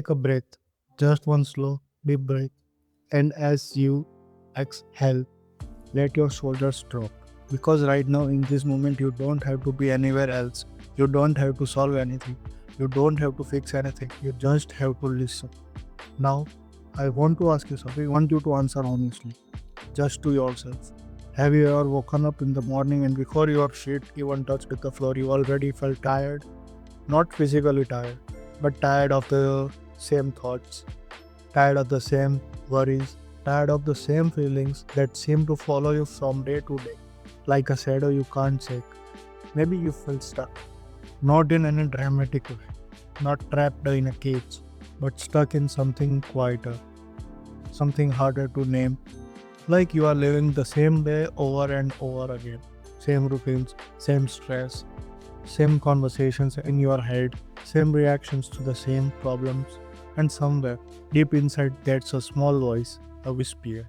Take a breath, just one slow, deep breath. And as you exhale, let your shoulders drop. Because right now, in this moment, you don't have to be anywhere else. You don't have to solve anything. You don't have to fix anything. You just have to listen. Now, I want to ask you something. I want you to answer honestly, just to yourself. Have you ever woken up in the morning and before your feet even touched the floor, you already felt tired? Not physically tired, but tired of the same thoughts, tired of the same worries, tired of the same feelings that seem to follow you from day to day, like a shadow you can't shake. Maybe you feel stuck, not in any dramatic way, not trapped in a cage, but stuck in something quieter, something harder to name, like you are living the same day over and over again. Same routines, same stress, same conversations in your head, same reactions to the same problems, and somewhere deep inside that's a small voice, a whisper.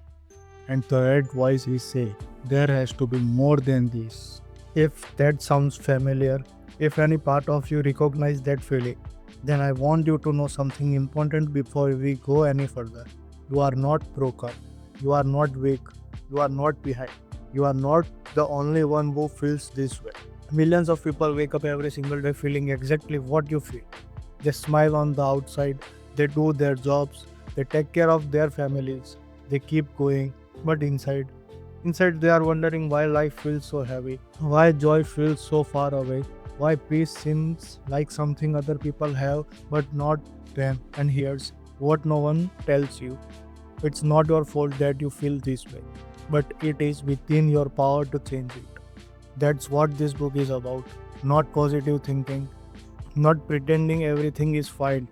And the red voice is saying, there has to be more than this. If that sounds familiar, if any part of you recognize that feeling, then I want you to know something important before we go any further. You are not broken. You are not weak. You are not behind. You are not the only one who feels this way. Millions of people wake up every single day feeling exactly what you feel. They smile on the outside, they do their jobs, they take care of their families, they keep going, but inside they are wondering why life feels so heavy, why joy feels so far away, why peace seems like something other people have but not them. And here's what no one tells you. It's not your fault that you feel this way, but it is within your power to change it. That's what this book is about. Not positive thinking, not pretending everything is fine,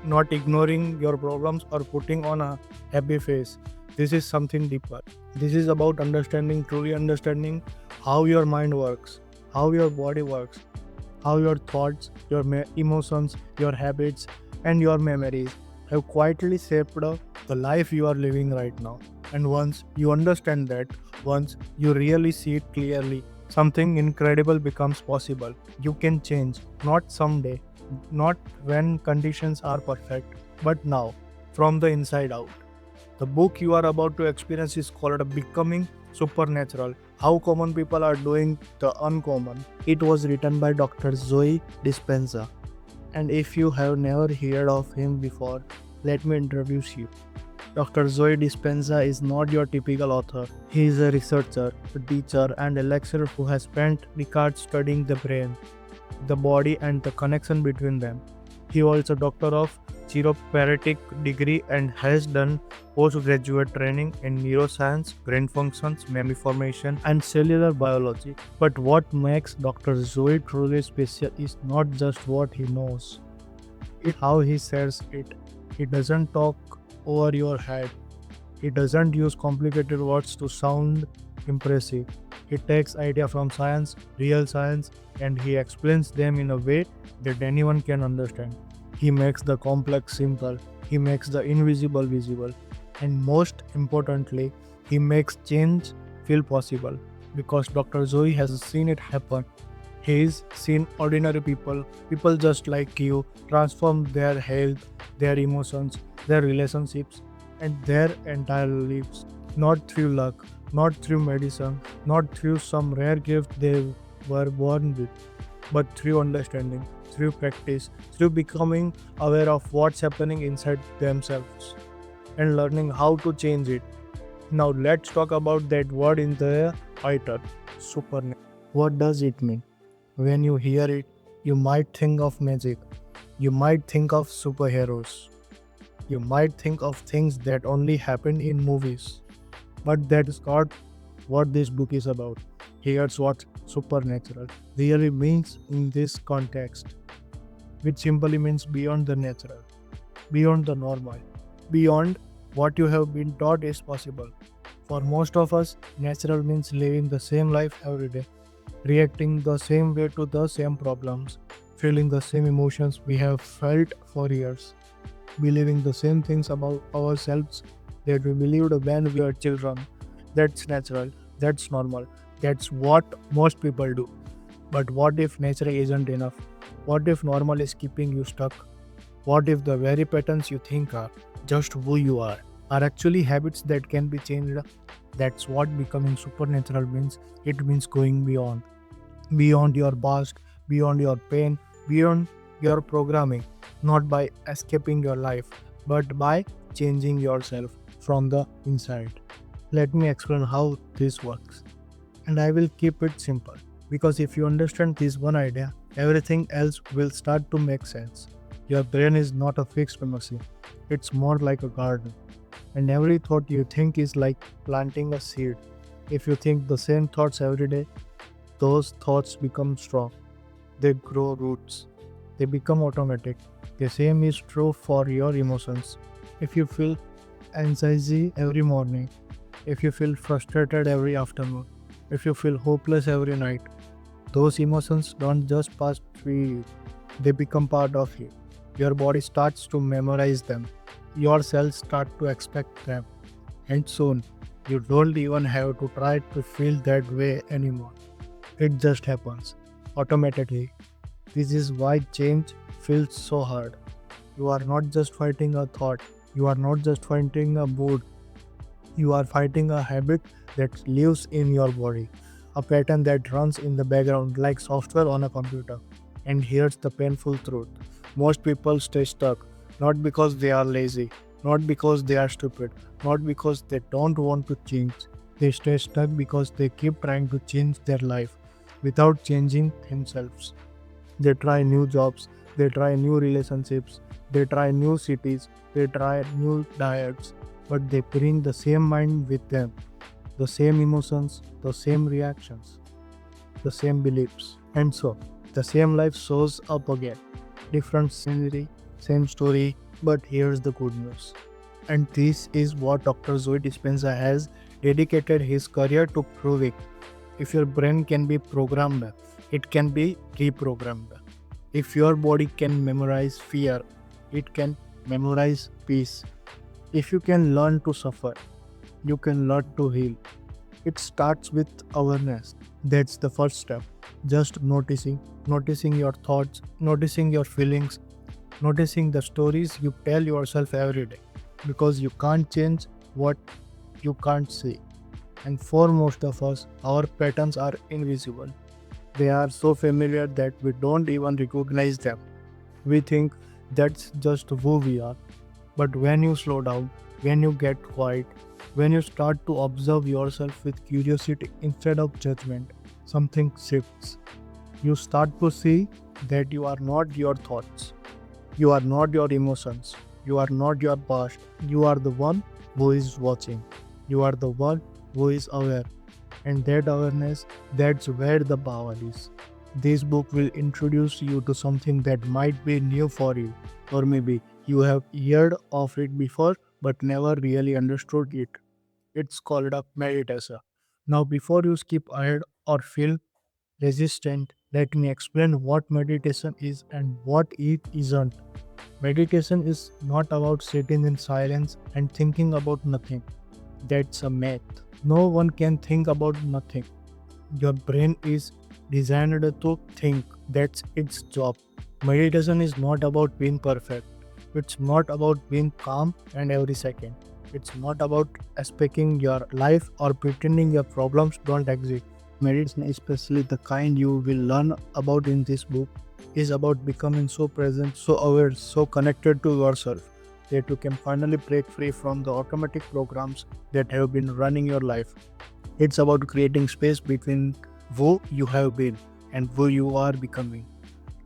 not ignoring your problems or putting on a happy face. This is something deeper. This is about understanding, truly understanding how your mind works, how your body works, how your thoughts, your emotions, your habits, and your memories have quietly shaped the life you are living right now. And once you understand that, once you really see it clearly, something incredible becomes possible. You can change, not someday, not when conditions are perfect, but now, from the inside out. The book you are about to experience is called Becoming Supernatural: How Common People Are Doing the Uncommon. It was written by Dr. Zoe Dispenza. And if you have never heard of him before, let me introduce you. Dr. Zoe Dispenza is not your typical author. He is a researcher, a teacher, and a lecturer who has spent decades studying the brain, the body, and the connection between them. He holds a Doctor of Chiropractic degree and has done postgraduate training in neuroscience, brain functions, memory formation, and cellular biology. But what makes Dr. Zoe truly special is not just what he knows, it's how he shares it. He doesn't talk over your head. He doesn't use complicated words to sound impressive. He takes ideas from science, real science, and he explains them in a way that anyone can understand. He makes the complex simple. He makes the invisible visible. And most importantly, he makes change feel possible because Dr. Zoe has seen it happen. He's seen ordinary people just like you, transform their health, their emotions, their relationships, and their entire lives. Not through luck, not through medicine, not through some rare gift they were born with, but through understanding, through practice, through becoming aware of what's happening inside themselves and learning how to change it. Now let's talk about that word in the title, supernatural. What does it mean? When you hear it, you might think of magic. You might think of superheroes. You might think of things that only happen in movies. But that is not what this book is about. Here's what supernatural really means in this context, which simply means beyond the natural, beyond the normal, beyond what you have been taught is possible. For most of us, natural means living the same life every day, reacting the same way to the same problems, feeling the same emotions we have felt for years, believing the same things about ourselves that we believed when we were children. That's natural, that's normal, that's what most people do. But what if nature isn't enough? What if normal is keeping you stuck? What if the very patterns you think are just who you are actually habits that can be changed? That's what becoming supernatural means. It means going beyond your past, beyond your pain, beyond your programming, not by escaping your life, but by changing yourself from the inside. Let me explain how this works. And I will keep it simple. Because if you understand this one idea, everything else will start to make sense. Your brain is not a fixed machine, it's more like a garden. And every thought you think is like planting a seed. If you think the same thoughts every day, those thoughts become strong. They grow roots. They become automatic. The same is true for your emotions. If you feel anxiety every morning, if you feel frustrated every afternoon, if you feel hopeless every night, those emotions don't just pass through you, they become part of you. Your body starts to memorize them. Your cells start to expect them. And soon, you don't even have to try to feel that way anymore. It just happens automatically. This is why change feels so hard. You are not just fighting a thought, you are not just fighting a mood, you are fighting a habit that lives in your body, a pattern that runs in the background like software on a computer. And here's the painful truth: most people stay stuck, not because they are lazy, not because they are stupid, not because they don't want to change. They stay stuck because they keep trying to change their life without changing themselves. They try new jobs, they try new relationships, they try new cities, they try new diets, but they bring the same mind with them, the same emotions, the same reactions, the same beliefs. And so, the same life shows up again. Different scenery, same story, but here's the good news. And this is what Dr. Zoe Dispenza has dedicated his career to proving. If your brain can be programmed, it can be reprogrammed. If your body can memorize fear, it can memorize peace. If you can learn to suffer, you can learn to heal. It starts with awareness. That's the first step. Just noticing your thoughts, noticing your feelings, noticing the stories you tell yourself every day. Because you can't change what you can't see. And for most of us, our patterns are invisible. They are so familiar that we don't even recognize them. We think that's just who we are. But when you slow down, when you get quiet, when you start to observe yourself with curiosity instead of judgment, something shifts. You start to see that you are not your thoughts, you are not your emotions, you are not your past, you are the one who is watching, you are the one who is aware. And that awareness, that's where the power is. This book will introduce you to something that might be new for you, or maybe you have heard of it before but never really understood it. It's called a meditation. Now, before you skip ahead or feel resistant, let me explain what meditation is and what it isn't. Meditation is not about sitting in silence and thinking about nothing. That's a myth. No one can think about nothing. Your brain is designed to think. That's its job. Meditation is not about being perfect. It's not about being calm and every second. It's not about escaping your life or pretending your problems don't exist. Meditation, especially the kind you will learn about in this book, is about becoming so present, so aware, so connected to yourself that you can finally break free from the automatic programs that have been running your life. It's about creating space between who you have been and who you are becoming.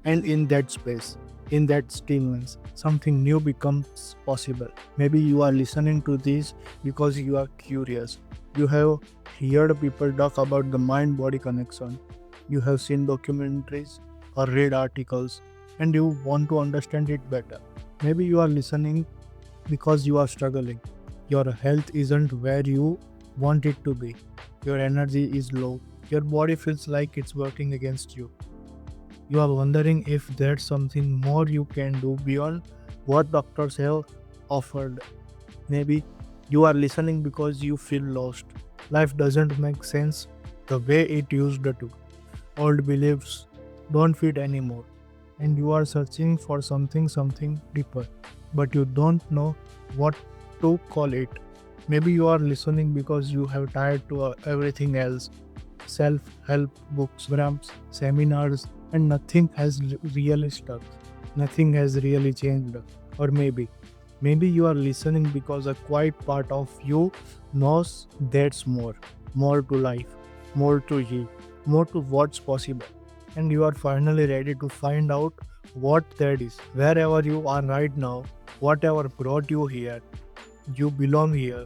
And in that space, in that stillness, something new becomes possible. Maybe you are listening to this because you are curious. You have heard people talk about the mind body connection. You have seen documentaries or read articles and you want to understand it better. Maybe you are listening because you are struggling. Your health isn't where you want it to be. Your energy is low. Your body feels like it's working against you. You are wondering if there's something more you can do beyond what doctors have offered. Maybe you are listening because you feel lost. Life doesn't make sense the way it used to. Old beliefs don't fit anymore. and you are searching for something deeper, but you don't know what to call it. Maybe you are listening because you have tired to everything else, self-help books, programs, seminars, and nothing has really stuck. Nothing has really changed. Or maybe you are listening because a quiet part of you knows there's more to life, more to you, more to what's possible. And you are finally ready to find out what that is. Wherever you are right now, whatever brought you here, you belong here.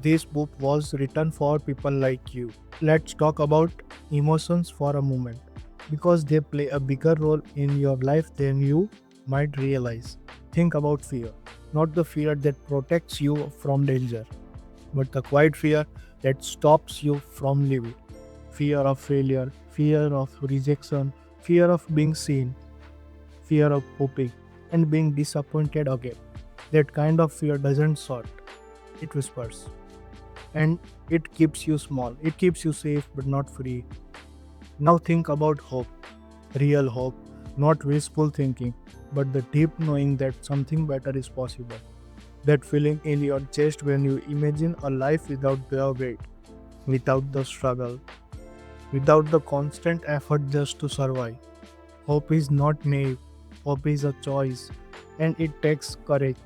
This book was written for people like you. Let's talk about emotions for a moment because they play a bigger role in your life than you might realize. Think about fear, not the fear that protects you from danger, but the quiet fear that stops you from living. Fear of failure, fear of rejection, fear of being seen, fear of hoping, and being disappointed again. That kind of fear doesn't shout, it whispers. And it keeps you small, it keeps you safe but not free. Now think about hope, real hope, not wishful thinking, but the deep knowing that something better is possible. That feeling in your chest when you imagine a life without the weight, without the struggle, without the constant effort just to survive. Hope is not naive, hope is a choice, and it takes courage.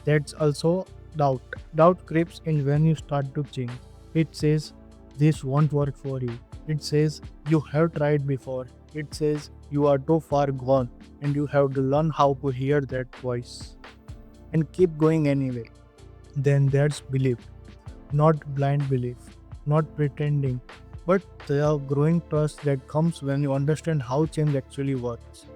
That's also doubt. Doubt creeps in when you start to change. It says, this won't work for you. It says, you have tried before. It says, you are too far gone, and you have to learn how to hear that voice and keep going anyway. Then there's belief, not blind belief, not pretending, but the growing trust that comes when you understand how change actually works.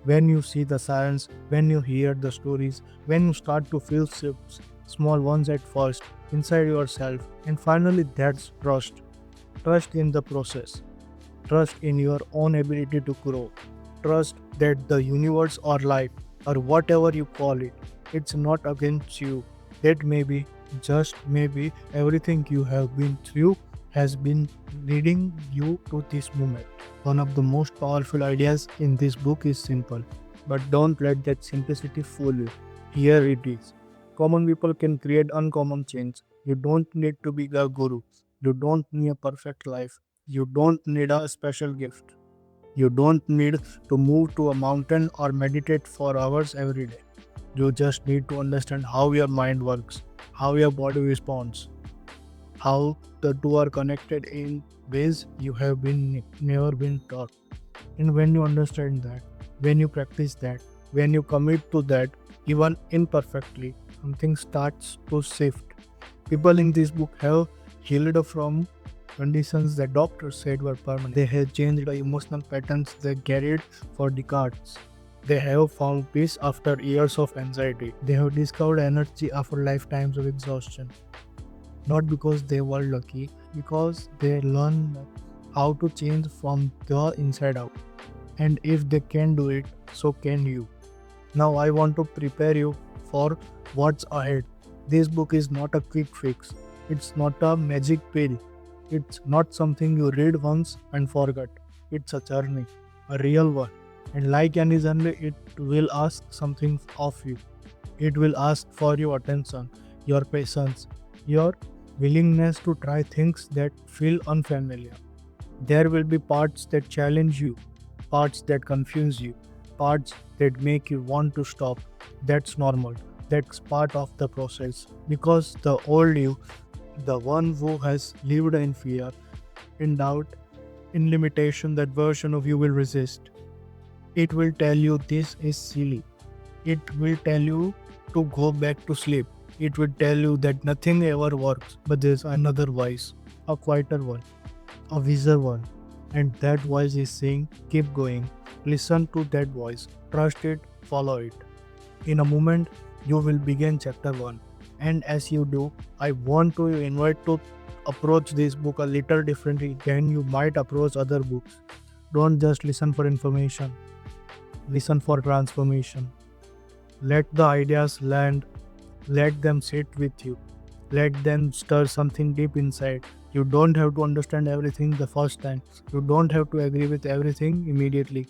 When you see the signs, when you hear the stories, when you start to feel shifts, small ones at first, inside yourself, and finally that's trust. Trust in the process, trust in your own ability to grow, trust that the universe or life, or whatever you call it, it's not against you. That maybe, just maybe, everything you have been through has been leading you to this moment. One of the most powerful ideas in this book is simple, but don't let that simplicity fool you. Here it is. Common people can create uncommon change. You don't need to be a guru. You don't need a perfect life. You don't need a special gift. You don't need to move to a mountain or meditate for hours every day. You just need to understand how your mind works, how your body responds, how the two are connected in ways you have been never been taught. And when you understand that, when you practice that, when you commit to that, even imperfectly, something starts to shift. People in this book have healed from conditions that doctors said were permanent. They have changed the emotional patterns they carried for decades. They have found peace after years of anxiety. They have discovered energy after lifetimes of exhaustion. Not because they were lucky, because they learned how to change from the inside out. And if they can do it, so can you. Now I want to prepare you for what's ahead. This book is not a quick fix. It's not a magic pill. It's not something you read once and forget. It's a journey, a real one. And like any journey, it will ask something of you. It will ask for your attention, your patience, your willingness to try things that feel unfamiliar. There will be parts that challenge you, parts that confuse you, parts that make you want to stop. That's normal. That's part of the process. Because the old you, the one who has lived in fear, in doubt, in limitation, that version of you will resist. It will tell you this is silly. It will tell you to go back to sleep. It will tell you that nothing ever works. But there's another voice, a quieter one, a wiser one. And that voice is saying, keep going. Listen to that voice. Trust it, follow it. In a moment, you will begin chapter 1. And as you do, I want to invite to approach this book a little differently than you might approach other books. Don't just listen for information. Listen for transformation. Let the ideas land. Let them sit with you. Let them stir something deep inside. You don't have to understand everything the first time. You don't have to agree with everything immediately.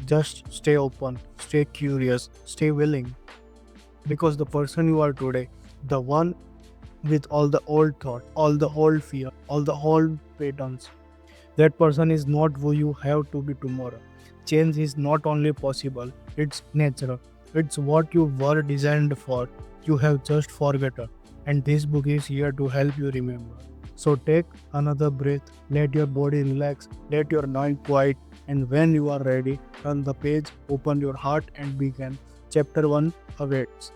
Just stay open, stay curious, stay willing. Because the person you are today, the one with all the old thought, all the old fear, all the old patterns, that person is not who you have to be tomorrow. Change is not only possible, it's natural. It's what you were designed for. You have just forgotten. And this book is here to help you remember. So take another breath, let your body relax, let your mind quiet, and when you are ready, turn the page, open your heart, and begin. Chapter 1 awaits.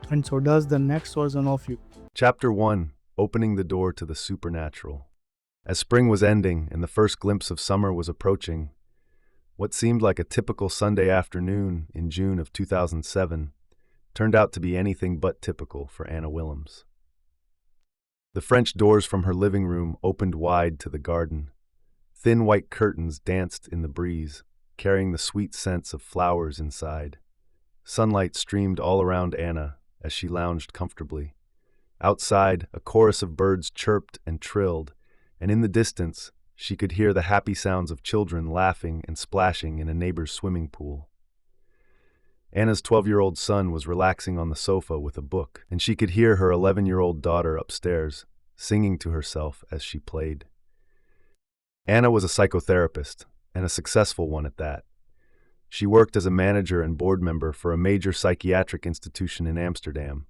And so does the next version of you. Chapter 1: Opening the Door to the Supernatural. As spring was ending and the first glimpse of summer was approaching, what seemed like a typical Sunday afternoon in June of 2007 turned out to be anything but typical for Anna Willems. The French doors from her living room opened wide to the garden. Thin white curtains danced in the breeze, carrying the sweet scents of flowers inside. Sunlight streamed all around Anna as she lounged comfortably. Outside, a chorus of birds chirped and trilled, and in the distance, she could hear the happy sounds of children laughing and splashing in a neighbor's swimming pool. Anna's 12-year-old son was relaxing on the sofa with a book, and she could hear her 11-year-old daughter upstairs, singing to herself as she played. Anna was a psychotherapist, and a successful one at that. She worked as a manager and board member for a major psychiatric institution in Amsterdam,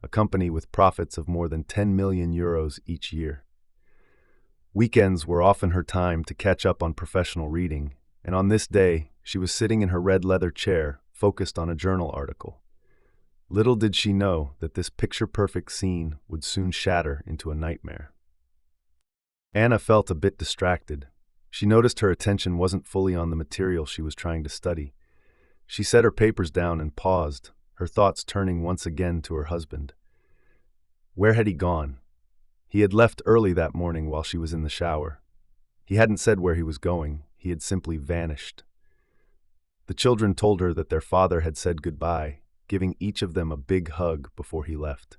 a company with profits of more than 10 million euros each year. Weekends were often her time to catch up on professional reading, and on this day, she was sitting in her red leather chair, focused on a journal article. Little did she know that this picture-perfect scene would soon shatter into a nightmare. Anna felt a bit distracted. She noticed her attention wasn't fully on the material she was trying to study. She set her papers down and paused, her thoughts turning once again to her husband. Where had he gone? He had left early that morning while she was in the shower. He hadn't said where he was going, he had simply vanished. The children told her that their father had said goodbye, giving each of them a big hug before he left.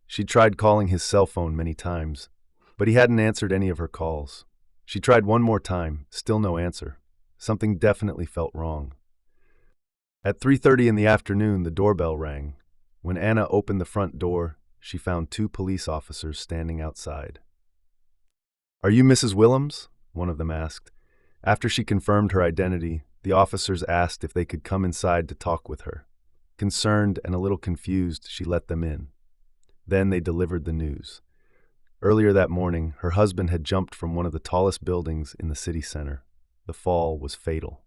She tried calling his cell phone many times, but he hadn't answered any of her calls. She tried one more time, still no answer. Something definitely felt wrong. At 3:30 in the afternoon, the doorbell rang. When Anna opened the front door, she found 2 police officers standing outside. "Are you Mrs. Willems?" one of them asked. After she confirmed her identity, the officers asked if they could come inside to talk with her. Concerned and a little confused, she let them in. Then they delivered the news. Earlier that morning, her husband had jumped from one of the tallest buildings in the city center. The fall was fatal.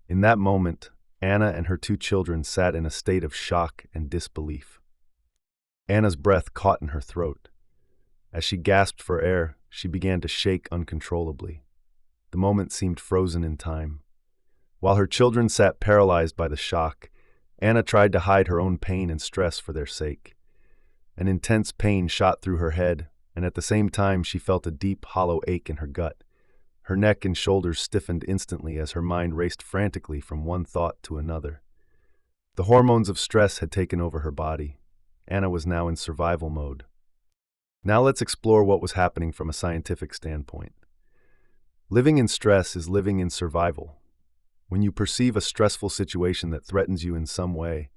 In that moment, Anna and her 2 children sat in a state of shock and disbelief. Anna's breath caught in her throat. As she gasped for air, she began to shake uncontrollably. The moment seemed frozen in time. While her children sat paralyzed by the shock, Anna tried to hide her own pain and stress for their sake. An intense pain shot through her head, and at the same time she felt a deep, hollow ache in her gut. Her neck and shoulders stiffened instantly as her mind raced frantically from one thought to another. The hormones of stress had taken over her body. Anna was now in survival mode. Now let's explore what was happening from a scientific standpoint. Living in stress is living in survival. When you perceive a stressful situation that threatens you in some way,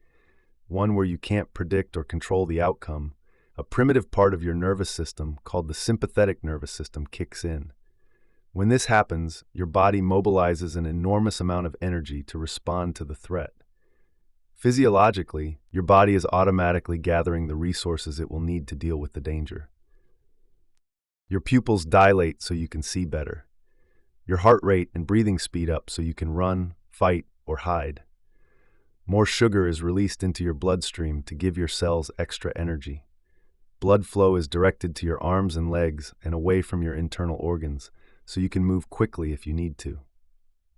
one where you can't predict or control the outcome, a primitive part of your nervous system called the sympathetic nervous system kicks in. When this happens, your body mobilizes an enormous amount of energy to respond to the threat. Physiologically, your body is automatically gathering the resources it will need to deal with the danger. Your pupils dilate so you can see better. Your heart rate and breathing speed up so you can run, fight, or hide. More sugar is released into your bloodstream to give your cells extra energy. Blood flow is directed to your arms and legs and away from your internal organs, so you can move quickly if you need to.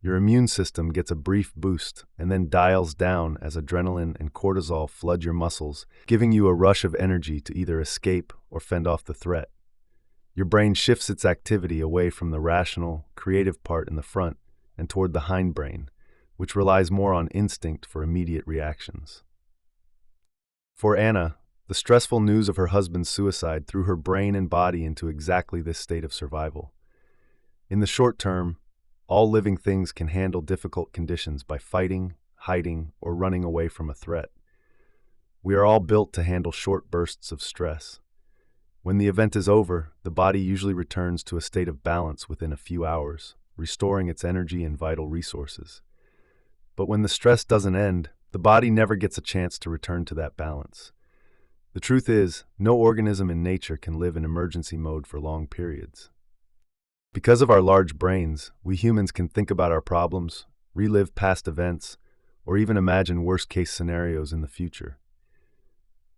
Your immune system gets a brief boost and then dials down as adrenaline and cortisol flood your muscles, giving you a rush of energy to either escape or fend off the threat. Your brain shifts its activity away from the rational, creative part in the front and toward the hindbrain, which relies more on instinct for immediate reactions. For Anna, the stressful news of her husband's suicide threw her brain and body into exactly this state of survival. In the short term, all living things can handle difficult conditions by fighting, hiding, or running away from a threat. We are all built to handle short bursts of stress. When the event is over, the body usually returns to a state of balance within a few hours, restoring its energy and vital resources. But when the stress doesn't end, the body never gets a chance to return to that balance. The truth is, no organism in nature can live in emergency mode for long periods. Because of our large brains, we humans can think about our problems, relive past events, or even imagine worst-case scenarios in the future.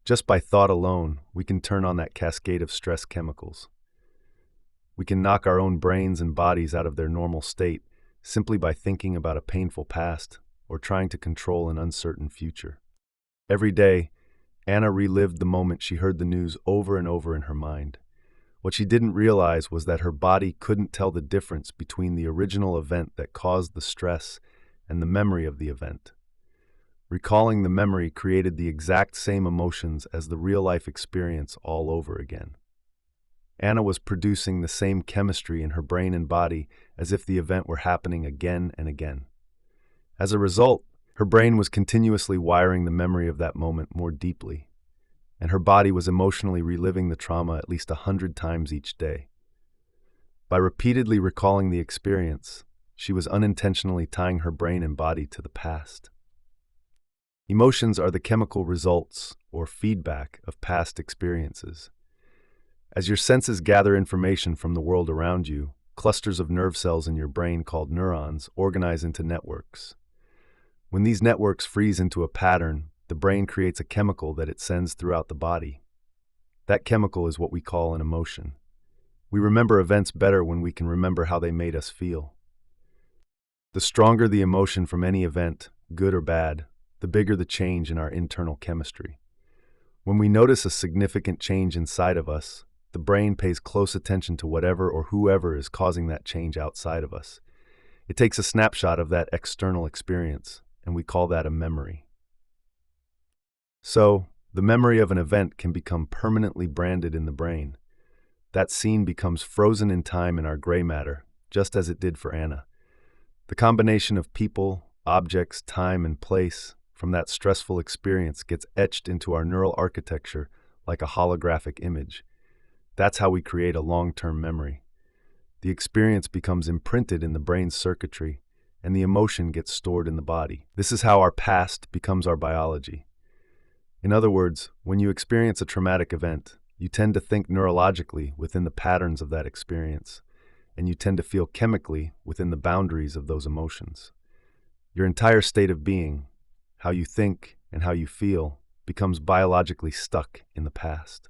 Just by thought alone, we can turn on that cascade of stress chemicals. We can knock our own brains and bodies out of their normal state simply by thinking about a painful past or trying to control an uncertain future. Every day, Anna relived the moment she heard the news over and over in her mind. What she didn't realize was that her body couldn't tell the difference between the original event that caused the stress and the memory of the event. Recalling the memory created the exact same emotions as the real-life experience all over again. Anna was producing the same chemistry in her brain and body as if the event were happening again and again. As a result, her brain was continuously wiring the memory of that moment more deeply, and her body was emotionally reliving the trauma at least 100 times each day. By repeatedly recalling the experience, she was unintentionally tying her brain and body to the past. Emotions are the chemical results, or feedback, of past experiences. As your senses gather information from the world around you, clusters of nerve cells in your brain called neurons organize into networks. When these networks freeze into a pattern, the brain creates a chemical that it sends throughout the body. That chemical is what we call an emotion. We remember events better when we can remember how they made us feel. The stronger the emotion from any event, good or bad, the bigger the change in our internal chemistry. When we notice a significant change inside of us, the brain pays close attention to whatever or whoever is causing that change outside of us. It takes a snapshot of that external experience, and we call that a memory. So, the memory of an event can become permanently branded in the brain. That scene becomes frozen in time in our gray matter, just as it did for Anna. The combination of people, objects, time, and place from that stressful experience gets etched into our neural architecture like a holographic image. That's how we create a long-term memory. The experience becomes imprinted in the brain's circuitry, and the emotion gets stored in the body. This is how our past becomes our biology. In other words, when you experience a traumatic event, you tend to think neurologically within the patterns of that experience, and you tend to feel chemically within the boundaries of those emotions. Your entire state of being, how you think and how you feel, becomes biologically stuck in the past.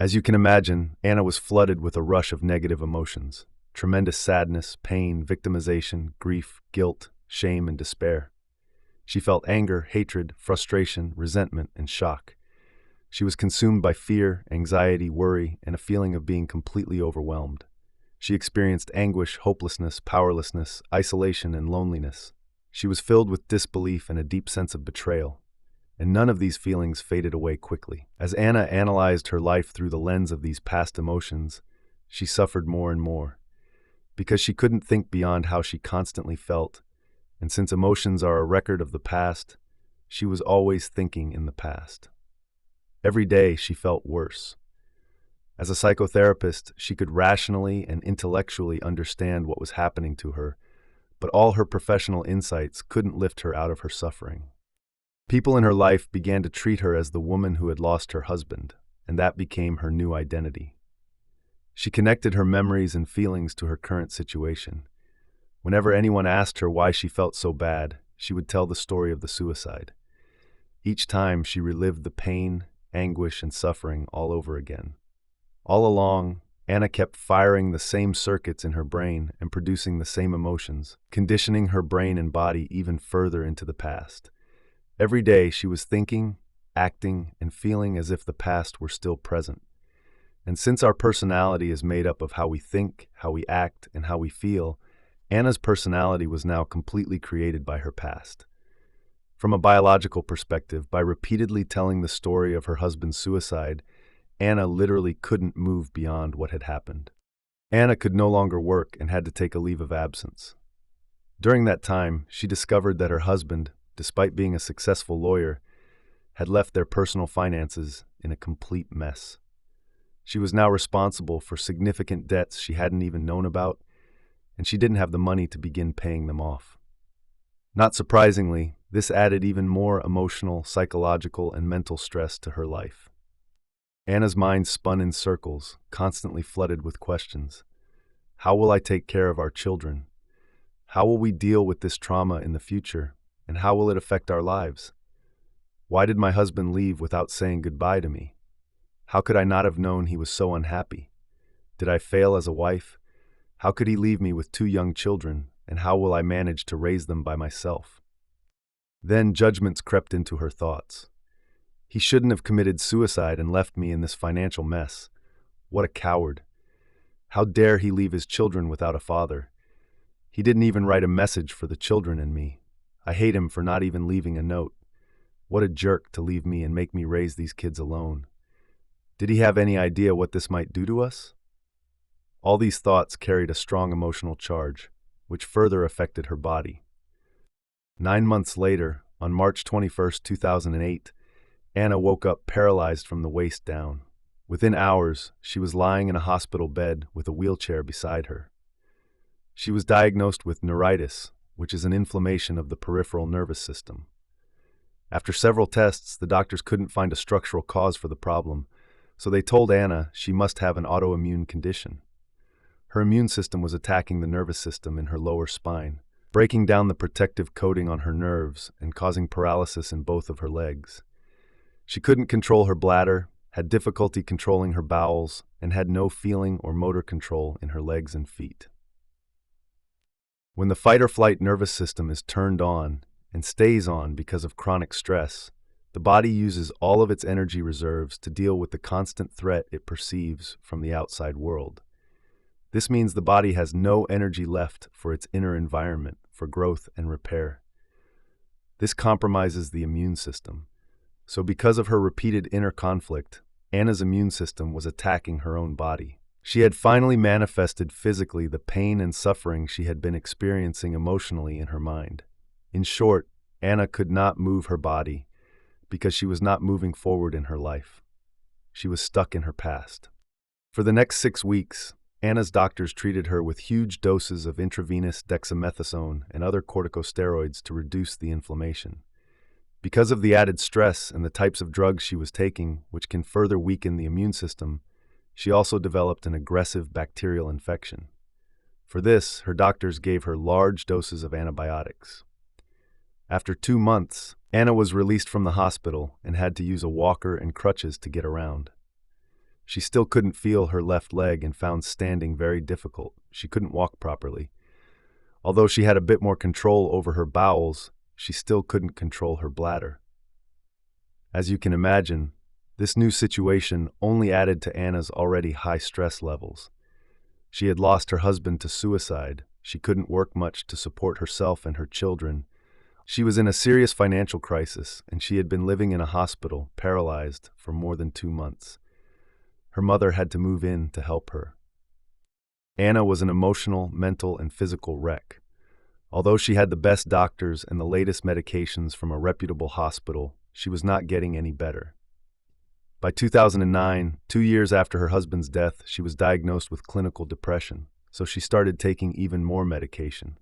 As you can imagine, Anna was flooded with a rush of negative emotions: tremendous sadness, pain, victimization, grief, guilt, shame, and despair. She felt anger, hatred, frustration, resentment, and shock. She was consumed by fear, anxiety, worry, and a feeling of being completely overwhelmed. She experienced anguish, hopelessness, powerlessness, isolation, and loneliness. She was filled with disbelief and a deep sense of betrayal. And none of these feelings faded away quickly. As Anna analyzed her life through the lens of these past emotions, she suffered more and more. Because she couldn't think beyond how she constantly felt, and since emotions are a record of the past, she was always thinking in the past. Every day she felt worse. As a psychotherapist, she could rationally and intellectually understand what was happening to her, but all her professional insights couldn't lift her out of her suffering. People in her life began to treat her as the woman who had lost her husband, and that became her new identity. She connected her memories and feelings to her current situation. Whenever anyone asked her why she felt so bad, she would tell the story of the suicide. Each time she relived the pain, anguish, and suffering all over again. All along, Anna kept firing the same circuits in her brain and producing the same emotions, conditioning her brain and body even further into the past. Every day she was thinking, acting, and feeling as if the past were still present. And since our personality is made up of how we think, how we act, and how we feel, Anna's personality was now completely created by her past. From a biological perspective, by repeatedly telling the story of her husband's suicide, Anna literally couldn't move beyond what had happened. Anna could no longer work and had to take a leave of absence. During that time, she discovered that her husband, despite being a successful lawyer, had left their personal finances in a complete mess. She was now responsible for significant debts she hadn't even known about, and she didn't have the money to begin paying them off. Not surprisingly, this added even more emotional, psychological, and mental stress to her life. Anna's mind spun in circles, constantly flooded with questions. How will I take care of our children? How will we deal with this trauma in the future? And how will it affect our lives? Why did my husband leave without saying goodbye to me? How could I not have known he was so unhappy? Did I fail as a wife? How could he leave me with 2 young children, and how will I manage to raise them by myself? Then judgments crept into her thoughts. He shouldn't have committed suicide and left me in this financial mess. What a coward. How dare he leave his children without a father? He didn't even write a message for the children and me. I hate him for not even leaving a note. What a jerk to leave me and make me raise these kids alone. Did he have any idea what this might do to us? All these thoughts carried a strong emotional charge, which further affected her body. 9 months later, on March 21, 2008, Anna woke up paralyzed from the waist down. Within hours, she was lying in a hospital bed with a wheelchair beside her. She was diagnosed with neuritis, which is an inflammation of the peripheral nervous system. After several tests, the doctors couldn't find a structural cause for the problem, so they told Anna she must have an autoimmune condition. Her immune system was attacking the nervous system in her lower spine, breaking down the protective coating on her nerves and causing paralysis in both of her legs. She couldn't control her bladder, had difficulty controlling her bowels, and had no feeling or motor control in her legs and feet. When the fight-or-flight nervous system is turned on and stays on because of chronic stress, the body uses all of its energy reserves to deal with the constant threat it perceives from the outside world. This means the body has no energy left for its inner environment, for growth and repair. This compromises the immune system. So because of her repeated inner conflict, Anna's immune system was attacking her own body. She had finally manifested physically the pain and suffering she had been experiencing emotionally in her mind. In short, Anna could not move her body because she was not moving forward in her life. She was stuck in her past. For the next 6 weeks, Anna's doctors treated her with huge doses of intravenous dexamethasone and other corticosteroids to reduce the inflammation. Because of the added stress and the types of drugs she was taking, which can further weaken the immune system, she also developed an aggressive bacterial infection. For this, her doctors gave her large doses of antibiotics. After 2 months, Anna was released from the hospital and had to use a walker and crutches to get around. She still couldn't feel her left leg and found standing very difficult. She couldn't walk properly. Although she had a bit more control over her bowels, she still couldn't control her bladder. As you can imagine, this new situation only added to Anna's already high stress levels. She had lost her husband to suicide. She couldn't work much to support herself and her children. She was in a serious financial crisis, and she had been living in a hospital, paralyzed, for more than 2 months. Her mother had to move in to help her. Anna was an emotional, mental, and physical wreck. Although she had the best doctors and the latest medications from a reputable hospital, she was not getting any better. By 2009, 2 years after her husband's death, she was diagnosed with clinical depression, so she started taking even more medication.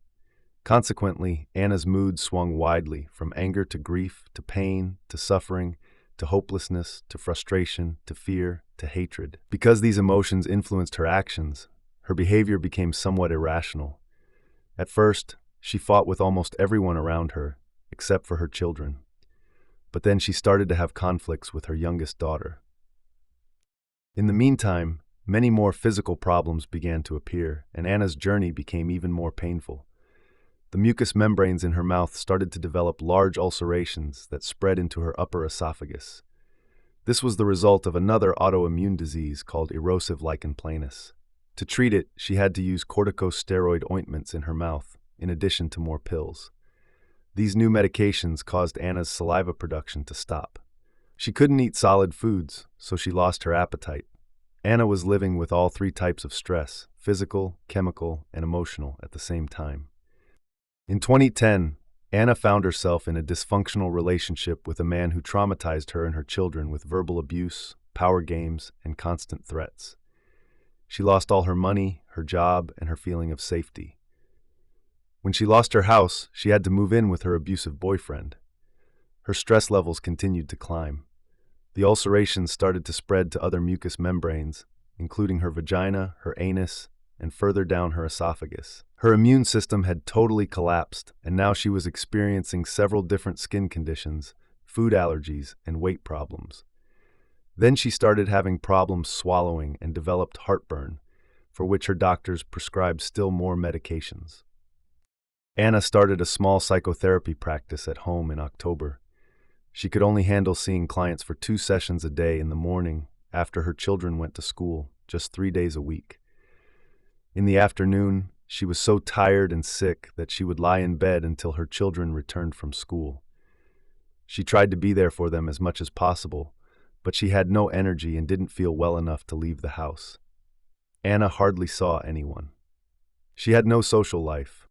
Consequently, Anna's mood swung widely, from anger to grief, to pain, to suffering, to hopelessness, to frustration, to fear, to hatred. Because these emotions influenced her actions, her behavior became somewhat irrational. At first, she fought with almost everyone around her, except for her children. But then she started to have conflicts with her youngest daughter. In the meantime, many more physical problems began to appear, and Anna's journey became even more painful. The mucous membranes in her mouth started to develop large ulcerations that spread into her upper esophagus. This was the result of another autoimmune disease called erosive lichen planus. To treat it, she had to use corticosteroid ointments in her mouth, in addition to more pills. These new medications caused Anna's saliva production to stop. She couldn't eat solid foods, so she lost her appetite. Anna was living with all 3 types of stress, physical, chemical, and emotional, at the same time. In 2010, Anna found herself in a dysfunctional relationship with a man who traumatized her and her children with verbal abuse, power games, and constant threats. She lost all her money, her job, and her feeling of safety. When she lost her house, she had to move in with her abusive boyfriend. Her stress levels continued to climb. The ulcerations started to spread to other mucous membranes, including her vagina, her anus, and further down her esophagus. Her immune system had totally collapsed, and now she was experiencing several different skin conditions, food allergies, and weight problems. Then she started having problems swallowing and developed heartburn, for which her doctors prescribed still more medications. Anna started a small psychotherapy practice at home in October. She could only handle seeing clients for 2 sessions a day in the morning after her children went to school, just 3 days a week. In the afternoon, she was so tired and sick that she would lie in bed until her children returned from school. She tried to be there for them as much as possible, but she had no energy and didn't feel well enough to leave the house. Anna hardly saw anyone. She had no social life.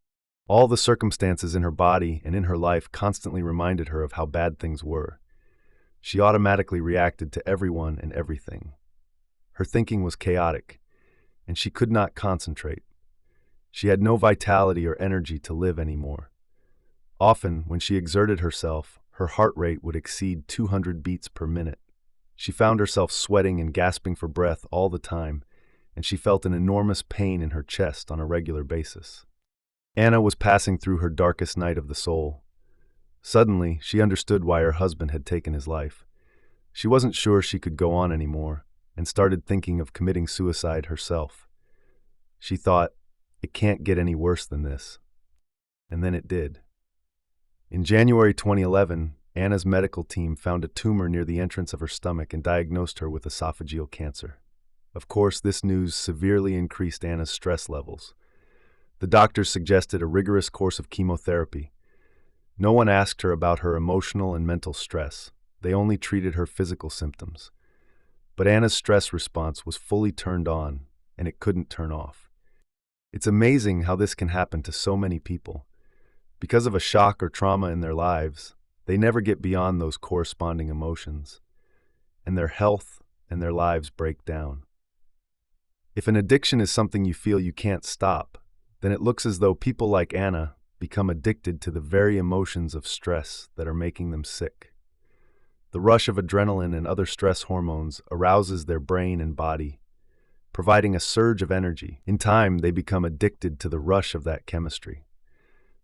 All the circumstances in her body and in her life constantly reminded her of how bad things were. She automatically reacted to everyone and everything. Her thinking was chaotic, and she could not concentrate. She had no vitality or energy to live anymore. Often, when she exerted herself, her heart rate would exceed 200 beats per minute. She found herself sweating and gasping for breath all the time, and she felt an enormous pain in her chest on a regular basis. Anna was passing through her darkest night of the soul. Suddenly, she understood why her husband had taken his life. She wasn't sure she could go on anymore, and started thinking of committing suicide herself. She thought, it can't get any worse than this. And then it did. In January 2011, Anna's medical team found a tumor near the entrance of her stomach and diagnosed her with esophageal cancer. Of course, this news severely increased Anna's stress levels. The doctors suggested a rigorous course of chemotherapy. No one asked her about her emotional and mental stress. They only treated her physical symptoms. But Anna's stress response was fully turned on, and it couldn't turn off. It's amazing how this can happen to so many people. Because of a shock or trauma in their lives, they never get beyond those corresponding emotions, and their health and their lives break down. If an addiction is something you feel you can't stop, then it looks as though people like Anna become addicted to the very emotions of stress that are making them sick. The rush of adrenaline and other stress hormones arouses their brain and body, providing a surge of energy. In time, they become addicted to the rush of that chemistry.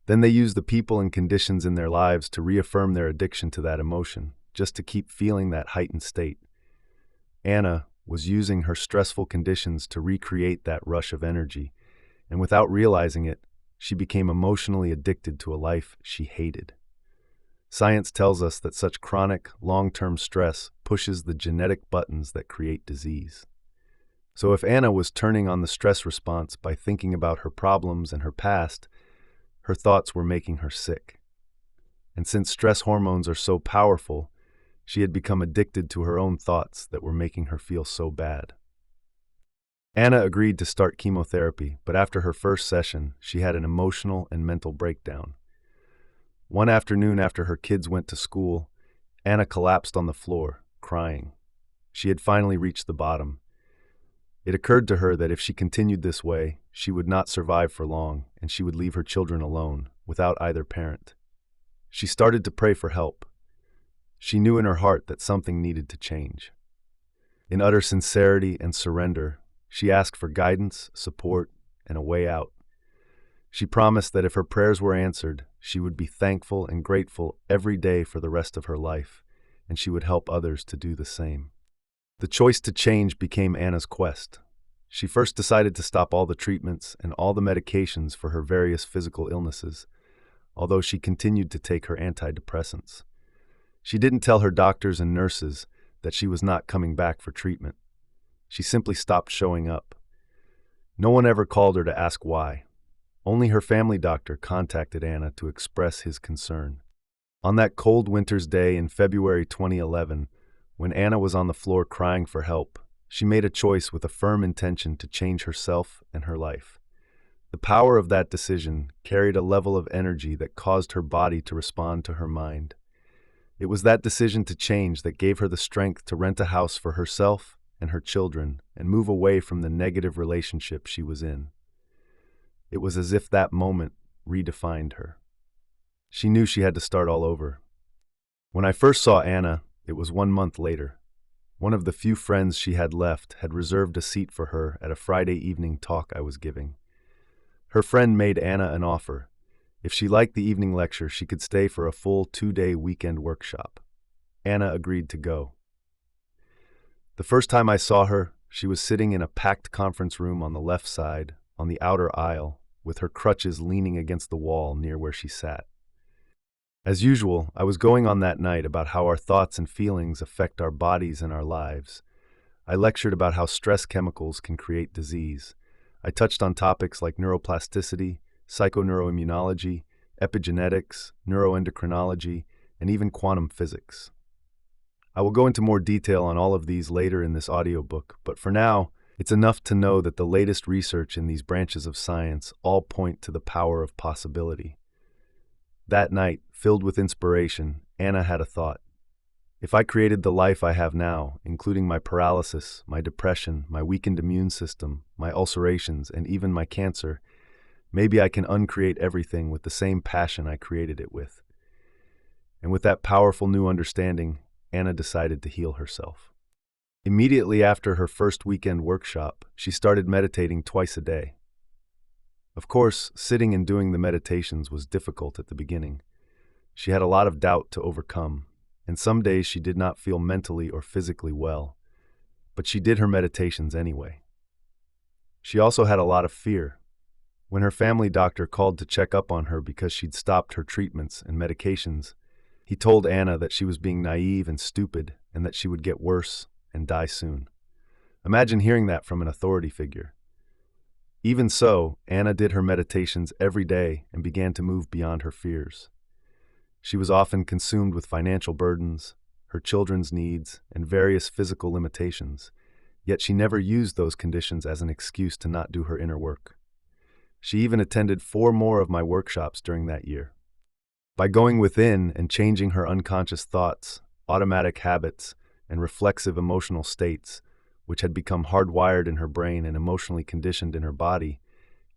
Then they use the people and conditions in their lives to reaffirm their addiction to that emotion, just to keep feeling that heightened state. Anna was using her stressful conditions to recreate that rush of energy, and without realizing it, she became emotionally addicted to a life she hated. Science tells us that such chronic, long-term stress pushes the genetic buttons that create disease. So if Anna was turning on the stress response by thinking about her problems and her past, her thoughts were making her sick. And since stress hormones are so powerful, she had become addicted to her own thoughts that were making her feel so bad. Anna agreed to start chemotherapy, but after her first session, she had an emotional and mental breakdown. One afternoon after her kids went to school, Anna collapsed on the floor, crying. She had finally reached the bottom. It occurred to her that if she continued this way, she would not survive for long, and she would leave her children alone, without either parent. She started to pray for help. She knew in her heart that something needed to change. In utter sincerity and surrender, she asked for guidance, support, and a way out. She promised that if her prayers were answered, she would be thankful and grateful every day for the rest of her life, and she would help others to do the same. The choice to change became Anna's quest. She first decided to stop all the treatments and all the medications for her various physical illnesses, although she continued to take her antidepressants. She didn't tell her doctors and nurses that she was not coming back for treatment. She simply stopped showing up. No one ever called her to ask why. Only her family doctor contacted Anna to express his concern. On that cold winter's day in February 2011, when Anna was on the floor crying for help, she made a choice with a firm intention to change herself and her life. The power of that decision carried a level of energy that caused her body to respond to her mind. It was that decision to change that gave her the strength to rent a house for herself and her children and move away from the negative relationship she was in. It was as if that moment redefined her. She knew she had to start all over. When I first saw Anna, it was 1 month later. One of the few friends she had left had reserved a seat for her at a Friday evening talk I was giving. Her friend made Anna an offer. If she liked the evening lecture, she could stay for a full 2-day weekend workshop. Anna agreed to go. The first time I saw her, she was sitting in a packed conference room on the left side, on the outer aisle, with her crutches leaning against the wall near where she sat. As usual, I was going on that night about how our thoughts and feelings affect our bodies and our lives. I lectured about how stress chemicals can create disease. I touched on topics like neuroplasticity, psychoneuroimmunology, epigenetics, neuroendocrinology, and even quantum physics. I will go into more detail on all of these later in this audiobook, but for now, it's enough to know that the latest research in these branches of science all point to the power of possibility. That night, filled with inspiration, Anna had a thought. If I created the life I have now, including my paralysis, my depression, my weakened immune system, my ulcerations, and even my cancer, maybe I can uncreate everything with the same passion I created it with. And with that powerful new understanding, Anna decided to heal herself. Immediately after her first weekend workshop, she started meditating twice a day. Of course, sitting and doing the meditations was difficult at the beginning. She had a lot of doubt to overcome, and some days she did not feel mentally or physically well, but she did her meditations anyway. She also had a lot of fear. When her family doctor called to check up on her because she'd stopped her treatments and medications, he told Anna that she was being naive and stupid and that she would get worse and die soon. Imagine hearing that from an authority figure. Even so, Anna did her meditations every day and began to move beyond her fears. She was often consumed with financial burdens, her children's needs, and various physical limitations, yet she never used those conditions as an excuse to not do her inner work. She even attended 4 more of my workshops during that year. By going within and changing her unconscious thoughts, automatic habits, and reflexive emotional states, which had become hardwired in her brain and emotionally conditioned in her body,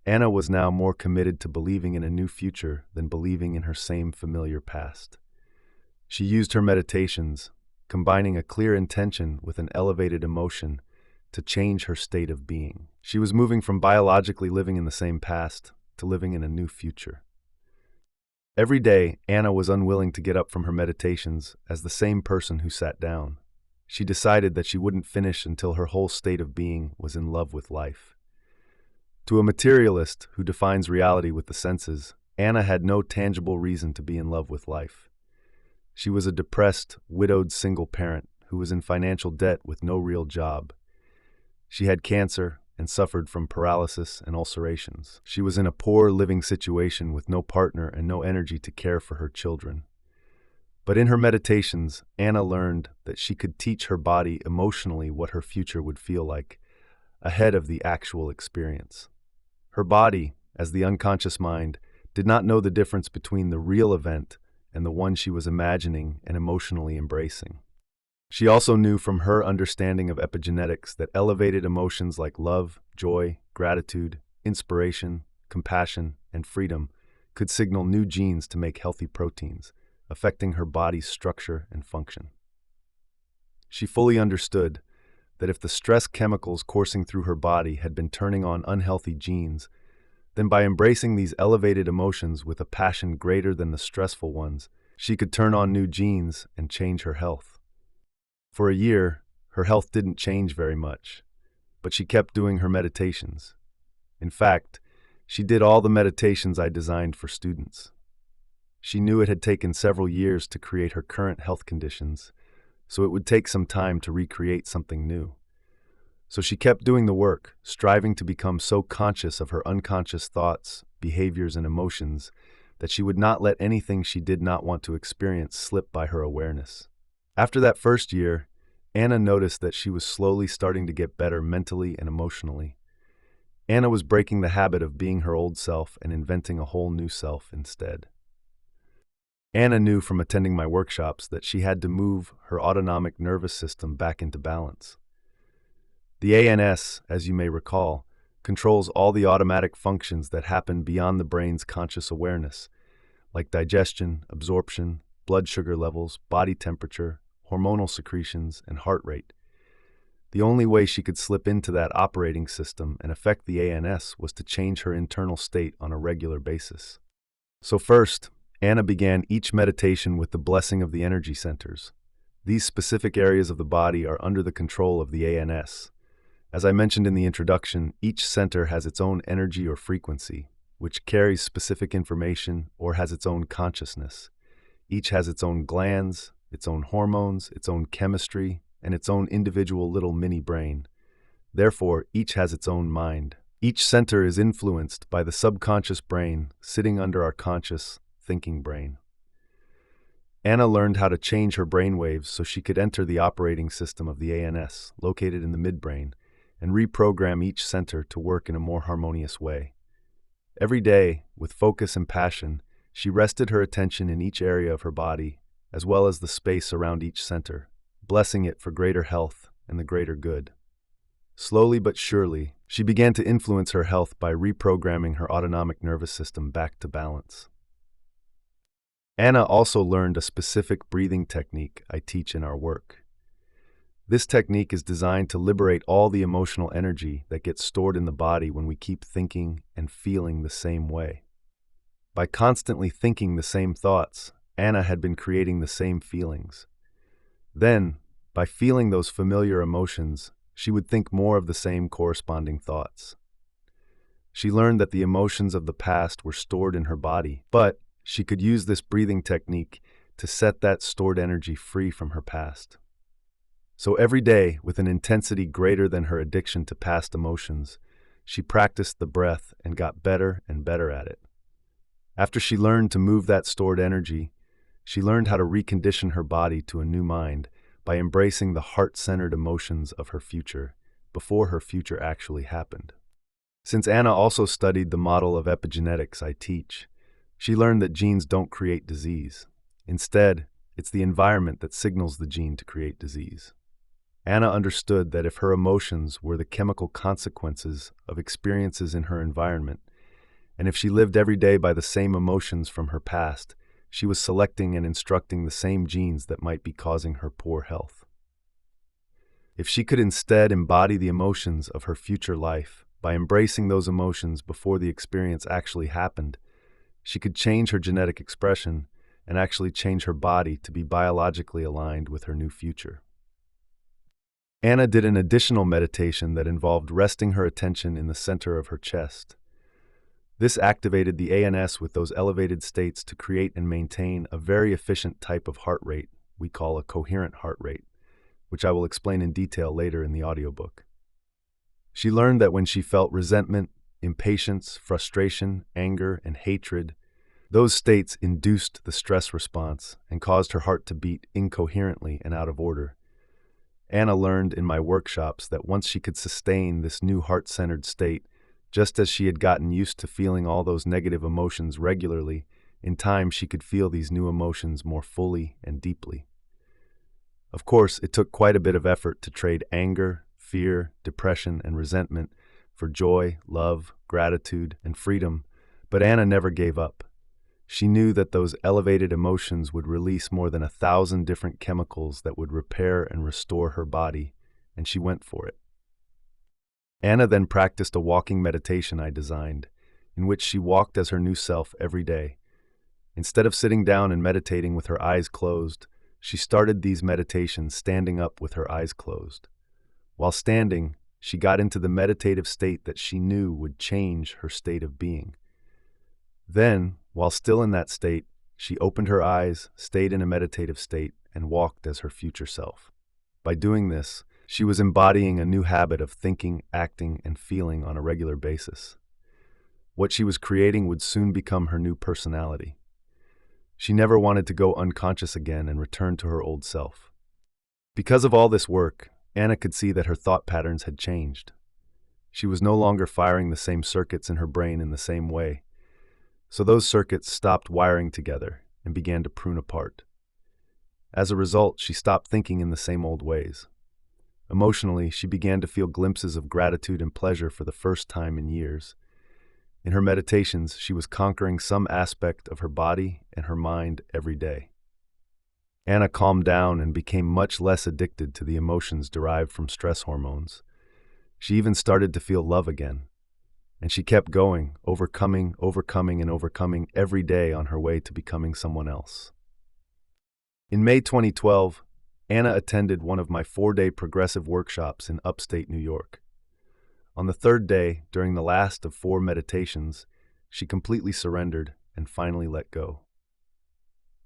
Anna was now more committed to believing in a new future than believing in her same familiar past. She used her meditations, combining a clear intention with an elevated emotion, to change her state of being. She was moving from biologically living in the same past to living in a new future. Every day, Anna was unwilling to get up from her meditations as the same person who sat down. She decided that she wouldn't finish until her whole state of being was in love with life. To a materialist who defines reality with the senses, Anna had no tangible reason to be in love with life. She was a depressed, widowed single parent who was in financial debt with no real job. She had cancer and suffered from paralysis and ulcerations. She was in a poor living situation with no partner and no energy to care for her children. But in her meditations, Anna learned that she could teach her body emotionally what her future would feel like, ahead of the actual experience. Her body, as the unconscious mind, did not know the difference between the real event and the one she was imagining and emotionally embracing. She also knew from her understanding of epigenetics that elevated emotions like love, joy, gratitude, inspiration, compassion, and freedom could signal new genes to make healthy proteins, affecting her body's structure and function. She fully understood that if the stress chemicals coursing through her body had been turning on unhealthy genes, then by embracing these elevated emotions with a passion greater than the stressful ones, she could turn on new genes and change her health. For a year, her health didn't change very much, but she kept doing her meditations. In fact, she did all the meditations I designed for students. She knew it had taken several years to create her current health conditions, so it would take some time to recreate something new. So she kept doing the work, striving to become so conscious of her unconscious thoughts, behaviors, and emotions that she would not let anything she did not want to experience slip by her awareness. After that first year, Anna noticed that she was slowly starting to get better mentally and emotionally. Anna was breaking the habit of being her old self and inventing a whole new self instead. Anna knew from attending my workshops that she had to move her autonomic nervous system back into balance. The ANS, as you may recall, controls all the automatic functions that happen beyond the brain's conscious awareness, like digestion, absorption, blood sugar levels, body temperature, hormonal secretions, and heart rate. The only way she could slip into that operating system and affect the ANS was to change her internal state on a regular basis. So first, Anna began each meditation with the blessing of the energy centers. These specific areas of the body are under the control of the ANS. As I mentioned in the introduction, each center has its own energy or frequency, which carries specific information or has its own consciousness. Each has its own glands, its own hormones, its own chemistry, and its own individual little mini brain. Therefore, each has its own mind. Each center is influenced by the subconscious brain sitting under our conscious, thinking brain. Anna learned how to change her brain waves so she could enter the operating system of the ANS, located in the midbrain, and reprogram each center to work in a more harmonious way. Every day, with focus and passion, she rested her attention in each area of her body, as well as the space around each center, blessing it for greater health and the greater good. Slowly but surely, she began to influence her health by reprogramming her autonomic nervous system back to balance. Anna also learned a specific breathing technique I teach in our work. This technique is designed to liberate all the emotional energy that gets stored in the body when we keep thinking and feeling the same way. By constantly thinking the same thoughts, Anna had been creating the same feelings. Then, by feeling those familiar emotions, she would think more of the same corresponding thoughts. She learned that the emotions of the past were stored in her body, but she could use this breathing technique to set that stored energy free from her past. So every day, with an intensity greater than her addiction to past emotions, she practiced the breath and got better and better at it. After she learned to move that stored energy, she learned how to recondition her body to a new mind by embracing the heart-centered emotions of her future before her future actually happened. Since Anna also studied the model of epigenetics I teach, she learned that genes don't create disease. Instead, it's the environment that signals the gene to create disease. Anna understood that if her emotions were the chemical consequences of experiences in her environment, and if she lived every day by the same emotions from her past, she was selecting and instructing the same genes that might be causing her poor health. If she could instead embody the emotions of her future life by embracing those emotions before the experience actually happened, she could change her genetic expression and actually change her body to be biologically aligned with her new future. Anna did an additional meditation that involved resting her attention in the center of her chest. This activated the ANS with those elevated states to create and maintain a very efficient type of heart rate we call a coherent heart rate, which I will explain in detail later in the audiobook. She learned that when she felt resentment, impatience, frustration, anger, and hatred, those states induced the stress response and caused her heart to beat incoherently and out of order. Anna learned in my workshops that once she could sustain this new heart-centered state, just as she had gotten used to feeling all those negative emotions regularly, in time she could feel these new emotions more fully and deeply. Of course, it took quite a bit of effort to trade anger, fear, depression, and resentment for joy, love, gratitude, and freedom, but Anna never gave up. She knew that those elevated emotions would release more than 1,000 different chemicals that would repair and restore her body, and she went for it. Anna then practiced a walking meditation I designed, in which she walked as her new self every day. Instead of sitting down and meditating with her eyes closed, she started these meditations standing up with her eyes closed. While standing, she got into the meditative state that she knew would change her state of being. Then, while still in that state, she opened her eyes, stayed in a meditative state, and walked as her future self. By doing this, she was embodying a new habit of thinking, acting, and feeling on a regular basis. What she was creating would soon become her new personality. She never wanted to go unconscious again and return to her old self. Because of all this work, Anna could see that her thought patterns had changed. She was no longer firing the same circuits in her brain in the same way. So those circuits stopped wiring together and began to prune apart. As a result, she stopped thinking in the same old ways. Emotionally, she began to feel glimpses of gratitude and pleasure for the first time in years. In her meditations, she was conquering some aspect of her body and her mind every day. Anna calmed down and became much less addicted to the emotions derived from stress hormones. She even started to feel love again. And she kept going, overcoming, and overcoming every day on her way to becoming someone else. In May 2012, Anna attended one of my 4-day progressive workshops in upstate New York. On the third day, during the last of 4 meditations, she completely surrendered and finally let go.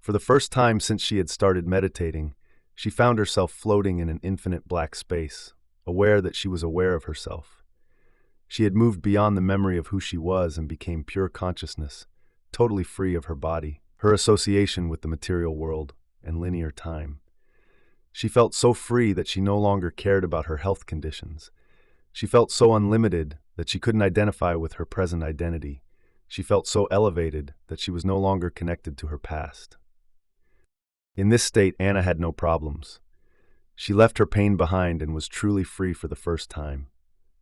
For the first time since she had started meditating, she found herself floating in an infinite black space, aware that she was aware of herself. She had moved beyond the memory of who she was and became pure consciousness, totally free of her body, her association with the material world, and linear time. She felt so free that she no longer cared about her health conditions. She felt so unlimited that she couldn't identify with her present identity. She felt so elevated that she was no longer connected to her past. In this state, Anna had no problems. She left her pain behind and was truly free for the first time.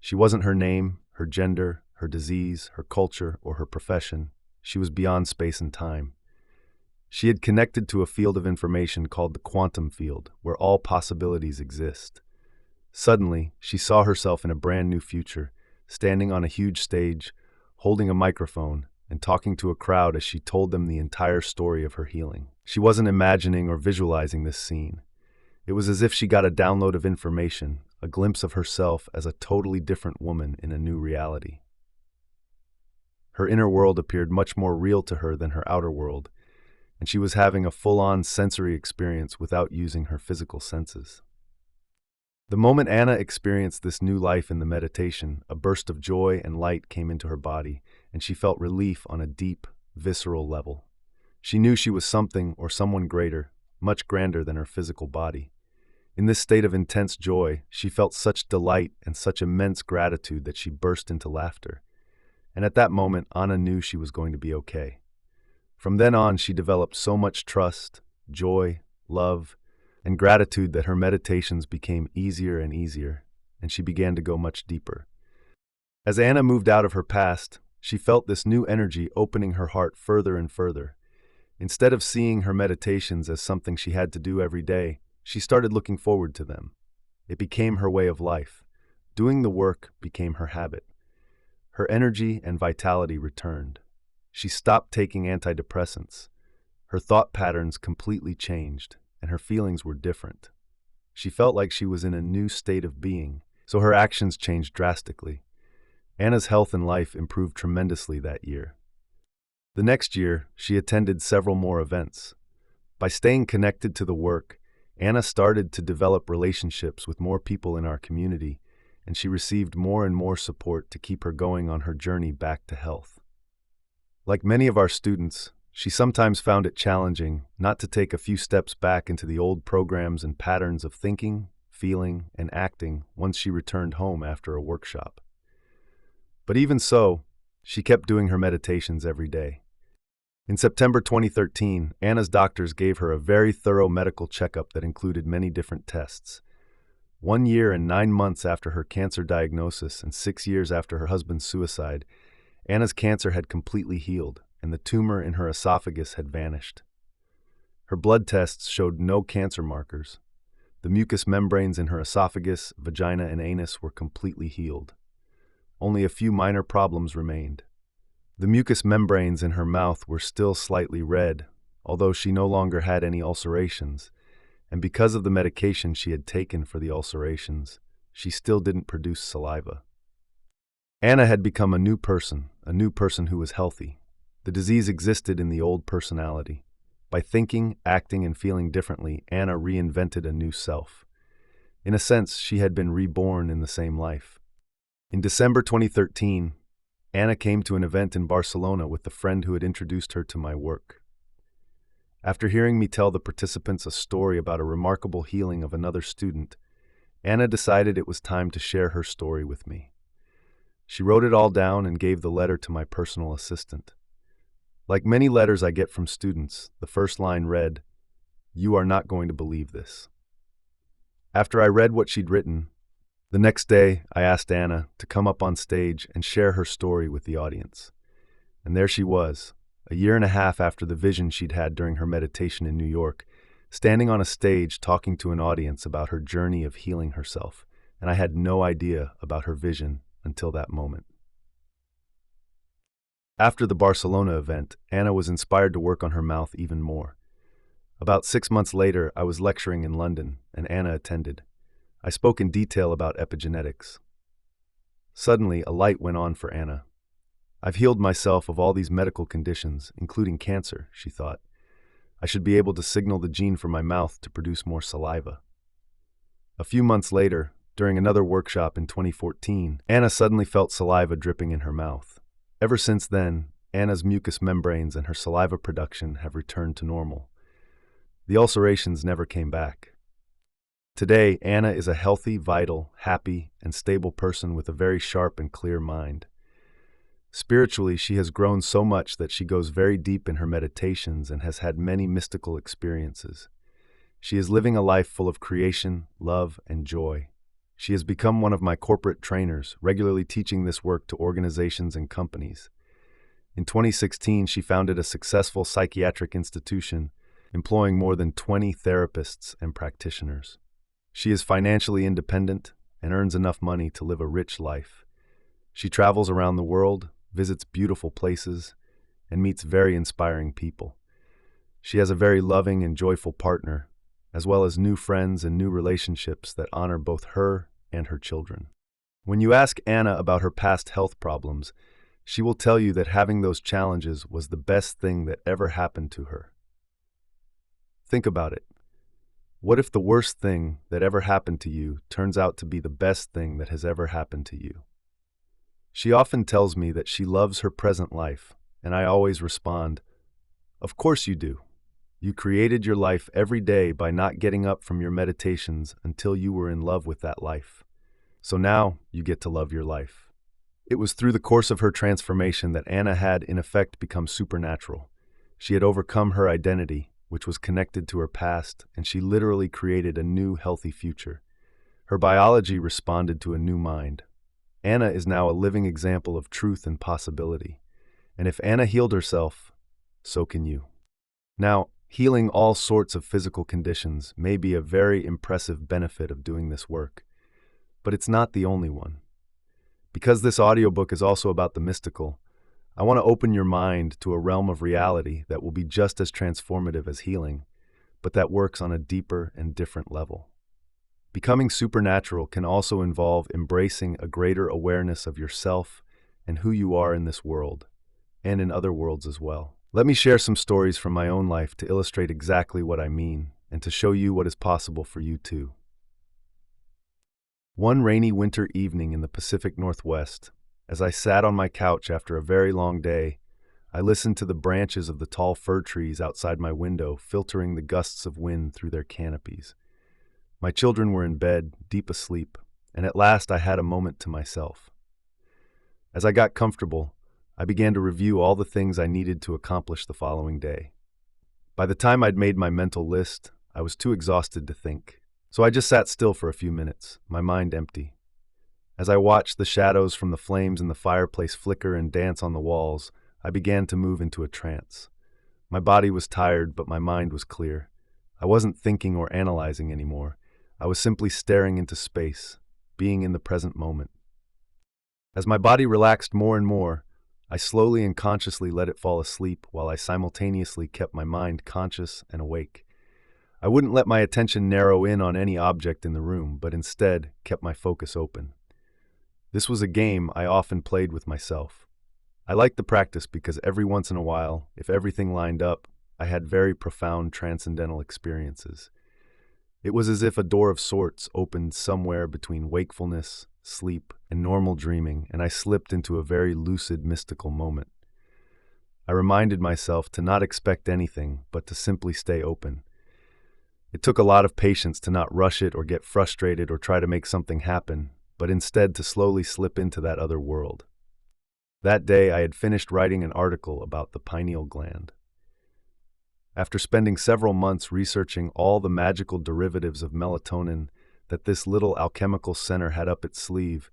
She wasn't her name, her gender, her disease, her culture, or her profession. She was beyond space and time. She had connected to a field of information called the quantum field, where all possibilities exist. Suddenly, she saw herself in a brand new future, standing on a huge stage, holding a microphone, and talking to a crowd as she told them the entire story of her healing. She wasn't imagining or visualizing this scene. It was as if she got a download of information, a glimpse of herself as a totally different woman in a new reality. Her inner world appeared much more real to her than her outer world, and she was having a full-on sensory experience without using her physical senses. The moment Anna experienced this new life in the meditation, a burst of joy and light came into her body, and she felt relief on a deep, visceral level. She knew she was something or someone greater, much grander than her physical body. In this state of intense joy, she felt such delight and such immense gratitude that she burst into laughter. And at that moment, Anna knew she was going to be okay. From then on, she developed so much trust, joy, love, and gratitude that her meditations became easier and easier, and she began to go much deeper. As Anna moved out of her past, she felt this new energy opening her heart further and further. Instead of seeing her meditations as something she had to do every day, she started looking forward to them. It became her way of life. Doing the work became her habit. Her energy and vitality returned. She stopped taking antidepressants. Her thought patterns completely changed, and her feelings were different. She felt like she was in a new state of being, so her actions changed drastically. Anna's health and life improved tremendously that year. The next year, she attended several more events. By staying connected to the work, Anna started to develop relationships with more people in our community, and she received more and more support to keep her going on her journey back to health. Like many of our students, she sometimes found it challenging not to take a few steps back into the old programs and patterns of thinking, feeling, and acting once she returned home after a workshop. But even so, she kept doing her meditations every day. In September 2013, Anna's doctors gave her a very thorough medical checkup that included many different tests. 1 year and 9 months after her cancer diagnosis and 6 years after her husband's suicide, Anna's cancer had completely healed, and the tumor in her esophagus had vanished. Her blood tests showed no cancer markers. The mucous membranes in her esophagus, vagina, and anus were completely healed. Only a few minor problems remained. The mucous membranes in her mouth were still slightly red, although she no longer had any ulcerations, and because of the medication she had taken for the ulcerations, she still didn't produce saliva. Anna had become a new person who was healthy. The disease existed in the old personality. By thinking, acting, and feeling differently, Anna reinvented a new self. In a sense, she had been reborn in the same life. In December 2013, Anna came to an event in Barcelona with the friend who had introduced her to my work. After hearing me tell the participants a story about a remarkable healing of another student, Anna decided it was time to share her story with me. She wrote it all down and gave the letter to my personal assistant. Like many letters I get from students, the first line read, "You are not going to believe this." After I read what she'd written, the next day I asked Anna to come up on stage and share her story with the audience. And there she was, a year and a half after the vision she'd had during her meditation in New York, standing on a stage talking to an audience about her journey of healing herself, and I had no idea about her vision until that moment. After the Barcelona event, Anna was inspired to work on her mouth even more. About 6 months later, I was lecturing in London, and Anna attended. I spoke in detail about epigenetics. Suddenly, a light went on for Anna. I've healed myself of all these medical conditions, including cancer, she thought. I should be able to signal the gene from my mouth to produce more saliva. A few months later, during another workshop in 2014, Anna suddenly felt saliva dripping in her mouth. Ever since then, Anna's mucous membranes and her saliva production have returned to normal. The ulcerations never came back. Today, Anna is a healthy, vital, happy, and stable person with a very sharp and clear mind. Spiritually, she has grown so much that she goes very deep in her meditations and has had many mystical experiences. She is living a life full of creation, love, and joy. She has become one of my corporate trainers, regularly teaching this work to organizations and companies. In 2016, she founded a successful psychiatric institution, employing more than 20 therapists and practitioners. She is financially independent and earns enough money to live a rich life. She travels around the world, visits beautiful places, and meets very inspiring people. She has a very loving and joyful partner, as well as new friends and new relationships that honor both her and her children. When you ask Anna about her past health problems, she will tell you that having those challenges was the best thing that ever happened to her. Think about it. What if the worst thing that ever happened to you turns out to be the best thing that has ever happened to you? She often tells me that she loves her present life, and I always respond, "Of course you do. You created your life every day by not getting up from your meditations until you were in love with that life. So now you get to love your life." It was through the course of her transformation that Anna had, in effect, become supernatural. She had overcome her identity, which was connected to her past, and she literally created a new, healthy future. Her biology responded to a new mind. Anna is now a living example of truth and possibility. And if Anna healed herself, so can you. Now, healing all sorts of physical conditions may be a very impressive benefit of doing this work, but it's not the only one. Because this audiobook is also about the mystical, I want to open your mind to a realm of reality that will be just as transformative as healing, but that works on a deeper and different level. Becoming supernatural can also involve embracing a greater awareness of yourself and who you are in this world, and in other worlds as well. Let me share some stories from my own life to illustrate exactly what I mean, and to show you what is possible for you too. One rainy winter evening in the Pacific Northwest, as I sat on my couch after a very long day, I listened to the branches of the tall fir trees outside my window filtering the gusts of wind through their canopies. My children were in bed, deep asleep, and at last I had a moment to myself. As I got comfortable, I began to review all the things I needed to accomplish the following day. By the time I'd made my mental list, I was too exhausted to think. So I just sat still for a few minutes, my mind empty. As I watched the shadows from the flames in the fireplace flicker and dance on the walls, I began to move into a trance. My body was tired, but my mind was clear. I wasn't thinking or analyzing anymore. I was simply staring into space, being in the present moment. As my body relaxed more and more, I slowly and consciously let it fall asleep while I simultaneously kept my mind conscious and awake. I wouldn't let my attention narrow in on any object in the room, but instead kept my focus open. This was a game I often played with myself. I liked the practice because every once in a while, if everything lined up, I had very profound transcendental experiences. It was as if a door of sorts opened somewhere between wakefulness, sleep, and normal dreaming, and I slipped into a very lucid, mystical moment. I reminded myself to not expect anything, but to simply stay open. It took a lot of patience to not rush it or get frustrated or try to make something happen, but instead to slowly slip into that other world. That day, I had finished writing an article about the pineal gland. After spending several months researching all the magical derivatives of melatonin that this little alchemical center had up its sleeve,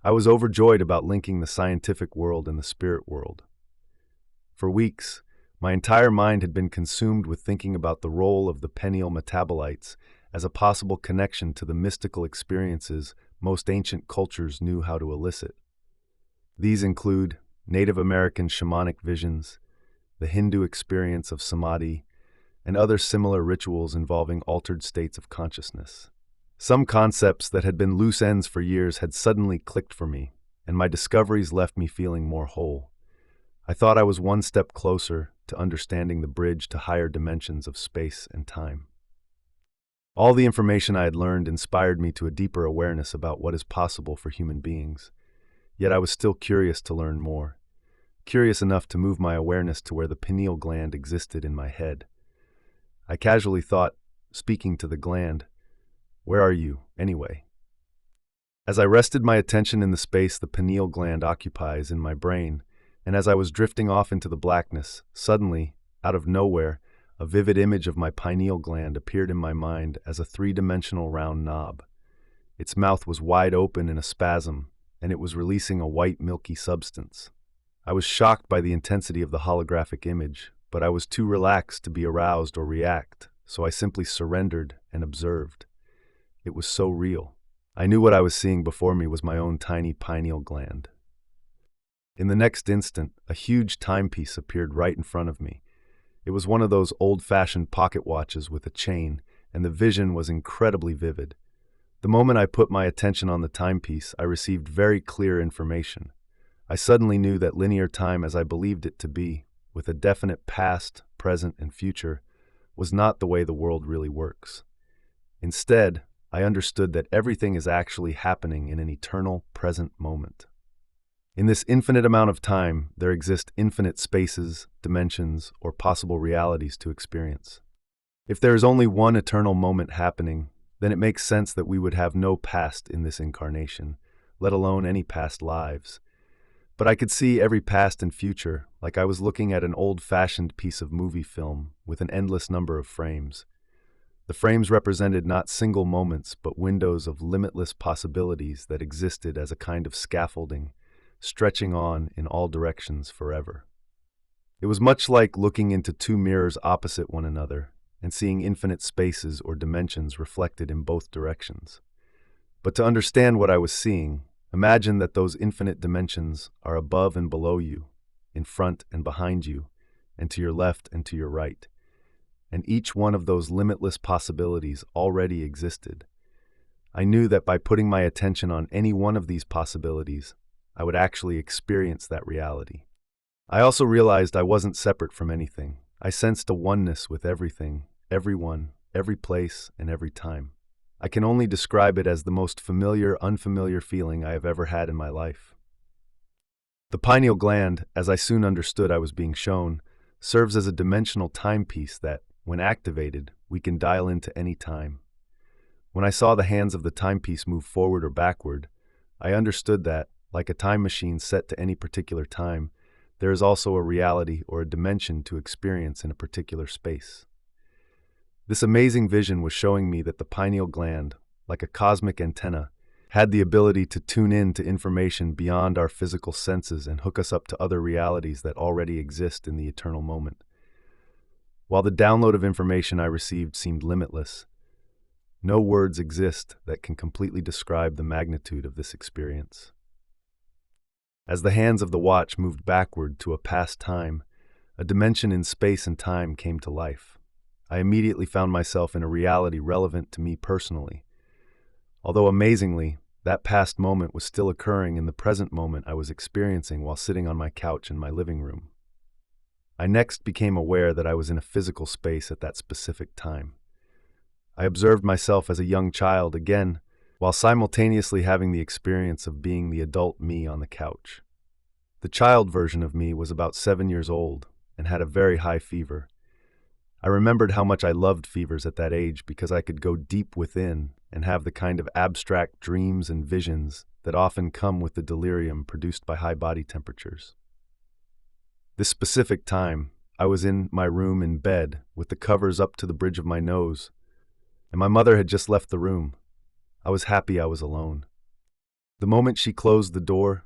I was overjoyed about linking the scientific world and the spirit world. For weeks, my entire mind had been consumed with thinking about the role of the pineal metabolites as a possible connection to the mystical experiences most ancient cultures knew how to elicit. These include Native American shamanic visions, the Hindu experience of samadhi, and other similar rituals involving altered states of consciousness. Some concepts that had been loose ends for years had suddenly clicked for me, and my discoveries left me feeling more whole. I thought I was one step closer to understanding the bridge to higher dimensions of space and time. All the information I had learned inspired me to a deeper awareness about what is possible for human beings, yet I was still curious to learn more, curious enough to move my awareness to where the pineal gland existed in my head. I casually thought, speaking to the gland, "Where are you, anyway?" As I rested my attention in the space the pineal gland occupies in my brain, and as I was drifting off into the blackness, suddenly, out of nowhere, a vivid image of my pineal gland appeared in my mind as a three-dimensional round knob. Its mouth was wide open in a spasm, and it was releasing a white milky substance. I was shocked by the intensity of the holographic image, but I was too relaxed to be aroused or react, so I simply surrendered and observed. It was so real. I knew what I was seeing before me was my own tiny pineal gland. In the next instant, a huge timepiece appeared right in front of me. It was one of those old-fashioned pocket watches with a chain, and the vision was incredibly vivid. The moment I put my attention on the timepiece, I received very clear information. I suddenly knew that linear time as I believed it to be, with a definite past, present, and future, was not the way the world really works. Instead, I understood that everything is actually happening in an eternal, present moment. In this infinite amount of time, there exist infinite spaces, dimensions, or possible realities to experience. If there is only one eternal moment happening, then it makes sense that we would have no past in this incarnation, let alone any past lives. But I could see every past and future, like I was looking at an old-fashioned piece of movie film with an endless number of frames. The frames represented not single moments, but windows of limitless possibilities that existed as a kind of scaffolding, stretching on in all directions forever. It was much like looking into two mirrors opposite one another and seeing infinite spaces or dimensions reflected in both directions. But to understand what I was seeing, imagine that those infinite dimensions are above and below you, in front and behind you, and to your left and to your right. And each one of those limitless possibilities already existed. I knew that by putting my attention on any one of these possibilities, I would actually experience that reality. I also realized I wasn't separate from anything. I sensed a oneness with everything, everyone, every place, and every time. I can only describe it as the most familiar, unfamiliar feeling I have ever had in my life. The pineal gland, as I soon understood I was being shown, serves as a dimensional timepiece that, when activated, we can dial into any time. When I saw the hands of the timepiece move forward or backward, I understood that, like a time machine set to any particular time, there is also a reality or a dimension to experience in a particular space. This amazing vision was showing me that the pineal gland, like a cosmic antenna, had the ability to tune in to information beyond our physical senses and hook us up to other realities that already exist in the eternal moment. While the download of information I received seemed limitless, no words exist that can completely describe the magnitude of this experience. As the hands of the watch moved backward to a past time, a dimension in space and time came to life. I immediately found myself in a reality relevant to me personally. Although amazingly, that past moment was still occurring in the present moment I was experiencing while sitting on my couch in my living room. I next became aware that I was in a physical space at that specific time. I observed myself as a young child again, while simultaneously having the experience of being the adult me on the couch. The child version of me was about 7 years old and had a very high fever. I remembered how much I loved fevers at that age because I could go deep within and have the kind of abstract dreams and visions that often come with the delirium produced by high body temperatures. This specific time, I was in my room in bed with the covers up to the bridge of my nose, and my mother had just left the room. I was happy I was alone. The moment she closed the door,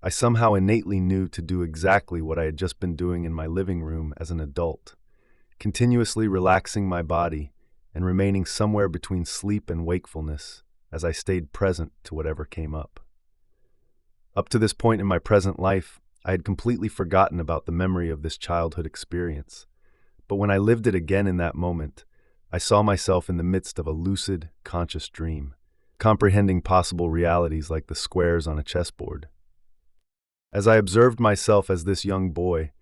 I somehow innately knew to do exactly what I had just been doing in my living room as an adult, continuously relaxing my body and remaining somewhere between sleep and wakefulness as I stayed present to whatever came up. Up to this point in my present life, I had completely forgotten about the memory of this childhood experience. But when I lived it again in that moment, I saw myself in the midst of a lucid, conscious dream, comprehending possible realities like the squares on a chessboard. As I observed myself as this young boy,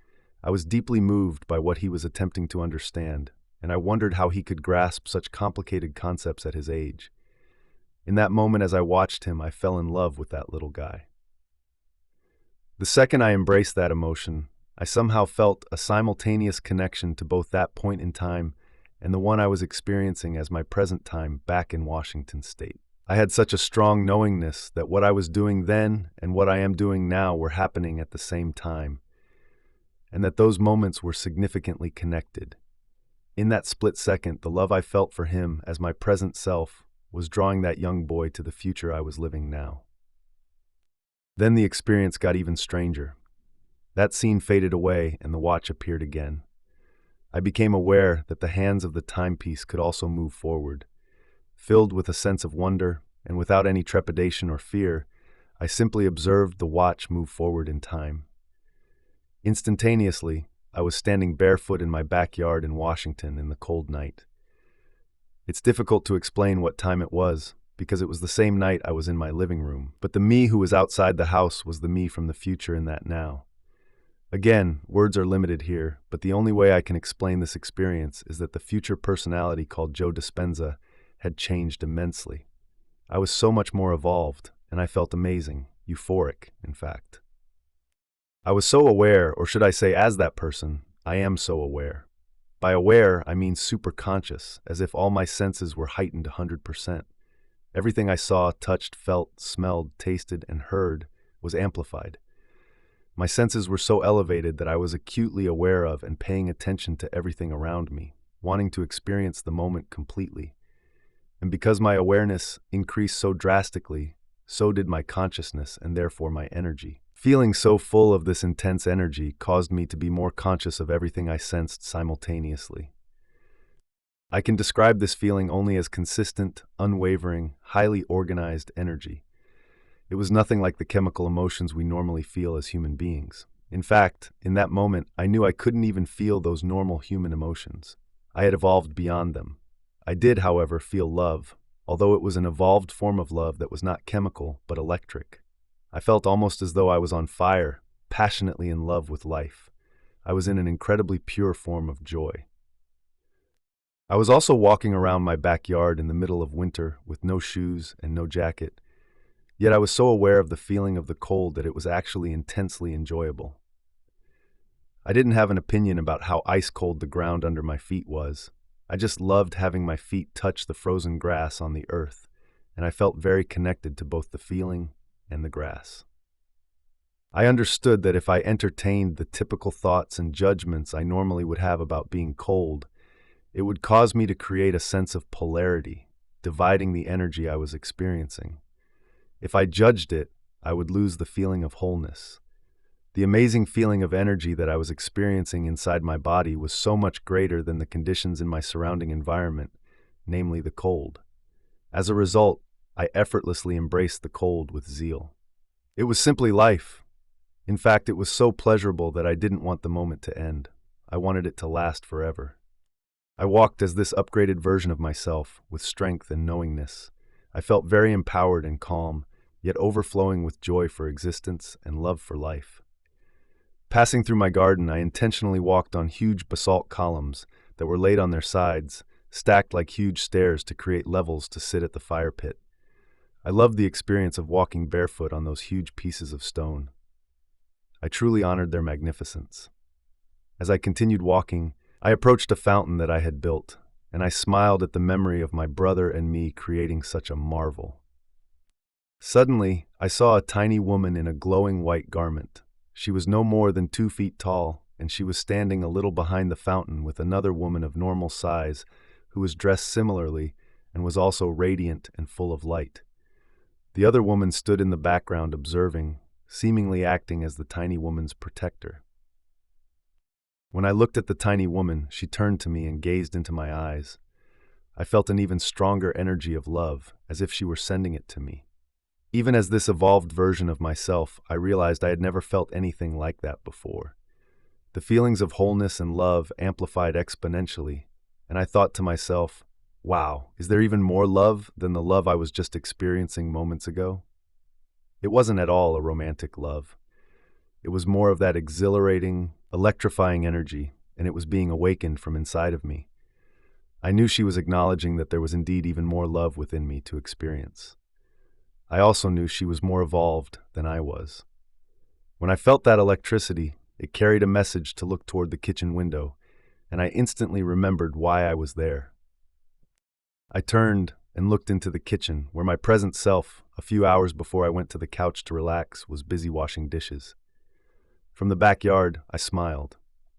I was deeply moved by what he was attempting to understand, and I wondered how he could grasp such complicated concepts at his age. In that moment, as I watched him, I fell in love with that little guy. The second I embraced that emotion, I somehow felt a simultaneous connection to both that point in time and the one I was experiencing as my present time back in Washington State. I had such a strong knowingness that what I was doing then and what I am doing now were happening at the same time, and that those moments were significantly connected. In that split second, the love I felt for him as my present self was drawing that young boy to the future I was living now. Then the experience got even stranger. That scene faded away and the watch appeared again. I became aware that the hands of the timepiece could also move forward. Filled with a sense of wonder and without any trepidation or fear, I simply observed the watch move forward in time. Instantaneously, I was standing barefoot in my backyard in Washington in the cold night. It's difficult to explain what time it was, because it was the same night I was in my living room, but the me who was outside the house was the me from the future in that now. Again, words are limited here, but the only way I can explain this experience is that the future personality called Joe Dispenza had changed immensely. I was so much more evolved, and I felt amazing, euphoric, in fact. I was so aware, or should I say as that person, I am so aware. By aware, I mean super conscious, as if all my senses were heightened 100%. Everything I saw, touched, felt, smelled, tasted, and heard was amplified. My senses were so elevated that I was acutely aware of and paying attention to everything around me, wanting to experience the moment completely. And because my awareness increased so drastically, so did my consciousness and therefore my energy. Feeling so full of this intense energy caused me to be more conscious of everything I sensed simultaneously. I can describe this feeling only as consistent, unwavering, highly organized energy. It was nothing like the chemical emotions we normally feel as human beings. In fact, in that moment, I knew I couldn't even feel those normal human emotions. I had evolved beyond them. I did, however, feel love, although it was an evolved form of love that was not chemical, but electric. I felt almost as though I was on fire, passionately in love with life. I was in an incredibly pure form of joy. I was also walking around my backyard in the middle of winter with no shoes and no jacket, yet I was so aware of the feeling of the cold that it was actually intensely enjoyable. I didn't have an opinion about how ice-cold the ground under my feet was. I just loved having my feet touch the frozen grass on the earth, and I felt very connected to both the feeling and the grass. I understood that if I entertained the typical thoughts and judgments I normally would have about being cold, it would cause me to create a sense of polarity, dividing the energy I was experiencing. If I judged it, I would lose the feeling of wholeness. The amazing feeling of energy that I was experiencing inside my body was so much greater than the conditions in my surrounding environment, namely the cold. As a result, I effortlessly embraced the cold with zeal. It was simply life. In fact, it was so pleasurable that I didn't want the moment to end. I wanted it to last forever. I walked as this upgraded version of myself, with strength and knowingness. I felt very empowered and calm, yet overflowing with joy for existence and love for life. Passing through my garden, I intentionally walked on huge basalt columns that were laid on their sides, stacked like huge stairs to create levels to sit at the fire pit. I loved the experience of walking barefoot on those huge pieces of stone. I truly honored their magnificence. As I continued walking, I approached a fountain that I had built, and I smiled at the memory of my brother and me creating such a marvel. Suddenly, I saw a tiny woman in a glowing white garment. She was no more than 2 feet tall, and she was standing a little behind the fountain with another woman of normal size who was dressed similarly and was also radiant and full of light. The other woman stood in the background observing, seemingly acting as the tiny woman's protector. When I looked at the tiny woman, she turned to me and gazed into my eyes. I felt an even stronger energy of love, as if she were sending it to me. Even as this evolved version of myself, I realized I had never felt anything like that before. The feelings of wholeness and love amplified exponentially, and I thought to myself, wow, is there even more love than the love I was just experiencing moments ago? It wasn't at all a romantic love. It was more of that exhilarating, electrifying energy, and it was being awakened from inside of me. I knew she was acknowledging that there was indeed even more love within me to experience. I also knew she was more evolved than I was. When I felt that electricity, it carried a message to look toward the kitchen window, and I instantly remembered why I was there. I turned and looked into the kitchen, where my present self, a few hours before I went to the couch to relax, was busy washing dishes. From the backyard, I smiled.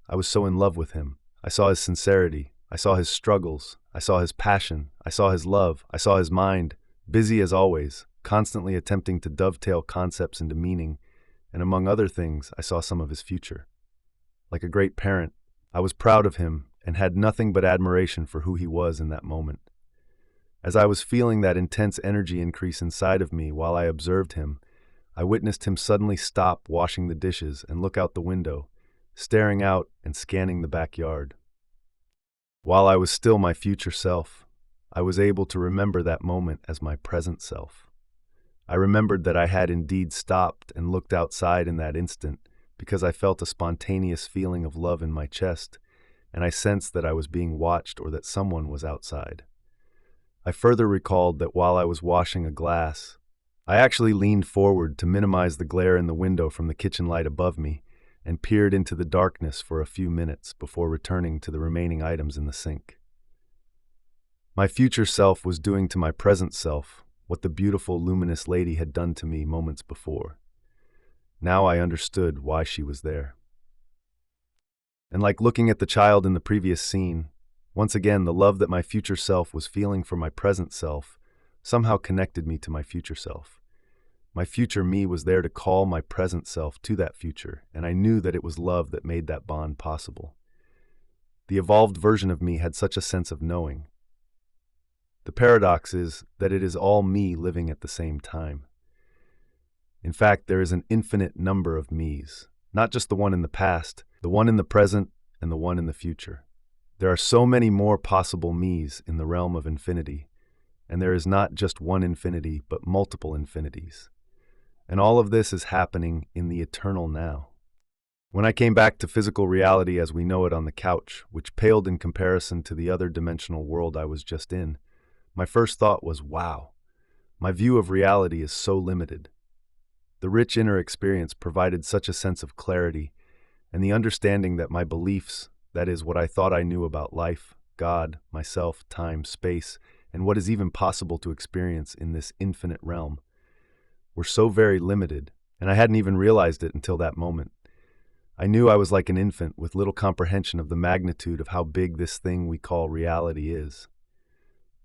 I was so in love with him. I saw his sincerity. I saw his struggles. I saw his passion. I saw his love. I saw his mind, busy as always, constantly attempting to dovetail concepts into meaning, and among other things, I saw some of his future. Like a great parent, I was proud of him and had nothing but admiration for who he was in that moment. As I was feeling that intense energy increase inside of me while I observed him, I witnessed him suddenly stop washing the dishes and look out the window, staring out and scanning the backyard. While I was still my future self, I was able to remember that moment as my present self. I remembered that I had indeed stopped and looked outside in that instant because I felt a spontaneous feeling of love in my chest, and I sensed that I was being watched or that someone was outside. I further recalled that while I was washing a glass, I actually leaned forward to minimize the glare in the window from the kitchen light above me and peered into the darkness for a few minutes before returning to the remaining items in the sink. My future self was doing to my present self what the beautiful, luminous lady had done to me moments before. Now I understood why she was there. And like looking at the child in the previous scene, once again, the love that my future self was feeling for my present self somehow connected me to my future self. My future me was there to call my present self to that future, and I knew that it was love that made that bond possible. The evolved version of me had such a sense of knowing. The paradox is that it is all me living at the same time. In fact, there is an infinite number of me's, not just the one in the past, the one in the present, and the one in the future. There are so many more possible me's in the realm of infinity, and there is not just one infinity, but multiple infinities. And all of this is happening in the eternal now. When I came back to physical reality as we know it on the couch, which paled in comparison to the other dimensional world I was just in, my first thought was, wow, my view of reality is so limited. The rich inner experience provided such a sense of clarity, and the understanding that my beliefs, that is, what I thought I knew about life, God, myself, time, space, and what is even possible to experience in this infinite realm, were so very limited, and I hadn't even realized it until that moment. I knew I was like an infant with little comprehension of the magnitude of how big this thing we call reality is.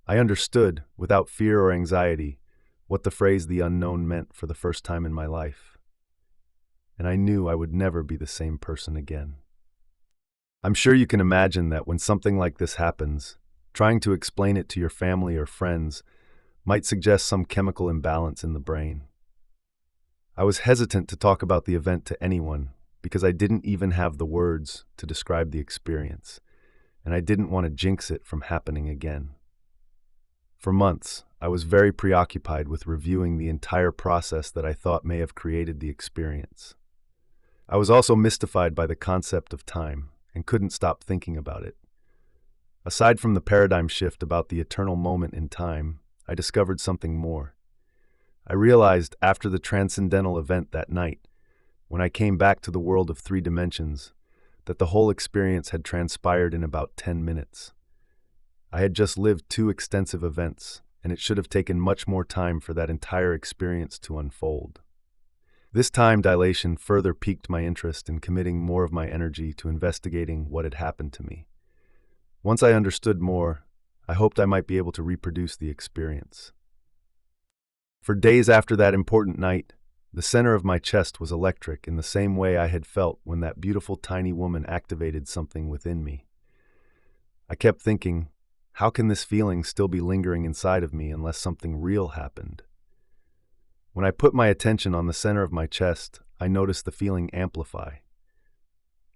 I understood, without fear or anxiety, what the phrase "the unknown" meant for the first time in my life. And I knew I would never be the same person again. I'm sure you can imagine that when something like this happens, trying to explain it to your family or friends might suggest some chemical imbalance in the brain. I was hesitant to talk about the event to anyone because I didn't even have the words to describe the experience, and I didn't want to jinx it from happening again. For months, I was very preoccupied with reviewing the entire process that I thought may have created the experience. I was also mystified by the concept of time and couldn't stop thinking about it. Aside from the paradigm shift about the eternal moment in time, I discovered something more. I realized after the transcendental event that night, when I came back to the world of 3 dimensions, that the whole experience had transpired in about 10 minutes. I had just lived two extensive events, and it should have taken much more time for that entire experience to unfold. This time dilation further piqued my interest in committing more of my energy to investigating what had happened to me. Once I understood more, I hoped I might be able to reproduce the experience. For days after that important night, the center of my chest was electric in the same way I had felt when that beautiful tiny woman activated something within me. I kept thinking, how can this feeling still be lingering inside of me unless something real happened? When I put my attention on the center of my chest, I noticed the feeling amplify.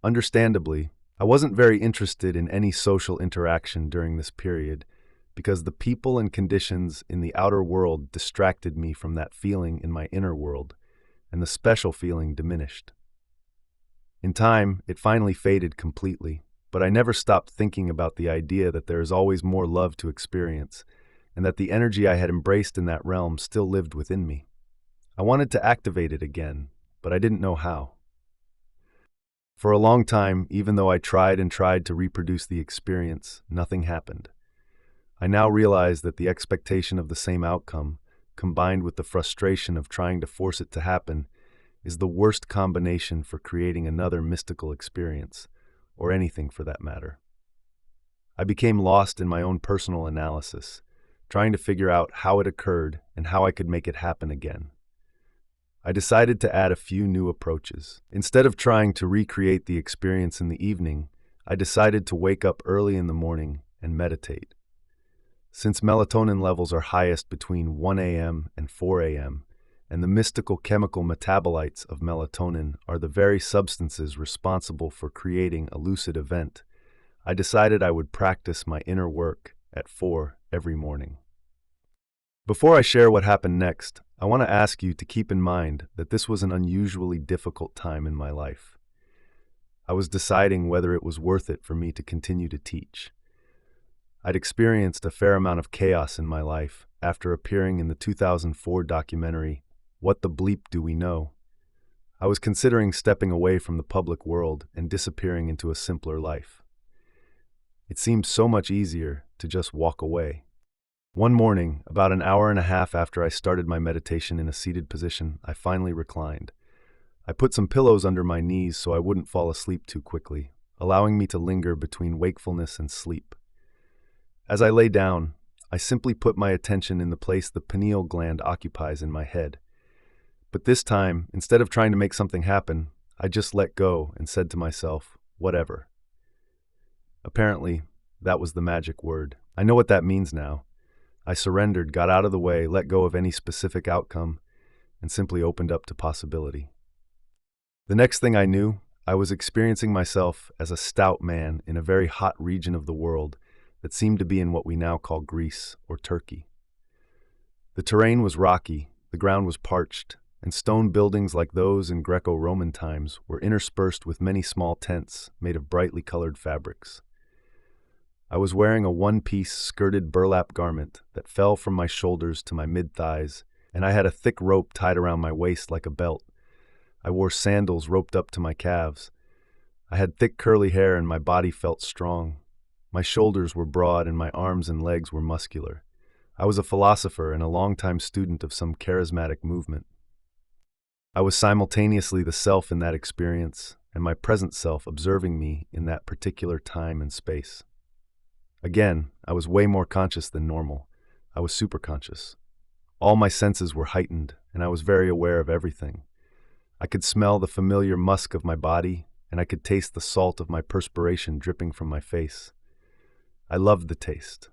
Understandably, I wasn't very interested in any social interaction during this period because the people and conditions in the outer world distracted me from that feeling in my inner world, and the special feeling diminished. In time, it finally faded completely, but I never stopped thinking about the idea that there is always more love to experience, and that the energy I had embraced in that realm still lived within me. I wanted to activate it again, but I didn't know how. For a long time, even though I tried and tried to reproduce the experience, nothing happened. I now realize that the expectation of the same outcome, combined with the frustration of trying to force it to happen, is the worst combination for creating another mystical experience, or anything for that matter. I became lost in my own personal analysis, trying to figure out how it occurred and how I could make it happen again. I decided to add a few new approaches. Instead of trying to recreate the experience in the evening, I decided to wake up early in the morning and meditate. Since melatonin levels are highest between 1 a.m. and 4 a.m., and the mystical chemical metabolites of melatonin are the very substances responsible for creating a lucid event, I decided I would practice my inner work at 4 every morning. Before I share what happened next, I want to ask you to keep in mind that this was an unusually difficult time in my life. I was deciding whether it was worth it for me to continue to teach. I'd experienced a fair amount of chaos in my life after appearing in the 2004 documentary, What the Bleep Do We Know? I was considering stepping away from the public world and disappearing into a simpler life. It seemed so much easier to just walk away. One morning, about an hour and a half after I started my meditation in a seated position, I finally reclined. I put some pillows under my knees so I wouldn't fall asleep too quickly, allowing me to linger between wakefulness and sleep. As I lay down, I simply put my attention in the place the pineal gland occupies in my head. But this time, instead of trying to make something happen, I just let go and said to myself, whatever. Apparently, that was the magic word. I know what that means now. I surrendered, got out of the way, let go of any specific outcome, and simply opened up to possibility. The next thing I knew, I was experiencing myself as a stout man in a very hot region of the world that seemed to be in what we now call Greece or Turkey. The terrain was rocky, the ground was parched, and stone buildings like those in Greco-Roman times were interspersed with many small tents made of brightly colored fabrics. I was wearing a one-piece skirted burlap garment that fell from my shoulders to my mid-thighs, and I had a thick rope tied around my waist like a belt. I wore sandals roped up to my calves. I had thick curly hair and my body felt strong. My shoulders were broad and my arms and legs were muscular. I was a philosopher and a longtime student of some charismatic movement. I was simultaneously the self in that experience and my present self observing me in that particular time and space. Again, I was way more conscious than normal. I was super conscious. All my senses were heightened and I was very aware of everything. I could smell the familiar musk of my body and I could taste the salt of my perspiration dripping from my face. I loved the taste.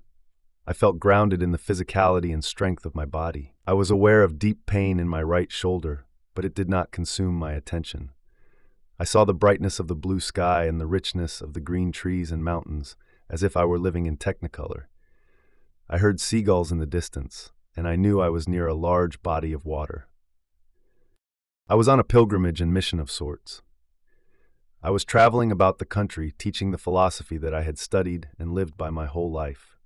I felt grounded in the physicality and strength of my body. I was aware of deep pain in my right shoulder, but it did not consume my attention. I saw the brightness of the blue sky and the richness of the green trees and mountains, as if I were living in Technicolor. I heard seagulls in the distance, and I knew I was near a large body of water. I was on a pilgrimage and mission of sorts. I was traveling about the country teaching the philosophy that I had studied and lived by my whole life.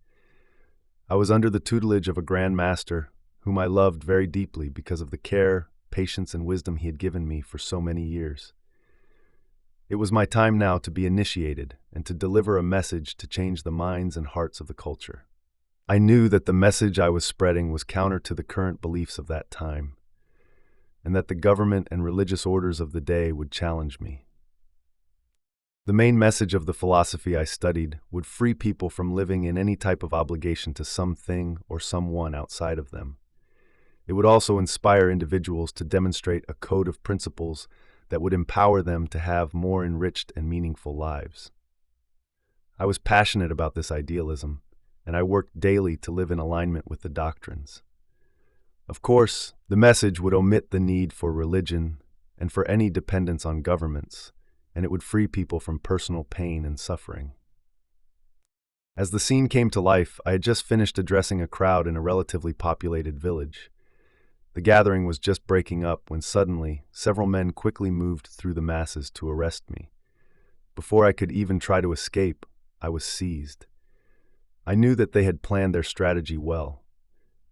I was under the tutelage of a Grand Master whom I loved very deeply because of the care, patience, and wisdom he had given me for so many years. It was my time now to be initiated and to deliver a message to change the minds and hearts of the culture. I knew that the message I was spreading was counter to the current beliefs of that time, and that the government and religious orders of the day would challenge me. The main message of the philosophy I studied would free people from living in any type of obligation to something or someone outside of them. It would also inspire individuals to demonstrate a code of principles that would empower them to have more enriched and meaningful lives. I was passionate about this idealism, and I worked daily to live in alignment with the doctrines. Of course, the message would omit the need for religion and for any dependence on governments, and it would free people from personal pain and suffering. As the scene came to life, I had just finished addressing a crowd in a relatively populated village. The gathering was just breaking up when suddenly several men quickly moved through the masses to arrest me. Before I could even try to escape, I was seized. I knew that they had planned their strategy well.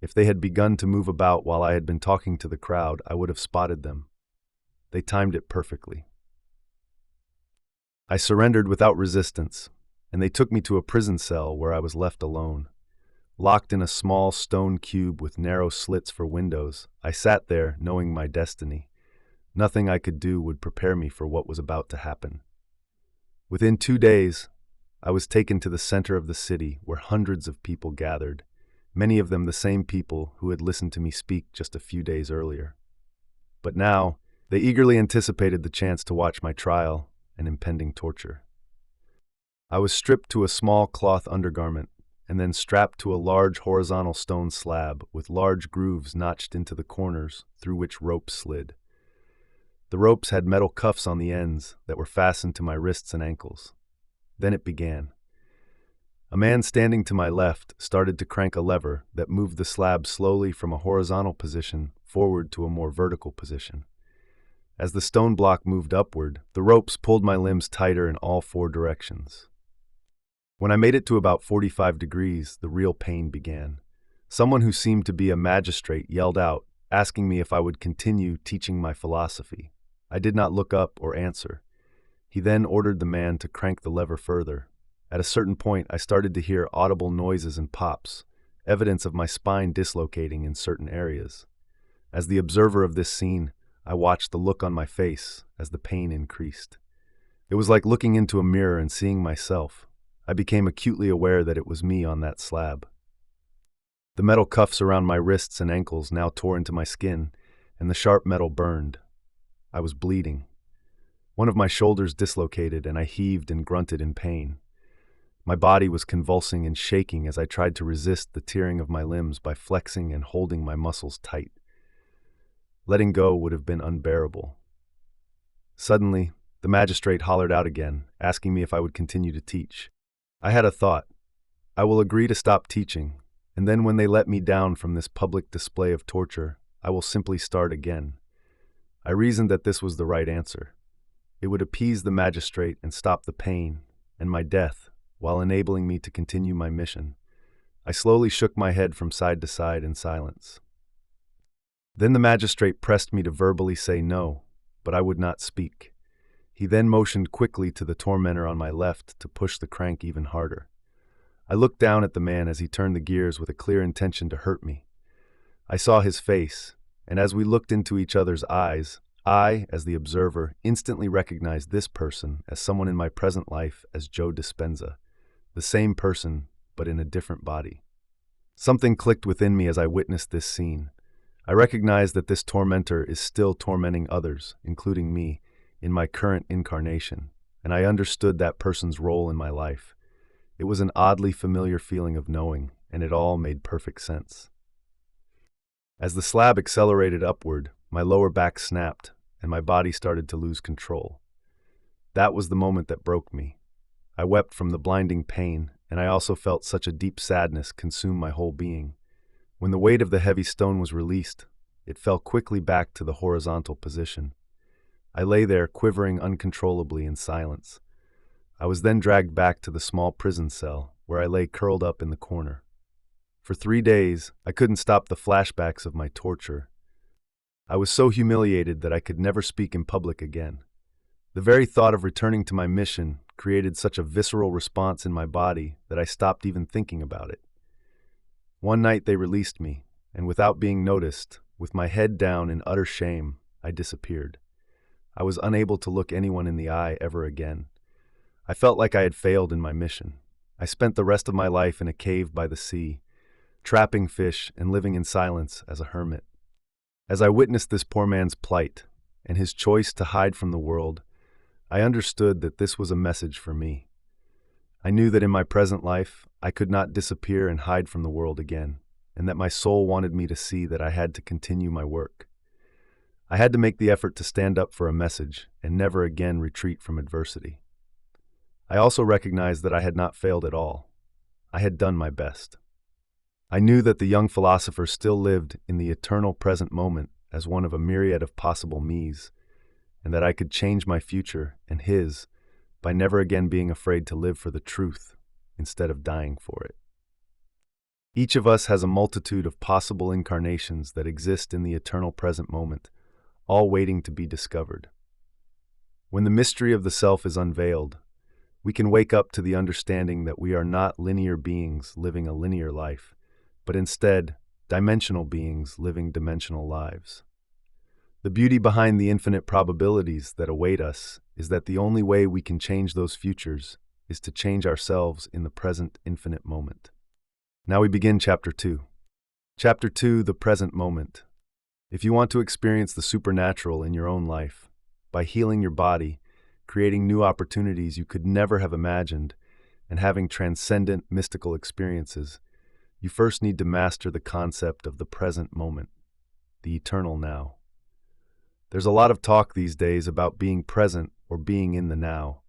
If they had begun to move about while I had been talking to the crowd, I would have spotted them. They timed it perfectly. I surrendered without resistance, and they took me to a prison cell where I was left alone. Locked in a small stone cube with narrow slits for windows, I sat there knowing my destiny. Nothing I could do would prepare me for what was about to happen. Within 2 days, I was taken to the center of the city where hundreds of people gathered, many of them the same people who had listened to me speak just a few days earlier. But now, they eagerly anticipated the chance to watch my trial and impending torture. I was stripped to a small cloth undergarment and then strapped to a large horizontal stone slab with large grooves notched into the corners through which ropes slid. The ropes had metal cuffs on the ends that were fastened to my wrists and ankles. Then it began. A man standing to my left started to crank a lever that moved the slab slowly from a horizontal position forward to a more vertical position. As the stone block moved upward, the ropes pulled my limbs tighter in all 4 directions. When I made it to about 45 degrees, the real pain began. Someone who seemed to be a magistrate yelled out, asking me if I would continue teaching my philosophy. I did not look up or answer. He then ordered the man to crank the lever further. At a certain point, I started to hear audible noises and pops, evidence of my spine dislocating in certain areas. As the observer of this scene, I watched the look on my face as the pain increased. It was like looking into a mirror and seeing myself. I became acutely aware that it was me on that slab. The metal cuffs around my wrists and ankles now tore into my skin, and the sharp metal burned. I was bleeding. One of my shoulders dislocated, and I heaved and grunted in pain. My body was convulsing and shaking as I tried to resist the tearing of my limbs by flexing and holding my muscles tight. Letting go would have been unbearable. Suddenly, the magistrate hollered out again, asking me if I would continue to teach. I had a thought. I will agree to stop teaching, and then when they let me down from this public display of torture, I will simply start again. I reasoned that this was the right answer. It would appease the magistrate and stop the pain and my death while enabling me to continue my mission. I slowly shook my head from side to side in silence. Then the magistrate pressed me to verbally say no, but I would not speak. He then motioned quickly to the tormentor on my left to push the crank even harder. I looked down at the man as he turned the gears with a clear intention to hurt me. I saw his face, and as we looked into each other's eyes, I, as the observer, instantly recognized this person as someone in my present life as Joe Dispenza, the same person, but in a different body. Something clicked within me as I witnessed this scene. I recognized that this tormentor is still tormenting others, including me, in my current incarnation, and I understood that person's role in my life. It was an oddly familiar feeling of knowing, and it all made perfect sense. As the slab accelerated upward, my lower back snapped, and my body started to lose control. That was the moment that broke me. I wept from the blinding pain, and I also felt such a deep sadness consume my whole being. When the weight of the heavy stone was released, it fell quickly back to the horizontal position. I lay there quivering uncontrollably in silence. I was then dragged back to the small prison cell, where I lay curled up in the corner. For 3 days, I couldn't stop the flashbacks of my torture. I was so humiliated that I could never speak in public again. The very thought of returning to my mission created such a visceral response in my body that I stopped even thinking about it. One night they released me, and without being noticed, with my head down in utter shame, I disappeared. I was unable to look anyone in the eye ever again. I felt like I had failed in my mission. I spent the rest of my life in a cave by the sea, trapping fish and living in silence as a hermit. As I witnessed this poor man's plight and his choice to hide from the world, I understood that this was a message for me. I knew that in my present life, I could not disappear and hide from the world again, and that my soul wanted me to see that I had to continue my work. I had to make the effort to stand up for a message and never again retreat from adversity. I also recognized that I had not failed at all. I had done my best. I knew that the young philosopher still lived in the eternal present moment as one of a myriad of possible me's, and that I could change my future and his by never again being afraid to live for the truth instead of dying for it. Each of us has a multitude of possible incarnations that exist in the eternal present moment, all waiting to be discovered. When the mystery of the self is unveiled, we can wake up to the understanding that we are not linear beings living a linear life, but instead dimensional beings living dimensional lives. The beauty behind the infinite probabilities that await us is that the only way we can change those futures is to change ourselves in the present infinite moment. Now we begin Chapter 2. Chapter 2, the present moment. If you want to experience the supernatural in your own life, by healing your body, creating new opportunities you could never have imagined, and having transcendent mystical experiences, you first need to master the concept of the present moment, the eternal now. There's a lot of talk these days about being present or being in the now.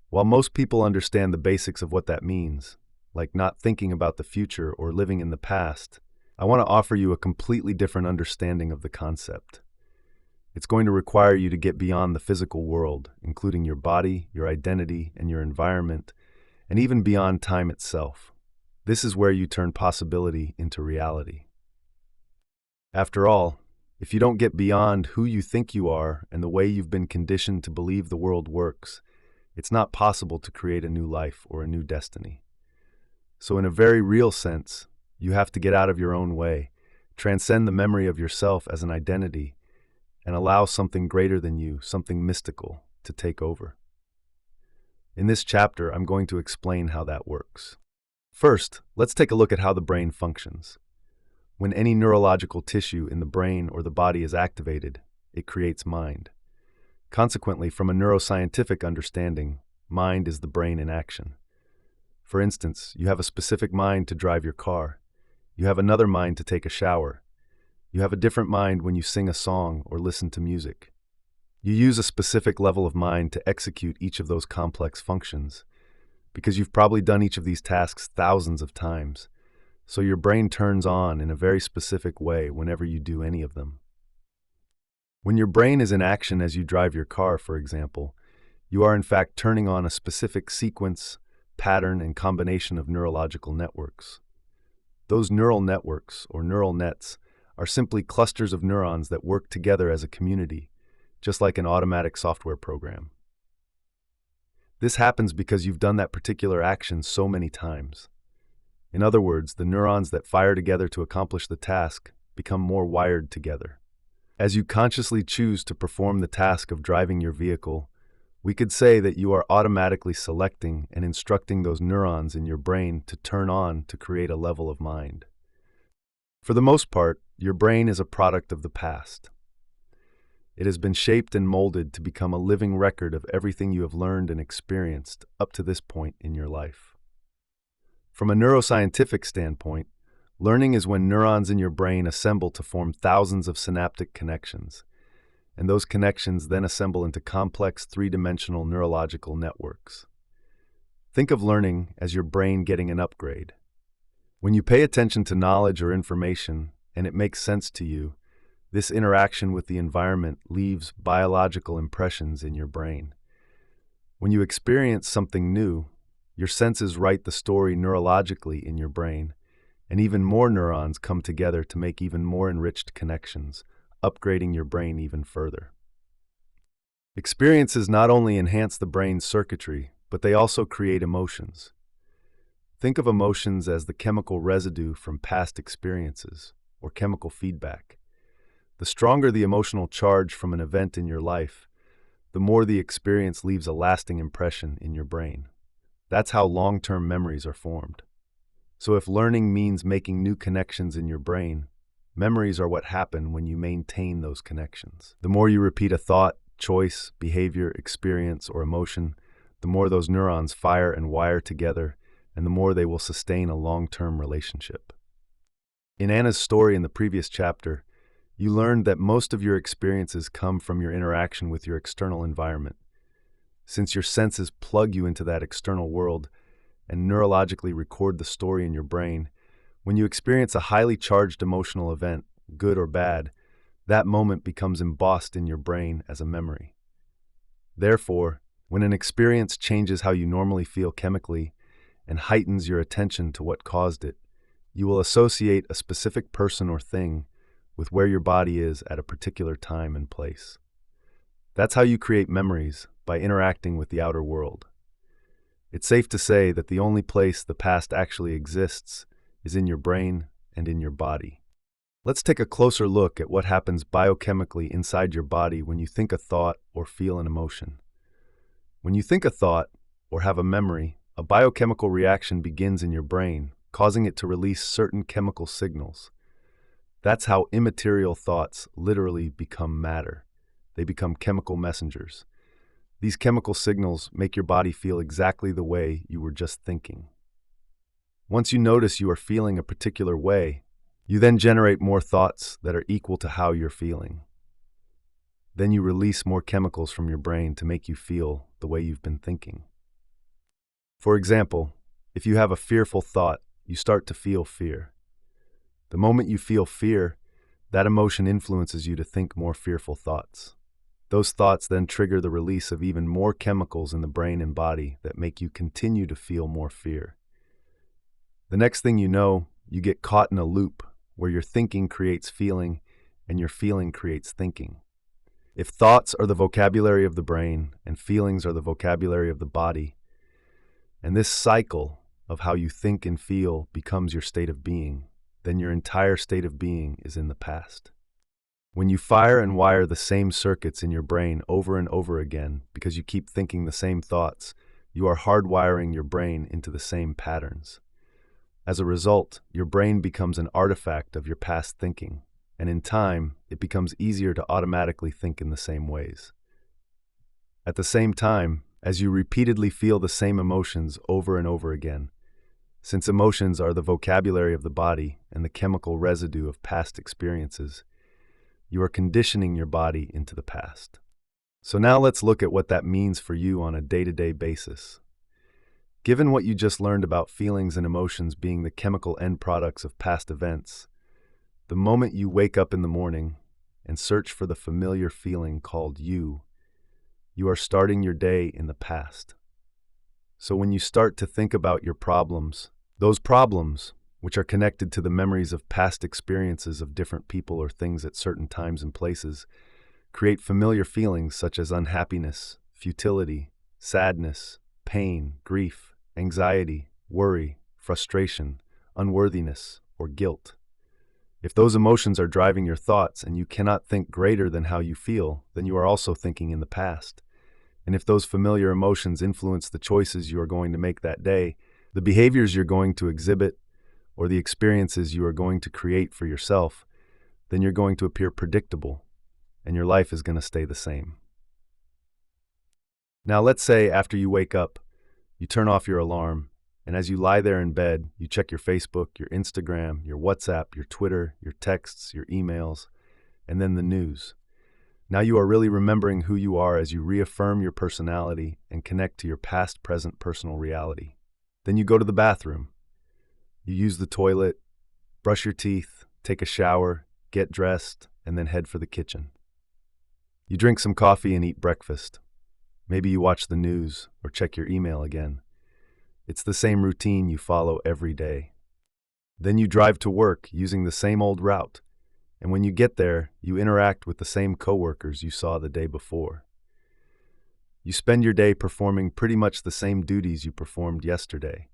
While most people understand the basics of what that means, like not thinking about the future or living in the past, I want to offer you a completely different understanding of the concept. It's going to require you to get beyond the physical world, including your body, your identity, and your environment, and even beyond time itself. This is where you turn possibility into reality. After all, if you don't get beyond who you think you are and the way you've been conditioned to believe the world works, it's not possible to create a new life or a new destiny. So in a very real sense, you have to get out of your own way, transcend the memory of yourself as an identity, and allow something greater than you, something mystical, to take over. In this chapter, I'm going to explain how that works. First, let's take a look at how the brain functions. When any neurological tissue in the brain or the body is activated, it creates mind. Consequently, from a neuroscientific understanding, mind is the brain in action. For instance, you have a specific mind to drive your car. You have another mind to take a shower. You have a different mind when you sing a song or listen to music. You use a specific level of mind to execute each of those complex functions, because you've probably done each of these tasks thousands of times. So your brain turns on in a very specific way whenever you do any of them. When your brain is in action as you drive your car, for example, you are in fact turning on a specific sequence, pattern, and combination of neurological networks. Those neural networks, or neural nets, are simply clusters of neurons that work together as a community, just like an automatic software program. This happens because you've done that particular action so many times. In other words, the neurons that fire together to accomplish the task become more wired together. As you consciously choose to perform the task of driving your vehicle, we could say that you are automatically selecting and instructing those neurons in your brain to turn on to create a level of mind. For the most part, your brain is a product of the past. It has been shaped and molded to become a living record of everything you have learned and experienced up to this point in your life. From a neuroscientific standpoint, learning is when neurons in your brain assemble to form thousands of synaptic connections, and those connections then assemble into complex three-dimensional neurological networks. Think of learning as your brain getting an upgrade. When you pay attention to knowledge or information, and it makes sense to you, this interaction with the environment leaves biological impressions in your brain. When you experience something new, your senses write the story neurologically in your brain, and even more neurons come together to make even more enriched connections, upgrading your brain even further. Experiences not only enhance the brain's circuitry, but they also create emotions. Think of emotions as the chemical residue from past experiences, or chemical feedback. The stronger the emotional charge from an event in your life, the more the experience leaves a lasting impression in your brain. That's how long-term memories are formed. So if learning means making new connections in your brain, memories are what happen when you maintain those connections. The more you repeat a thought, choice, behavior, experience, or emotion, the more those neurons fire and wire together, and the more they will sustain a long-term relationship. In Anna's story in the previous chapter, you learned that most of your experiences come from your interaction with your external environment. Since your senses plug you into that external world and neurologically record the story in your brain, when you experience a highly charged emotional event, good or bad, that moment becomes embossed in your brain as a memory. Therefore, when an experience changes how you normally feel chemically and heightens your attention to what caused it, you will associate a specific person or thing with where your body is at a particular time and place. That's how you create memories, by interacting with the outer world. It's safe to say that the only place the past actually exists is in your brain and in your body. Let's take a closer look at what happens biochemically inside your body when you think a thought or feel an emotion. When you think a thought or have a memory, a biochemical reaction begins in your brain, causing it to release certain chemical signals. That's how immaterial thoughts literally become matter. They become chemical messengers. These chemical signals make your body feel exactly the way you were just thinking. Once you notice you are feeling a particular way, you then generate more thoughts that are equal to how you're feeling. Then you release more chemicals from your brain to make you feel the way you've been thinking. For example, if you have a fearful thought, you start to feel fear. The moment you feel fear, that emotion influences you to think more fearful thoughts. Those thoughts then trigger the release of even more chemicals in the brain and body that make you continue to feel more fear. The next thing you know, you get caught in a loop where your thinking creates feeling and your feeling creates thinking. If thoughts are the vocabulary of the brain and feelings are the vocabulary of the body, and this cycle of how you think and feel becomes your state of being, then your entire state of being is in the past. When you fire and wire the same circuits in your brain over and over again because you keep thinking the same thoughts, you are hardwiring your brain into the same patterns. As a result, your brain becomes an artifact of your past thinking, and in time, it becomes easier to automatically think in the same ways. At the same time, as you repeatedly feel the same emotions over and over again, since emotions are the vocabulary of the body and the chemical residue of past experiences, you are conditioning your body into the past. So now let's look at what that means for you on a day-to-day basis. Given what you just learned about feelings and emotions being the chemical end products of past events, the moment you wake up in the morning and search for the familiar feeling called you are starting your day in the past. So when you start to think about your problems, those problems, which are connected to the memories of past experiences of different people or things at certain times and places, create familiar feelings such as unhappiness, futility, sadness, pain, grief, anxiety, worry, frustration, unworthiness, or guilt. If those emotions are driving your thoughts and you cannot think greater than how you feel, then you are also thinking in the past. And if those familiar emotions influence the choices you are going to make that day, the behaviors you're going to exhibit, or the experiences you are going to create for yourself, then you're going to appear predictable, and your life is going to stay the same. Now let's say after you wake up, you turn off your alarm, and as you lie there in bed, you check your Facebook, your Instagram, your WhatsApp, your Twitter, your texts, your emails, and then the news. Now you are really remembering who you are as you reaffirm your personality and connect to your past, present, personal reality. Then you go to the bathroom. You use the toilet, brush your teeth, take a shower, get dressed, and then head for the kitchen. You drink some coffee and eat breakfast. Maybe you watch the news or check your email again. It's the same routine you follow every day. Then you drive to work using the same old route. And when you get there, you interact with the same coworkers you saw the day before. You spend your day performing pretty much the same duties you performed yesterday.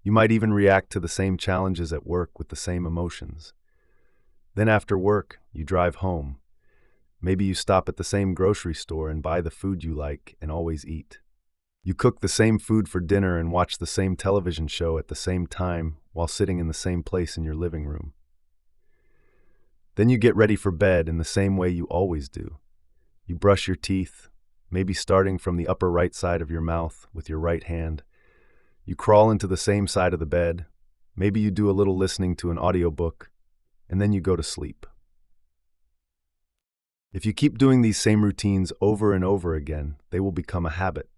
You might even react to the same challenges at work with the same emotions. Then after work, you drive home. Maybe you stop at the same grocery store and buy the food you like and always eat. You cook the same food for dinner and watch the same television show at the same time while sitting in the same place in your living room. Then you get ready for bed in the same way you always do. You brush your teeth, maybe starting from the upper right side of your mouth with your right hand. You crawl into the same side of the bed. Maybe you do a little listening to an audiobook, and then you go to sleep. If you keep doing these same routines over and over again, they will become a habit.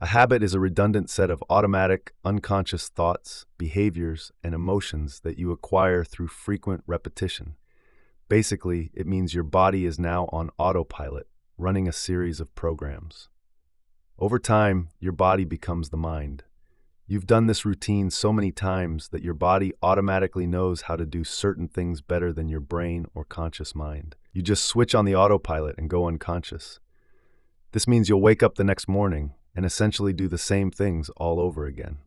A habit is a redundant set of automatic, unconscious thoughts, behaviors, and emotions that you acquire through frequent repetition. Basically, it means your body is now on autopilot, running a series of programs. Over time, your body becomes the mind. You've done this routine so many times that your body automatically knows how to do certain things better than your brain or conscious mind. You just switch on the autopilot and go unconscious. This means you'll wake up the next morning and essentially do the same things all over again.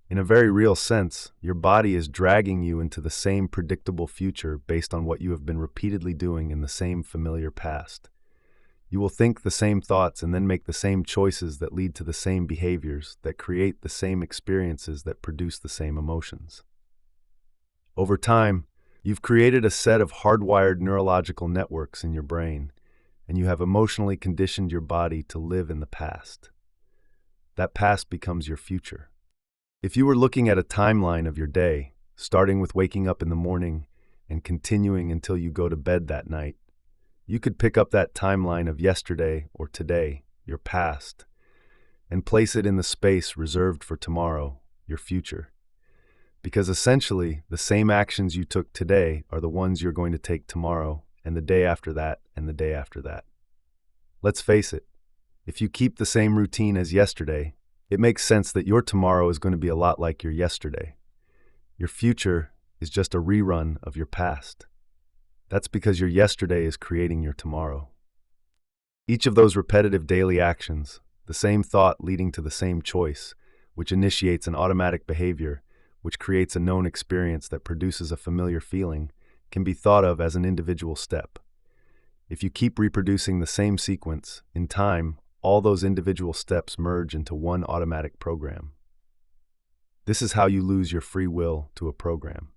In a very real sense, your body is dragging you into the same predictable future based on what you have been repeatedly doing in the same familiar past. You will think the same thoughts and then make the same choices that lead to the same behaviors that create the same experiences that produce the same emotions. Over time, you've created a set of hardwired neurological networks in your brain, and you have emotionally conditioned your body to live in the past. That past becomes your future. If you were looking at a timeline of your day, starting with waking up in the morning and continuing until you go to bed that night, you could pick up that timeline of yesterday or today, your past, and place it in the space reserved for tomorrow, your future. Because essentially, the same actions you took today are the ones you're going to take tomorrow, and the day after that, and the day after that. Let's face it, if you keep the same routine as yesterday, it makes sense that your tomorrow is going to be a lot like your yesterday. Your future is just a rerun of your past. That's because your yesterday is creating your tomorrow. Each of those repetitive daily actions, the same thought leading to the same choice, which initiates an automatic behavior, which creates a known experience that produces a familiar feeling, can be thought of as an individual step. If you keep reproducing the same sequence, in time, all those individual steps merge into one automatic program. This is how you lose your free will to a program.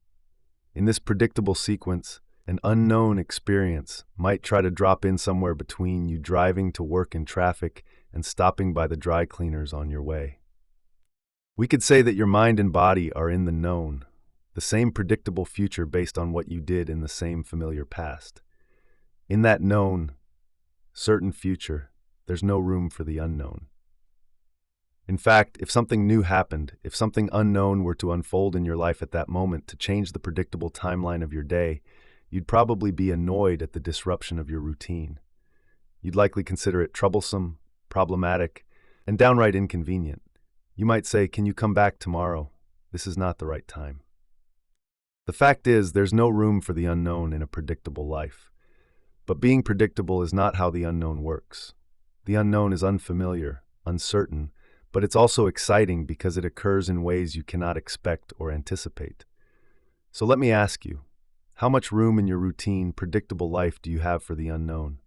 In this predictable sequence, an unknown experience might try to drop in somewhere between you driving to work in traffic and stopping by the dry cleaners on your way. We could say that your mind and body are in the known, the same predictable future based on what you did in the same familiar past. In that known, certain future, there's no room for the unknown. In fact, if something new happened, if something unknown were to unfold in your life at that moment to change the predictable timeline of your day, you'd probably be annoyed at the disruption of your routine. You'd likely consider it troublesome, problematic, and downright inconvenient. You might say, "Can you come back tomorrow? This is not the right time." The fact is, there's no room for the unknown in a predictable life. But being predictable is not how the unknown works. The unknown is unfamiliar, uncertain, but it's also exciting because it occurs in ways you cannot expect or anticipate. So let me ask you, how much room in your routine, predictable life do you have for the unknown?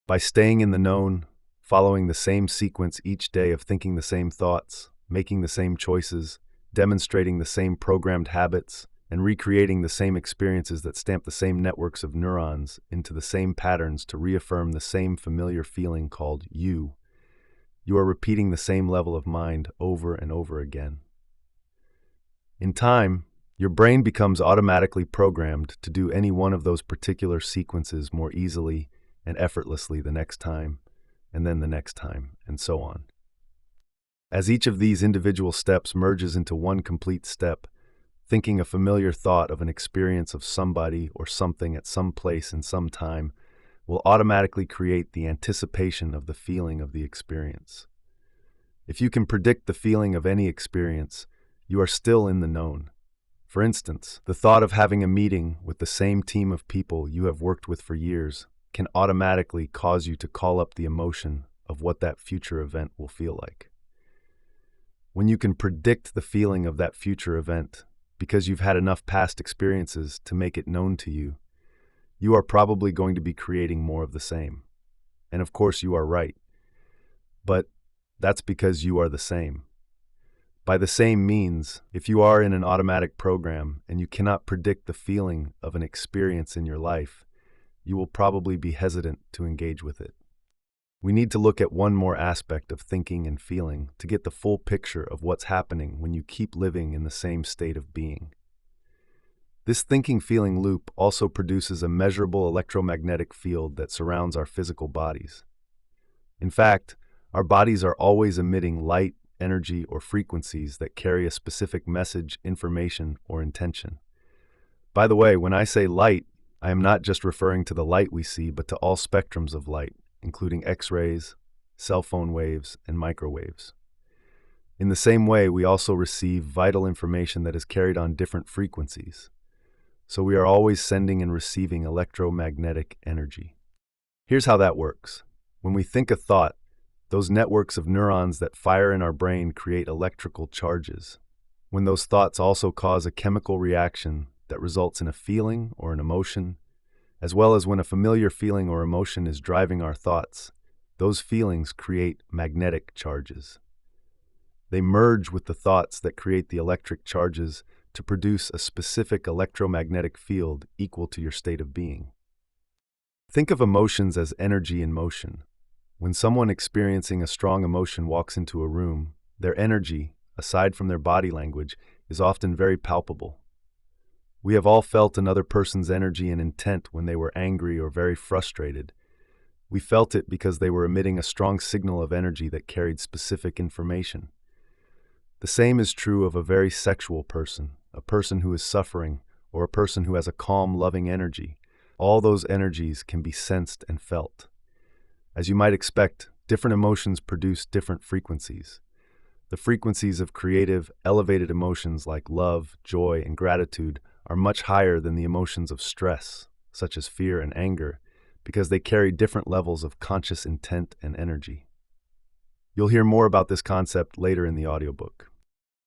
By staying in the known, following the same sequence each day of thinking the same thoughts, making the same choices, demonstrating the same programmed habits, and recreating the same experiences that stamp the same networks of neurons into the same patterns to reaffirm the same familiar feeling called you, you are repeating the same level of mind over and over again. In time, your brain becomes automatically programmed to do any one of those particular sequences more easily and effortlessly the next time, and then the next time, and so on. As each of these individual steps merges into one complete step, thinking a familiar thought of an experience of somebody or something at some place in some time will automatically create the anticipation of the feeling of the experience. If you can predict the feeling of any experience, you are still in the known. For instance, the thought of having a meeting with the same team of people you have worked with for years can automatically cause you to call up the emotion of what that future event will feel like. When you can predict the feeling of that future event because you've had enough past experiences to make it known to you, you are probably going to be creating more of the same. And of course, you are right. But that's because you are the same. By the same means, if you are in an automatic program and you cannot predict the feeling of an experience in your life, you will probably be hesitant to engage with it. We need to look at one more aspect of thinking and feeling to get the full picture of what's happening when you keep living in the same state of being. This thinking-feeling loop also produces a measurable electromagnetic field that surrounds our physical bodies. In fact, our bodies are always emitting light, energy, or frequencies that carry a specific message, information, or intention. By the way, when I say light, I am not just referring to the light we see, but to all spectrums of light, including X-rays, cell phone waves, and microwaves. In the same way, we also receive vital information that is carried on different frequencies. So we are always sending and receiving electromagnetic energy. Here's how that works. When we think a thought, those networks of neurons that fire in our brain create electrical charges. When those thoughts also cause a chemical reaction that results in a feeling or an emotion, as well as when a familiar feeling or emotion is driving our thoughts, those feelings create magnetic charges. They merge with the thoughts that create the electric charges to produce a specific electromagnetic field equal to your state of being. Think of emotions as energy in motion. When someone experiencing a strong emotion walks into a room, their energy, aside from their body language, is often very palpable. We have all felt another person's energy and intent when they were angry or very frustrated. We felt it because they were emitting a strong signal of energy that carried specific information. The same is true of a very sexual person, a person who is suffering, or a person who has a calm, loving energy. All those energies can be sensed and felt. As you might expect, different emotions produce different frequencies. The frequencies of creative, elevated emotions like love, joy, and gratitude are much higher than the emotions of stress, such as fear and anger, because they carry different levels of conscious intent and energy. You'll hear more about this concept later in the audiobook.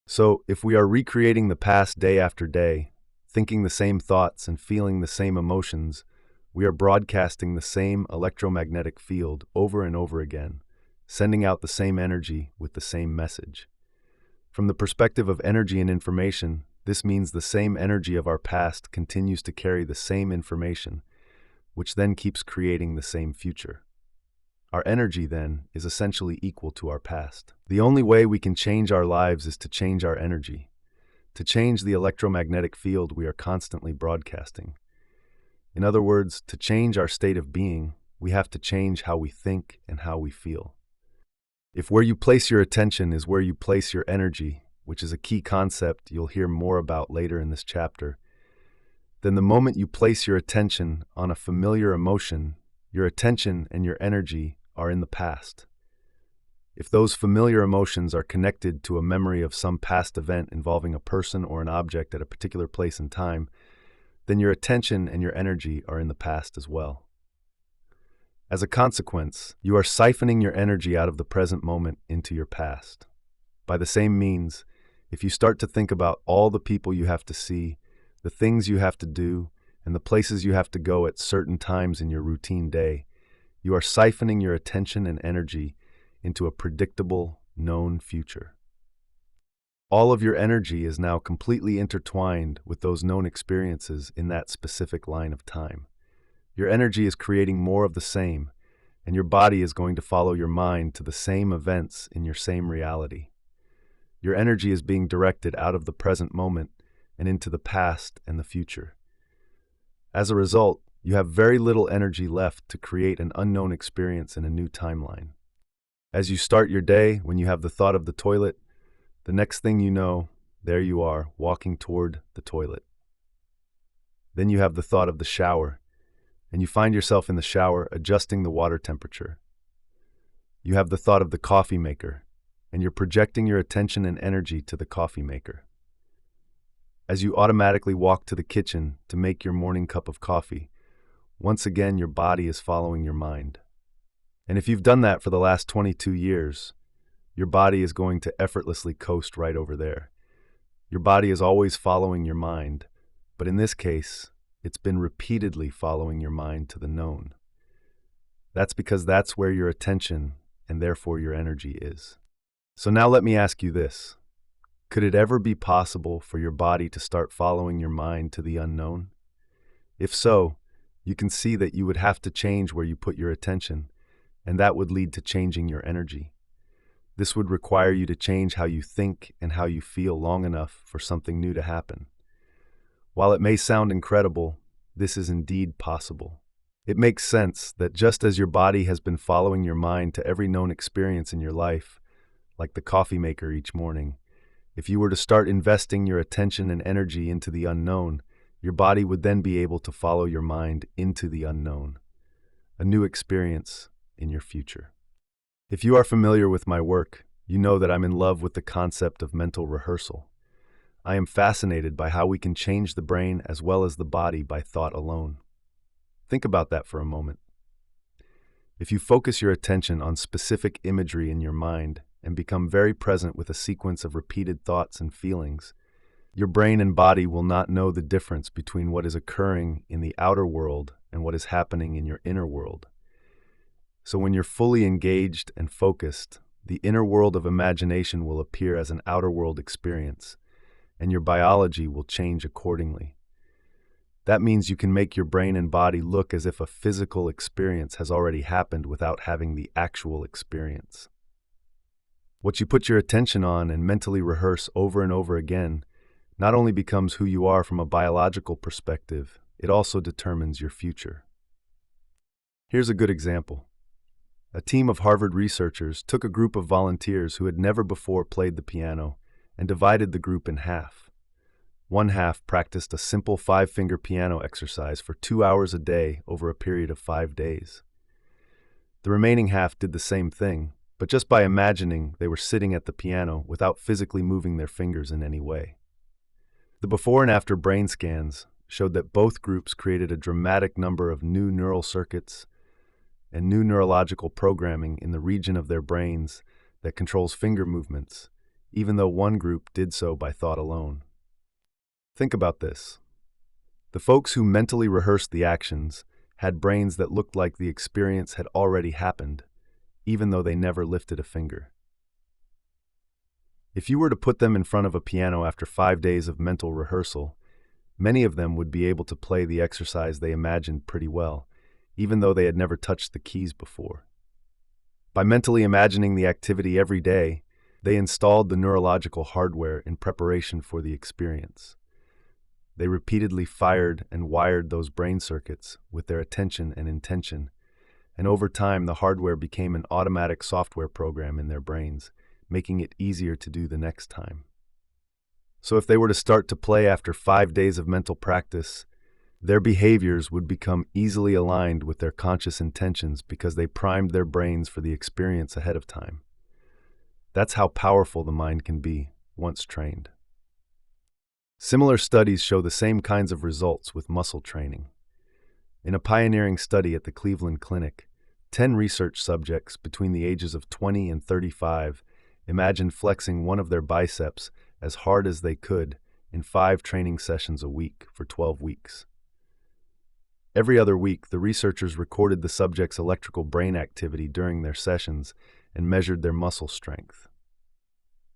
So, if we are recreating the past day after day, thinking the same thoughts and feeling the same emotions, we are broadcasting the same electromagnetic field over and over again, sending out the same energy with the same message. From the perspective of energy and information, this means the same energy of our past continues to carry the same information, which then keeps creating the same future. Our energy, then, is essentially equal to our past. The only way we can change our lives is to change our energy, to change the electromagnetic field we are constantly broadcasting. In other words, to change our state of being, we have to change how we think and how we feel. If where you place your attention is where you place your energy, which is a key concept you'll hear more about later in this chapter, then the moment you place your attention on a familiar emotion, your attention and your energy are in the past. If those familiar emotions are connected to a memory of some past event involving a person or an object at a particular place and time, then your attention and your energy are in the past as well. As a consequence, you are siphoning your energy out of the present moment into your past. By the same means, if you start to think about all the people you have to see, the things you have to do, and the places you have to go at certain times in your routine day, you are siphoning your attention and energy into a predictable, known future. All of your energy is now completely intertwined with those known experiences in that specific line of time. Your energy is creating more of the same, and your body is going to follow your mind to the same events in your same reality. Your energy is being directed out of the present moment and into the past and the future. As a result, you have very little energy left to create an unknown experience in a new timeline. As you start your day, when you have the thought of the toilet, the next thing you know, there you are, walking toward the toilet. Then you have the thought of the shower, and you find yourself in the shower adjusting the water temperature. You have the thought of the coffee maker, and you're projecting your attention and energy to the coffee maker. As you automatically walk to the kitchen to make your morning cup of coffee, Once again, your body is following your mind. And if you've done that for the last 22 years, your body is going to effortlessly coast right over there. Your body is always following your mind, but in this case, it's been repeatedly following your mind to the known. That's because that's where your attention and therefore your energy is. So now let me ask you this. Could it ever be possible for your body to start following your mind to the unknown? If so, you can see that you would have to change where you put your attention, and that would lead to changing your energy. This would require you to change how you think and how you feel long enough for something new to happen. While it may sound incredible, this is indeed possible. It makes sense that just as your body has been following your mind to every known experience in your life, like the coffee maker each morning, if you were to start investing your attention and energy into the unknown, your body would then be able to follow your mind into the unknown, a new experience in your future. If you are familiar with my work, you know that I'm in love with the concept of mental rehearsal. I am fascinated by how we can change the brain as well as the body by thought alone. Think about that for a moment. If you focus your attention on specific imagery in your mind and become very present with a sequence of repeated thoughts and feelings, your brain and body will not know the difference between what is occurring in the outer world and what is happening in your inner world. So when you're fully engaged and focused, the inner world of imagination will appear as an outer world experience, and your biology will change accordingly. That means you can make your brain and body look as if a physical experience has already happened without having the actual experience. What you put your attention on and mentally rehearse over and over again not only becomes who you are from a biological perspective, it also determines your future. Here's a good example. A team of Harvard researchers took a group of volunteers who had never before played the piano and divided the group in half. One half practiced a simple 5-finger piano exercise for 2 hours a day over a period of 5 days. The remaining half did the same thing, but just by imagining they were sitting at the piano without physically moving their fingers in any way. The before and after brain scans showed that both groups created a dramatic number of new neural circuits and new neurological programming in the region of their brains that controls finger movements, even though one group did so by thought alone. Think about this. The folks who mentally rehearsed the actions had brains that looked like the experience had already happened, even though they never lifted a finger. If you were to put them in front of a piano after 5 days of mental rehearsal, many of them would be able to play the exercise they imagined pretty well, even though they had never touched the keys before. By mentally imagining the activity every day, they installed the neurological hardware in preparation for the experience. They repeatedly fired and wired those brain circuits with their attention and intention, and over time the hardware became an automatic software program in their brains, making it easier to do the next time. So if they were to start to play after 5 days of mental practice, their behaviors would become easily aligned with their conscious intentions because they primed their brains for the experience ahead of time. That's how powerful the mind can be once trained. Similar studies show the same kinds of results with muscle training. In a pioneering study at the Cleveland Clinic, 10 research subjects between the ages of 20 and 35 imagined flexing one of their biceps as hard as they could in 5 training sessions a week for 12 weeks. Every other week, the researchers recorded the subjects' electrical brain activity during their sessions and measured their muscle strength.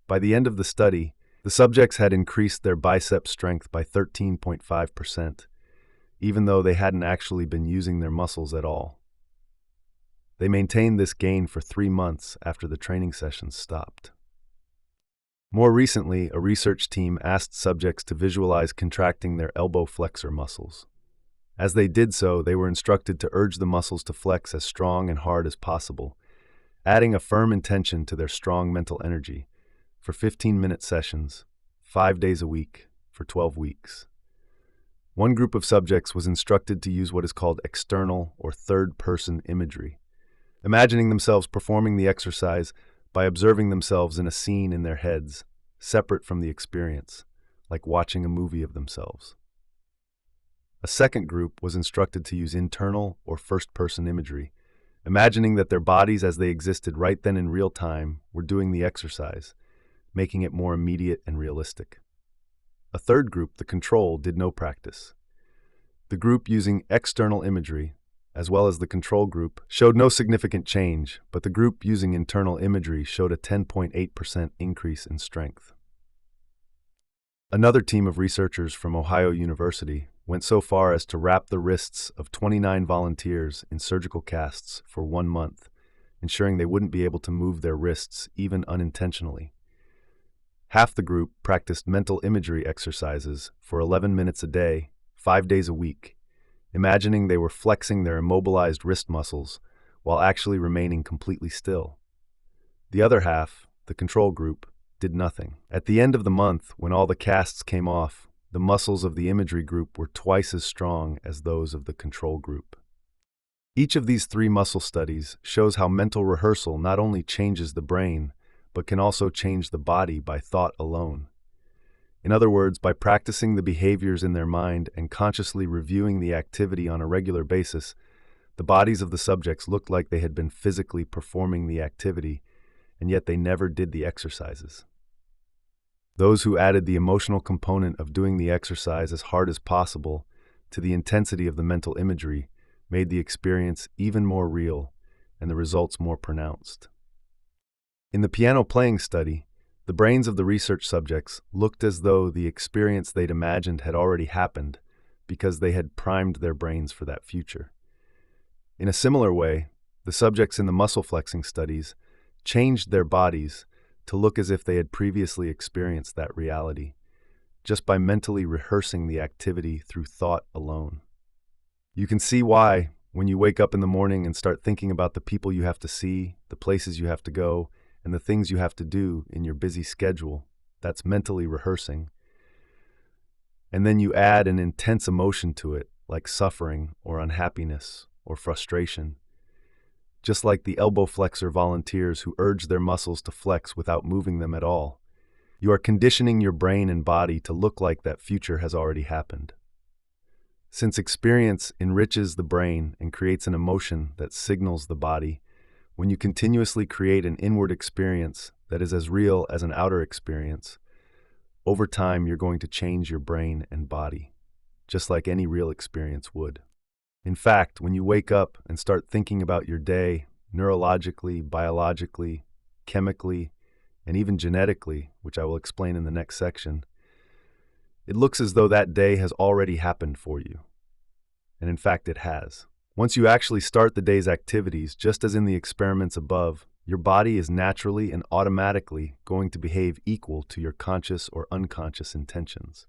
By the end of the study, the subjects had increased their bicep strength by 13.5%, even though they hadn't actually been using their muscles at all. They maintained this gain for 3 months after the training sessions stopped. More recently, a research team asked subjects to visualize contracting their elbow flexor muscles. As they did so, they were instructed to urge the muscles to flex as strong and hard as possible, adding a firm intention to their strong mental energy for 15-minute sessions, 5 days a week, for 12 weeks. One group of subjects was instructed to use what is called external or third-person imagery, imagining themselves performing the exercise by observing themselves in a scene in their heads, separate from the experience, like watching a movie of themselves. A second group was instructed to use internal or first-person imagery, imagining that their bodies as they existed right then in real time were doing the exercise, making it more immediate and realistic. A third group, the control, did no practice. The group using external imagery, as well as the control group, showed no significant change, but the group using internal imagery showed a 10.8% increase in strength. Another team of researchers from Ohio University went so far as to wrap the wrists of 29 volunteers in surgical casts for 1 month, ensuring they wouldn't be able to move their wrists even unintentionally. Half the group practiced mental imagery exercises for 11 minutes a day, 5 days a week, imagining they were flexing their immobilized wrist muscles while actually remaining completely still. The other half, the control group, did nothing. At the end of the month, when all the casts came off, the muscles of the imagery group were twice as strong as those of the control group. Each of these 3 muscle studies shows how mental rehearsal not only changes the brain, but can also change the body by thought alone. In other words, by practicing the behaviors in their mind and consciously reviewing the activity on a regular basis, the bodies of the subjects looked like they had been physically performing the activity, and yet they never did the exercises. Those who added the emotional component of doing the exercise as hard as possible to the intensity of the mental imagery made the experience even more real and the results more pronounced. In the piano playing study, the brains of the research subjects looked as though the experience they'd imagined had already happened because they had primed their brains for that future. In a similar way, the subjects in the muscle flexing studies changed their bodies to look as if they had previously experienced that reality, just by mentally rehearsing the activity through thought alone. You can see why, when you wake up in the morning and start thinking about the people you have to see, the places you have to go, and the things you have to do in your busy schedule, that's mentally rehearsing. And then you add an intense emotion to it, like suffering or unhappiness or frustration. Just like the elbow flexor volunteers who urge their muscles to flex without moving them at all. You are conditioning your brain and body to look like that future has already happened. Since experience enriches the brain and creates an emotion that signals the body, when you continuously create an inward experience that is as real as an outer experience, over time you're going to change your brain and body, just like any real experience would. In fact, when you wake up and start thinking about your day, neurologically, biologically, chemically, and even genetically, which I will explain in the next section, it looks as though that day has already happened for you. And in fact, it has. Once you actually start the day's activities, just as in the experiments above, your body is naturally and automatically going to behave equal to your conscious or unconscious intentions.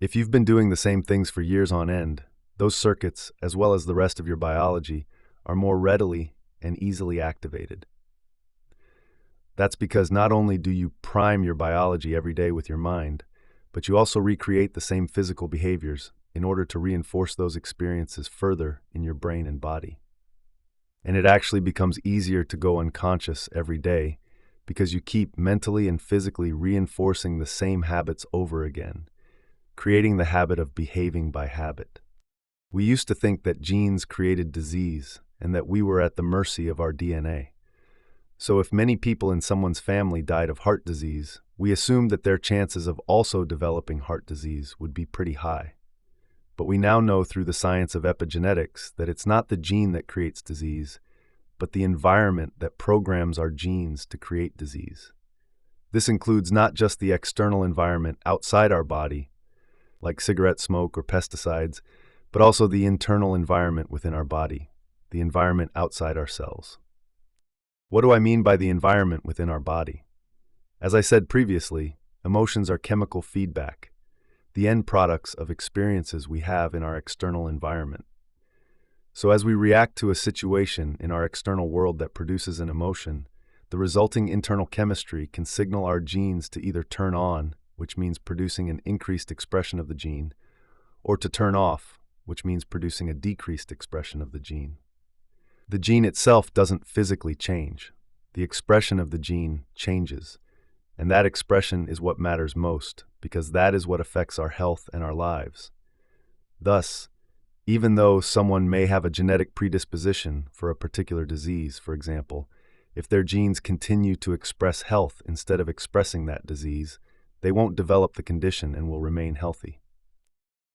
If you've been doing the same things for years on end, those circuits, as well as the rest of your biology, are more readily and easily activated. That's because not only do you prime your biology every day with your mind, but you also recreate the same physical behaviors in order to reinforce those experiences further in your brain and body. And it actually becomes easier to go unconscious every day because you keep mentally and physically reinforcing the same habits over again, creating the habit of behaving by habit. We used to think that genes created disease and that we were at the mercy of our DNA. So if many people in someone's family died of heart disease, we assumed that their chances of also developing heart disease would be pretty high. But we now know through the science of epigenetics that it's not the gene that creates disease, but the environment that programs our genes to create disease. This includes not just the external environment outside our body, like cigarette smoke or pesticides, but also the internal environment within our body, the environment outside our cells. What do I mean by the environment within our body? As I said previously, emotions are chemical feedback, the end products of experiences we have in our external environment. So as we react to a situation in our external world that produces an emotion, the resulting internal chemistry can signal our genes to either turn on, which means producing an increased expression of the gene, or to turn off, which means producing a decreased expression of the gene. The gene itself doesn't physically change. The expression of the gene changes, and that expression is what matters most, because that is what affects our health and our lives. Thus, Even though someone may have a genetic predisposition for a particular disease, for example, if their genes continue to express health instead of expressing that disease, they won't develop the condition and will remain healthy.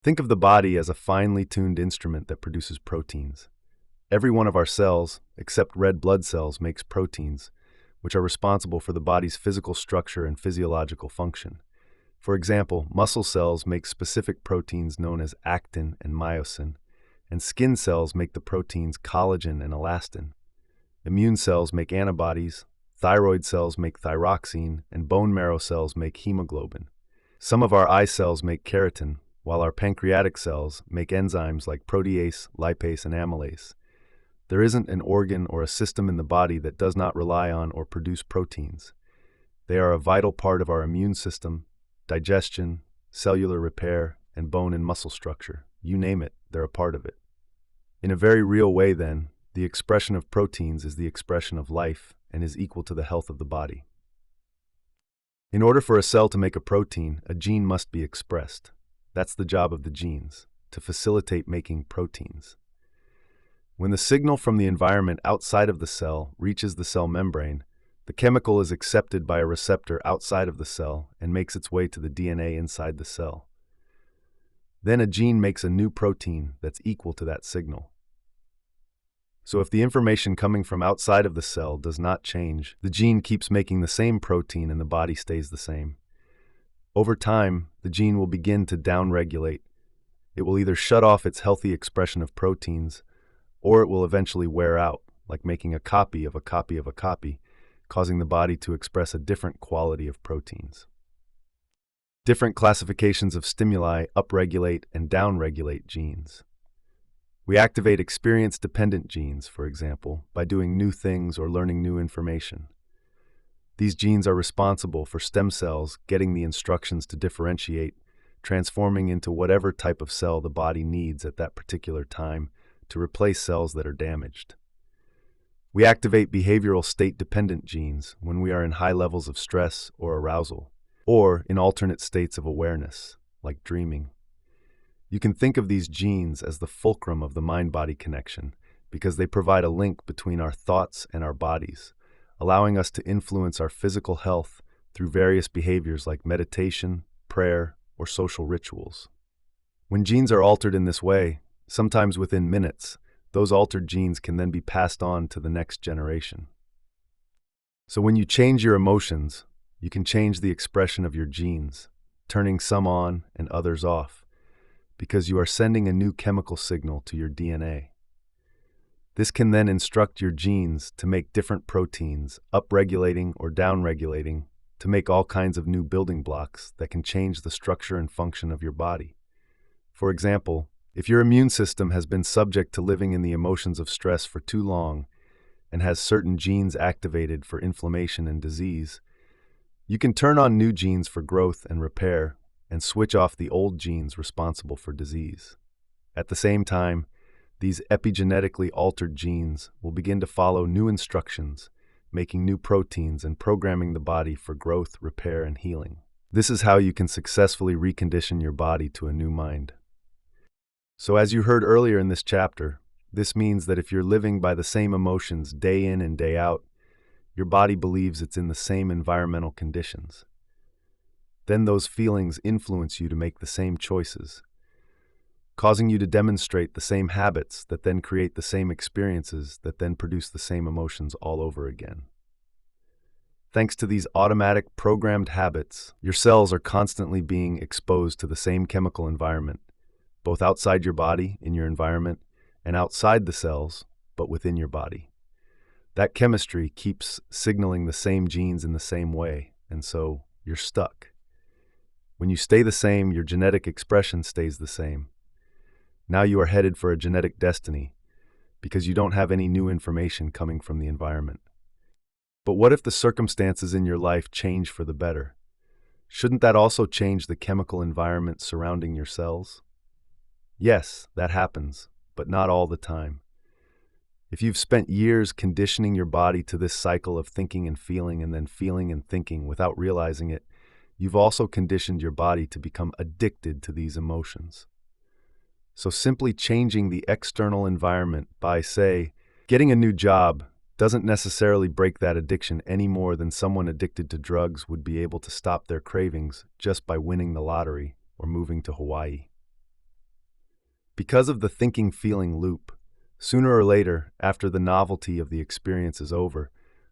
Think of the body as a finely tuned instrument that produces proteins. Every one of our cells, except red blood cells, makes proteins, which are responsible for the body's physical structure and physiological function. For example, muscle cells make specific proteins known as actin and myosin, and skin cells make the proteins collagen and elastin. Immune cells make antibodies, thyroid cells make thyroxine, and bone marrow cells make hemoglobin. Some of our eye cells make keratin, while our pancreatic cells make enzymes like protease, lipase, and amylase. There isn't an organ or a system in the body that does not rely on or produce proteins. They are a vital part of our immune system, digestion, cellular repair, and bone and muscle structure. You name it, they're a part of it. In a very real way, then, the expression of proteins is the expression of life and is equal to the health of the body. In order for a cell to make a protein, a gene must be expressed. That's the job of the genes, to facilitate making proteins. When the signal from the environment outside of the cell reaches the cell membrane, the chemical is accepted by a receptor outside of the cell and makes its way to the DNA inside the cell. Then a gene makes a new protein that's equal to that signal. So if the information coming from outside of the cell does not change, the gene keeps making the same protein and the body stays the same. Over time, the gene will begin to downregulate. It will either shut off its healthy expression of proteins, or it will eventually wear out, like making a copy of a copy of a copy, causing the body to express a different quality of proteins. Different classifications of stimuli upregulate and downregulate genes. We activate experience-dependent genes, for example, by doing new things or learning new information. These genes are responsible for stem cells getting the instructions to differentiate, transforming into whatever type of cell the body needs at that particular time to replace cells that are damaged. We activate behavioral state-dependent genes when we are in high levels of stress or arousal, or in alternate states of awareness, like dreaming. You can think of these genes as the fulcrum of the mind-body connection because they provide a link between our thoughts and our bodies, allowing us to influence our physical health through various behaviors like meditation, prayer, or social rituals. When genes are altered in this way, sometimes within minutes, those altered genes can then be passed on to the next generation. So when you change your emotions, you can change the expression of your genes, turning some on and others off, because you are sending a new chemical signal to your DNA. This can then instruct your genes to make different proteins, upregulating or downregulating, to make all kinds of new building blocks that can change the structure and function of your body. For example, if your immune system has been subject to living in the emotions of stress for too long and has certain genes activated for inflammation and disease, you can turn on new genes for growth and repair and switch off the old genes responsible for disease. At the same time, these epigenetically altered genes will begin to follow new instructions, making new proteins and programming the body for growth, repair, and healing. This is how you can successfully recondition your body to a new mind. So as you heard earlier in this chapter, this means that if you're living by the same emotions day in and day out, your body believes it's in the same environmental conditions. Then those feelings influence you to make the same choices, causing you to demonstrate the same habits that then create the same experiences that then produce the same emotions all over again. Thanks to these automatic programmed habits, your cells are constantly being exposed to the same chemical environment, both outside your body, in your environment, and outside the cells, but within your body. That chemistry keeps signaling the same genes in the same way, and so you're stuck. When you stay the same, your genetic expression stays the same. Now you are headed for a genetic destiny because you don't have any new information coming from the environment. But what if the circumstances in your life change for the better? Shouldn't that also change the chemical environment surrounding your cells? Yes, that happens, but not all the time. If you've spent years conditioning your body to this cycle of thinking and then feeling and thinking without realizing it, you've also conditioned your body to become addicted to these emotions. So simply changing the external environment by, say, getting a new job doesn't necessarily break that addiction any more than someone addicted to drugs would be able to stop their cravings just by winning the lottery or moving to Hawaii. Because of the thinking-feeling loop, sooner or later, after the novelty of the experience is over,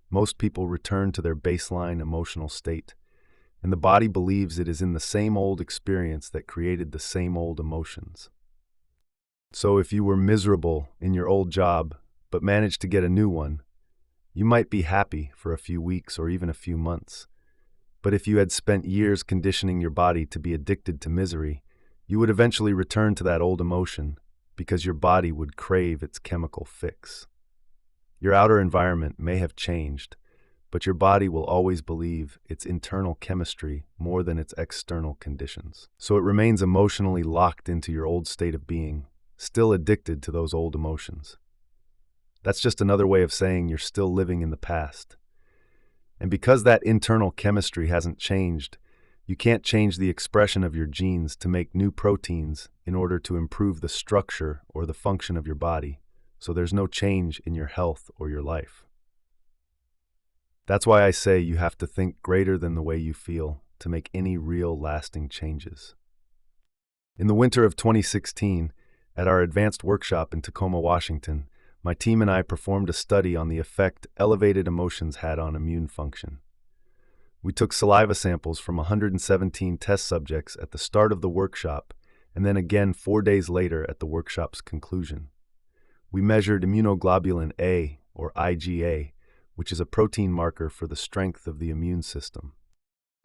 most people return to their baseline emotional state, and the body believes it is in the same old experience that created the same old emotions. So if you were miserable in your old job, but managed to get a new one, you might be happy for a few weeks or even a few months. But if you had spent years conditioning your body to be addicted to misery, you would eventually return to that old emotion because your body would crave its chemical fix. Your outer environment may have changed, but your body will always believe its internal chemistry more than its external conditions. So it remains emotionally locked into your old state of being, still addicted to those old emotions. That's just another way of saying you're still living in the past. And because that internal chemistry hasn't changed, you can't change the expression of your genes to make new proteins in order to improve the structure or the function of your body, so there's no change in your health or your life. That's why I say you have to think greater than the way you feel to make any real lasting changes. In the winter of 2016, at our advanced workshop in Tacoma, Washington, my team and I performed a study on the effect elevated emotions had on immune function. We took saliva samples from 117 test subjects at the start of the workshop and then again 4 days later at the workshop's conclusion. We measured immunoglobulin A, or IgA, which is a protein marker for the strength of the immune system.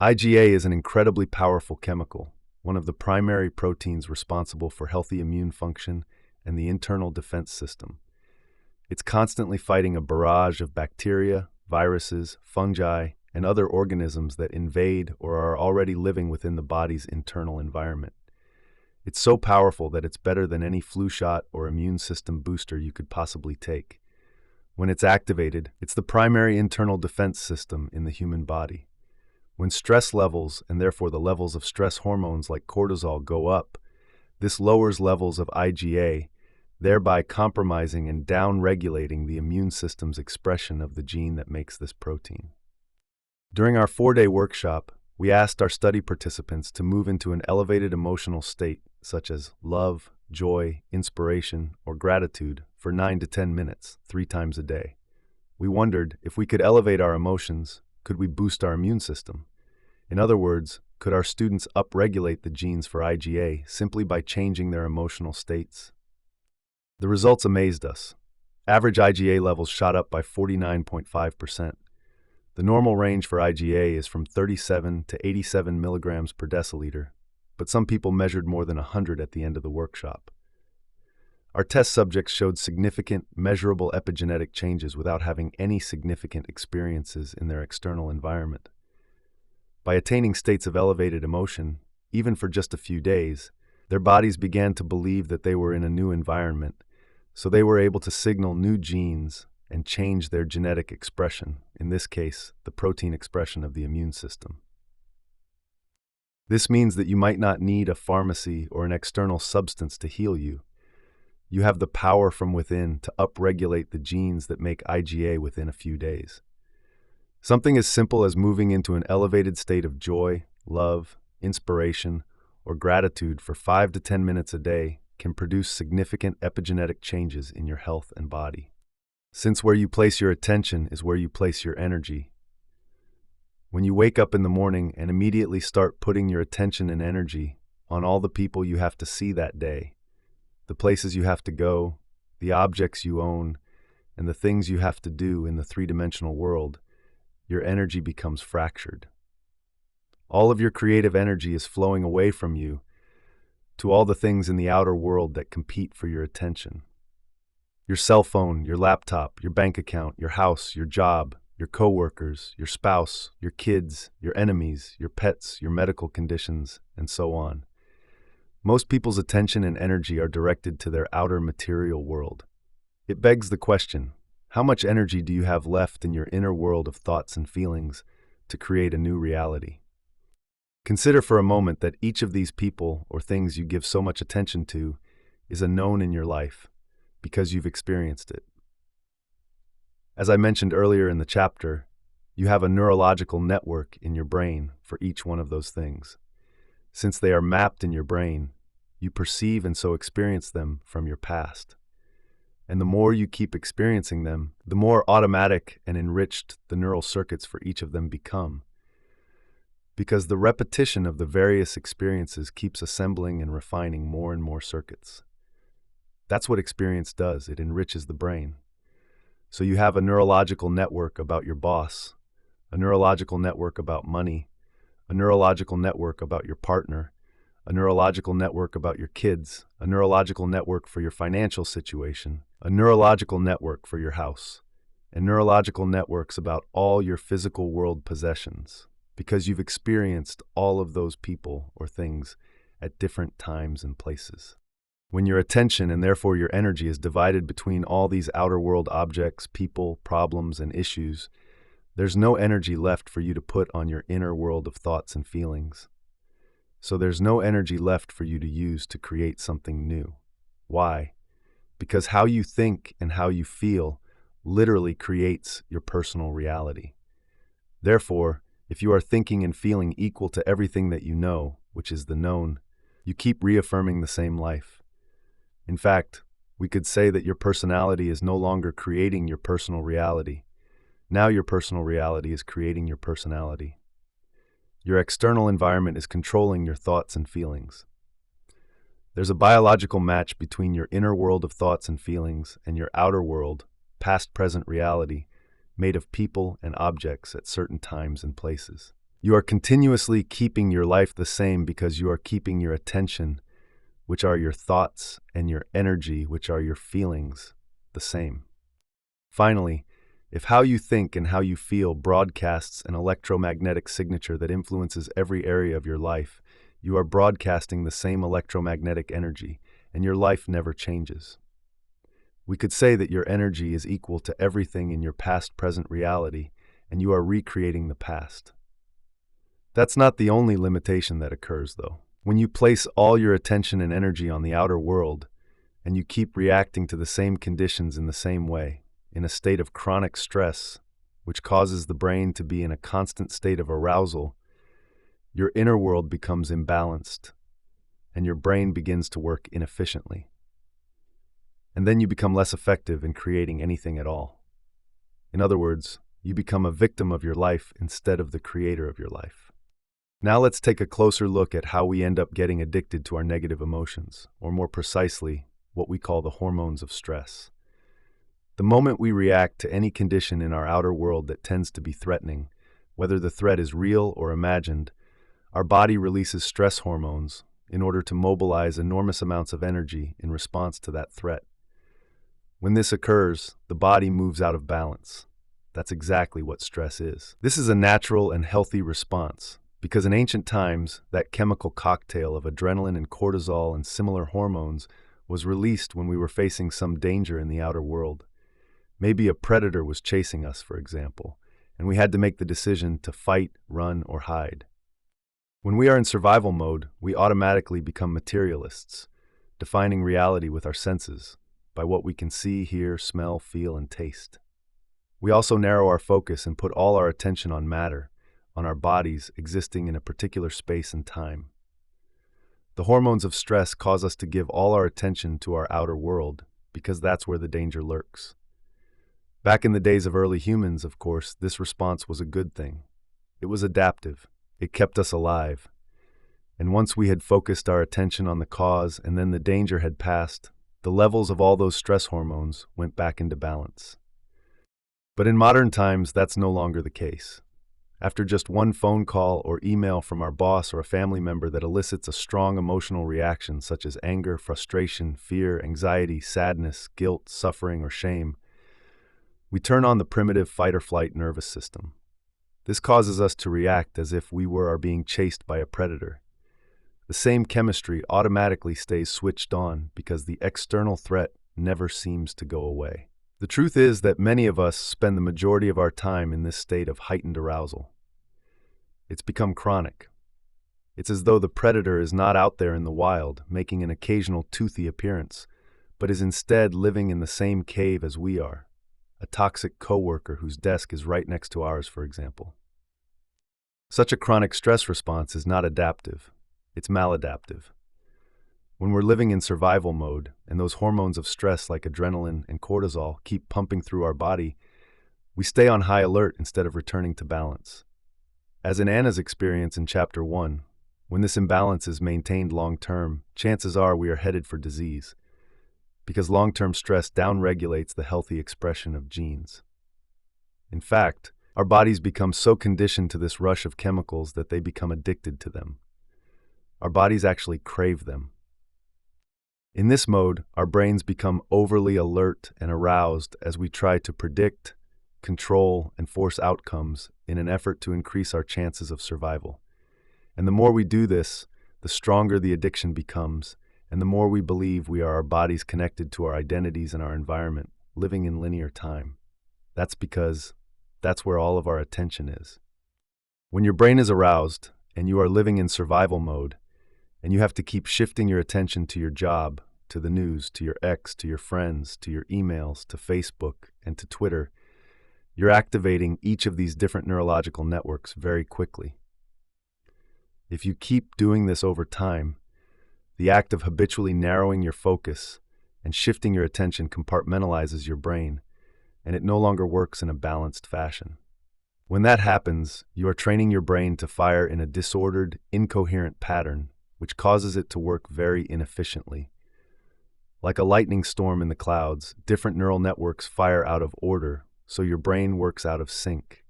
IgA is an incredibly powerful chemical, one of the primary proteins responsible for healthy immune function and the internal defense system. It's constantly fighting a barrage of bacteria, viruses, fungi, and other organisms that invade or are already living within the body's internal environment. It's so powerful that it's better than any flu shot or immune system booster you could possibly take. When it's activated, it's the primary internal defense system in the human body. When stress levels, and therefore the levels of stress hormones like cortisol, go up, this lowers levels of IgA, thereby compromising and down-regulating the immune system's expression of the gene that makes this protein. During our 4-day workshop, we asked our study participants to move into an elevated emotional state, such as love, joy, inspiration, or gratitude, for 9 to 10 minutes, 3 times a day. We wondered, if we could elevate our emotions, could we boost our immune system? In other words, could our students upregulate the genes for IgA simply by changing their emotional states? The results amazed us. Average IgA levels shot up by 49.5%. The normal range for IgA is from 37 to 87 milligrams per deciliter, but some people measured more than 100 at the end of the workshop. Our test subjects showed significant, measurable epigenetic changes without having any significant experiences in their external environment. By attaining states of elevated emotion, even for just a few days, their bodies began to believe that they were in a new environment, so they were able to signal new genes and change their genetic expression, in this case, the protein expression of the immune system. This means that you might not need a pharmacy or an external substance to heal you. You have the power from within to upregulate the genes that make IgA within a few days. Something as simple as moving into an elevated state of joy, love, inspiration, or gratitude for 5 to 10 minutes a day can produce significant epigenetic changes in your health and body. Since where you place your attention is where you place your energy, when you wake up in the morning and immediately start putting your attention and energy on all the people you have to see that day, the places you have to go, the objects you own, and the things you have to do in the three-dimensional world, your energy becomes fractured. All of your creative energy is flowing away from you to all the things in the outer world that compete for your attention. Your cell phone, your laptop, your bank account, your house, your job, your coworkers, your spouse, your kids, your enemies, your pets, your medical conditions, and so on. Most people's attention and energy are directed to their outer material world. It begs the question, how much energy do you have left in your inner world of thoughts and feelings to create a new reality? Consider for a moment that each of these people or things you give so much attention to is a known in your life because you've experienced it. As I mentioned earlier in the chapter, you have a neurological network in your brain for each one of those things. Since they are mapped in your brain, you perceive and so experience them from your past. And the more you keep experiencing them, the more automatic and enriched the neural circuits for each of them become. Because the repetition of the various experiences keeps assembling and refining more and more circuits. That's what experience does. It enriches the brain. So you have a neurological network about your boss, a neurological network about money, a neurological network about your partner, a neurological network about your kids, a neurological network for your financial situation, a neurological network for your house, and neurological networks about all your physical world possessions, because you've experienced all of those people or things at different times and places. When your attention and therefore your energy is divided between all these outer world objects, people, problems, and issues, there's no energy left for you to put on your inner world of thoughts and feelings. So there's no energy left for you to use to create something new. Why? Because how you think and how you feel literally creates your personal reality. Therefore, if you are thinking and feeling equal to everything that you know, which is the known, you keep reaffirming the same life. In fact, we could say that your personality is no longer creating your personal reality. Now your personal reality is creating your personality. Your external environment is controlling your thoughts and feelings. There's a biological match between your inner world of thoughts and feelings and your outer world, past-present reality, made of people and objects at certain times and places. You are continuously keeping your life the same because you are keeping your attention, which are your thoughts, and your energy, which are your feelings, the same. Finally, if how you think and how you feel broadcasts an electromagnetic signature that influences every area of your life, you are broadcasting the same electromagnetic energy, and your life never changes. We could say that your energy is equal to everything in your past-present reality, and you are recreating the past. That's not the only limitation that occurs, though. When you place all your attention and energy on the outer world, and you keep reacting to the same conditions in the same way, in a state of chronic stress, which causes the brain to be in a constant state of arousal, your inner world becomes imbalanced, and your brain begins to work inefficiently. And then you become less effective in creating anything at all. In other words, you become a victim of your life instead of the creator of your life. Now let's take a closer look at how we end up getting addicted to our negative emotions, or more precisely, what we call the hormones of stress. The moment we react to any condition in our outer world that tends to be threatening, whether the threat is real or imagined, our body releases stress hormones in order to mobilize enormous amounts of energy in response to that threat. When this occurs, the body moves out of balance. That's exactly what stress is. This is a natural and healthy response, because in ancient times, that chemical cocktail of adrenaline and cortisol and similar hormones was released when we were facing some danger in the outer world. Maybe a predator was chasing us, for example, and we had to make the decision to fight, run, or hide. When we are in survival mode, we automatically become materialists, defining reality with our senses, by what we can see, hear, smell, feel, and taste. We also narrow our focus and put all our attention on matter, on our bodies existing in a particular space and time. The hormones of stress cause us to give all our attention to our outer world, because that's where the danger lurks. Back in the days of early humans, of course, this response was a good thing. It was adaptive. It kept us alive. And once we had focused our attention on the cause and then the danger had passed, the levels of all those stress hormones went back into balance. But in modern times, that's no longer the case. After just one phone call or email from our boss or a family member that elicits a strong emotional reaction such as anger, frustration, fear, anxiety, sadness, guilt, suffering, or shame, we turn on the primitive fight-or-flight nervous system. This causes us to react as if we are being chased by a predator. The same chemistry automatically stays switched on because the external threat never seems to go away. The truth is that many of us spend the majority of our time in this state of heightened arousal. It's become chronic. It's as though the predator is not out there in the wild, making an occasional toothy appearance, but is instead living in the same cave as we are. A toxic coworker whose desk is right next to ours, for example. Such a chronic stress response is not adaptive, it's maladaptive. When we're living in survival mode, and those hormones of stress like adrenaline and cortisol keep pumping through our body, we stay on high alert instead of returning to balance. As in Anna's experience in Chapter 1, when this imbalance is maintained long-term, chances are we are headed for disease, because long-term stress downregulates the healthy expression of genes. In fact, our bodies become so conditioned to this rush of chemicals that they become addicted to them. Our bodies actually crave them. In this mode, our brains become overly alert and aroused as we try to predict, control, and force outcomes in an effort to increase our chances of survival. And the more we do this, the stronger the addiction becomes, and the more we believe we are our bodies connected to our identities and our environment, living in linear time. That's because that's where all of our attention is. When your brain is aroused, and you are living in survival mode, and you have to keep shifting your attention to your job, to the news, to your ex, to your friends, to your emails, to Facebook, and to Twitter, you're activating each of these different neurological networks very quickly. If you keep doing this over time, the act of habitually narrowing your focus and shifting your attention compartmentalizes your brain, and it no longer works in a balanced fashion. When that happens, you are training your brain to fire in a disordered, incoherent pattern, which causes it to work very inefficiently. Like a lightning storm in the clouds, different neural networks fire out of order, so your brain works out of sync.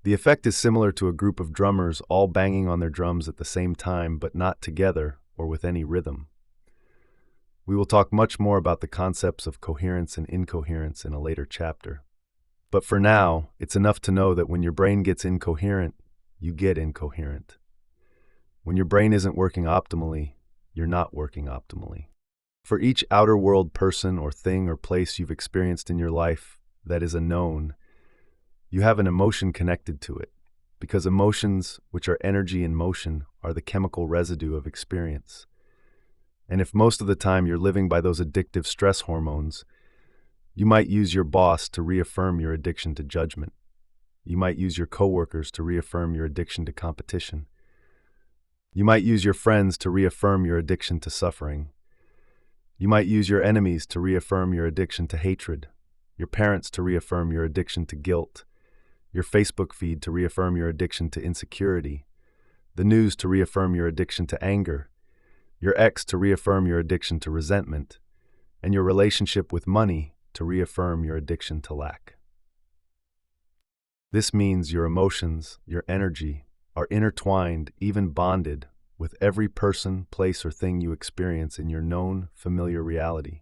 The effect is similar to a group of drummers all banging on their drums at the same time, but not together or with any rhythm. We will talk much more about the concepts of coherence and incoherence in a later chapter. But for now, it's enough to know that when your brain gets incoherent, you get incoherent. When your brain isn't working optimally, you're not working optimally. For each outer world person or thing or place you've experienced in your life that is a known, you have an emotion connected to it, because emotions, which are energy in motion, are the chemical residue of experience. And if most of the time you're living by those addictive stress hormones, you might use your boss to reaffirm your addiction to judgment. You might use your coworkers to reaffirm your addiction to competition. You might use your friends to reaffirm your addiction to suffering. You might use your enemies to reaffirm your addiction to hatred, your parents to reaffirm your addiction to guilt, your Facebook feed to reaffirm your addiction to insecurity, the news to reaffirm your addiction to anger, your ex to reaffirm your addiction to resentment, and your relationship with money to reaffirm your addiction to lack. This means your emotions, your energy, are intertwined, even bonded, with every person, place, or thing you experience in your known, familiar reality.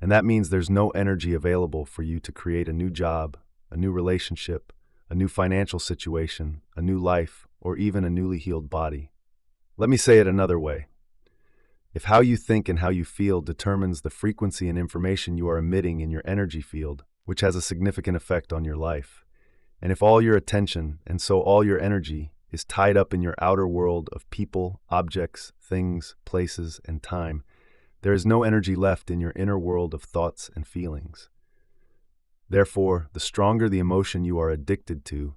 And that means there's no energy available for you to create a new job, a new relationship, a new financial situation, a new life, or even a newly healed body. Let me say it another way. If how you think and how you feel determines the frequency and information you are emitting in your energy field, which has a significant effect on your life, and if all your attention, and so all your energy, is tied up in your outer world of people, objects, things, places, and time, there is no energy left in your inner world of thoughts and feelings. Therefore, the stronger the emotion you are addicted to,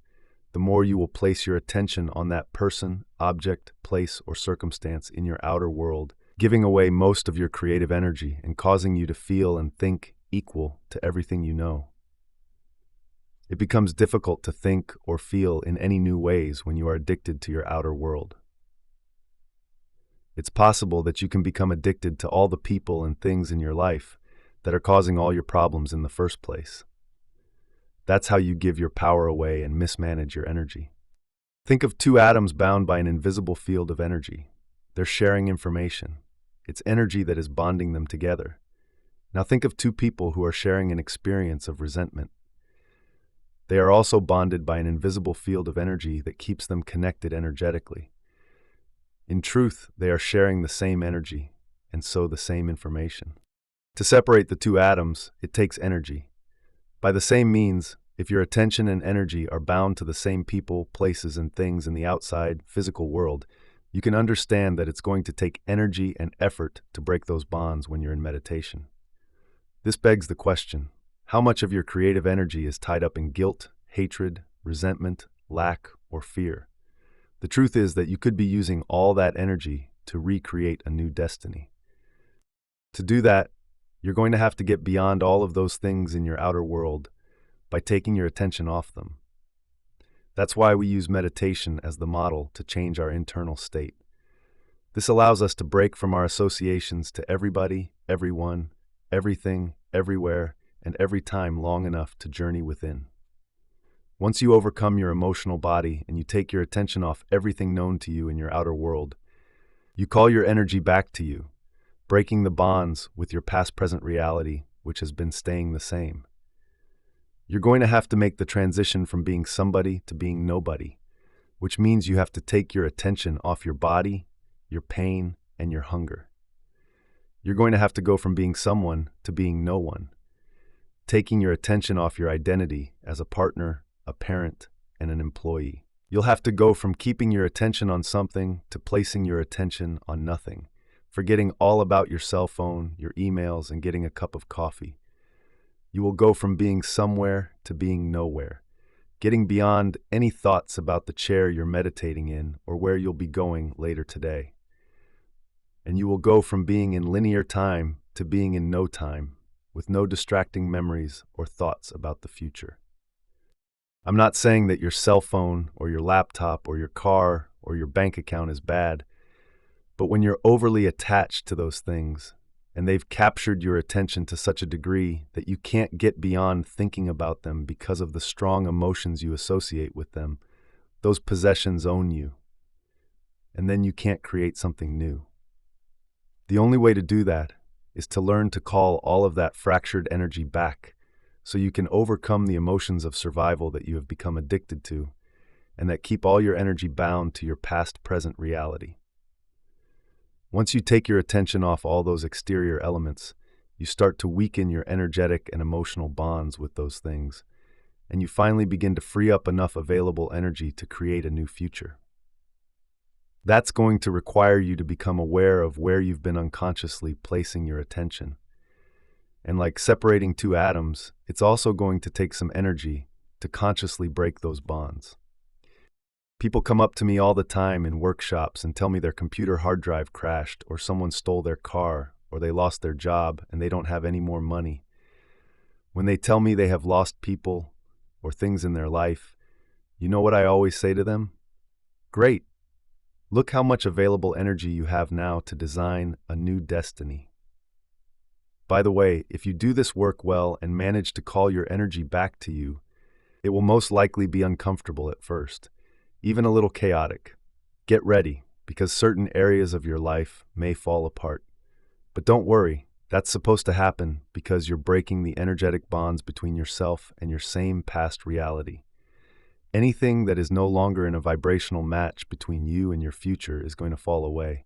the more you will place your attention on that person, object, place, or circumstance in your outer world, giving away most of your creative energy and causing you to feel and think equal to everything you know. It becomes difficult to think or feel in any new ways when you are addicted to your outer world. It's possible that you can become addicted to all the people and things in your life that are causing all your problems in the first place. That's how you give your power away and mismanage your energy. Think of two atoms bound by an invisible field of energy. They're sharing information. It's energy that is bonding them together. Now think of two people who are sharing an experience of resentment. They are also bonded by an invisible field of energy that keeps them connected energetically. In truth, they are sharing the same energy, and so the same information. To separate the two atoms, it takes energy. By the same means, if your attention and energy are bound to the same people, places, and things in the outside, physical world, you can understand that it's going to take energy and effort to break those bonds when you're in meditation. This begs the question, how much of your creative energy is tied up in guilt, hatred, resentment, lack, or fear? The truth is that you could be using all that energy to recreate a new destiny. To do that, you're going to have to get beyond all of those things in your outer world by taking your attention off them. That's why we use meditation as the model to change our internal state. This allows us to break from our associations to everybody, everyone, everything, everywhere, and every time long enough to journey within. Once you overcome your emotional body and you take your attention off everything known to you in your outer world, you call your energy back to you, breaking the bonds with your past-present reality, which has been staying the same. You're going to have to make the transition from being somebody to being nobody, which means you have to take your attention off your body, your pain, and your hunger. You're going to have to go from being someone to being no one, taking your attention off your identity as a partner, a parent, and an employee. You'll have to go from keeping your attention on something to placing your attention on nothing, forgetting all about your cell phone, your emails, and getting a cup of coffee. You will go from being somewhere to being nowhere, getting beyond any thoughts about the chair you're meditating in or where you'll be going later today. And you will go from being in linear time to being in no time, with no distracting memories or thoughts about the future. I'm not saying that your cell phone or your laptop or your car or your bank account is bad, but when you're overly attached to those things, and they've captured your attention to such a degree that you can't get beyond thinking about them because of the strong emotions you associate with them, those possessions own you, and then you can't create something new. The only way to do that is to learn to call all of that fractured energy back so you can overcome the emotions of survival that you have become addicted to and that keep all your energy bound to your past-present reality. Once you take your attention off all those exterior elements, you start to weaken your energetic and emotional bonds with those things, and you finally begin to free up enough available energy to create a new future. That's going to require you to become aware of where you've been unconsciously placing your attention. And like separating two atoms, it's also going to take some energy to consciously break those bonds. People come up to me all the time in workshops and tell me their computer hard drive crashed, or someone stole their car, or they lost their job and they don't have any more money. When they tell me they have lost people or things in their life, you know what I always say to them? Great. Look how much available energy you have now to design a new destiny. By the way, if you do this work well and manage to call your energy back to you, it will most likely be uncomfortable at first, even a little chaotic. Get ready, because certain areas of your life may fall apart. But don't worry, that's supposed to happen because you're breaking the energetic bonds between yourself and your same past reality. Anything that is no longer in a vibrational match between you and your future is going to fall away.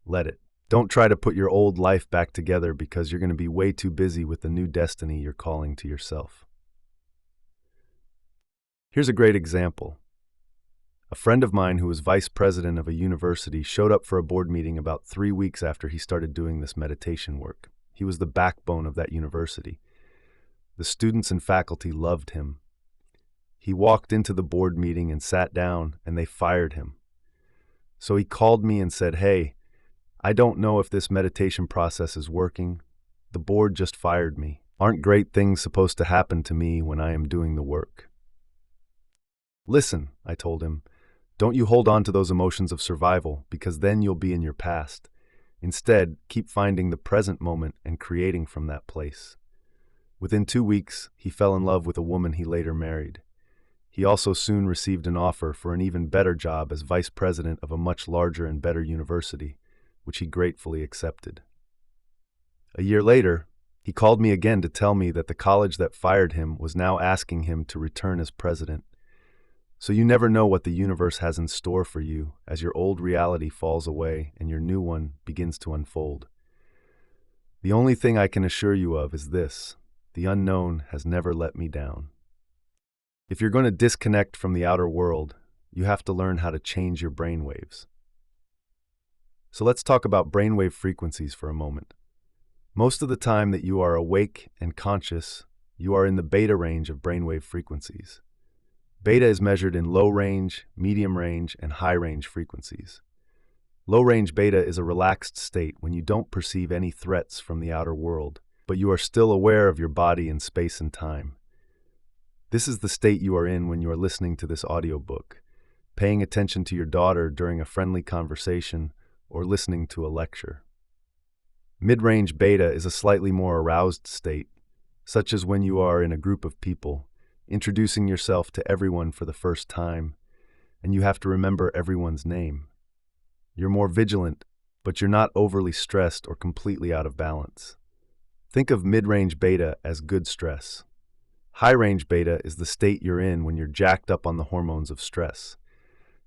Let it. Don't try to put your old life back together because you're going to be way too busy with the new destiny you're calling to yourself. Here's a great example. A friend of mine who was vice president of a university showed up for a board meeting about 3 weeks after he started doing this meditation work. He was the backbone of that university. The students and faculty loved him. He walked into the board meeting and sat down, and they fired him. So he called me and said, "Hey, I don't know if this meditation process is working. The board just fired me. Aren't great things supposed to happen to me when I am doing the work?" "Listen," I told him, "don't you hold on to those emotions of survival, because then you'll be in your past. Instead, keep finding the present moment and creating from that place." Within 2 weeks, he fell in love with a woman he later married. He also soon received an offer for an even better job as vice president of a much larger and better university, which he gratefully accepted. A year later, he called me again to tell me that the college that fired him was now asking him to return as president. So you never know what the universe has in store for you as your old reality falls away and your new one begins to unfold. The only thing I can assure you of is this: the unknown has never let me down. If you're going to disconnect from the outer world, you have to learn how to change your brainwaves. So let's talk about brainwave frequencies for a moment. Most of the time that you are awake and conscious, you are in the beta range of brainwave frequencies. Beta is measured in low range, medium range, and high range frequencies. Low range beta is a relaxed state when you don't perceive any threats from the outer world, but you are still aware of your body in space and time. This is the state you are in when you are listening to this audiobook, paying attention to your daughter during a friendly conversation, or listening to a lecture. Mid-range beta is a slightly more aroused state, such as when you are in a group of people, introducing yourself to everyone for the first time, and you have to remember everyone's name. You're more vigilant, but you're not overly stressed or completely out of balance. Think of mid-range beta as good stress. High-range beta is the state you're in when you're jacked up on the hormones of stress.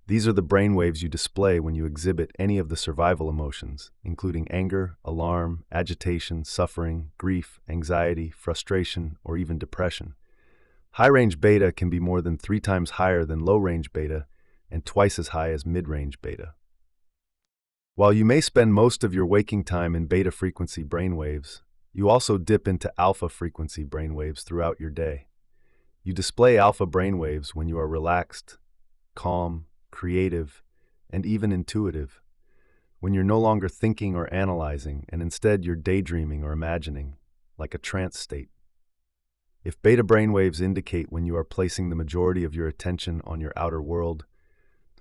These are the brainwaves you display when you exhibit any of the survival emotions, including anger, alarm, agitation, suffering, grief, anxiety, frustration, or even depression. High-range beta can be more than 3 times higher than low-range beta and twice as high as mid-range beta. While you may spend most of your waking time in beta frequency brainwaves, you also dip into alpha frequency brainwaves throughout your day. You display alpha brainwaves when you are relaxed, calm, creative, and even intuitive, when you're no longer thinking or analyzing and instead you're daydreaming or imagining, like a trance state. If beta brainwaves indicate when you are placing the majority of your attention on your outer world,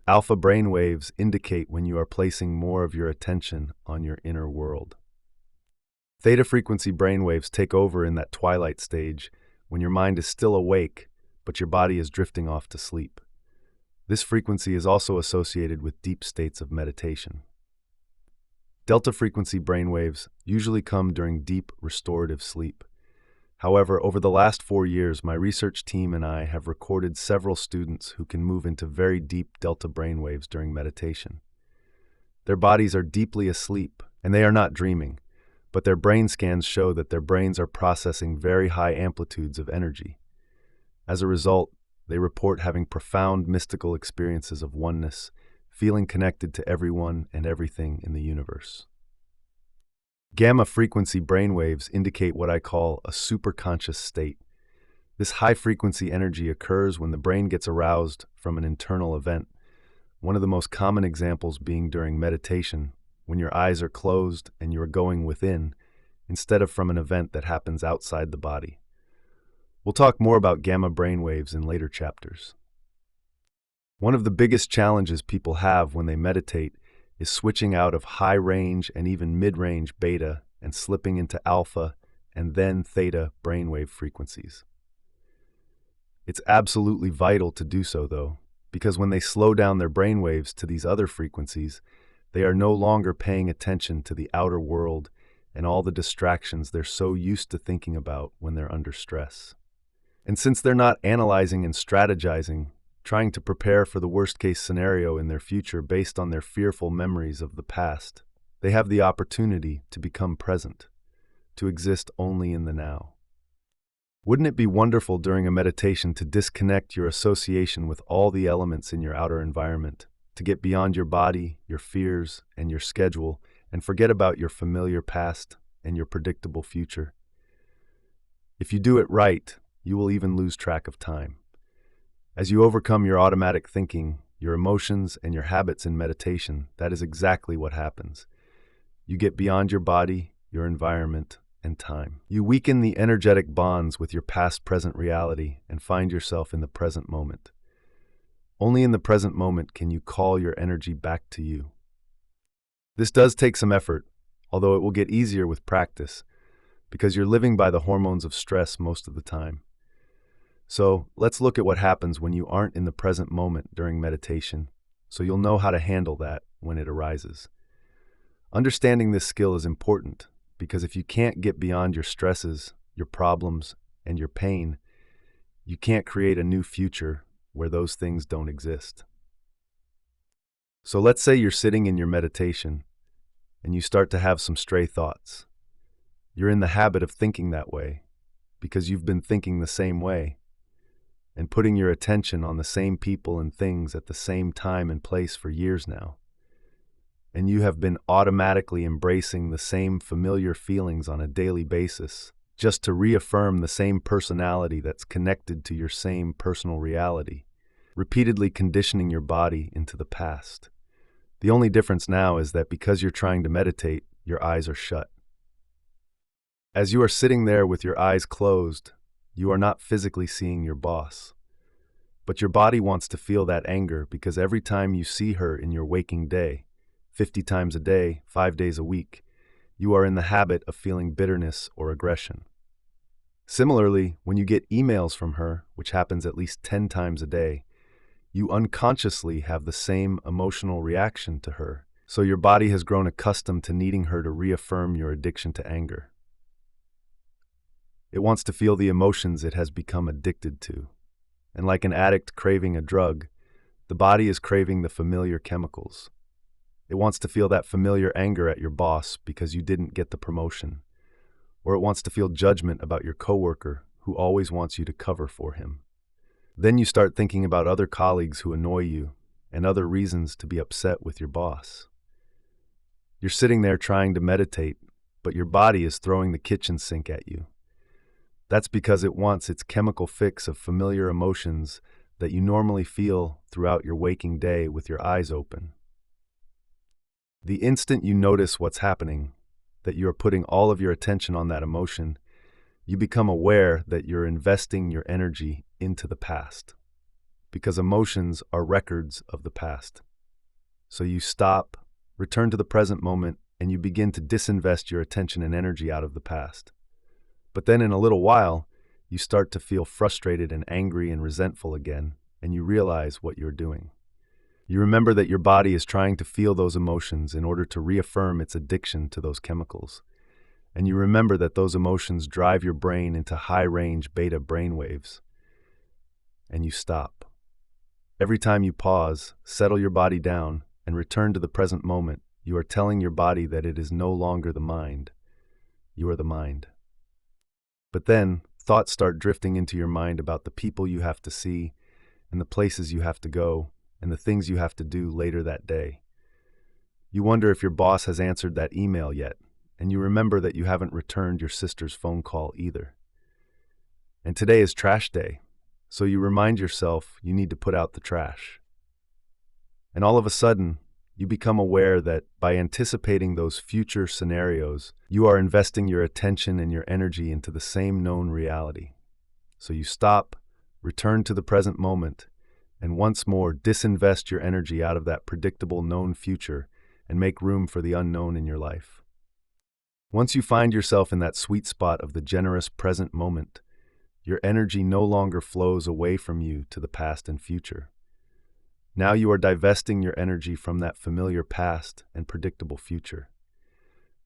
alpha brainwaves indicate when you are placing more of your attention on your inner world. Theta frequency brainwaves take over in that twilight stage when your mind is still awake, but your body is drifting off to sleep. This frequency is also associated with deep states of meditation. Delta frequency brainwaves usually come during deep, restorative sleep. However, over the last 4 years, my research team and I have recorded several students who can move into very deep delta brainwaves during meditation. Their bodies are deeply asleep, and they are not dreaming, but their brain scans show that their brains are processing very high amplitudes of energy. As a result, they report having profound mystical experiences of oneness, feeling connected to everyone and everything in the universe. Gamma frequency brainwaves indicate what I call a superconscious state. This high-frequency energy occurs when the brain gets aroused from an internal event, one of the most common examples being during meditation, when your eyes are closed and you are going within, instead of from an event that happens outside the body. We'll talk more about gamma brainwaves in later chapters. One of the biggest challenges people have when they meditate is switching out of high-range and even mid-range beta and slipping into alpha and then theta brainwave frequencies. It's absolutely vital to do so, though, because when they slow down their brainwaves to these other frequencies, they are no longer paying attention to the outer world and all the distractions they're so used to thinking about when they're under stress. And since they're not analyzing and strategizing, trying to prepare for the worst-case scenario in their future based on their fearful memories of the past, they have the opportunity to become present, to exist only in the now. Wouldn't it be wonderful during a meditation to disconnect your association with all the elements in your outer environment, to get beyond your body, your fears, and your schedule, and forget about your familiar past and your predictable future? If you do it right, you will even lose track of time. As you overcome your automatic thinking, your emotions, and your habits in meditation, that is exactly what happens. You get beyond your body, your environment, and time. You weaken the energetic bonds with your past-present reality and find yourself in the present moment. Only in the present moment can you call your energy back to you. This does take some effort, although it will get easier with practice, because you're living by the hormones of stress most of the time. So let's look at what happens when you aren't in the present moment during meditation, so you'll know how to handle that when it arises. Understanding this skill is important, because if you can't get beyond your stresses, your problems, and your pain, you can't create a new future where those things don't exist. So let's say you're sitting in your meditation, and you start to have some stray thoughts. You're in the habit of thinking that way, because you've been thinking the same way, and putting your attention on the same people and things at the same time and place for years now. and you have been automatically embracing the same familiar feelings on a daily basis, just to reaffirm the same personality that's connected to your same personal reality, repeatedly conditioning your body into the past. The only difference now is that because you're trying to meditate, your eyes are shut. As you are sitting there with your eyes closed, you are not physically seeing your boss. But your body wants to feel that anger because every time you see her in your waking day, 50 times a day, 5 days a week, you are in the habit of feeling bitterness or aggression. Similarly, when you get emails from her, which happens at least 10 times a day, you unconsciously have the same emotional reaction to her, so your body has grown accustomed to needing her to reaffirm your addiction to anger. It wants to feel the emotions it has become addicted to. And like an addict craving a drug, the body is craving the familiar chemicals. It wants to feel that familiar anger at your boss because you didn't get the promotion. Or it wants to feel judgment about your coworker who always wants you to cover for him. Then you start thinking about other colleagues who annoy you and other reasons to be upset with your boss. You're sitting there trying to meditate, but your body is throwing the kitchen sink at you. That's because it wants its chemical fix of familiar emotions that you normally feel throughout your waking day with your eyes open. The instant you notice what's happening, that you are putting all of your attention on that emotion, you become aware that you're investing your energy into the past, because emotions are records of the past. So you stop, return to the present moment, and you begin to disinvest your attention and energy out of the past. But then in a little while, you start to feel frustrated and angry and resentful again, and you realize what you're doing. You remember that your body is trying to feel those emotions in order to reaffirm its addiction to those chemicals. And you remember that those emotions drive your brain into high-range beta brainwaves. And you stop. Every time you pause, settle your body down, and return to the present moment, you are telling your body that it is no longer the mind. You are the mind. But then, thoughts start drifting into your mind about the people you have to see, and the places you have to go, and the things you have to do later that day. You wonder if your boss has answered that email yet, and you remember that you haven't returned your sister's phone call either. And today is trash day, so you remind yourself you need to put out the trash. And all of a sudden, you become aware that by anticipating those future scenarios, you are investing your attention and your energy into the same known reality. So you stop, return to the present moment, and once more disinvest your energy out of that predictable known future and make room for the unknown in your life. Once you find yourself in that sweet spot of the generous present moment, your energy no longer flows away from you to the past and future. Now you are divesting your energy from that familiar past and predictable future.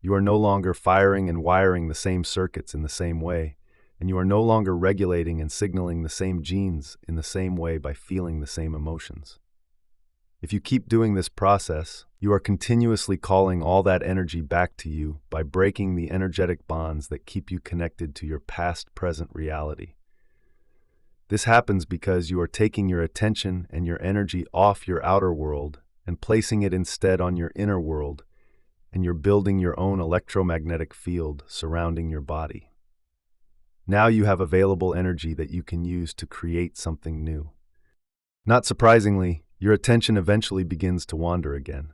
You are no longer firing and wiring the same circuits in the same way, and you are no longer regulating and signaling the same genes in the same way by feeling the same emotions. If you keep doing this process, you are continuously calling all that energy back to you by breaking the energetic bonds that keep you connected to your past-present reality. This happens because you are taking your attention and your energy off your outer world and placing it instead on your inner world, and you're building your own electromagnetic field surrounding your body. Now you have available energy that you can use to create something new. Not surprisingly, your attention eventually begins to wander again.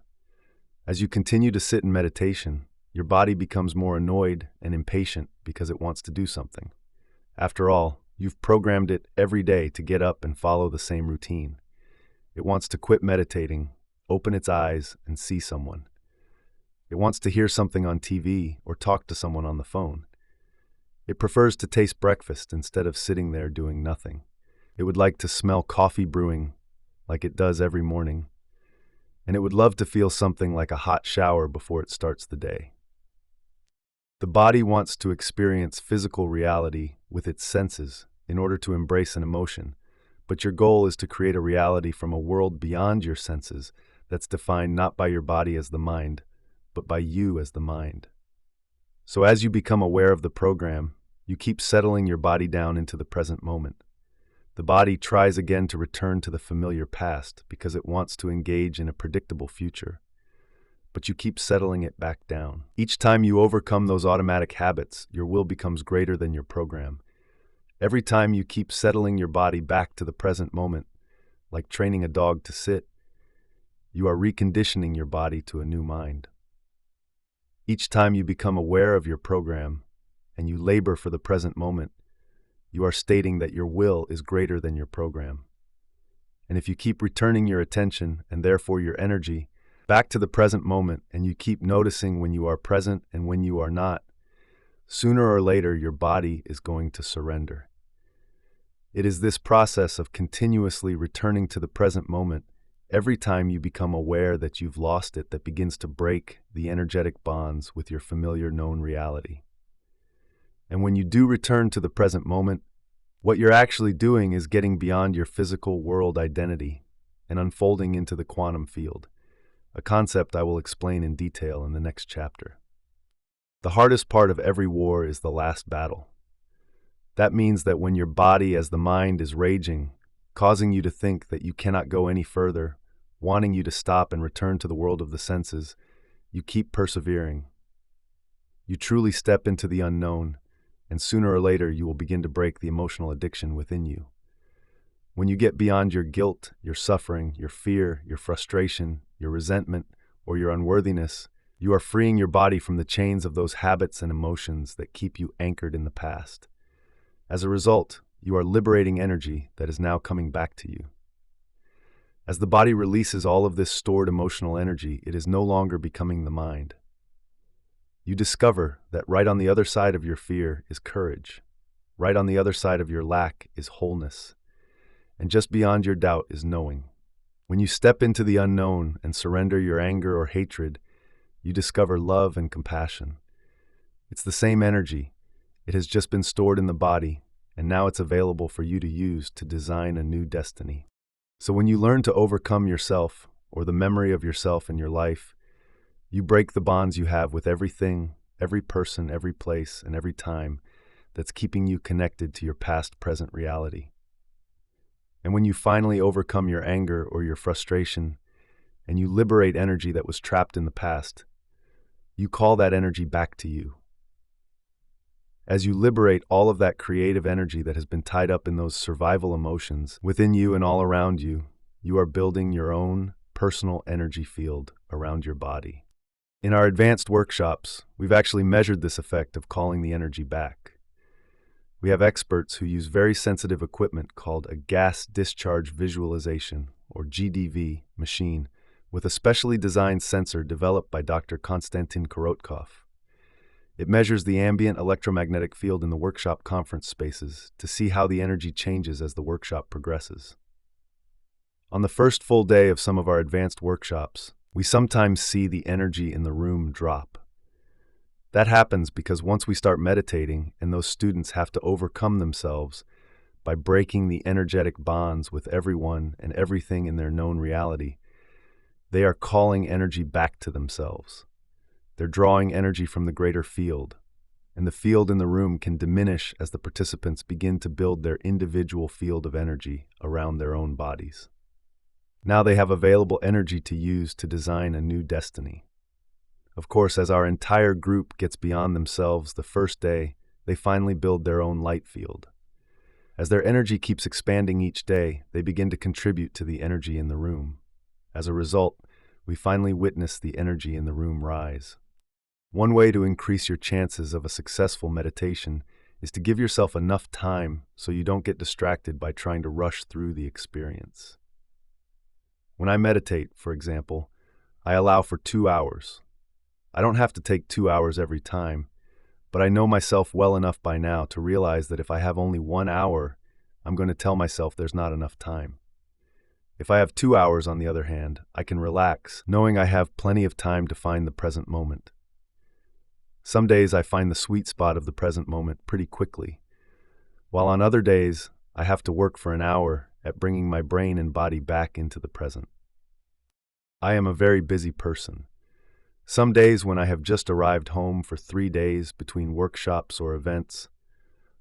As you continue to sit in meditation, your body becomes more annoyed and impatient because it wants to do something. After all, you've programmed it every day to get up and follow the same routine. It wants to quit meditating, open its eyes, and see someone. It wants to hear something on TV or talk to someone on the phone. It prefers to taste breakfast instead of sitting there doing nothing. It would like to smell coffee brewing like it does every morning. And it would love to feel something like a hot shower before it starts the day. The body wants to experience physical reality with its senses in order to embrace an emotion, but your goal is to create a reality from a world beyond your senses that's defined not by your body as the mind, but by you as the mind. So as you become aware of the program, you keep settling your body down into the present moment. The body tries again to return to the familiar past because it wants to engage in a predictable future. but you keep settling it back down. Each time you overcome those automatic habits, your will becomes greater than your program. Every time you keep settling your body back to the present moment, like training a dog to sit, you are reconditioning your body to a new mind. Each time you become aware of your program and you labor for the present moment, you are stating that your will is greater than your program. And if you keep returning your attention, and therefore your energy, back to the present moment, and you keep noticing when you are present and when you are not, sooner or later your body is going to surrender. It is this process of continuously returning to the present moment every time you become aware that you've lost it that begins to break the energetic bonds with your familiar known reality. And when you do return to the present moment, what you're actually doing is getting beyond your physical world identity and unfolding into the quantum field, a concept I will explain in detail in the next chapter. The hardest part of every war is the last battle. That means that when your body as the mind is raging, causing you to think that you cannot go any further, wanting you to stop and return to the world of the senses, you keep persevering. You truly step into the unknown, and sooner or later you will begin to break the emotional addiction within you. When you get beyond your guilt, your suffering, your fear, your frustration, your resentment, or your unworthiness, you are freeing your body from the chains of those habits and emotions that keep you anchored in the past. As a result, you are liberating energy that is now coming back to you. As the body releases all of this stored emotional energy, it is no longer becoming the mind. You discover that right on the other side of your fear is courage. Right on the other side of your lack is wholeness. And just beyond your doubt is knowing. When you step into the unknown and surrender your anger or hatred, you discover love and compassion. It's the same energy. It has just been stored in the body, and now it's available for you to use to design a new destiny. So when you learn to overcome yourself, or the memory of yourself in your life, you break the bonds you have with everything, every person, every place, and every time that's keeping you connected to your past, present reality. And when you finally overcome your anger or your frustration, and you liberate energy that was trapped in the past, you call that energy back to you. As you liberate all of that creative energy that has been tied up in those survival emotions within you and all around you, you are building your own personal energy field around your body. In our advanced workshops, we've actually measured this effect of calling the energy back. We have experts who use very sensitive equipment called a gas discharge visualization, or GDV, machine, with a specially designed sensor developed by Dr. Konstantin Korotkov. It measures the ambient electromagnetic field in the workshop conference spaces to see how the energy changes as the workshop progresses. On the first full day of some of our advanced workshops, we sometimes see the energy in the room drop. That happens because once we start meditating and those students have to overcome themselves by breaking the energetic bonds with everyone and everything in their known reality, they are calling energy back to themselves. They're drawing energy from the greater field, and the field in the room can diminish as the participants begin to build their individual field of energy around their own bodies. Now they have available energy to use to design a new destiny. Of course, as our entire group gets beyond themselves the first day, they finally build their own light field. As their energy keeps expanding each day, they begin to contribute to the energy in the room. As a result, we finally witness the energy in the room rise. One way to increase your chances of a successful meditation is to give yourself enough time so you don't get distracted by trying to rush through the experience. When I meditate, for example, I allow for 2 hours. I don't have to take 2 hours every time, but I know myself well enough by now to realize that if I have only 1 hour, I'm going to tell myself there's not enough time. If I have 2 hours, on the other hand, I can relax, knowing I have plenty of time to find the present moment. Some days I find the sweet spot of the present moment pretty quickly, while on other days I have to work for an hour at bringing my brain and body back into the present. I am a very busy person. Some days when I have just arrived home for 3 days between workshops or events,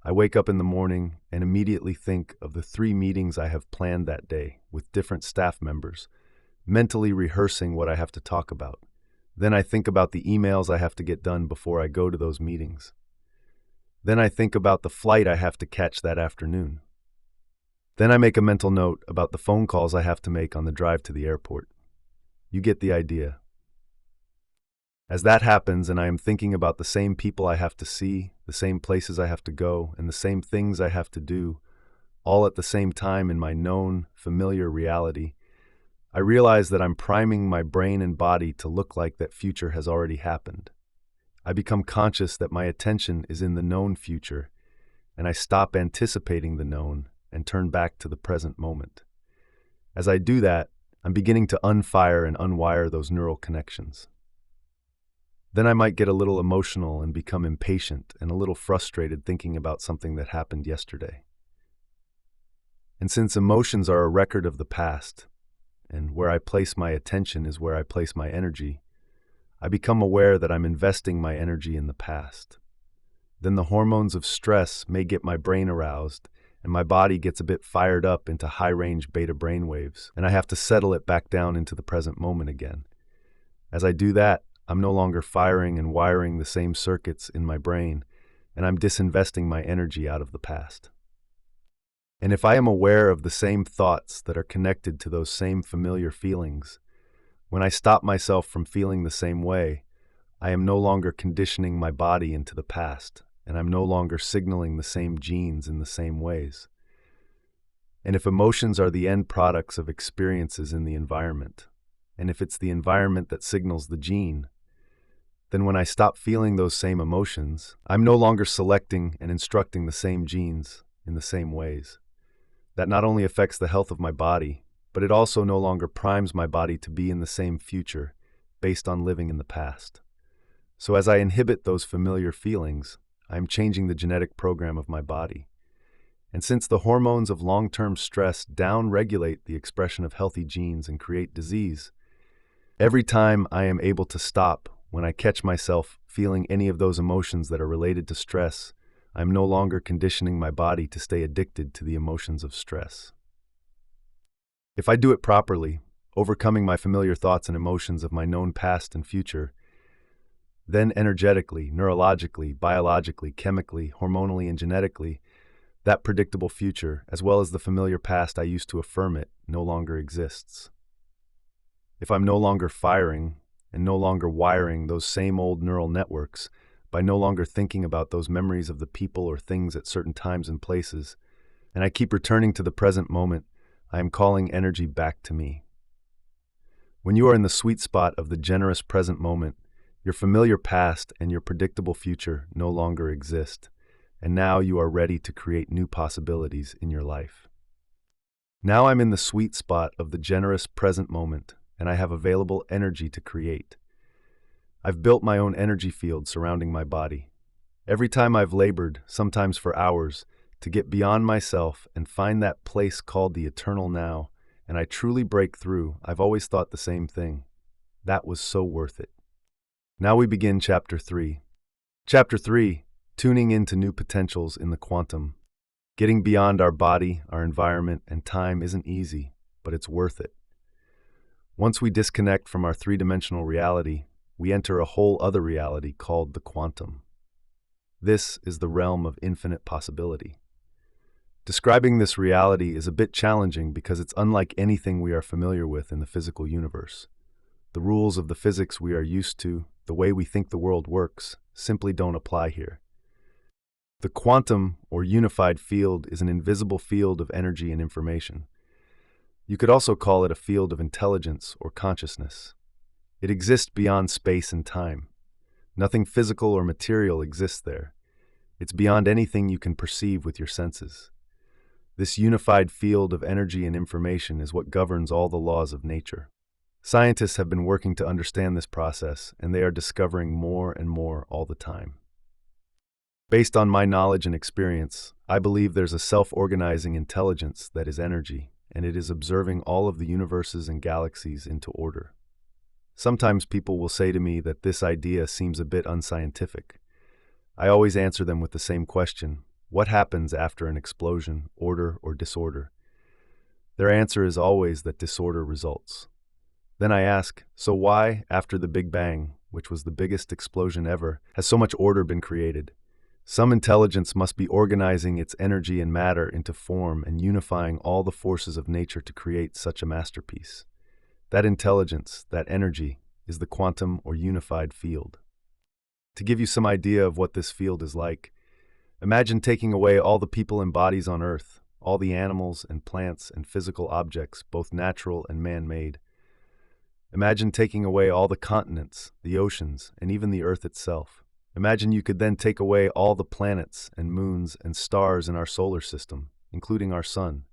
I wake up in the morning and immediately think of the 3 meetings I have planned that day with different staff members, mentally rehearsing what I have to talk about, Then I think about the emails I have to get done before I go to those meetings. Then I think about the flight I have to catch that afternoon. Then I make a mental note about the phone calls I have to make on the drive to the airport. You get the idea. As that happens and I am thinking about the same people I have to see, the same places I have to go, and the same things I have to do, all at the same time in my known, familiar reality, I realize that I'm priming my brain and body to look like that future has already happened. I become conscious that my attention is in the known future, and I stop anticipating the known and turn back to the present moment. As I do that, I'm beginning to unfire and unwire those neural connections. Then I might get a little emotional and become impatient and a little frustrated thinking about something that happened yesterday. And since emotions are a record of the past, and where I place my attention is where I place my energy, I become aware that I'm investing my energy in the past. Then the hormones of stress may get my brain aroused, and my body gets a bit fired up into high-range beta brainwaves, and I have to settle it back down into the present moment again. As I do that, I'm no longer firing and wiring the same circuits in my brain, and I'm disinvesting my energy out of the past. And if I am aware of the same thoughts that are connected to those same familiar feelings, when I stop myself from feeling the same way, I am no longer conditioning my body into the past, and I'm no longer signaling the same genes in the same ways. And if emotions are the end products of experiences in the environment, and if it's the environment that signals the gene, then when I stop feeling those same emotions, I'm no longer selecting and instructing the same genes in the same ways. That not only affects the health of my body, but it also no longer primes my body to be in the same future based on living in the past. So as I inhibit those familiar feelings, I am changing the genetic program of my body. And since the hormones of long-term stress down-regulate the expression of healthy genes and create disease, every time I am able to stop when I catch myself feeling any of those emotions that are related to stress, I am no longer conditioning my body to stay addicted to the emotions of stress. If I do it properly, overcoming my familiar thoughts and emotions of my known past and future, then energetically, neurologically, biologically, chemically, hormonally, and genetically, that predictable future, as well as the familiar past I used to affirm it, no longer exists. If I'm no longer firing and no longer wiring those same old neural networks by no longer thinking about those memories of the people or things at certain times and places, and I keep returning to the present moment, I am calling energy back to me. When you are in the sweet spot of the generous present moment, your familiar past and your predictable future no longer exist, and now you are ready to create new possibilities in your life. Now I'm in the sweet spot of the generous present moment, and I have available energy to create. I've built my own energy field surrounding my body. Every time I've labored, sometimes for hours, to get beyond myself and find that place called the eternal now, and I truly break through, I've always thought the same thing. That was so worth it. Now we begin Chapter 3. Chapter 3, Tuning into New Potentials in the Quantum. Getting beyond our body, our environment, and time isn't easy, but it's worth it. Once we disconnect from our three-dimensional reality, we enter a whole other reality called the quantum. This is the realm of infinite possibility. Describing this reality is a bit challenging because it's unlike anything we are familiar with in the physical universe. The rules of the physics we are used to, the way we think the world works, simply don't apply here. The quantum, or unified field, is an invisible field of energy and information. You could also call it a field of intelligence or consciousness. It exists beyond space and time. Nothing physical or material exists there. It's beyond anything you can perceive with your senses. This unified field of energy and information is what governs all the laws of nature. Scientists have been working to understand this process, and they are discovering more and more all the time. Based on my knowledge and experience, I believe there's a self-organizing intelligence that is energy, and it is observing all of the universes and galaxies into order. Sometimes people will say to me that this idea seems a bit unscientific. I always answer them with the same question: what happens after an explosion, order or disorder? Their answer is always that disorder results. Then I ask, so why, after the Big Bang, which was the biggest explosion ever, has so much order been created? Some intelligence must be organizing its energy and matter into form and unifying all the forces of nature to create such a masterpiece. That intelligence, that energy, is the quantum or unified field. To give you some idea of what this field is like, imagine taking away all the people and bodies on Earth, all the animals and plants and physical objects, both natural and man-made. Imagine taking away all the continents, the oceans, and even the Earth itself. Imagine you could then take away all the planets and moons and stars in our solar system, including our sun.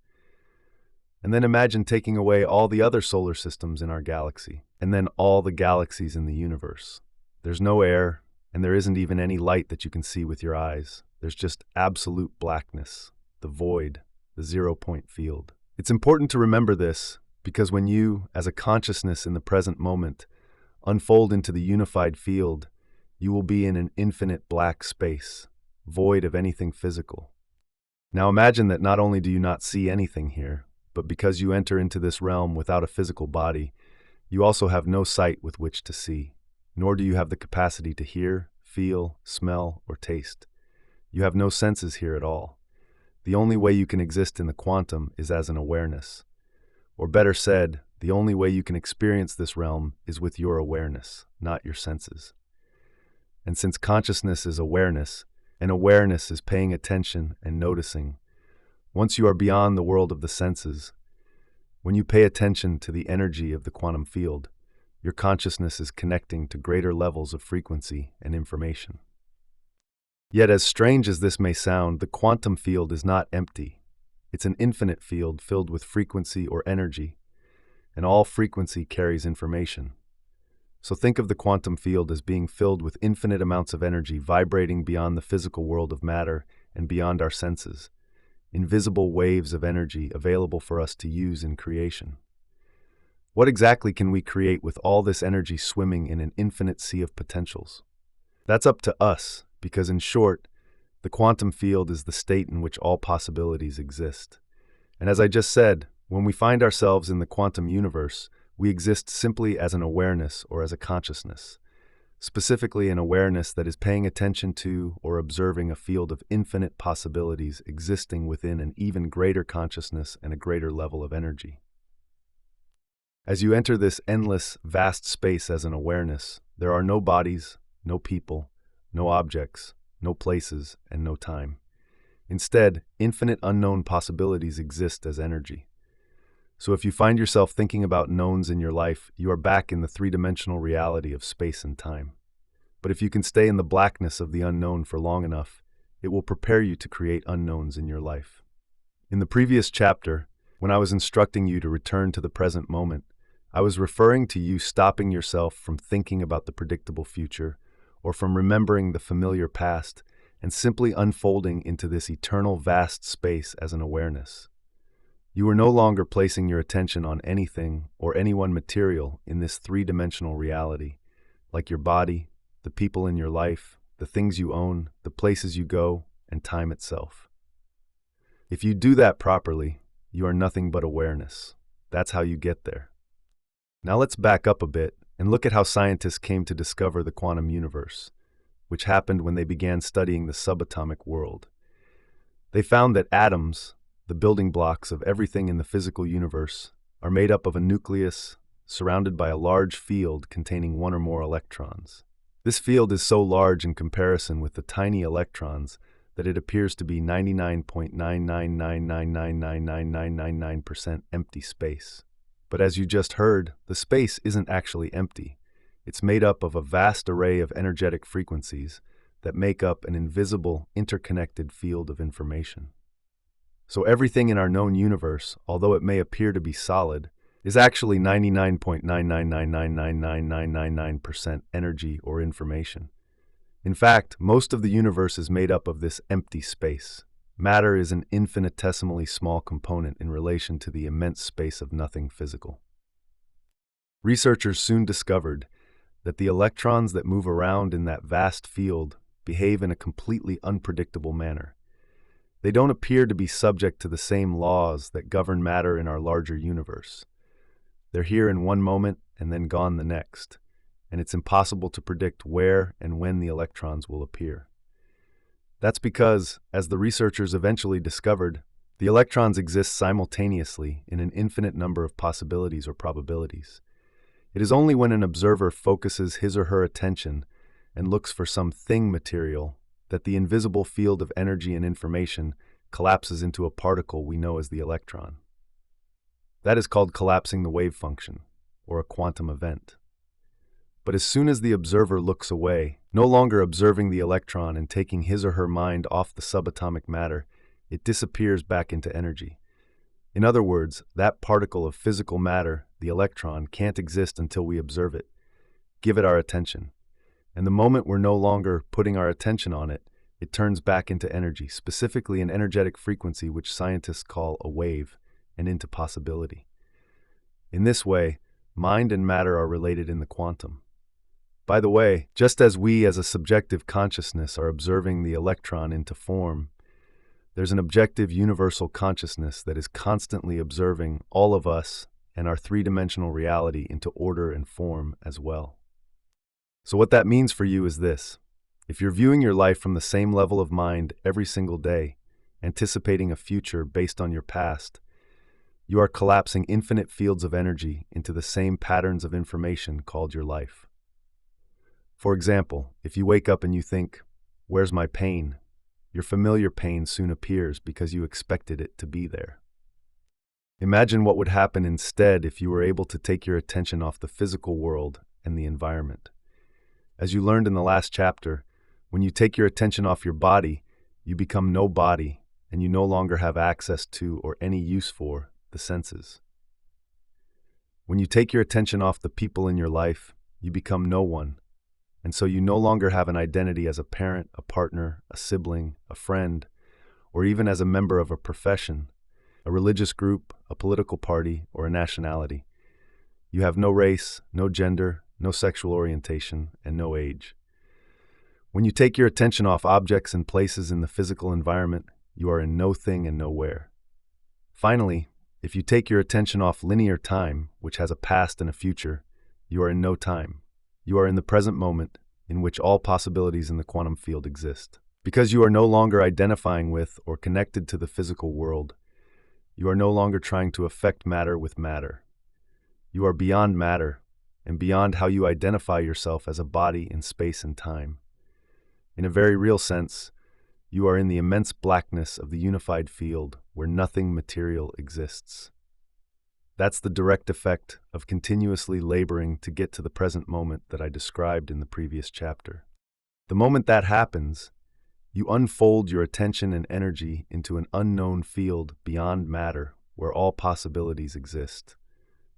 And then imagine taking away all the other solar systems in our galaxy, and then all the galaxies in the universe. There's no air, and there isn't even any light that you can see with your eyes. There's just absolute blackness, the void, the zero-point field. It's important to remember this, because when you, as a consciousness in the present moment, unfold into the unified field, you will be in an infinite black space, void of anything physical. Now imagine that not only do you not see anything here, but because you enter into this realm without a physical body, you also have no sight with which to see, nor do you have the capacity to hear, feel, smell, or taste. You have no senses here at all. The only way you can exist in the quantum is as an awareness. Or better said, the only way you can experience this realm is with your awareness, not your senses. And since consciousness is awareness, and awareness is paying attention and noticing, once you are beyond the world of the senses, when you pay attention to the energy of the quantum field, your consciousness is connecting to greater levels of frequency and information. Yet, as strange as this may sound, the quantum field is not empty. It's an infinite field filled with frequency or energy, and all frequency carries information. So think of the quantum field as being filled with infinite amounts of energy vibrating beyond the physical world of matter and beyond our senses, invisible waves of energy available for us to use in creation. What exactly can we create with all this energy swimming in an infinite sea of potentials? That's up to us, because in short, the quantum field is the state in which all possibilities exist. And as I just said, when we find ourselves in the quantum universe, we exist simply as an awareness or as a consciousness, specifically an awareness that is paying attention to or observing a field of infinite possibilities existing within an even greater consciousness and a greater level of energy. As you enter this endless, vast space as an awareness, there are no bodies, no people, no objects, no places, and no time. Instead, infinite unknown possibilities exist as energy. So if you find yourself thinking about knowns in your life, you are back in the three-dimensional reality of space and time. But if you can stay in the blackness of the unknown for long enough, it will prepare you to create unknowns in your life. In the previous chapter, when I was instructing you to return to the present moment, I was referring to you stopping yourself from thinking about the predictable future or from remembering the familiar past and simply unfolding into this eternal vast space as an awareness. You are no longer placing your attention on anything or anyone material in this three-dimensional reality, like your body, the people in your life, the things you own, the places you go, and time itself. If you do that properly, you are nothing but awareness. That's how you get there. Now let's back up a bit and look at how scientists came to discover the quantum universe, which happened when they began studying the subatomic world. They found that atoms, the building blocks of everything in the physical universe, are made up of a nucleus surrounded by a large field containing one or more electrons. This field is so large in comparison with the tiny electrons that it appears to be 99.999999999% empty space. But as you just heard, the space isn't actually empty. It's made up of a vast array of energetic frequencies that make up an invisible, interconnected field of information. So everything in our known universe, although it may appear to be solid, is actually 99.999999999% energy or information. In fact, most of the universe is made up of this empty space. Matter is an infinitesimally small component in relation to the immense space of nothing physical. Researchers soon discovered that the electrons that move around in that vast field behave in a completely unpredictable manner. They don't appear to be subject to the same laws that govern matter in our larger universe. They're here in one moment and then gone the next, and it's impossible to predict where and when the electrons will appear. That's because, as the researchers eventually discovered, the electrons exist simultaneously in an infinite number of possibilities or probabilities. It is only when an observer focuses his or her attention and looks for some thing material that the invisible field of energy and information collapses into a particle we know as the electron. That is called collapsing the wave function, or a quantum event. But as soon as the observer looks away, no longer observing the electron and taking his or her mind off the subatomic matter, it disappears back into energy. In other words, that particle of physical matter, the electron, can't exist until we observe it, give it our attention. And the moment we're no longer putting our attention on it, it turns back into energy, specifically an energetic frequency which scientists call a wave, and into possibility. In this way, mind and matter are related in the quantum. By the way, just as we as a subjective consciousness are observing the electron into form, there's an objective universal consciousness that is constantly observing all of us and our three-dimensional reality into order and form as well. So what that means for you is this. If you're viewing your life from the same level of mind every single day, anticipating a future based on your past, you are collapsing infinite fields of energy into the same patterns of information called your life. For example, if you wake up and you think, "Where's my pain?" your familiar pain soon appears because you expected it to be there. Imagine what would happen instead if you were able to take your attention off the physical world and the environment. As you learned in the last chapter, when you take your attention off your body, you become no body and you no longer have access to or any use for the senses. When you take your attention off the people in your life, you become no one. And so you no longer have an identity as a parent, a partner, a sibling, a friend, or even as a member of a profession, a religious group, a political party, or a nationality. You have no race, no gender, no sexual orientation, and no age. When you take your attention off objects and places in the physical environment, you are in no thing and nowhere. Finally, if you take your attention off linear time, which has a past and a future, you are in no time. You are in the present moment, in which all possibilities in the quantum field exist. Because you are no longer identifying with or connected to the physical world, you are no longer trying to affect matter with matter. You are beyond matter, and beyond how you identify yourself as a body in space and time. In a very real sense, you are in the immense blackness of the unified field where nothing material exists. That's the direct effect of continuously laboring to get to the present moment that I described in the previous chapter. The moment that happens, you unfold your attention and energy into an unknown field beyond matter where all possibilities exist,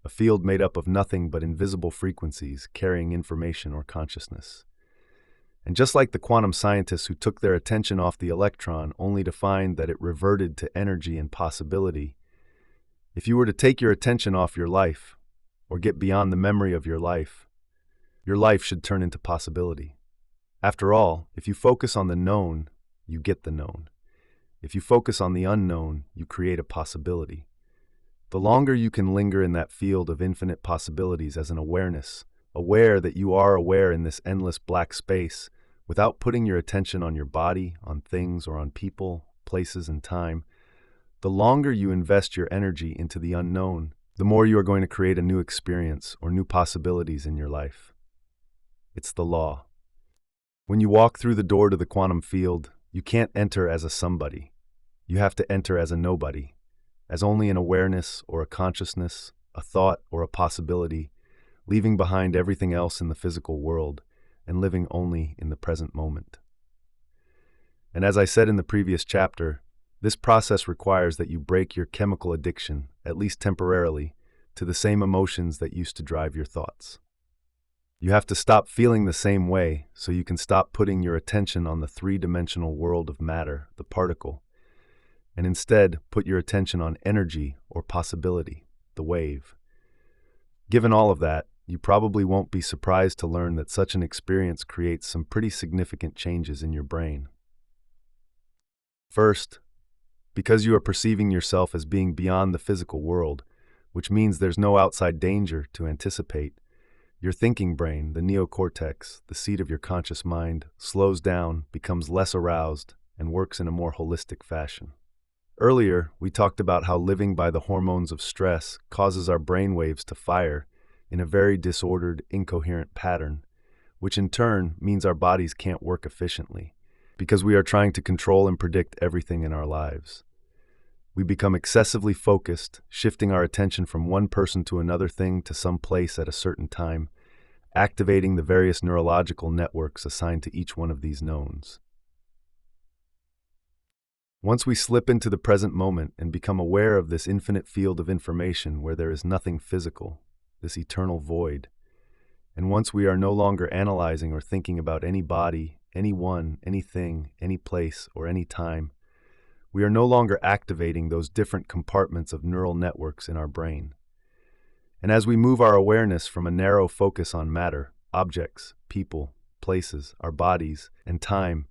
a field made up of nothing but invisible frequencies carrying information or consciousness. And just like the quantum scientists who took their attention off the electron only to find that it reverted to energy and possibility, if you were to take your attention off your life, or get beyond the memory of your life should turn into possibility. After all, if you focus on the known, you get the known. If you focus on the unknown, you create a possibility. The longer you can linger in that field of infinite possibilities as an awareness, aware that you are aware in this endless black space, without putting your attention on your body, on things, or on people, places, and time, the longer you invest your energy into the unknown, the more you are going to create a new experience or new possibilities in your life. It's the law. When you walk through the door to the quantum field, you can't enter as a somebody. You have to enter as a nobody, as only an awareness or a consciousness, a thought or a possibility, leaving behind everything else in the physical world and living only in the present moment. And as I said in the previous chapter, this process requires that you break your chemical addiction, at least temporarily, to the same emotions that used to drive your thoughts. You have to stop feeling the same way so you can stop putting your attention on the three-dimensional world of matter, the particle, and instead put your attention on energy or possibility, the wave. Given all of that, you probably won't be surprised to learn that such an experience creates some pretty significant changes in your brain. First, because you are perceiving yourself as being beyond the physical world, which means there's no outside danger to anticipate. Your thinking brain, the neocortex, the seat of your conscious mind, slows down, becomes less aroused, and works in a more holistic fashion. Earlier, we talked about how living by the hormones of stress causes our brain waves to fire in a very disordered, incoherent pattern, which in turn means our bodies can't work efficiently, because we are trying to control and predict everything in our lives. We become excessively focused, shifting our attention from one person to another thing to some place at a certain time, activating the various neurological networks assigned to each one of these knowns. Once we slip into the present moment and become aware of this infinite field of information where there is nothing physical, this eternal void, and once we are no longer analyzing or thinking about any body, anyone, anything, any place, or any time, we are no longer activating those different compartments of neural networks in our brain. And as we move our awareness from a narrow focus on matter, objects, people, places, our bodies, and time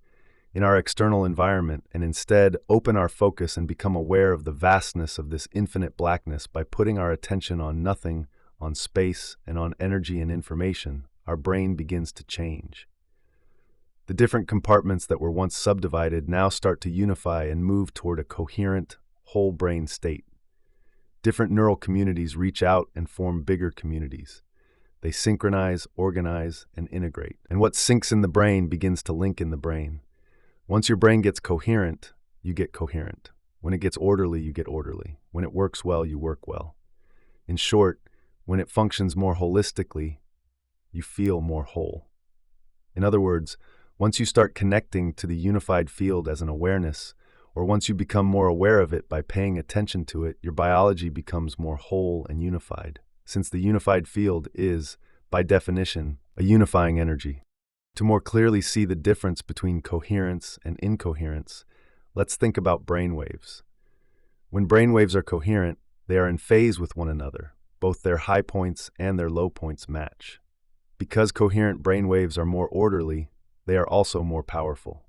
in our external environment, and instead open our focus and become aware of the vastness of this infinite blackness by putting our attention on nothing, on space, and on energy and information, our brain begins to change. The different compartments that were once subdivided now start to unify and move toward a coherent, whole brain state. Different neural communities reach out and form bigger communities. They synchronize, organize, and integrate. And what syncs in the brain begins to link in the brain. Once your brain gets coherent, you get coherent. When it gets orderly, you get orderly. When it works well, you work well. In short, when it functions more holistically, you feel more whole. In other words, once you start connecting to the unified field as an awareness, or once you become more aware of it by paying attention to it, your biology becomes more whole and unified, since the unified field is, by definition, a unifying energy. To more clearly see the difference between coherence and incoherence, let's think about brainwaves. When brainwaves are coherent, they are in phase with one another. Both their high points and their low points match. Because coherent brainwaves are more orderly, they are also more powerful.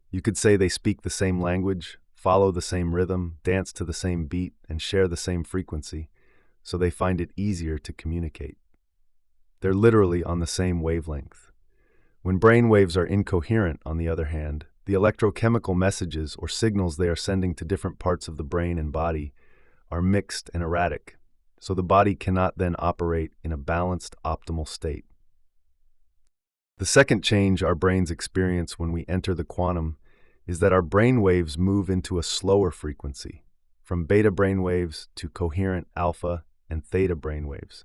You could say they speak the same language, follow the same rhythm, dance to the same beat, and share the same frequency, so they find it easier to communicate. They're literally on the same wavelength. When brainwaves are incoherent, on the other hand, the electrochemical messages or signals they are sending to different parts of the brain and body are mixed and erratic, so the body cannot then operate in a balanced, optimal state. The second change our brains experience when we enter the quantum is that our brain waves move into a slower frequency, from beta brainwaves to coherent alpha and theta brainwaves.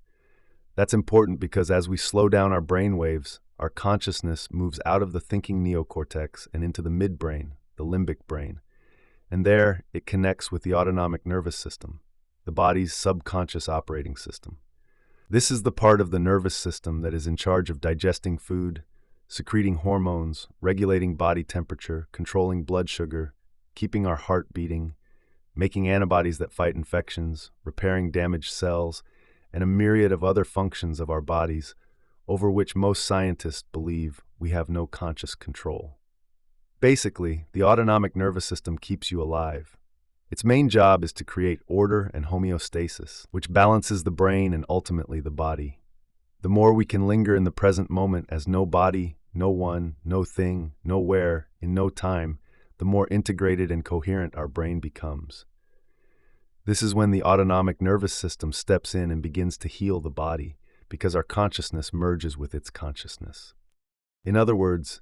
That's important because as we slow down our brain waves, our consciousness moves out of the thinking neocortex and into the midbrain, the limbic brain, and there it connects with the autonomic nervous system, the body's subconscious operating system. This is the part of the nervous system that is in charge of digesting food, secreting hormones, regulating body temperature, controlling blood sugar, keeping our heart beating, making antibodies that fight infections, repairing damaged cells, and a myriad of other functions of our bodies over which most scientists believe we have no conscious control. Basically, the autonomic nervous system keeps you alive. Its main job is to create order and homeostasis, which balances the brain and ultimately the body. The more we can linger in the present moment as no body, no one, no thing, nowhere, in no time, the more integrated and coherent our brain becomes. This is when the autonomic nervous system steps in and begins to heal the body, because our consciousness merges with its consciousness. In other words,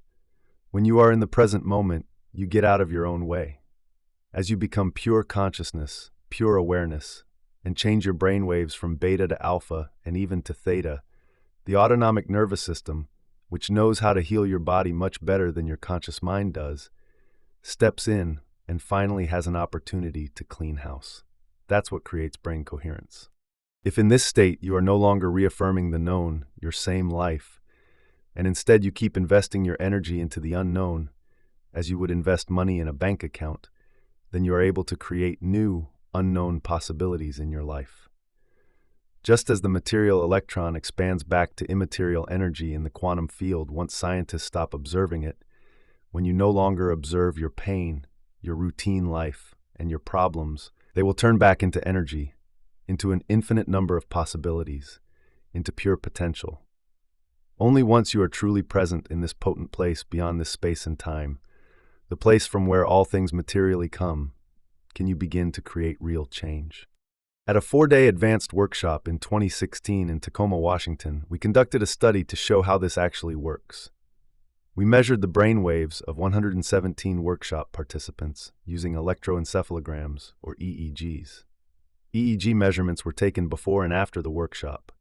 when you are in the present moment, you get out of your own way. As you become pure consciousness, pure awareness, and change your brainwaves from beta to alpha and even to theta, the autonomic nervous system, which knows how to heal your body much better than your conscious mind does, steps in and finally has an opportunity to clean house. That's what creates brain coherence. If in this state you are no longer reaffirming the known, your same life, and instead you keep investing your energy into the unknown, as you would invest money in a bank account, then you are able to create new, unknown possibilities in your life. Just as the material electron expands back to immaterial energy in the quantum field once scientists stop observing it, when you no longer observe your pain, your routine life, and your problems, they will turn back into energy, into an infinite number of possibilities, into pure potential. Only once you are truly present in this potent place beyond this space and time, the place from where all things materially come, can you begin to create real change. At a 4-day advanced workshop in 2016 in Tacoma, Washington, we conducted a study to show how this actually works. We measured the brain waves of 117 workshop participants using electroencephalograms, or EEGs. EEG measurements were taken before and after the workshop.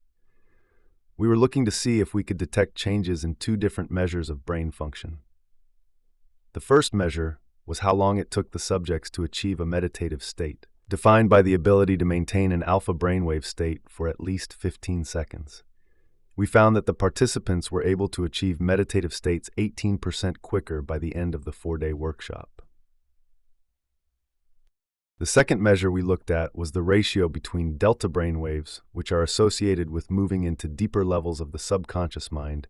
We were looking to see if we could detect changes in 2 different measures of brain function. The first measure was how long it took the subjects to achieve a meditative state, defined by the ability to maintain an alpha brainwave state for at least 15 seconds. We found that the participants were able to achieve meditative states 18% quicker by the end of the 4-day workshop. The second measure we looked at was the ratio between delta brainwaves, which are associated with moving into deeper levels of the subconscious mind,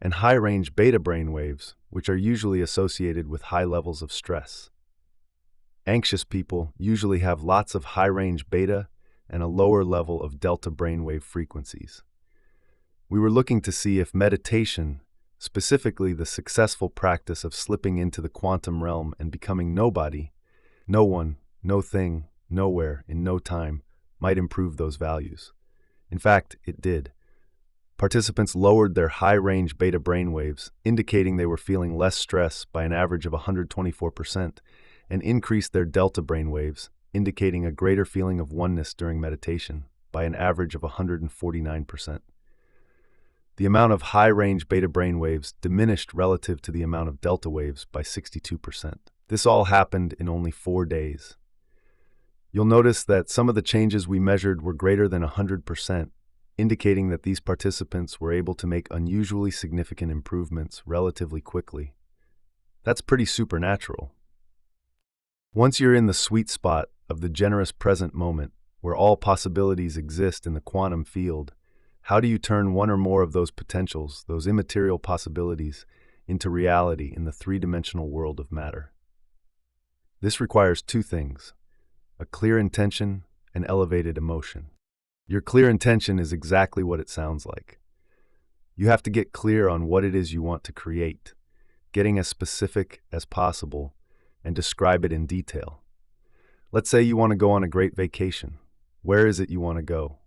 and high-range beta brainwaves, which are usually associated with high levels of stress. Anxious people usually have lots of high-range beta and a lower level of delta brainwave frequencies. We were looking to see if meditation, specifically the successful practice of slipping into the quantum realm and becoming nobody, no one, no thing, nowhere, in no time, might improve those values. In fact, it did. Participants lowered their high-range beta brainwaves, indicating they were feeling less stress by an average of 124%, and increased their delta brainwaves, indicating a greater feeling of oneness during meditation, by an average of 149%. The amount of high-range beta brainwaves diminished relative to the amount of delta waves by 62%. This all happened in only 4 days. You'll notice that some of the changes we measured were greater than 100%, indicating that these participants were able to make unusually significant improvements relatively quickly. That's pretty supernatural. Once you're in the sweet spot of the generous present moment, where all possibilities exist in the quantum field, how do you turn one or more of those potentials, those immaterial possibilities, into reality in the 3-dimensional world of matter? This requires 2 things: a clear intention and elevated emotion. Your clear intention is exactly what it sounds like. You have to get clear on what it is you want to create, getting as specific as possible, and describe it in detail. Let's say you want to go on a great vacation. Where is it you want to go?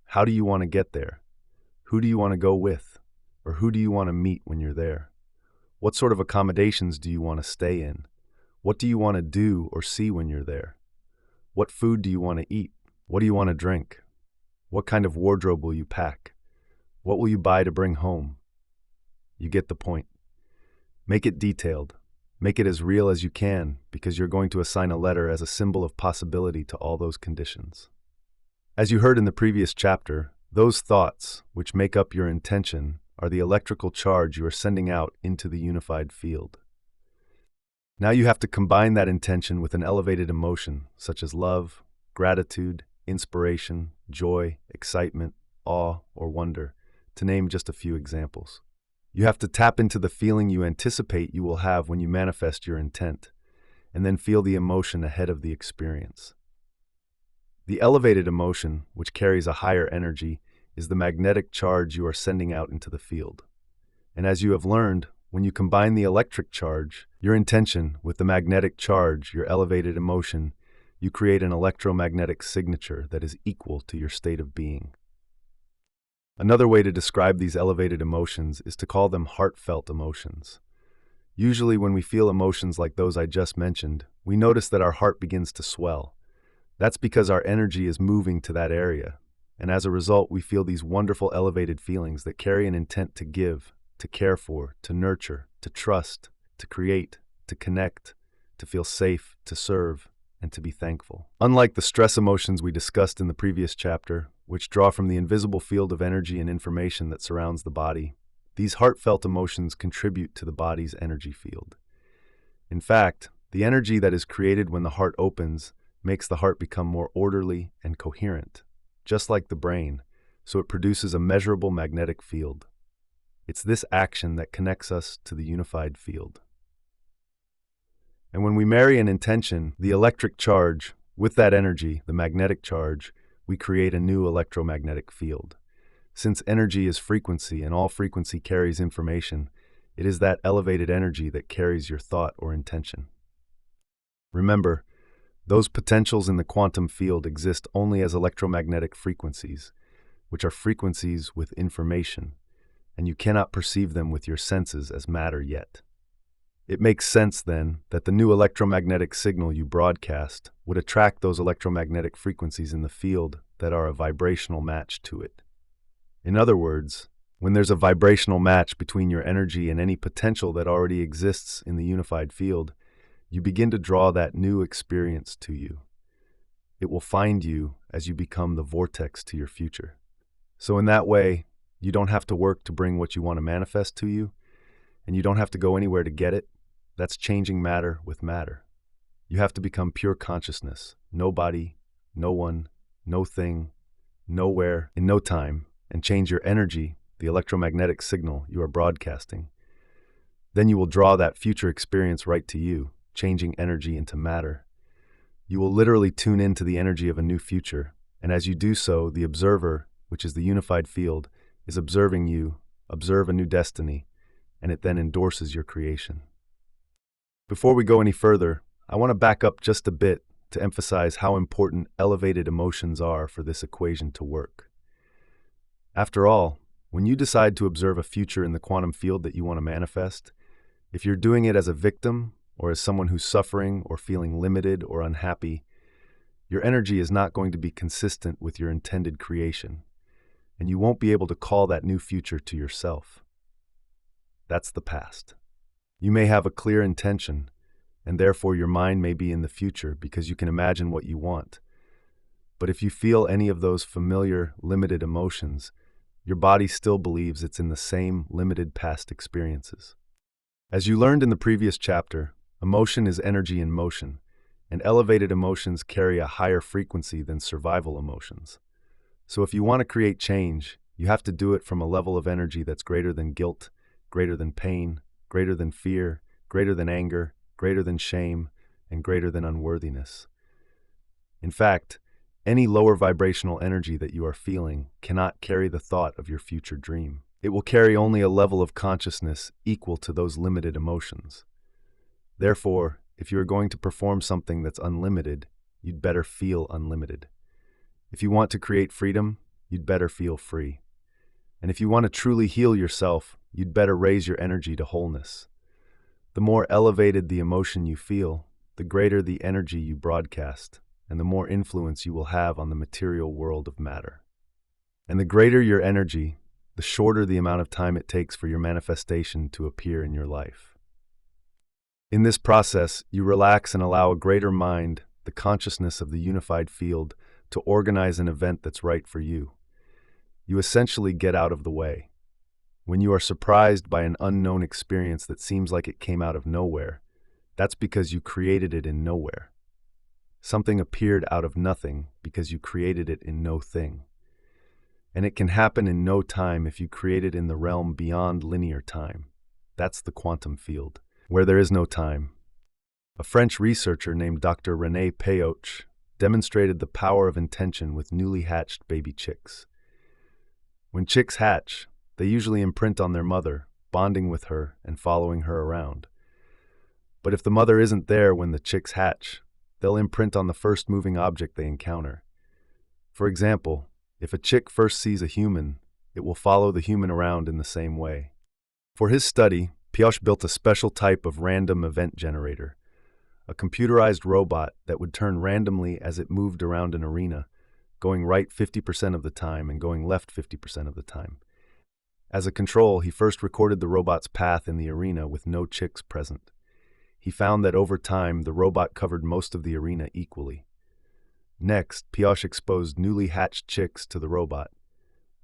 How do you want to get there? Who do you want to go with? Or who do you want to meet when you're there? What sort of accommodations do you want to stay in? What do you want to do or see when you're there? What food do you want to eat? What do you want to drink? What kind of wardrobe will you pack? What will you buy to bring home? You get the point. Make it detailed. Make it as real as you can, because you're going to assign a letter as a symbol of possibility to all those conditions. As you heard in the previous chapter, those thoughts, which make up your intention, are the electrical charge you are sending out into the unified field. Now you have to combine that intention with an elevated emotion, such as love, gratitude, inspiration, joy, excitement, awe, or wonder, to name just a few examples. You have to tap into the feeling you anticipate you will have when you manifest your intent, and then feel the emotion ahead of the experience. The elevated emotion, which carries a higher energy, is the magnetic charge you are sending out into the field. And as you have learned, when you combine the electric charge, your intention, with the magnetic charge, your elevated emotion, you create an electromagnetic signature that is equal to your state of being. Another way to describe these elevated emotions is to call them heartfelt emotions. Usually when we feel emotions like those I just mentioned, we notice that our heart begins to swell. That's because our energy is moving to that area, and as a result, we feel these wonderful elevated feelings that carry an intent to give, to care for, to nurture, to trust, to create, to connect, to feel safe, to serve, and to be thankful. Unlike the stress emotions we discussed in the previous chapter, which draw from the invisible field of energy and information that surrounds the body, these heartfelt emotions contribute to the body's energy field. In fact, the energy that is created when the heart opens makes the heart become more orderly and coherent, just like the brain, so it produces a measurable magnetic field. It's this action that connects us to the unified field. And when we marry an intention, the electric charge, with that energy, the magnetic charge, we create a new electromagnetic field. Since energy is frequency and all frequency carries information, it is that elevated energy that carries your thought or intention. Remember, those potentials in the quantum field exist only as electromagnetic frequencies, which are frequencies with information, and you cannot perceive them with your senses as matter yet. It makes sense, then, that the new electromagnetic signal you broadcast would attract those electromagnetic frequencies in the field that are a vibrational match to it. In other words, when there's a vibrational match between your energy and any potential that already exists in the unified field, you begin to draw that new experience to you. It will find you as you become the vortex to your future. So in that way, you don't have to work to bring what you want to manifest to you, and you don't have to go anywhere to get it. That's changing matter with matter. You have to become pure consciousness, no body, no one, no thing, nowhere, in no time, and change your energy, the electromagnetic signal you are broadcasting. Then you will draw that future experience right to you, changing energy into matter. You will literally tune into the energy of a new future, and as you do so, the observer, which is the unified field, is observing you, observe a new destiny, and it then endorses your creation. Before we go any further, I want to back up just a bit to emphasize how important elevated emotions are for this equation to work. After all, when you decide to observe a future in the quantum field that you want to manifest, if you're doing it as a victim or as someone who's suffering or feeling limited or unhappy, your energy is not going to be consistent with your intended creation, and you won't be able to call that new future to yourself. That's the past. You may have a clear intention, and therefore your mind may be in the future because you can imagine what you want. But if you feel any of those familiar, limited emotions, your body still believes it's in the same limited past experiences. As you learned in the previous chapter, emotion is energy in motion, and elevated emotions carry a higher frequency than survival emotions. So if you want to create change, you have to do it from a level of energy that's greater than guilt, greater than pain, greater than fear, greater than anger, greater than shame, and greater than unworthiness. In fact, any lower vibrational energy that you are feeling cannot carry the thought of your future dream. It will carry only a level of consciousness equal to those limited emotions. Therefore, if you are going to perform something that's unlimited, you'd better feel unlimited. If you want to create freedom, you'd better feel free. And if you want to truly heal yourself, you'd better raise your energy to wholeness. The more elevated the emotion you feel, the greater the energy you broadcast, and the more influence you will have on the material world of matter. And the greater your energy, the shorter the amount of time it takes for your manifestation to appear in your life. In this process, you relax and allow a greater mind, the consciousness of the unified field, to organize an event that's right for you. You essentially get out of the way. When you are surprised by an unknown experience that seems like it came out of nowhere, that's because you created it in nowhere. Something appeared out of nothing because you created it in no thing. And it can happen in no time if you create it in the realm beyond linear time. That's the quantum field, where there is no time. A French researcher named Dr. René Péoche demonstrated the power of intention with newly hatched baby chicks. When chicks hatch, they usually imprint on their mother, bonding with her and following her around. But if the mother isn't there when the chicks hatch, they'll imprint on the first moving object they encounter. For example, if a chick first sees a human, it will follow the human around in the same way. For his study, Péoche built a special type of random event generator, a computerized robot that would turn randomly as it moved around an arena, going right 50% of the time and going left 50% of the time. As a control, he first recorded the robot's path in the arena with no chicks present. He found that over time, the robot covered most of the arena equally. Next, Péoche exposed newly hatched chicks to the robot.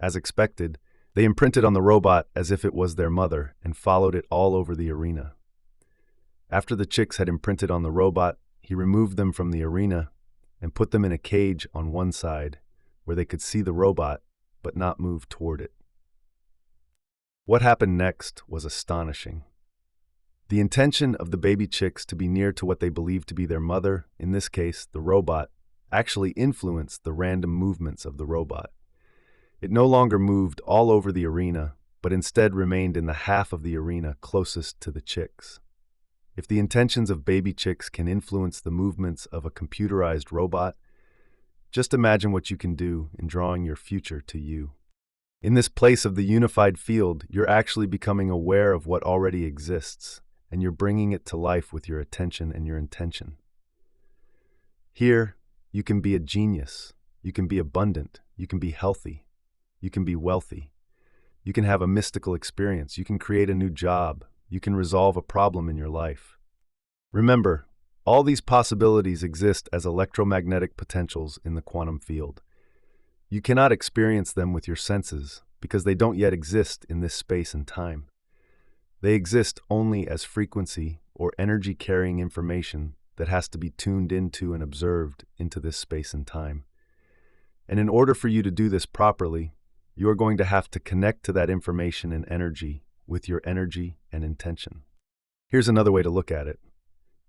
As expected, they imprinted on the robot as if it was their mother and followed it all over the arena. After the chicks had imprinted on the robot, he removed them from the arena and put them in a cage on one side where they could see the robot but not move toward it. What happened next was astonishing. The intention of the baby chicks to be near to what they believed to be their mother, in this case, the robot, actually influenced the random movements of the robot. It no longer moved all over the arena, but instead remained in the half of the arena closest to the chicks. If the intentions of baby chicks can influence the movements of a computerized robot, just imagine what you can do in drawing your future to you. In this place of the unified field, you're actually becoming aware of what already exists, and you're bringing it to life with your attention and your intention. Here, you can be a genius, you can be abundant, you can be healthy, you can be wealthy, you can have a mystical experience, you can create a new job, you can resolve a problem in your life. Remember, all these possibilities exist as electromagnetic potentials in the quantum field. You cannot experience them with your senses because they don't yet exist in this space and time. They exist only as frequency or energy-carrying information that has to be tuned into and observed into this space and time. And in order for you to do this properly, you are going to have to connect to that information and energy with your energy and intention. Here's another way to look at it.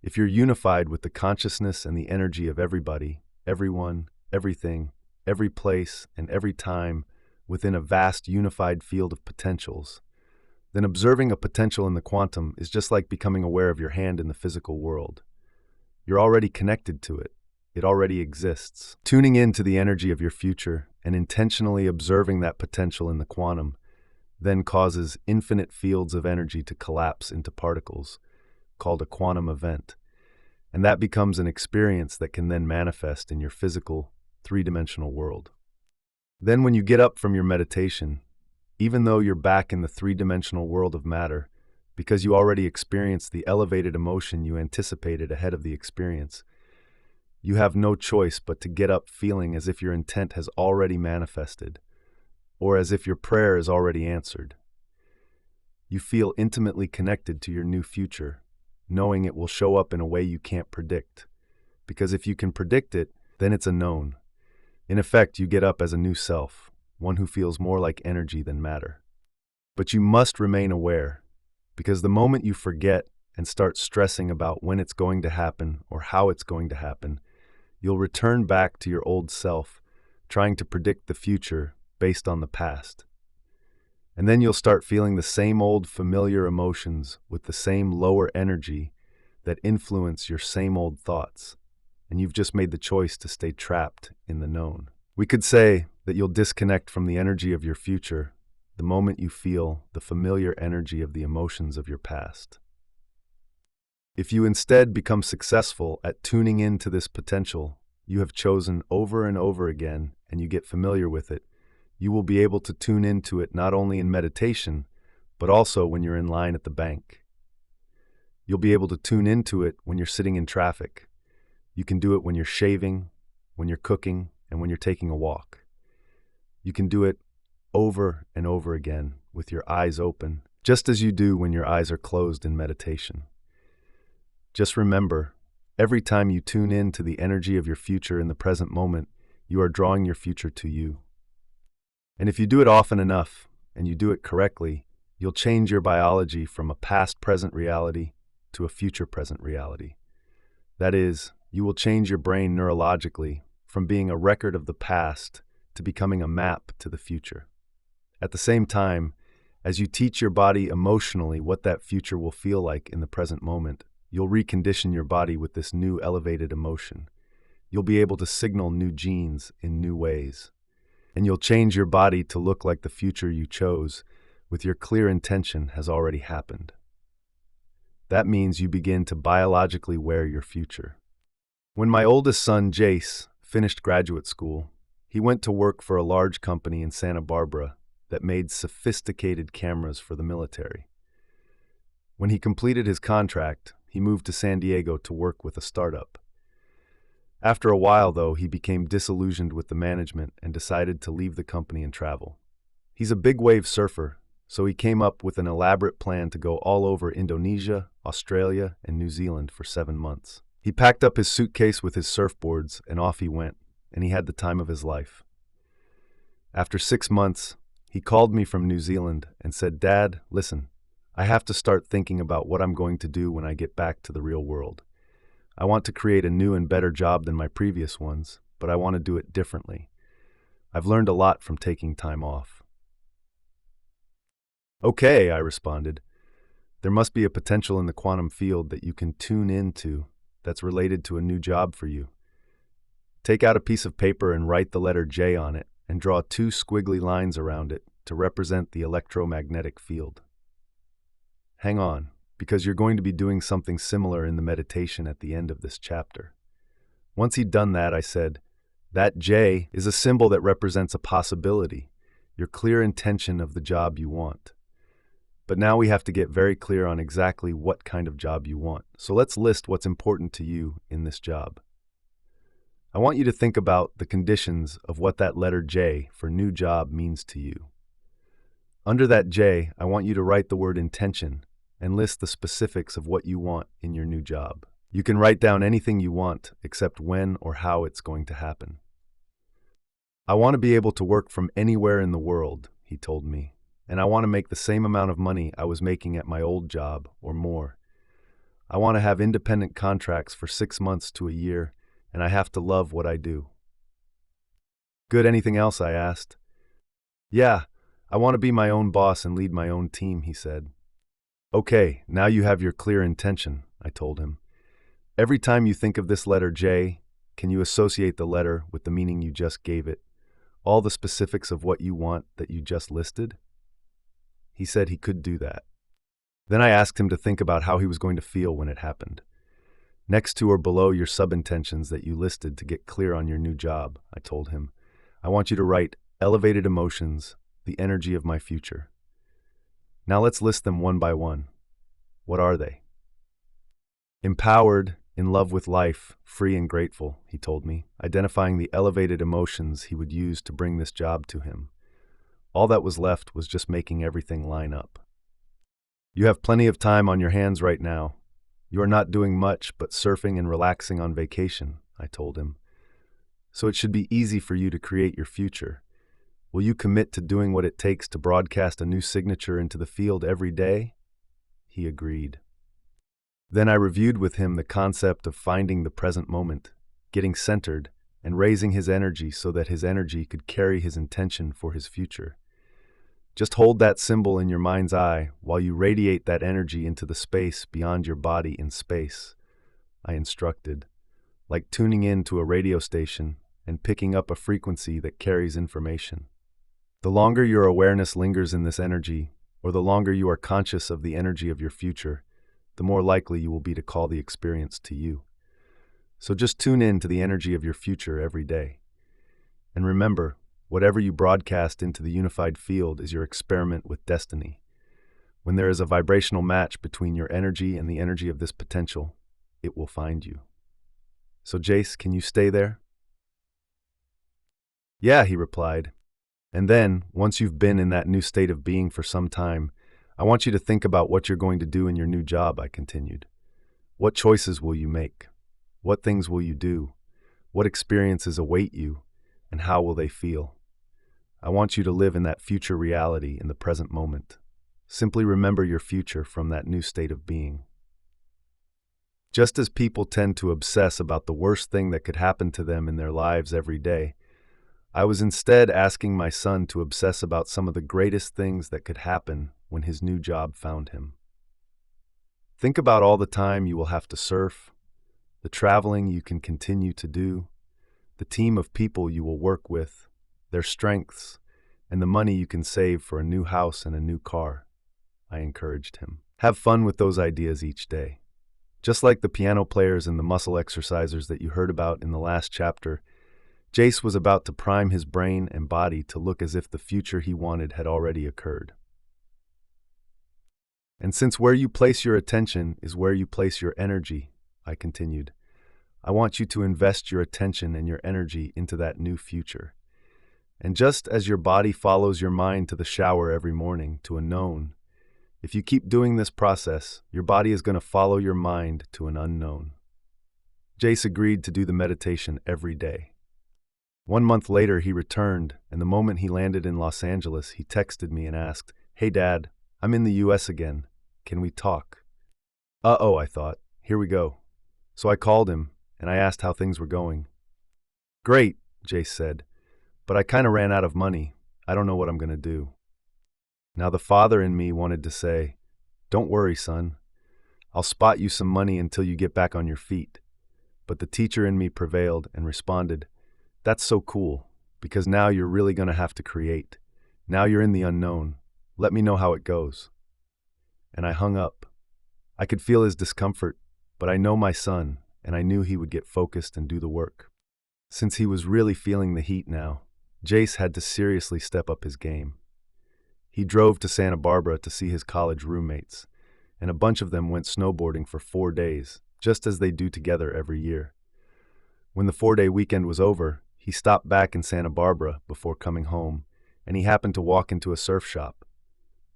If you're unified with the consciousness and the energy of everybody, everyone, everything, every place, and every time within a vast unified field of potentials, then observing a potential in the quantum is just like becoming aware of your hand in the physical world. You're already connected to it. It already exists. Tuning in to the energy of your future and intentionally observing that potential in the quantum then causes infinite fields of energy to collapse into particles, called a quantum event. And that becomes an experience that can then manifest in your physical, three-dimensional world. Then when you get up from your meditation, even though you're back in the three-dimensional world of matter, because you already experienced the elevated emotion you anticipated ahead of the experience, you have no choice but to get up feeling as if your intent has already manifested, or as if your prayer is already answered. You feel intimately connected to your new future, knowing it will show up in a way you can't predict. Because if you can predict it, then it's a known. In effect, you get up as a new self, one who feels more like energy than matter. But you must remain aware, because the moment you forget and start stressing about when it's going to happen or how it's going to happen, you'll return back to your old self, trying to predict the future based on the past. And then you'll start feeling the same old familiar emotions with the same lower energy that influence your same old thoughts. And you've just made the choice to stay trapped in the known. We could say that you'll disconnect from the energy of your future the moment you feel the familiar energy of the emotions of your past. If you instead become successful at tuning into this potential you have chosen over and over again and you get familiar with it, you will be able to tune into it not only in meditation, but also when you're in line at the bank. You'll be able to tune into it when you're sitting in traffic. You can do it when you're shaving, when you're cooking, and when you're taking a walk. You can do it over and over again with your eyes open, just as you do when your eyes are closed in meditation. Just remember, every time you tune in to the energy of your future in the present moment, you are drawing your future to you. And if you do it often enough, and you do it correctly, you'll change your biology from a past-present reality to a future-present reality. That is, you will change your brain neurologically from being a record of the past to becoming a map to the future. At the same time, as you teach your body emotionally what that future will feel like in the present moment, you'll recondition your body with this new elevated emotion. You'll be able to signal new genes in new ways. And you'll change your body to look like the future you chose with your clear intention has already happened. That means you begin to biologically wear your future. When my oldest son, Jace, finished graduate school, he went to work for a large company in Santa Barbara that made sophisticated cameras for the military. When he completed his contract, he moved to San Diego to work with a startup. After a while, though, he became disillusioned with the management and decided to leave the company and travel. He's a big wave surfer, so he came up with an elaborate plan to go all over Indonesia, Australia, and New Zealand for 7 months. He packed up his suitcase with his surfboards and off he went, and he had the time of his life. After 6 months, he called me from New Zealand and said, "Dad, listen, I have to start thinking about what I'm going to do when I get back to the real world. I want to create a new and better job than my previous ones, but I want to do it differently. I've learned a lot from taking time off. Okay, I responded. There must be a potential in the quantum field that you can tune into that's related to a new job for you. Take out a piece of paper and write the letter J on it and draw 2 squiggly lines around it to represent the electromagnetic field. Hang on, because you're going to be doing something similar in the meditation at the end of this chapter. Once he'd done that, I said, that J is a symbol that represents a possibility, your clear intention of the job you want. But now we have to get very clear on exactly what kind of job you want. So let's list what's important to you in this job. I want you to think about the conditions of what that letter J for new job means to you. Under that J, I want you to write the word intention and list the specifics of what you want in your new job. You can write down anything you want except when or how it's going to happen. I want to be able to work from anywhere in the world, he told me, and I want to make the same amount of money I was making at my old job or more. I want to have independent contracts for 6 months to a year, and I have to love what I do. Good, anything else? I asked. Yeah, I want to be my own boss and lead my own team, he said. Okay, now you have your clear intention, I told him. Every time you think of this letter J, can you associate the letter with the meaning you just gave it? All the specifics of what you want that you just listed? He said he could do that. Then I asked him to think about how he was going to feel when it happened. Next to or below your sub-intentions that you listed to get clear on your new job, I told him, I want you to write elevated emotions, the energy of my future. Now let's list them one by one. What are they? Empowered, in love with life, free and grateful, he told me, identifying the elevated emotions he would use to bring this job to him. All that was left was just making everything line up. You have plenty of time on your hands right now. You are not doing much but surfing and relaxing on vacation, I told him. So it should be easy for you to create your future. Will you commit to doing what it takes to broadcast a new signature into the field every day? He agreed. Then I reviewed with him the concept of finding the present moment, getting centered, and raising his energy so that his energy could carry his intention for his future. Just hold that symbol in your mind's eye while you radiate that energy into the space beyond your body in space, I instructed, like tuning in to a radio station and picking up a frequency that carries information. The longer your awareness lingers in this energy, or the longer you are conscious of the energy of your future, the more likely you will be to call the experience to you. So just tune in to the energy of your future every day. And remember, whatever you broadcast into the unified field is your experiment with destiny. When there is a vibrational match between your energy and the energy of this potential, it will find you. So Jace, can you stay there? Yeah, he replied. And then, once you've been in that new state of being for some time, I want you to think about what you're going to do in your new job, I continued. What choices will you make? What things will you do? What experiences await you? And how will they feel? I want you to live in that future reality in the present moment. Simply remember your future from that new state of being. Just as people tend to obsess about the worst thing that could happen to them in their lives every day, I was instead asking my son to obsess about some of the greatest things that could happen when his new job found him. Think about all the time you will have to surf, the traveling you can continue to do, the team of people you will work with, their strengths, and the money you can save for a new house and a new car, I encouraged him. Have fun with those ideas each day. Just like the piano players and the muscle exercisers that you heard about in the last chapter, Jace was about to prime his brain and body to look as if the future he wanted had already occurred. And since where you place your attention is where you place your energy, I continued, I want you to invest your attention and your energy into that new future. And just as your body follows your mind to the shower every morning to a known, if you keep doing this process, your body is going to follow your mind to an unknown. Jace agreed to do the meditation every day. 1 month later, he returned, and the moment he landed in Los Angeles, he texted me and asked, Hey Dad, I'm in the US again. Can we talk? Uh-oh, I thought. Here we go. So I called him, and I asked how things were going. Great, Jace said, but I kind of ran out of money. I don't know what I'm going to do. Now the father in me wanted to say, don't worry, son. I'll spot you some money until you get back on your feet. But the teacher in me prevailed and responded, that's so cool, because now you're really going to have to create. Now you're in the unknown. Let me know how it goes. And I hung up. I could feel his discomfort, but I know my son, and I knew he would get focused and do the work. Since he was really feeling the heat now, Jace had to seriously step up his game. He drove to Santa Barbara to see his college roommates, and a bunch of them went snowboarding for 4 days, just as they do together every year. When the 4-day weekend was over, he stopped back in Santa Barbara before coming home, and he happened to walk into a surf shop.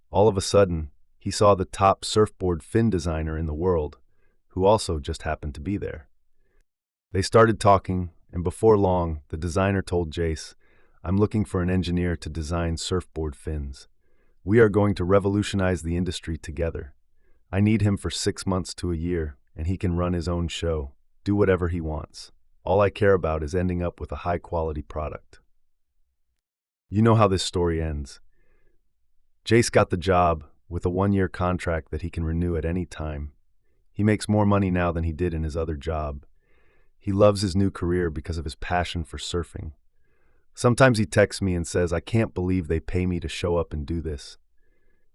All of a sudden, he saw the top surfboard fin designer in the world, who also just happened to be there. They started talking, and before long, the designer told Jace, I'm looking for an engineer to design surfboard fins. We are going to revolutionize the industry together. I need him for 6 months to a year, and he can run his own show, do whatever he wants. All I care about is ending up with a high-quality product. You know how this story ends. Jace got the job with a 1-year contract that he can renew at any time. He makes more money now than he did in his other job. He loves his new career because of his passion for surfing. Sometimes he texts me and says, I can't believe they pay me to show up and do this.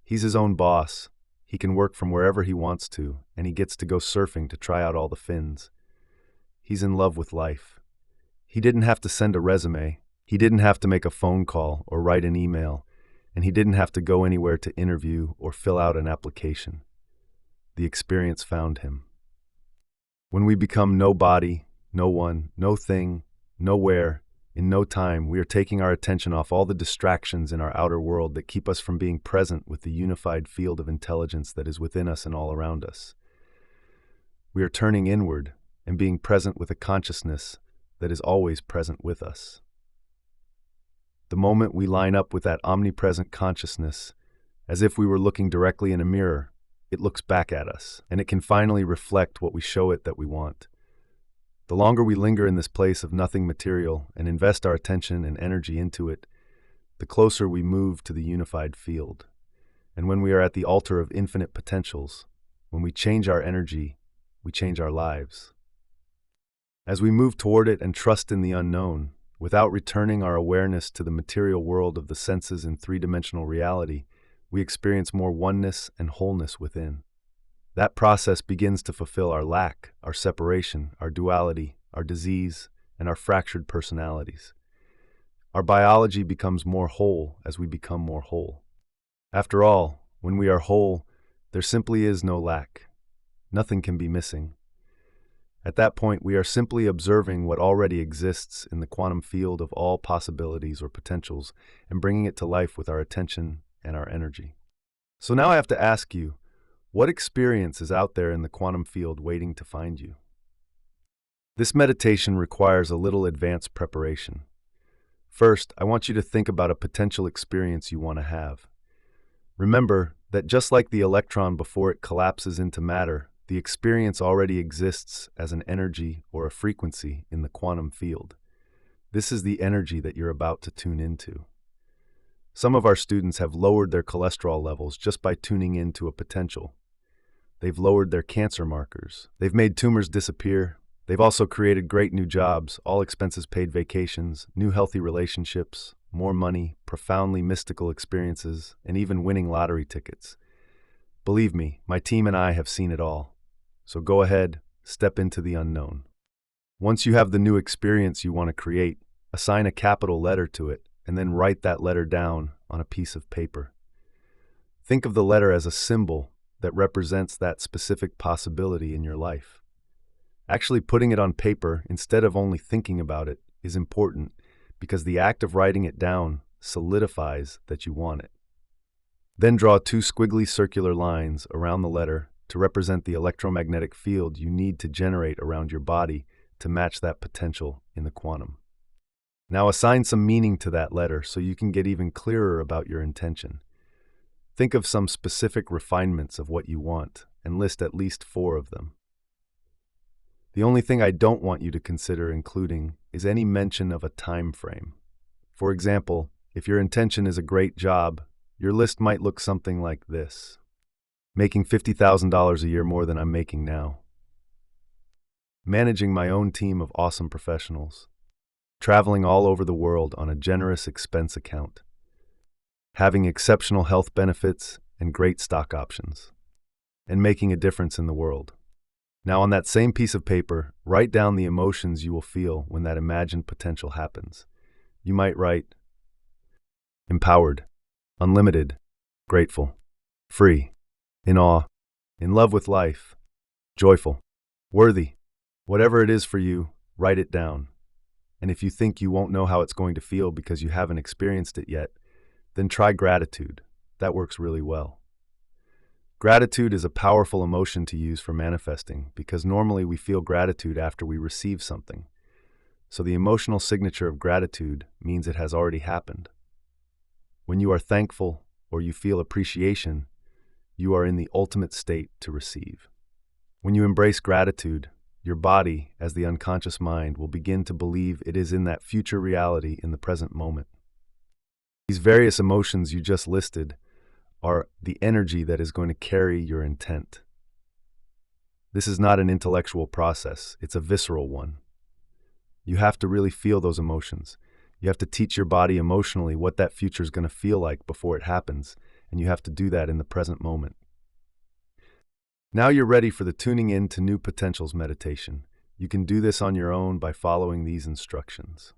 He's his own boss. He can work from wherever he wants to, and he gets to go surfing to try out all the fins. He's in love with life. He didn't have to send a resume. He didn't have to make a phone call or write an email, and he didn't have to go anywhere to interview or fill out an application. The experience found him. When we become nobody, no one, no thing, nowhere, in no time, we are taking our attention off all the distractions in our outer world that keep us from being present with the unified field of intelligence that is within us and all around us. We are turning inward and being present with a consciousness that is always present with us. The moment we line up with that omnipresent consciousness, as if we were looking directly in a mirror, it looks back at us, and it can finally reflect what we show it that we want. The longer we linger in this place of nothing material and invest our attention and energy into it, the closer we move to the unified field. And when we are at the altar of infinite potentials, when we change our energy, we change our lives. As we move toward it and trust in the unknown, without returning our awareness to the material world of the senses in three-dimensional reality, we experience more oneness and wholeness within. That process begins to fulfill our lack, our separation, our duality, our disease, and our fractured personalities. Our biology becomes more whole as we become more whole. After all, when we are whole, there simply is no lack. Nothing can be missing. At that point, we are simply observing what already exists in the quantum field of all possibilities or potentials and bringing it to life with our attention and our energy. So now I have to ask you, what experience is out there in the quantum field waiting to find you? This meditation requires a little advanced preparation. First, I want you to think about a potential experience you want to have. Remember that just like the electron before it collapses into matter, the experience already exists as an energy or a frequency in the quantum field. This is the energy that you're about to tune into. Some of our students have lowered their cholesterol levels just by tuning into a potential. They've lowered their cancer markers. They've made tumors disappear. They've also created great new jobs, all expenses paid vacations, new healthy relationships, more money, profoundly mystical experiences, and even winning lottery tickets. Believe me, my team and I have seen it all. So go ahead, step into the unknown. Once you have the new experience you want to create, assign a capital letter to it, and then write that letter down on a piece of paper. Think of the letter as a symbol that represents that specific possibility in your life. Actually putting it on paper instead of only thinking about it is important because the act of writing it down solidifies that you want it. Then draw 2 squiggly circular lines around the letter to represent the electromagnetic field you need to generate around your body to match that potential in the quantum. Now assign some meaning to that letter so you can get even clearer about your intention. Think of some specific refinements of what you want and list at least 4 of them. The only thing I don't want you to consider including is any mention of a time frame. For example, if your intention is a great job, your list might look something like this: making $50,000 a year more than I'm making now, managing my own team of awesome professionals, traveling all over the world on a generous expense account, having exceptional health benefits and great stock options, and making a difference in the world. Now, on that same piece of paper, write down the emotions you will feel when that imagined potential happens. You might write empowered, unlimited, grateful, free, in awe, in love with life, joyful, worthy. Whatever it is for you, write it down. And if you think you won't know how it's going to feel because you haven't experienced it yet, then try gratitude. That works really well. Gratitude is a powerful emotion to use for manifesting because normally we feel gratitude after we receive something. So the emotional signature of gratitude means it has already happened. When you are thankful or you feel appreciation, you are in the ultimate state to receive. When you embrace gratitude, your body, as the unconscious mind, will begin to believe it is in that future reality in the present moment. These various emotions you just listed are the energy that is going to carry your intent. This is not an intellectual process, it's a visceral one. You have to really feel those emotions. You have to teach your body emotionally what that future is going to feel like before it happens, and you have to do that in the present moment. Now you're ready for the tuning in to new potentials meditation. You can do this on your own by following these instructions.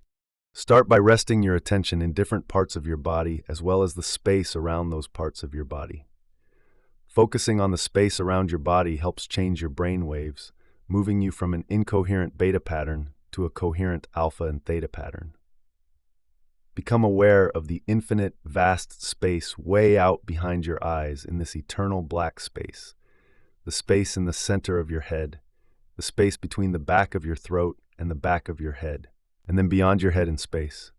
Start by resting your attention in different parts of your body as well as the space around those parts of your body. Focusing on the space around your body helps change your brain waves, moving you from an incoherent beta pattern to a coherent alpha and theta pattern. Become aware of the infinite, vast space way out behind your eyes in this eternal black space, the space in the center of your head, the space between the back of your throat and the back of your head, and then beyond your head in space.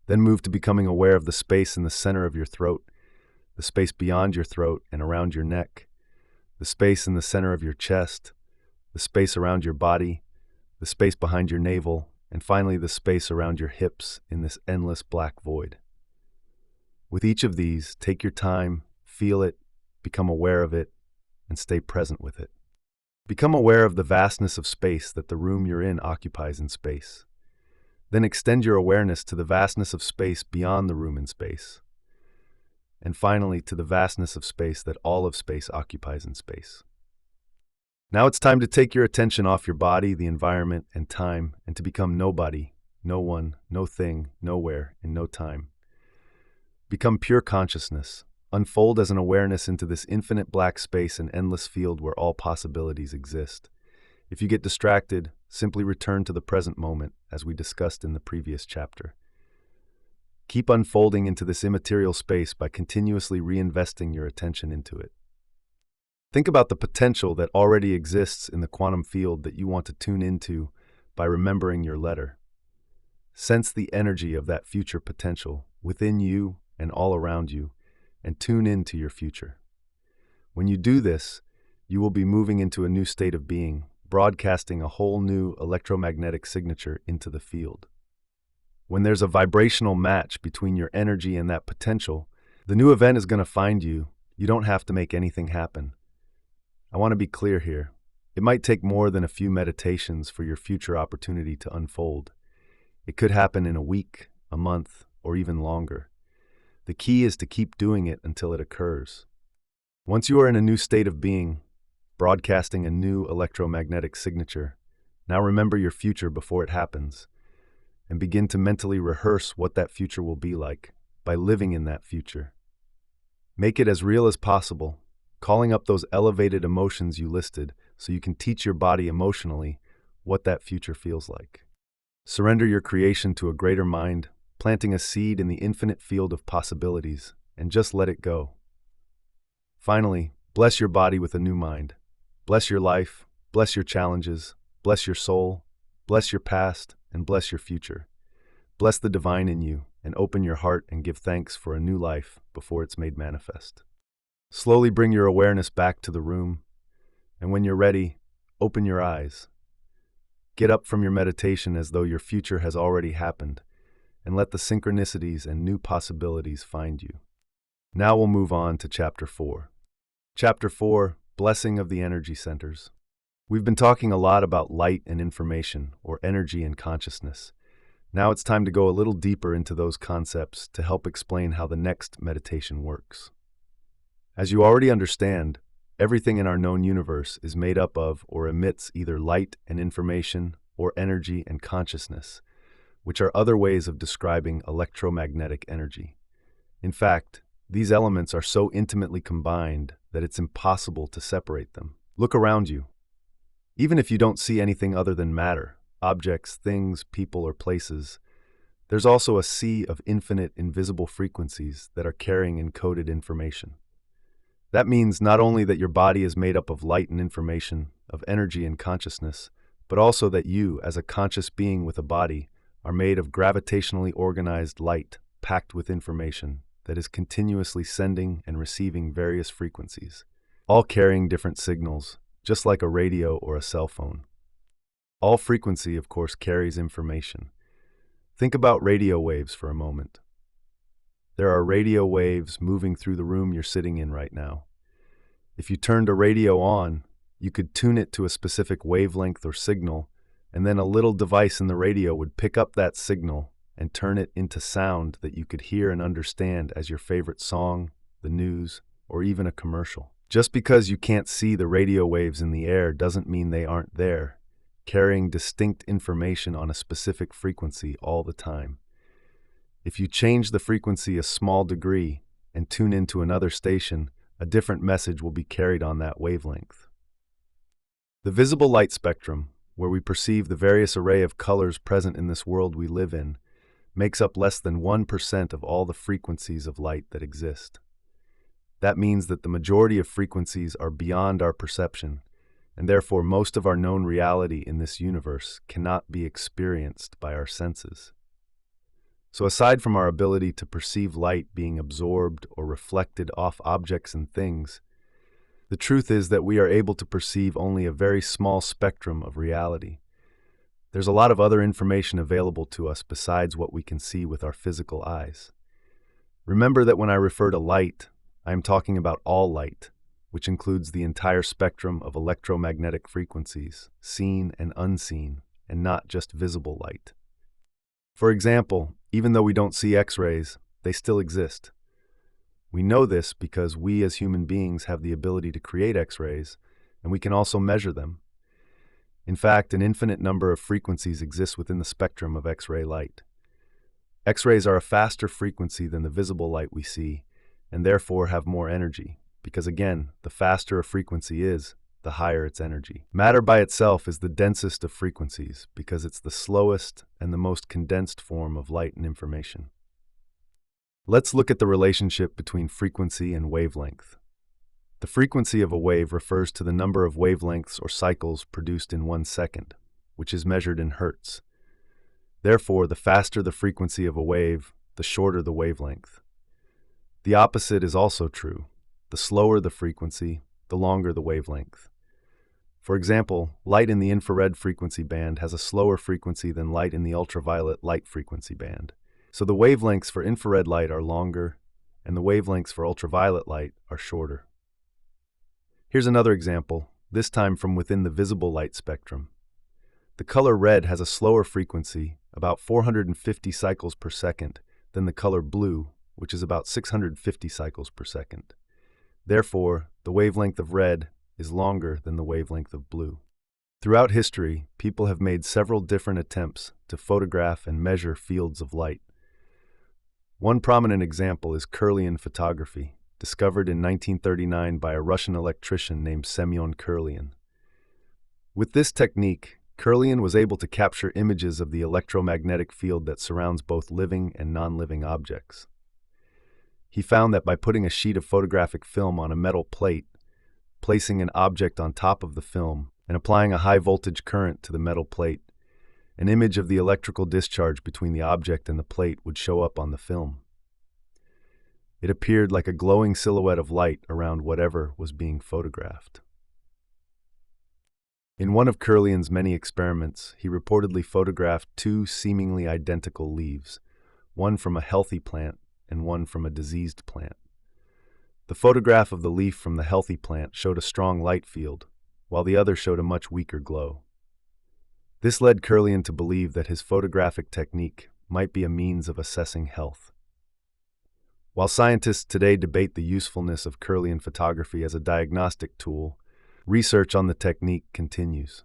Then move to becoming aware of the space in the center of your throat, the space beyond your throat and around your neck, the space in the center of your chest, the space around your body, the space behind your navel, and finally the space around your hips in this endless black void. With each of these, take your time, feel it, become aware of it, and stay present with it. Become aware of the vastness of space that the room you're in occupies in space. Then extend your awareness to the vastness of space beyond the room in space. And finally, to the vastness of space that all of space occupies in space. Now it's time to take your attention off your body, the environment, and time, and to become nobody, no one, no thing, nowhere, in no time. Become pure consciousness. Unfold as an awareness into this infinite black space and endless field where all possibilities exist. If you get distracted, simply return to the present moment, as we discussed in the previous chapter. Keep unfolding into this immaterial space by continuously reinvesting your attention into it. Think about the potential that already exists in the quantum field that you want to tune into by remembering your letter. Sense the energy of that future potential within you and all around you, and tune into your future. When you do this, you will be moving into a new state of being, broadcasting a whole new electromagnetic signature into the field. When there's a vibrational match between your energy and that potential, the new event is going to find you. You don't have to make anything happen. I want to be clear here. It might take more than a few meditations for your future opportunity to unfold. It could happen in a week, a month, or even longer. The key is to keep doing it until it occurs. Once you are in a new state of being, broadcasting a new electromagnetic signature, now remember your future before it happens, and begin to mentally rehearse what that future will be like by living in that future. Make it as real as possible, calling up those elevated emotions you listed so you can teach your body emotionally what that future feels like. Surrender your creation to a greater mind, planting a seed in the infinite field of possibilities, and just let it go. Finally, bless your body with a new mind. Bless your life, bless your challenges, bless your soul, bless your past, and bless your future. Bless the divine in you, and open your heart and give thanks for a new life before it's made manifest. Slowly bring your awareness back to the room, and when you're ready, open your eyes. Get up from your meditation as though your future has already happened, and let the synchronicities and new possibilities find you. Now we'll move on to Chapter 4. Chapter 4, Blessing of the Energy Centers. We've been talking a lot about light and information, or energy and consciousness. Now it's time to go a little deeper into those concepts to help explain how the next meditation works. As you already understand, everything in our known universe is made up of or emits either light and information or energy and consciousness, which are other ways of describing electromagnetic energy. In fact, these elements are so intimately combined that it's impossible to separate them. Look around you. Even if you don't see anything other than matter, objects, things, people, or places, there's also a sea of infinite invisible frequencies that are carrying encoded information. That means not only that your body is made up of light and information, of energy and consciousness, but also that you, as a conscious being with a body, are made of gravitationally organized light packed with information that is continuously sending and receiving various frequencies, all carrying different signals, just like a radio or a cell phone. All frequency, of course, carries information. Think about radio waves for a moment. There are radio waves moving through the room you're sitting in right now. If you turned a radio on, you could tune it to a specific wavelength or signal, and then a little device in the radio would pick up that signal and turn it into sound that you could hear and understand as your favorite song, the news, or even a commercial. Just because you can't see the radio waves in the air doesn't mean they aren't there, carrying distinct information on a specific frequency all the time. If you change the frequency a small degree and tune into another station, a different message will be carried on that wavelength. The visible light spectrum, where we perceive the various array of colors present in this world we live in, makes up less than 1% of all the frequencies of light that exist. That means that the majority of frequencies are beyond our perception, and therefore most of our known reality in this universe cannot be experienced by our senses. So aside from our ability to perceive light being absorbed or reflected off objects and things, the truth is that we are able to perceive only a very small spectrum of reality. There's a lot of other information available to us besides what we can see with our physical eyes. Remember that when I refer to light, I am talking about all light, which includes the entire spectrum of electromagnetic frequencies, seen and unseen, and not just visible light. For example, even though we don't see X-rays, they still exist. We know this because we as human beings have the ability to create X-rays, and we can also measure them. In fact, an infinite number of frequencies exist within the spectrum of X-ray light. X-rays are a faster frequency than the visible light we see, and therefore have more energy, because again, the faster a frequency is, the higher its energy. Matter by itself is the densest of frequencies because it's the slowest and the most condensed form of light and information. Let's look at the relationship between frequency and wavelength. The frequency of a wave refers to the number of wavelengths or cycles produced in 1 second, which is measured in hertz. Therefore, the faster the frequency of a wave, the shorter the wavelength. The opposite is also true. The slower the frequency, the longer the wavelength. For example, light in the infrared frequency band has a slower frequency than light in the ultraviolet light frequency band. So the wavelengths for infrared light are longer, and the wavelengths for ultraviolet light are shorter. Here's another example, this time from within the visible light spectrum. The color red has a slower frequency, about 450 cycles per second, than the color blue, which is about 650 cycles per second. Therefore, the wavelength of red is longer than the wavelength of blue. Throughout history, people have made several different attempts to photograph and measure fields of light. One prominent example is Kirlian photography, discovered in 1939 by a Russian electrician named Semyon Kirlian. With this technique, Kirlian was able to capture images of the electromagnetic field that surrounds both living and non-living objects. He found that by putting a sheet of photographic film on a metal plate, placing an object on top of the film, and applying a high-voltage current to the metal plate, an image of the electrical discharge between the object and the plate would show up on the film. It appeared like a glowing silhouette of light around whatever was being photographed. In one of Kirlian's many experiments, he reportedly photographed two seemingly identical leaves, one from a healthy plant and one from a diseased plant. The photograph of the leaf from the healthy plant showed a strong light field, while the other showed a much weaker glow. This led Kirlian to believe that his photographic technique might be a means of assessing health. While scientists today debate the usefulness of Kirlian photography as a diagnostic tool, research on the technique continues.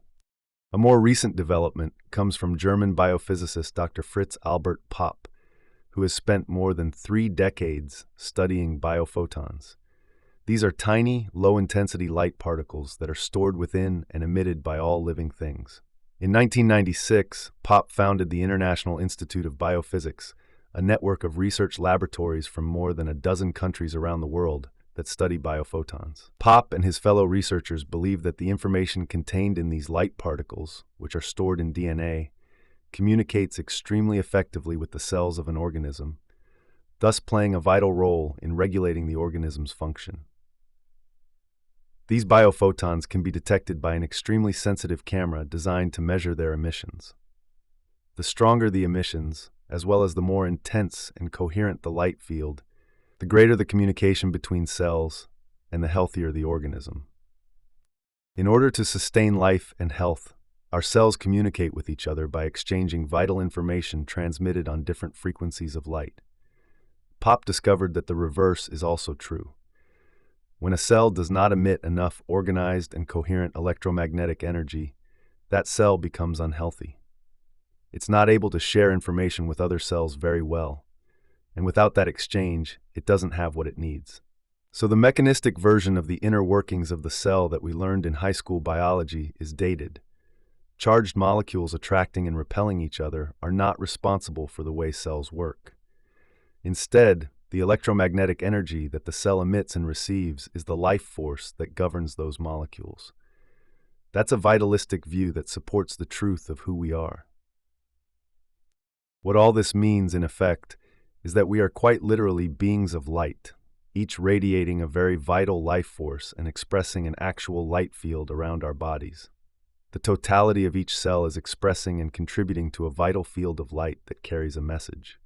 A more recent development comes from German biophysicist Dr. Fritz Albert Popp, who has spent more than 3 decades studying biophotons. These are tiny, low-intensity light particles that are stored within and emitted by all living things. In 1996, Popp founded the International Institute of Biophysics, a network of research laboratories from more than a dozen countries around the world that study biophotons. Popp and his fellow researchers believe that the information contained in these light particles, which are stored in DNA, communicates extremely effectively with the cells of an organism, thus playing a vital role in regulating the organism's function. These biophotons can be detected by an extremely sensitive camera designed to measure their emissions. The stronger the emissions, as well as the more intense and coherent the light field, the greater the communication between cells and the healthier the organism. In order to sustain life and health, our cells communicate with each other by exchanging vital information transmitted on different frequencies of light. Popp discovered that the reverse is also true. When a cell does not emit enough organized and coherent electromagnetic energy, that cell becomes unhealthy. It's not able to share information with other cells very well, and without that exchange, it doesn't have what it needs. So the mechanistic version of the inner workings of the cell that we learned in high school biology is dated. Charged molecules attracting and repelling each other are not responsible for the way cells work. Instead, the electromagnetic energy that the cell emits and receives is the life force that governs those molecules. That's a vitalistic view that supports the truth of who we are. What all this means, in effect, is that we are quite literally beings of light, each radiating a very vital life force and expressing an actual light field around our bodies. The totality of each cell is expressing and contributing to a vital field of light that carries a message.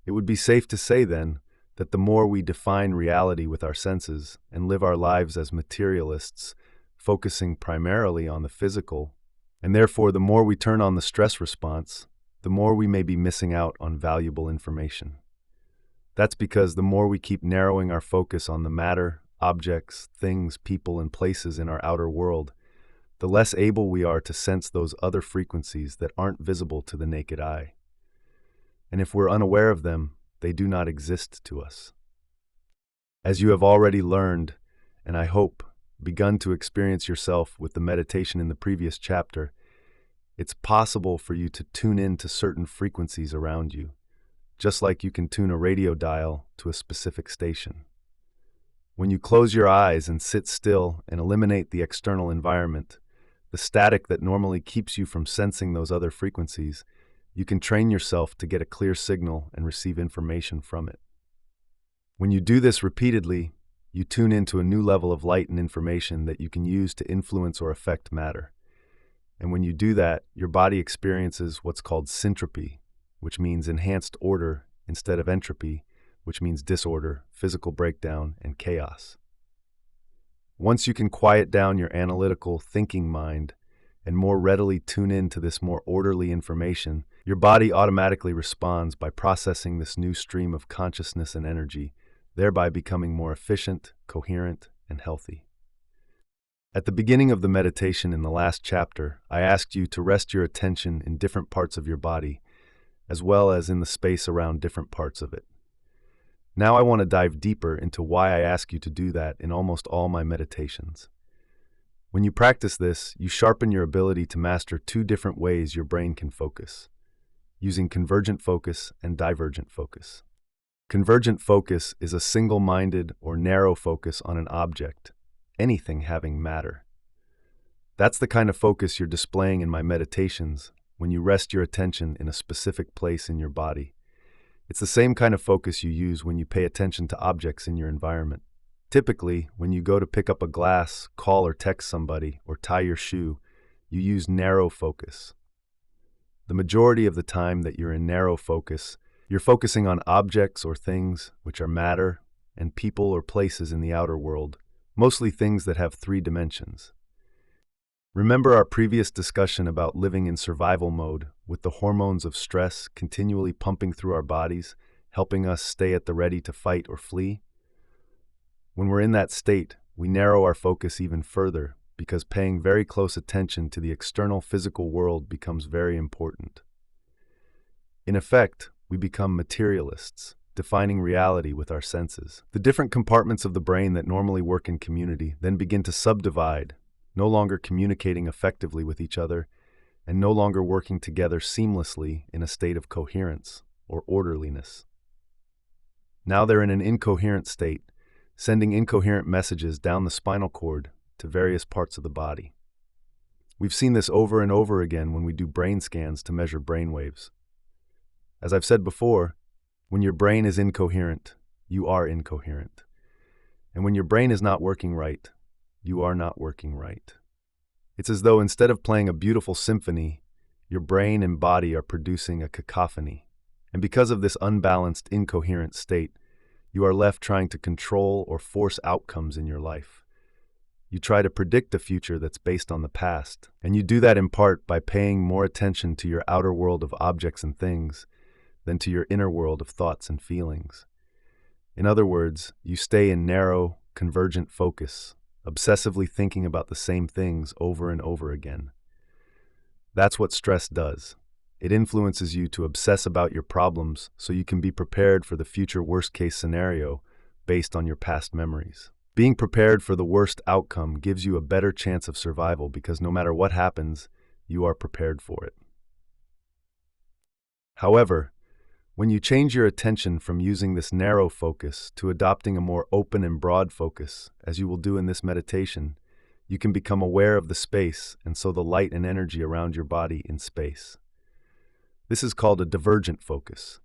It would be safe to say, then, that the more we define reality with our senses and live our lives as materialists, focusing primarily on the physical, and therefore the more we turn on the stress response, the more we may be missing out on valuable information. That's because the more we keep narrowing our focus on the matter, objects, things, people, and places in our outer world, the less able we are to sense those other frequencies that aren't visible to the naked eye. And if we're unaware of them, they do not exist to us. As you have already learned, and I hope, begun to experience yourself with the meditation in the previous chapter, it's possible for you to tune in to certain frequencies around you, just like you can tune a radio dial to a specific station. When you close your eyes and sit still and eliminate the external environment, the static that normally keeps you from sensing those other frequencies, you can train yourself to get a clear signal and receive information from it. When you do this repeatedly, you tune into a new level of light and information that you can use to influence or affect matter. And when you do that, your body experiences what's called syntropy, which means enhanced order, instead of entropy, which means disorder, physical breakdown, and chaos. Once you can quiet down your analytical, thinking mind and more readily tune in to this more orderly information, your body automatically responds by processing this new stream of consciousness and energy, thereby becoming more efficient, coherent, and healthy. At the beginning of the meditation in the last chapter, I asked you to rest your attention in different parts of your body, as well as in the space around different parts of it. Now I want to dive deeper into why I ask you to do that in almost all my meditations. When you practice this, you sharpen your ability to master 2 different ways your brain can focus, using convergent focus and divergent focus. Convergent focus is a single-minded or narrow focus on an object, anything having matter. That's the kind of focus you're displaying in my meditations when you rest your attention in a specific place in your body. It's the same kind of focus you use when you pay attention to objects in your environment. Typically, when you go to pick up a glass, call or text somebody, or tie your shoe, you use narrow focus. The majority of the time that you're in narrow focus, you're focusing on objects or things, which are matter, and people or places in the outer world, mostly things that have 3 dimensions. Remember our previous discussion about living in survival mode, with the hormones of stress continually pumping through our bodies, helping us stay at the ready to fight or flee? When we're in that state, we narrow our focus even further because paying very close attention to the external physical world becomes very important. In effect, we become materialists, defining reality with our senses. The different compartments of the brain that normally work in community then begin to subdivide, no longer communicating effectively with each other, and no longer working together seamlessly in a state of coherence or orderliness. Now they're in an incoherent state, sending incoherent messages down the spinal cord to various parts of the body. We've seen this over and over again when we do brain scans to measure brain waves. As I've said before, when your brain is incoherent, you are incoherent. And when your brain is not working right, you are not working right. It's as though instead of playing a beautiful symphony, your brain and body are producing a cacophony. And because of this unbalanced, incoherent state, you are left trying to control or force outcomes in your life. You try to predict a future that's based on the past, and you do that in part by paying more attention to your outer world of objects and things than to your inner world of thoughts and feelings. In other words, you stay in narrow, convergent focus, obsessively thinking about the same things over and over again. That's what stress does. It influences you to obsess about your problems so you can be prepared for the future worst-case scenario based on your past memories. Being prepared for the worst outcome gives you a better chance of survival because no matter what happens, you are prepared for it. However, when you change your attention from using this narrow focus to adopting a more open and broad focus, as you will do in this meditation, you can become aware of the space and so the light and energy around your body in space. This is called a divergent focus.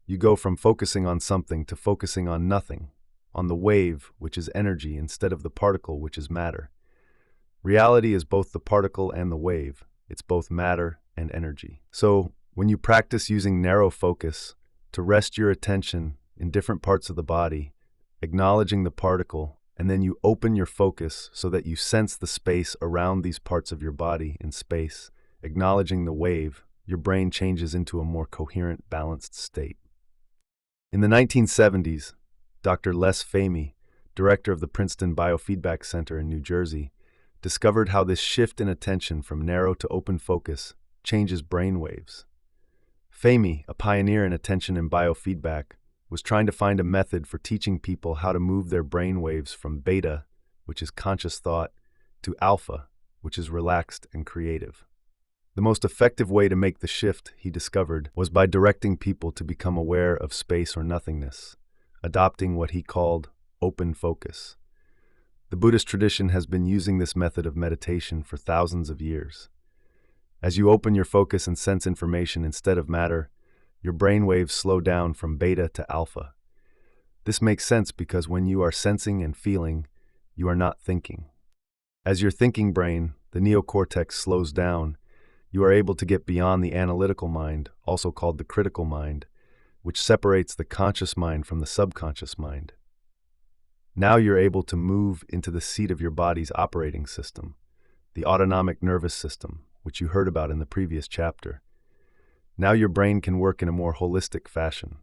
You go from focusing on something to focusing on nothing, on the wave, which is energy, instead of the particle, which is matter. Reality is both the particle and the wave. It's both matter and energy. So, when you practice using narrow focus to rest your attention in different parts of the body, acknowledging the particle, and then you open your focus so that you sense the space around these parts of your body in space, acknowledging the wave, your brain changes into a more coherent, balanced state. In the 1970s, Dr. Les Fahmy, director of the Princeton Biofeedback Center in New Jersey, discovered how this shift in attention from narrow to open focus changes brain waves. Fahmy, a pioneer in attention and biofeedback, was trying to find a method for teaching people how to move their brain waves from beta, which is conscious thought, to alpha, which is relaxed and creative. The most effective way to make the shift, he discovered, was by directing people to become aware of space or nothingness, adopting what he called open focus. The Buddhist tradition has been using this method of meditation for thousands of years. As you open your focus and sense information instead of matter, your brain waves slow down from beta to alpha. This makes sense because when you are sensing and feeling, you are not thinking. As your thinking brain, the neocortex, slows down, you are able to get beyond the analytical mind, also called the critical mind, which separates the conscious mind from the subconscious mind. Now you're able to move into the seat of your body's operating system, the autonomic nervous system, which you heard about in the previous chapter. Now your brain can work in a more holistic fashion.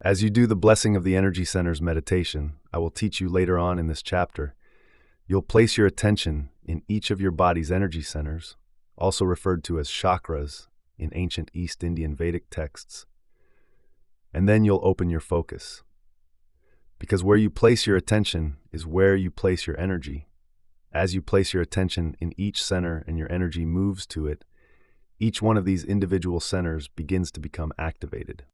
As you do the Blessing of the Energy Centers meditation, I will teach you later on in this chapter, you'll place your attention in each of your body's energy centers, also referred to as chakras in ancient East Indian Vedic texts, and then you'll open your focus. Because where you place your attention is where you place your energy. As you place your attention in each center and your energy moves to it, each one of these individual centers begins to become activated.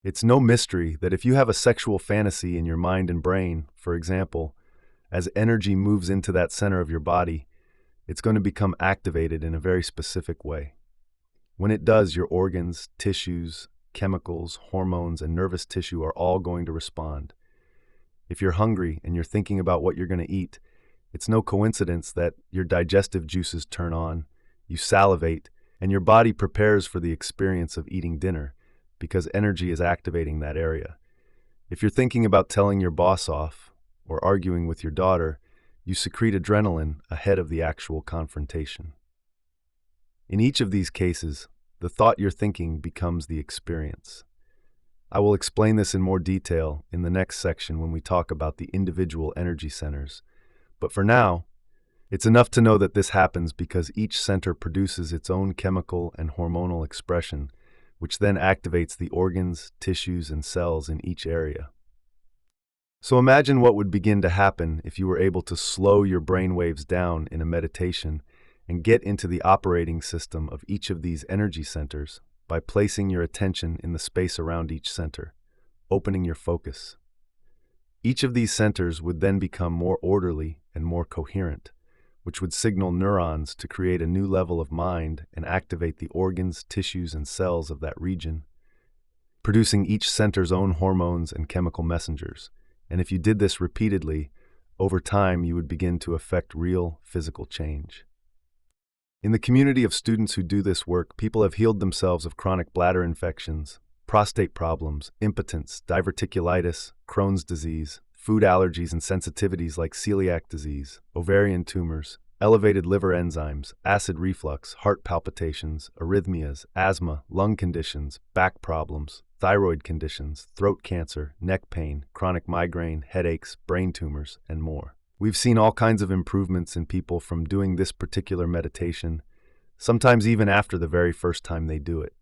It's no mystery that if you have a sexual fantasy in your mind and brain, for example, as energy moves into that center of your body, it's going to become activated in a very specific way. When it does, your organs, tissues, chemicals, hormones, and nervous tissue are all going to respond. If you're hungry and you're thinking about what you're going to eat, It's no coincidence that your digestive juices turn on, you salivate, and your body prepares for the experience of eating dinner because energy is activating that area. If you're thinking about telling your boss off or arguing with your daughter, you secrete adrenaline ahead of the actual confrontation. In each of these cases, the thought you're thinking becomes the experience. I will explain this in more detail in the next section when we talk about the individual energy centers. But for now, it's enough to know that this happens because each center produces its own chemical and hormonal expression, which then activates the organs, tissues, and cells in each area. So imagine what would begin to happen if you were able to slow your brain waves down in a meditation and get into the operating system of each of these energy centers by placing your attention in the space around each center, opening your focus. Each of these centers would then become more orderly and more coherent, which would signal neurons to create a new level of mind and activate the organs, tissues, and cells of that region, producing each center's own hormones and chemical messengers. And if you did this repeatedly, over time you would begin to affect real physical change. In the community of students who do this work, people have healed themselves of chronic bladder infections, prostate problems, impotence, diverticulitis, Crohn's disease, food allergies and sensitivities like celiac disease, ovarian tumors, elevated liver enzymes, acid reflux, heart palpitations, arrhythmias, asthma, lung conditions, back problems, thyroid conditions, throat cancer, neck pain, chronic migraine, headaches, brain tumors, and more. We've seen all kinds of improvements in people from doing this particular meditation, sometimes even after the very first time they do it.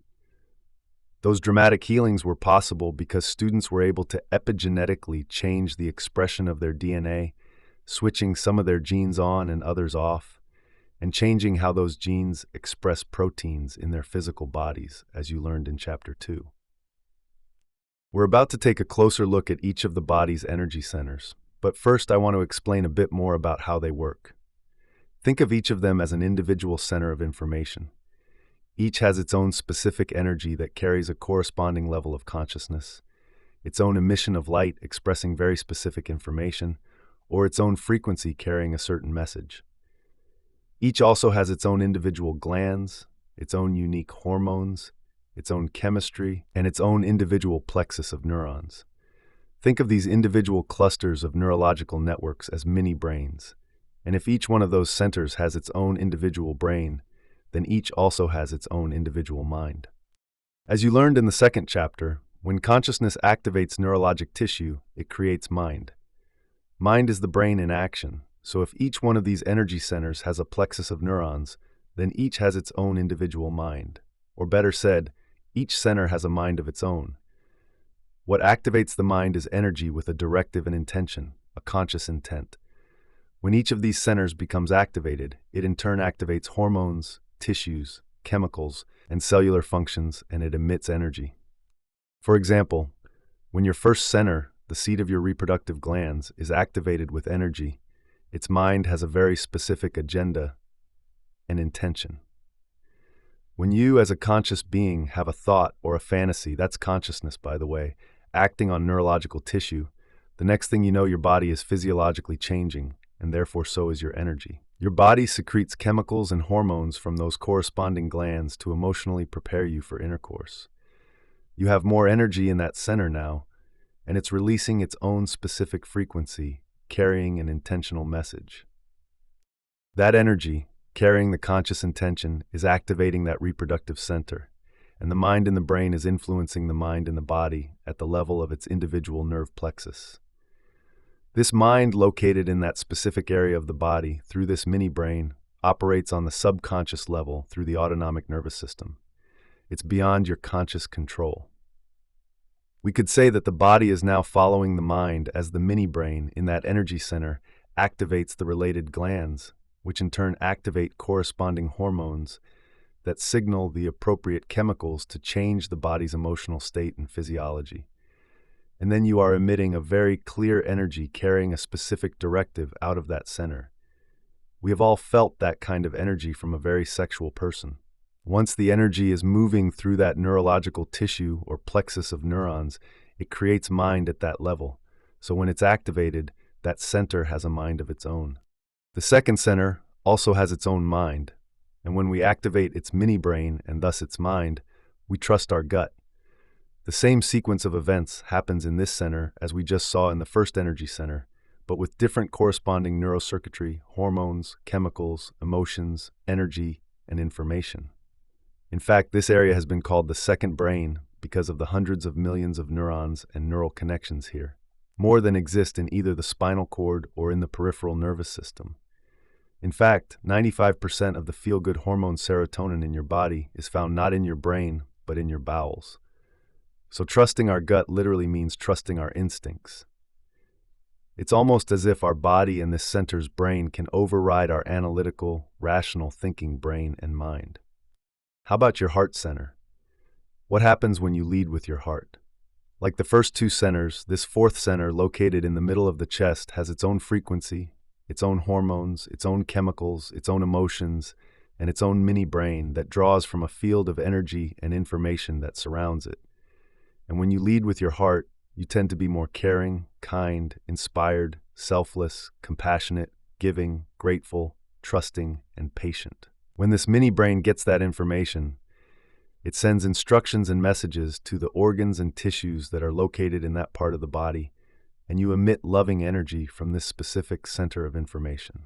Those dramatic healings were possible because students were able to epigenetically change the expression of their DNA, switching some of their genes on and others off, and changing how those genes express proteins in their physical bodies, as you learned in Chapter 2. We're about to take a closer look at each of the body's energy centers, but first I want to explain a bit more about how they work. Think of each of them as an individual center of information. Each has its own specific energy that carries a corresponding level of consciousness, its own emission of light expressing very specific information, or its own frequency carrying a certain message. Each also has its own individual glands, its own unique hormones, its own chemistry, and its own individual plexus of neurons. Think of these individual clusters of neurological networks as mini brains, and if each one of those centers has its own individual brain, then each also has its own individual mind. As you learned in the second chapter, when consciousness activates neurologic tissue, it creates mind. Mind is the brain in action, so if each one of these energy centers has a plexus of neurons, then each has its own individual mind. Or better said, each center has a mind of its own. What activates the mind is energy with a directive and intention, a conscious intent. When each of these centers becomes activated, it in turn activates hormones, tissues, chemicals, and cellular functions, and it emits energy. For example, when your first center, the seat of your reproductive glands, is activated with energy, its mind has a very specific agenda and intention. When you, as a conscious being, have a thought or a fantasy, that's consciousness, by the way, acting on neurological tissue, the next thing you know, your body is physiologically changing, and therefore so is your energy. Your body secretes chemicals and hormones from those corresponding glands to emotionally prepare you for intercourse. You have more energy in that center now, and it's releasing its own specific frequency, carrying an intentional message. That energy, carrying the conscious intention, is activating that reproductive center, and the mind in the brain is influencing the mind in the body at the level of its individual nerve plexus. This mind, located in that specific area of the body through this mini-brain, operates on the subconscious level through the autonomic nervous system. It's beyond your conscious control. We could say that the body is now following the mind as the mini-brain in that energy center activates the related glands, which in turn activate corresponding hormones that signal the appropriate chemicals to change the body's emotional state and physiology. And then you are emitting a very clear energy carrying a specific directive out of that center. We have all felt that kind of energy from a very sexual person. Once the energy is moving through that neurological tissue or plexus of neurons, it creates mind at that level. So when it's activated, that center has a mind of its own. The second center also has its own mind, and when we activate its mini brain and thus its mind, we trust our gut. The same sequence of events happens in this center as we just saw in the first energy center, but with different corresponding neurocircuitry, hormones, chemicals, emotions, energy, and information. In fact, this area has been called the second brain because of the hundreds of millions of neurons and neural connections here, more than exist in either the spinal cord or in the peripheral nervous system. In fact, 95% of the feel-good hormone serotonin in your body is found not in your brain, but in your bowels. So trusting our gut literally means trusting our instincts. It's almost as if our body and this center's brain can override our analytical, rational thinking brain and mind. How about your heart center? What happens when you lead with your heart? Like the first two centers, this fourth center located in the middle of the chest has its own frequency, its own hormones, its own chemicals, its own emotions, and its own mini brain that draws from a field of energy and information that surrounds it. And when you lead with your heart, you tend to be more caring, kind, inspired, selfless, compassionate, giving, grateful, trusting, and patient. When this mini brain gets that information, it sends instructions and messages to the organs and tissues that are located in that part of the body, and you emit loving energy from this specific center of information.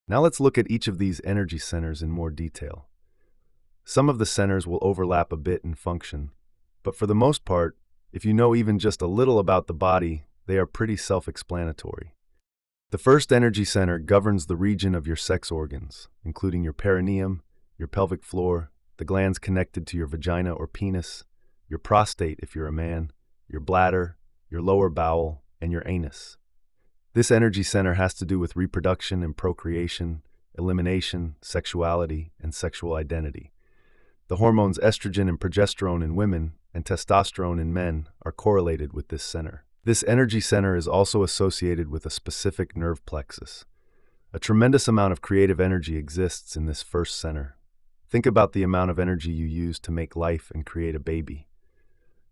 Now let's look at each of these energy centers in more detail. Some of the centers will overlap a bit in function, but for the most part, if you know even just a little about the body, they are pretty self-explanatory. The first energy center governs the region of your sex organs, including your perineum, your pelvic floor, the glands connected to your vagina or penis, your prostate if you're a man, your bladder, your lower bowel, and your anus. This energy center has to do with reproduction and procreation, elimination, sexuality, and sexual identity. The hormones estrogen and progesterone in women and testosterone in men are correlated with this center. This energy center is also associated with a specific nerve plexus. A tremendous amount of creative energy exists in this first center. Think about the amount of energy you use to make life and create a baby.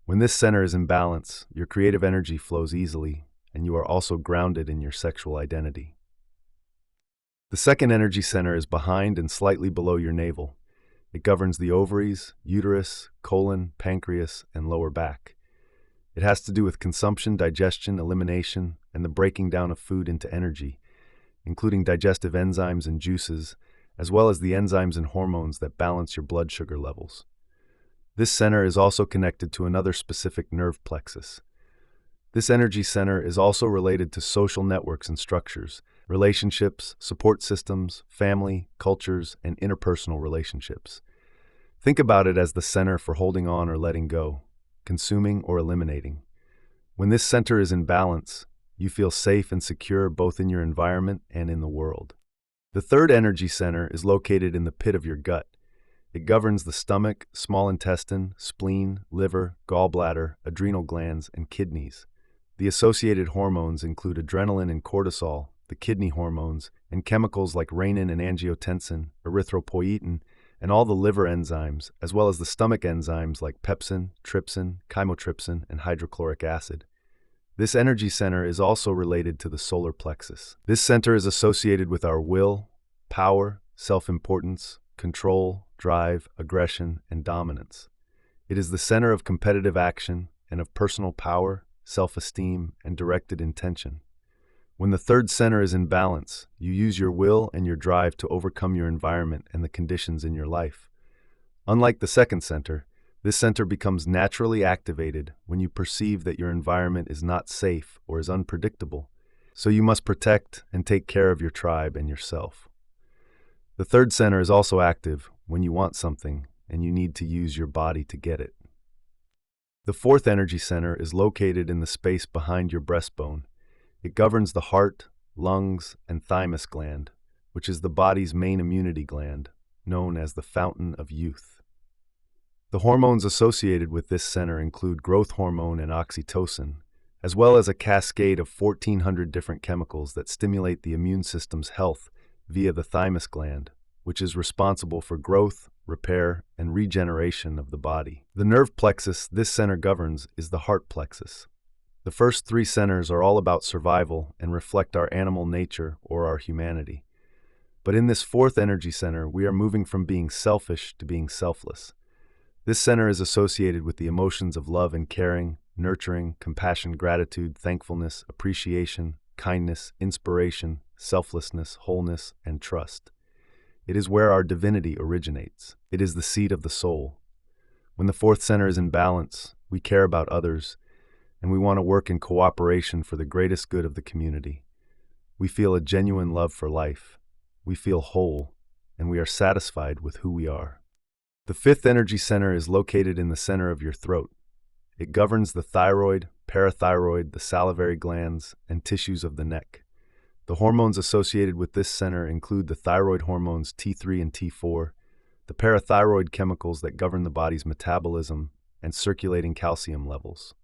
When this center is in balance, your creative energy flows easily, and you are also grounded in your sexual identity. The second energy center is behind and slightly below your navel. It governs the ovaries, uterus, colon, pancreas, and lower back. It has to do with consumption, digestion, elimination, and the breaking down of food into energy, including digestive enzymes and juices, as well as the enzymes and hormones that balance your blood sugar levels. This center is also connected to another specific nerve plexus. This energy center is also related to social networks and structures, relationships, support systems, family, cultures, and interpersonal relationships. Think about it as the center for holding on or letting go, consuming or eliminating. When this center is in balance, you feel safe and secure both in your environment and in the world. The third energy center is located in the pit of your gut. It governs the stomach, small intestine, spleen, liver, gallbladder, adrenal glands, and kidneys. The associated hormones include adrenaline and cortisol, the kidney hormones, and chemicals like renin and angiotensin, erythropoietin, and all the liver enzymes, as well as the stomach enzymes like pepsin, trypsin, chymotrypsin, and hydrochloric acid. This energy center is also related to the solar plexus. This center is associated with our will, power, self-importance, control, drive, aggression, and dominance. It is the center of competitive action and of personal power, self-esteem, and directed intention. When the third center is in balance, you use your will and your drive to overcome your environment and the conditions in your life. Unlike the second center, this center becomes naturally activated when you perceive that your environment is not safe or is unpredictable, so you must protect and take care of your tribe and yourself. The third center is also active when you want something and you need to use your body to get it. The fourth energy center is located in the space behind your breastbone. It governs the heart, lungs, and thymus gland, which is the body's main immunity gland, known as the fountain of youth. The hormones associated with this center include growth hormone and oxytocin, as well as a cascade of 1,400 different chemicals that stimulate the immune system's health via the thymus gland, which is responsible for growth, repair, and regeneration of the body. The nerve plexus this center governs is the heart plexus. The first three centers are all about survival and reflect our animal nature or our humanity. But in this fourth energy center, we are moving from being selfish to being selfless. This center is associated with the emotions of love and caring, nurturing, compassion, gratitude, thankfulness, appreciation, kindness, inspiration, selflessness, wholeness, and trust. It is where our divinity originates. It is the seat of the soul. When the fourth center is in balance, we care about others, and we want to work in cooperation for the greatest good of the community. We feel a genuine love for life. We feel whole, and we are satisfied with who we are. The fifth energy center is located in the center of your throat. It governs the thyroid, parathyroid, the salivary glands, and tissues of the neck. The hormones associated with this center include the thyroid hormones T3 and T4, the parathyroid chemicals that govern the body's metabolism, and circulating calcium levels.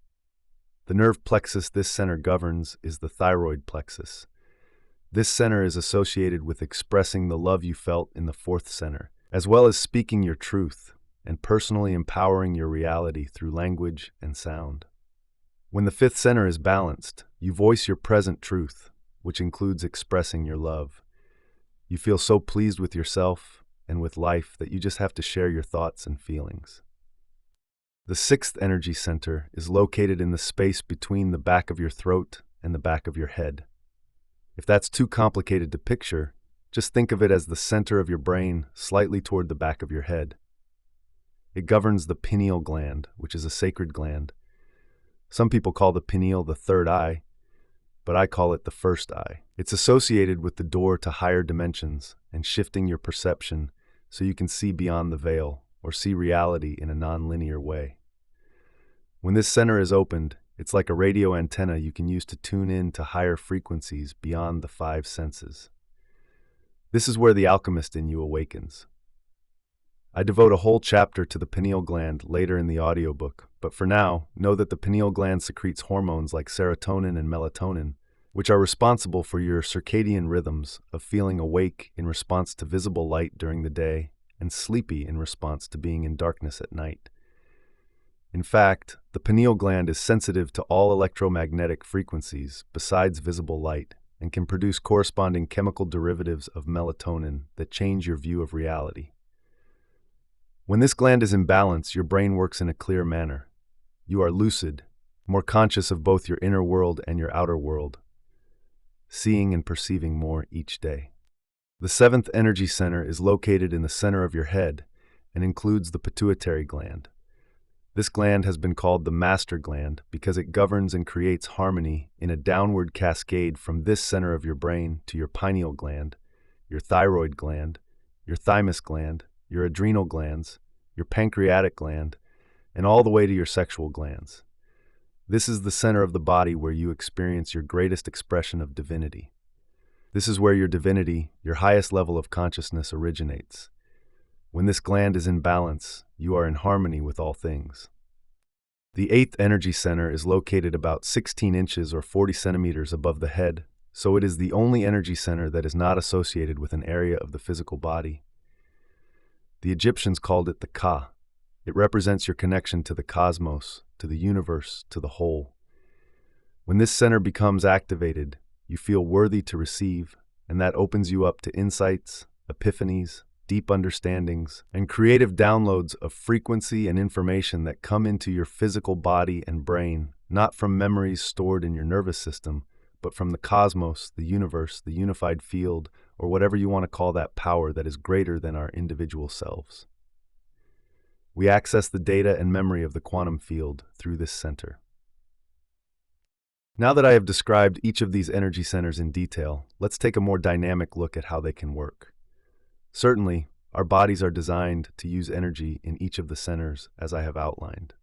The nerve plexus this center governs is the thyroid plexus. This center is associated with expressing the love you felt in the fourth center, as well as speaking your truth and personally empowering your reality through language and sound. When the fifth center is balanced, you voice your present truth, which includes expressing your love. You feel so pleased with yourself and with life that you just have to share your thoughts and feelings. The sixth energy center is located in the space between the back of your throat and the back of your head. If that's too complicated to picture, just think of it as the center of your brain slightly toward the back of your head. It governs the pineal gland, which is a sacred gland. Some people call the pineal the third eye, but I call it the first eye. It's associated with the door to higher dimensions and shifting your perception so you can see beyond the veil or see reality in a non-linear way. When this center is opened, it's like a radio antenna you can use to tune in to higher frequencies beyond the five senses. This is where the alchemist in you awakens. I devote a whole chapter to the pineal gland later in the audiobook, but for now, know that the pineal gland secretes hormones like serotonin and melatonin, which are responsible for your circadian rhythms of feeling awake in response to visible light during the day and sleepy in response to being in darkness at night. In fact, the pineal gland is sensitive to all electromagnetic frequencies besides visible light and can produce corresponding chemical derivatives of melatonin that change your view of reality. When this gland is in balance, your brain works in a clear manner. You are lucid, more conscious of both your inner world and your outer world, seeing and perceiving more each day. The seventh energy center is located in the center of your head and includes the pituitary gland. This gland has been called the master gland because it governs and creates harmony in a downward cascade from this center of your brain to your pineal gland, your thyroid gland, your thymus gland, your adrenal glands, your pancreatic gland, and all the way to your sexual glands. This is the center of the body where you experience your greatest expression of divinity. This is where your divinity, your highest level of consciousness, originates. When this gland is in balance, you are in harmony with all things. The eighth energy center is located about 16 inches or 40 centimeters above the head, so it is the only energy center that is not associated with an area of the physical body. The Egyptians called it the Ka. It represents your connection to the cosmos, to the universe, to the whole. When this center becomes activated, you feel worthy to receive, and that opens you up to insights, epiphanies, deep understandings, and creative downloads of frequency and information that come into your physical body and brain, not from memories stored in your nervous system, but from the cosmos, the universe, the unified field, or whatever you want to call that power that is greater than our individual selves. We access the data and memory of the quantum field through this center. Now that I have described each of these energy centers in detail, let's take a more dynamic look at how they can work. Certainly, our bodies are designed to use energy in each of the centers, as I have outlined.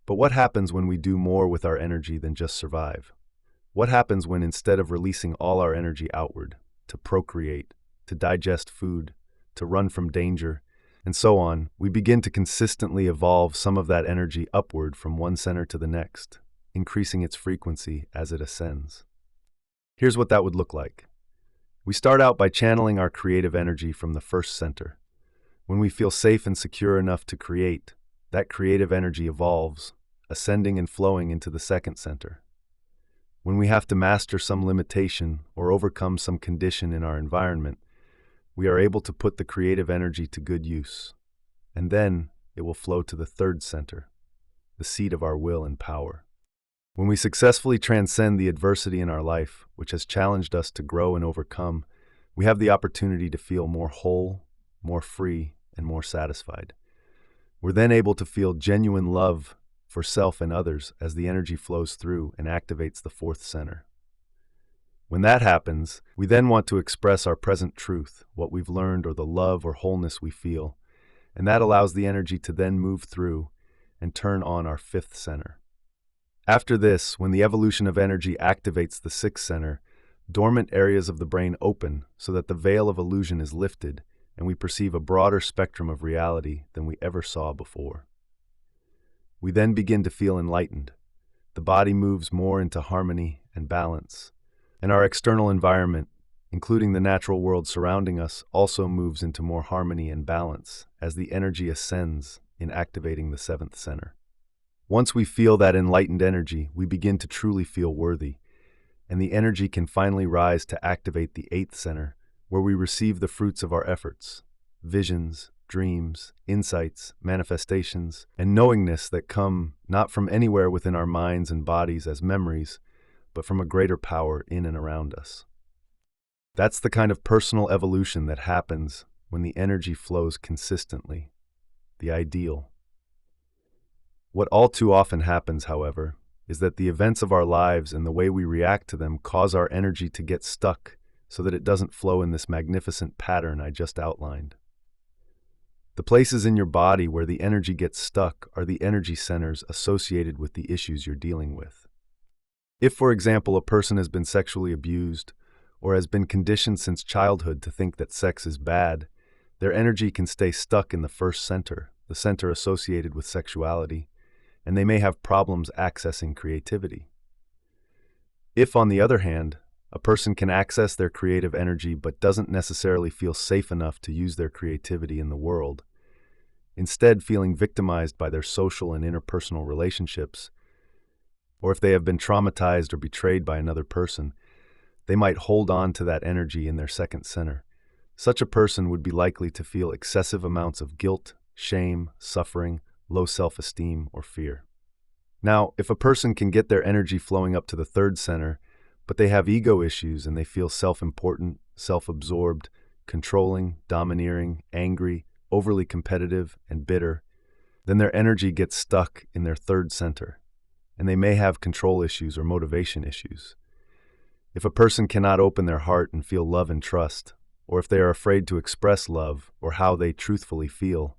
But what happens when we do more with our energy than just survive? What happens when instead of releasing all our energy outward, to procreate, to digest food, to run from danger, and so on, we begin to consistently evolve some of that energy upward from one center to the next, increasing its frequency as it ascends? Here's what that would look like. We start out by channeling our creative energy from the first center. When we feel safe and secure enough to create, that creative energy evolves, ascending and flowing into the second center. When we have to master some limitation or overcome some condition in our environment, we are able to put the creative energy to good use, and then it will flow to the third center, the seat of our will and power. When we successfully transcend the adversity in our life, which has challenged us to grow and overcome, we have the opportunity to feel more whole, more free, and more satisfied. We're then able to feel genuine love for self and others as the energy flows through and activates the fourth center. When that happens, we then want to express our present truth, what we've learned, or the love or wholeness we feel, and that allows the energy to then move through and turn on our fifth center. After this, when the evolution of energy activates the sixth center, dormant areas of the brain open so that the veil of illusion is lifted and we perceive a broader spectrum of reality than we ever saw before. We then begin to feel enlightened. The body moves more into harmony and balance, and our external environment, including the natural world surrounding us, also moves into more harmony and balance as the energy ascends in activating the seventh center. Once we feel that enlightened energy, we begin to truly feel worthy, and the energy can finally rise to activate the eighth center, where we receive the fruits of our efforts, visions, dreams, insights, manifestations, and knowingness that come not from anywhere within our minds and bodies as memories, but from a greater power in and around us. That's the kind of personal evolution that happens when the energy flows consistently, the ideal. What all too often happens, however, is that the events of our lives and the way we react to them cause our energy to get stuck so that it doesn't flow in this magnificent pattern I just outlined. The places in your body where the energy gets stuck are the energy centers associated with the issues you're dealing with. If, for example, a person has been sexually abused or has been conditioned since childhood to think that sex is bad, their energy can stay stuck in the first center, the center associated with sexuality, and they may have problems accessing creativity. If, on the other hand, a person can access their creative energy but doesn't necessarily feel safe enough to use their creativity in the world, instead feeling victimized by their social and interpersonal relationships, or if they have been traumatized or betrayed by another person, they might hold on to that energy in their second center. Such a person would be likely to feel excessive amounts of guilt, shame, suffering, low self-esteem, or fear. Now, if a person can get their energy flowing up to the third center, but they have ego issues and they feel self-important, self-absorbed, controlling, domineering, angry, overly competitive, and bitter, then their energy gets stuck in their third center, and they may have control issues or motivation issues. If a person cannot open their heart and feel love and trust, or if they are afraid to express love or how they truthfully feel,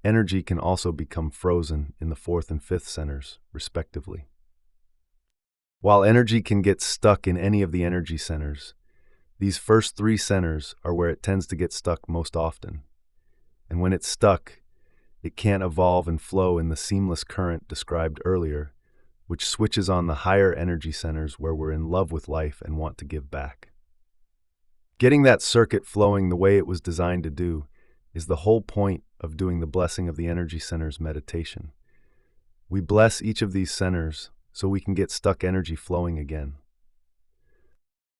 energy can also become frozen in the fourth and fifth centers, respectively. While energy can get stuck in any of the energy centers, these first three centers are where it tends to get stuck most often. And when it's stuck, it can't evolve and flow in the seamless current described earlier, which switches on the higher energy centers where we're in love with life and want to give back. Getting that circuit flowing the way it was designed to do is the whole point of doing the blessing of the energy centers meditation. We bless each of these centers so we can get stuck energy flowing again.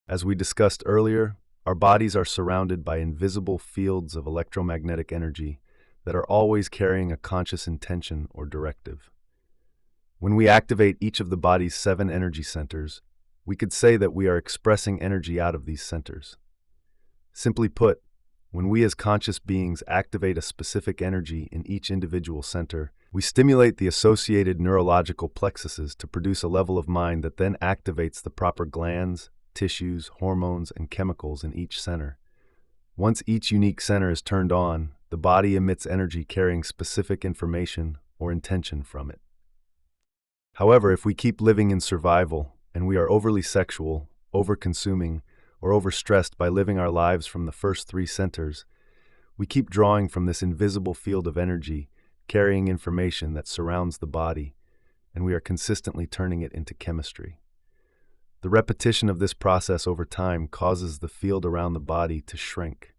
As we discussed earlier, our bodies are surrounded by invisible fields of electromagnetic energy that are always carrying a conscious intention or directive. When we activate each of the body's 7 energy centers, we could say that we are expressing energy out of these centers. Simply put, when we as conscious beings activate a specific energy in each individual center, we stimulate the associated neurological plexuses to produce a level of mind that then activates the proper glands, tissues, hormones, and chemicals in each center. Once each unique center is turned on, the body emits energy carrying specific information or intention from it. However, if we keep living in survival and we are overly sexual, over-consuming, or overstressed by living our lives from the first 3 centers, we keep drawing from this invisible field of energy, carrying information that surrounds the body, and we are consistently turning it into chemistry. The repetition of this process over time causes the field around the body to shrink.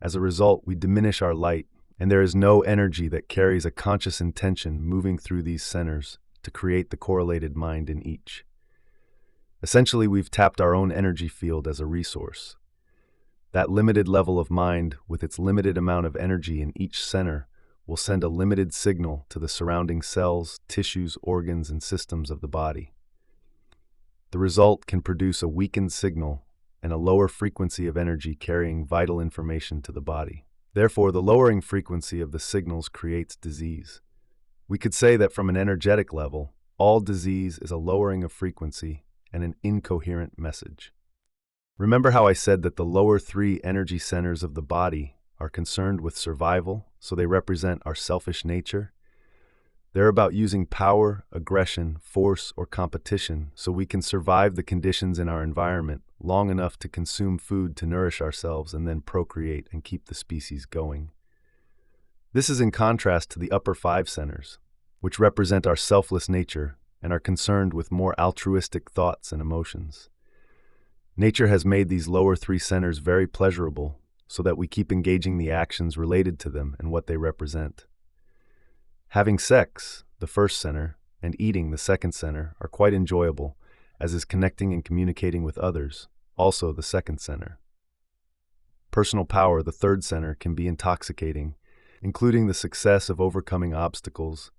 As a result, we diminish our light, and there is no energy that carries a conscious intention moving through these centers to create the correlated mind in each. Essentially, we've tapped our own energy field as a resource. That limited level of mind, with its limited amount of energy in each center, will send a limited signal to the surrounding cells, tissues, organs, and systems of the body. The result can produce a weakened signal and a lower frequency of energy carrying vital information to the body. Therefore, the lowering frequency of the signals creates disease. We could say that from an energetic level, all disease is a lowering of frequency and an incoherent message. Remember how I said that the lower three energy centers of the body are concerned with survival, so they represent our selfish nature? They're about using power, aggression, force, or competition so we can survive the conditions in our environment long enough to consume food to nourish ourselves and then procreate and keep the species going. This is in contrast to the upper five centers, which represent our selfless nature and are concerned with more altruistic thoughts and emotions. Nature has made these lower three centers very pleasurable so that we keep engaging the actions related to them and what they represent. Having sex, the first center, and eating, the second center, are quite enjoyable, as is connecting and communicating with others, also the second center. Personal power, the third center, can be intoxicating, including the success of overcoming obstacles,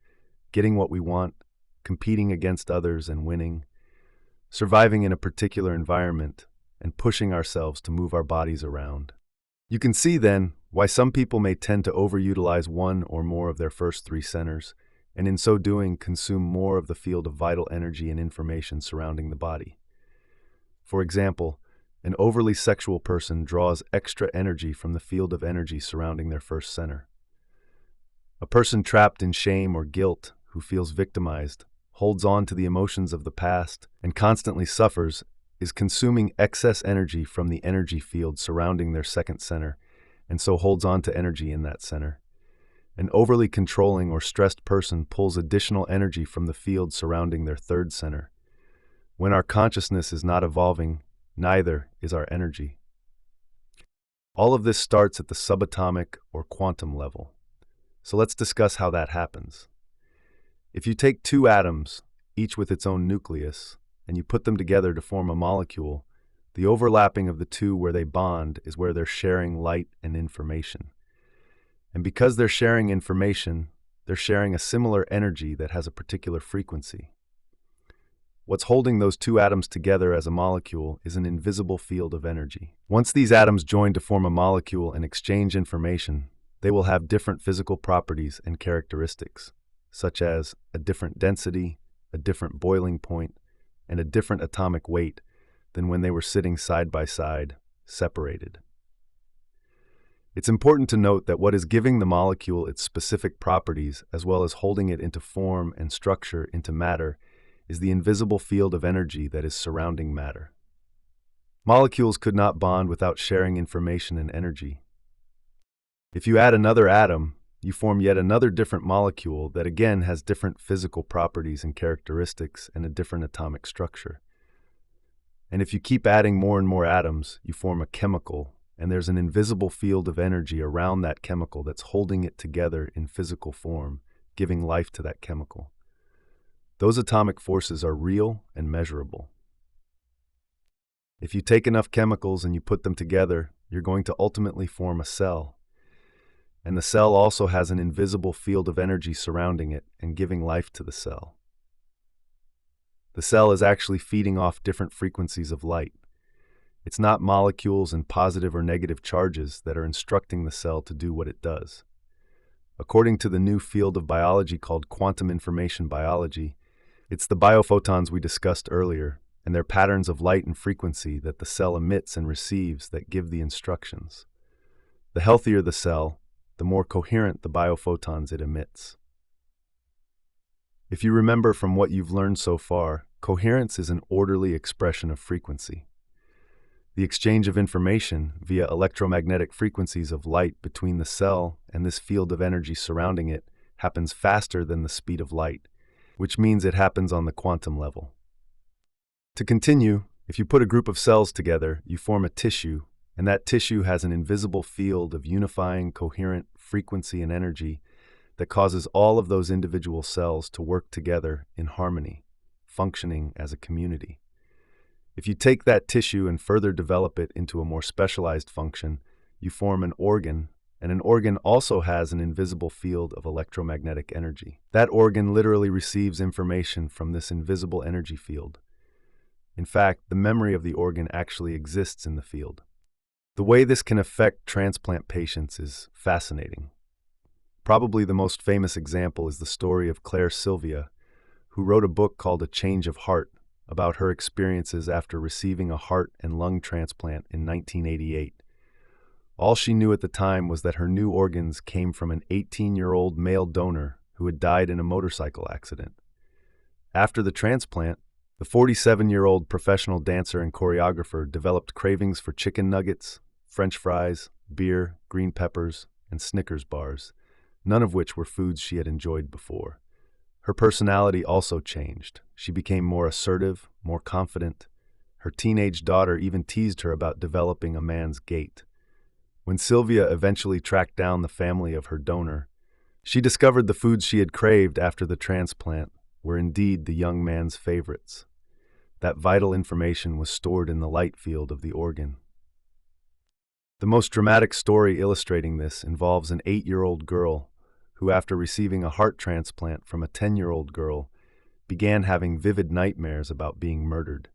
getting what we want, competing against others and winning, surviving in a particular environment, and pushing ourselves to move our bodies around. You can see, then, why some people may tend to overutilize one or more of their first three centers, and in so doing consume more of the field of vital energy and information surrounding the body. For example, an overly sexual person draws extra energy from the field of energy surrounding their first center. A person trapped in shame or guilt, who feels victimized, holds on to the emotions of the past, and constantly suffers, is consuming excess energy from the energy field surrounding their second center, and so holds on to energy in that center. An overly controlling or stressed person pulls additional energy from the field surrounding their third center. When our consciousness is not evolving, neither is our energy. All of this starts at the subatomic or quantum level. So let's discuss how that happens. If you take two atoms, each with its own nucleus, and you put them together to form a molecule, the overlapping of the two where they bond is where they're sharing light and information. And because they're sharing information, they're sharing a similar energy that has a particular frequency. What's holding those two atoms together as a molecule is an invisible field of energy. Once these atoms join to form a molecule and exchange information, they will have different physical properties and characteristics, such as a different density, a different boiling point, and a different atomic weight than when they were sitting side by side, separated. It's important to note that what is giving the molecule its specific properties, as well as holding it into form and structure into matter, is the invisible field of energy that is surrounding matter. Molecules could not bond without sharing information and energy. If you add another atom, you form yet another different molecule that again has different physical properties and characteristics and a different atomic structure. And if you keep adding more and more atoms, you form a chemical, and there's an invisible field of energy around that chemical that's holding it together in physical form, giving life to that chemical. Those atomic forces are real and measurable. If you take enough chemicals and you put them together, you're going to ultimately form a cell. And the cell also has an invisible field of energy surrounding it and giving life to the cell. The cell is actually feeding off different frequencies of light. It's not molecules and positive or negative charges that are instructing the cell to do what it does. According to the new field of biology called quantum information biology, it's the biophotons we discussed earlier and their patterns of light and frequency that the cell emits and receives that give the instructions. The healthier the cell, the more coherent the biophotons it emits. If you remember from what you've learned so far, coherence is an orderly expression of frequency. The exchange of information via electromagnetic frequencies of light between the cell and this field of energy surrounding it happens faster than the speed of light, which means it happens on the quantum level. To continue, if you put a group of cells together, you form a tissue, and that tissue has an invisible field of unifying, coherent frequency and energy that causes all of those individual cells to work together in harmony, functioning as a community. If you take that tissue and further develop it into a more specialized function, you form an organ, and an organ also has an invisible field of electromagnetic energy. That organ literally receives information from this invisible energy field. In fact, the memory of the organ actually exists in the field. The way this can affect transplant patients is fascinating. Probably the most famous example is the story of Claire Sylvia, who wrote a book called A Change of Heart about her experiences after receiving a heart and lung transplant in 1988. All she knew at the time was that her new organs came from an 18-year-old male donor who had died in a motorcycle accident. After the transplant, the 47-year-old professional dancer and choreographer developed cravings for chicken nuggets, French fries, beer, green peppers, and Snickers bars, none of which were foods she had enjoyed before. Her personality also changed. She became more assertive, more confident. Her teenage daughter even teased her about developing a man's gait. When Sylvia eventually tracked down the family of her donor, she discovered the foods she had craved after the transplant were indeed the young man's favorites. That vital information was stored in the light field of the organ. The most dramatic story illustrating this involves an 8-year-old girl who, after receiving a heart transplant from a 10-year-old girl, began having vivid nightmares about being murdered.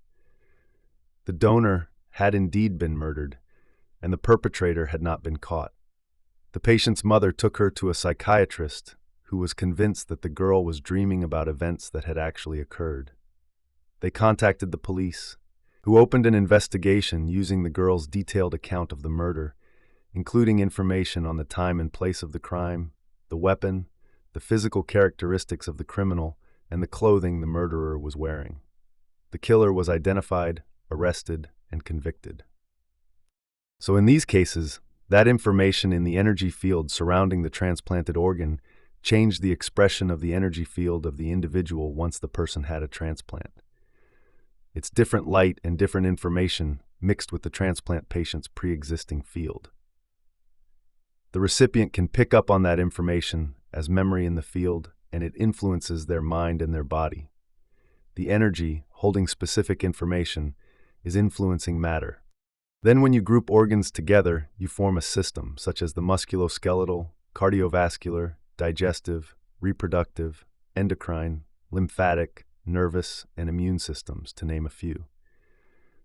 The donor had indeed been murdered, and the perpetrator had not been caught. The patient's mother took her to a psychiatrist who was convinced that the girl was dreaming about events that had actually occurred. They contacted the police, who opened an investigation using the girl's detailed account of the murder, including information on the time and place of the crime, the weapon, the physical characteristics of the criminal, and the clothing the murderer was wearing. The killer was identified, arrested, and convicted. So in these cases, that information in the energy field surrounding the transplanted organ changed the expression of the energy field of the individual once the person had a transplant. It's different light and different information mixed with the transplant patient's pre-existing field. The recipient can pick up on that information as memory in the field, and it influences their mind and their body. The energy holding specific information is influencing matter. Then when you group organs together, you form a system, such as the musculoskeletal, cardiovascular, digestive, reproductive, endocrine, lymphatic, nervous, and immune systems, to name a few.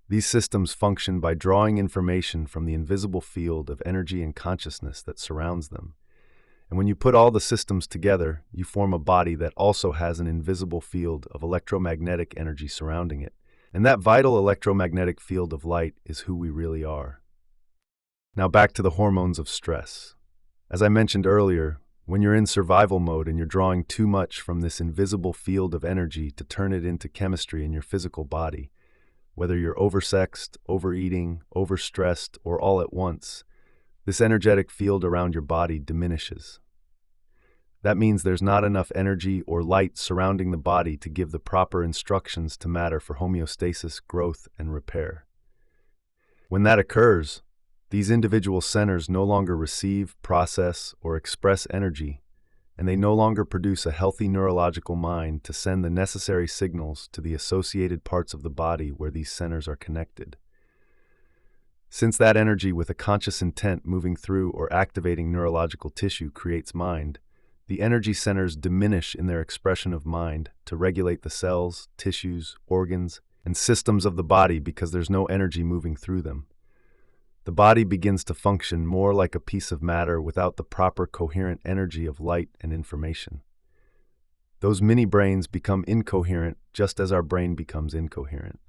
These systems function by drawing information from the invisible field of energy and consciousness that surrounds them. And when you put all the systems together, you form a body that also has an invisible field of electromagnetic energy surrounding it. And that vital electromagnetic field of light is who we really are. Now back to the hormones of stress. As I mentioned earlier, when you're in survival mode and you're drawing too much from this invisible field of energy to turn it into chemistry in your physical body, whether you're oversexed, overeating, overstressed, or all at once, this energetic field around your body diminishes. That means there's not enough energy or light surrounding the body to give the proper instructions to matter for homeostasis, growth, and repair. When that occurs, these individual centers no longer receive, process, or express energy, and they no longer produce a healthy neurological mind to send the necessary signals to the associated parts of the body where these centers are connected. Since that energy with a conscious intent moving through or activating neurological tissue creates mind, the energy centers diminish in their expression of mind to regulate the cells, tissues, organs, and systems of the body because there's no energy moving through them. The body begins to function more like a piece of matter without the proper coherent energy of light and information. Those mini brains become incoherent just as our brain becomes incoherent.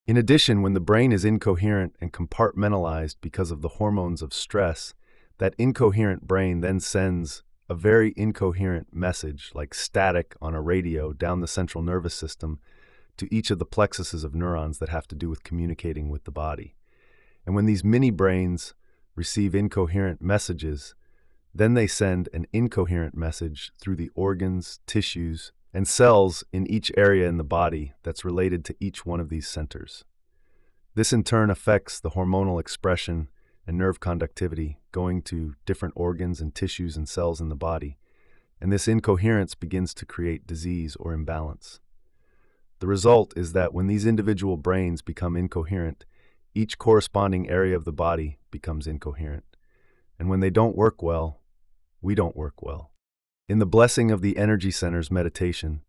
In addition, when the brain is incoherent and compartmentalized because of the hormones of stress, that incoherent brain then sends a very incoherent message, like static on a radio, down the central nervous system to each of the plexuses of neurons that have to do with communicating with the body. And when these mini brains receive incoherent messages, then they send an incoherent message through the organs, tissues, and cells in each area in the body that's related to each one of these centers. This in turn affects the hormonal expression and nerve conductivity going to different organs and tissues and cells in the body, and this incoherence begins to create disease or imbalance. The The result is that when these individual brains become incoherent, each corresponding area of the body becomes incoherent. And when they don't work well, we don't work well. In the Blessing of the Energy Centers meditation,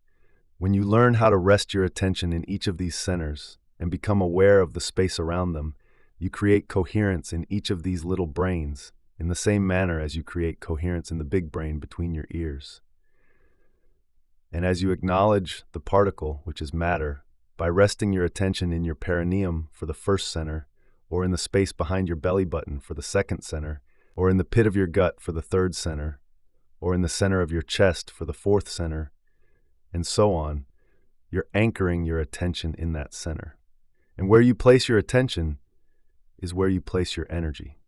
when you learn how to rest your attention in each of these centers and become aware of the space around them, you create coherence in each of these little brains in the same manner as you create coherence in the big brain between your ears. And as you acknowledge the particle, which is matter, by resting your attention in your perineum for the first center, or in the space behind your belly button for the second center, or in the pit of your gut for the third center, or in the center of your chest for the fourth center, and so on, you're anchoring your attention in that center. And where you place your attention is where you place your energy.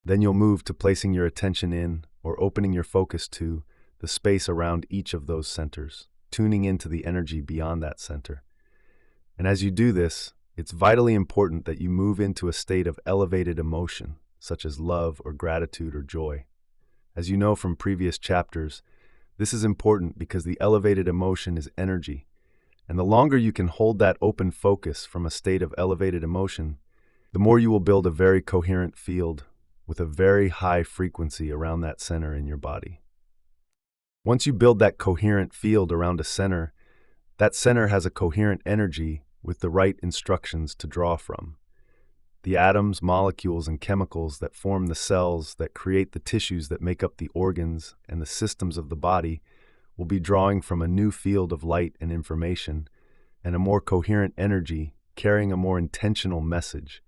Then you'll move to placing your attention in, or opening your focus to, the space around each of those centers, tuning into the energy beyond that center. And as you do this, it's vitally important that you move into a state of elevated emotion, such as love or gratitude or joy. As you know from previous chapters, this is important because the elevated emotion is energy, and the longer you can hold that open focus from a state of elevated emotion, the more you will build a very coherent field with a very high frequency around that center in your body. Once you build that coherent field around a center, that center has a coherent energy with the right instructions to draw from. The atoms, molecules, and chemicals that form the cells that create the tissues that make up the organs and the systems of the body will be drawing from a new field of light and information and a more coherent energy carrying a more intentional message,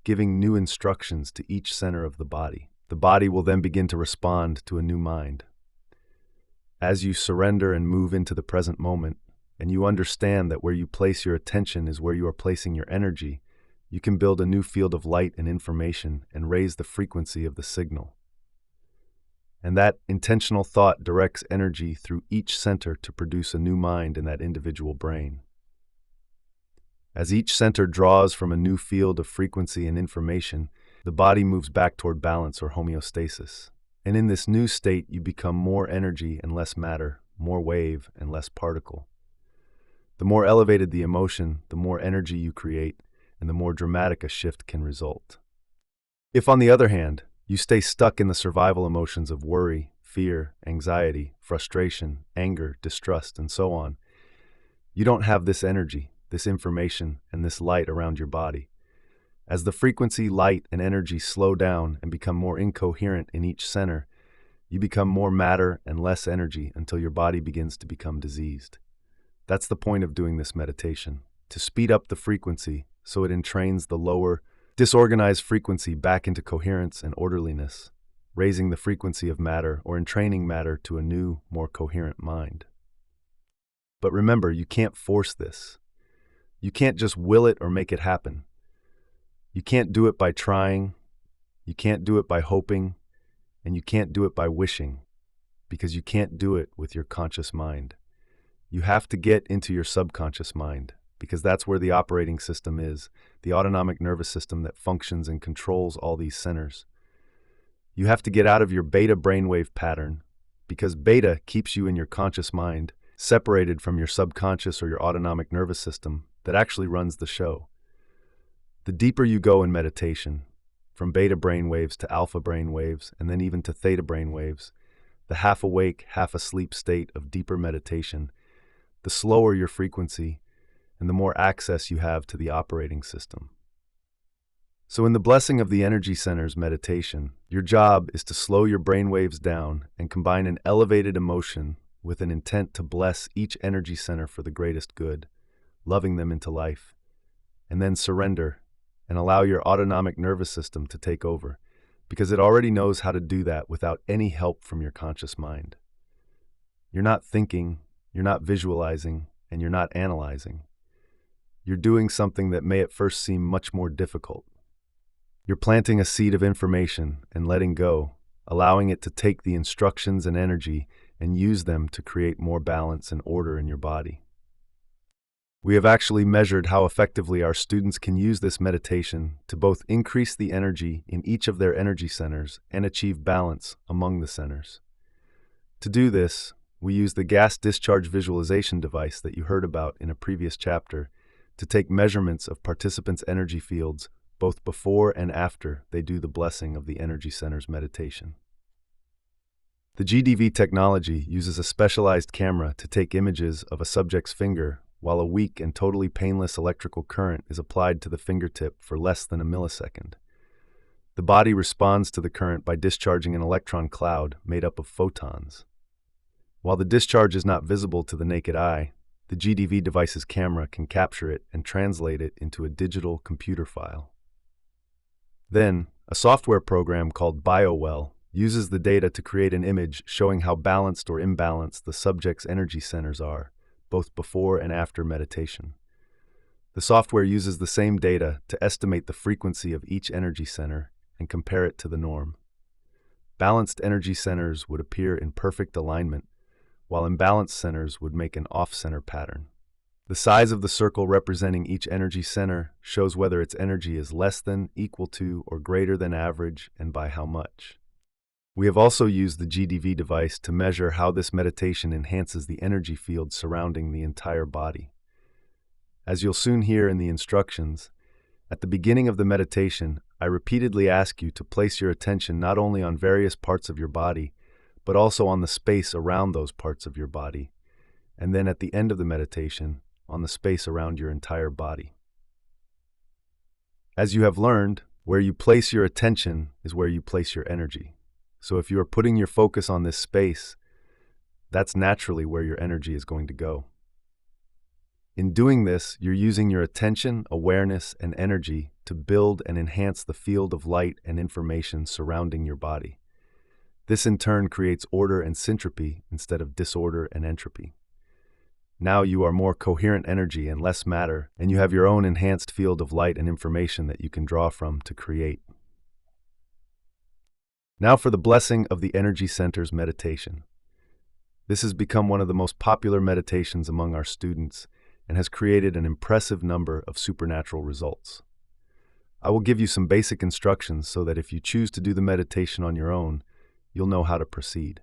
giving new instructions to each center of the body. The body will then begin to respond to a new mind. As you surrender and move into the present moment, and you understand that where you place your attention is where you are placing your energy, you can build a new field of light and information and raise the frequency of the signal. And that intentional thought directs energy through each center to produce a new mind in that individual brain. As each center draws from a new field of frequency and information, the body moves back toward balance or homeostasis. And in this new state, you become more energy and less matter, more wave and less particle. The more elevated the emotion, the more energy you create, and the more dramatic a shift can result. If, on the other hand, you stay stuck in the survival emotions of worry, fear, anxiety, frustration, anger, distrust, and so on, you don't have this energy, this information, and this light around your body. As the frequency, light, and energy slow down and become more incoherent in each center, you become more matter and less energy until your body begins to become diseased. That's the point of doing this meditation, to speed up the frequency so it entrains the lower, disorganized frequency back into coherence and orderliness, raising the frequency of matter or entraining matter to a new, more coherent mind. But remember, you can't force this. You can't just will it or make it happen. You can't do it by trying, you can't do it by hoping, and you can't do it by wishing, because you can't do it with your conscious mind. You have to get into your subconscious mind, because that's where the operating system is, the autonomic nervous system that functions and controls all these centers. You have to get out of your beta brainwave pattern, because beta keeps you in your conscious mind, separated from your subconscious or your autonomic nervous system that actually runs the show. The deeper you go in meditation, from beta brainwaves to alpha brainwaves, and then even to theta brainwaves, the half-awake, half-asleep state of deeper meditation, the slower your frequency, and the more access you have to the operating system. So in the Blessing of the Energy Centers meditation, your job is to slow your brainwaves down and combine an elevated emotion with an intent to bless each energy center for the greatest good, loving them into life, and then surrender and allow your autonomic nervous system to take over, because it already knows how to do that without any help from your conscious mind. You're not thinking, you're not visualizing, and you're not analyzing. You're doing something that may at first seem much more difficult. You're planting a seed of information and letting go, allowing it to take the instructions and energy and use them to create more balance and order in your body. We have actually measured how effectively our students can use this meditation to both increase the energy in each of their energy centers and achieve balance among the centers. To do this, we use the gas discharge visualization device that you heard about in a previous chapter to take measurements of participants' energy fields both before and after they do the blessing of the energy center's meditation. The GDV technology uses a specialized camera to take images of a subject's finger while a weak and totally painless electrical current is applied to the fingertip for less than a millisecond. The body responds to the current by discharging an electron cloud made up of photons. While the discharge is not visible to the naked eye, the GDV device's camera can capture it and translate it into a digital computer file. Then, a software program called BioWell uses the data to create an image showing how balanced or imbalanced the subject's energy centers are, both before and after meditation. The software uses the same data to estimate the frequency of each energy center and compare it to the norm. Balanced energy centers would appear in perfect alignment, while imbalanced centers would make an off-center pattern. The size of the circle representing each energy center shows whether its energy is less than, equal to, or greater than average, and by how much. We have also used the GDV device to measure how this meditation enhances the energy field surrounding the entire body. As you'll soon hear in the instructions, at the beginning of the meditation, I repeatedly ask you to place your attention not only on various parts of your body, but also on the space around those parts of your body, and then at the end of the meditation, on the space around your entire body. As you have learned, where you place your attention is where you place your energy. So if you are putting your focus on this space, that's naturally where your energy is going to go. In doing this, you're using your attention, awareness, and energy to build and enhance the field of light and information surrounding your body. This in turn creates order and syntropy instead of disorder and entropy. Now you are more coherent energy and less matter, and you have your own enhanced field of light and information that you can draw from to create. Now for the blessing of the energy centers meditation. This has become one of the most popular meditations among our students and has created an impressive number of supernatural results. I will give you some basic instructions so that if you choose to do the meditation on your own, you'll know how to proceed.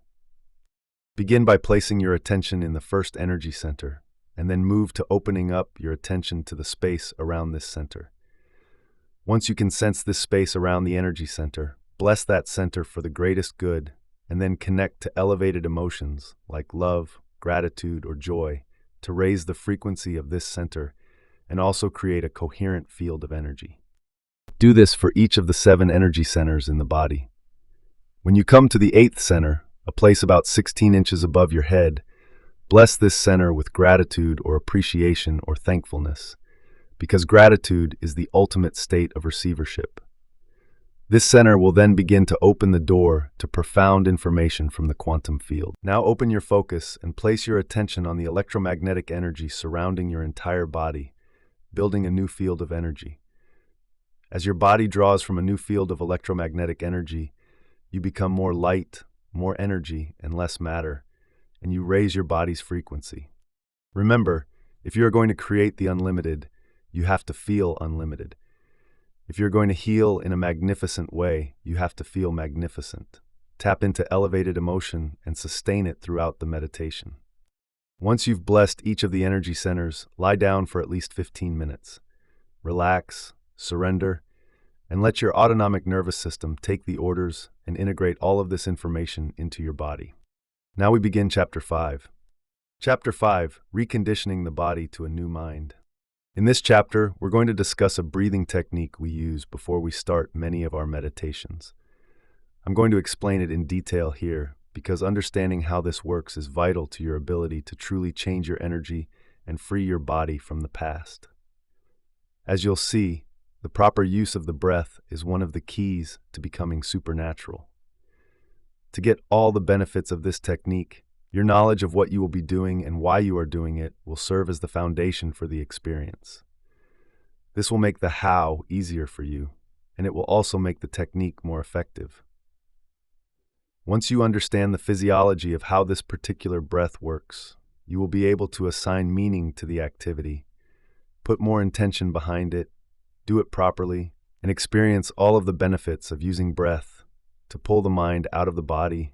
Begin by placing your attention in the first energy center, and then move to opening up your attention to the space around this center. Once you can sense this space around the energy center, bless that center for the greatest good, and then connect to elevated emotions like love, gratitude, or joy to raise the frequency of this center and also create a coherent field of energy. Do this for each of the 7 energy centers in the body. When you come to the 8th center, a place about 16 inches above your head, bless this center with gratitude or appreciation or thankfulness, because gratitude is the ultimate state of receivership. This center will then begin to open the door to profound information from the quantum field. Now open your focus and place your attention on the electromagnetic energy surrounding your entire body, building a new field of energy. As your body draws from a new field of electromagnetic energy, you become more light, more energy, and less matter, and you raise your body's frequency. Remember, if you are going to create the unlimited, you have to feel unlimited. If you're going to heal in a magnificent way, you have to feel magnificent. Tap into elevated emotion and sustain it throughout the meditation. Once you've blessed each of the energy centers, lie down for at least 15 minutes. Relax, surrender, and let your autonomic nervous system take the orders and integrate all of this information into your body. Now we begin Chapter 5. Chapter 5, Reconditioning the Body to a New Mind. In this chapter, we're going to discuss a breathing technique we use before we start many of our meditations. I'm going to explain it in detail here because understanding how this works is vital to your ability to truly change your energy and free your body from the past. As you'll see, the proper use of the breath is one of the keys to becoming supernatural. To get all the benefits of this technique, your knowledge of what you will be doing and why you are doing it will serve as the foundation for the experience. This will make the how easier for you, and it will also make the technique more effective. Once you understand the physiology of how this particular breath works, you will be able to assign meaning to the activity, put more intention behind it, do it properly, and experience all of the benefits of using breath to pull the mind out of the body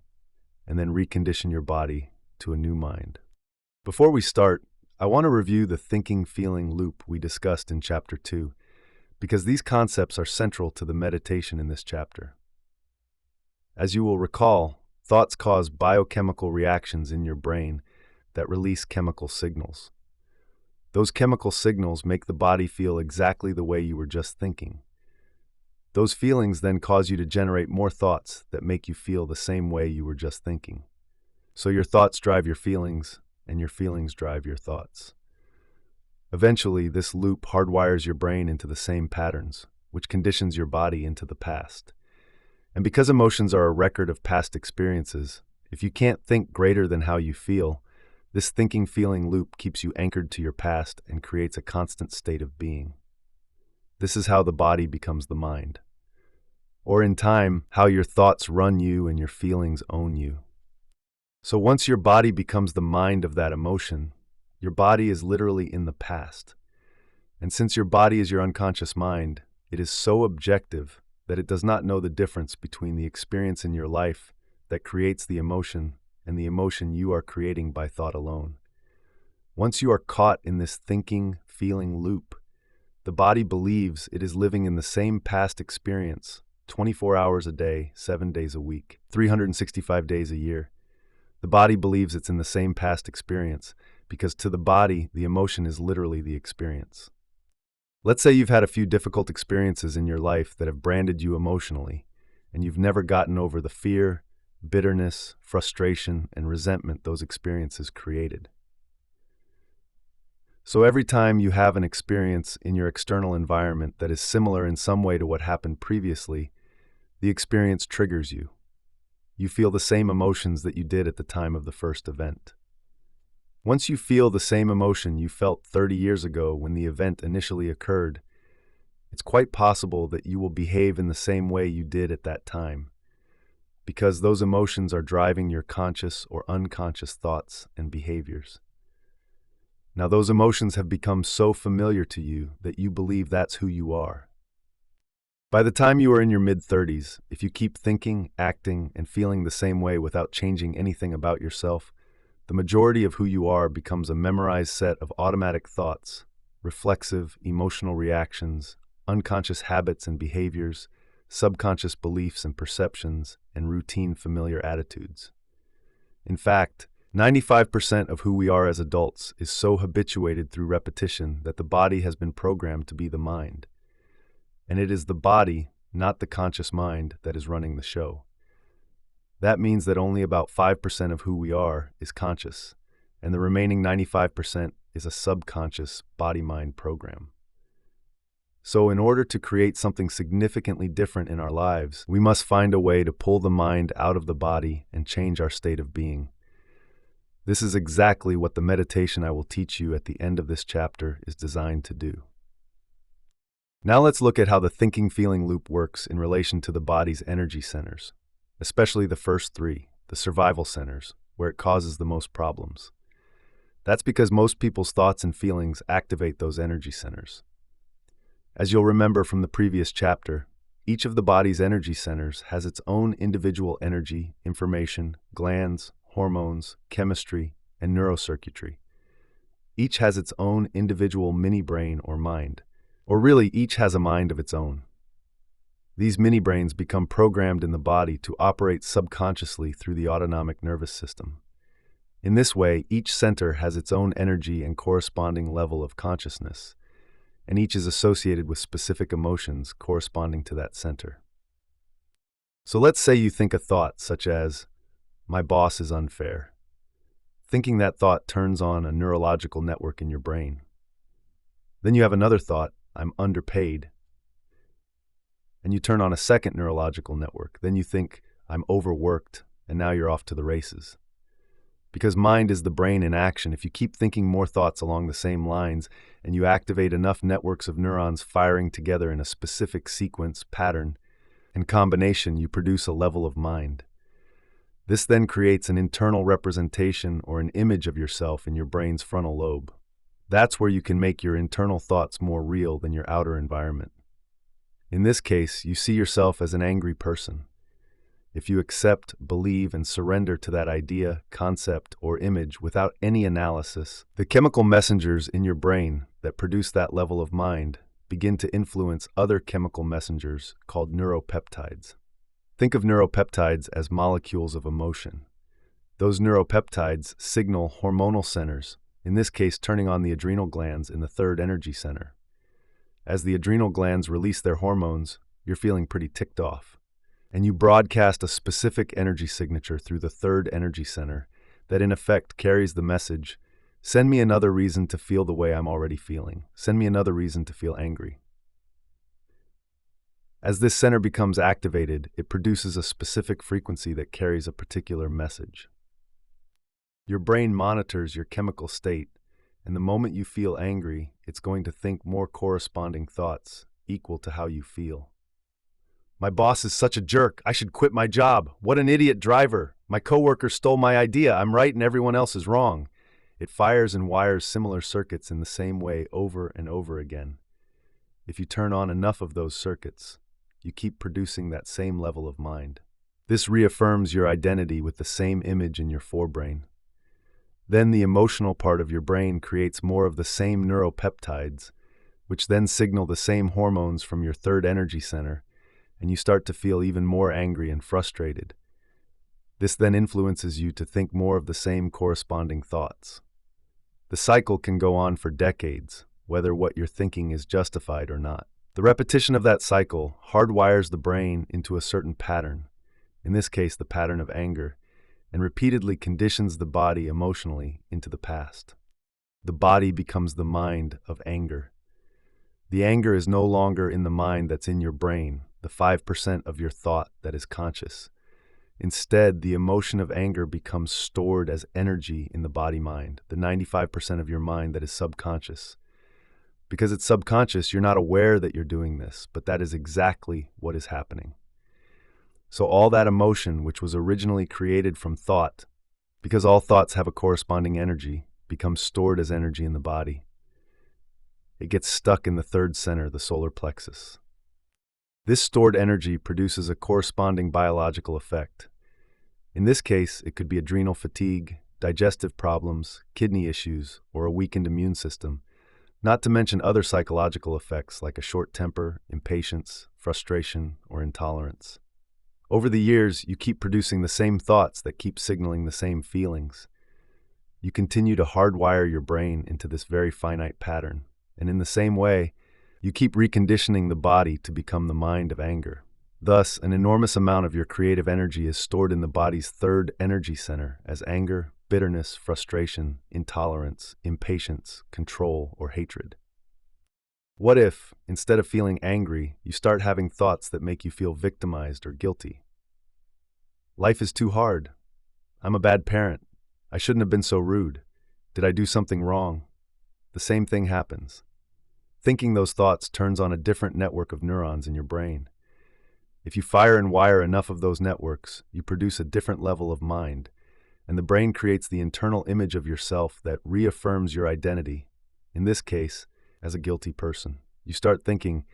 and then recondition your body to a new mind. Before we start, I want to review the thinking-feeling loop we discussed in Chapter 2, because these concepts are central to the meditation in this chapter. As you will recall, thoughts cause biochemical reactions in your brain that release chemical signals. Those chemical signals make the body feel exactly the way you were just thinking. Those feelings then cause you to generate more thoughts that make you feel the same way you were just thinking. So your thoughts drive your feelings, and your feelings drive your thoughts. Eventually, this loop hardwires your brain into the same patterns, which conditions your body into the past. And because emotions are a record of past experiences, if you can't think greater than how you feel, this thinking-feeling loop keeps you anchored to your past and creates a constant state of being. This is how the body becomes the mind. Or in time, how your thoughts run you and your feelings own you. So once your body becomes the mind of that emotion, your body is literally in the past. And since your body is your unconscious mind, it is so objective that it does not know the difference between the experience in your life that creates the emotion and the emotion you are creating by thought alone. Once you are caught in this thinking, feeling loop, the body believes it is living in the same past experience 24 hours a day, 7 days a week, 365 days a year. The body believes it's in the same past experience because to the body, the emotion is literally the experience. Let's say you've had a few difficult experiences in your life that have branded you emotionally, and you've never gotten over the fear, bitterness, frustration, and resentment those experiences created. So every time you have an experience in your external environment that is similar in some way to what happened previously, the experience triggers you. You feel the same emotions that you did at the time of the first event. Once you feel the same emotion you felt 30 years ago when the event initially occurred, it's quite possible that you will behave in the same way you did at that time, because those emotions are driving your conscious or unconscious thoughts and behaviors. Now, those emotions have become so familiar to you that you believe that's who you are. By the time you are in your mid-30s, if you keep thinking, acting, and feeling the same way without changing anything about yourself, the majority of who you are becomes a memorized set of automatic thoughts, reflexive, emotional reactions, unconscious habits and behaviors, subconscious beliefs and perceptions, and routine familiar attitudes. In fact, 95% of who we are as adults is so habituated through repetition that the body has been programmed to be the mind. And it is the body, not the conscious mind, that is running the show. That means that only about 5% of who we are is conscious, and the remaining 95% is a subconscious body-mind program. So in order to create something significantly different in our lives, we must find a way to pull the mind out of the body and change our state of being. This is exactly what the meditation I will teach you at the end of this chapter is designed to do. Now let's look at how the thinking-feeling loop works in relation to the body's energy centers, especially the first three, the survival centers, where it causes the most problems. That's because most people's thoughts and feelings activate those energy centers. As you'll remember from the previous chapter, each of the body's energy centers has its own individual energy, information, glands, hormones, chemistry, and neurocircuitry. Each has its own individual mini-brain or mind, or really each has a mind of its own. These mini-brains become programmed in the body to operate subconsciously through the autonomic nervous system. In this way, each center has its own energy and corresponding level of consciousness, and each is associated with specific emotions corresponding to that center. So let's say you think a thought such as, "My boss is unfair." Thinking that thought turns on a neurological network in your brain. Then you have another thought, "I'm underpaid." And you turn on a second neurological network. Then you think, "I'm overworked," and now you're off to the races. Because mind is the brain in action, if you keep thinking more thoughts along the same lines and you activate enough networks of neurons firing together in a specific sequence, pattern, and combination, you produce a level of mind. This then creates an internal representation or an image of yourself in your brain's frontal lobe. That's where you can make your internal thoughts more real than your outer environment. In this case, you see yourself as an angry person. If you accept, believe, and surrender to that idea, concept, or image without any analysis, the chemical messengers in your brain that produce that level of mind begin to influence other chemical messengers called neuropeptides. Think of neuropeptides as molecules of emotion. Those neuropeptides signal hormonal centers, in this case turning on the adrenal glands in the third energy center. As the adrenal glands release their hormones, you're feeling pretty ticked off. And you broadcast a specific energy signature through the third energy center that in effect carries the message, send me another reason to feel the way I'm already feeling. Send me another reason to feel angry. As this center becomes activated, it produces a specific frequency that carries a particular message. Your brain monitors your chemical state, and the moment you feel angry, it's going to think more corresponding thoughts equal to how you feel. My boss is such a jerk. I should quit my job. What an idiot driver. My coworker stole my idea. I'm right and everyone else is wrong. It fires and wires similar circuits in the same way over and over again. If you turn on enough of those circuits, you keep producing that same level of mind. This reaffirms your identity with the same image in your forebrain. Then the emotional part of your brain creates more of the same neuropeptides, which then signal the same hormones from your third energy center, and you start to feel even more angry and frustrated. This then influences you to think more of the same corresponding thoughts. The cycle can go on for decades, whether what you're thinking is justified or not. The repetition of that cycle hardwires the brain into a certain pattern, in this case the pattern of anger, and repeatedly conditions the body emotionally into the past. The body becomes the mind of anger. The anger is no longer in the mind that's in your brain, the 5% of your thought that is conscious. Instead, the emotion of anger becomes stored as energy in the body-mind, the 95% of your mind that is subconscious. Because it's subconscious, you're not aware that you're doing this, but that is exactly what is happening. So all that emotion, which was originally created from thought, because all thoughts have a corresponding energy, becomes stored as energy in the body. It gets stuck in the third center, the solar plexus. This stored energy produces a corresponding biological effect. In this case, it could be adrenal fatigue, digestive problems, kidney issues, or a weakened immune system, not to mention other psychological effects like a short temper, impatience, frustration, or intolerance. Over the years, you keep producing the same thoughts that keep signaling the same feelings. You continue to hardwire your brain into this very finite pattern, and in the same way, you keep reconditioning the body to become the mind of anger. Thus, an enormous amount of your creative energy is stored in the body's third energy center as anger, bitterness, frustration, intolerance, impatience, control, or hatred. What if, instead of feeling angry, you start having thoughts that make you feel victimized or guilty? Life is too hard. I'm a bad parent. I shouldn't have been so rude. Did I do something wrong? The same thing happens. Thinking those thoughts turns on a different network of neurons in your brain. If you fire and wire enough of those networks, you produce a different level of mind, and the brain creates the internal image of yourself that reaffirms your identity, in this case, as a guilty person. You start thinking,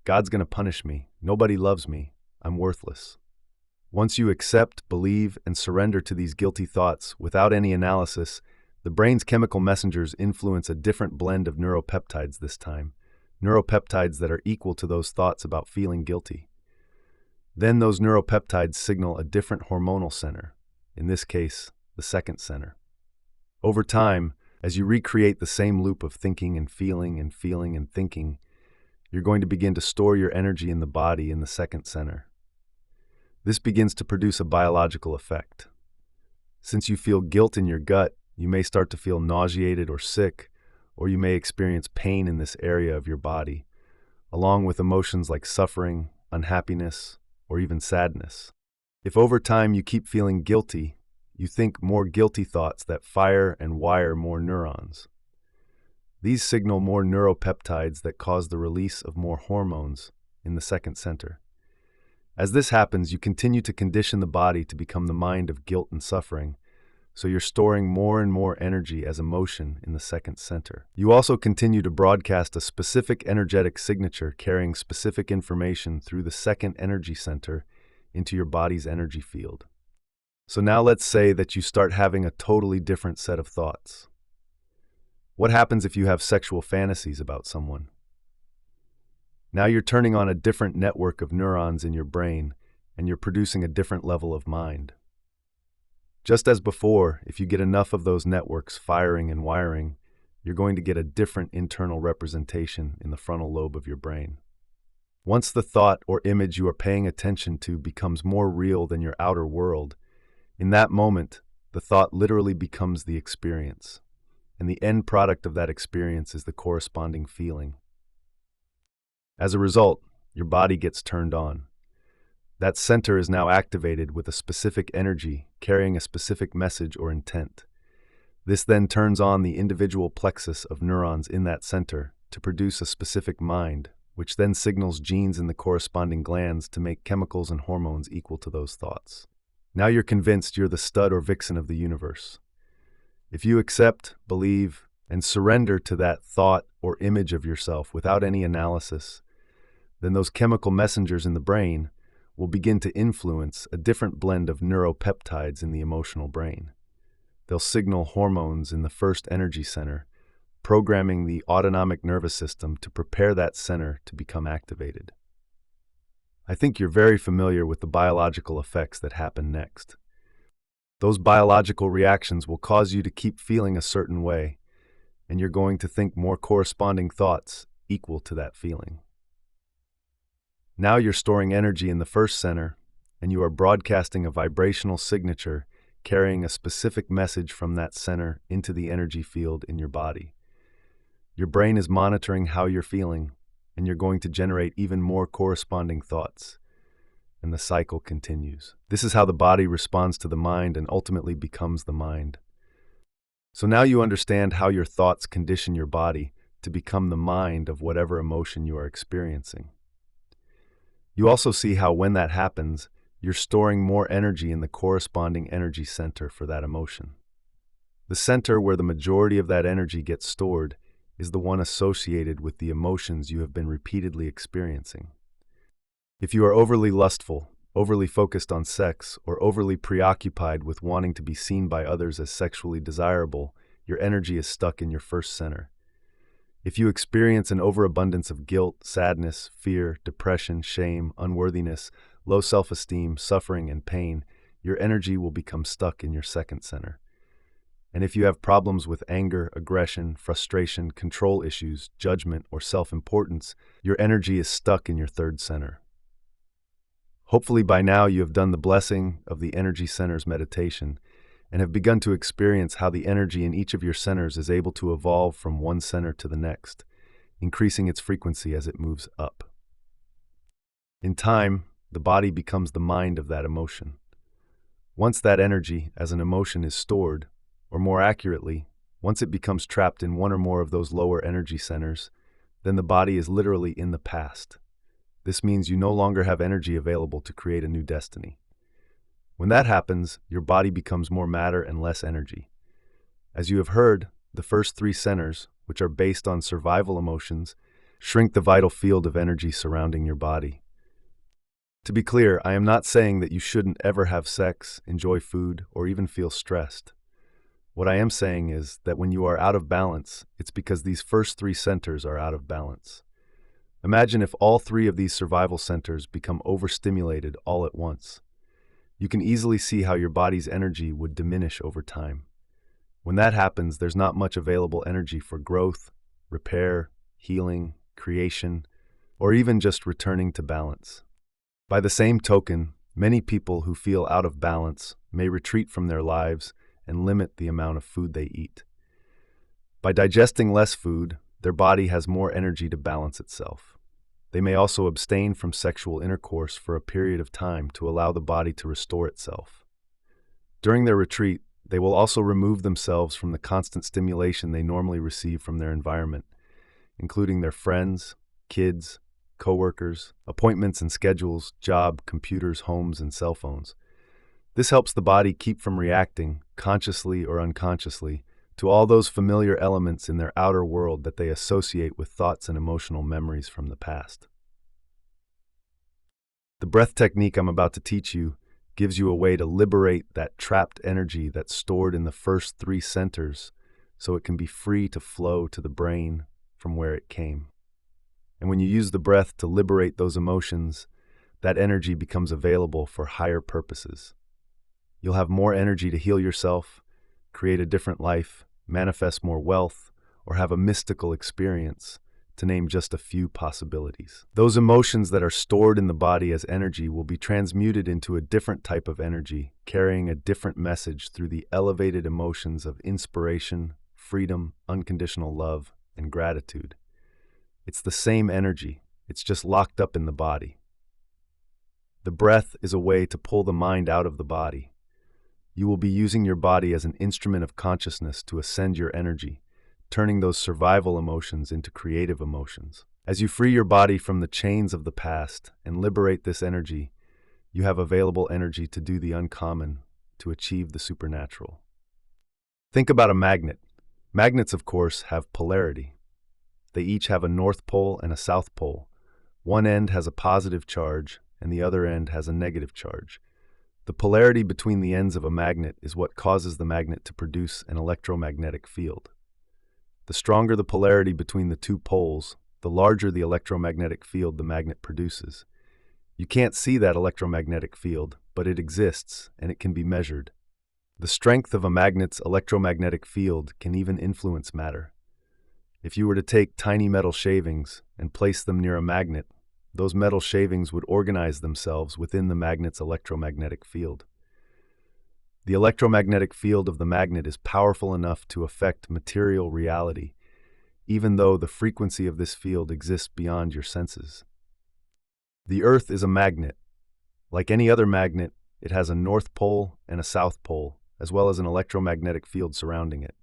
God's going to punish me, nobody loves me, I'm worthless. Once you accept, believe, and surrender to these guilty thoughts without any analysis, the brain's chemical messengers influence a different blend of neuropeptides this time, neuropeptides that are equal to those thoughts about feeling guilty. Then those neuropeptides signal a different hormonal center, in this case, the second center. Over time, as you recreate the same loop of thinking and feeling and feeling and thinking, you're going to begin to store your energy in the body in the second center. This begins to produce a biological effect. Since you feel guilt in your gut, you may start to feel nauseated or sick, or you may experience pain in this area of your body, along with emotions like suffering, unhappiness, or even sadness. If over time you keep feeling guilty, you think more guilty thoughts that fire and wire more neurons. These signal more neuropeptides that cause the release of more hormones in the second center. As this happens, you continue to condition the body to become the mind of guilt and suffering, so you're storing more and more energy as emotion in the second center. You also continue to broadcast a specific energetic signature carrying specific information through the second energy center, into your body's energy field. So now let's say that you start having a totally different set of thoughts. What happens if you have sexual fantasies about someone? Now you're turning on a different network of neurons in your brain, and you're producing a different level of mind. Just as before, if you get enough of those networks firing and wiring, you're going to get a different internal representation in the frontal lobe of your brain. Once the thought or image you are paying attention to becomes more real than your outer world, in that moment, the thought literally becomes the experience, and the end product of that experience is the corresponding feeling. As a result, your body gets turned on. That center is now activated with a specific energy carrying a specific message or intent. This then turns on the individual plexus of neurons in that center to produce a specific mind, which then signals genes in the corresponding glands to make chemicals and hormones equal to those thoughts. Now you're convinced you're the stud or vixen of the universe. If you accept, believe, and surrender to that thought or image of yourself without any analysis, then those chemical messengers in the brain will begin to influence a different blend of neuropeptides in the emotional brain. They'll signal hormones in the first energy center, programming the autonomic nervous system to prepare that center to become activated. I think you're very familiar with the biological effects that happen next. Those biological reactions will cause you to keep feeling a certain way, and you're going to think more corresponding thoughts equal to that feeling. Now you're storing energy in the first center, and you are broadcasting a vibrational signature carrying a specific message from that center into the energy field in your body. Your brain is monitoring how you're feeling, and you're going to generate even more corresponding thoughts. And the cycle continues. This is how the body responds to the mind and ultimately becomes the mind. So now you understand how your thoughts condition your body to become the mind of whatever emotion you are experiencing. You also see how when that happens, you're storing more energy in the corresponding energy center for that emotion. The center where the majority of that energy gets stored is the one associated with the emotions you have been repeatedly experiencing. If you are overly lustful, overly focused on sex, or overly preoccupied with wanting to be seen by others as sexually desirable, your energy is stuck in your first center. If you experience an overabundance of guilt, sadness, fear, depression, shame, unworthiness, low self-esteem, suffering, and pain, your energy will become stuck in your second center. And if you have problems with anger, aggression, frustration, control issues, judgment, or self-importance, your energy is stuck in your third center. Hopefully by now you have done the blessing of the energy centers meditation and have begun to experience how the energy in each of your centers is able to evolve from one center to the next, increasing its frequency as it moves up. In time, the body becomes the mind of that emotion. Once that energy as an emotion is stored, or more accurately, once it becomes trapped in one or more of those lower energy centers, then the body is literally in the past. This means you no longer have energy available to create a new destiny. When that happens, your body becomes more matter and less energy. As you have heard, the first three centers, which are based on survival emotions, shrink the vital field of energy surrounding your body. To be clear, I am not saying that you shouldn't ever have sex, enjoy food, or even feel stressed. What I am saying is that when you are out of balance, it's because these first three centers are out of balance. Imagine if all three of these survival centers become overstimulated all at once. You can easily see how your body's energy would diminish over time. When that happens, there's not much available energy for growth, repair, healing, creation, or even just returning to balance. By the same token, many people who feel out of balance may retreat from their lives and limit the amount of food they eat. By digesting less food, their body has more energy to balance itself. They may also abstain from sexual intercourse for a period of time to allow the body to restore itself. During their retreat, they will also remove themselves from the constant stimulation they normally receive from their environment, including their friends, kids, coworkers, appointments and schedules, job, computers, homes, and cell phones. This helps the body keep from reacting, consciously or unconsciously, to all those familiar elements in their outer world that they associate with thoughts and emotional memories from the past. The breath technique I'm about to teach you gives you a way to liberate that trapped energy that's stored in the first three centers so it can be free to flow to the brain from where it came. And when you use the breath to liberate those emotions, that energy becomes available for higher purposes. You'll have more energy to heal yourself, create a different life, manifest more wealth, or have a mystical experience, to name just a few possibilities. Those emotions that are stored in the body as energy will be transmuted into a different type of energy, carrying a different message through the elevated emotions of inspiration, freedom, unconditional love, and gratitude. It's the same energy, it's just locked up in the body. The breath is a way to pull the mind out of the body. You will be using your body as an instrument of consciousness to ascend your energy, turning those survival emotions into creative emotions. As you free your body from the chains of the past and liberate this energy, you have available energy to do the uncommon, to achieve the supernatural. Think about a magnet. Magnets, of course, have polarity. They each have a north pole and a south pole. One end has a positive charge, and the other end has a negative charge. The polarity between the ends of a magnet is what causes the magnet to produce an electromagnetic field. The stronger the polarity between the two poles, the larger the electromagnetic field the magnet produces. You can't see that electromagnetic field, but it exists, and it can be measured. The strength of a magnet's electromagnetic field can even influence matter. If you were to take tiny metal shavings and place them near a magnet, those metal shavings would organize themselves within the magnet's electromagnetic field. The electromagnetic field of the magnet is powerful enough to affect material reality, even though the frequency of this field exists beyond your senses. The Earth is a magnet. Like any other magnet, it has a north pole and a south pole, as well as an electromagnetic field surrounding it.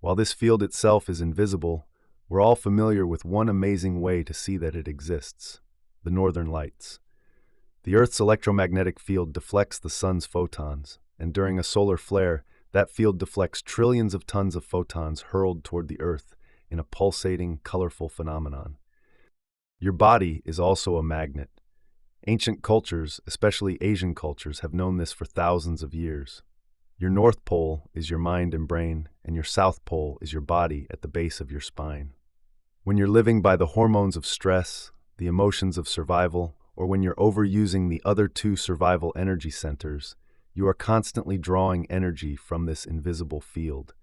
While this field itself is invisible, we're all familiar with one amazing way to see that it exists: the northern lights. The Earth's electromagnetic field deflects the sun's photons, and during a solar flare, that field deflects trillions of tons of photons hurled toward the Earth in a pulsating, colorful phenomenon. Your body is also a magnet. Ancient cultures, especially Asian cultures, have known this for thousands of years. Your north pole is your mind and brain, and your south pole is your body at the base of your spine. When you're living by the hormones of stress, the emotions of survival, or when you're overusing the other two survival energy centers, you are constantly drawing energy from this invisible field.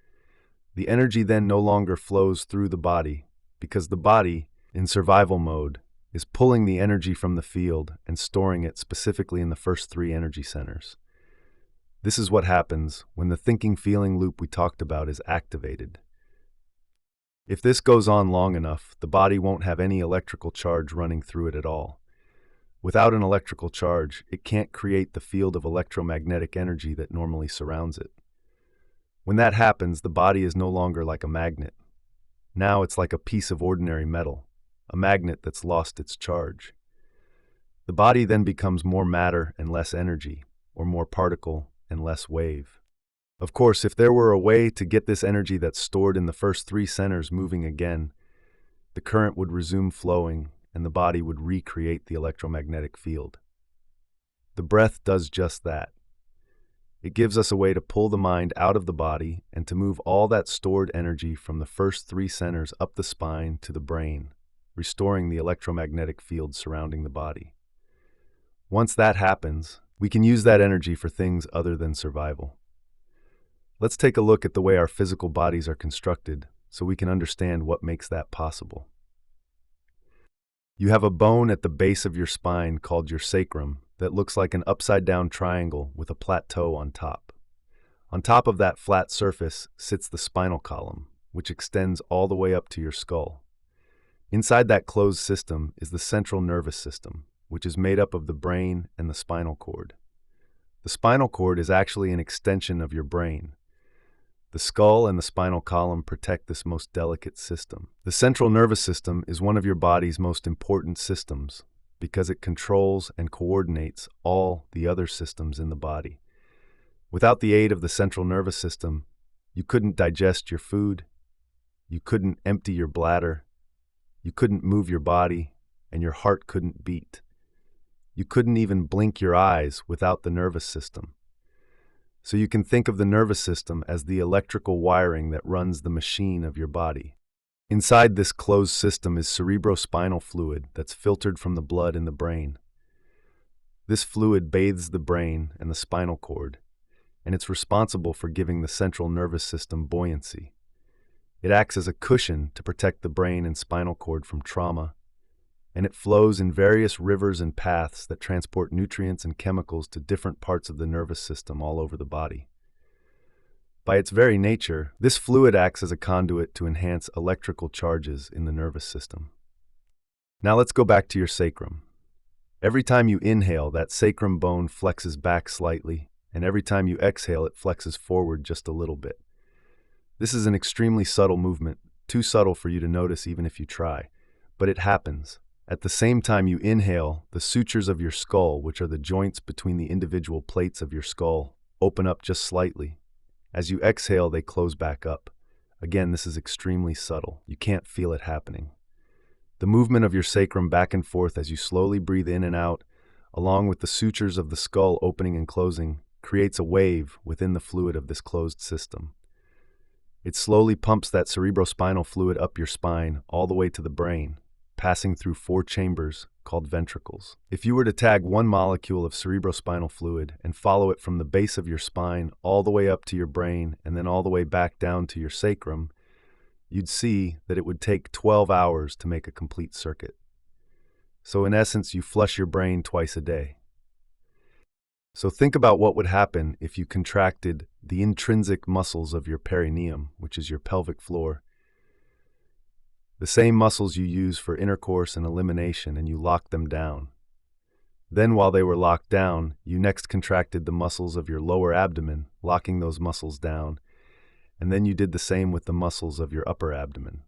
The energy then no longer flows through the body, because the body, in survival mode, is pulling the energy from the field and storing it specifically in the first three energy centers. This is what happens when the thinking-feeling loop we talked about is activated. If this goes on long enough, the body won't have any electrical charge running through it at all. Without an electrical charge, it can't create the field of electromagnetic energy that normally surrounds it. When that happens, the body is no longer like a magnet. Now it's like a piece of ordinary metal, a magnet that's lost its charge. The body then becomes more matter and less energy, or more particle and less wave. Of course, if there were a way to get this energy that's stored in the first three centers moving again, the current would resume flowing and the body would recreate the electromagnetic field. The breath does just that. It gives us a way to pull the mind out of the body and to move all that stored energy from the first three centers up the spine to the brain, restoring the electromagnetic field surrounding the body. Once that happens, we can use that energy for things other than survival. Let's take a look at the way our physical bodies are constructed so we can understand what makes that possible. You have a bone at the base of your spine called your sacrum that looks like an upside-down triangle with a plateau on top. On top of that flat surface sits the spinal column, which extends all the way up to your skull. Inside that closed system is the central nervous system, which is made up of the brain and the spinal cord. The spinal cord is actually an extension of your brain. The skull and the spinal column protect this most delicate system. The central nervous system is one of your body's most important systems because it controls and coordinates all the other systems in the body. Without the aid of the central nervous system, you couldn't digest your food, you couldn't empty your bladder, you couldn't move your body, and your heart couldn't beat. You couldn't even blink your eyes without the nervous system. So you can think of the nervous system as the electrical wiring that runs the machine of your body. Inside this closed system is cerebrospinal fluid that's filtered from the blood in the brain. This fluid bathes the brain and the spinal cord, and it's responsible for giving the central nervous system buoyancy. It acts as a cushion to protect the brain and spinal cord from trauma, and it flows in various rivers and paths that transport nutrients and chemicals to different parts of the nervous system all over the body. By its very nature, this fluid acts as a conduit to enhance electrical charges in the nervous system. Now let's go back to your sacrum. Every time you inhale, that sacrum bone flexes back slightly, and every time you exhale, it flexes forward just a little bit. This is an extremely subtle movement, too subtle for you to notice even if you try, but it happens. At the same time you inhale, the sutures of your skull, which are the joints between the individual plates of your skull, open up just slightly. As you exhale, they close back up. Again, this is extremely subtle. You can't feel it happening. The movement of your sacrum back and forth as you slowly breathe in and out, along with the sutures of the skull opening and closing, creates a wave within the fluid of this closed system. It slowly pumps that cerebrospinal fluid up your spine all the way to the brain, passing through 4 chambers called ventricles. If you were to tag one molecule of cerebrospinal fluid and follow it from the base of your spine all the way up to your brain and then all the way back down to your sacrum, you'd see that it would take 12 hours to make a complete circuit. So in essence, you flush your brain twice a day. So think about what would happen if you contracted the intrinsic muscles of your perineum, which is your pelvic floor, the same muscles you use for intercourse and elimination, and you locked them down. Then while they were locked down, you next contracted the muscles of your lower abdomen, locking those muscles down, and then you did the same with the muscles of your upper abdomen.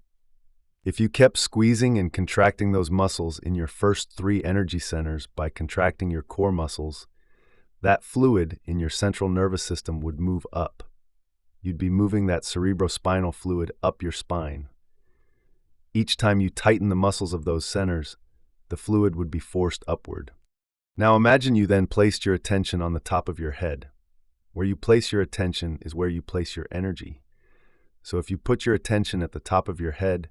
If you kept squeezing and contracting those muscles in your first 3 energy centers by contracting your core muscles, that fluid in your central nervous system would move up. You'd be moving that cerebrospinal fluid up your spine. Each time you tighten the muscles of those centers, the fluid would be forced upward. Now imagine you then placed your attention on the top of your head. Where you place your attention is where you place your energy. So if you put your attention at the top of your head,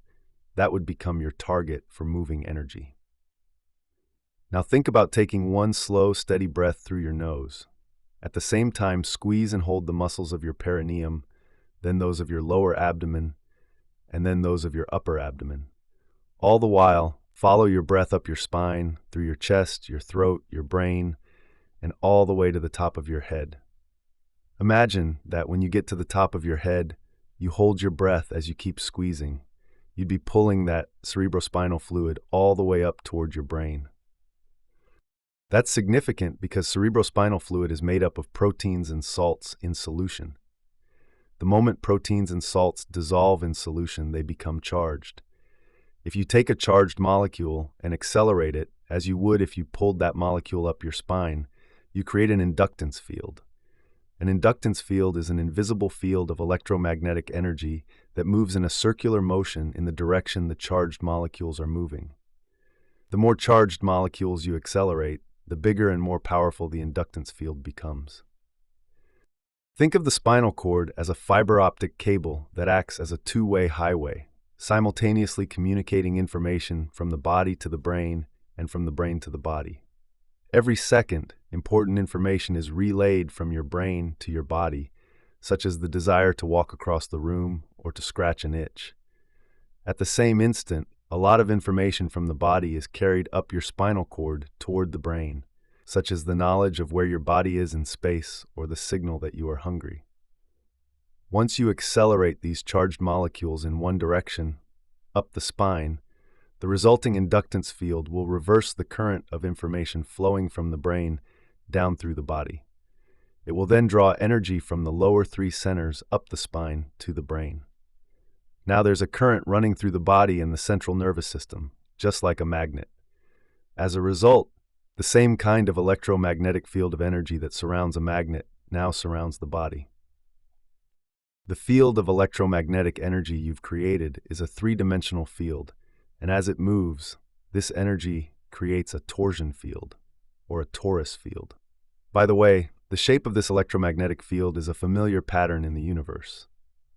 that would become your target for moving energy. Now think about taking one slow, steady breath through your nose. At the same time, squeeze and hold the muscles of your perineum, then those of your lower abdomen, and then those of your upper abdomen. All the while, follow your breath up your spine, through your chest, your throat, your brain, and all the way to the top of your head. Imagine that when you get to the top of your head, you hold your breath as you keep squeezing. You'd be pulling that cerebrospinal fluid all the way up toward your brain. That's significant because cerebrospinal fluid is made up of proteins and salts in solution. The moment proteins and salts dissolve in solution, they become charged. If you take a charged molecule and accelerate it, as you would if you pulled that molecule up your spine, you create an inductance field. An inductance field is an invisible field of electromagnetic energy that moves in a circular motion in the direction the charged molecules are moving. The more charged molecules you accelerate, the bigger and more powerful the inductance field becomes. Think of the spinal cord as a fiber optic cable that acts as a 2-way highway, simultaneously communicating information from the body to the brain and from the brain to the body. Every second, important information is relayed from your brain to your body, such as the desire to walk across the room or to scratch an itch. At the same instant, a lot of information from the body is carried up your spinal cord toward the brain, such as the knowledge of where your body is in space or the signal that you are hungry. Once you accelerate these charged molecules in one direction, up the spine, the resulting inductance field will reverse the current of information flowing from the brain down through the body. It will then draw energy from the lower 3 centers up the spine to the brain. Now there's a current running through the body and the central nervous system, just like a magnet. As a result, the same kind of electromagnetic field of energy that surrounds a magnet now surrounds the body. The field of electromagnetic energy you've created is a 3-dimensional field, and as it moves, this energy creates a torsion field. or a torus field. By the way, the shape of this electromagnetic field is a familiar pattern in the universe.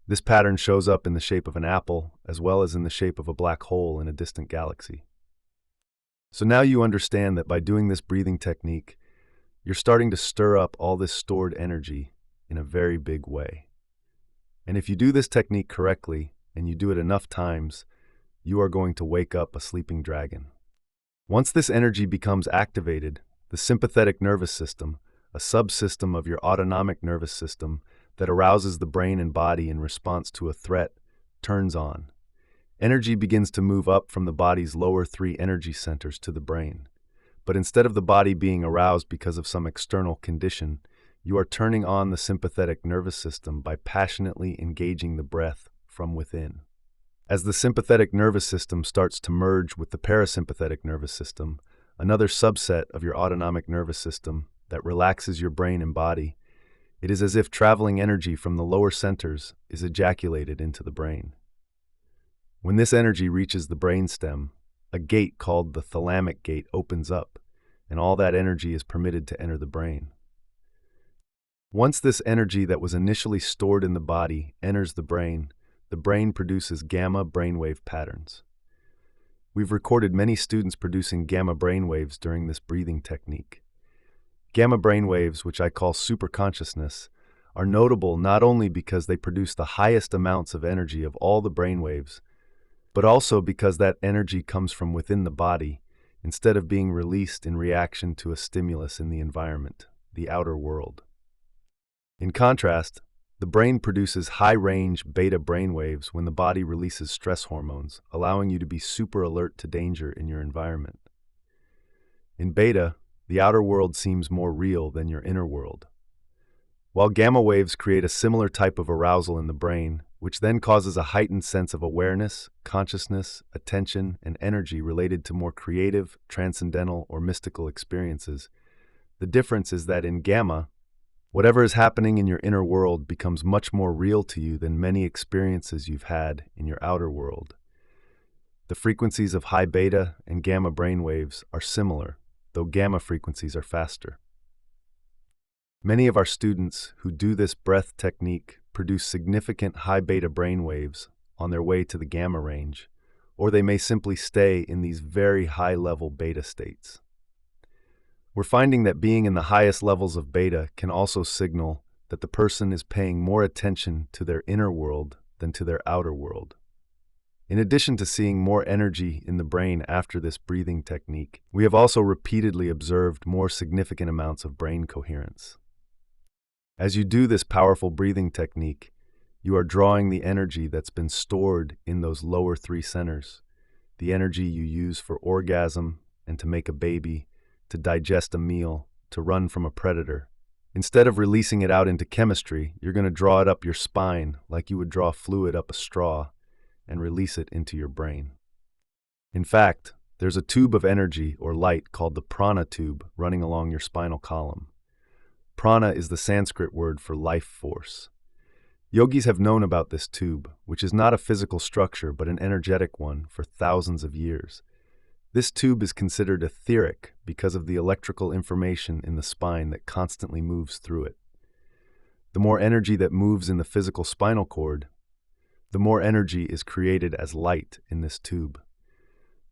This pattern shows up in the shape of an apple, as well as in the shape of a black hole in a distant galaxy. So now you understand that by doing this breathing technique, you're starting to stir up all this stored energy in a very big way. And if you do this technique correctly, and you do it enough times, you are going to wake up a sleeping dragon. Once this energy becomes activated, the sympathetic nervous system, a subsystem of your autonomic nervous system that arouses the brain and body in response to a threat, turns on. Energy begins to move up from the body's lower 3 energy centers to the brain. But instead of the body being aroused because of some external condition, you are turning on the sympathetic nervous system by passionately engaging the breath from within. As the sympathetic nervous system starts to merge with the parasympathetic nervous system, another subset of your autonomic nervous system that relaxes your brain and body, it is as if traveling energy from the lower centers is ejaculated into the brain. When this energy reaches the brainstem, a gate called the thalamic gate opens up, and all that energy is permitted to enter the brain. Once this energy that was initially stored in the body enters the brain produces gamma brainwave patterns. We've recorded many students producing gamma brainwaves during this breathing technique. Gamma brainwaves, which I call superconsciousness, are notable not only because they produce the highest amounts of energy of all the brainwaves, but also because that energy comes from within the body instead of being released in reaction to a stimulus in the environment, the outer world. In contrast, the brain produces high-range beta brainwaves when the body releases stress hormones, allowing you to be super alert to danger in your environment. In beta, the outer world seems more real than your inner world. While gamma waves create a similar type of arousal in the brain, which then causes a heightened sense of awareness, consciousness, attention, and energy related to more creative, transcendental, or mystical experiences, the difference is that in gamma, whatever is happening in your inner world becomes much more real to you than many experiences you've had in your outer world. The frequencies of high beta and gamma brainwaves are similar, though gamma frequencies are faster. Many of our students who do this breath technique produce significant high beta brainwaves on their way to the gamma range, or they may simply stay in these very high-level beta states. We're finding that being in the highest levels of beta can also signal that the person is paying more attention to their inner world than to their outer world. In addition to seeing more energy in the brain after this breathing technique, we have also repeatedly observed more significant amounts of brain coherence. As you do this powerful breathing technique, you are drawing the energy that's been stored in those lower 3 centers, the energy you use for orgasm and to make a baby, to digest a meal, to run from a predator. Instead of releasing it out into chemistry, you're going to draw it up your spine like you would draw fluid up a straw and release it into your brain. In fact, there's a tube of energy or light called the prana tube running along your spinal column. Prana is the Sanskrit word for life force. Yogis have known about this tube, which is not a physical structure but an energetic one, for thousands of years. This tube is considered etheric because of the electrical information in the spine that constantly moves through it. The more energy that moves in the physical spinal cord, the more energy is created as light in this tube.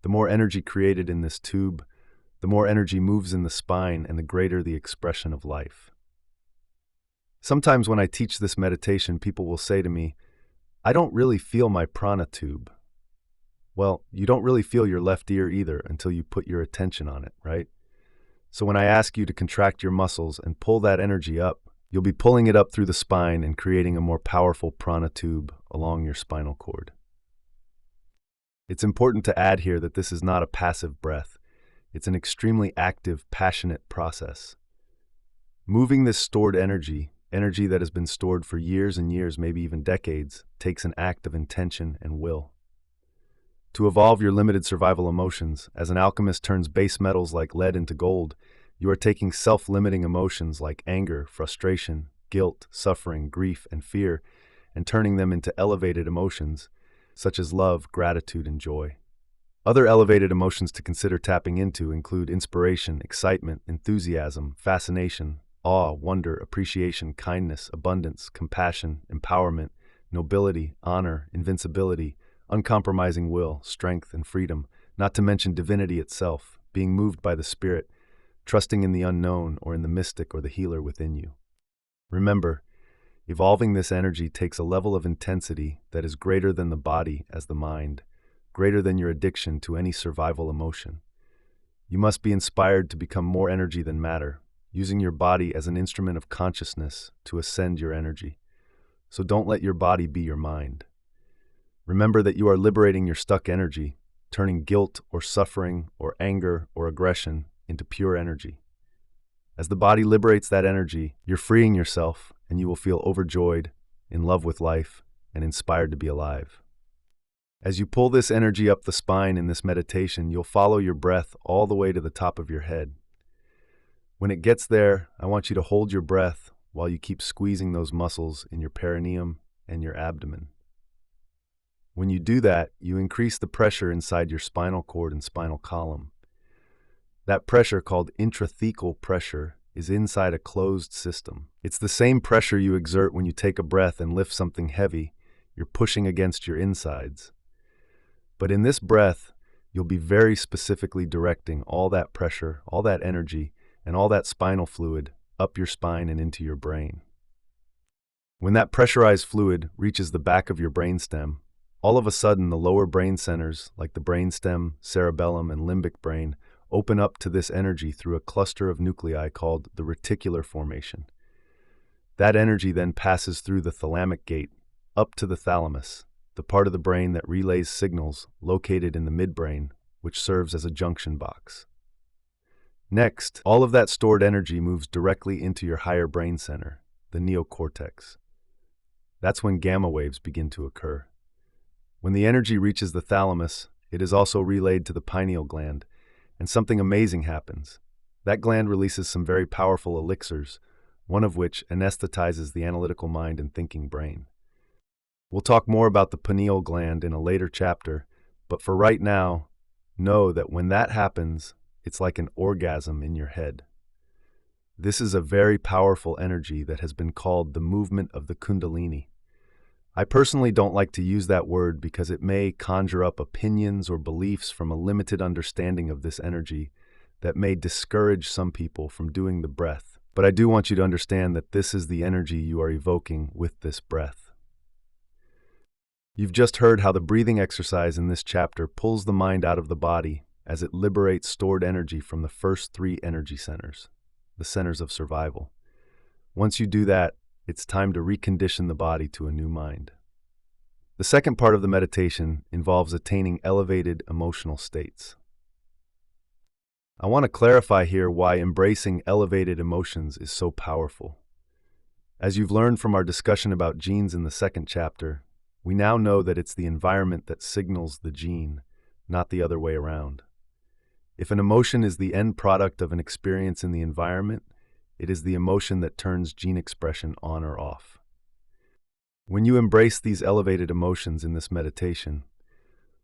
The more energy created in this tube, the more energy moves in the spine and the greater the expression of life. Sometimes when I teach this meditation, people will say to me, "I don't really feel my prana tube." Well, you don't really feel your left ear either until you put your attention on it, right? So when I ask you to contract your muscles and pull that energy up, you'll be pulling it up through the spine and creating a more powerful prana tube along your spinal cord. It's important to add here that this is not a passive breath. It's an extremely active, passionate process. Moving this stored energy that has been stored for years and years, maybe even decades, takes an act of intention and will. To evolve your limited survival emotions, as an alchemist turns base metals like lead into gold, you are taking self-limiting emotions like anger, frustration, guilt, suffering, grief, and fear, and turning them into elevated emotions, such as love, gratitude, and joy. Other elevated emotions to consider tapping into include inspiration, excitement, enthusiasm, fascination, awe, wonder, appreciation, kindness, abundance, compassion, empowerment, nobility, honor, invincibility, uncompromising will, strength, and freedom, not to mention divinity itself, being moved by the Spirit, trusting in the unknown or in the mystic or the healer within you. Remember, evolving this energy takes a level of intensity that is greater than the body as the mind, greater than your addiction to any survival emotion. You must be inspired to become more energy than matter, using your body as an instrument of consciousness to ascend your energy. So don't let your body be your mind. Remember that you are liberating your stuck energy, turning guilt or suffering or anger or aggression into pure energy. As the body liberates that energy, you're freeing yourself, and you will feel overjoyed, in love with life, and inspired to be alive. As you pull this energy up the spine in this meditation, you'll follow your breath all the way to the top of your head. When it gets there, I want you to hold your breath while you keep squeezing those muscles in your perineum and your abdomen. When you do that, you increase the pressure inside your spinal cord and spinal column. That pressure, called intrathecal pressure, is inside a closed system. It's the same pressure you exert when you take a breath and lift something heavy. You're pushing against your insides. But in this breath, you'll be very specifically directing all that pressure, all that energy, and all that spinal fluid up your spine and into your brain. When that pressurized fluid reaches the back of your brainstem, all of a sudden the lower brain centers, like the brainstem, cerebellum, and limbic brain, open up to this energy through a cluster of nuclei called the reticular formation. That energy then passes through the thalamic gate, up to the thalamus, the part of the brain that relays signals located in the midbrain, which serves as a junction box. Next, all of that stored energy moves directly into your higher brain center, the neocortex. That's when gamma waves begin to occur. When the energy reaches the thalamus, it is also relayed to the pineal gland, and something amazing happens. That gland releases some very powerful elixirs, one of which anesthetizes the analytical mind and thinking brain. We'll talk more about the pineal gland in a later chapter, but for right now, know that when that happens, it's like an orgasm in your head. This is a very powerful energy that has been called the movement of the Kundalini. I personally don't like to use that word because it may conjure up opinions or beliefs from a limited understanding of this energy that may discourage some people from doing the breath. But I do want you to understand that this is the energy you are evoking with this breath. You've just heard how the breathing exercise in this chapter pulls the mind out of the body as it liberates stored energy from the first 3 energy centers, the centers of survival. Once you do that, it's time to recondition the body to a new mind. The second part of the meditation involves attaining elevated emotional states. I want to clarify here why embracing elevated emotions is so powerful. As you've learned from our discussion about genes in the second chapter, we now know that it's the environment that signals the gene, not the other way around. If an emotion is the end product of an experience in the environment, it is the emotion that turns gene expression on or off. When you embrace these elevated emotions in this meditation,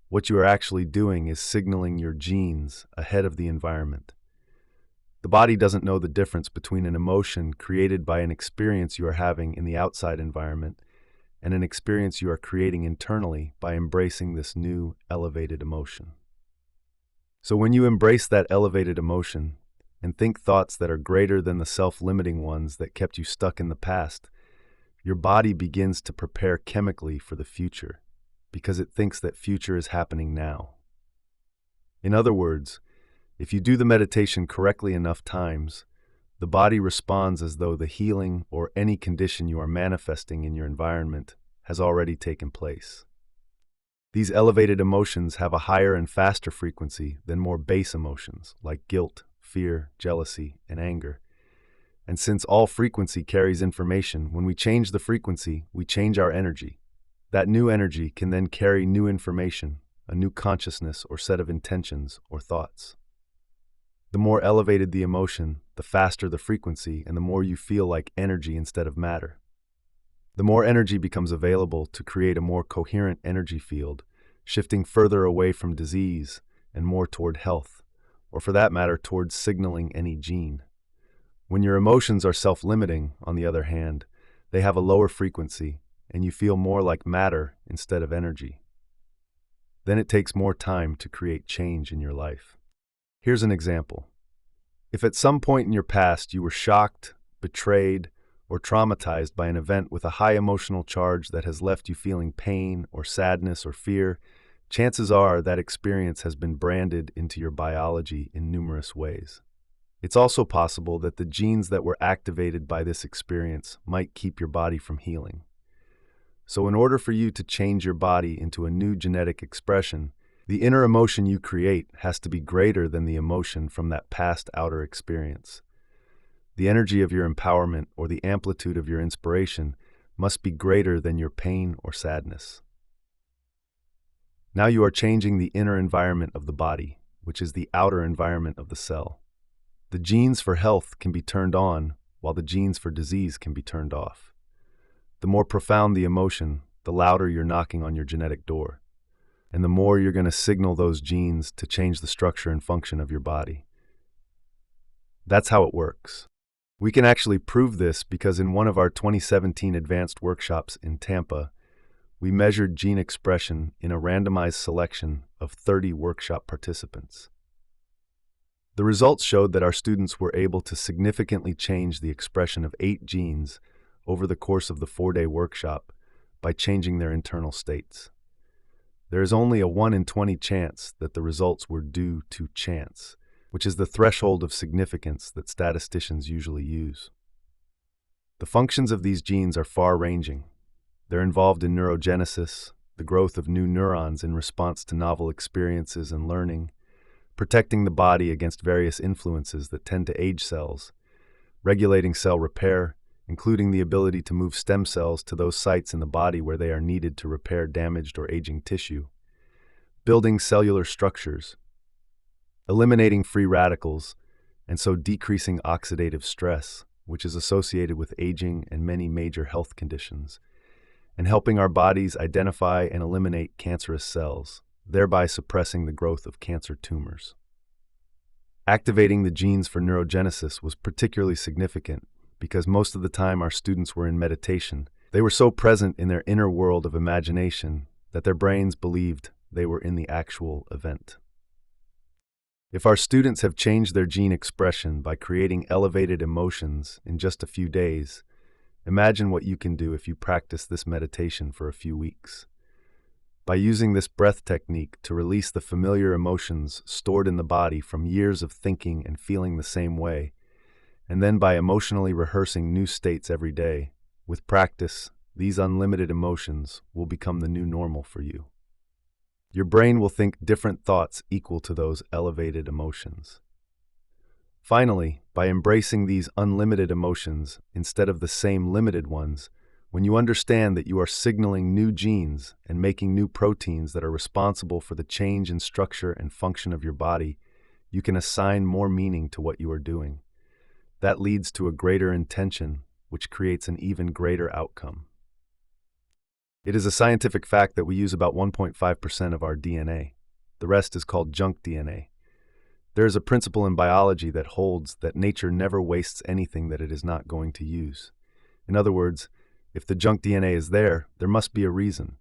what you are actually doing is signaling your genes ahead of the environment. The body doesn't know the difference between an emotion created by an experience you are having in the outside environment and an experience you are creating internally by embracing this new elevated emotion. So when you embrace that elevated emotion and think thoughts that are greater than the self-limiting ones that kept you stuck in the past, your body begins to prepare chemically for the future because it thinks that future is happening now. In other words, if you do the meditation correctly enough times, the body responds as though the healing or any condition you are manifesting in your environment has already taken place. These elevated emotions have a higher and faster frequency than more base emotions like guilt, fear, jealousy, and anger. And since all frequency carries information, when we change the frequency, we change our energy. That new energy can then carry new information, a new consciousness or set of intentions or thoughts. The more elevated the emotion, the faster the frequency, and the more you feel like energy instead of matter. The more energy becomes available to create a more coherent energy field, shifting further away from disease and more toward health, or for that matter, towards signaling any gene. When your emotions are self-limiting, on the other hand, they have a lower frequency, and you feel more like matter instead of energy. Then it takes more time to create change in your life. Here's an example. If at some point in your past you were shocked, betrayed, or traumatized by an event with a high emotional charge that has left you feeling pain or sadness or fear, chances are that experience has been branded into your biology in numerous ways. It's also possible that the genes that were activated by this experience might keep your body from healing. So in order for you to change your body into a new genetic expression, the inner emotion you create has to be greater than the emotion from that past outer experience. The energy of your empowerment or the amplitude of your inspiration must be greater than your pain or sadness. Now you are changing the inner environment of the body, which is the outer environment of the cell. The genes for health can be turned on, while the genes for disease can be turned off. The more profound the emotion, the louder you're knocking on your genetic door, and the more you're going to signal those genes to change the structure and function of your body. That's how it works. We can actually prove this because in one of our 2017 advanced workshops in Tampa, we measured gene expression in a randomized selection of 30 workshop participants. The results showed that our students were able to significantly change the expression of 8 genes over the course of the 4-day workshop by changing their internal states. There is only a 1 in 20 chance that the results were due to chance, which is the threshold of significance that statisticians usually use. The functions of these genes are far-ranging. They're involved in neurogenesis, the growth of new neurons in response to novel experiences and learning, protecting the body against various influences that tend to age cells, regulating cell repair, including the ability to move stem cells to those sites in the body where they are needed to repair damaged or aging tissue, building cellular structures, eliminating free radicals, and so decreasing oxidative stress, which is associated with aging and many major health conditions, and helping our bodies identify and eliminate cancerous cells, thereby suppressing the growth of cancer tumors. Activating the genes for neurogenesis was particularly significant because most of the time our students were in meditation. They were so present in their inner world of imagination that their brains believed they were in the actual event. If our students have changed their gene expression by creating elevated emotions in just a few days, imagine what you can do if you practice this meditation for a few weeks. By using this breath technique to release the familiar emotions stored in the body from years of thinking and feeling the same way, and then by emotionally rehearsing new states every day, with practice, these unlimited emotions will become the new normal for you. Your brain will think different thoughts equal to those elevated emotions. Finally, by embracing these unlimited emotions instead of the same limited ones, when you understand that you are signaling new genes and making new proteins that are responsible for the change in structure and function of your body, you can assign more meaning to what you are doing. That leads to a greater intention, which creates an even greater outcome. It is a scientific fact that we use about 1.5% of our DNA. The rest is called junk DNA. There is a principle in biology that holds that nature never wastes anything that it is not going to use. In other words, if the junk DNA is there, there must be a reason.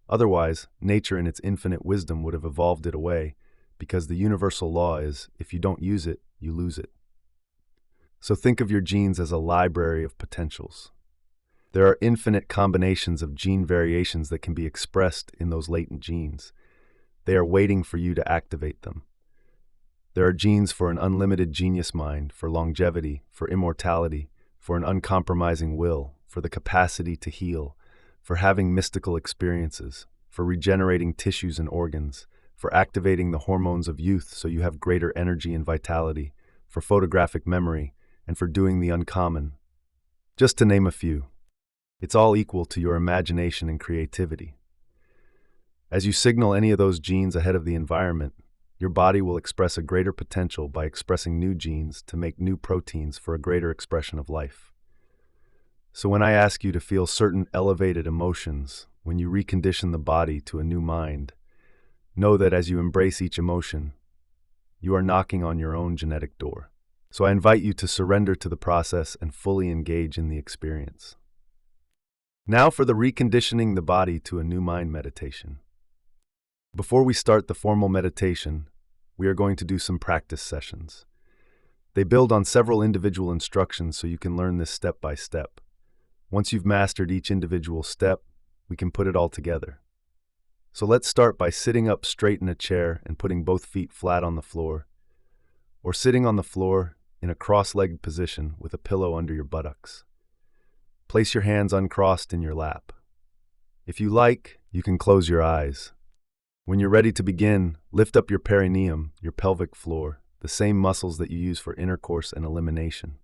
Otherwise, nature in its infinite wisdom would have evolved it away, because the universal law is, if you don't use it, you lose it. So think of your genes as a library of potentials. There are infinite combinations of gene variations that can be expressed in those latent genes. They are waiting for you to activate them. There are genes for an unlimited genius mind, for longevity, for immortality, for an uncompromising will, for the capacity to heal, for having mystical experiences, for regenerating tissues and organs, for activating the hormones of youth so you have greater energy and vitality, for photographic memory, and for doing the uncommon. Just to name a few. It's all equal to your imagination and creativity. As you signal any of those genes ahead of the environment, your body will express a greater potential by expressing new genes to make new proteins for a greater expression of life. So when I ask you to feel certain elevated emotions, when you recondition the body to a new mind, Know that as you embrace each emotion, you are knocking on your own genetic door. So I invite you to surrender to the process and fully engage in the experience. Now for the reconditioning the body to a new mind meditation. Before we start the formal meditation, we are going to do some practice sessions. They build on several individual instructions so you can learn this step by step. Once you've mastered each individual step, we can put it all together. So let's start by sitting up straight in a chair and putting both feet flat on the floor, or sitting on the floor in a cross-legged position with a pillow under your buttocks. Place your hands uncrossed in your lap. If you like, you can close your eyes. When you're ready to begin, lift up your perineum, your pelvic floor, the same muscles that you use for intercourse and elimination.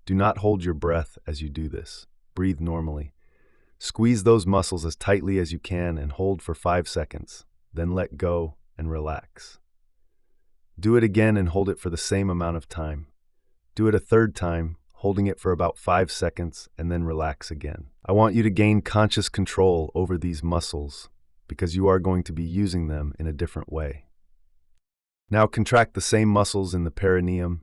Do not hold your breath as you do this. Breathe normally. Squeeze those muscles as tightly as you can and hold for 5 seconds. Then let go and relax. Do it again and hold it for the same amount of time. Do it a third time, holding it for about 5 seconds, and then relax again. I want you to gain conscious control over these muscles because you are going to be using them in a different way. Now contract the same muscles in the perineum,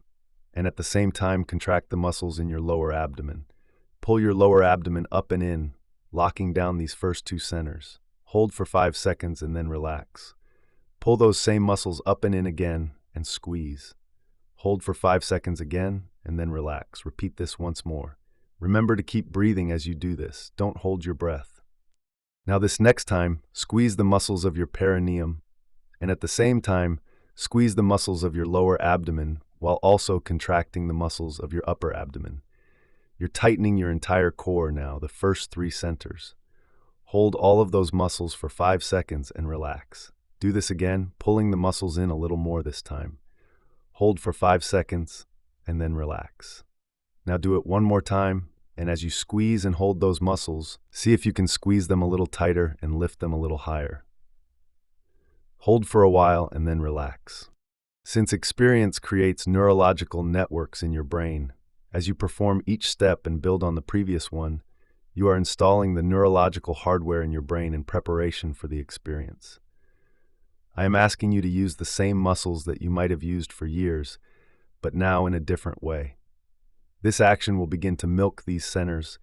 and at the same time contract the muscles in your lower abdomen. Pull your lower abdomen up and in, locking down these first 2 centers. Hold for 5 seconds and then relax. Pull those same muscles up and in again and squeeze. Hold for 5 seconds again and then relax. Repeat this once more. Remember to keep breathing as you do this. Don't hold your breath. Now this next time, squeeze the muscles of your perineum, and at the same time, squeeze the muscles of your lower abdomen while also contracting the muscles of your upper abdomen. You're tightening your entire core now, the first 3 centers. Hold all of those muscles for 5 seconds and relax. Do this again, pulling the muscles in a little more this time. Hold for 5 seconds and then relax. Now do it one more time, and as you squeeze and hold those muscles, see if you can squeeze them a little tighter and lift them a little higher. Hold for a while and then relax. Since experience creates neurological networks in your brain, as you perform each step and build on the previous one, you are installing the neurological hardware in your brain in preparation for the experience. I am asking you to use the same muscles that you might have used for years, but now in a different way. This action will begin to milk these centers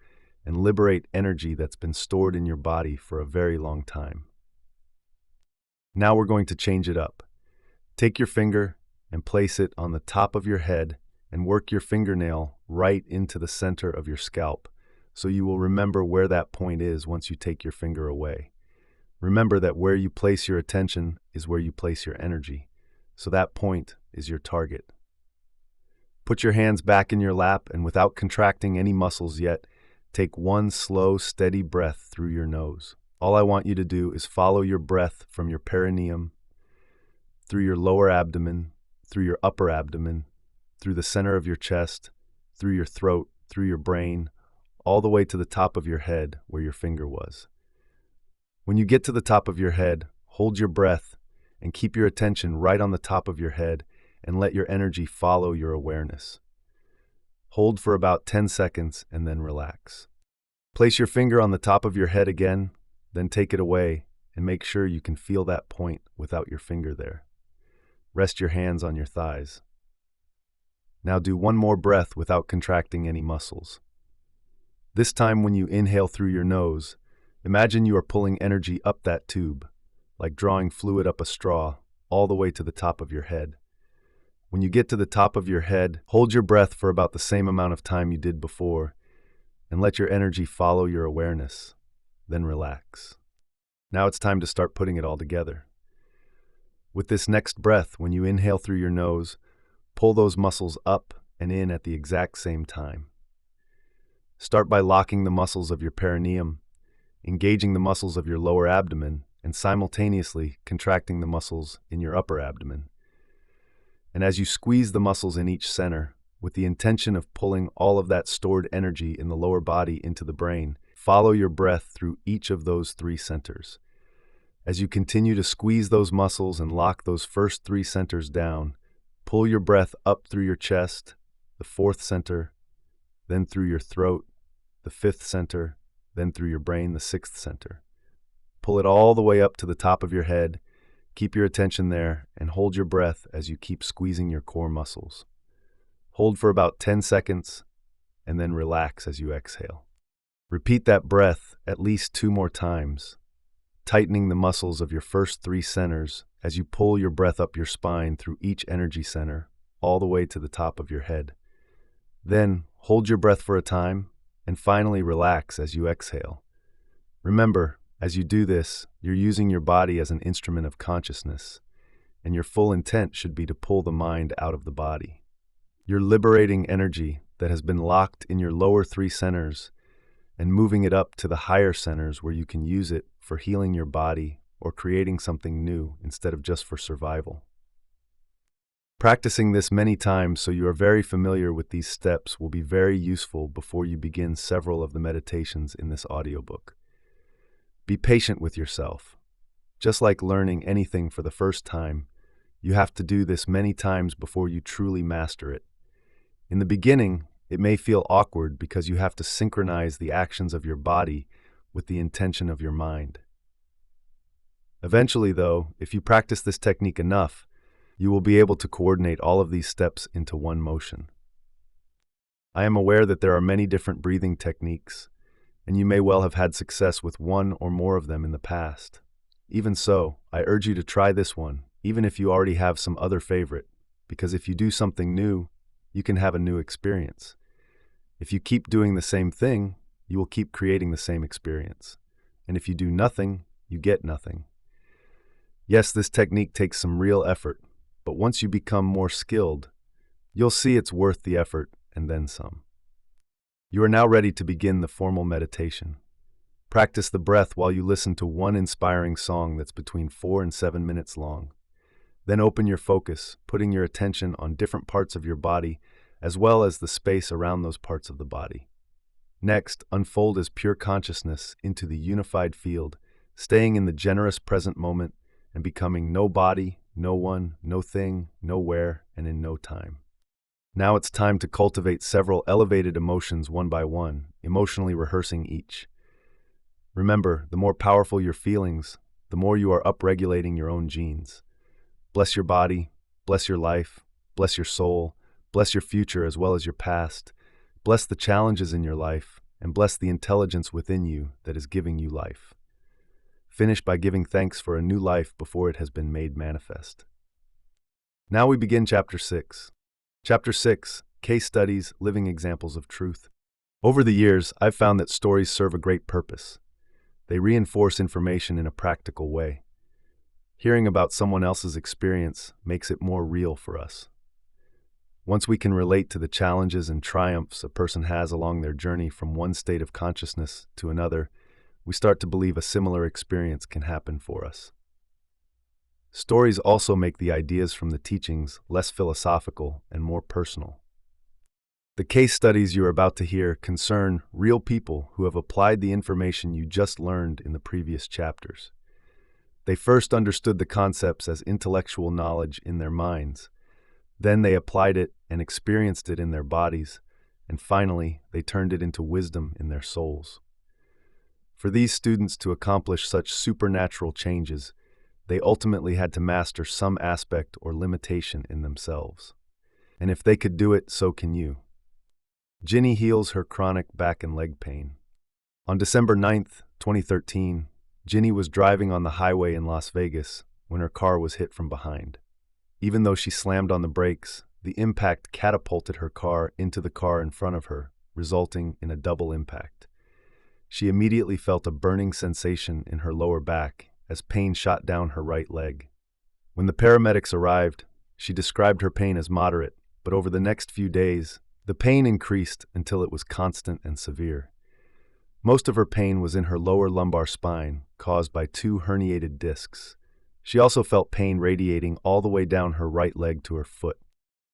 and liberate energy that's been stored in your body for a very long time. Now we're going to change it up. Take your finger and place it on the top of your head and work your fingernail right into the center of your scalp, so you will remember where that point is once you take your finger away. Remember that where you place your attention is where you place your energy, so that point is your target. Put your hands back in your lap and without contracting any muscles yet, take one slow, steady breath through your nose. All I want you to do is follow your breath from your perineum, through your lower abdomen, through your upper abdomen, through the center of your chest, through your throat, through your brain, all the way to the top of your head where your finger was. When you get to the top of your head, hold your breath and keep your attention right on the top of your head and let your energy follow your awareness. Hold for about 10 seconds and then relax. Place your finger on the top of your head again, then take it away and make sure you can feel that point without your finger there. Rest your hands on your thighs. Now do one more breath without contracting any muscles. This time when you inhale through your nose, imagine you are pulling energy up that tube, like drawing fluid up a straw, all the way to the top of your head. When you get to the top of your head, hold your breath for about the same amount of time you did before, and let your energy follow your awareness. Then relax. Now it's time to start putting it all together. With this next breath, when you inhale through your nose, pull those muscles up and in at the exact same time. Start by locking the muscles of your perineum, engaging the muscles of your lower abdomen, and simultaneously contracting the muscles in your upper abdomen. And as you squeeze the muscles in each center, with the intention of pulling all of that stored energy in the lower body into the brain, follow your breath through each of those 3 centers. As you continue to squeeze those muscles and lock those first 3 centers down, pull your breath up through your chest, the 4th center, then through your throat, the 5th center, then through your brain, the 6th center. Pull it all the way up to the top of your head, Keep your attention there and hold your breath as you keep squeezing your core muscles. Hold for about 10 seconds and then relax as you exhale. Repeat that breath at least 2 more times, tightening the muscles of your first 3 centers as you pull your breath up your spine through each energy center, all the way to the top of your head. Then, hold your breath for a time, and finally relax as you exhale. Remember, as you do this, you're using your body as an instrument of consciousness, and your full intent should be to pull the mind out of the body. You're liberating energy that has been locked in your lower 3 centers and moving it up to the higher centers where you can use it for healing your body or creating something new instead of just for survival. Practicing this many times so you are very familiar with these steps will be very useful before you begin several of the meditations in this audiobook. Be patient with yourself. Just like learning anything for the first time, you have to do this many times before you truly master it. In the beginning, it may feel awkward because you have to synchronize the actions of your body with the intention of your mind. Eventually, though, if you practice this technique enough, you will be able to coordinate all of these steps into one motion. I am aware that there are many different breathing techniques, and you may well have had success with one or more of them in the past. Even so, I urge you to try this one, even if you already have some other favorite, because if you do something new, you can have a new experience. If you keep doing the same thing, you will keep creating the same experience. And if you do nothing, you get nothing. Yes, this technique takes some real effort, but once you become more skilled, you'll see it's worth the effort and then some. You are now ready to begin the formal meditation. Practice the breath while you listen to one inspiring song that's between 4 and 7 minutes long. Then open your focus, putting your attention on different parts of your body as well as the space around those parts of the body. Next, unfold as pure consciousness into the unified field, staying in the generous present moment and becoming no body, no one, no thing, nowhere, and in no time. Now it's time to cultivate several elevated emotions one by one, emotionally rehearsing each. Remember, the more powerful your feelings, the more you are upregulating your own genes. Bless your body, bless your life, bless your soul, bless your future as well as your past. Bless the challenges in your life, and bless the intelligence within you that is giving you life. Finish by giving thanks for a new life before it has been made manifest. Now we begin Chapter 6. Chapter 6, Case Studies, Living Examples of Truth. Over the years, I've found that stories serve a great purpose. They reinforce information in a practical way. Hearing about someone else's experience makes it more real for us. Once we can relate to the challenges and triumphs a person has along their journey from one state of consciousness to another, we start to believe a similar experience can happen for us. Stories also make the ideas from the teachings less philosophical and more personal. The case studies you are about to hear concern real people who have applied the information you just learned in the previous chapters. They first understood the concepts as intellectual knowledge in their minds. Then they applied it and experienced it in their bodies, and finally, they turned it into wisdom in their souls. For these students to accomplish such supernatural changes, they ultimately had to master some aspect or limitation in themselves. And if they could do it, so can you. Ginny heals her chronic back and leg pain. On December 9th, 2013, Ginny was driving on the highway in Las Vegas when her car was hit from behind. Even though she slammed on the brakes, the impact catapulted her car into the car in front of her, resulting in a double impact. She immediately felt a burning sensation in her lower back as pain shot down her right leg. When the paramedics arrived, she described her pain as moderate, but over the next few days, the pain increased until it was constant and severe. Most of her pain was in her lower lumbar spine, caused by 2 herniated discs. She also felt pain radiating all the way down her right leg to her foot.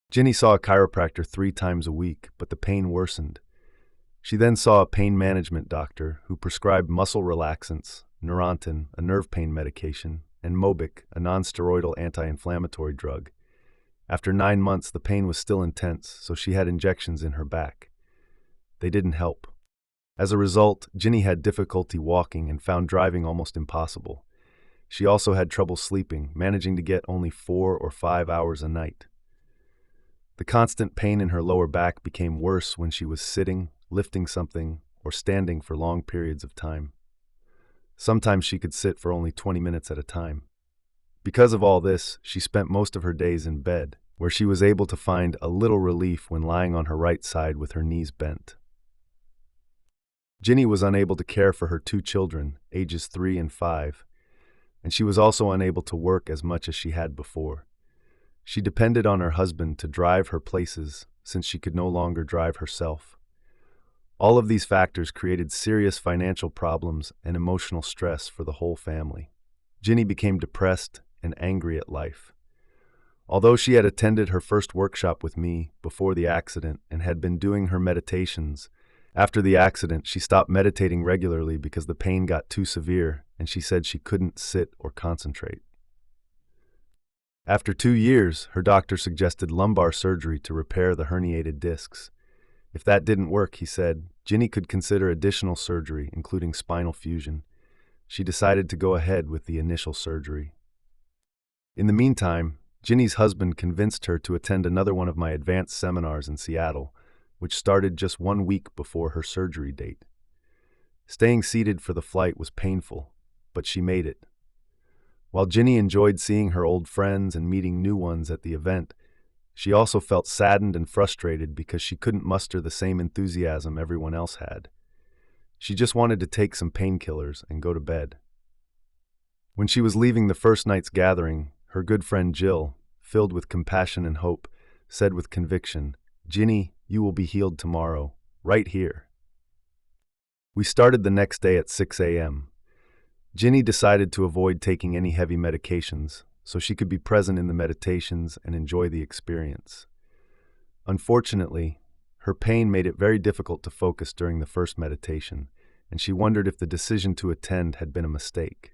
Ginny saw a chiropractor 3 times a week, but the pain worsened. She then saw a pain management doctor who prescribed muscle relaxants, Neurontin, a nerve pain medication, and Mobic, a non-steroidal anti-inflammatory drug. After 9 months, the pain was still intense, so she had injections in her back. They didn't help. As a result, Ginny had difficulty walking and found driving almost impossible. She also had trouble sleeping, managing to get only 4 or 5 hours a night. The constant pain in her lower back became worse when she was sitting, lifting something, or standing for long periods of time. Sometimes she could sit for only 20 minutes at a time. Because of all this, she spent most of her days in bed, where she was able to find a little relief when lying on her right side with her knees bent. Ginny was unable to care for her 2 children, ages 3 and 5, and she was also unable to work as much as she had before. She depended on her husband to drive her places since she could no longer drive herself. All of these factors created serious financial problems and emotional stress for the whole family. Ginny became depressed and angry at life. Although she had attended her first workshop with me before the accident and had been doing her meditations, after the accident she stopped meditating regularly because the pain got too severe and she said she couldn't sit or concentrate. After 2 years, her doctor suggested lumbar surgery to repair the herniated discs. If that didn't work, he said, Ginny could consider additional surgery, including spinal fusion. She decided to go ahead with the initial surgery. In the meantime, Ginny's husband convinced her to attend another one of my advanced seminars in Seattle, which started just 1 week before her surgery date. Staying seated for the flight was painful, but she made it. While Ginny enjoyed seeing her old friends and meeting new ones at the event, she also felt saddened and frustrated because she couldn't muster the same enthusiasm everyone else had. She just wanted to take some painkillers and go to bed. When she was leaving the first night's gathering, her good friend Jill, filled with compassion and hope, said with conviction, "Ginny, you will be healed tomorrow, right here." We started the next day at 6 a.m. Ginny decided to avoid taking any heavy medications so she could be present in the meditations and enjoy the experience. Unfortunately, her pain made it very difficult to focus during the first meditation, and she wondered if the decision to attend had been a mistake.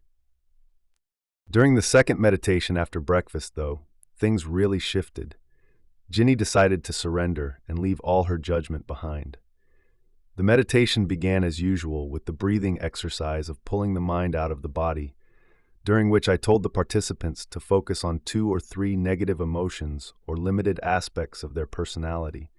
During the second meditation after breakfast, though, things really shifted. Ginny decided to surrender and leave all her judgment behind. The meditation began as usual with the breathing exercise of pulling the mind out of the body, during which I told the participants to focus on 2 or 3 negative emotions or limited aspects of their personality.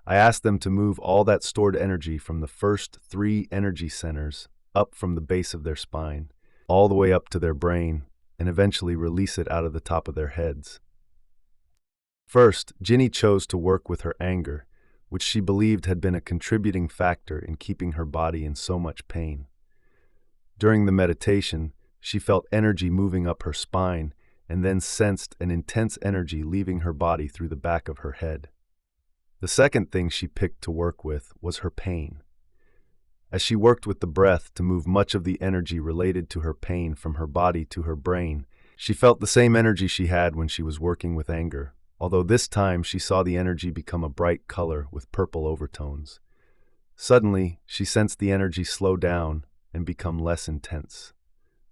I asked them to move all that stored energy from the first 3 energy centers up from the base of their spine, all the way up to their brain, and eventually release it out of the top of their heads. First, Ginny chose to work with her anger, which she believed had been a contributing factor in keeping her body in so much pain. During the meditation, she felt energy moving up her spine and then sensed an intense energy leaving her body through the back of her head. The second thing she picked to work with was her pain. As she worked with the breath to move much of the energy related to her pain from her body to her brain, she felt the same energy she had when she was working with anger, although this time she saw the energy become a bright color with purple overtones. Suddenly, she sensed the energy slow down and become less intense.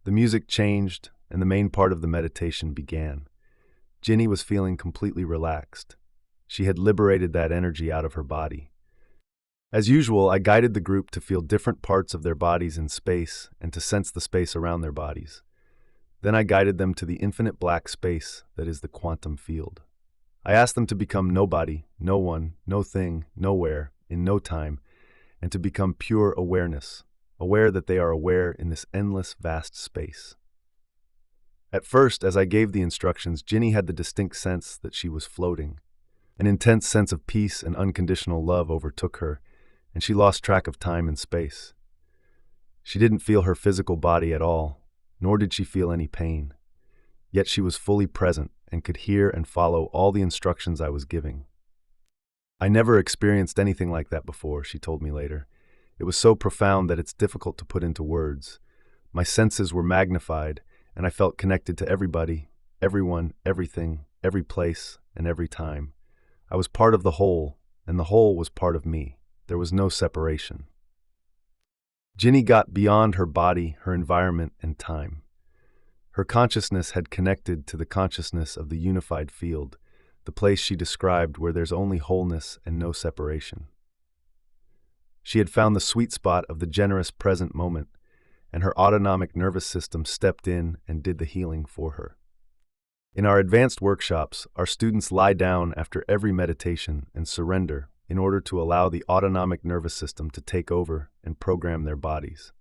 The music changed, and the main part of the meditation began. Ginny was feeling completely relaxed. She had liberated that energy out of her body. As usual, I guided the group to feel different parts of their bodies in space and to sense the space around their bodies. Then I guided them to the infinite black space that is the quantum field. I asked them to become nobody, no one, no thing, nowhere, in no time, and to become pure awareness, aware that they are aware in this endless, vast space. At first, as I gave the instructions, Ginny had the distinct sense that she was floating. An intense sense of peace and unconditional love overtook her, and she lost track of time and space. She didn't feel her physical body at all, nor did she feel any pain. Yet she was fully present and could hear and follow all the instructions I was giving. "I never experienced anything like that before," she told me later. "It was so profound that it's difficult to put into words. My senses were magnified, and I felt connected to everybody, everyone, everything, every place, and every time. I was part of the whole, and the whole was part of me. There was no separation." Ginny got beyond her body, her environment, and time. Her consciousness had connected to the consciousness of the unified field, the place she described where there's only wholeness and no separation. She had found the sweet spot of the generous present moment, and her autonomic nervous system stepped in and did the healing for her. In our advanced workshops, our students lie down after every meditation and surrender in order to allow the autonomic nervous system to take over and program their bodies.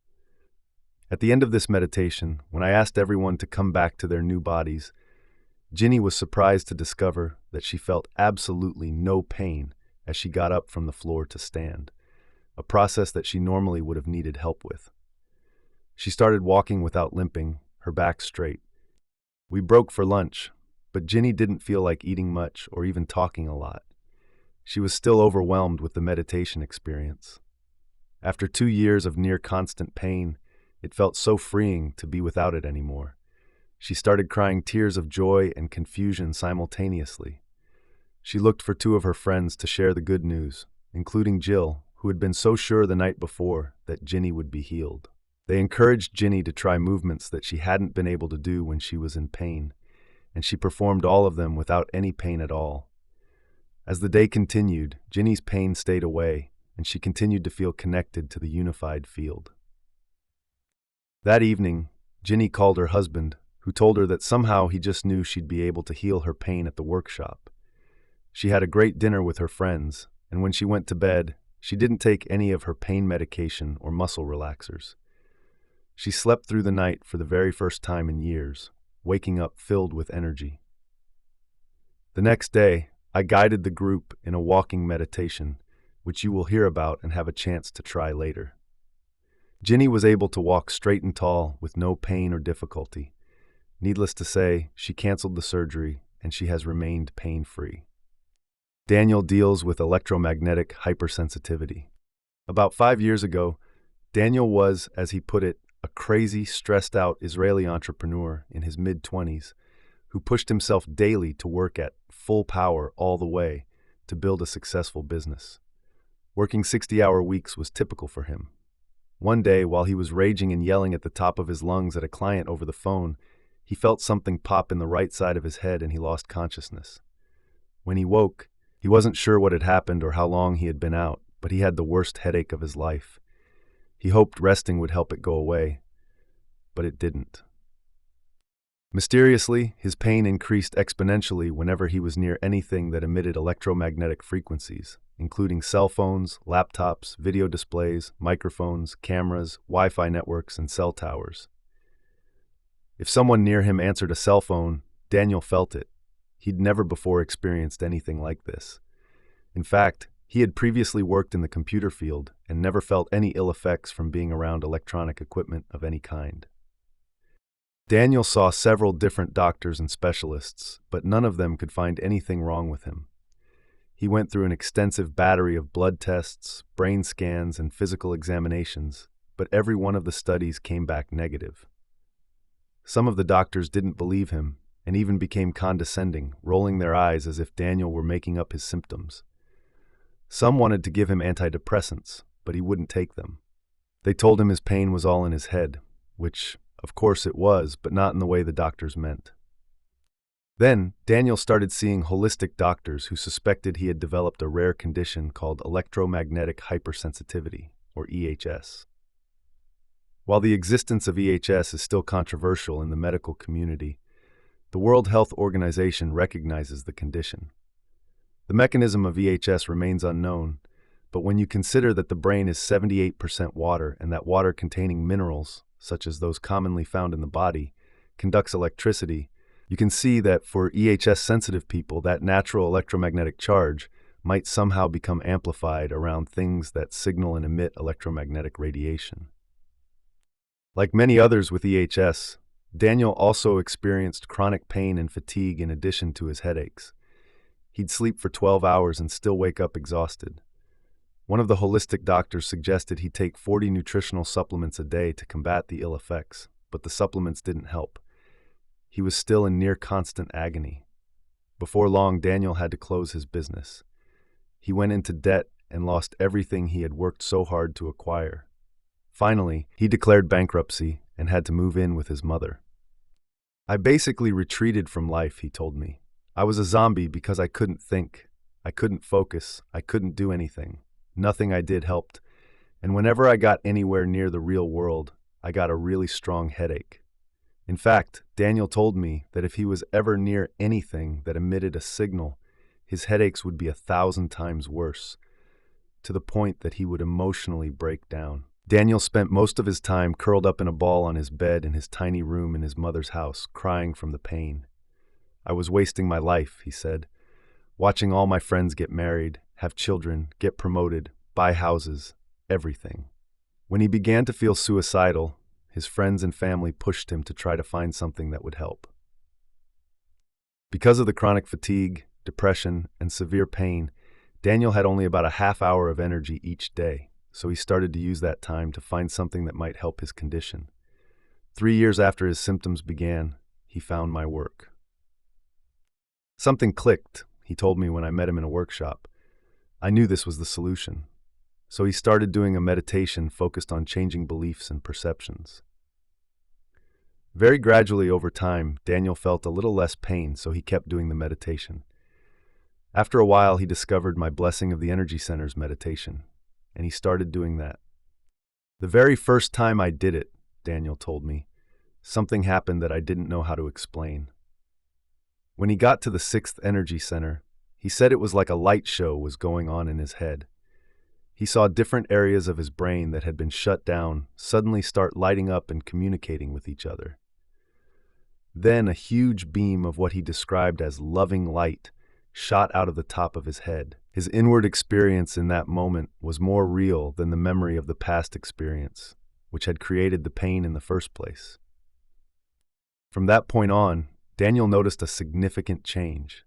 At the end of this meditation, when I asked everyone to come back to their new bodies, Ginny was surprised to discover that she felt absolutely no pain as she got up from the floor to stand, a process that she normally would have needed help with. She started walking without limping, her back straight. We broke for lunch, but Ginny didn't feel like eating much or even talking a lot. She was still overwhelmed with the meditation experience. After 2 years of near constant pain, it felt so freeing to be without it anymore. She started crying tears of joy and confusion simultaneously. She looked for 2 of her friends to share the good news, including Jill, who had been so sure the night before that Ginny would be healed. They encouraged Ginny to try movements that she hadn't been able to do when she was in pain, and she performed all of them without any pain at all. As the day continued, Ginny's pain stayed away, and she continued to feel connected to the unified field. That evening, Ginny called her husband, who told her that somehow he just knew she'd be able to heal her pain at the workshop. She had a great dinner with her friends, and when she went to bed, she didn't take any of her pain medication or muscle relaxers. She slept through the night for the very first time in years, waking up filled with energy. The next day, I guided the group in a walking meditation, which you will hear about and have a chance to try later. Ginny was able to walk straight and tall with no pain or difficulty. Needless to say, she canceled the surgery and she has remained pain-free. Daniel deals with electromagnetic hypersensitivity. About 5 years ago, Daniel was, as he put it, a crazy, stressed-out Israeli entrepreneur in his mid-20s who pushed himself daily to work at full power all the way to build a successful business. Working 60-hour weeks was typical for him. One day, while he was raging and yelling at the top of his lungs at a client over the phone, he felt something pop in the right side of his head and he lost consciousness. When he woke, he wasn't sure what had happened or how long he had been out, but he had the worst headache of his life. He hoped resting would help it go away, but it didn't. Mysteriously, his pain increased exponentially whenever he was near anything that emitted electromagnetic frequencies, including cell phones, laptops, video displays, microphones, cameras, Wi-Fi networks, and cell towers. If someone near him answered a cell phone, Daniel felt it. He'd never before experienced anything like this. In fact, he had previously worked in the computer field and never felt any ill effects from being around electronic equipment of any kind. Daniel saw several different doctors and specialists, but none of them could find anything wrong with him. He went through an extensive battery of blood tests, brain scans, and physical examinations, but every one of the studies came back negative. Some of the doctors didn't believe him and even became condescending, rolling their eyes as if Daniel were making up his symptoms. Some wanted to give him antidepressants, but he wouldn't take them. They told him his pain was all in his head, which, of course it was, but not in the way the doctors meant. Then, Daniel started seeing holistic doctors who suspected he had developed a rare condition called electromagnetic hypersensitivity, or EHS. While the existence of EHS is still controversial in the medical community, the World Health Organization recognizes the condition. The mechanism of EHS remains unknown, but when you consider that the brain is 78% water and that water-containing minerals, such as those commonly found in the body, conducts electricity, you can see that for EHS-sensitive people, that natural electromagnetic charge might somehow become amplified around things that signal and emit electromagnetic radiation. Like many others with EHS, Daniel also experienced chronic pain and fatigue in addition to his headaches. He'd sleep for 12 hours and still wake up exhausted. One of the holistic doctors suggested he take 40 nutritional supplements a day to combat the ill effects, but the supplements didn't help. He was still in near constant agony. Before long, Daniel had to close his business. He went into debt and lost everything he had worked so hard to acquire. Finally, he declared bankruptcy and had to move in with his mother. I basically retreated from life, he told me. I was a zombie because I couldn't think. I couldn't focus. I couldn't do anything. Nothing I did helped. And whenever I got anywhere near the real world, I got a really strong headache. In fact, Daniel told me that if he was ever near anything that emitted a signal, his headaches would be 1,000 times worse, to the point that he would emotionally break down. Daniel spent most of his time curled up in a ball on his bed in his tiny room in his mother's house, crying from the pain. I was wasting my life, he said, watching all my friends get married, have children, get promoted, buy houses, everything. When he began to feel suicidal, his friends and family pushed him to try to find something that would help. Because of the chronic fatigue, depression, and severe pain, Daniel had only about a half hour of energy each day, so he started to use that time to find something that might help his condition. 3 years after his symptoms began, he found my work. Something clicked, he told me when I met him in a workshop. I knew this was the solution. So he started doing a meditation focused on changing beliefs and perceptions. Very gradually over time, Daniel felt a little less pain, so he kept doing the meditation. After a while, he discovered my Blessing of the Energy Centers meditation, and he started doing that. The very first time I did it, Daniel told me, something happened that I didn't know how to explain. When he got to the 6th energy center, he said it was like a light show was going on in his head. He saw different areas of his brain that had been shut down suddenly start lighting up and communicating with each other. Then a huge beam of what he described as loving light shot out of the top of his head. His inward experience in that moment was more real than the memory of the past experience, which had created the pain in the first place. From that point on, Daniel noticed a significant change.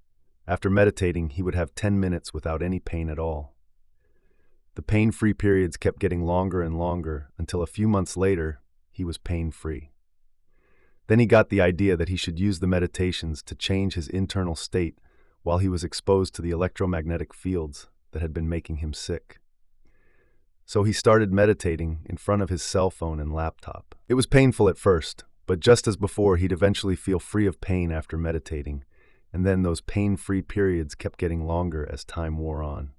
After meditating, he would have 10 minutes without any pain at all. The pain-free periods kept getting longer and longer until a few months later, he was pain-free. Then he got the idea that he should use the meditations to change his internal state while he was exposed to the electromagnetic fields that had been making him sick. So he started meditating in front of his cell phone and laptop. It was painful at first, but just as before, he'd eventually feel free of pain after meditating, and then those pain-free periods kept getting longer as time wore on.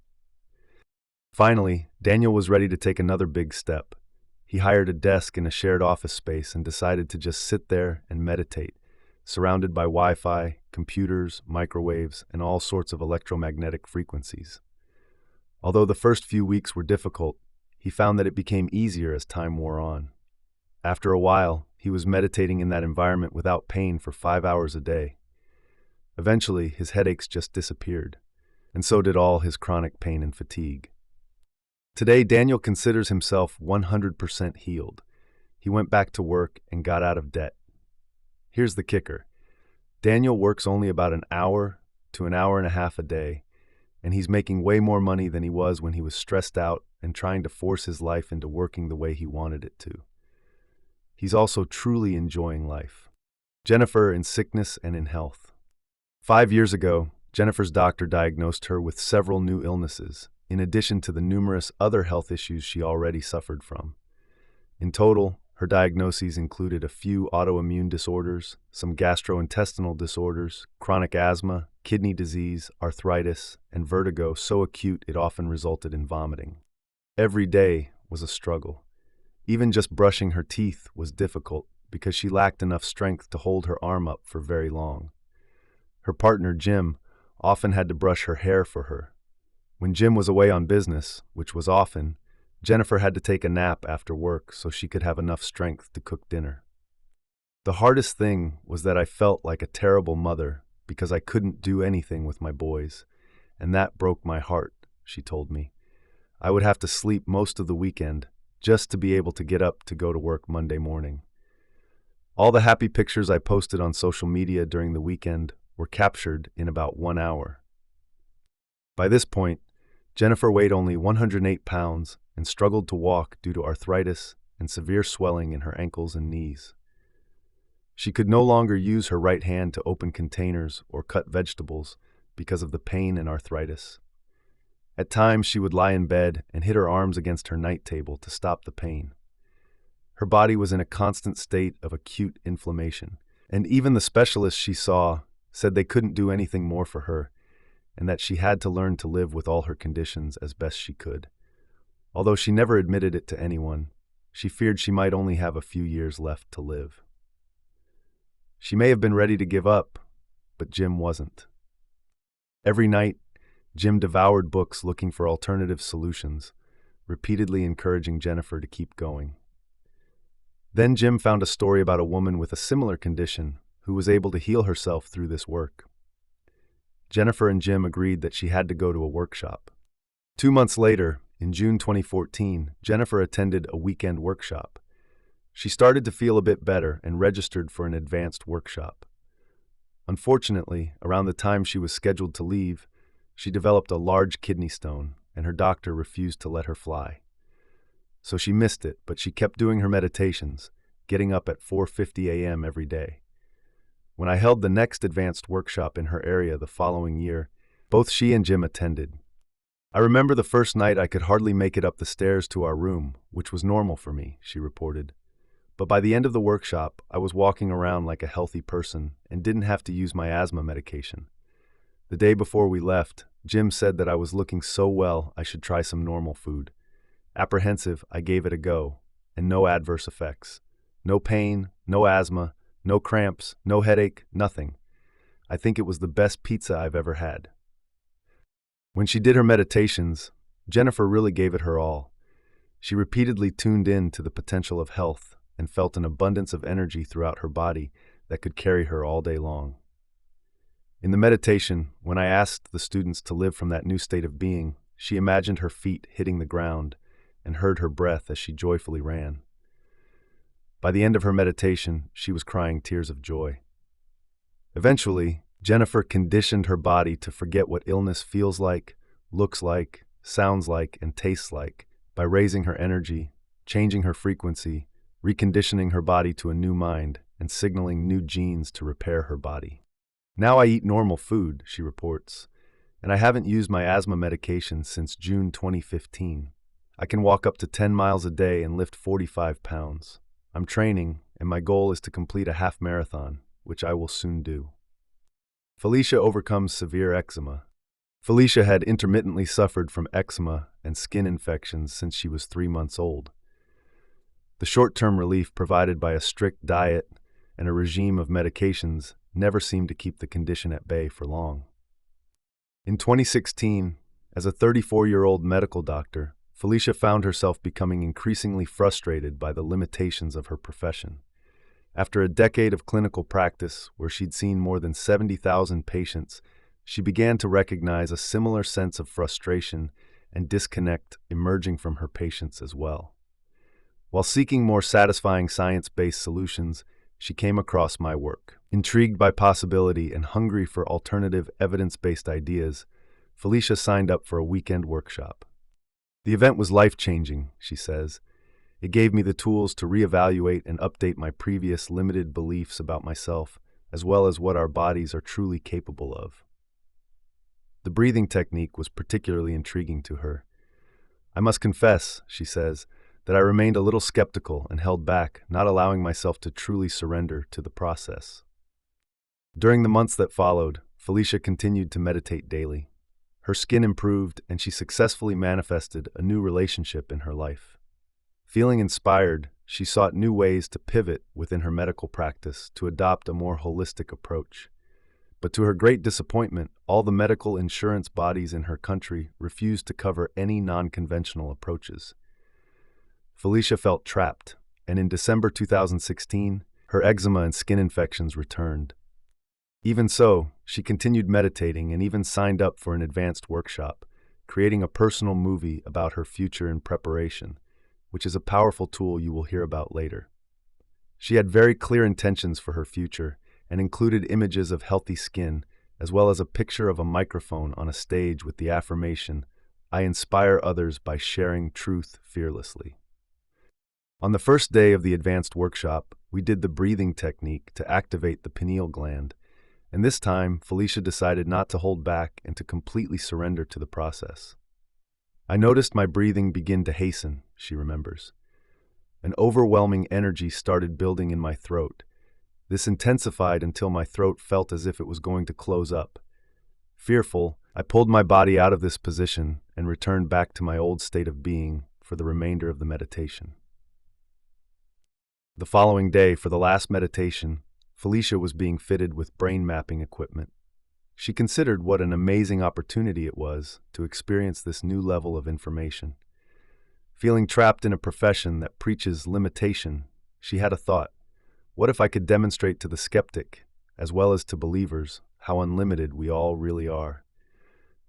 Finally, Daniel was ready to take another big step. He hired a desk in a shared office space and decided to just sit there and meditate, surrounded by Wi-Fi, computers, microwaves, and all sorts of electromagnetic frequencies. Although the first few weeks were difficult, he found that it became easier as time wore on. After a while, he was meditating in that environment without pain for 5 hours a day. Eventually, his headaches just disappeared, and so did all his chronic pain and fatigue. Today, Daniel considers himself 100% healed. He went back to work and got out of debt. Here's the kicker. Daniel works only about an hour to an hour and a half a day, and he's making way more money than he was when he was stressed out and trying to force his life into working the way he wanted it to. He's also truly enjoying life. Jennifer in sickness and in health. 5 years ago, Jennifer's doctor diagnosed her with several new illnesses, in addition to the numerous other health issues she already suffered from. In total, her diagnoses included a few autoimmune disorders, some gastrointestinal disorders, chronic asthma, kidney disease, arthritis, and vertigo so acute it often resulted in vomiting. Every day was a struggle. Even just brushing her teeth was difficult because she lacked enough strength to hold her arm up for very long. Her partner, Jim, often had to brush her hair for her. When Jim was away on business, which was often, Jennifer had to take a nap after work so she could have enough strength to cook dinner. The hardest thing was that I felt like a terrible mother because I couldn't do anything with my boys, and that broke my heart, she told me. I would have to sleep most of the weekend just to be able to get up to go to work Monday morning. All the happy pictures I posted on social media during the weekend were captured in about 1 hour. By this point, Jennifer weighed only 108 pounds and struggled to walk due to arthritis and severe swelling in her ankles and knees. She could no longer use her right hand to open containers or cut vegetables because of the pain and arthritis. At times, she would lie in bed and hit her arms against her night table to stop the pain. Her body was in a constant state of acute inflammation, and even the specialists she saw said they couldn't do anything more for her, and that she had to learn to live with all her conditions as best she could. Although she never admitted it to anyone, she feared she might only have a few years left to live. She may have been ready to give up, but Jim wasn't. Every night, Jim devoured books looking for alternative solutions, repeatedly encouraging Jennifer to keep going. Then Jim found a story about a woman with a similar condition who was able to heal herself through this work. Jennifer and Jim agreed that she had to go to a workshop. 2 months later, in June 2014, Jennifer attended a weekend workshop. She started to feel a bit better and registered for an advanced workshop. Unfortunately, around the time she was scheduled to leave, she developed a large kidney stone, and her doctor refused to let her fly. So she missed it, but she kept doing her meditations, getting up at 4:50 a.m. every day. When I held the next advanced workshop in her area the following year, both she and Jim attended. I remember the first night I could hardly make it up the stairs to our room, which was normal for me, she reported. But by the end of the workshop, I was walking around like a healthy person and didn't have to use my asthma medication. The day before we left, Jim said that I was looking so well I should try some normal food. Apprehensive, I gave it a go, and no adverse effects. No pain, no asthma, no cramps, no headache, nothing. I think it was the best pizza I've ever had. When she did her meditations, Jennifer really gave it her all. She repeatedly tuned in to the potential of health and felt an abundance of energy throughout her body that could carry her all day long. In the meditation, when I asked the students to live from that new state of being, she imagined her feet hitting the ground and heard her breath as she joyfully ran. By the end of her meditation, she was crying tears of joy. Eventually, Jennifer conditioned her body to forget what illness feels like, looks like, sounds like, and tastes like by raising her energy, changing her frequency, reconditioning her body to a new mind, and signaling new genes to repair her body. Now I eat normal food, she reports, and I haven't used my asthma medication since June 2015. I can walk up to 10 miles a day and lift 45 pounds. I'm training, and my goal is to complete a half marathon, which I will soon do. Felicia overcomes severe eczema. Felicia had intermittently suffered from eczema and skin infections since she was 3 months old. The short-term relief provided by a strict diet and a regime of medications never seemed to keep the condition at bay for long. In 2016, as a 34-year-old medical doctor, Felicia found herself becoming increasingly frustrated by the limitations of her profession. After a decade of clinical practice, where she'd seen more than 70,000 patients, she began to recognize a similar sense of frustration and disconnect emerging from her patients as well. While seeking more satisfying science-based solutions, she came across my work. Intrigued by possibility and hungry for alternative evidence-based ideas, Felicia signed up for a weekend workshop. The event was life-changing, she says. It gave me the tools to reevaluate and update my previous limited beliefs about myself, as well as what our bodies are truly capable of. The breathing technique was particularly intriguing to her. I must confess, she says, that I remained a little skeptical and held back, not allowing myself to truly surrender to the process. During the months that followed, Felicia continued to meditate daily. Her skin improved, and she successfully manifested a new relationship in her life. Feeling inspired, she sought new ways to pivot within her medical practice to adopt a more holistic approach. But to her great disappointment, all the medical insurance bodies in her country refused to cover any non-conventional approaches. Felicia felt trapped, and in December 2016, her eczema and skin infections returned. Even so, she continued meditating and even signed up for an advanced workshop, creating a personal movie about her future in preparation, which is a powerful tool you will hear about later. She had very clear intentions for her future and included images of healthy skin, as well as a picture of a microphone on a stage with the affirmation, "I inspire others by sharing truth fearlessly." On the first day of the advanced workshop, we did the breathing technique to activate the pineal gland, and this time, Felicia decided not to hold back and to completely surrender to the process. I noticed my breathing begin to hasten, she remembers. An overwhelming energy started building in my throat. This intensified until my throat felt as if it was going to close up. Fearful, I pulled my body out of this position and returned back to my old state of being for the remainder of the meditation. The following day, for the last meditation, Felicia was being fitted with brain mapping equipment. She considered what an amazing opportunity it was to experience this new level of information. Feeling trapped in a profession that preaches limitation, she had a thought. What if I could demonstrate to the skeptic, as well as to believers, how unlimited we all really are?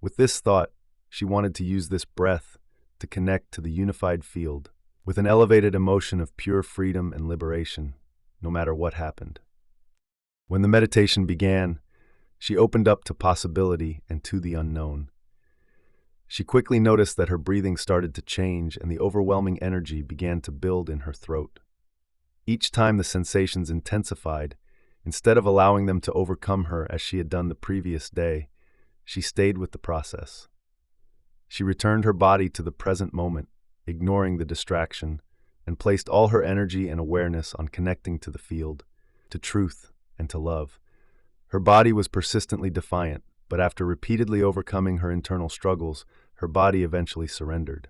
With this thought, she wanted to use this breath to connect to the unified field, with an elevated emotion of pure freedom and liberation, no matter what happened. When the meditation began, she opened up to possibility and to the unknown. She quickly noticed that her breathing started to change and the overwhelming energy began to build in her throat. Each time the sensations intensified, instead of allowing them to overcome her as she had done the previous day, she stayed with the process. She returned her body to the present moment, ignoring the distraction, and placed all her energy and awareness on connecting to the field, to truth, and to love. Her body was persistently defiant, but after repeatedly overcoming her internal struggles, her body eventually surrendered.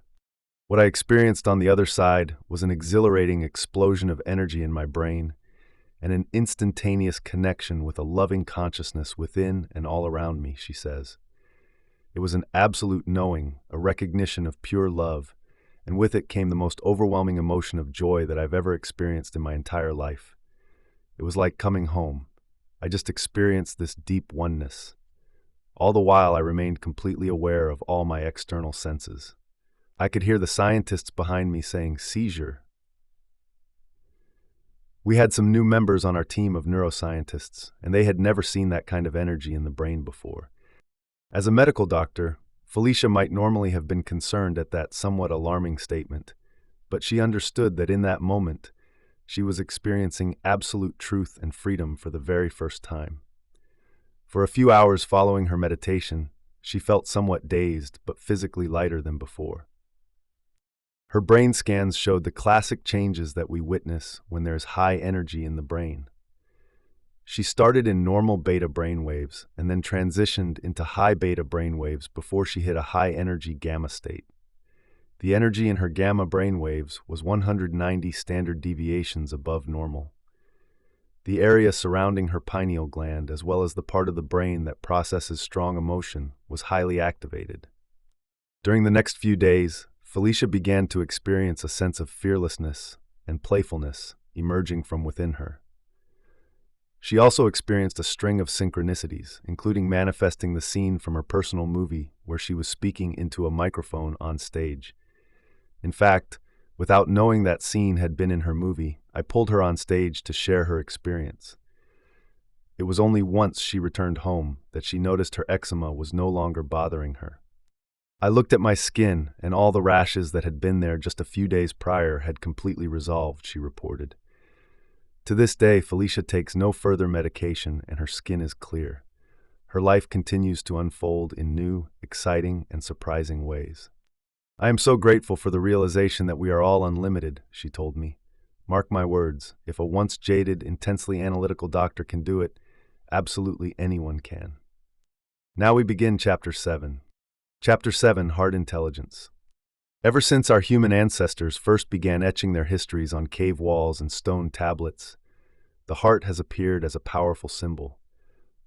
What I experienced on the other side was an exhilarating explosion of energy in my brain and an instantaneous connection with a loving consciousness within and all around me, she says. It was an absolute knowing, a recognition of pure love, and with it came the most overwhelming emotion of joy that I've ever experienced in my entire life. It was like coming home. I just experienced this deep oneness. All the while, I remained completely aware of all my external senses. I could hear the scientists behind me saying, "Seizure." We had some new members on our team of neuroscientists, and they had never seen that kind of energy in the brain before. As a medical doctor, Felicia might normally have been concerned at that somewhat alarming statement, but she understood that in that moment, she was experiencing absolute truth and freedom for the very first time. For a few hours following her meditation, she felt somewhat dazed but physically lighter than before. Her brain scans showed the classic changes that we witness when there's high energy in the brain. She started in normal beta brainwaves and then transitioned into high beta brainwaves before she hit a high energy gamma state. The energy in her gamma brainwaves was 190 standard deviations above normal. The area surrounding her pineal gland, as well as the part of the brain that processes strong emotion, was highly activated. During the next few days, Felicia began to experience a sense of fearlessness and playfulness emerging from within her. She also experienced a string of synchronicities, including manifesting the scene from her personal movie where she was speaking into a microphone on stage. In fact, without knowing that scene had been in her movie, I pulled her on stage to share her experience. It was only once she returned home that she noticed her eczema was no longer bothering her. I looked at my skin, and all the rashes that had been there just a few days prior had completely resolved, she reported. To this day, Felicia takes no further medication and her skin is clear. Her life continues to unfold in new, exciting, and surprising ways. I am so grateful for the realization that we are all unlimited, she told me. Mark my words, if a once jaded, intensely analytical doctor can do it, absolutely anyone can. Now we begin Chapter 7. Chapter 7, Heart Intelligence. Ever since our human ancestors first began etching their histories on cave walls and stone tablets, the heart has appeared as a powerful symbol.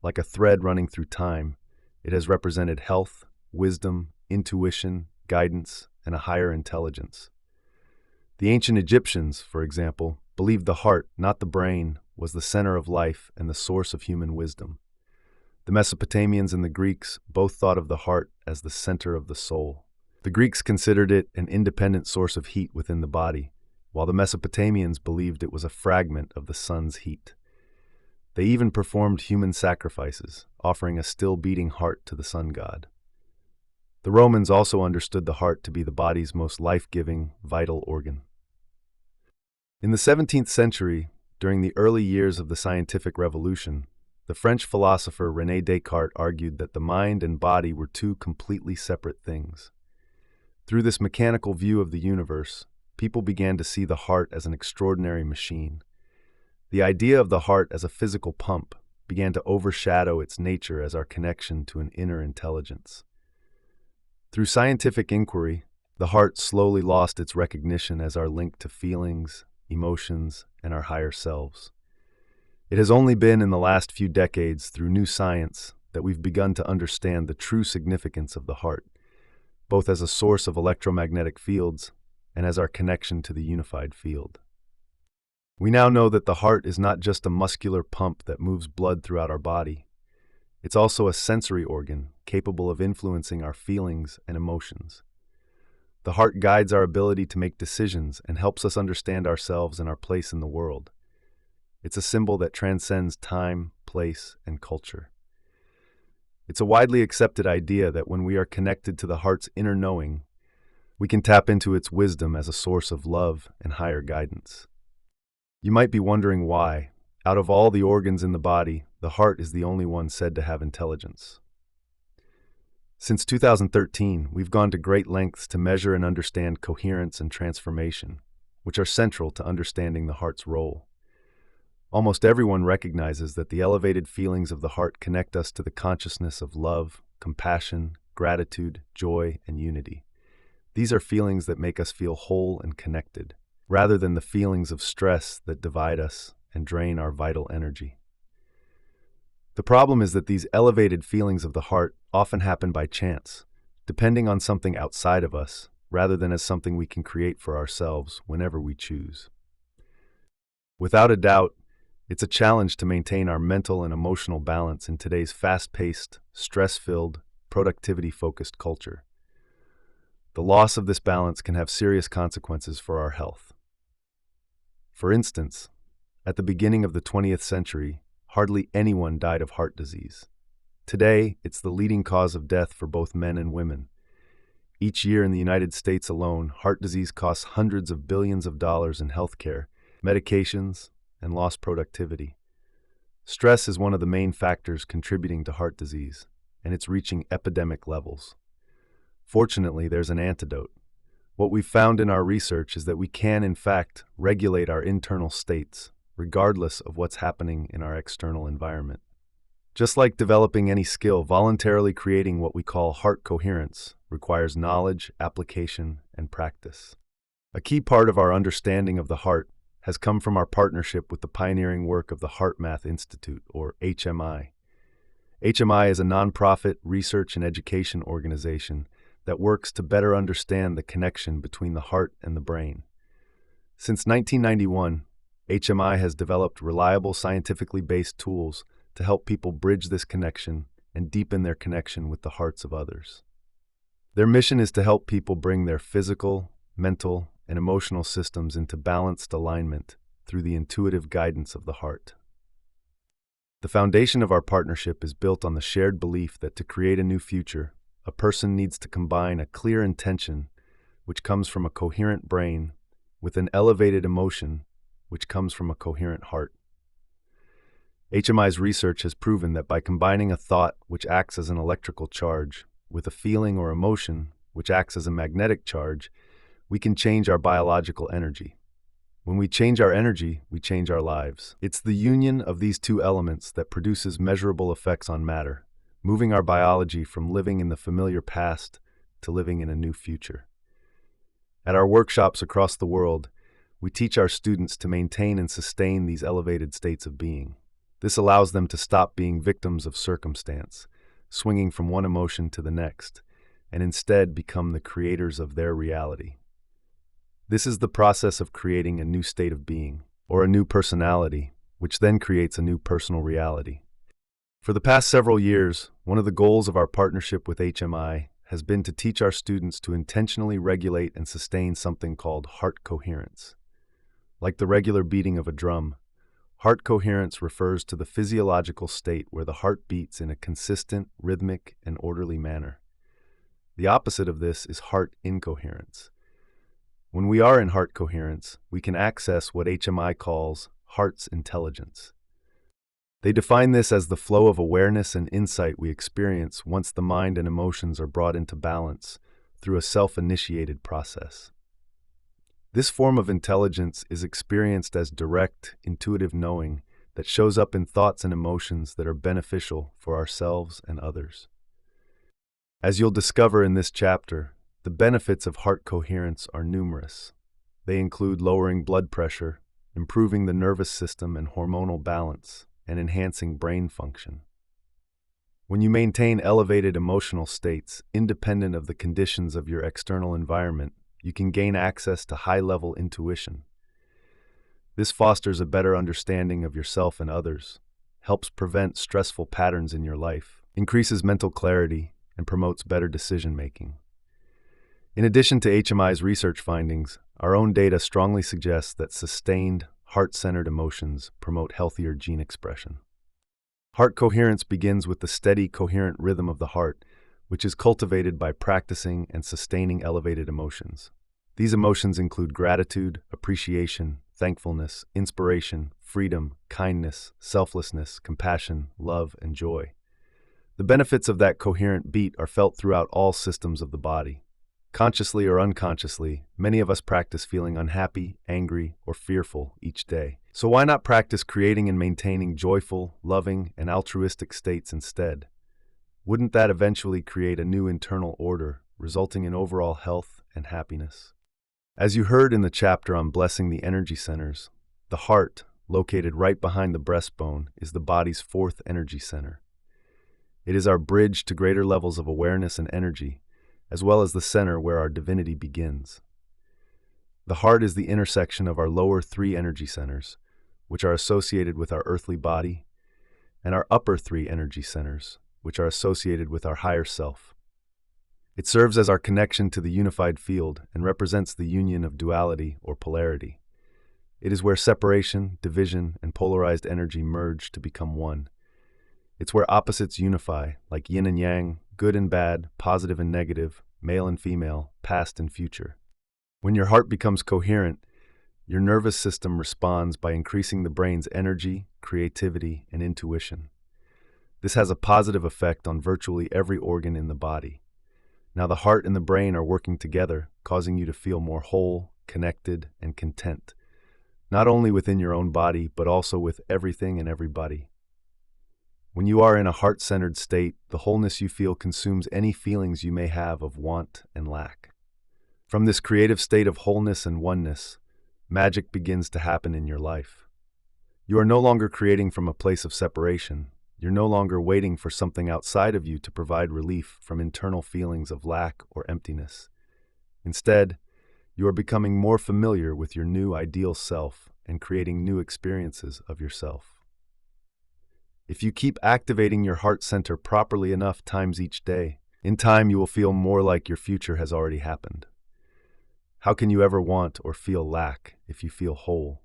Like a thread running through time, it has represented health, wisdom, intuition, guidance, and a higher intelligence. The ancient Egyptians, for example, believed the heart, not the brain, was the center of life and the source of human wisdom. The Mesopotamians and the Greeks both thought of the heart as the center of the soul. The Greeks considered it an independent source of heat within the body, while the Mesopotamians believed it was a fragment of the sun's heat. They even performed human sacrifices, offering a still-beating heart to the sun god. The Romans also understood the heart to be the body's most life-giving, vital organ. In the 17th century, during the early years of the scientific revolution, the French philosopher René Descartes argued that the mind and body were two completely separate things. Through this mechanical view of the universe, people began to see the heart as an extraordinary machine. The idea of the heart as a physical pump began to overshadow its nature as our connection to an inner intelligence. Through scientific inquiry, the heart slowly lost its recognition as our link to feelings, emotions, and our higher selves. It has only been in the last few decades, through new science, that we've begun to understand the true significance of the heart, both as a source of electromagnetic fields and as our connection to the unified field. We now know that the heart is not just a muscular pump that moves blood throughout our body. It's also a sensory organ capable of influencing our feelings and emotions. The heart guides our ability to make decisions and helps us understand ourselves and our place in the world. It's a symbol that transcends time, place, and culture. It's a widely accepted idea that when we are connected to the heart's inner knowing, we can tap into its wisdom as a source of love and higher guidance. You might be wondering why, out of all the organs in the body, the heart is the only one said to have intelligence. Since 2013, we've gone to great lengths to measure and understand coherence and transformation, which are central to understanding the heart's role. Almost everyone recognizes that the elevated feelings of the heart connect us to the consciousness of love, compassion, gratitude, joy, and unity. These are feelings that make us feel whole and connected, rather than the feelings of stress that divide us and drain our vital energy. The problem is that these elevated feelings of the heart often happen by chance, depending on something outside of us, rather than as something we can create for ourselves whenever we choose. Without a doubt, it's a challenge to maintain our mental and emotional balance in today's fast-paced, stress-filled, productivity-focused culture. The loss of this balance can have serious consequences for our health. For instance, at the beginning of the 20th century, hardly anyone died of heart disease. Today, it's the leading cause of death for both men and women. Each year in the United States alone, heart disease costs hundreds of billions of dollars in healthcare, medications, and lost productivity. Stress is one of the main factors contributing to heart disease, and it's reaching epidemic levels. Fortunately, there's an antidote. What we've found in our research is that we can, in fact, regulate our internal states, regardless of what's happening in our external environment. Just like developing any skill, voluntarily creating what we call heart coherence requires knowledge, application, and practice. A key part of our understanding of the heart has come from our partnership with the pioneering work of the HeartMath Institute, or HMI. HMI is a nonprofit research and education organization that works to better understand the connection between the heart and the brain. Since 1991, HMI has developed reliable, scientifically based tools to help people bridge this connection and deepen their connection with the hearts of others. Their mission is to help people bring their physical, mental, and emotional systems into balanced alignment through the intuitive guidance of the heart. The foundation of our partnership is built on the shared belief that to create a new future, a person needs to combine a clear intention, which comes from a coherent brain, with an elevated emotion, which comes from a coherent heart. HMI's research has proven that by combining a thought, which acts as an electrical charge, with a feeling or emotion, which acts as a magnetic charge, we can change our biological energy. When we change our energy, we change our lives. It's the union of these two elements that produces measurable effects on matter, moving our biology from living in the familiar past to living in a new future. At our workshops across the world, we teach our students to maintain and sustain these elevated states of being. This allows them to stop being victims of circumstance, swinging from one emotion to the next, and instead become the creators of their reality. This is the process of creating a new state of being, or a new personality, which then creates a new personal reality. For the past several years, one of the goals of our partnership with HMI has been to teach our students to intentionally regulate and sustain something called heart coherence. Like the regular beating of a drum, heart coherence refers to the physiological state where the heart beats in a consistent, rhythmic, and orderly manner. The opposite of this is heart incoherence. When we are in heart coherence, we can access what HMI calls heart's intelligence. They define this as the flow of awareness and insight we experience once the mind and emotions are brought into balance through a self-initiated process. This form of intelligence is experienced as direct, intuitive knowing that shows up in thoughts and emotions that are beneficial for ourselves and others. As you'll discover in this chapter, the benefits of heart coherence are numerous. They include lowering blood pressure, improving the nervous system and hormonal balance, and enhancing brain function. When you maintain elevated emotional states independent of the conditions of your external environment, you can gain access to high-level intuition. This fosters a better understanding of yourself and others, helps prevent stressful patterns in your life, increases mental clarity, and promotes better decision-making. In addition to HMI's research findings, our own data strongly suggests that sustained, heart-centered emotions promote healthier gene expression. Heart coherence begins with the steady, coherent rhythm of the heart, which is cultivated by practicing and sustaining elevated emotions. These emotions include gratitude, appreciation, thankfulness, inspiration, freedom, kindness, selflessness, compassion, love, and joy. The benefits of that coherent beat are felt throughout all systems of the body. Consciously or unconsciously, many of us practice feeling unhappy, angry, or fearful each day. So why not practice creating and maintaining joyful, loving, and altruistic states instead? Wouldn't that eventually create a new internal order, resulting in overall health and happiness? As you heard in the chapter on blessing the energy centers, the heart, located right behind the breastbone, is the body's fourth energy center. It is our bridge to greater levels of awareness and energy, as well as the center where our divinity begins. The heart is the intersection of our lower three energy centers, which are associated with our earthly body, and our upper three energy centers, which are associated with our higher self. It serves as our connection to the unified field and represents the union of duality or polarity. It is where separation, division, and polarized energy merge to become one. It's where opposites unify, like yin and yang, good and bad, positive and negative, male and female, past and future. When your heart becomes coherent, your nervous system responds by increasing the brain's energy, creativity, and intuition. This has a positive effect on virtually every organ in the body. Now the heart and the brain are working together, causing you to feel more whole, connected, and content, not only within your own body, but also with everything and everybody. When you are in a heart-centered state, the wholeness you feel consumes any feelings you may have of want and lack. From this creative state of wholeness and oneness, magic begins to happen in your life. You are no longer creating from a place of separation. You're no longer waiting for something outside of you to provide relief from internal feelings of lack or emptiness. Instead, you are becoming more familiar with your new ideal self and creating new experiences of yourself. If you keep activating your heart center properly enough times each day, in time you will feel more like your future has already happened. How can you ever want or feel lack if you feel whole?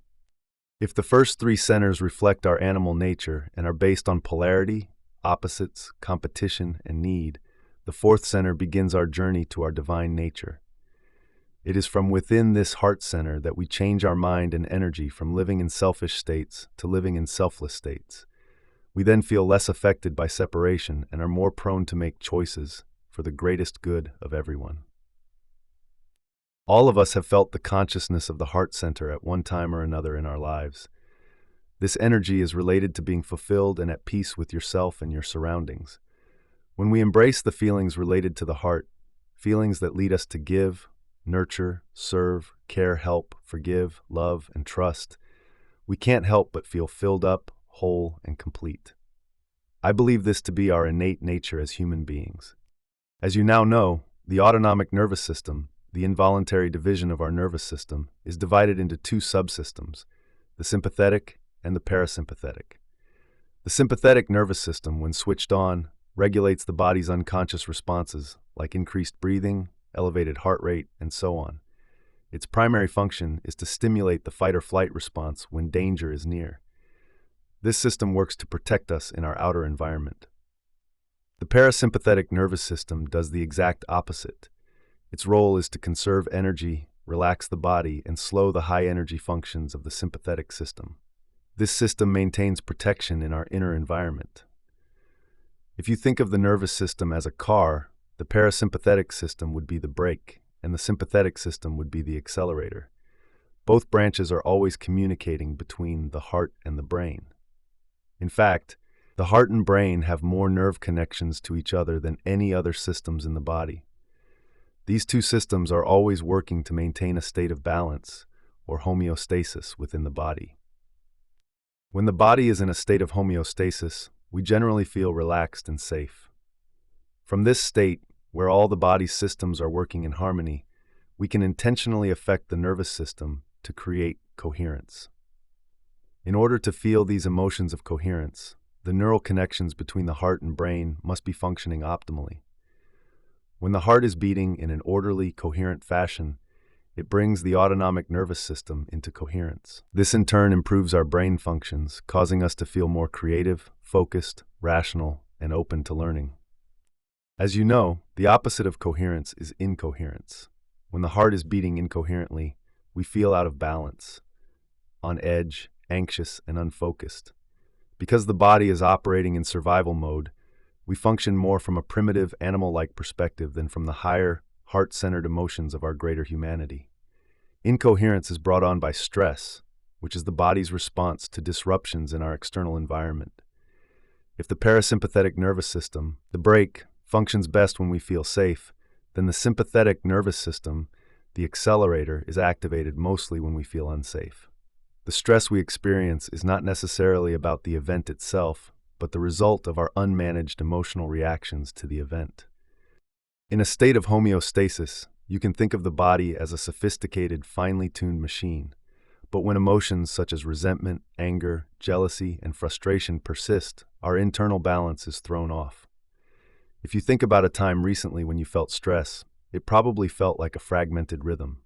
If the first three centers reflect our animal nature and are based on polarity, opposites, competition, and need, the fourth center begins our journey to our divine nature. It is from within this heart center that we change our mind and energy from living in selfish states to living in selfless states. We then feel less affected by separation and are more prone to make choices for the greatest good of everyone. All of us have felt the consciousness of the heart center at one time or another in our lives. This energy is related to being fulfilled and at peace with yourself and your surroundings. When we embrace the feelings related to the heart, feelings that lead us to give, nurture, serve, care, help, forgive, love, and trust, we can't help but feel filled up, whole, and complete. I believe this to be our innate nature as human beings. As you now know, the autonomic nervous system, the involuntary division of our nervous system, is divided into two subsystems, the sympathetic and the parasympathetic. The sympathetic nervous system, when switched on, regulates the body's unconscious responses, like increased breathing, elevated heart rate, and so on. Its primary function is to stimulate the fight-or-flight response when danger is near. This system works to protect us in our outer environment. The parasympathetic nervous system does the exact opposite. Its role is to conserve energy, relax the body, and slow the high-energy functions of the sympathetic system. This system maintains protection in our inner environment. If you think of the nervous system as a car, the parasympathetic system would be the brake, and the sympathetic system would be the accelerator. Both branches are always communicating between the heart and the brain. In fact, the heart and brain have more nerve connections to each other than any other systems in the body. These two systems are always working to maintain a state of balance, or homeostasis within the body. When the body is in a state of homeostasis, we generally feel relaxed and safe. From this state, where all the body's systems are working in harmony, we can intentionally affect the nervous system to create coherence. In order to feel these emotions of coherence, the neural connections between the heart and brain must be functioning optimally. When the heart is beating in an orderly, coherent fashion, it brings the autonomic nervous system into coherence. This in turn improves our brain functions, causing us to feel more creative, focused, rational, and open to learning. As you know, the opposite of coherence is incoherence. When the heart is beating incoherently, we feel out of balance, on edge, anxious, and unfocused. Because the body is operating in survival mode, we function more from a primitive, animal-like perspective than from the higher, heart-centered emotions of our greater humanity. Incoherence is brought on by stress, which is the body's response to disruptions in our external environment. If the parasympathetic nervous system, the brake, functions best when we feel safe, then the sympathetic nervous system, the accelerator, is activated mostly when we feel unsafe. The stress we experience is not necessarily about the event itself, but the result of our unmanaged emotional reactions to the event. In a state of homeostasis, you can think of the body as a sophisticated, finely tuned machine. But when emotions such as resentment, anger, jealousy, and frustration persist, our internal balance is thrown off. If you think about a time recently when you felt stress, it probably felt like a fragmented rhythm.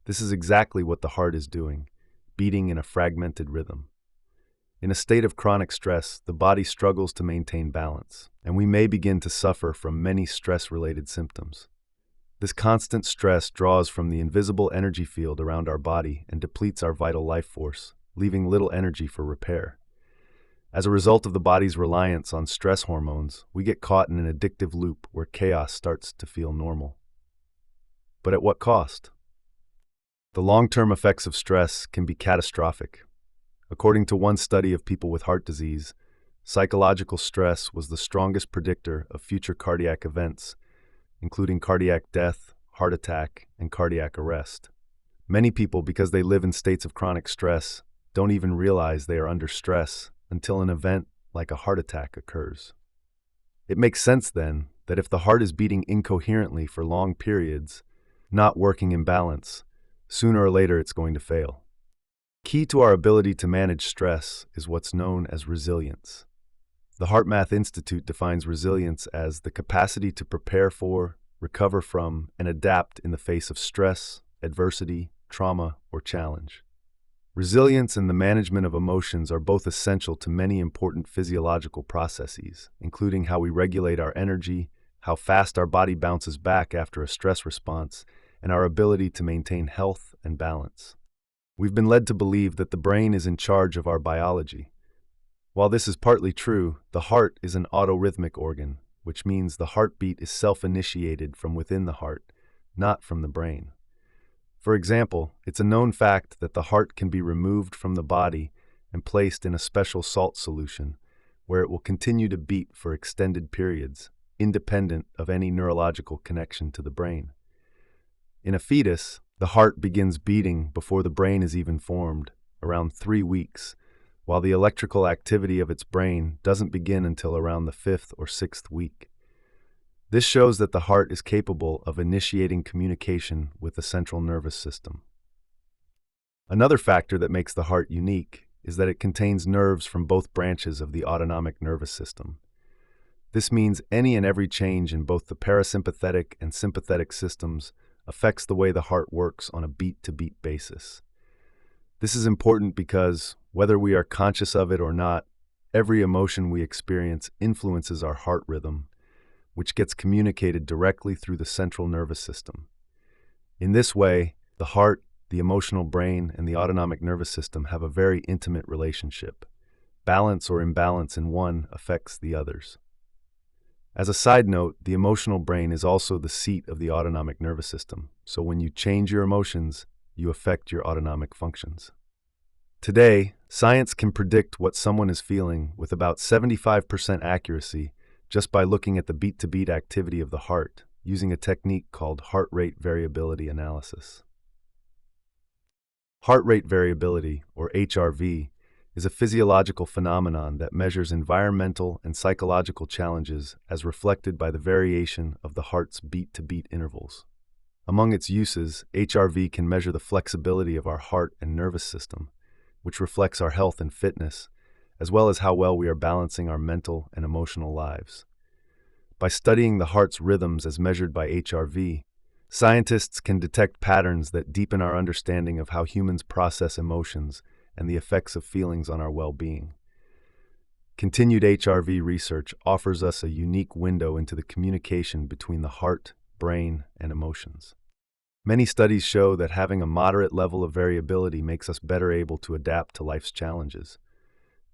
This is exactly what the heart is doing, beating in a fragmented rhythm. In a state of chronic stress, the body struggles to maintain balance, and we may begin to suffer from many stress-related symptoms. This constant stress draws from the invisible energy field around our body and depletes our vital life force, leaving little energy for repair. As a result of the body's reliance on stress hormones, we get caught in an addictive loop where chaos starts to feel normal. But at what cost? The long-term effects of stress can be catastrophic. According to one study of people with heart disease, psychological stress was the strongest predictor of future cardiac events, including cardiac death, heart attack, and cardiac arrest. Many people, because they live in states of chronic stress, don't even realize they are under stress until an event like a heart attack occurs. It makes sense then that if the heart is beating incoherently for long periods, not working in balance, sooner or later it's going to fail. Key to our ability to manage stress is what's known as resilience. The HeartMath Institute defines resilience as the capacity to prepare for, recover from, and adapt in the face of stress, adversity, trauma, or challenge. Resilience and the management of emotions are both essential to many important physiological processes, including how we regulate our energy, how fast our body bounces back after a stress response, and our ability to maintain health and balance. We've been led to believe that the brain is in charge of our biology. While this is partly true, the heart is an autorhythmic organ, which means the heartbeat is self-initiated from within the heart, not from the brain. For example, it's a known fact that the heart can be removed from the body and placed in a special salt solution, where it will continue to beat for extended periods, independent of any neurological connection to the brain. In a fetus, the heart begins beating before the brain is even formed, around 3 weeks, while the electrical activity of its brain doesn't begin until around the 5th or 6th week. This shows that the heart is capable of initiating communication with the central nervous system. Another factor that makes the heart unique is that it contains nerves from both branches of the autonomic nervous system. This means any and every change in both the parasympathetic and sympathetic systems affects the way the heart works on a beat-to-beat basis. This is important because, whether we are conscious of it or not, every emotion we experience influences our heart rhythm, which gets communicated directly through the central nervous system. In this way, the heart, the emotional brain, and the autonomic nervous system have a very intimate relationship. Balance or imbalance in one affects the others. As a side note, the emotional brain is also the seat of the autonomic nervous system, so when you change your emotions, you affect your autonomic functions. Today, science can predict what someone is feeling with about 75% accuracy just by looking at the beat-to-beat activity of the heart, using a technique called heart rate variability analysis. Heart rate variability, or HRV, is a physiological phenomenon that measures environmental and psychological challenges as reflected by the variation of the heart's beat-to-beat intervals. Among its uses, HRV can measure the flexibility of our heart and nervous system, which reflects our health and fitness, as well as how well we are balancing our mental and emotional lives. By studying the heart's rhythms as measured by HRV, scientists can detect patterns that deepen our understanding of how humans process emotions and the effects of feelings on our well-being. Continued HRV research offers us a unique window into the communication between the heart, brain, and emotions. Many studies show that having a moderate level of variability makes us better able to adapt to life's challenges.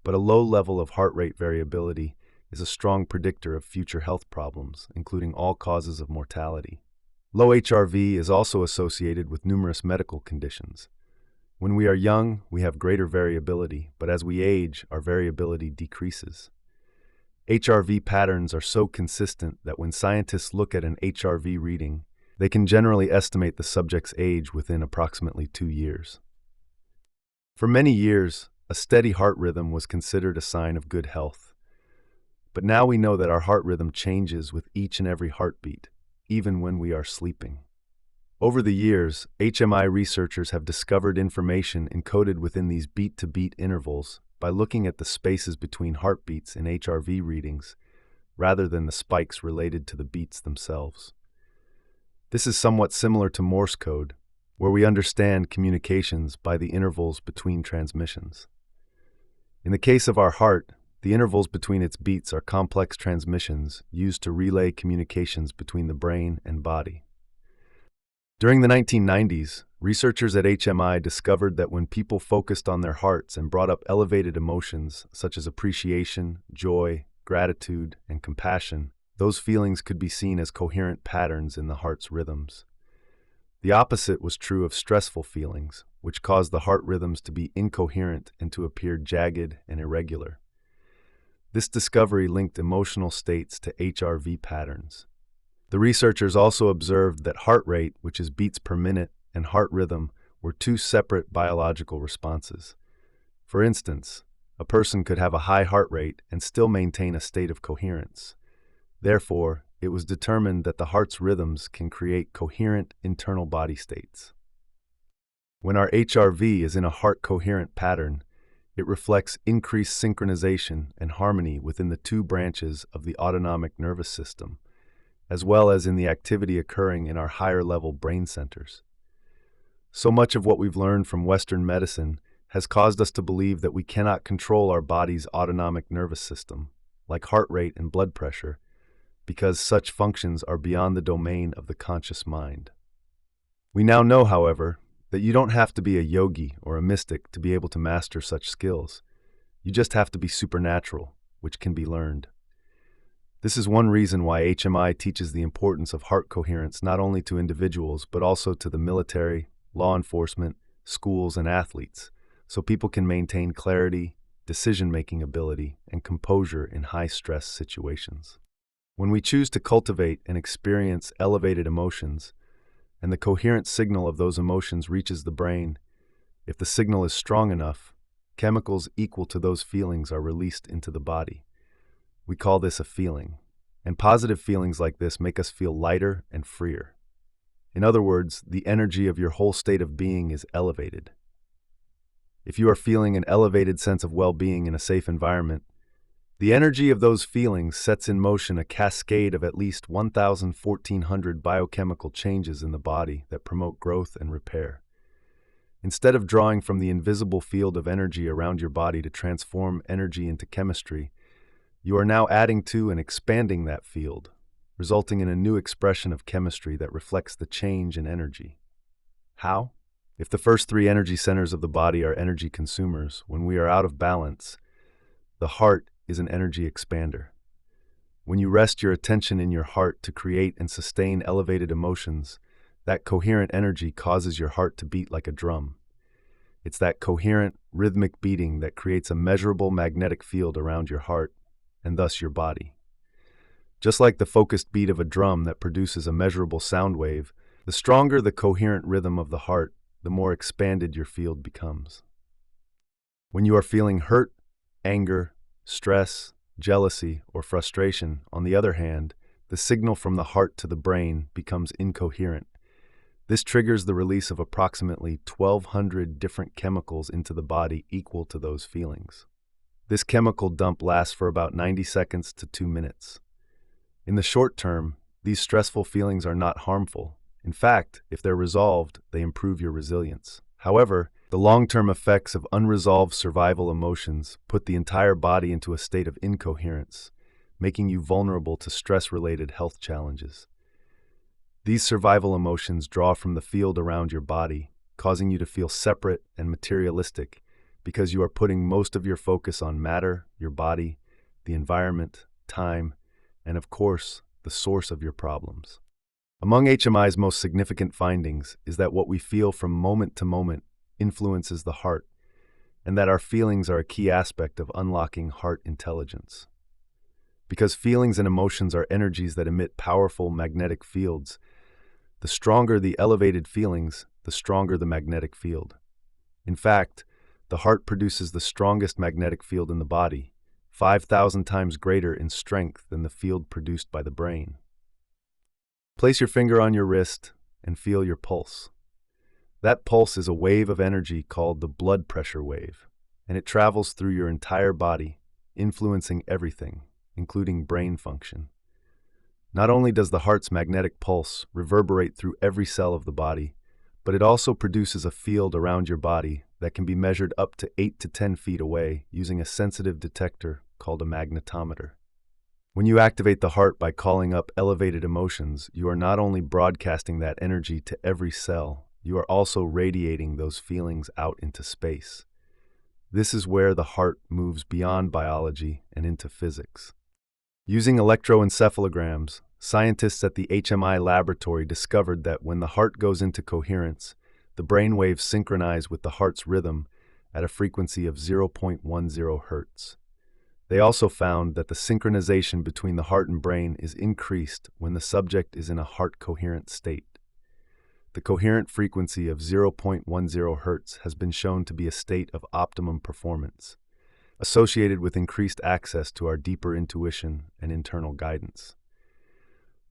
But a low level of heart rate variability is a strong predictor of future health problems, including all causes of mortality. Low HRV is also associated with numerous medical conditions. When we are young, we have greater variability, but as we age, our variability decreases. HRV patterns are so consistent that when scientists look at an HRV reading, they can generally estimate the subject's age within approximately 2 years. For many years, a steady heart rhythm was considered a sign of good health. But now we know that our heart rhythm changes with each and every heartbeat, even when we are sleeping. Over the years, HMI researchers have discovered information encoded within these beat-to-beat intervals by looking at the spaces between heartbeats in HRV readings, rather than the spikes related to the beats themselves. This is somewhat similar to Morse code, where we understand communications by the intervals between transmissions. In the case of our heart, the intervals between its beats are complex transmissions used to relay communications between the brain and body. During the 1990s, researchers at HMI discovered that when people focused on their hearts and brought up elevated emotions such as appreciation, joy, gratitude, and compassion, those feelings could be seen as coherent patterns in the heart's rhythms. The opposite was true of stressful feelings, which caused the heart rhythms to be incoherent and to appear jagged and irregular. This discovery linked emotional states to HRV patterns. The researchers also observed that heart rate, which is beats per minute, and heart rhythm were two separate biological responses. For instance, a person could have a high heart rate and still maintain a state of coherence. Therefore, it was determined that the heart's rhythms can create coherent internal body states. When our HRV is in a heart-coherent pattern, it reflects increased synchronization and harmony within the two branches of the autonomic nervous system, as well as in the activity occurring in our higher-level brain centers. So much of what we've learned from Western medicine has caused us to believe that we cannot control our body's autonomic nervous system, like heart rate and blood pressure, because such functions are beyond the domain of the conscious mind. We now know, however, that you don't have to be a yogi or a mystic to be able to master such skills. You just have to be supernatural, which can be learned. This is one reason why HMI teaches the importance of heart coherence not only to individuals but also to the military, law enforcement, schools, and athletes, so people can maintain clarity, decision-making ability, and composure in high-stress situations. When we choose to cultivate and experience elevated emotions, and the coherent signal of those emotions reaches the brain, if the signal is strong enough, chemicals equal to those feelings are released into the body. We call this a feeling, and positive feelings like this make us feel lighter and freer. In other words, the energy of your whole state of being is elevated. If you are feeling an elevated sense of well-being in a safe environment, the energy of those feelings sets in motion a cascade of at least 1,400 biochemical changes in the body that promote growth and repair. Instead of drawing from the invisible field of energy around your body to transform energy into chemistry, you are now adding to and expanding that field, resulting in a new expression of chemistry that reflects the change in energy. How? If the first three energy centers of the body are energy consumers, when we are out of balance, the heart is an energy expander. When you rest your attention in your heart to create and sustain elevated emotions, that coherent energy causes your heart to beat like a drum. It's that coherent, rhythmic beating that creates a measurable magnetic field around your heart, and thus your body. Just like the focused beat of a drum that produces a measurable sound wave, the stronger the coherent rhythm of the heart, the more expanded your field becomes. When you are feeling hurt, anger, stress, jealousy, or frustration, on the other hand, the signal from the heart to the brain becomes incoherent. This triggers the release of approximately 1,200 different chemicals into the body equal to those feelings. This chemical dump lasts for about 90 seconds to 2 minutes. In the short term, these stressful feelings are not harmful. In fact, if they're resolved, they improve your resilience. However, the long-term effects of unresolved survival emotions put the entire body into a state of incoherence, making you vulnerable to stress-related health challenges. These survival emotions draw from the field around your body, causing you to feel separate and materialistic because you are putting most of your focus on matter, your body, the environment, time, and of course, the source of your problems. Among HMI's most significant findings is that what we feel from moment to moment influences the heart, and that our feelings are a key aspect of unlocking heart intelligence. Because feelings and emotions are energies that emit powerful magnetic fields, the stronger the elevated feelings, the stronger the magnetic field. In fact, the heart produces the strongest magnetic field in the body, 5,000 times greater in strength than the field produced by the brain. Place your finger on your wrist and feel your pulse. That pulse is a wave of energy called the blood pressure wave, and it travels through your entire body, influencing everything, including brain function. Not only does the heart's magnetic pulse reverberate through every cell of the body, but it also produces a field around your body that can be measured up to 8 to 10 feet away using a sensitive detector called a magnetometer. When you activate the heart by calling up elevated emotions, you are not only broadcasting that energy to every cell, you are also radiating those feelings out into space. This is where the heart moves beyond biology and into physics. Using electroencephalograms, scientists at the HMI laboratory discovered that when the heart goes into coherence, the brain waves synchronize with the heart's rhythm at a frequency of 0.10 hertz. They also found that the synchronization between the heart and brain is increased when the subject is in a heart-coherent state. The coherent frequency of 0.10 hertz has been shown to be a state of optimum performance, associated with increased access to our deeper intuition and internal guidance.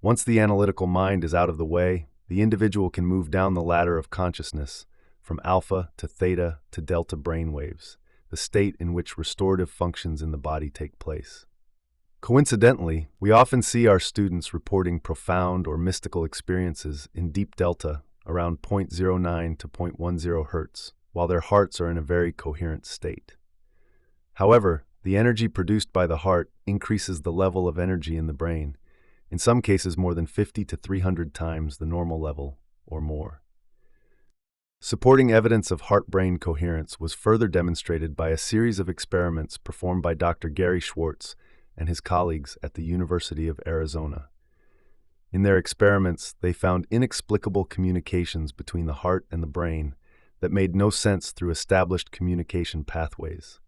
Once the analytical mind is out of the way, the individual can move down the ladder of consciousness from alpha to theta to delta brainwaves, the state in which restorative functions in the body take place. Coincidentally, we often see our students reporting profound or mystical experiences in deep delta around 0.09 to 0.10 hertz, while their hearts are in a very coherent state. However, the energy produced by the heart increases the level of energy in the brain, in some cases more than 50 to 300 times the normal level or more. Supporting evidence of heart-brain coherence was further demonstrated by a series of experiments performed by Dr. Gary Schwartz and his colleagues at the University of Arizona. In their experiments, they found inexplicable communications between the heart and the brain that made no sense through established communication pathways.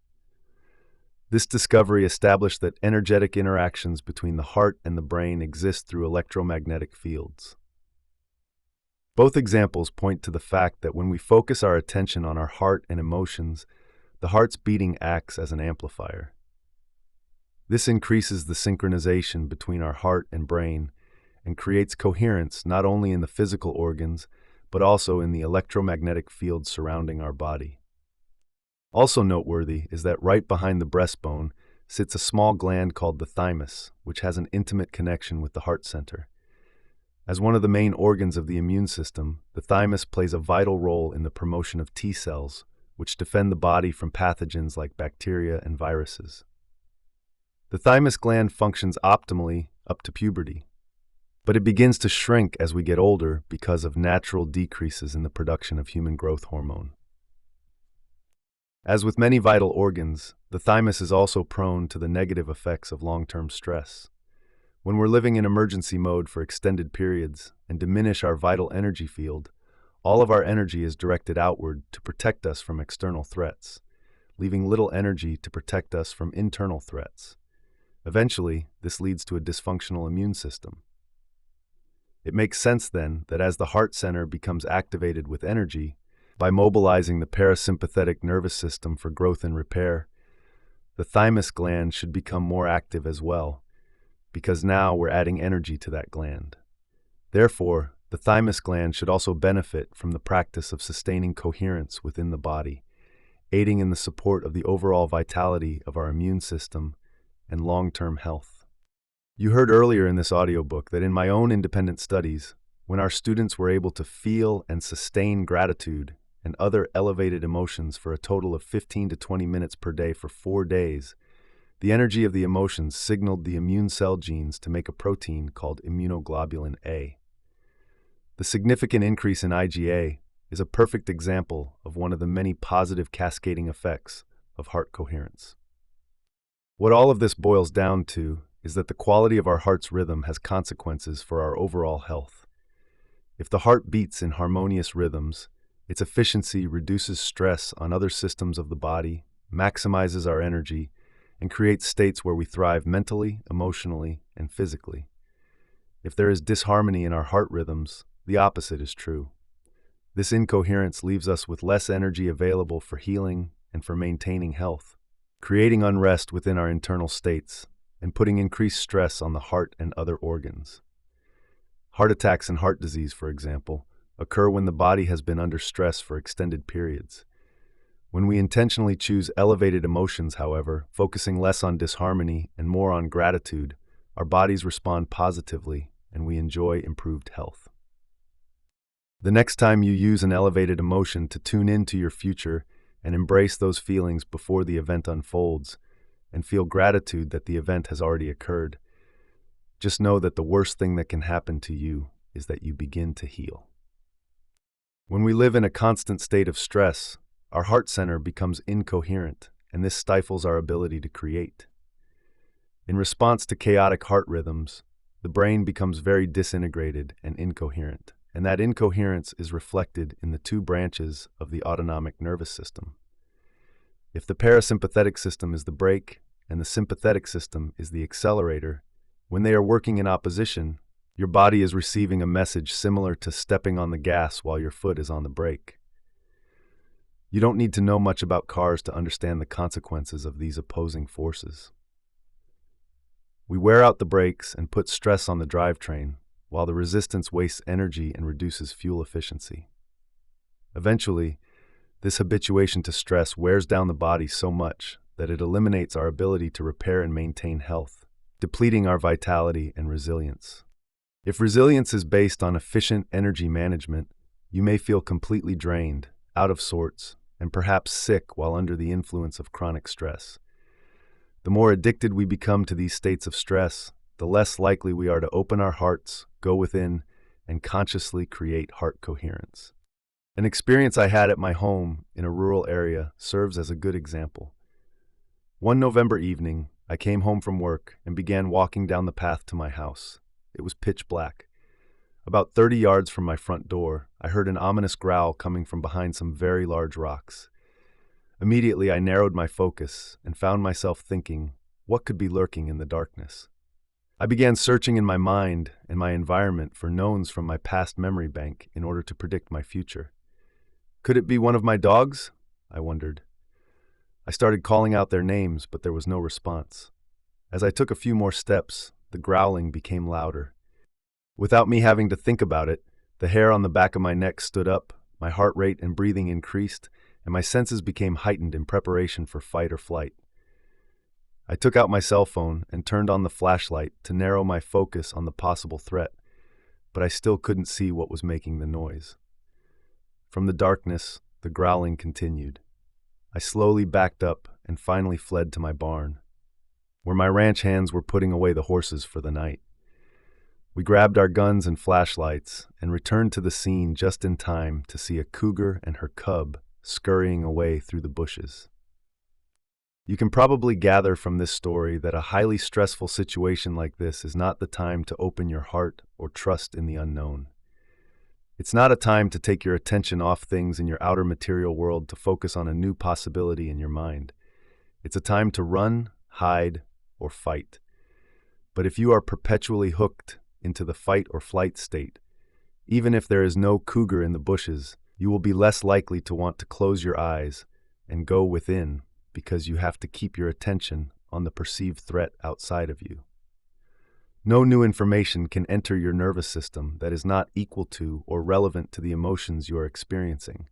This discovery established that energetic interactions between the heart and the brain exist through electromagnetic fields. Both examples point to the fact that when we focus our attention on our heart and emotions, the heart's beating acts as an amplifier. This increases the synchronization between our heart and brain and creates coherence not only in the physical organs, but also in the electromagnetic field surrounding our body. Also noteworthy is that right behind the breastbone sits a small gland called the thymus, which has an intimate connection with the heart center. As one of the main organs of the immune system, the thymus plays a vital role in the promotion of T cells, which defend the body from pathogens like bacteria and viruses. The thymus gland functions optimally up to puberty, but it begins to shrink as we get older because of natural decreases in the production of human growth hormone. As with many vital organs, the thymus is also prone to the negative effects of long-term stress. When we're living in emergency mode for extended periods and diminish our vital energy field, all of our energy is directed outward to protect us from external threats, leaving little energy to protect us from internal threats. Eventually, this leads to a dysfunctional immune system. It makes sense then that as the heart center becomes activated with energy, By mobilizing the parasympathetic nervous system for growth and repair, the thymus gland should become more active as well, because now we're adding energy to that gland. Therefore, the thymus gland should also benefit from the practice of sustaining coherence within the body, aiding in the support of the overall vitality of our immune system and long-term health. You heard earlier in this audiobook that in my own independent studies, when our students were able to feel and sustain gratitude and other elevated emotions for a total of 15 to 20 minutes per day for 4 days, the energy of the emotions signaled the immune cell genes to make a protein called immunoglobulin A. The significant increase in IgA is a perfect example of one of the many positive cascading effects of heart coherence. What all of this boils down to is that the quality of our heart's rhythm has consequences for our overall health. If the heart beats in harmonious rhythms, its efficiency reduces stress on other systems of the body, maximizes our energy, and creates states where we thrive mentally, emotionally, and physically. If there is disharmony in our heart rhythms, the opposite is true. This incoherence leaves us with less energy available for healing and for maintaining health, creating unrest within our internal states and putting increased stress on the heart and other organs. Heart attacks and heart disease, for example, occur when the body has been under stress for extended periods. When we intentionally choose elevated emotions, however, focusing less on disharmony and more on gratitude, our bodies respond positively and we enjoy improved health. The next time you use an elevated emotion to tune into your future and embrace those feelings before the event unfolds, and feel gratitude that the event has already occurred, just know that the worst thing that can happen to you is that you begin to heal. When we live in a constant state of stress, our heart center becomes incoherent, and this stifles our ability to create. In response to chaotic heart rhythms, the brain becomes very disintegrated and incoherent, and that incoherence is reflected in the 2 branches of the autonomic nervous system. If the parasympathetic system is the brake and the sympathetic system is the accelerator, when they are working in opposition, your body is receiving a message similar to stepping on the gas while your foot is on the brake. You don't need to know much about cars to understand the consequences of these opposing forces. We wear out the brakes and put stress on the drivetrain, while the resistance wastes energy and reduces fuel efficiency. Eventually, this habituation to stress wears down the body so much that it eliminates our ability to repair and maintain health, depleting our vitality and resilience. If resilience is based on efficient energy management, you may feel completely drained, out of sorts, and perhaps sick while under the influence of chronic stress. The more addicted we become to these states of stress, the less likely we are to open our hearts, go within, and consciously create heart coherence. An experience I had at my home in a rural area serves as a good example. One November evening, I came home from work and began walking down the path to my house. It was pitch black. About 30 yards from my front door, I heard an ominous growl coming from behind some very large rocks. Immediately, I narrowed my focus and found myself thinking, what could be lurking in the darkness? I began searching in my mind and my environment for knowns from my past memory bank in order to predict my future. Could it be one of my dogs? I wondered. I started calling out their names, but there was no response. As I took a few more steps, the growling became louder. Without me having to think about it, the hair on the back of my neck stood up, my heart rate and breathing increased, and my senses became heightened in preparation for fight or flight. I took out my cell phone and turned on the flashlight to narrow my focus on the possible threat, but I still couldn't see what was making the noise. From the darkness, the growling continued. I slowly backed up and finally fled to my barn, where my ranch hands were putting away the horses for the night. We grabbed our guns and flashlights and returned to the scene just in time to see a cougar and her cub scurrying away through the bushes. You can probably gather from this story that a highly stressful situation like this is not the time to open your heart or trust in the unknown. It's not a time to take your attention off things in your outer material world to focus on a new possibility in your mind. It's a time to run, hide, or fight. But if you are perpetually hooked into the fight or flight state, even if there is no cougar in the bushes, You will be less likely to want to close your eyes and go within because you have to keep your attention on the perceived threat outside of you. No new information can enter your nervous system that is not equal to or relevant to the emotions you are experiencing,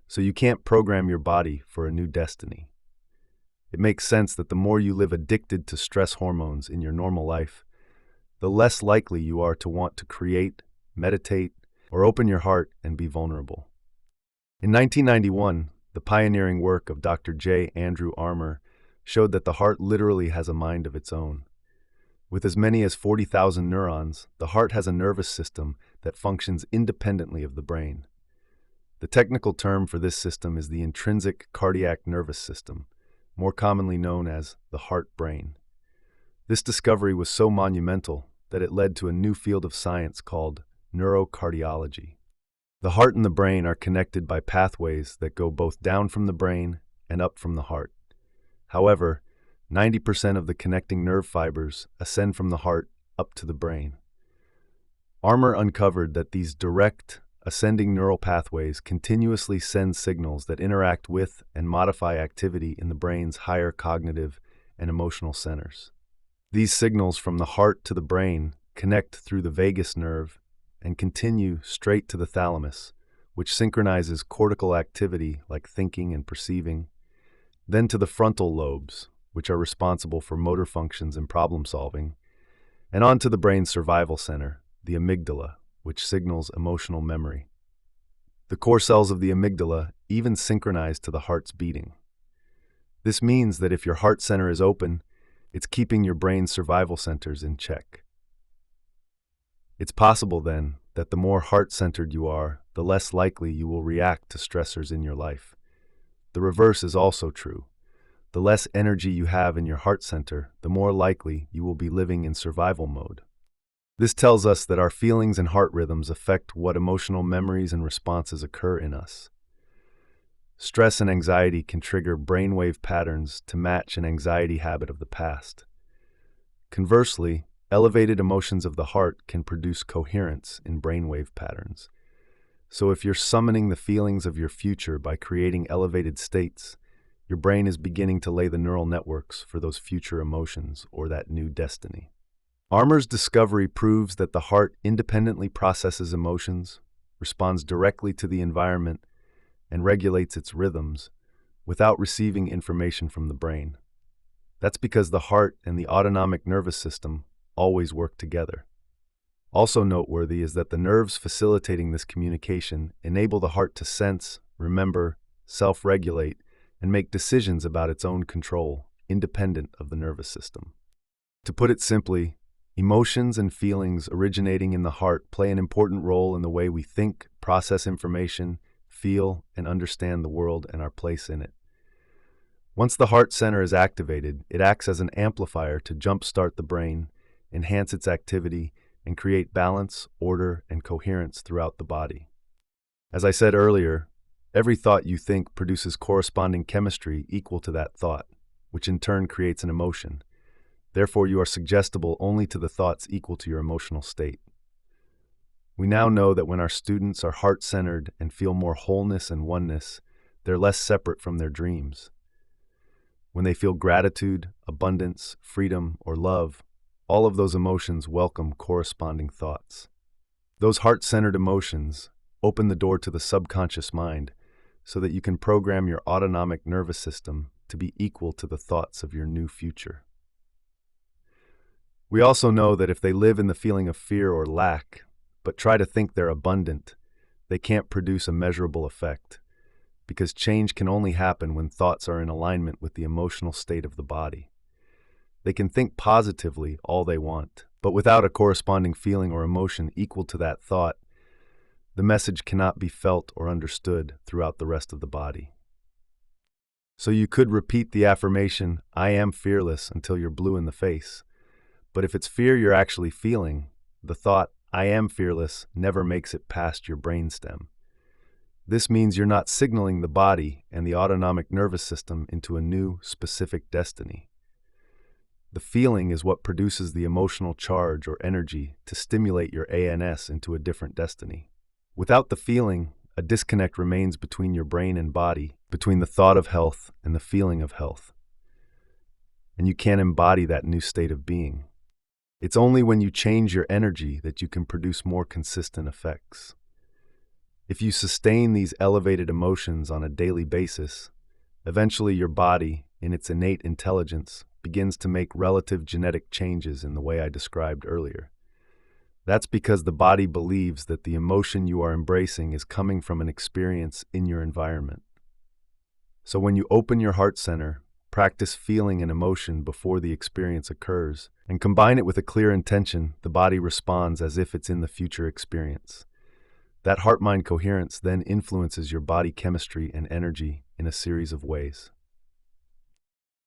so you can't program your body for a new destiny. It makes sense that the more you live addicted to stress hormones in your normal life, the less likely you are to want to create, meditate, or open your heart and be vulnerable. In 1991, the pioneering work of Dr. J. Andrew Armour showed that the heart literally has a mind of its own. With as many as 40,000 neurons, the heart has a nervous system that functions independently of the brain. The technical term for this system is the intrinsic cardiac nervous system, more commonly known as the heart-brain. This discovery was so monumental that it led to a new field of science called neurocardiology. The heart and the brain are connected by pathways that go both down from the brain and up from the heart. However, 90% of the connecting nerve fibers ascend from the heart up to the brain. Armour uncovered that these direct, ascending neural pathways continuously send signals that interact with and modify activity in the brain's higher cognitive and emotional centers. These signals from the heart to the brain connect through the vagus nerve and continue straight to the thalamus, which synchronizes cortical activity like thinking and perceiving, then to the frontal lobes, which are responsible for motor functions and problem solving, and on to the brain's survival center, the amygdala, which signals emotional memory. The core cells of the amygdala even synchronize to the heart's beating. This means that if your heart center is open, it's keeping your brain's survival centers in check. It's possible, then, that the more heart-centered you are, the less likely you will react to stressors in your life. The reverse is also true. The less energy you have in your heart center, the more likely you will be living in survival mode. This tells us that our feelings and heart rhythms affect what emotional memories and responses occur in us. Stress and anxiety can trigger brainwave patterns to match an anxiety habit of the past. Conversely, elevated emotions of the heart can produce coherence in brainwave patterns. So if you're summoning the feelings of your future by creating elevated states, your brain is beginning to lay the neural networks for those future emotions or that new destiny. Armour's discovery proves that the heart independently processes emotions, responds directly to the environment, and regulates its rhythms without receiving information from the brain. That's because the heart and the autonomic nervous system always work together. Also noteworthy is that the nerves facilitating this communication enable the heart to sense, remember, self-regulate, and make decisions about its own control, independent of the nervous system. To put it simply, emotions and feelings originating in the heart play an important role in the way we think, process information, feel, and understand the world and our place in it. Once the heart center is activated, it acts as an amplifier to jumpstart the brain, enhance its activity, and create balance, order, and coherence throughout the body. As I said earlier, every thought you think produces corresponding chemistry equal to that thought, which in turn creates an emotion. Therefore, you are suggestible only to the thoughts equal to your emotional state. We now know that when our students are heart-centered and feel more wholeness and oneness, they're less separate from their dreams. When they feel gratitude, abundance, freedom, or love, all of those emotions welcome corresponding thoughts. Those heart-centered emotions open the door to the subconscious mind so that you can program your autonomic nervous system to be equal to the thoughts of your new future. We also know that if they live in the feeling of fear or lack, but try to think they're abundant, they can't produce a measurable effect, because change can only happen when thoughts are in alignment with the emotional state of the body. They can think positively all they want, but without a corresponding feeling or emotion equal to that thought, the message cannot be felt or understood throughout the rest of the body. So you could repeat the affirmation, "I am fearless," until you're blue in the face. But if it's fear you're actually feeling, the thought, "I am fearless," never makes it past your brainstem. This means you're not signaling the body and the autonomic nervous system into a new, specific destiny. The feeling is what produces the emotional charge or energy to stimulate your ANS into a different destiny. Without the feeling, a disconnect remains between your brain and body, between the thought of health and the feeling of health. And you can't embody that new state of being. It's only when you change your energy that you can produce more consistent effects. If you sustain these elevated emotions on a daily basis, eventually your body, in its innate intelligence, begins to make relative genetic changes in the way I described earlier. That's because the body believes that the emotion you are embracing is coming from an experience in your environment. So when you open your heart center, practice feeling an emotion before the experience occurs, and combine it with a clear intention, the body responds as if it's in the future experience. That heart-mind coherence then influences your body chemistry and energy in a series of ways.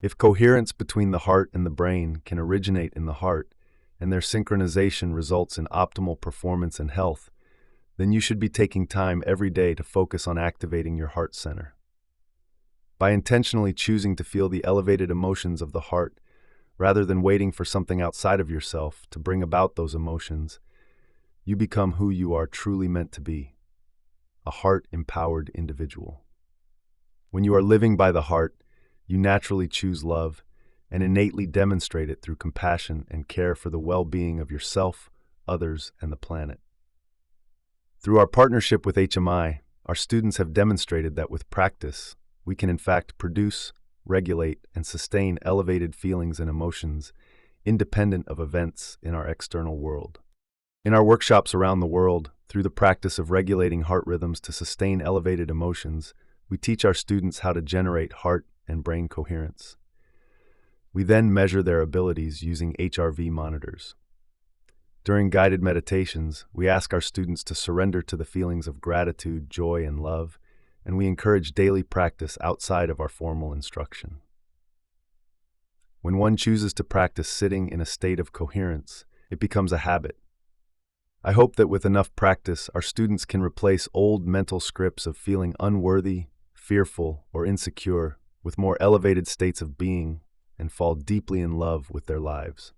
If coherence between the heart and the brain can originate in the heart, and their synchronization results in optimal performance and health, then you should be taking time every day to focus on activating your heart center. By intentionally choosing to feel the elevated emotions of the heart, rather than waiting for something outside of yourself to bring about those emotions, you become who you are truly meant to be, a heart-empowered individual. When you are living by the heart, you naturally choose love and innately demonstrate it through compassion and care for the well-being of yourself, others, and the planet. Through our partnership with HMI, our students have demonstrated that with practice, we can in fact produce, regulate, and sustain elevated feelings and emotions independent of events in our external world. In our workshops around the world, through the practice of regulating heart rhythms to sustain elevated emotions, we teach our students how to generate heart and brain coherence. We then measure their abilities using HRV monitors. During guided meditations, we ask our students to surrender to the feelings of gratitude, joy, and love, and we encourage daily practice outside of our formal instruction. When one chooses to practice sitting in a state of coherence, it becomes a habit. I hope that with enough practice, our students can replace old mental scripts of feeling unworthy, fearful, or insecure with more elevated states of being and fall deeply in love with their lives.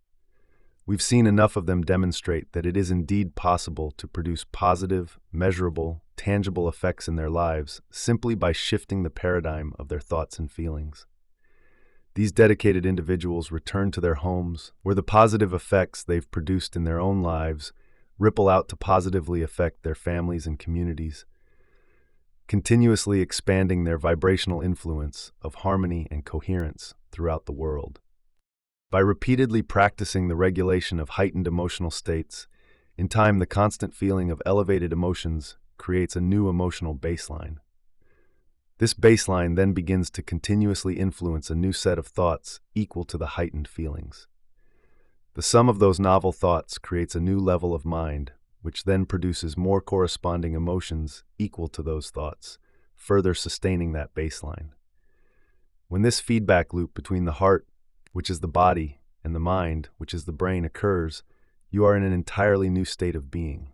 We've seen enough of them demonstrate that it is indeed possible to produce positive, measurable, tangible effects in their lives simply by shifting the paradigm of their thoughts and feelings. These dedicated individuals return to their homes, where the positive effects they've produced in their own lives ripple out to positively affect their families and communities, continuously expanding their vibrational influence of harmony and coherence throughout the world. By repeatedly practicing the regulation of heightened emotional states, in time the constant feeling of elevated emotions creates a new emotional baseline. This baseline then begins to continuously influence a new set of thoughts equal to the heightened feelings. The sum of those novel thoughts creates a new level of mind, which then produces more corresponding emotions equal to those thoughts, further sustaining that baseline. When this feedback loop between the heart, which is the body, and the mind, which is the brain, occurs, you are in an entirely new state of being.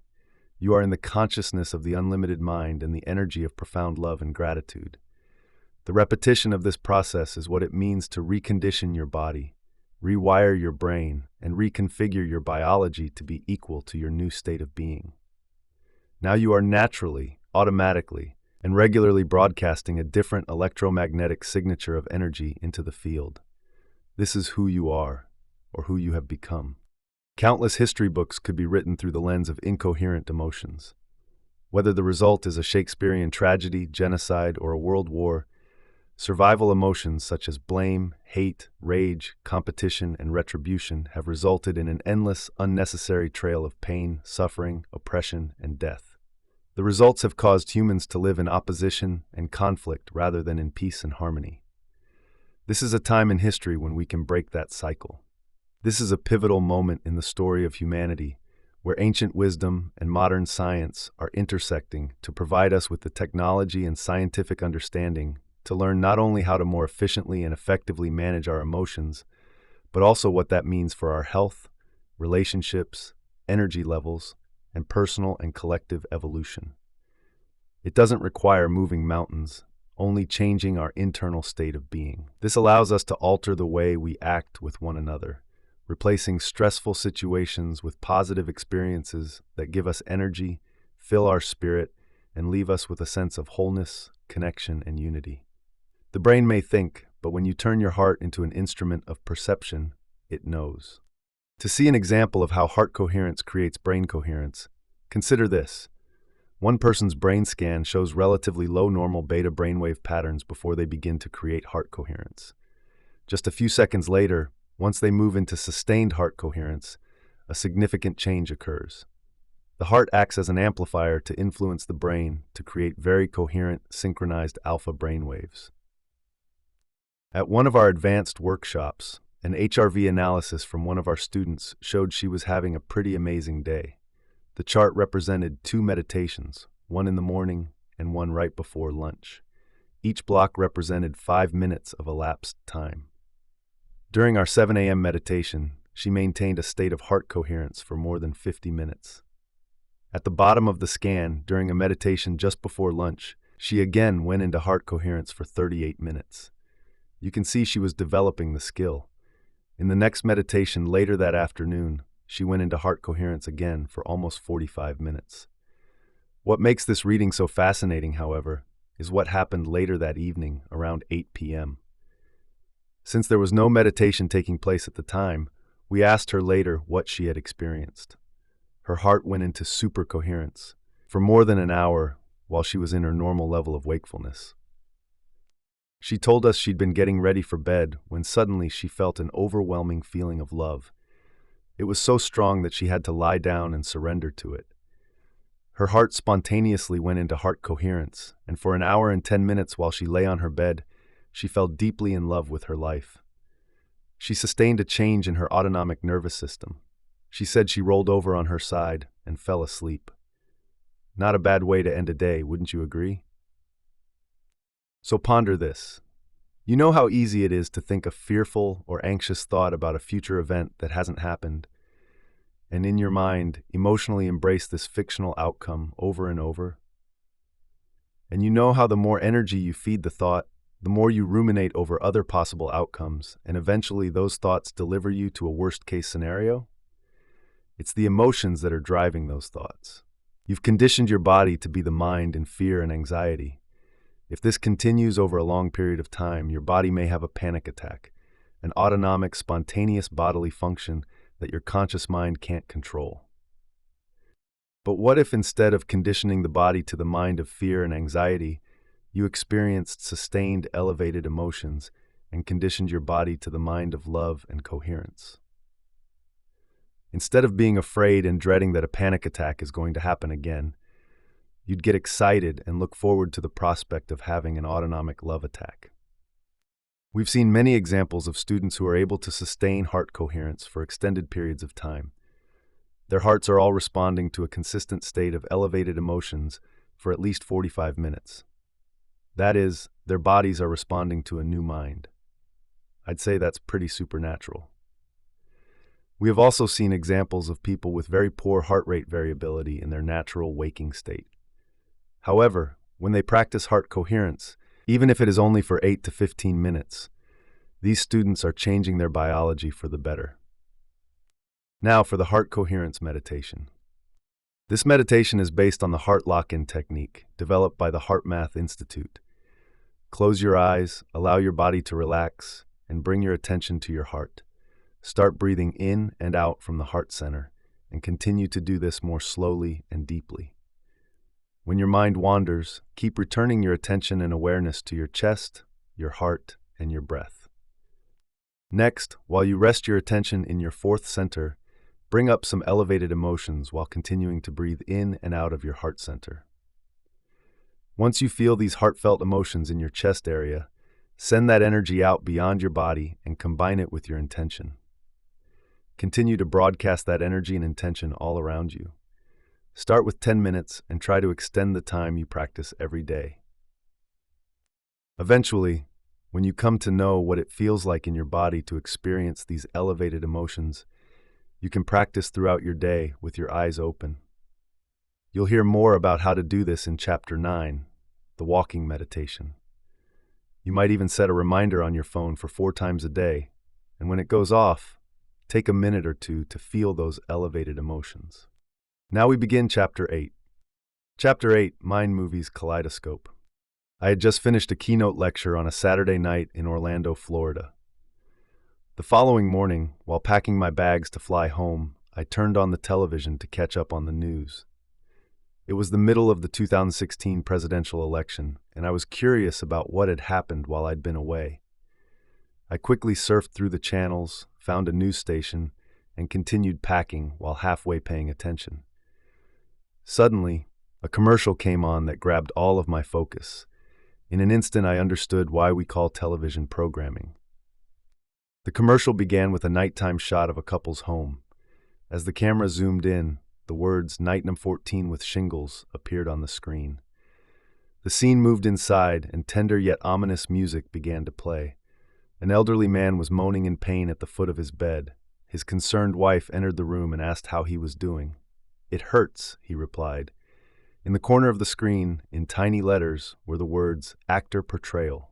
You are in the consciousness of the unlimited mind and the energy of profound love and gratitude. The repetition of this process is what it means to recondition your body, rewire your brain, and reconfigure your biology to be equal to your new state of being. Now you are naturally, automatically, and regularly broadcasting a different electromagnetic signature of energy into the field. This is who you are, or who you have become. Countless history books could be written through the lens of incoherent emotions. Whether the result is a Shakespearean tragedy, genocide, or a world war, survival emotions such as blame, hate, rage, competition, and retribution have resulted in an endless, unnecessary trail of pain, suffering, oppression, and death. The results have caused humans to live in opposition and conflict rather than in peace and harmony. This is a time in history when we can break that cycle. This is a pivotal moment in the story of humanity, where ancient wisdom and modern science are intersecting to provide us with the technology and scientific understanding to learn not only how to more efficiently and effectively manage our emotions, but also what that means for our health, relationships, energy levels, and personal and collective evolution. It doesn't require moving mountains, only changing our internal state of being. This allows us to alter the way we act with one another, replacing stressful situations with positive experiences that give us energy, fill our spirit, and leave us with a sense of wholeness, connection, and unity. The brain may think, but when you turn your heart into an instrument of perception, it knows. To see an example of how heart coherence creates brain coherence, consider this. One person's brain scan shows relatively low normal beta brainwave patterns before they begin to create heart coherence. Just a few seconds later, once they move into sustained heart coherence, a significant change occurs. The heart acts as an amplifier to influence the brain to create very coherent, synchronized alpha brainwaves. At one of our advanced workshops, an HRV analysis from one of our students showed she was having a pretty amazing day. The chart represented 2 meditations, one in the morning and one right before lunch. Each block represented 5 minutes of elapsed time. During our 7 a.m. meditation, she maintained a state of heart coherence for more than 50 minutes. At the bottom of the scan, during a meditation just before lunch, she again went into heart coherence for 38 minutes. You can see she was developing the skill. In the next meditation later that afternoon, she went into heart coherence again for almost 45 minutes. What makes this reading so fascinating, however, is what happened later that evening around 8 p.m. Since there was no meditation taking place at the time, we asked her later what she had experienced. Her heart went into super coherence for more than an hour while she was in her normal level of wakefulness. She told us she'd been getting ready for bed when suddenly she felt an overwhelming feeling of love. It was so strong that she had to lie down and surrender to it. Her heart spontaneously went into heart coherence, and for an hour and 10 minutes while she lay on her bed, she fell deeply in love with her life. She sustained a change in her autonomic nervous system. She said she rolled over on her side and fell asleep. Not a bad way to end a day, wouldn't you agree? So ponder this. You know how easy it is to think a fearful or anxious thought about a future event that hasn't happened, and in your mind, emotionally embrace this fictional outcome over and over? And you know how the more energy you feed the thought, the more you ruminate over other possible outcomes, and eventually those thoughts deliver you to a worst-case scenario? It's the emotions that are driving those thoughts. You've conditioned your body to be the mind in fear and anxiety. If this continues over a long period of time, your body may have a panic attack, an autonomic, spontaneous bodily function that your conscious mind can't control. But what if instead of conditioning the body to the mind of fear and anxiety, you experienced sustained, elevated emotions and conditioned your body to the mind of love and coherence? Instead of being afraid and dreading that a panic attack is going to happen again, you'd get excited and look forward to the prospect of having an autonomic love attack. We've seen many examples of students who are able to sustain heart coherence for extended periods of time. Their hearts are all responding to a consistent state of elevated emotions for at least 45 minutes. That is, their bodies are responding to a new mind. I'd say that's pretty supernatural. We have also seen examples of people with very poor heart rate variability in their natural waking state. However, when they practice heart coherence, even if it is only for 8 to 15 minutes, these students are changing their biology for the better. Now for the heart coherence meditation. This meditation is based on the heart lock-in technique developed by the HeartMath Institute. Close your eyes, allow your body to relax, and bring your attention to your heart. Start breathing in and out from the heart center, and continue to do this more slowly and deeply. When your mind wanders, keep returning your attention and awareness to your chest, your heart, and your breath. Next, while you rest your attention in your fourth center, bring up some elevated emotions while continuing to breathe in and out of your heart center. Once you feel these heartfelt emotions in your chest area, send that energy out beyond your body and combine it with your intention. Continue to broadcast that energy and intention all around you. Start with 10 minutes and try to extend the time you practice every day. Eventually, when you come to know what it feels like in your body to experience these elevated emotions, you can practice throughout your day with your eyes open. You'll hear more about how to do this in Chapter 9, the walking meditation. You might even set a reminder on your phone for 4 times a day, and when it goes off, take a minute or two to feel those elevated emotions. Now we begin Chapter 8. Chapter 8, Mind Movies Kaleidoscope. I had just finished a keynote lecture on a Saturday night in Orlando, Florida. The following morning, while packing my bags to fly home, I turned on the television to catch up on the news. It was the middle of the 2016 presidential election, and I was curious about what had happened while I'd been away. I quickly surfed through the channels, found a news station, and continued packing while halfway paying attention. Suddenly, a commercial came on that grabbed all of my focus. In an instant, I understood why we call television programming. The commercial began with a nighttime shot of a couple's home. As the camera zoomed in, the words "Night Num 14 with shingles" appeared on the screen. The scene moved inside, and tender yet ominous music began to play. An elderly man was moaning in pain at the foot of his bed. His concerned wife entered the room and asked how he was doing. "It hurts," he replied. In the corner of the screen, in tiny letters, were the words "Actor Portrayal."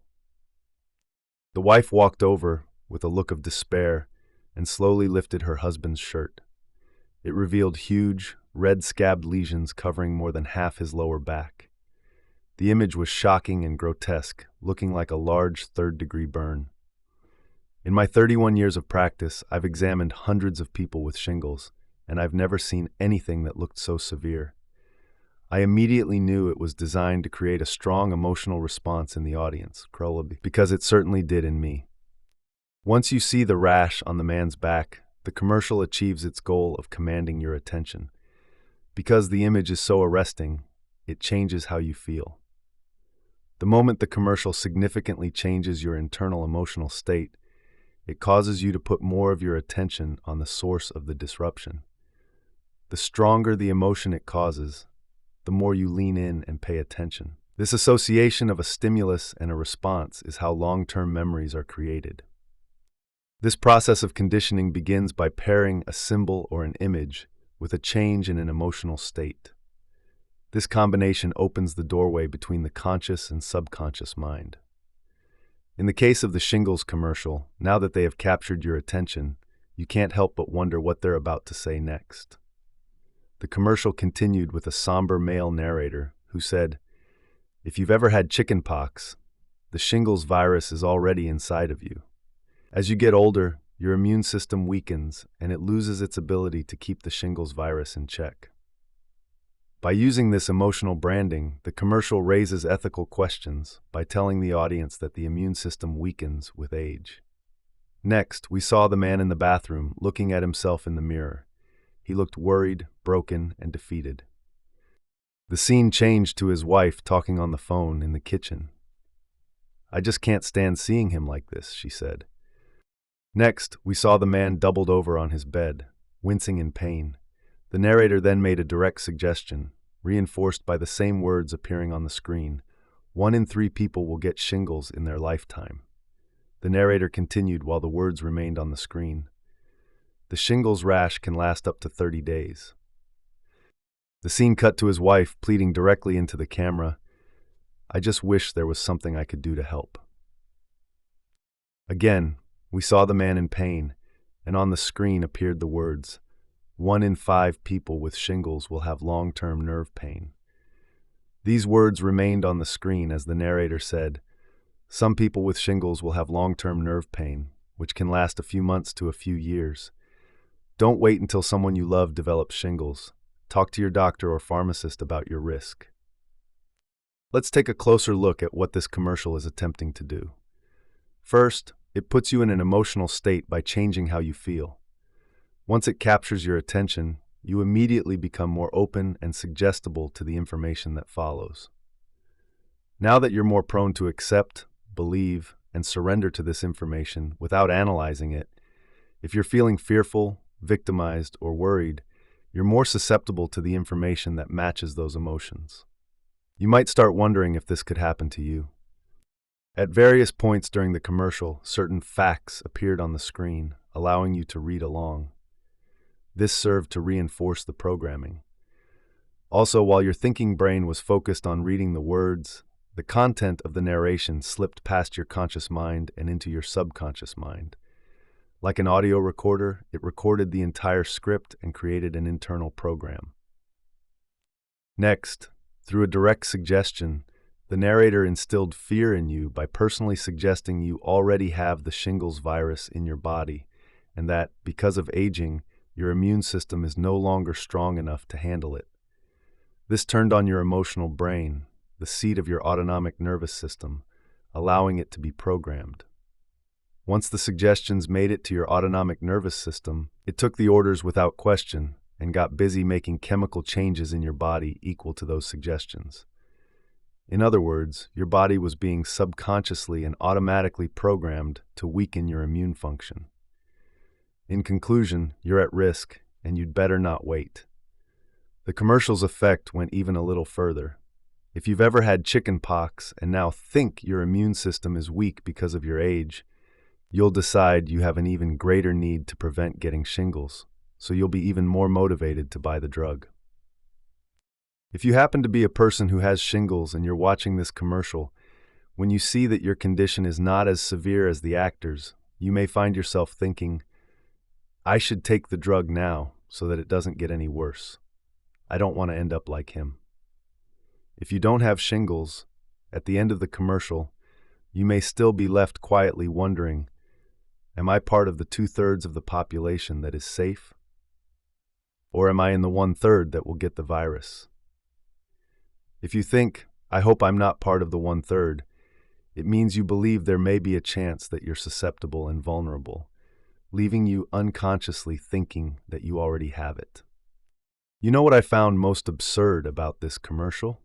The wife walked over with a look of despair and slowly lifted her husband's shirt. It revealed huge, red-scabbed lesions covering more than half his lower back. The image was shocking and grotesque, looking like a large third-degree burn. In my 31 years of practice, I've examined hundreds of people with shingles, and I've never seen anything that looked so severe. I immediately knew it was designed to create a strong emotional response in the audience, because it certainly did in me. Once you see the rash on the man's back, the commercial achieves its goal of commanding your attention. Because the image is so arresting, it changes how you feel. The moment the commercial significantly changes your internal emotional state, it causes you to put more of your attention on the source of the disruption. The stronger the emotion it causes, the more you lean in and pay attention. This association of a stimulus and a response is how long-term memories are created. This process of conditioning begins by pairing a symbol or an image with a change in an emotional state. This combination opens the doorway between the conscious and subconscious mind. In the case of the shingles commercial, now that they have captured your attention, you can't help but wonder what they're about to say next. The commercial continued with a somber male narrator who said, "If you've ever had chickenpox, the shingles virus is already inside of you. As you get older, your immune system weakens and it loses its ability to keep the shingles virus in check." By using this emotional branding, the commercial raises ethical questions by telling the audience that the immune system weakens with age. Next, we saw the man in the bathroom looking at himself in the mirror. He looked worried, broken, and defeated. The scene changed to his wife talking on the phone in the kitchen. "I just can't stand seeing him like this," she said. Next, we saw the man doubled over on his bed, wincing in pain. The narrator then made a direct suggestion, reinforced by the same words appearing on the screen. 1 in 3 people will get shingles in their lifetime. The narrator continued while the words remained on the screen. The shingles rash can last up to 30 days. The scene cut to his wife pleading directly into the camera, "I just wish there was something I could do to help." Again, we saw the man in pain, and on the screen appeared the words, 1 in 5 people with shingles will have long-term nerve pain. These words remained on the screen as the narrator said, "Some people with shingles will have long-term nerve pain, which can last a few months to a few years. Don't wait until someone you love develops shingles. Talk to your doctor or pharmacist about your risk." Let's take a closer look at what this commercial is attempting to do. First, it puts you in an emotional state by changing how you feel. Once it captures your attention, you immediately become more open and suggestible to the information that follows. Now that you're more prone to accept, believe, and surrender to this information without analyzing it, if you're feeling fearful, victimized, or worried, you're more susceptible to the information that matches those emotions. You might start wondering if this could happen to you. At various points during the commercial, certain facts appeared on the screen, allowing you to read along. This served to reinforce the programming. Also, while your thinking brain was focused on reading the words, the content of the narration slipped past your conscious mind and into your subconscious mind. Like an audio recorder, it recorded the entire script and created an internal program. Next, Through a direct suggestion, the narrator instilled fear in you by personally suggesting you already have the shingles virus in your body, and that, because of aging, your immune system is no longer strong enough to handle it. This turned on your emotional brain, the seat of your autonomic nervous system, allowing it to be programmed. Once the suggestions made it to your autonomic nervous system, it took the orders without question and got busy making chemical changes in your body equal to those suggestions. In other words, your body was being subconsciously and automatically programmed to weaken your immune function. In conclusion, you're at risk, and you'd better not wait. The commercial's effect went even a little further. If you've ever had chicken pox and now think your immune system is weak because of your age, you'll decide you have an even greater need to prevent getting shingles, so you'll be even more motivated to buy the drug. If you happen to be a person who has shingles and you're watching this commercial, when you see that your condition is not as severe as the actors, you may find yourself thinking, I should take the drug now so that it doesn't get any worse. I don't want to end up like him. If you don't have shingles, at the end of the commercial, you may still be left quietly wondering, am I part of the 2/3 of the population that is safe? Or am I in the 1/3 that will get the virus? If you think, I hope I'm not part of the 1/3, it means you believe there may be a chance that you're susceptible and vulnerable, leaving you unconsciously thinking that you already have it. You know what I found most absurd about this commercial?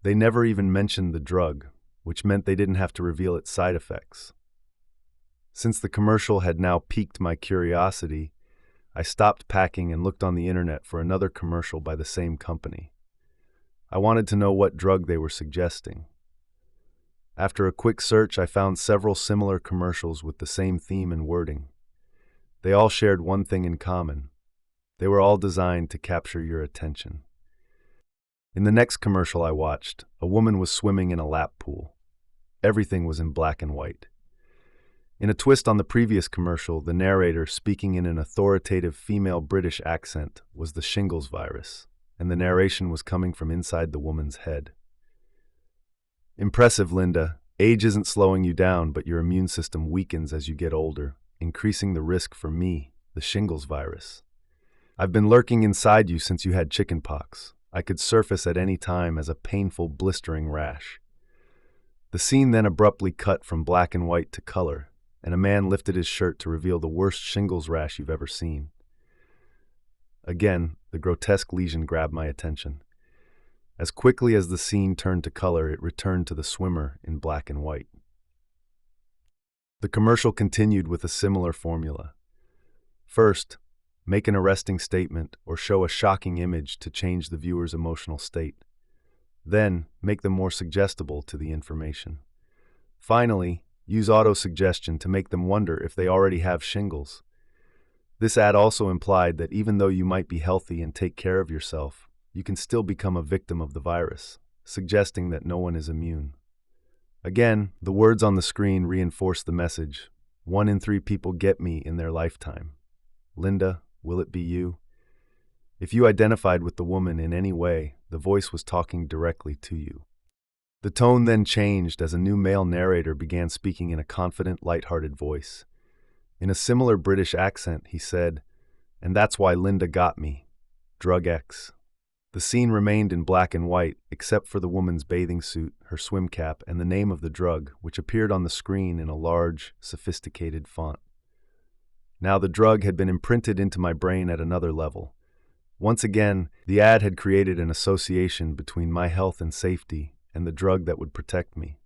They never even mentioned the drug, which meant they didn't have to reveal its side effects. Since the commercial had now piqued my curiosity, I stopped packing and looked on the internet for another commercial by the same company. I wanted to know what drug they were suggesting. After a quick search, I found several similar commercials with the same theme and wording. They all shared one thing in common. They were all designed to capture your attention. In the next commercial I watched, a woman was swimming in a lap pool. Everything was in black and white. In a twist on the previous commercial, the narrator, speaking in an authoritative female British accent, was the shingles virus, and the narration was coming from inside the woman's head. Impressive, Linda. Age isn't slowing you down, but your immune system weakens as you get older, increasing the risk for me, the shingles virus. I've been lurking inside you since you had chickenpox. I could surface at any time as a painful, blistering rash. The scene then abruptly cut from black and white to color, and a man lifted his shirt to reveal the worst shingles rash you've ever seen. Again, the grotesque lesion grabbed my attention. As quickly as the scene turned to color, it returned to the swimmer in black and white. The commercial continued with a similar formula. First, make an arresting statement or show a shocking image to change the viewer's emotional state. Then, make them more suggestible to the information. Finally, use auto-suggestion to make them wonder if they already have shingles. This ad also implied that even though you might be healthy and take care of yourself, you can still become a victim of the virus, suggesting that no one is immune. Again, the words on the screen reinforce the message. 1 in 3 people get me in their lifetime. Linda, will it be you? If you identified with the woman in any way, the voice was talking directly to you. The tone then changed as a new male narrator began speaking in a confident, lighthearted voice. In a similar British accent, he said, "And that's why Linda got me. Drug X." The scene remained in black and white, except for the woman's bathing suit, her swim cap, and the name of the drug, which appeared on the screen in a large, sophisticated font. Now the drug had been imprinted into my brain at another level. Once again, the ad had created an association between my health and safety and the drug that would protect me.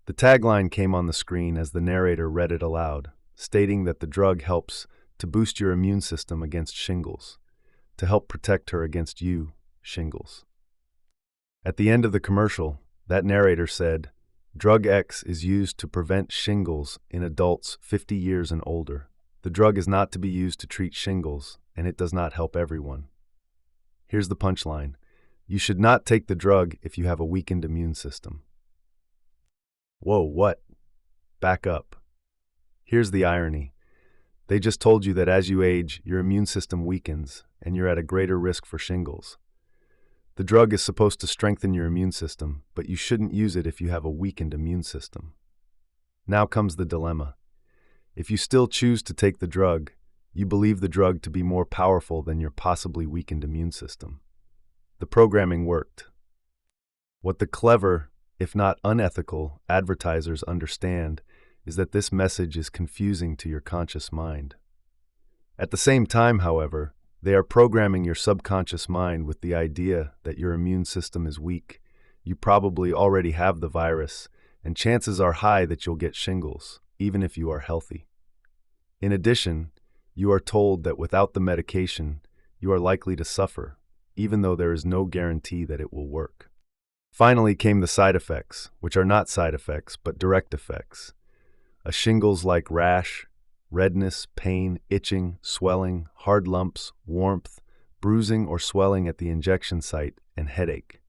The tagline came on the screen as the narrator read it aloud, stating that the drug helps to boost your immune system against shingles, to help protect her against you, shingles. At the end of the commercial, that narrator said, "Drug X is used to prevent shingles in adults 50 years and older. The drug is not to be used to treat shingles, and it does not help everyone." Here's the punchline. You should not take the drug if you have a weakened immune system. Whoa, what? Back up. Here's the irony. They just told you that as you age, your immune system weakens, and you're at a greater risk for shingles. The drug is supposed to strengthen your immune system, but you shouldn't use it if you have a weakened immune system. Now comes the dilemma. If you still choose to take the drug, you believe the drug to be more powerful than your possibly weakened immune system. The programming worked. What the clever, if not unethical, advertisers understand is that this message is confusing to your conscious mind. At the same time, however, they are programming your subconscious mind with the idea that your immune system is weak. You probably already have the virus, and chances are high that you'll get shingles, even if you are healthy. In addition, you are told that without the medication, you are likely to suffer, even though there is no guarantee that it will work. Finally came the side effects, which are not side effects, but direct effects. A shingles-like rash, redness, pain, itching, swelling, hard lumps, warmth, bruising or swelling at the injection site, and headache.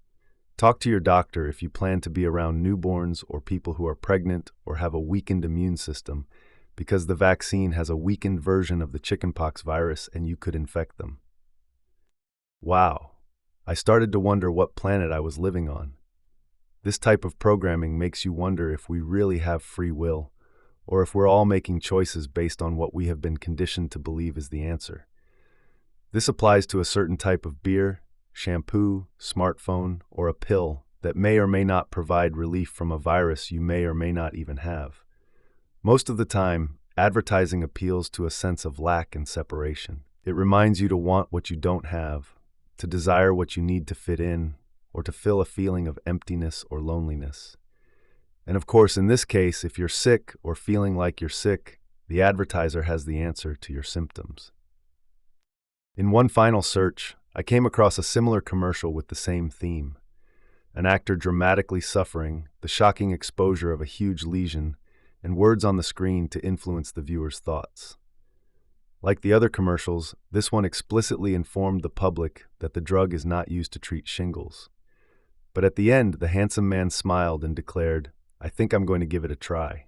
Talk to your doctor if you plan to be around newborns or people who are pregnant or have a weakened immune system, because the vaccine has a weakened version of the chickenpox virus and you could infect them. Wow. I started to wonder what planet I was living on. This type of programming makes you wonder if we really have free will, or if we're all making choices based on what we have been conditioned to believe is the answer. This applies to a certain type of beer, shampoo, smartphone, or a pill that may or may not provide relief from a virus you may or may not even have. Most of the time, advertising appeals to a sense of lack and separation. It reminds you to want what you don't have, to desire what you need to fit in, or to feel a feeling of emptiness or loneliness. And of course, in this case, if you're sick or feeling like you're sick, the advertiser has the answer to your symptoms. In one final search, I came across a similar commercial with the same theme. An actor dramatically suffering, the shocking exposure of a huge lesion, and words on the screen to influence the viewer's thoughts. Like the other commercials, this one explicitly informed the public that the drug is not used to treat shingles. But at the end, the handsome man smiled and declared, "I think I'm going to give it a try."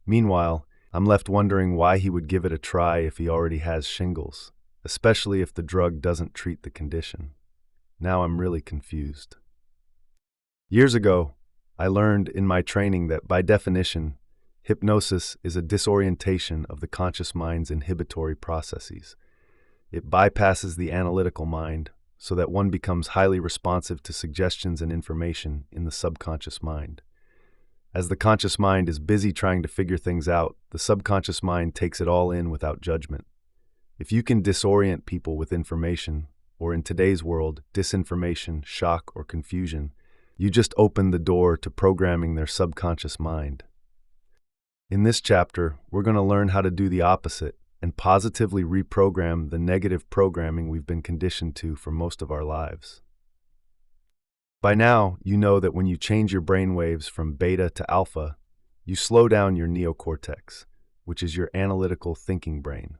Meanwhile, I'm left wondering why he would give it a try if he already has shingles, especially if the drug doesn't treat the condition. Now I'm really confused. Years ago, I learned in my training that by definition, hypnosis is a disorientation of the conscious mind's inhibitory processes. It bypasses the analytical mind so that one becomes highly responsive to suggestions and information in the subconscious mind. As the conscious mind is busy trying to figure things out, the subconscious mind takes it all in without judgment. If you can disorient people with information, or in today's world, disinformation, shock, or confusion, you just open the door to programming their subconscious mind. In this chapter, we're going to learn how to do the opposite and positively reprogram the negative programming we've been conditioned to for most of our lives. By now, you know that when you change your brain waves from beta to alpha, you slow down your neocortex, which is your analytical thinking brain.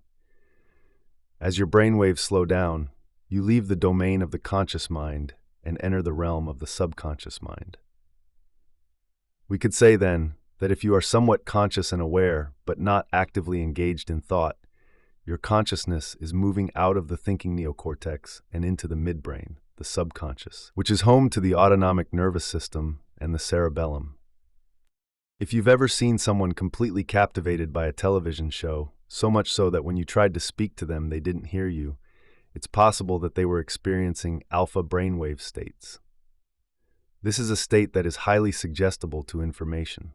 As your brain waves slow down, you leave the domain of the conscious mind and enter the realm of the subconscious mind. We could say then that if you are somewhat conscious and aware, but not actively engaged in thought, your consciousness is moving out of the thinking neocortex and into the midbrain, the subconscious, which is home to the autonomic nervous system and the cerebellum. If you've ever seen someone completely captivated by a television show, so much so that when you tried to speak to them they didn't hear you, it's possible that they were experiencing alpha brainwave states. This is a state that is highly suggestible to information.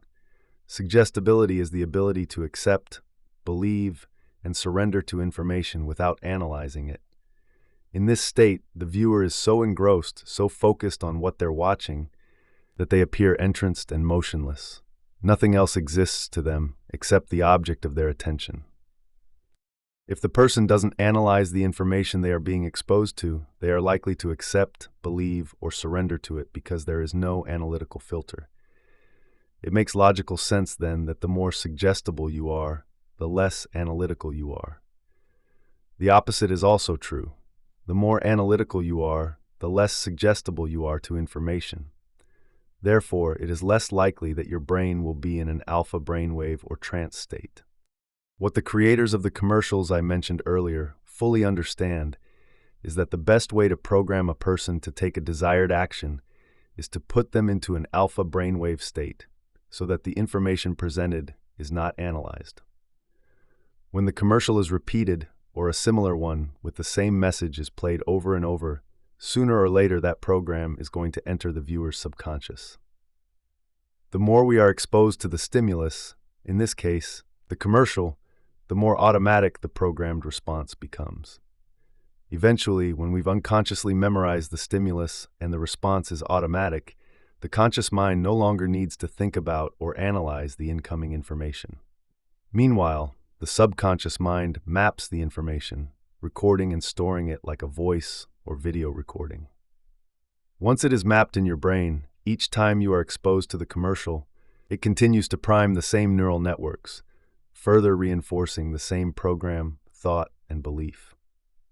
Suggestibility is the ability to accept, believe, and surrender to information without analyzing it. In this state, the viewer is so engrossed, so focused on what they're watching, that they appear entranced and motionless. Nothing else exists to them except the object of their attention. If the person doesn't analyze the information they are being exposed to, they are likely to accept, believe, or surrender to it because there is no analytical filter. It makes logical sense then that the more suggestible you are, the less analytical you are. The opposite is also true. The more analytical you are, the less suggestible you are to information. Therefore, it is less likely that your brain will be in an alpha brainwave or trance state. What the creators of the commercials I mentioned earlier fully understand is that the best way to program a person to take a desired action is to put them into an alpha brainwave state so that the information presented is not analyzed. When the commercial is repeated, or a similar one with the same message is played over and over, sooner or later that program is going to enter the viewer's subconscious. The more we are exposed to the stimulus, in this case, the commercial, the more automatic the programmed response becomes. Eventually, when we've unconsciously memorized the stimulus and the response is automatic, the conscious mind no longer needs to think about or analyze the incoming information. Meanwhile, the subconscious mind maps the information, recording and storing it like a voice or video recording. Once it is mapped in your brain, each time you are exposed to the commercial, it continues to prime the same neural networks, further reinforcing the same program, thought, and belief.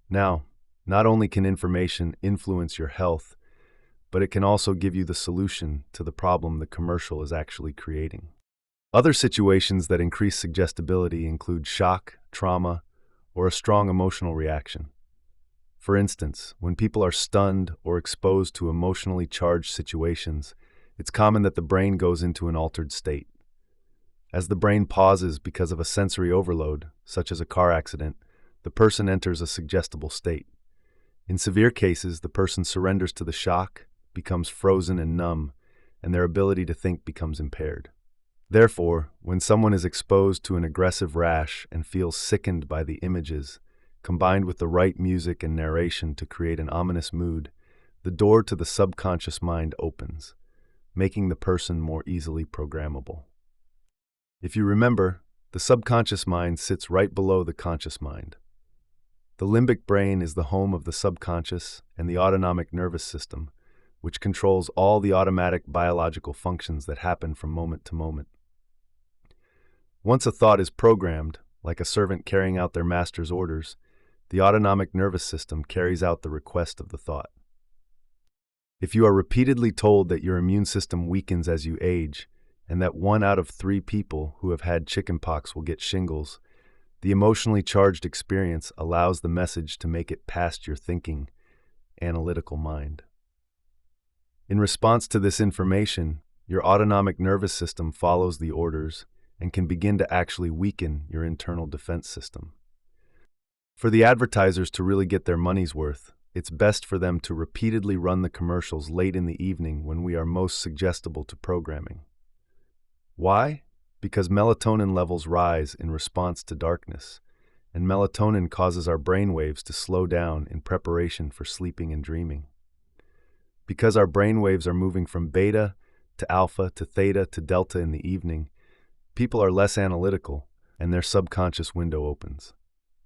Now, not only can information influence your health, but it can also give you the solution to the problem the commercial is actually creating. Other situations that increase suggestibility include shock, trauma, or a strong emotional reaction. For instance, when people are stunned or exposed to emotionally charged situations, it's common that the brain goes into an altered state. As the brain pauses because of a sensory overload, such as a car accident, the person enters a suggestible state. In severe cases, the person surrenders to the shock, becomes frozen and numb, and their ability to think becomes impaired. Therefore, when someone is exposed to an aggressive rash and feels sickened by the images, combined with the right music and narration to create an ominous mood, the door to the subconscious mind opens, making the person more easily programmable. If you remember, the subconscious mind sits right below the conscious mind. The limbic brain is the home of the subconscious and the autonomic nervous system, which controls all the automatic biological functions that happen from moment to moment. Once a thought is programmed, like a servant carrying out their master's orders, the autonomic nervous system carries out the request of the thought. If you are repeatedly told that your immune system weakens as you age, and that 1 out of 3 people who have had chickenpox will get shingles, the emotionally charged experience allows the message to make it past your thinking, analytical mind. In response to this information, your autonomic nervous system follows the orders and can begin to actually weaken your internal defense system. For the advertisers to really get their money's worth, it's best for them to repeatedly run the commercials late in the evening when we are most suggestible to programming. Why? Because melatonin levels rise in response to darkness, and melatonin causes our brain waves to slow down in preparation for sleeping and dreaming. Because our brain waves are moving from beta to alpha to theta to delta in the evening, people are less analytical and their subconscious window opens.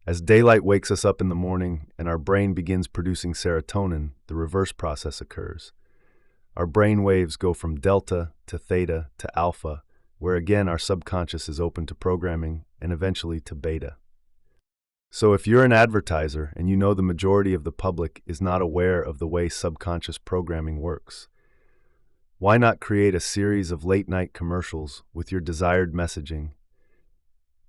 As daylight wakes us up in the morning and our brain begins producing serotonin, the reverse process occurs. Our brain waves go from delta to theta to alpha, where again our subconscious is open to programming and eventually to beta. So if you're an advertiser and you know the majority of the public is not aware of the way subconscious programming works, why not create a series of late-night commercials with your desired messaging?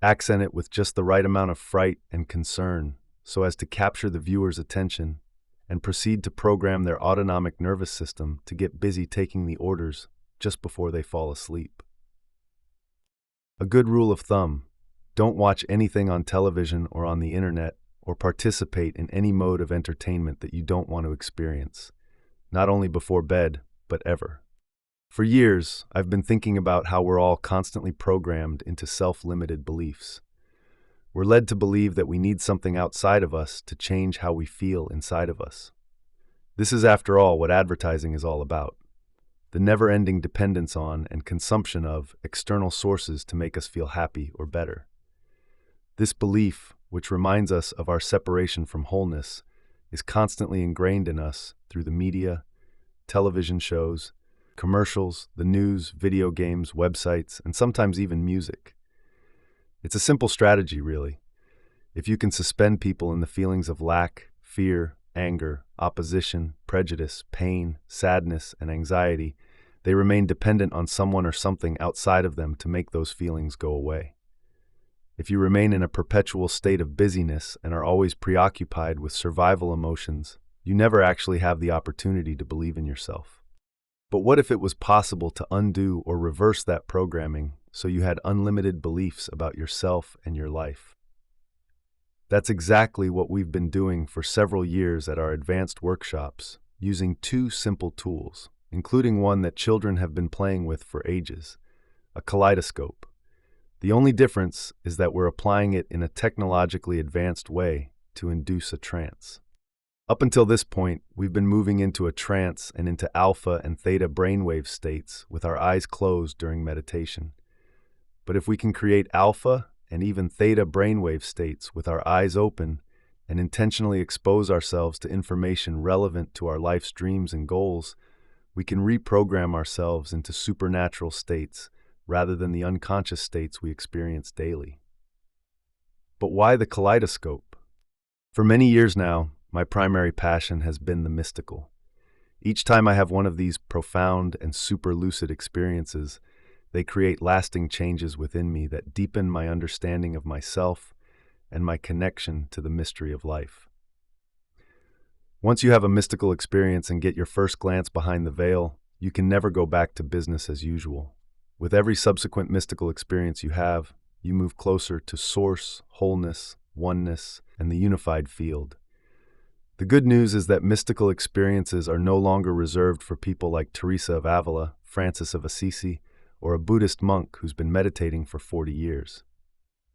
Accent it with just the right amount of fright and concern so as to capture the viewer's attention and proceed to program their autonomic nervous system to get busy taking the orders just before they fall asleep. A good rule of thumb: don't watch anything on television or on the internet or participate in any mode of entertainment that you don't want to experience, not only before bed, but ever. For years, I've been thinking about how we're all constantly programmed into self-limited beliefs. We're led to believe that we need something outside of us to change how we feel inside of us. This is, after all, what advertising is all about: the never-ending dependence on and consumption of external sources to make us feel happy or better. This belief, which reminds us of our separation from wholeness, is constantly ingrained in us through the media, television shows, commercials, the news, video games, websites, and sometimes even music. It's a simple strategy, really. If you can suspend people in the feelings of lack, fear, anger, opposition, prejudice, pain, sadness, and anxiety, they remain dependent on someone or something outside of them to make those feelings go away. If you remain in a perpetual state of busyness and are always preoccupied with survival emotions, you never actually have the opportunity to believe in yourself. But what if it was possible to undo or reverse that programming so you had unlimited beliefs about yourself and your life? That's exactly what we've been doing for several years at our advanced workshops, using two simple tools, including one that children have been playing with for ages, a kaleidoscope. The only difference is that we're applying it in a technologically advanced way to induce a trance. Up until this point, we've been moving into a trance and into alpha and theta brainwave states with our eyes closed during meditation. But if we can create alpha and even theta brainwave states with our eyes open and intentionally expose ourselves to information relevant to our life's dreams and goals, we can reprogram ourselves into supernatural states rather than the unconscious states we experience daily. But why the kaleidoscope? For many years now, my primary passion has been the mystical. Each time I have one of these profound and super lucid experiences, they create lasting changes within me that deepen my understanding of myself and my connection to the mystery of life. Once you have a mystical experience and get your first glance behind the veil, you can never go back to business as usual. With every subsequent mystical experience you have, you move closer to source, wholeness, oneness, and the unified field. The good news is that mystical experiences are no longer reserved for people like Teresa of Avila, Francis of Assisi, or a Buddhist monk who's been meditating for 40 years.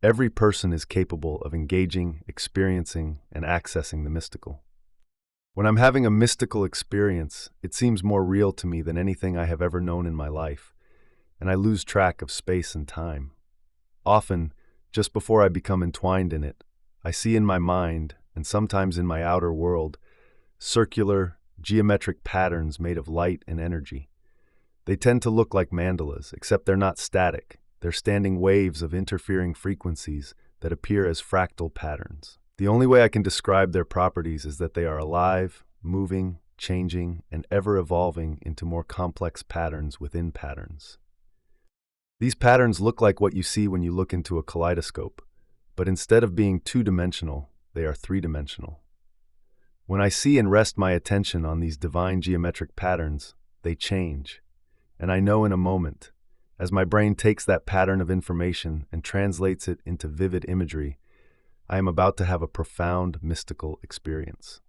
Every person is capable of engaging, experiencing, and accessing the mystical. When I'm having a mystical experience, it seems more real to me than anything I have ever known in my life, and I lose track of space and time. Often, just before I become entwined in it, I see in my mind, and sometimes in my outer world, circular, geometric patterns made of light and energy. They tend to look like mandalas, except they're not static. They're standing waves of interfering frequencies that appear as fractal patterns. The only way I can describe their properties is that they are alive, moving, changing, and ever evolving into more complex patterns within patterns. These patterns look like what you see when you look into a kaleidoscope, but instead of being two-dimensional, they are three-dimensional. When I see and rest my attention on these divine geometric patterns, they change. And I know in a moment, as my brain takes that pattern of information and translates it into vivid imagery, I am about to have a profound mystical experience.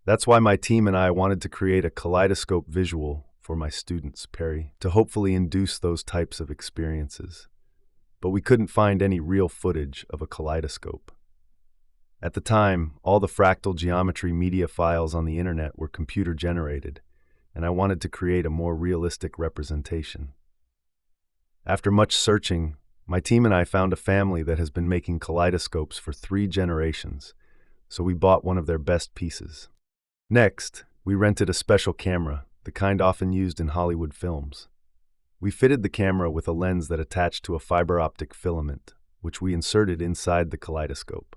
That's why my team and I wanted to create a kaleidoscope visual for my students, Perry, to hopefully induce those types of experiences. But we couldn't find any real footage of a kaleidoscope. At the time, all the fractal geometry media files on the internet were computer-generated, and I wanted to create a more realistic representation. After much searching, my team and I found a family that has been making kaleidoscopes for 3 generations, so we bought one of their best pieces. Next, we rented a special camera, the kind often used in Hollywood films. We fitted the camera with a lens that attached to a fiber optic filament, which we inserted inside the kaleidoscope.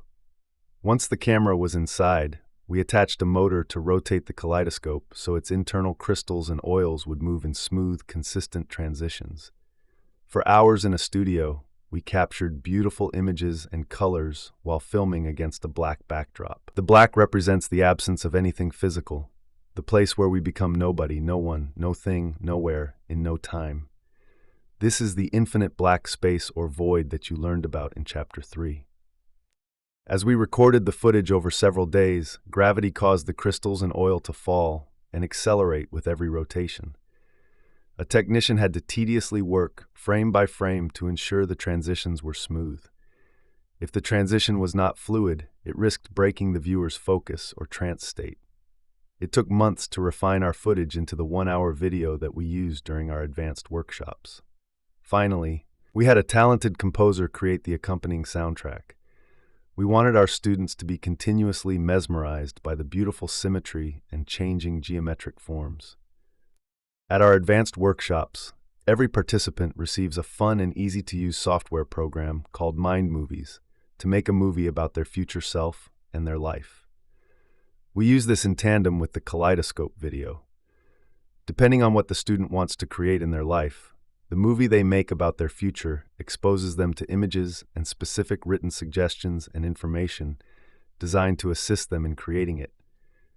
Once the camera was inside, we attached a motor to rotate the kaleidoscope so its internal crystals and oils would move in smooth, consistent transitions. For hours in a studio, we captured beautiful images and colors while filming against a black backdrop. The black represents the absence of anything physical, the place where we become nobody, no one, no thing, nowhere, in no time. This is the infinite black space or void that you learned about in Chapter 3. As we recorded the footage over several days, gravity caused the crystals and oil to fall and accelerate with every rotation. A technician had to tediously work, frame by frame, to ensure the transitions were smooth. If the transition was not fluid, it risked breaking the viewer's focus or trance state. It took months to refine our footage into the 1-hour video that we used during our advanced workshops. Finally, we had a talented composer create the accompanying soundtrack. We wanted our students to be continuously mesmerized by the beautiful symmetry and changing geometric forms. At our advanced workshops, every participant receives a fun and easy-to-use software program called Mind Movies to make a movie about their future self and their life. We use this in tandem with the Kaleidoscope video. Depending on what the student wants to create in their life, the The movie they make about their future exposes them to images and specific written suggestions and information designed to assist them in creating it.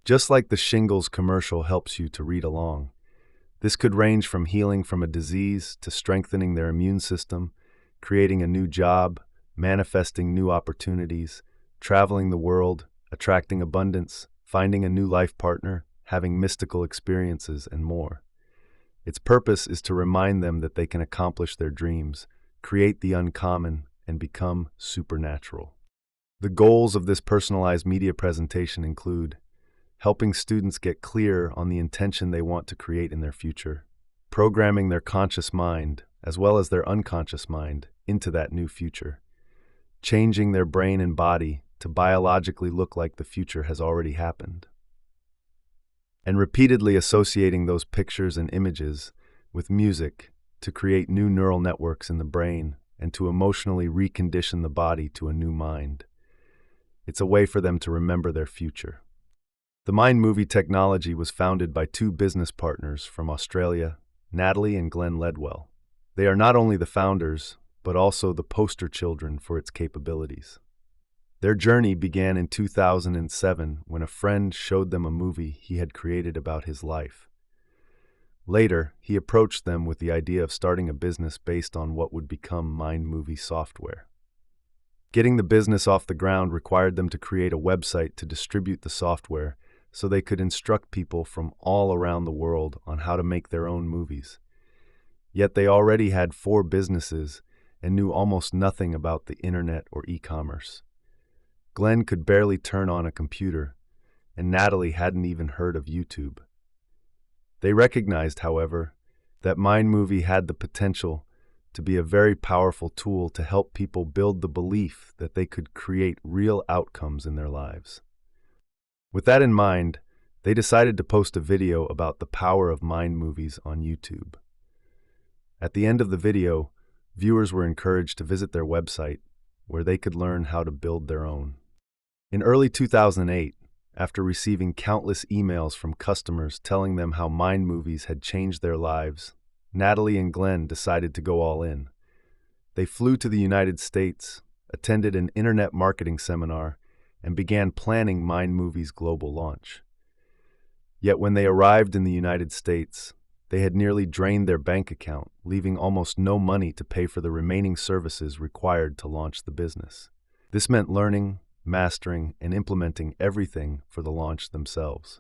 Just like the shingles commercial helps you to read along, this could range from healing from a disease to strengthening their immune system, creating a new job, manifesting new opportunities, traveling the world, attracting abundance, finding a new life partner, having mystical experiences, and more. Its purpose is to remind them that they can accomplish their dreams, create the uncommon, and become supernatural. The goals of this personalized media presentation include helping students get clear on the intention they want to create in their future, programming their conscious mind, as well as their unconscious mind, into that new future, changing their brain and body to biologically look like the future has already happened, and repeatedly associating those pictures and images with music to create new neural networks in the brain and to emotionally recondition the body to a new mind. It's a way for them to remember their future. The Mind Movie technology was founded by two business partners from Australia, Natalie and Glenn Ledwell. They are not only the founders, but also the poster children for its capabilities. Their journey began in 2007 when a friend showed them a movie he had created about his life. Later, he approached them with the idea of starting a business based on what would become Mind Movie software. Getting the business off the ground required them to create a website to distribute the software so they could instruct people from all around the world on how to make their own movies. Yet they already had 4 businesses and knew almost nothing about the internet or e-commerce. Glenn could barely turn on a computer, and Natalie hadn't even heard of YouTube. They recognized, however, that Mind Movie had the potential to be a very powerful tool to help people build the belief that they could create real outcomes in their lives. With that in mind, they decided to post a video about the power of mind movies on YouTube. At the end of the video, viewers were encouraged to visit their website, where they could learn how to build their own. In early 2008, after receiving countless emails from customers telling them how mind movies had changed their lives, Natalie and Glenn decided to go all in. They flew to the United States, attended an internet marketing seminar, and began planning Mind Movie's global launch. Yet when they arrived in the United States, they had nearly drained their bank account, leaving almost no money to pay for the remaining services required to launch the business. This meant learning, mastering, and implementing everything for the launch themselves.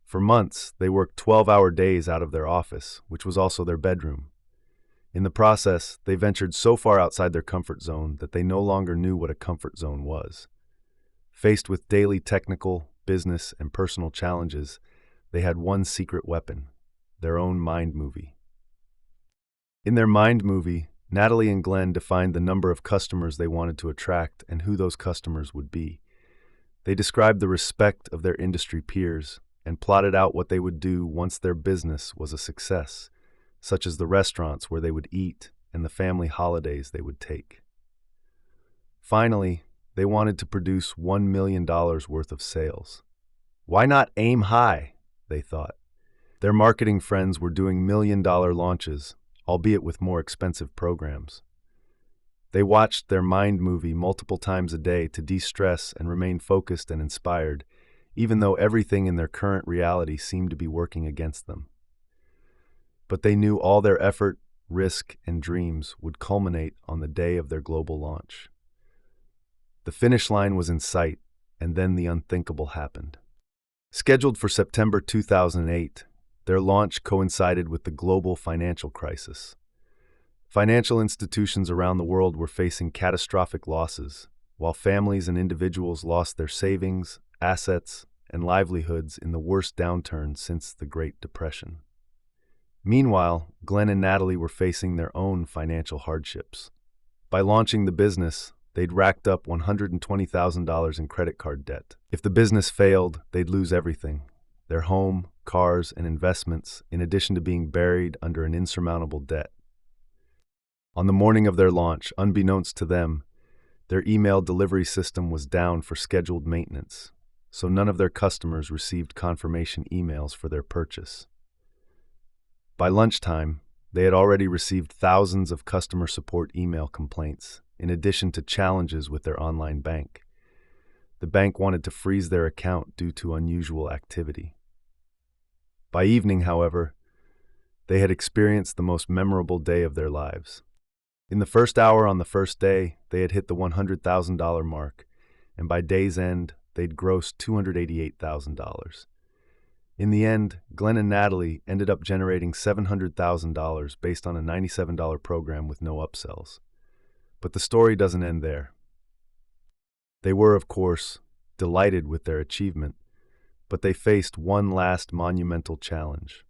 For months, they worked 12-hour days out of their office, which was also their bedroom. In the process, they ventured so far outside their comfort zone that they no longer knew what a comfort zone was. Faced with daily technical, business, and personal challenges, they had one secret weapon: their own mind movie. In their mind movie, Natalie and Glenn defined the number of customers they wanted to attract and who those customers would be. They described the respect of their industry peers and plotted out what they would do once their business was a success, such as the restaurants where they would eat and the family holidays they would take. Finally, they wanted to produce $1 million worth of sales. Why not aim high, they thought. Their marketing friends were doing million-dollar launches, albeit with more expensive programs. They watched their mind movie multiple times a day to de-stress and remain focused and inspired, even though everything in their current reality seemed to be working against them. But they knew all their effort, risk, and dreams would culminate on the day of their global launch. The finish line was in sight, and then the unthinkable happened. Scheduled for September 2008, their launch coincided with the global financial crisis. Financial institutions around the world were facing catastrophic losses, while families and individuals lost their savings, assets, and livelihoods in the worst downturn since the Great Depression. Meanwhile, Glenn and Natalie were facing their own financial hardships. By launching the business, they'd racked up $120,000 in credit card debt. If the business failed, they'd lose everything: their home, cars, and investments, in addition to being buried under an insurmountable debt. On the morning of their launch, unbeknownst to them, their email delivery system was down for scheduled maintenance, so none of their customers received confirmation emails for their purchase. By lunchtime, They had already received thousands of customer support email complaints, in addition to challenges with their online bank. The bank wanted to freeze their account due to unusual activity. By evening, however, they had experienced the most memorable day of their lives. In the first hour on the first day, they had hit the $100,000 mark, and by day's end, they'd grossed $288,000. In the end, Glenn and Natalie ended up generating $700,000 based on a $97 program with no upsells. But the story doesn't end there. They were, of course, delighted with their achievement, but they faced one last monumental challenge.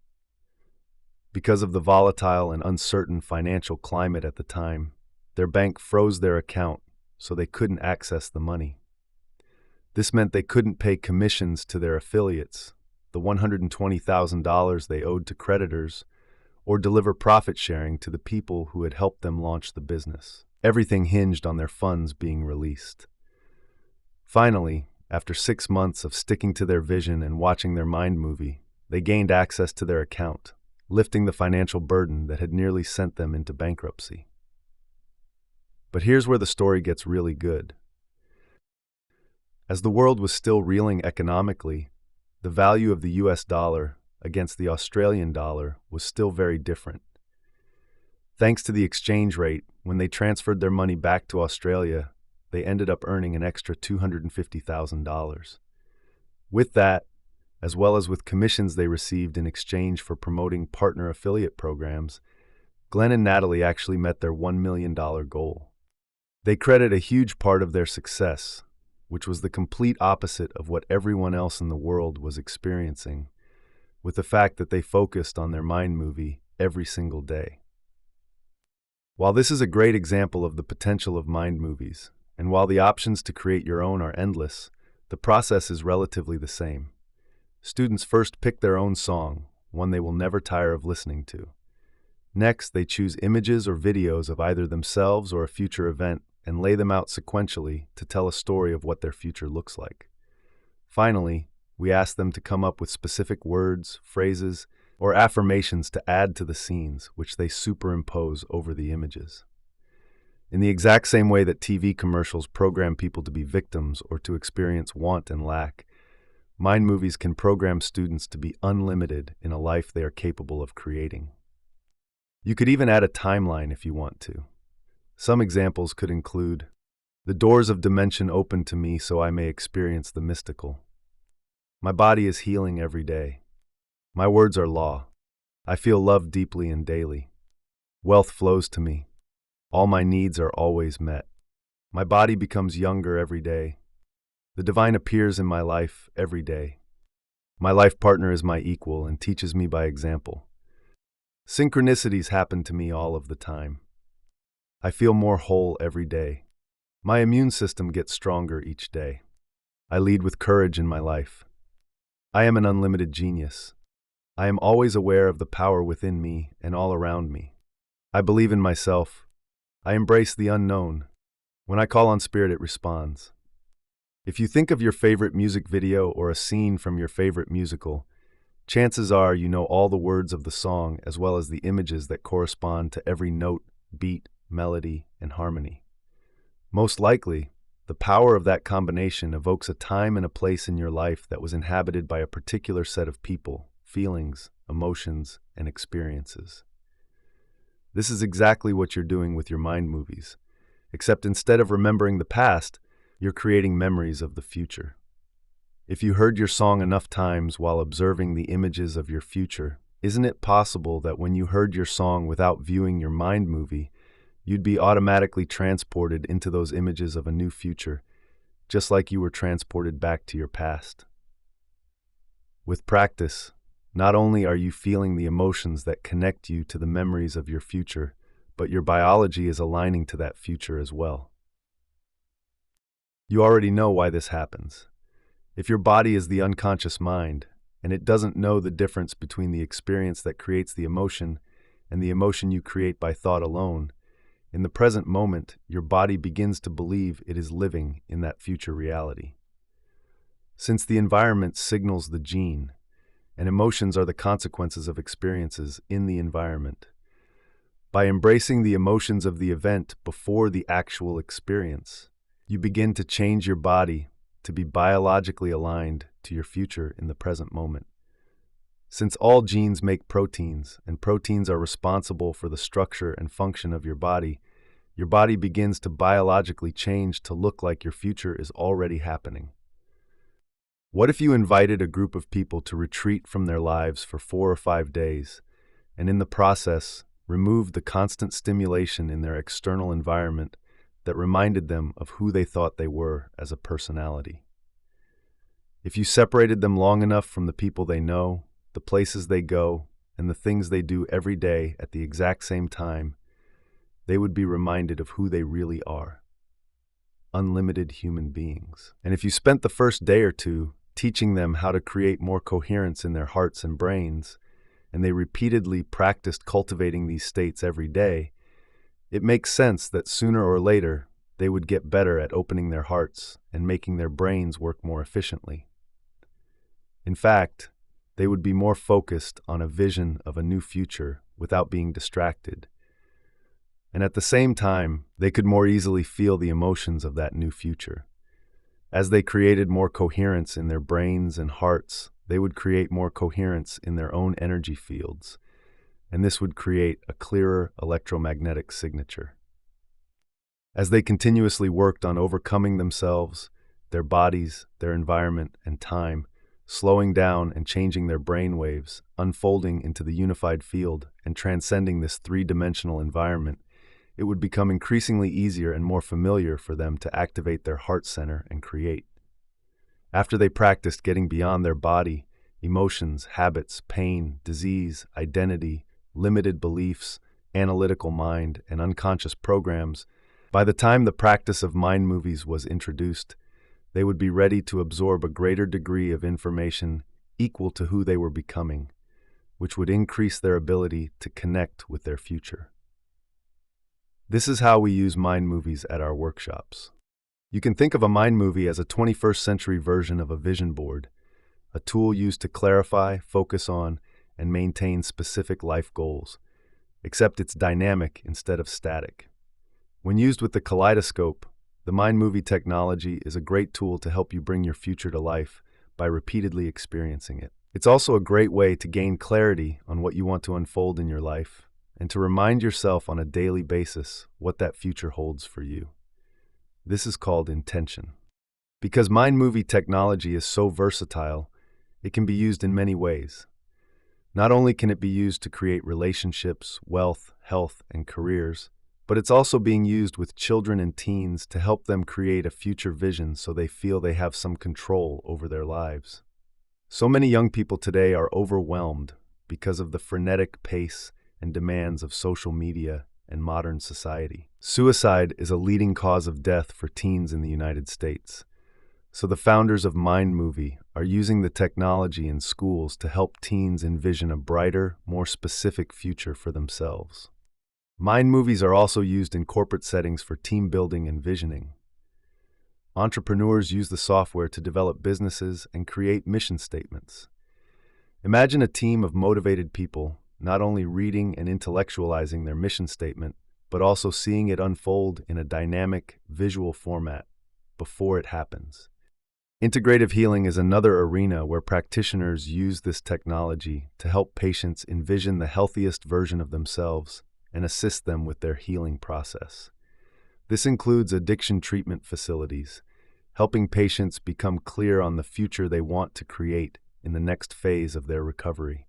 Because of the volatile and uncertain financial climate at the time, their bank froze their account, so they couldn't access the money. This meant they couldn't pay commissions to their affiliates, the $120,000 they owed to creditors, or deliver profit sharing to the people who had helped them launch the business. Everything hinged on their funds being released. Finally, after 6 months of sticking to their vision and watching their mind movie, they gained access to their account, lifting the financial burden that had nearly sent them into bankruptcy. But here's where the story gets really good. As the world was still reeling economically, the value of the US dollar against the Australian dollar was still very different. Thanks to the exchange rate, when they transferred their money back to Australia, they ended up earning an extra $250,000. With that, as well as with commissions they received in exchange for promoting partner affiliate programs, Glenn and Natalie actually met their $1 million goal. They credit a huge part of their success, which was the complete opposite of what everyone else in the world was experiencing, with the fact that they focused on their mind movie every single day. While this is a great example of the potential of mind movies, and while the options to create your own are endless, the process is relatively the same. Students first pick their own song, one they will never tire of listening to. Next, they choose images or videos of either themselves or a future event and lay them out sequentially to tell a story of what their future looks like. Finally, we ask them to come up with specific words, phrases, or affirmations to add to the scenes, which they superimpose over the images. In the exact same way that TV commercials program people to be victims or to experience want and lack, mind movies can program students to be unlimited in a life they are capable of creating. You could even add a timeline if you want to. Some examples could include, "The doors of dimension open to me so I may experience the mystical. My body is healing every day. My words are law. I feel love deeply and daily. Wealth flows to me. All my needs are always met. My body becomes younger every day. The divine appears in my life every day. My life partner is my equal and teaches me by example. Synchronicities happen to me all of the time. I feel more whole every day. My immune system gets stronger each day. I lead with courage in my life. I am an unlimited genius. I am always aware of the power within me and all around me. I believe in myself. I embrace the unknown. When I call on spirit, it responds." If you think of your favorite music video or a scene from your favorite musical, chances are you know all the words of the song as well as the images that correspond to every note, beat, melody, and harmony. Most likely, the power of that combination evokes a time and a place in your life that was inhabited by a particular set of people, feelings, emotions, and experiences. This is exactly what you're doing with your mind movies, except instead of remembering the past, you're creating memories of the future. If you heard your song enough times while observing the images of your future, isn't it possible that when you heard your song without viewing your mind movie, you'd be automatically transported into those images of a new future, just like you were transported back to your past? With practice, not only are you feeling the emotions that connect you to the memories of your future, but your biology is aligning to that future as well. You already know why this happens. If your body is the unconscious mind, and it doesn't know the difference between the experience that creates the emotion and the emotion you create by thought alone, in the present moment, your body begins to believe it is living in that future reality. Since the environment signals the gene, and emotions are the consequences of experiences in the environment, By embracing the emotions of the event before the actual experience, you begin to change your body to be biologically aligned to your future in the present moment. Since all genes make proteins, and proteins are responsible for the structure and function of your body begins to biologically change to look like your future is already happening. What if you invited a group of people to retreat from their lives for 4 or 5 days, and in the process, removed the constant stimulation in their external environment that reminded them of who they thought they were as a personality? If you separated them long enough from the people they know, the places they go, and the things they do every day at the exact same time, they would be reminded of who they really are: unlimited human beings. And if you spent the first day or two teaching them how to create more coherence in their hearts and brains, and they repeatedly practiced cultivating these states every day, it makes sense that sooner or later they would get better at opening their hearts and making their brains work more efficiently. In fact, they would be more focused on a vision of a new future without being distracted. And at the same time, they could more easily feel the emotions of that new future. As they created more coherence in their brains and hearts, they would create more coherence in their own energy fields, and this would create a clearer electromagnetic signature. As they continuously worked on overcoming themselves, their bodies, their environment, and time, slowing down and changing their brain waves, unfolding into the unified field and transcending this three-dimensional environment, it would become increasingly easier and more familiar for them to activate their heart center and create. After they practiced getting beyond their body, emotions, habits, pain, disease, identity, limited beliefs, analytical mind, and unconscious programs, by the time the practice of mind movies was introduced, they would be ready to absorb a greater degree of information equal to who they were becoming, which would increase their ability to connect with their future. This is how we use mind movies at our workshops. You can think of a mind movie as a 21st century version of a vision board, a tool used to clarify, focus on, and maintain specific life goals, except it's dynamic instead of static. When used with the Kaleidoscope, the mind movie technology is a great tool to help you bring your future to life by repeatedly experiencing it. It's also a great way to gain clarity on what you want to unfold in your life and to remind yourself on a daily basis what that future holds for you. This is called intention. Because mind movie technology is so versatile, it can be used in many ways. Not only can it be used to create relationships, wealth, health, and careers, but it's also being used with children and teens to help them create a future vision so they feel they have some control over their lives. So many young people today are overwhelmed because of the frenetic pace and demands of social media and modern society. Suicide is a leading cause of death for teens in the United States. So the founders of Mind Movie are using the technology in schools to help teens envision a brighter, more specific future for themselves. Mind movies are also used in corporate settings for team building and visioning. Entrepreneurs use the software to develop businesses and create mission statements. Imagine a team of motivated people not only reading and intellectualizing their mission statement, but also seeing it unfold in a dynamic, visual format before it happens. Integrative healing is another arena where practitioners use this technology to help patients envision the healthiest version of themselves and assist them with their healing process. This includes addiction treatment facilities, helping patients become clear on the future they want to create in the next phase of their recovery.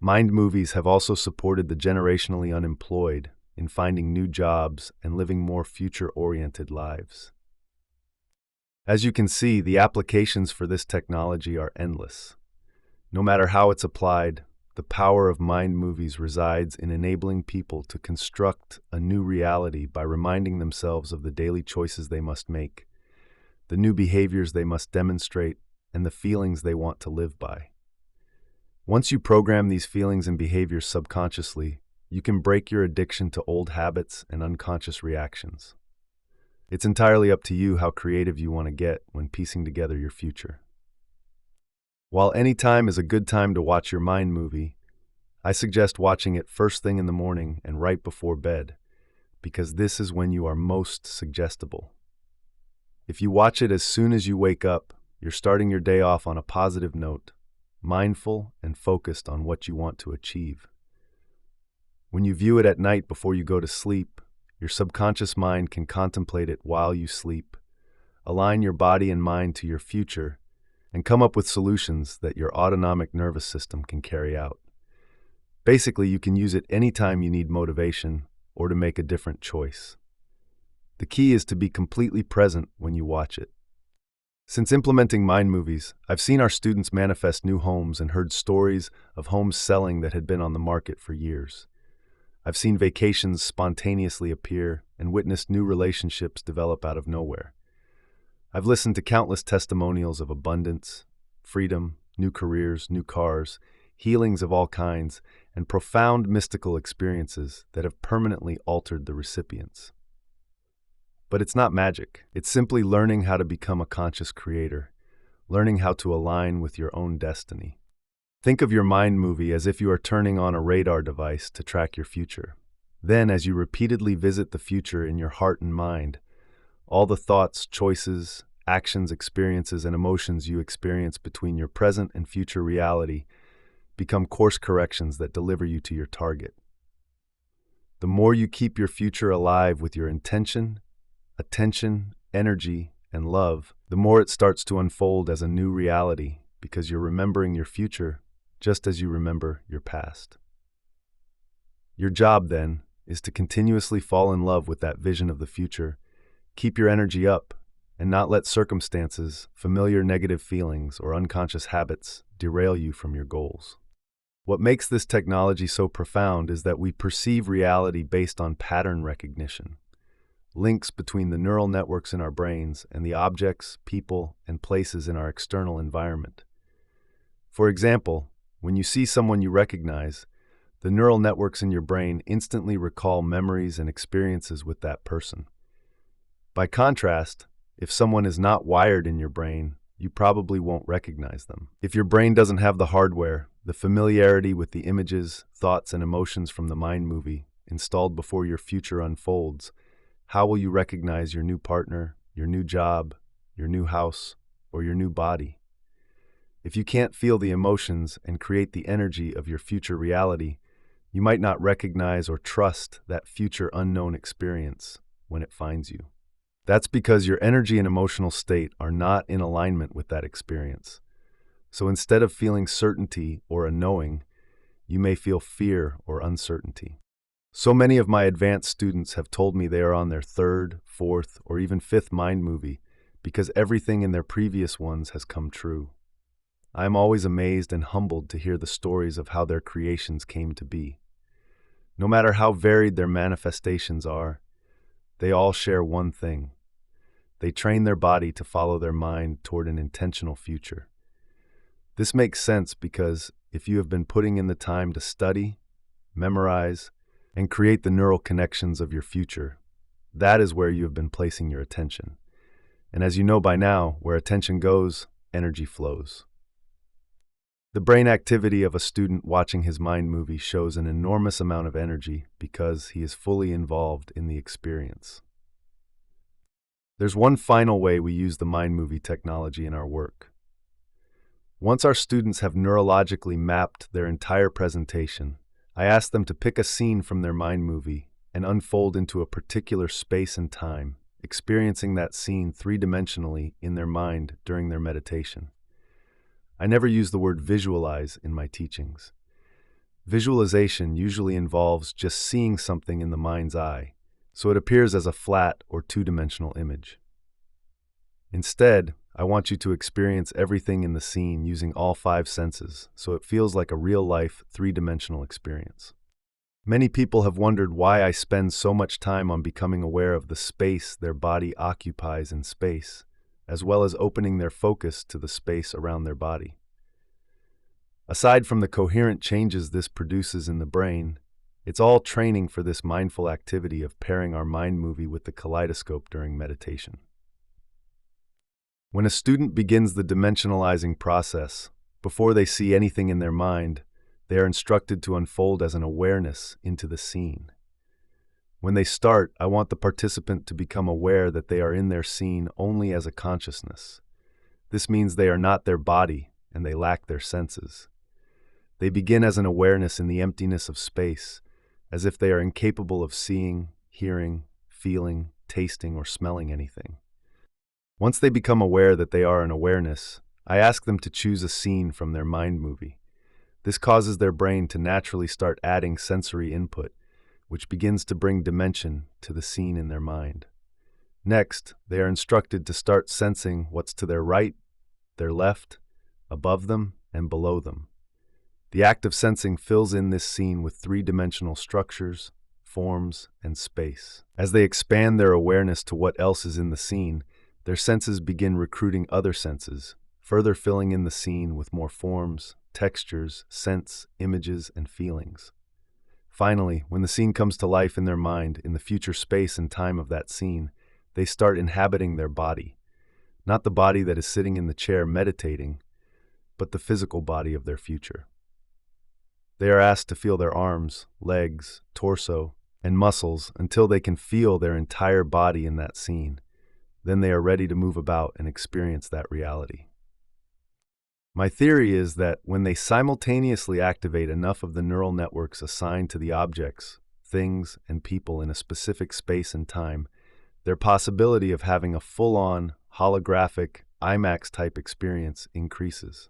Mind movies have also supported the generationally unemployed in finding new jobs and living more future-oriented lives. As you can see, the applications for this technology are endless. No matter how it's applied, the power of mind movies resides in enabling people to construct a new reality by reminding themselves of the daily choices they must make, the new behaviors they must demonstrate, and the feelings they want to live by. Once you program these feelings and behaviors subconsciously, you can break your addiction to old habits and unconscious reactions. It's entirely up to you how creative you want to get when piecing together your future. While any time is a good time to watch your mind movie, I suggest watching it first thing in the morning and right before bed, because this is when you are most suggestible. If you watch it as soon as you wake up, you're starting your day off on a positive note, mindful and focused on what you want to achieve. When you view it at night before you go to sleep, your subconscious mind can contemplate it while you sleep, align your body and mind to your future, and come up with solutions that your autonomic nervous system can carry out. Basically, you can use it anytime you need motivation or to make a different choice. The key is to be completely present when you watch it. Since implementing mind movies, I've seen our students manifest new homes and heard stories of homes selling that had been on the market for years. I've seen vacations spontaneously appear and witnessed new relationships develop out of nowhere. I've listened to countless testimonials of abundance, freedom, new careers, new cars, healings of all kinds, and profound mystical experiences that have permanently altered the recipients. But it's not magic. It's simply learning how to become a conscious creator, learning how to align with your own destiny. Think of your mind movie as if you are turning on a radar device to track your future. Then, as you repeatedly visit the future in your heart and mind, all the thoughts, choices, actions, experiences, and emotions you experience between your present and future reality become course corrections that deliver you to your target. The more you keep your future alive with your intention, attention, energy, and love, the more it starts to unfold as a new reality because you're remembering your future just as you remember your past. Your job, then, is to continuously fall in love with that vision of the future, keep your energy up, and not let circumstances, familiar negative feelings, or unconscious habits derail you from your goals. What makes this technology so profound is that we perceive reality based on pattern recognition, links between the neural networks in our brains and the objects, people, and places in our external environment. For example, when you see someone you recognize, the neural networks in your brain instantly recall memories and experiences with that person. By contrast, if someone is not wired in your brain, you probably won't recognize them. If your brain doesn't have the hardware, the familiarity with the images, thoughts, and emotions from the mind movie installed before your future unfolds, how will you recognize your new partner, your new job, your new house, or your new body? If you can't feel the emotions and create the energy of your future reality, you might not recognize or trust that future unknown experience when it finds you. That's because your energy and emotional state are not in alignment with that experience. So instead of feeling certainty or a knowing, you may feel fear or uncertainty. So many of my advanced students have told me they are on their third, fourth, or even fifth mind movie because everything in their previous ones has come true. I am always amazed and humbled to hear the stories of how their creations came to be. No matter how varied their manifestations are, they all share one thing. They train their body to follow their mind toward an intentional future. This makes sense because if you have been putting in the time to study, memorize, and create the neural connections of your future, that is where you have been placing your attention. And as you know by now, where attention goes, energy flows. The brain activity of a student watching his mind movie shows an enormous amount of energy because he is fully involved in the experience. There's one final way we use the mind movie technology in our work. Once our students have neurologically mapped their entire presentation, I ask them to pick a scene from their mind movie and unfold into a particular space and time, experiencing that scene three-dimensionally in their mind during their meditation. I never use the word visualize in my teachings. Visualization usually involves just seeing something in the mind's eye, so it appears as a flat or two-dimensional image. Instead, I want you to experience everything in the scene using all five senses, so it feels like a real-life, three-dimensional experience. Many people have wondered why I spend so much time on becoming aware of the space their body occupies in space, as well as opening their focus to the space around their body. Aside from the coherent changes this produces in the brain, it's all training for this mindful activity of pairing our mind movie with the kaleidoscope during meditation. When a student begins the dimensionalizing process, before they see anything in their mind, They are instructed to unfold as an awareness into the scene. When they start, I want the participant to become aware that they are in their scene only as a consciousness. This means they are not their body and they lack their senses. They begin as an awareness in the emptiness of space, as if they are incapable of seeing, hearing, feeling, tasting, or smelling anything. Once they become aware that they are an awareness, I ask them to choose a scene from their mind movie. This causes their brain to naturally start adding sensory input, which begins to bring dimension to the scene in their mind. Next, they are instructed to start sensing what's to their right, their left, above them, and below them. The act of sensing fills in this scene with three-dimensional structures, forms, and space. As they expand their awareness to what else is in the scene, their senses begin recruiting other senses, further filling in the scene with more forms, textures, scents, images, and feelings. Finally, when the scene comes to life in their mind, in the future space and time of that scene, they start inhabiting their body. Not the body that is sitting in the chair meditating, but the physical body of their future. They are asked to feel their arms, legs, torso, and muscles until they can feel their entire body in that scene. Then they are ready to move about and experience that reality. My theory is that when they simultaneously activate enough of the neural networks assigned to the objects, things, and people in a specific space and time, their possibility of having a full-on, holographic, IMAX-type experience increases.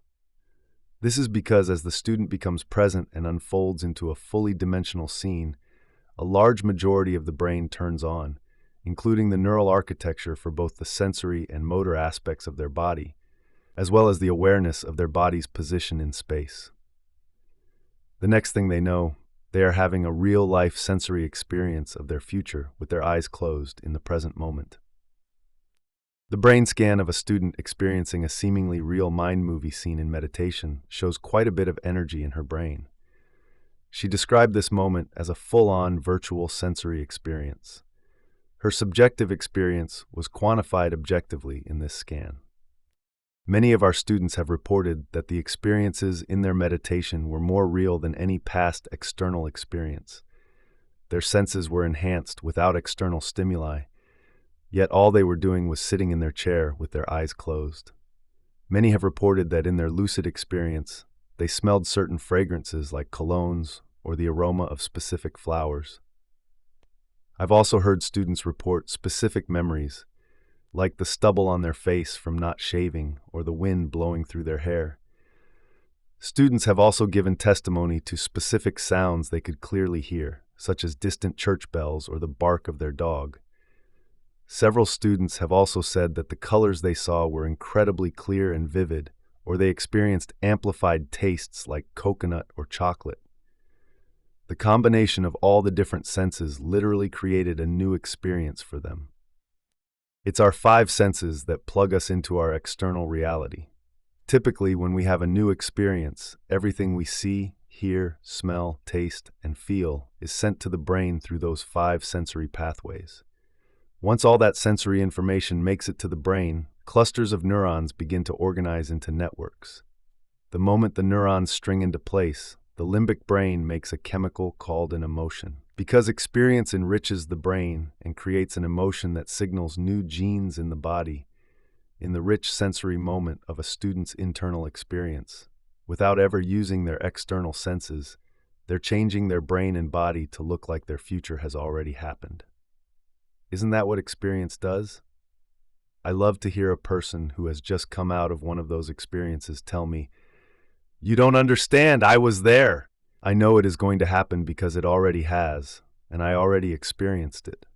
This is because as the student becomes present and unfolds into a fully dimensional scene, a large majority of the brain turns on, including the neural architecture for both the sensory and motor aspects of their body, as well as the awareness of their body's position in space. The next thing they know, they are having a real-life sensory experience of their future with their eyes closed in the present moment. The brain scan of a student experiencing a seemingly real mind movie scene in meditation shows quite a bit of energy in her brain. She described this moment as a full-on virtual sensory experience. Her subjective experience was quantified objectively in this scan. Many of our students have reported that the experiences in their meditation were more real than any past external experience. Their senses were enhanced without external stimuli, yet all they were doing was sitting in their chair with their eyes closed. Many have reported that in their lucid experience, they smelled certain fragrances like colognes or the aroma of specific flowers. I've also heard students report specific memories, like the stubble on their face from not shaving or the wind blowing through their hair. Students have also given testimony to specific sounds they could clearly hear, such as distant church bells or the bark of their dog. Several students have also said that the colors they saw were incredibly clear and vivid, or they experienced amplified tastes like coconut or chocolate. The combination of all the different senses literally created a new experience for them. It's our five senses that plug us into our external reality. Typically, when we have a new experience, everything we see, hear, smell, taste, and feel is sent to the brain through those five sensory pathways. Once all that sensory information makes it to the brain, clusters of neurons begin to organize into networks. The moment the neurons string into place, the limbic brain makes a chemical called an emotion. Because experience enriches the brain and creates an emotion that signals new genes in the body, in the rich sensory moment of a student's internal experience, without ever using their external senses, they're changing their brain and body to look like their future has already happened. Isn't that what experience does? I love to hear a person who has just come out of one of those experiences tell me, "You don't understand, I was there." I know it is going to happen because it already has, and I already experienced it.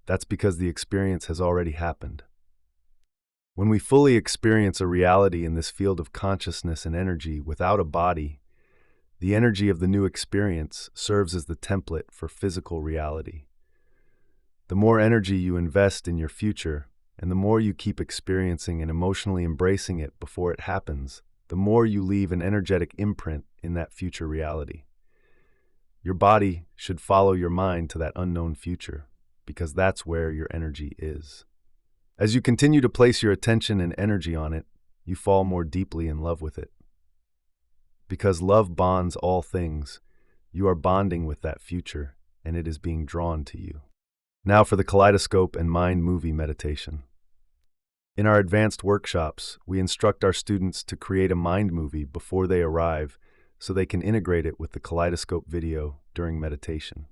That's because the experience has already happened. When we fully experience a reality in this field of consciousness and energy without a body, the energy of the new experience serves as the template for physical reality. The more energy you invest in your future, and the more you keep experiencing and emotionally embracing it before it happens, the more you leave an energetic imprint in that future reality. Your body should follow your mind to that unknown future, because that's where your energy is. As you continue to place your attention and energy on it, you fall more deeply in love with it. Because love bonds all things, you are bonding with that future, and it is being drawn to you. Now for the Kaleidoscope and Mind Movie meditation. In our advanced workshops, we instruct our students to create a mind movie before they arrive so they can integrate it with the Kaleidoscope video during meditation.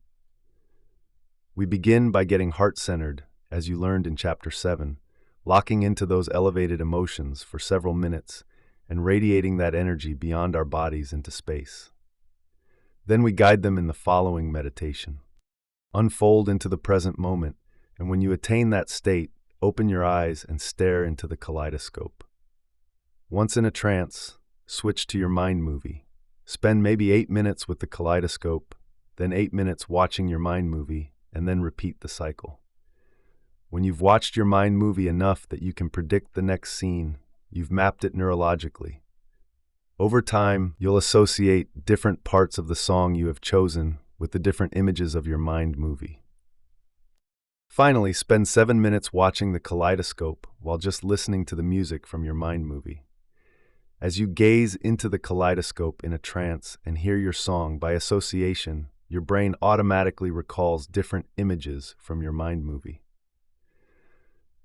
We begin by getting heart-centered, as you learned in Chapter 7, locking into those elevated emotions for several minutes and radiating that energy beyond our bodies into space. Then we guide them in the following meditation. Unfold into the present moment, and when you attain that state, open your eyes and stare into the kaleidoscope. Once in a trance, switch to your mind movie. Spend maybe 8 minutes with the kaleidoscope, then 8 minutes watching your mind movie, and then repeat the cycle. When you've watched your mind movie enough that you can predict the next scene, you've mapped it neurologically. Over time, you'll associate different parts of the song you have chosen with the different images of your mind movie. Finally, spend 7 minutes watching the kaleidoscope while just listening to the music from your mind movie. As you gaze into the kaleidoscope in a trance and hear your song, by association, your brain automatically recalls different images from your mind movie.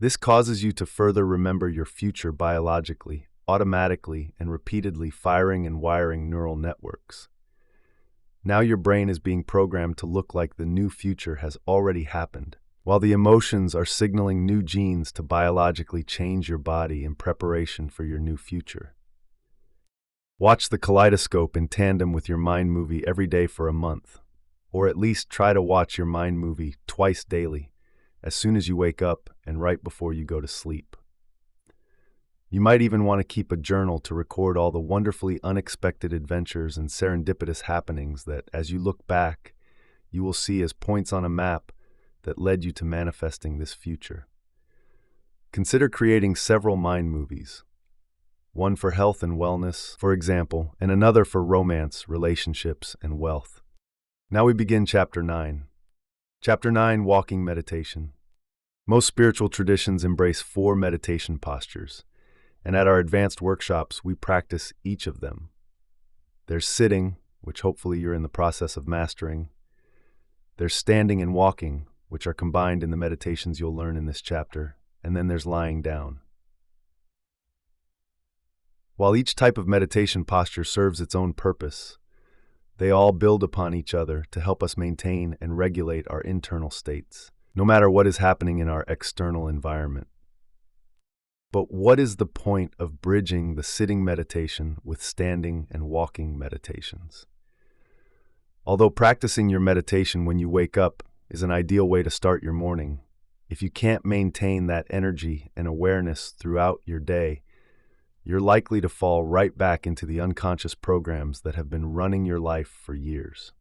This causes you to further remember your future biologically, automatically, and repeatedly firing and wiring neural networks. Now your brain is being programmed to look like the new future has already happened, while the emotions are signaling new genes to biologically change your body in preparation for your new future. Watch the kaleidoscope in tandem with your mind movie every day for a month, or at least try to watch your mind movie twice daily, as soon as you wake up and right before you go to sleep. You might even want to keep a journal to record all the wonderfully unexpected adventures and serendipitous happenings that, as you look back, you will see as points on a map that led you to manifesting this future. Consider creating several mind movies. One for health and wellness, for example, and another for romance, relationships, and wealth. Now we begin Chapter 9. Chapter 9, Walking Meditation. Most spiritual traditions embrace 4 meditation postures, and at our advanced workshops, we practice each of them. There's sitting, which hopefully you're in the process of mastering. There's standing and walking, which are combined in the meditations you'll learn in this chapter, and then there's lying down. While each type of meditation posture serves its own purpose, they all build upon each other to help us maintain and regulate our internal states, no matter what is happening in our external environment. But what is the point of bridging the sitting meditation with standing and walking meditations? Although practicing your meditation when you wake up is an ideal way to start your morning, if you can't maintain that energy and awareness throughout your day, you're likely to fall right back into the unconscious programs that have been running your life for years.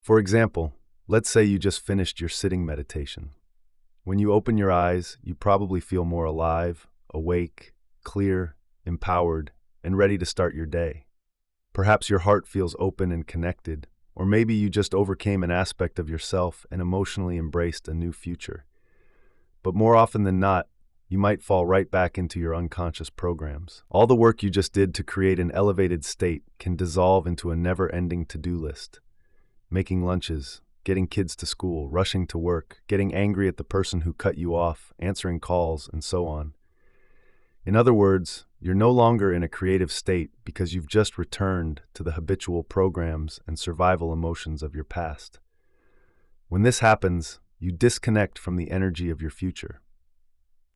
For example, let's say you just finished your sitting meditation. When you open your eyes, you probably feel more alive, awake, clear, empowered, and ready to start your day. Perhaps your heart feels open and connected, or maybe you just overcame an aspect of yourself and emotionally embraced a new future. But more often than not, you might fall right back into your unconscious programs. All the work you just did to create an elevated state can dissolve into a never-ending to-do list. Making lunches, getting kids to school, rushing to work, getting angry at the person who cut you off, answering calls, and so on. In other words, you're no longer in a creative state because you've just returned to the habitual programs and survival emotions of your past. When this happens, you disconnect from the energy of your future.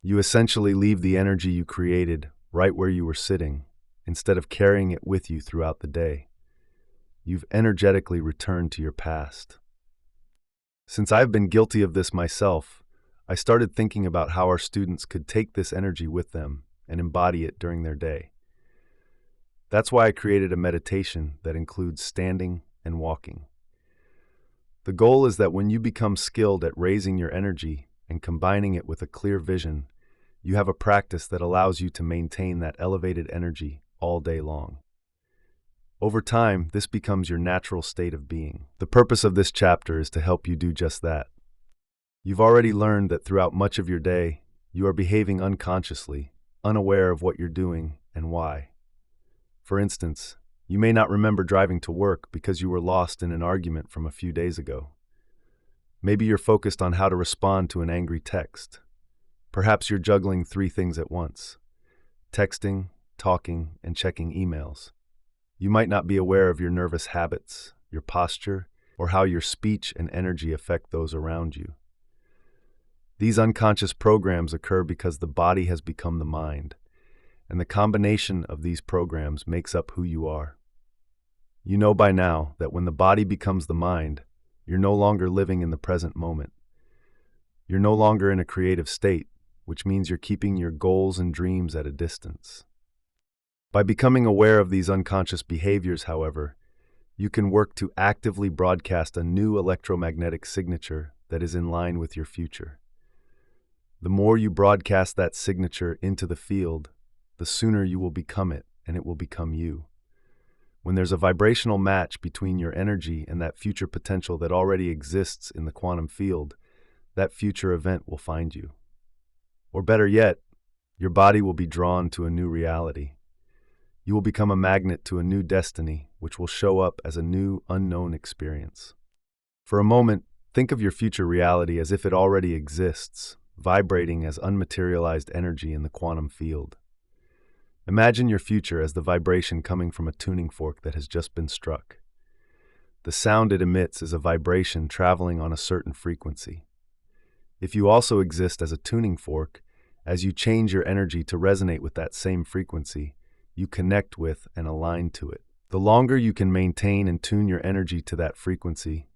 You essentially leave the energy you created right where you were sitting, instead of carrying it with you throughout the day. You've energetically returned to your past. Since I've been guilty of this myself, I started thinking about how our students could take this energy with them and embody it during their day. That's why I created a meditation that includes standing and walking. The goal is that when you become skilled at raising your energy and combining it with a clear vision, you have a practice that allows you to maintain that elevated energy all day long. Over time, this becomes your natural state of being. The purpose of this chapter is to help you do just that. You've already learned that throughout much of your day, you are behaving unconsciously, unaware of what you're doing and why. For instance, You may not remember driving to work because you were lost in an argument from a few days ago. Maybe you're focused on how to respond to an angry text. Perhaps you're juggling 3 things at once: texting, talking, and checking emails. You might not be aware of your nervous habits, your posture, or how your speech and energy affect those around you. These unconscious programs occur because the body has become the mind, and the combination of these programs makes up who you are. You know by now that when the body becomes the mind, you're no longer living in the present moment. You're no longer in a creative state, which means you're keeping your goals and dreams at a distance. By becoming aware of these unconscious behaviors, however, you can work to actively broadcast a new electromagnetic signature that is in line with your future. The more you broadcast that signature into the field, the sooner you will become it, and it will become you. When there's a vibrational match between your energy and that future potential that already exists in the quantum field, that future event will find you. Or better yet, your body will be drawn to a new reality. You will become a magnet to a new destiny, which will show up as a new, unknown experience. For a moment, think of your future reality as if it already exists, vibrating as unmaterialized energy in the quantum field. Imagine your future as the vibration coming from a tuning fork that has just been struck. The sound it emits is a vibration traveling on a certain frequency. If you also exist as a tuning fork, as you change your energy to resonate with that same frequency, you connect with and align to it. The longer you can maintain and tune your energy to that frequency,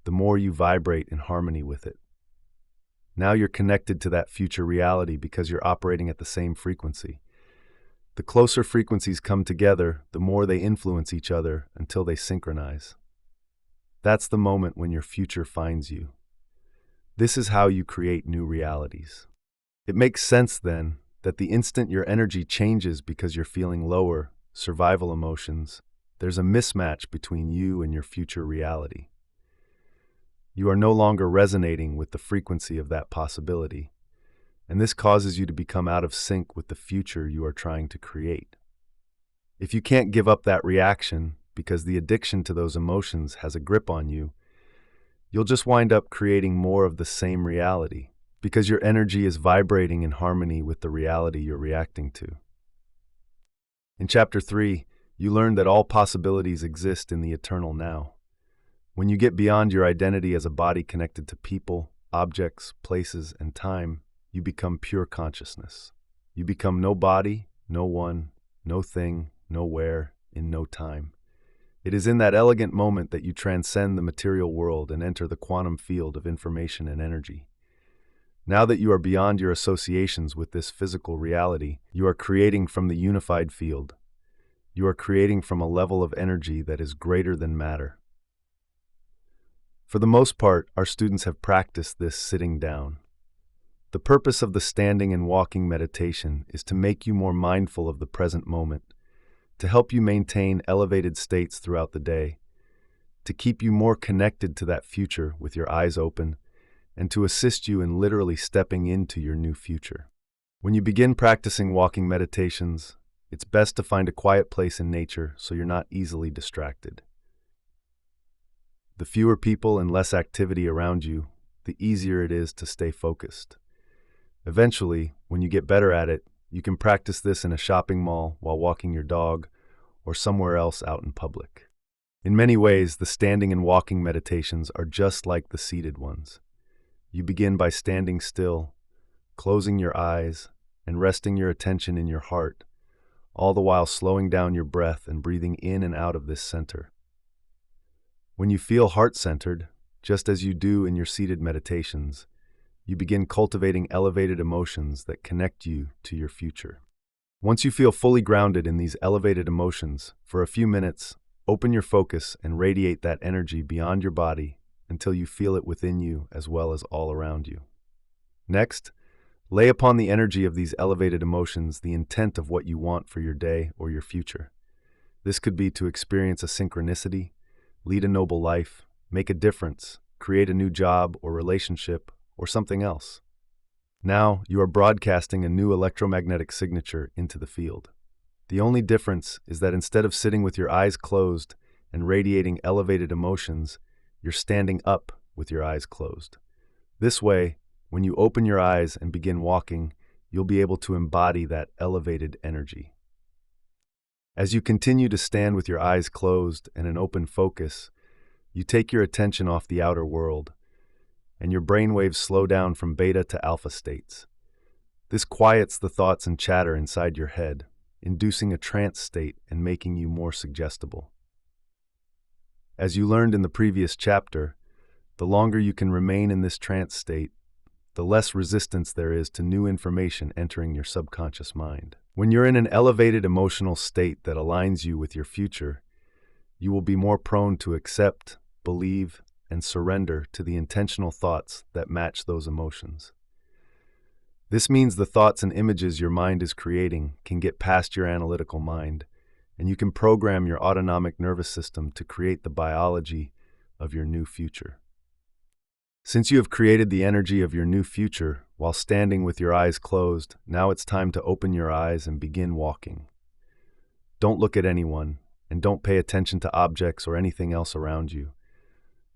the more you vibrate in harmony with it. Now you're connected to that future reality because you're operating at the same frequency. The closer frequencies come together, the more they influence each other until they synchronize. That's the moment when your future finds you. This is how you create new realities. It makes sense, then, that the instant your energy changes because you're feeling lower, survival emotions, there's a mismatch between you and your future reality. You are no longer resonating with the frequency of that possibility, and this causes you to become out of sync with the future you are trying to create. If you can't give up that reaction because the addiction to those emotions has a grip on you, you'll just wind up creating more of the same reality because your energy is vibrating in harmony with the reality you're reacting to. In Chapter 3, you learn that all possibilities exist in the eternal now. When you get beyond your identity as a body connected to people, objects, places, and time, you become pure consciousness. You become no body, no one, no thing, nowhere, in no time. It is in that elegant moment that you transcend the material world and enter the quantum field of information and energy. Now that you are beyond your associations with this physical reality, you are creating from the unified field. You are creating from a level of energy that is greater than matter. For the most part, our students have practiced this sitting down. The purpose of the standing and walking meditation is to make you more mindful of the present moment, to help you maintain elevated states throughout the day, to keep you more connected to that future with your eyes open, and to assist you in literally stepping into your new future. When you begin practicing walking meditations, it's best to find a quiet place in nature so you're not easily distracted. The fewer people and less activity around you, the easier it is to stay focused. Eventually, when you get better at it, you can practice this in a shopping mall while walking your dog or somewhere else out in public. In many ways, the standing and walking meditations are just like the seated ones. You begin by standing still, closing your eyes, and resting your attention in your heart, all the while slowing down your breath and breathing in and out of this center. When you feel heart-centered, just as you do in your seated meditations, you begin cultivating elevated emotions that connect you to your future. Once you feel fully grounded in these elevated emotions, for a few minutes, open your focus and radiate that energy beyond your body until you feel it within you as well as all around you. Next, lay upon the energy of these elevated emotions the intent of what you want for your day or your future. This could be to experience a synchronicity, lead a noble life, make a difference, create a new job or relationship, or something else. Now, you are broadcasting a new electromagnetic signature into the field. The only difference is that instead of sitting with your eyes closed and radiating elevated emotions, you're standing up with your eyes closed. This way, when you open your eyes and begin walking, you'll be able to embody that elevated energy. As you continue to stand with your eyes closed and an open focus, you take your attention off the outer world, and your brainwaves slow down from beta to alpha states. This quiets the thoughts and chatter inside your head, inducing a trance state and making you more suggestible. As you learned in the previous chapter, the longer you can remain in this trance state, the less resistance there is to new information entering your subconscious mind. When you're in an elevated emotional state that aligns you with your future, you will be more prone to accept, believe, and surrender to the intentional thoughts that match those emotions. This means the thoughts and images your mind is creating can get past your analytical mind, and you can program your autonomic nervous system to create the biology of your new future. Since you have created the energy of your new future while standing with your eyes closed, now it's time to open your eyes and begin walking. Don't look at anyone, and don't pay attention to objects or anything else around you.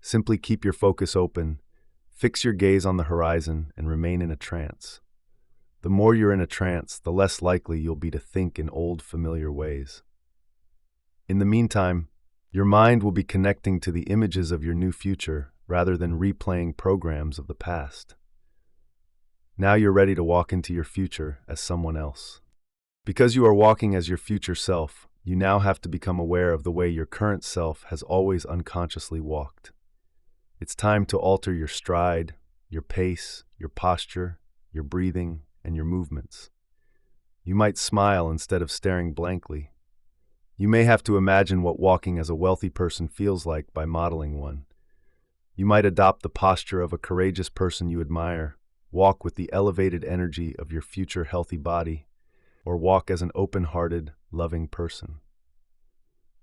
Simply keep your focus open, fix your gaze on the horizon, and remain in a trance. The more you're in a trance, the less likely you'll be to think in old, familiar ways. In the meantime, your mind will be connecting to the images of your new future rather than replaying programs of the past. Now you're ready to walk into your future as someone else. Because you are walking as your future self, you now have to become aware of the way your current self has always unconsciously walked. It's time to alter your stride, your pace, your posture, your breathing, and your movements. You might smile instead of staring blankly. You may have to imagine what walking as a wealthy person feels like by modeling one. You might adopt the posture of a courageous person you admire, walk with the elevated energy of your future healthy body, or walk as an open-hearted, loving person.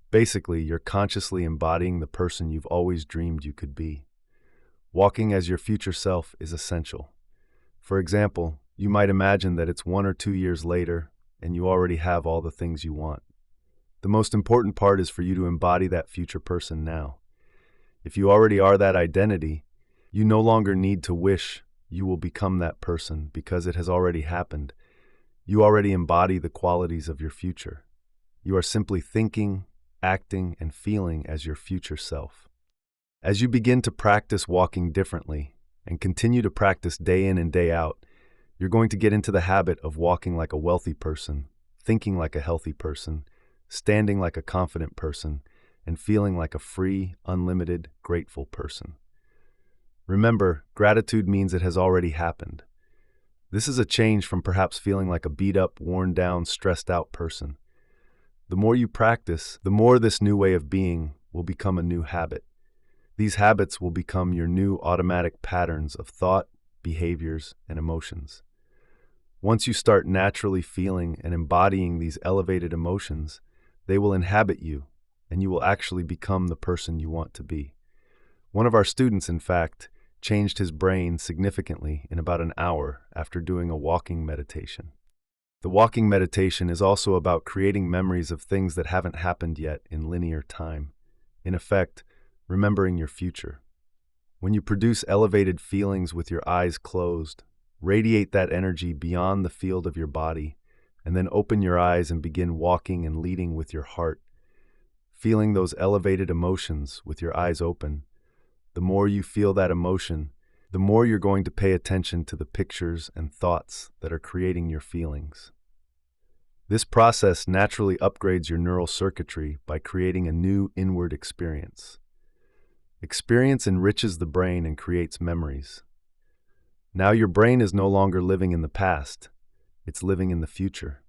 Basically, you're consciously embodying the person you've always dreamed you could be. Walking as your future self is essential. For example, you might imagine that it's 1 or 2 years later, and you already have all the things you want. The most important part is for you to embody that future person now. If you already are that identity, you no longer need to wish you will become that person because it has already happened. You already embody the qualities of your future. You are simply thinking, acting, and feeling as your future self. As you begin to practice walking differently and continue to practice day in and day out, you're going to get into the habit of walking like a wealthy person, thinking like a healthy person, standing like a confident person, and feeling like a free, unlimited, grateful person. Remember, gratitude means it has already happened. This is a change from perhaps feeling like a beat-up, worn-down, stressed-out person. The more you practice, the more this new way of being will become a new habit. These habits will become your new automatic patterns of thought, behaviors, and emotions. Once you start naturally feeling and embodying these elevated emotions, they will inhabit you, and you will actually become the person you want to be. One of our students, in fact, changed his brain significantly in about an hour after doing a walking meditation. The walking meditation is also about creating memories of things that haven't happened yet in linear time. In effect, remembering your future. When you produce elevated feelings with your eyes closed, radiate that energy beyond the field of your body, and then open your eyes and begin walking and leading with your heart. Feeling those elevated emotions with your eyes open, the more you feel that emotion, the more you're going to pay attention to the pictures and thoughts that are creating your feelings. This process naturally upgrades your neural circuitry by creating a new inward experience. Experience enriches the brain and creates memories. Now your brain is no longer living in the past, it's living in the future.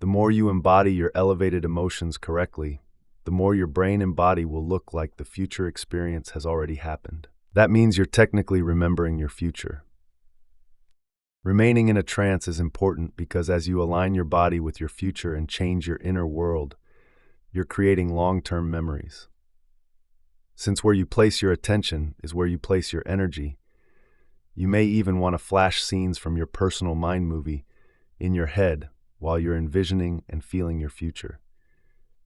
The more you embody your elevated emotions correctly, the more your brain and body will look like the future experience has already happened. That means you're technically remembering your future. Remaining in a trance is important because as you align your body with your future and change your inner world, you're creating long-term memories. Since where you place your attention is where you place your energy, you may even want to flash scenes from your personal mind movie in your head while you're envisioning and feeling your future.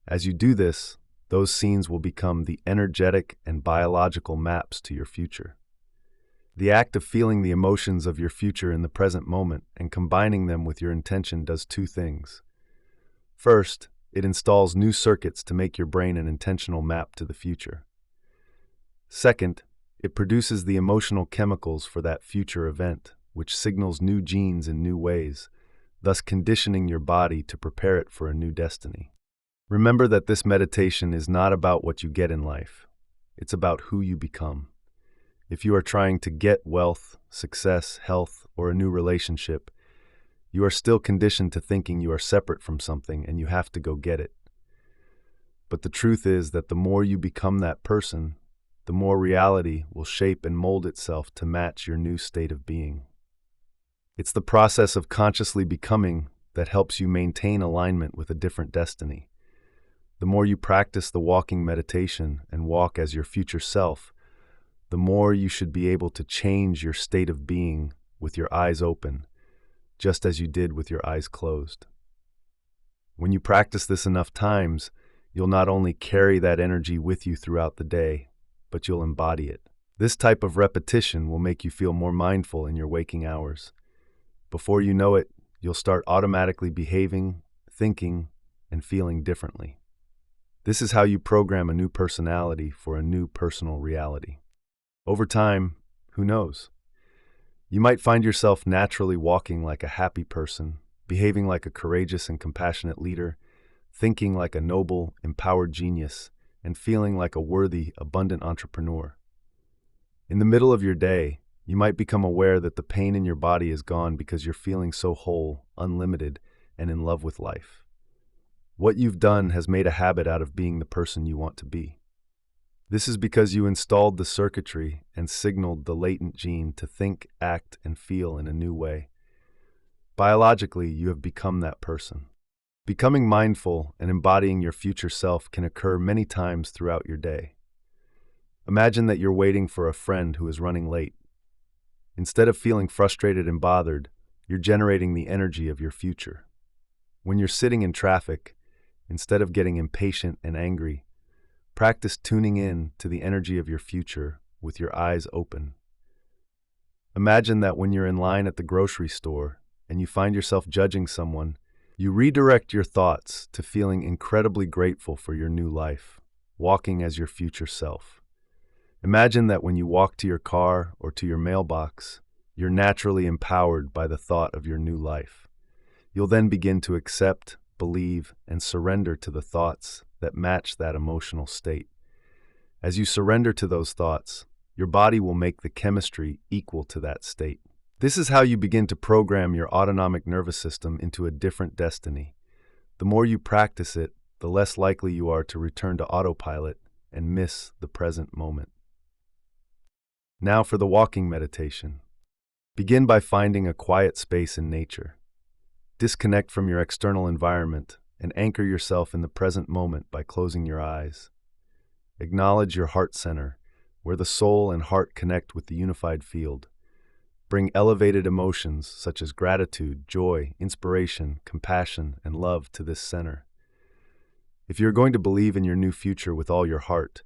As you do this, those scenes will become the energetic and biological maps to your future. The act of feeling the emotions of your future in the present moment and combining them with your intention does two things. First, it installs new circuits to make your brain an intentional map to the future. Second, it produces the emotional chemicals for that future event, which signals new genes in new ways, thus conditioning your body to prepare it for a new destiny. Remember that this meditation is not about what you get in life. It's about who you become. If you are trying to get wealth, success, health, or a new relationship, you are still conditioned to thinking you are separate from something and you have to go get it. But the truth is that the more you become that person, the more reality will shape and mold itself to match your new state of being. It's the process of consciously becoming that helps you maintain alignment with a different destiny. The more you practice the walking meditation and walk as your future self, the more you should be able to change your state of being with your eyes open, just as you did with your eyes closed. When you practice this enough times, you'll not only carry that energy with you throughout the day, but you'll embody it. This type of repetition will make you feel more mindful in your waking hours. Before you know it, you'll start automatically behaving, thinking, and feeling differently. This is how you program a new personality for a new personal reality. Over time, who knows? You might find yourself naturally walking like a happy person, behaving like a courageous and compassionate leader, thinking like a noble, empowered genius, and feeling like a worthy, abundant entrepreneur. In the middle of your day, you might become aware that the pain in your body is gone because you're feeling so whole, unlimited, and in love with life. What you've done has made a habit out of being the person you want to be. This is because you installed the circuitry and signaled the latent gene to think, act, and feel in a new way. Biologically, you have become that person. Becoming mindful and embodying your future self can occur many times throughout your day. Imagine that you're waiting for a friend who is running late. Instead of feeling frustrated and bothered, you're generating the energy of your future. When you're sitting in traffic, instead of getting impatient and angry, practice tuning in to the energy of your future with your eyes open. Imagine that when you're in line at the grocery store and you find yourself judging someone, you redirect your thoughts to feeling incredibly grateful for your new life, walking as your future self. Imagine that when you walk to your car or to your mailbox, you're naturally empowered by the thought of your new life. You'll then begin to accept, believe, and surrender to the thoughts that match that emotional state. As you surrender to those thoughts, your body will make the chemistry equal to that state. This is how you begin to program your autonomic nervous system into a different destiny. The more you practice it, the less likely you are to return to autopilot and miss the present moment. Now for the walking meditation. Begin by finding a quiet space in nature. Disconnect from your external environment and anchor yourself in the present moment by closing your eyes. Acknowledge your heart center, where the soul and heart connect with the unified field. Bring elevated emotions such as gratitude, joy, inspiration, compassion, and love to this center. If you're going to believe in your new future with all your heart,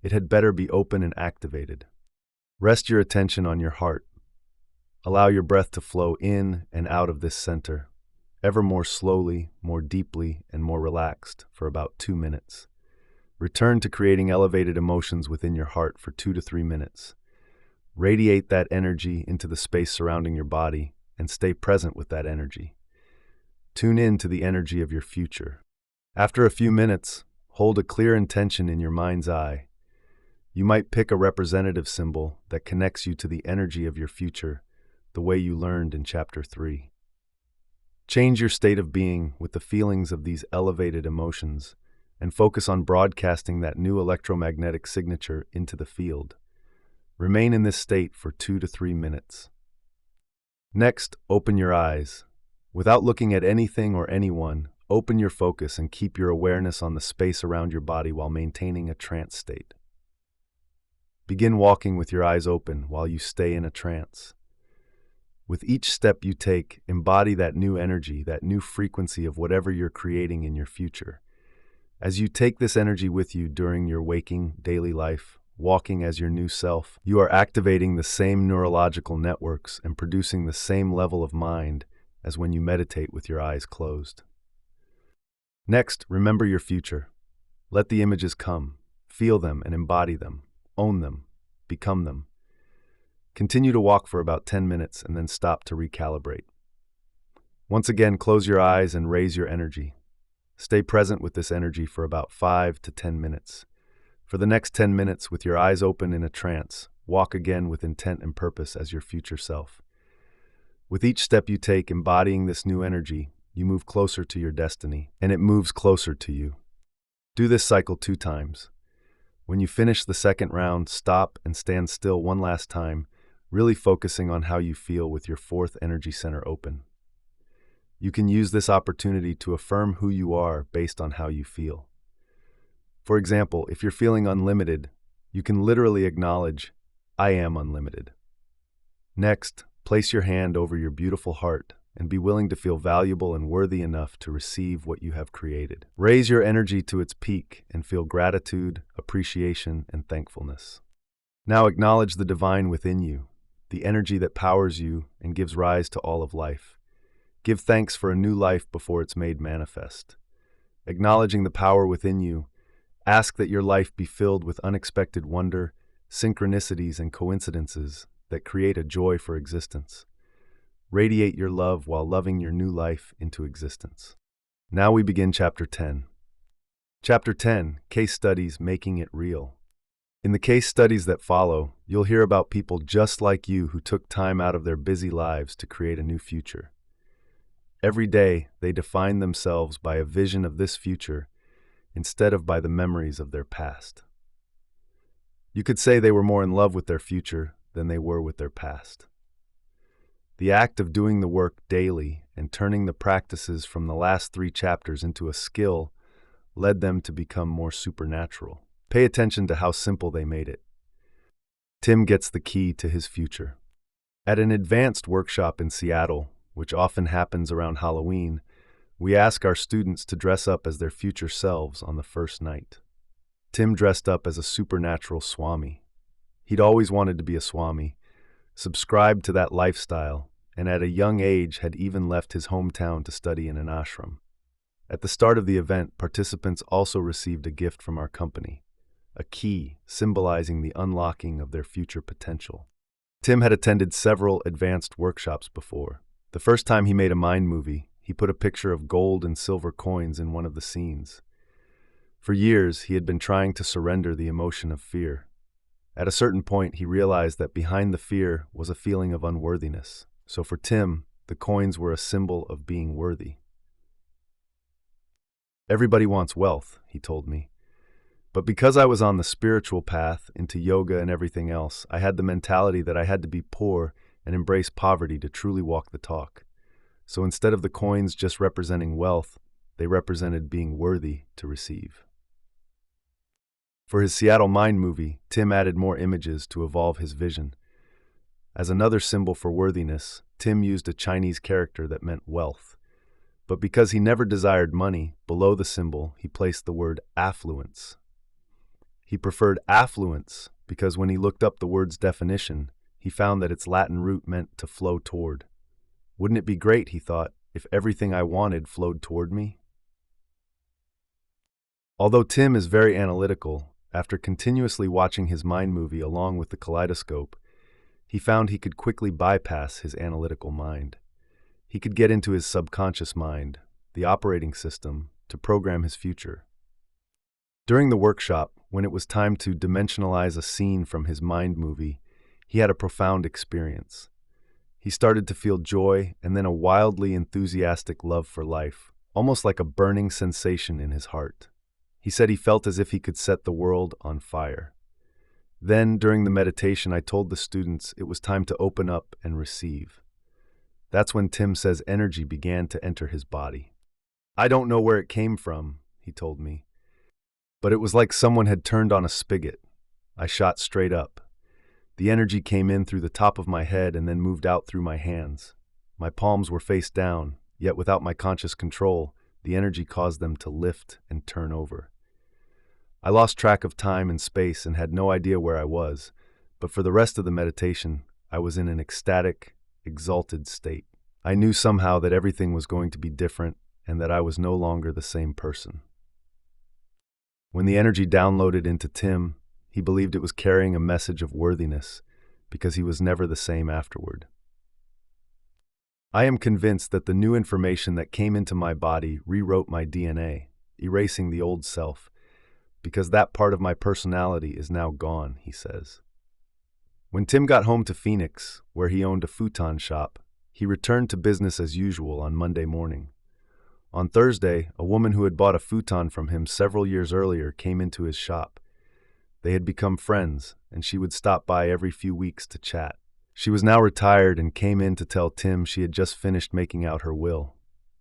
it had better be open and activated. Rest your attention on your heart. Allow your breath to flow in and out of this center, ever more slowly, more deeply, and more relaxed for about 2 minutes. Return to creating elevated emotions within your heart for 2 to 3 minutes. Radiate that energy into the space surrounding your body and stay present with that energy. Tune in to the energy of your future. After a few minutes, hold a clear intention in your mind's eye. You might pick a representative symbol that connects you to the energy of your future, the way you learned in Chapter 3. Change your state of being with the feelings of these elevated emotions and focus on broadcasting that new electromagnetic signature into the field. Remain in this state for 2 to 3 minutes. Next, open your eyes. Without looking at anything or anyone, open your focus and keep your awareness on the space around your body while maintaining a trance state. Begin walking with your eyes open while you stay in a trance. With each step you take, embody that new energy, that new frequency of whatever you're creating in your future. As you take this energy with you during your waking daily life, walking as your new self, you are activating the same neurological networks and producing the same level of mind as when you meditate with your eyes closed. Next, remember your future. Let the images come. Feel them and embody them. Own them. Become them. Continue to walk for about 10 minutes and then stop to recalibrate. Once again, close your eyes and raise your energy. Stay present with this energy for about 5 to 10 minutes. For the next 10 minutes, with your eyes open in a trance, walk again with intent and purpose as your future self. With each step you take embodying this new energy, you move closer to your destiny, and it moves closer to you. Do this cycle 2 times. When you finish the second round, stop and stand still one last time, really focusing on how you feel with your 4th energy center open. You can use this opportunity to affirm who you are based on how you feel. For example, if you're feeling unlimited, you can literally acknowledge, "I am unlimited." Next, place your hand over your beautiful heart and be willing to feel valuable and worthy enough to receive what you have created. Raise your energy to its peak and feel gratitude, appreciation, and thankfulness. Now acknowledge the divine within you, the energy that powers you and gives rise to all of life. Give thanks for a new life before it's made manifest. Acknowledging the power within you, ask that your life be filled with unexpected wonder, synchronicities, and coincidences that create a joy for existence. Radiate your love while loving your new life into existence. Now we begin Chapter 10. Chapter 10, Case Studies Making It Real. In the case studies that follow, you'll hear about people just like you who took time out of their busy lives to create a new future. Every day, they define themselves by a vision of this future instead of by the memories of their past. You could say they were more in love with their future than they were with their past. The act of doing the work daily and turning the practices from the last 3 chapters into a skill led them to become more supernatural. Pay attention to how simple they made it. Tim gets the key to his future. At an advanced workshop in Seattle, which often happens around Halloween, we ask our students to dress up as their future selves on the first night. Tim dressed up as a supernatural swami. He'd always wanted to be a swami, subscribed to that lifestyle, and at a young age had even left his hometown to study in an ashram. At the start of the event, participants also received a gift from our company, a key symbolizing the unlocking of their future potential. Tim had attended several advanced workshops before. The first time he made a mind movie, he put a picture of gold and silver coins in one of the scenes. For years, he had been trying to surrender the emotion of fear. At a certain point, he realized that behind the fear was a feeling of unworthiness. So for Tim, the coins were a symbol of being worthy. Everybody wants wealth, he told me. But because I was on the spiritual path, into yoga and everything else, I had the mentality that I had to be poor and embrace poverty to truly walk the talk. So instead of the coins just representing wealth, they represented being worthy to receive. For his Seattle Mind movie, Tim added more images to evolve his vision. As another symbol for worthiness, Tim used a Chinese character that meant wealth. But because he never desired money, below the symbol he placed the word affluence. He preferred affluence because when he looked up the word's definition, he found that its Latin root meant to flow toward. Wouldn't it be great, he thought, if everything I wanted flowed toward me? Although Tim is very analytical, after continuously watching his mind movie along with the Kaleidoscope, he found he could quickly bypass his analytical mind. He could get into his subconscious mind, the operating system, to program his future. During the workshop, when it was time to dimensionalize a scene from his mind movie, he had a profound experience. He started to feel joy and then a wildly enthusiastic love for life, almost like a burning sensation in his heart. He said he felt as if he could set the world on fire. Then, during the meditation, I told the students it was time to open up and receive. That's when Tim says energy began to enter his body. I don't know where it came from, he told me, but it was like someone had turned on a spigot. I shot straight up. The energy came in through the top of my head and then moved out through my hands. My palms were face down, yet without my conscious control, the energy caused them to lift and turn over. I lost track of time and space and had no idea where I was, but for the rest of the meditation, I was in an ecstatic, exalted state. I knew somehow that everything was going to be different and that I was no longer the same person. When the energy downloaded into Tim, he believed it was carrying a message of worthiness because he was never the same afterward. I am convinced that the new information that came into my body rewrote my DNA, erasing the old self, because that part of my personality is now gone, he says. When Tim got home to Phoenix, where he owned a futon shop, he returned to business as usual on Monday morning. On Thursday, a woman who had bought a futon from him several years earlier came into his shop. They had become friends, and she would stop by every few weeks to chat. She was now retired and came in to tell Tim she had just finished making out her will.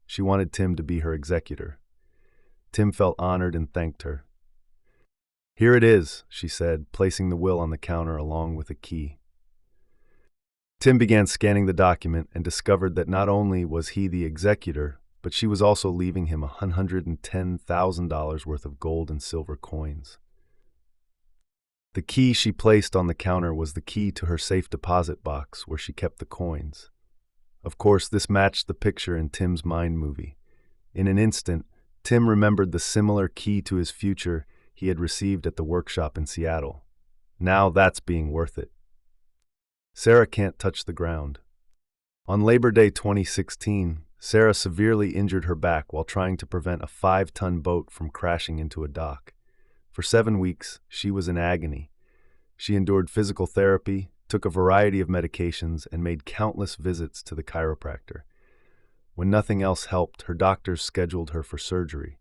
She wanted Tim to be her executor. Tim felt honored and thanked her. "Here it is," she said, placing the will on the counter along with a key. Tim began scanning the document and discovered that not only was he the executor, but she was also leaving him $110,000 worth of gold and silver coins. The key she placed on the counter was the key to her safe deposit box where she kept the coins. Of course, this matched the picture in Tim's mind movie. In an instant, Tim remembered the similar key to his future he had received at the workshop in Seattle. Now that's being worth it. Sarah can't touch the ground. On Labor Day 2016, Sarah severely injured her back while trying to prevent a 5-ton boat from crashing into a dock. For 7 weeks, she was in agony. She endured physical therapy, took a variety of medications, and made countless visits to the chiropractor. When nothing else helped, her doctors scheduled her for surgery.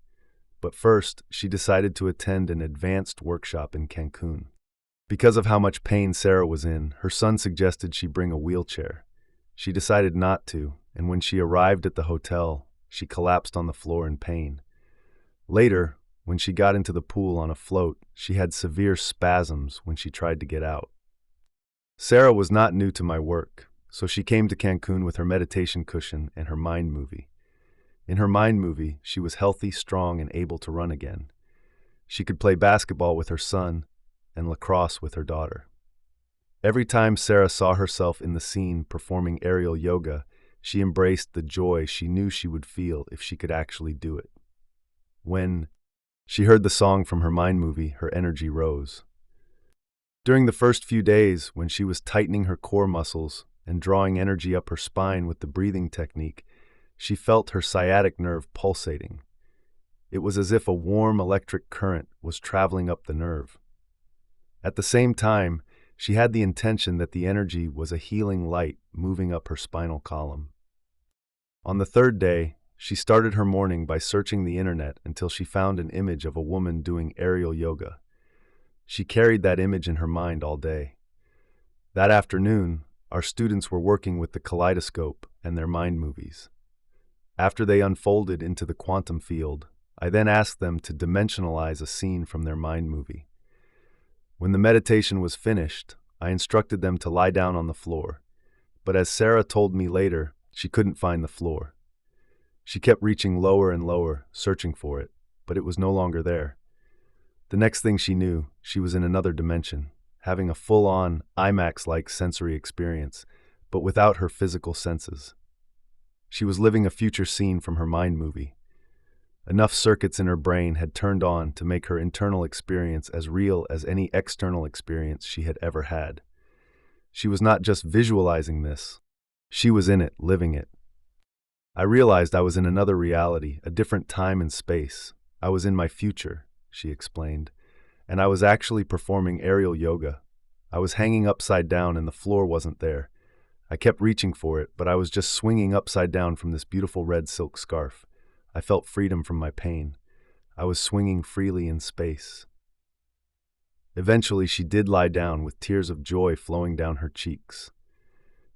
But first, she decided to attend an advanced workshop in Cancun. Because of how much pain Sarah was in, her son suggested she bring a wheelchair. She decided not to, and when she arrived at the hotel, she collapsed on the floor in pain. Later, when she got into the pool on a float, she had severe spasms when she tried to get out. Sarah was not new to my work, so she came to Cancun with her meditation cushion and her mind movie. In her mind movie, she was healthy, strong, and able to run again. She could play basketball with her son and lacrosse with her daughter. Every time Sarah saw herself in the scene performing aerial yoga, she embraced the joy she knew she would feel if she could actually do it. When she heard the song from her mind movie, her energy rose. During the first few days, when she was tightening her core muscles and drawing energy up her spine with the breathing technique, she felt her sciatic nerve pulsating. It was as if a warm electric current was traveling up the nerve. At the same time, she had the intention that the energy was a healing light moving up her spinal column. On the third day, she started her morning by searching the internet until she found an image of a woman doing aerial yoga. She carried that image in her mind all day. That afternoon, our students were working with the Kaleidoscope and their mind movies. After they unfolded into the quantum field, I then asked them to dimensionalize a scene from their mind movie. When the meditation was finished, I instructed them to lie down on the floor, but as Sarah told me later, she couldn't find the floor. She kept reaching lower and lower, searching for it, but it was no longer there. The next thing she knew, she was in another dimension, having a full-on IMAX-like sensory experience, but without her physical senses. She was living a future scene from her mind movie. Enough circuits in her brain had turned on to make her internal experience as real as any external experience she had ever had. She was not just visualizing this, she was in it, living it. I realized I was in another reality, a different time and space. I was in my future, she explained, and I was actually performing aerial yoga. I was hanging upside down and the floor wasn't there. I kept reaching for it, but I was just swinging upside down from this beautiful red silk scarf. I felt freedom from my pain. I was swinging freely in space. Eventually, she did lie down with tears of joy flowing down her cheeks.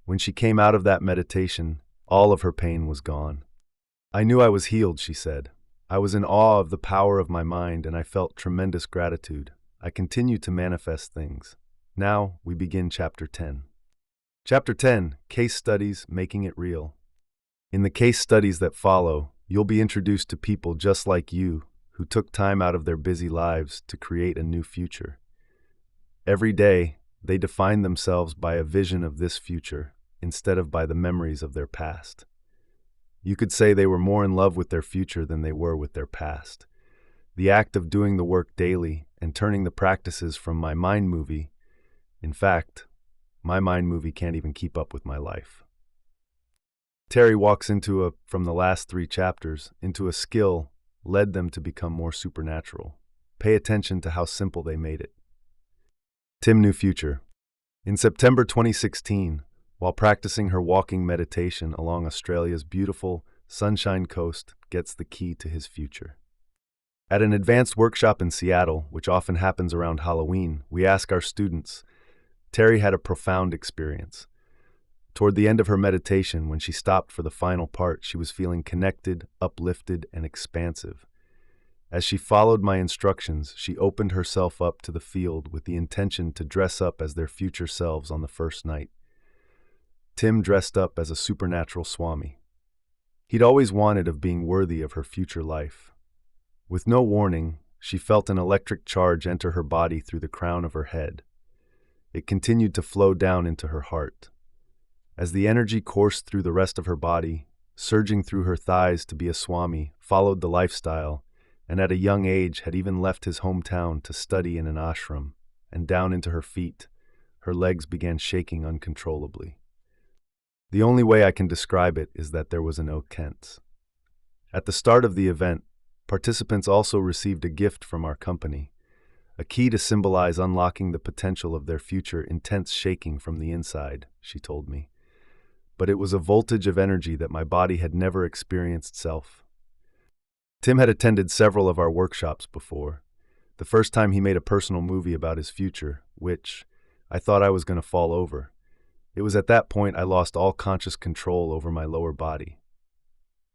When she came out of that meditation, all of her pain was gone. I knew I was healed, she said. I was in awe of the power of my mind and I felt tremendous gratitude. I continued to manifest things. Now we begin Chapter 10. Chapter 10, Case Studies Making It Real. In the case studies that follow, you'll be introduced to people just like you who took time out of their busy lives to create a new future. Every day, they define themselves by a vision of this future instead of by the memories of their past. You could say they were more in love with their future than they were with their past. The act of doing the work daily and turning the practices from my mind movie, in fact, my mind movie can't even keep up with my life. Terry walks from the last 3 chapters, into a skill led them to become more supernatural. Pay attention to how simple they made it. Tim New Future. In September 2016, while practicing her walking meditation along Australia's beautiful Sunshine Coast, gets the key to his future. At an advanced workshop in Seattle, which often happens around Halloween, we ask our students. Terry had a profound experience. Toward the end of her meditation, when she stopped for the final part, she was feeling connected, uplifted, and expansive. As she followed my instructions, she opened herself up to the field with the intention to dress up as their future selves on the first night. Tim dressed up as a supernatural Swami. He'd always wanted of being worthy of her future life. With no warning, she felt an electric charge enter her body through the crown of her head. It continued to flow down into her heart. As the energy coursed through the rest of her body, surging through her thighs to be a Swami, followed the lifestyle, and at a young age had even left his hometown to study in an ashram, and down into her feet, her legs began shaking uncontrollably. The only way I can describe it is that there was an occurrence. At the start of the event, participants also received a gift from our company, a key to symbolize unlocking the potential of their future intense shaking from the inside, she told me. But it was a voltage of energy that my body had never experienced self. Tim had attended several of our workshops before. The first time he made a personal movie about his future, which I thought I was going to fall over. It was at that point I lost all conscious control over my lower body.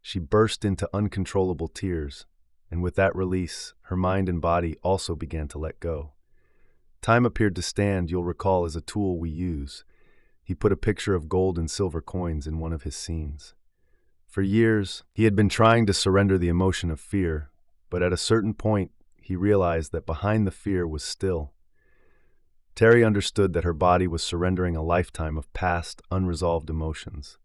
She burst into uncontrollable tears, and with that release, her mind and body also began to let go. Time appeared to stand, you'll recall, as a tool we use. He put a picture of gold and silver coins in one of his scenes. For years, he had been trying to surrender the emotion of fear, but at a certain point, he realized that behind the fear was still. Terry understood that her body was surrendering a lifetime of past, unresolved emotions.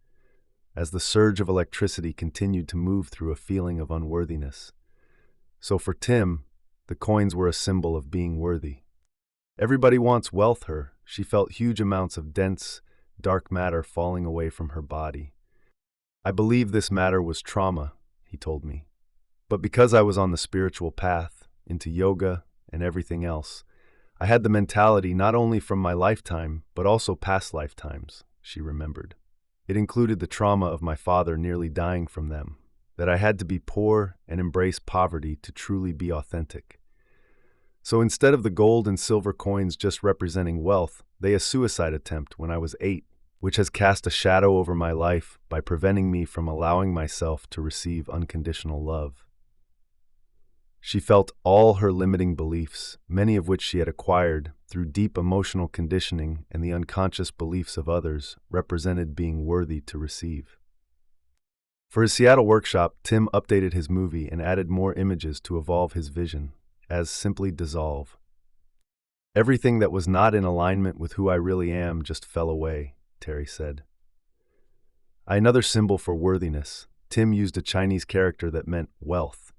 As the surge of electricity continued to move through a feeling of unworthiness. So for Tim, the coins were a symbol of being worthy. Everybody wants wealth. She felt huge amounts of dense, dark matter falling away from her body. I believe this matter was trauma, he told me. But because I was on the spiritual path, into yoga and everything else, I had the mentality not only from my lifetime, but also past lifetimes, she remembered. It included the trauma of my father nearly dying from them, that I had to be poor and embrace poverty to truly be authentic. So instead of the gold and silver coins just representing wealth, they a suicide attempt when I was 8, which has cast a shadow over my life by preventing me from allowing myself to receive unconditional love. She felt all her limiting beliefs, many of which she had acquired through deep emotional conditioning and the unconscious beliefs of others, represented being worthy to receive. For his Seattle workshop, Tim updated his movie and added more images to evolve his vision, as simply dissolve. Everything that was not in alignment with who I really am just fell away, Terry said. Another symbol for worthiness, Tim used a Chinese character that meant wealth,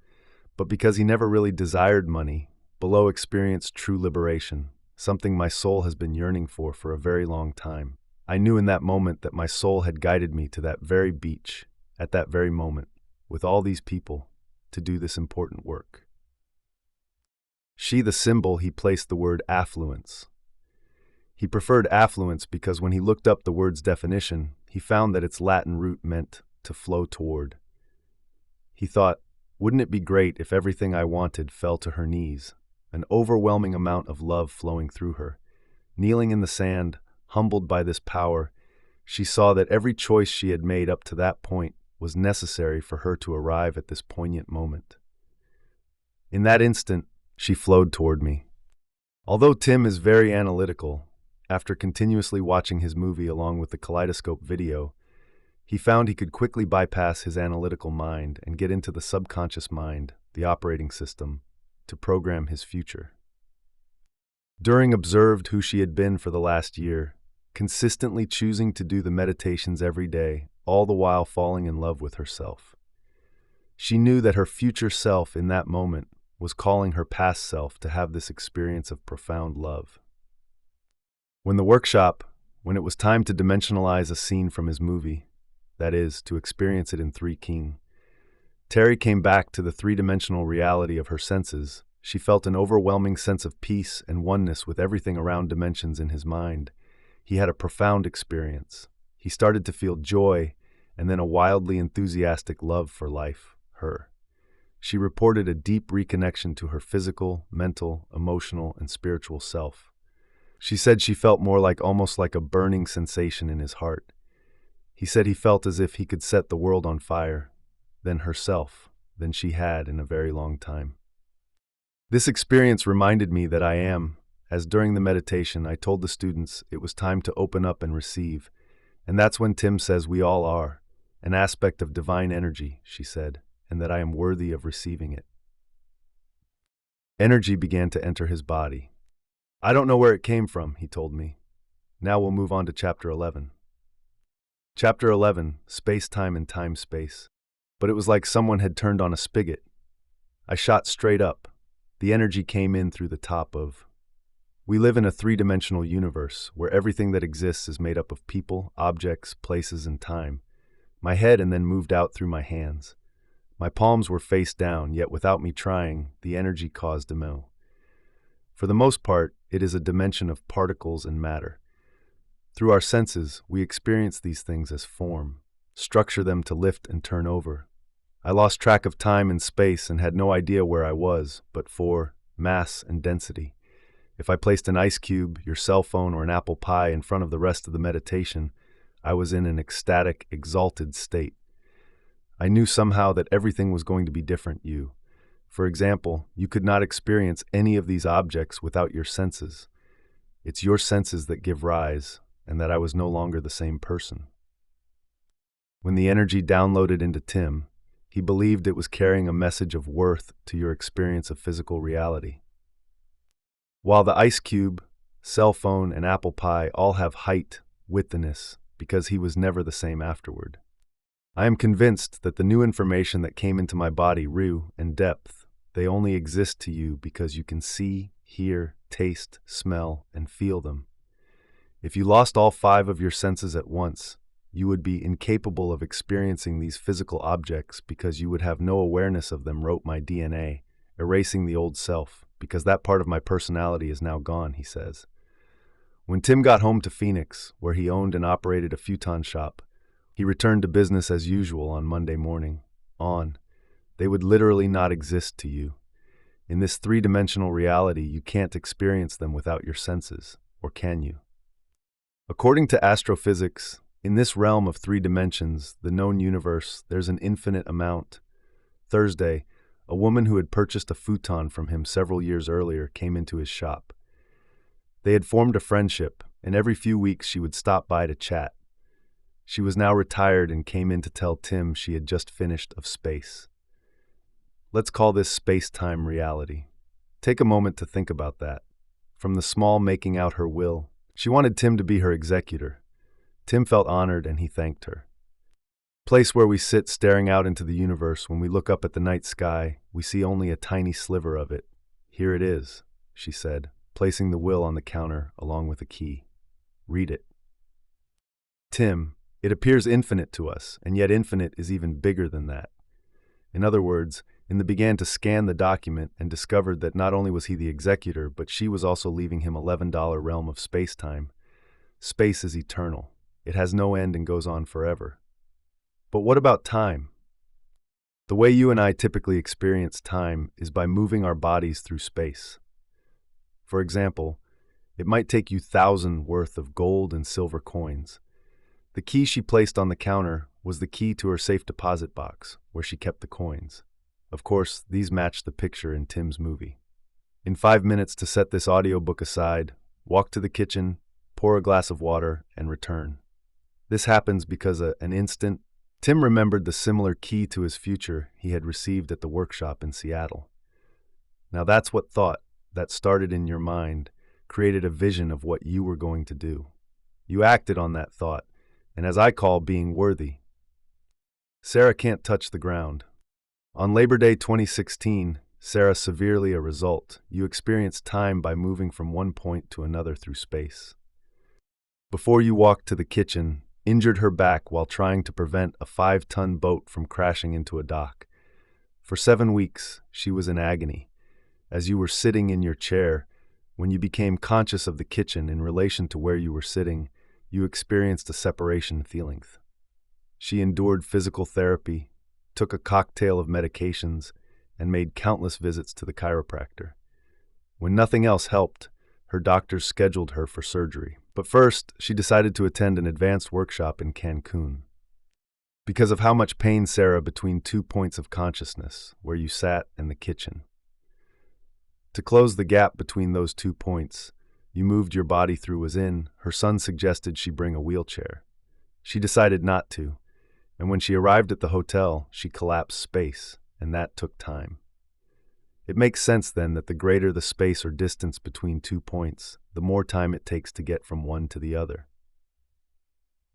but because he never really desired money, Below experienced true liberation, something my soul has been yearning for a very long time. I knew in that moment that my soul had guided me to that very beach, at that very moment, with all these people, to do this important work. She, the symbol, he placed the word affluence. He preferred affluence because when he looked up the word's definition, he found that its Latin root meant to flow toward. He thought, wouldn't it be great if everything I wanted fell to her knees, an overwhelming amount of love flowing through her. Kneeling in the sand, humbled by this power, she saw that every choice she had made up to that point was necessary for her to arrive at this poignant moment. In that instant, she flowed toward me. Although Tim is very analytical, After continuously watching his movie along with the Kaleidoscope video, he found he could quickly bypass his analytical mind and get into the subconscious mind, the operating system, to program his future. During observed who she had been for the last year, consistently choosing to do the meditations every day, all the while falling in love with herself. She knew that her future self in that moment was calling her past self to have this experience of profound love. When it was time to dimensionalize a scene from his movie, that is, to experience it in 3D, Terry came back to the three-dimensional reality of her senses. She felt an overwhelming sense of peace and oneness with everything around dimensions in his mind. He had a profound experience. He started to feel joy and then a wildly enthusiastic love for life, her. She reported a deep reconnection to her physical, mental, emotional, and spiritual self. She said she felt almost like a burning sensation in his heart. He said he felt as if he could set the world on fire, than herself, than she had in a very long time. This experience reminded me that I am, as during the meditation I told the students it was time to open up and receive, and that's when Tim says we all are, an aspect of divine energy, she said, and that I am worthy of receiving it. Energy began to enter his body. I don't know where it came from, he told me. Now we'll move on to Chapter 11. Chapter 11, Space-Time and Time-Space. But it was like someone had turned on a spigot. I shot straight up. The energy came in through the top of. We live in a three-dimensional universe where everything that exists is made up of people, objects, places, and time. My head and then moved out through my hands. My palms were face down, yet without me trying, the energy caused a mo. For the most part, it is a dimension of particles and matter. Through our senses, we experience these things as form, structure them to lift and turn over. I lost track of time and space and had no idea where I was, but for mass and density. If I placed an ice cube, your cell phone, or an apple pie in front of the rest of the meditation, I was in an ecstatic, exalted state. I knew somehow that everything was going to be different, you. For example, you could not experience any of these objects without your senses. It's your senses that give rise, and that I was no longer the same person. When the energy downloaded into Tim, he believed it was carrying a message of worth to your experience of physical reality. While the ice cube, cell phone, and apple pie all have height, widthness, because he was never the same afterward. I am convinced that the new information that came into my body, Ru, and depth, they only exist to you because you can see, hear, taste, smell, and feel them. If you lost all 5 of your senses at once, you would be incapable of experiencing these physical objects because you would have no awareness of them, wrote my DNA, erasing the old self, because that part of my personality is now gone, he says. When Tim got home to Phoenix, where he owned and operated a futon shop, he returned to business as usual on Monday morning. They would literally not exist to you. In this three-dimensional reality, you can't experience them without your senses, or can you? According to astrophysics, in this realm of 3 dimensions, the known universe, there's an infinite amount. Thursday, a woman who had purchased a futon from him several years earlier came into his shop. They had formed a friendship, and every few weeks she would stop by to chat. She was now retired and came in to tell Tim she had just finished of space. Let's call this space-time reality. Take a moment to think about that. From the small making out her will, she wanted Tim to be her executor. Tim felt honored and he thanked her. Place where we sit staring out into the universe, when we look up at the night sky, we see only a tiny sliver of it. Here it is, she said, placing the will on the counter along with a key. Read it. Tim, it appears infinite to us, and yet infinite is even bigger than that. In other words, Inda began to scan the document and discovered that not only was he the executor, but she was also leaving him $11 realm of space-time. Space is eternal. It has no end and goes on forever. But what about time? The way you and I typically experience time is by moving our bodies through space. For example, it might take you 1,000 worth of gold and silver coins. The key she placed on the counter was the key to her safe deposit box, where she kept the coins. Of course, these match the picture in Tim's movie. In 5 minutes to set this audiobook aside, walk to the kitchen, pour a glass of water, and return. This happens because an instant, Tim remembered the similar key to his future he had received at the workshop in Seattle. Now that's what thought, that started in your mind, created a vision of what you were going to do. You acted on that thought, and as I call being worthy. Sarah can't touch the ground. On Labor Day 2016, Sarah severely a result. You experienced time by moving from one point to another through space. Before you walked to the kitchen, injured her back while trying to prevent a 5-ton boat from crashing into a dock. For 7 weeks, she was in agony. As you were sitting in your chair, when you became conscious of the kitchen in relation to where you were sitting, you experienced a separation feeling. She endured physical therapy, took a cocktail of medications, and made countless visits to the chiropractor. When nothing else helped, her doctors scheduled her for surgery. But first, she decided to attend an advanced workshop in Cancun. Because of how much pain, Sarah, between 2 points of consciousness, where you sat and the kitchen. To close the gap between those 2 points, you moved your body through was in, her son suggested she bring a wheelchair. She decided not to, and when she arrived at the hotel, she collapsed space, and that took time. It makes sense then that the greater the space or distance between 2 points, the more time it takes to get from one to the other.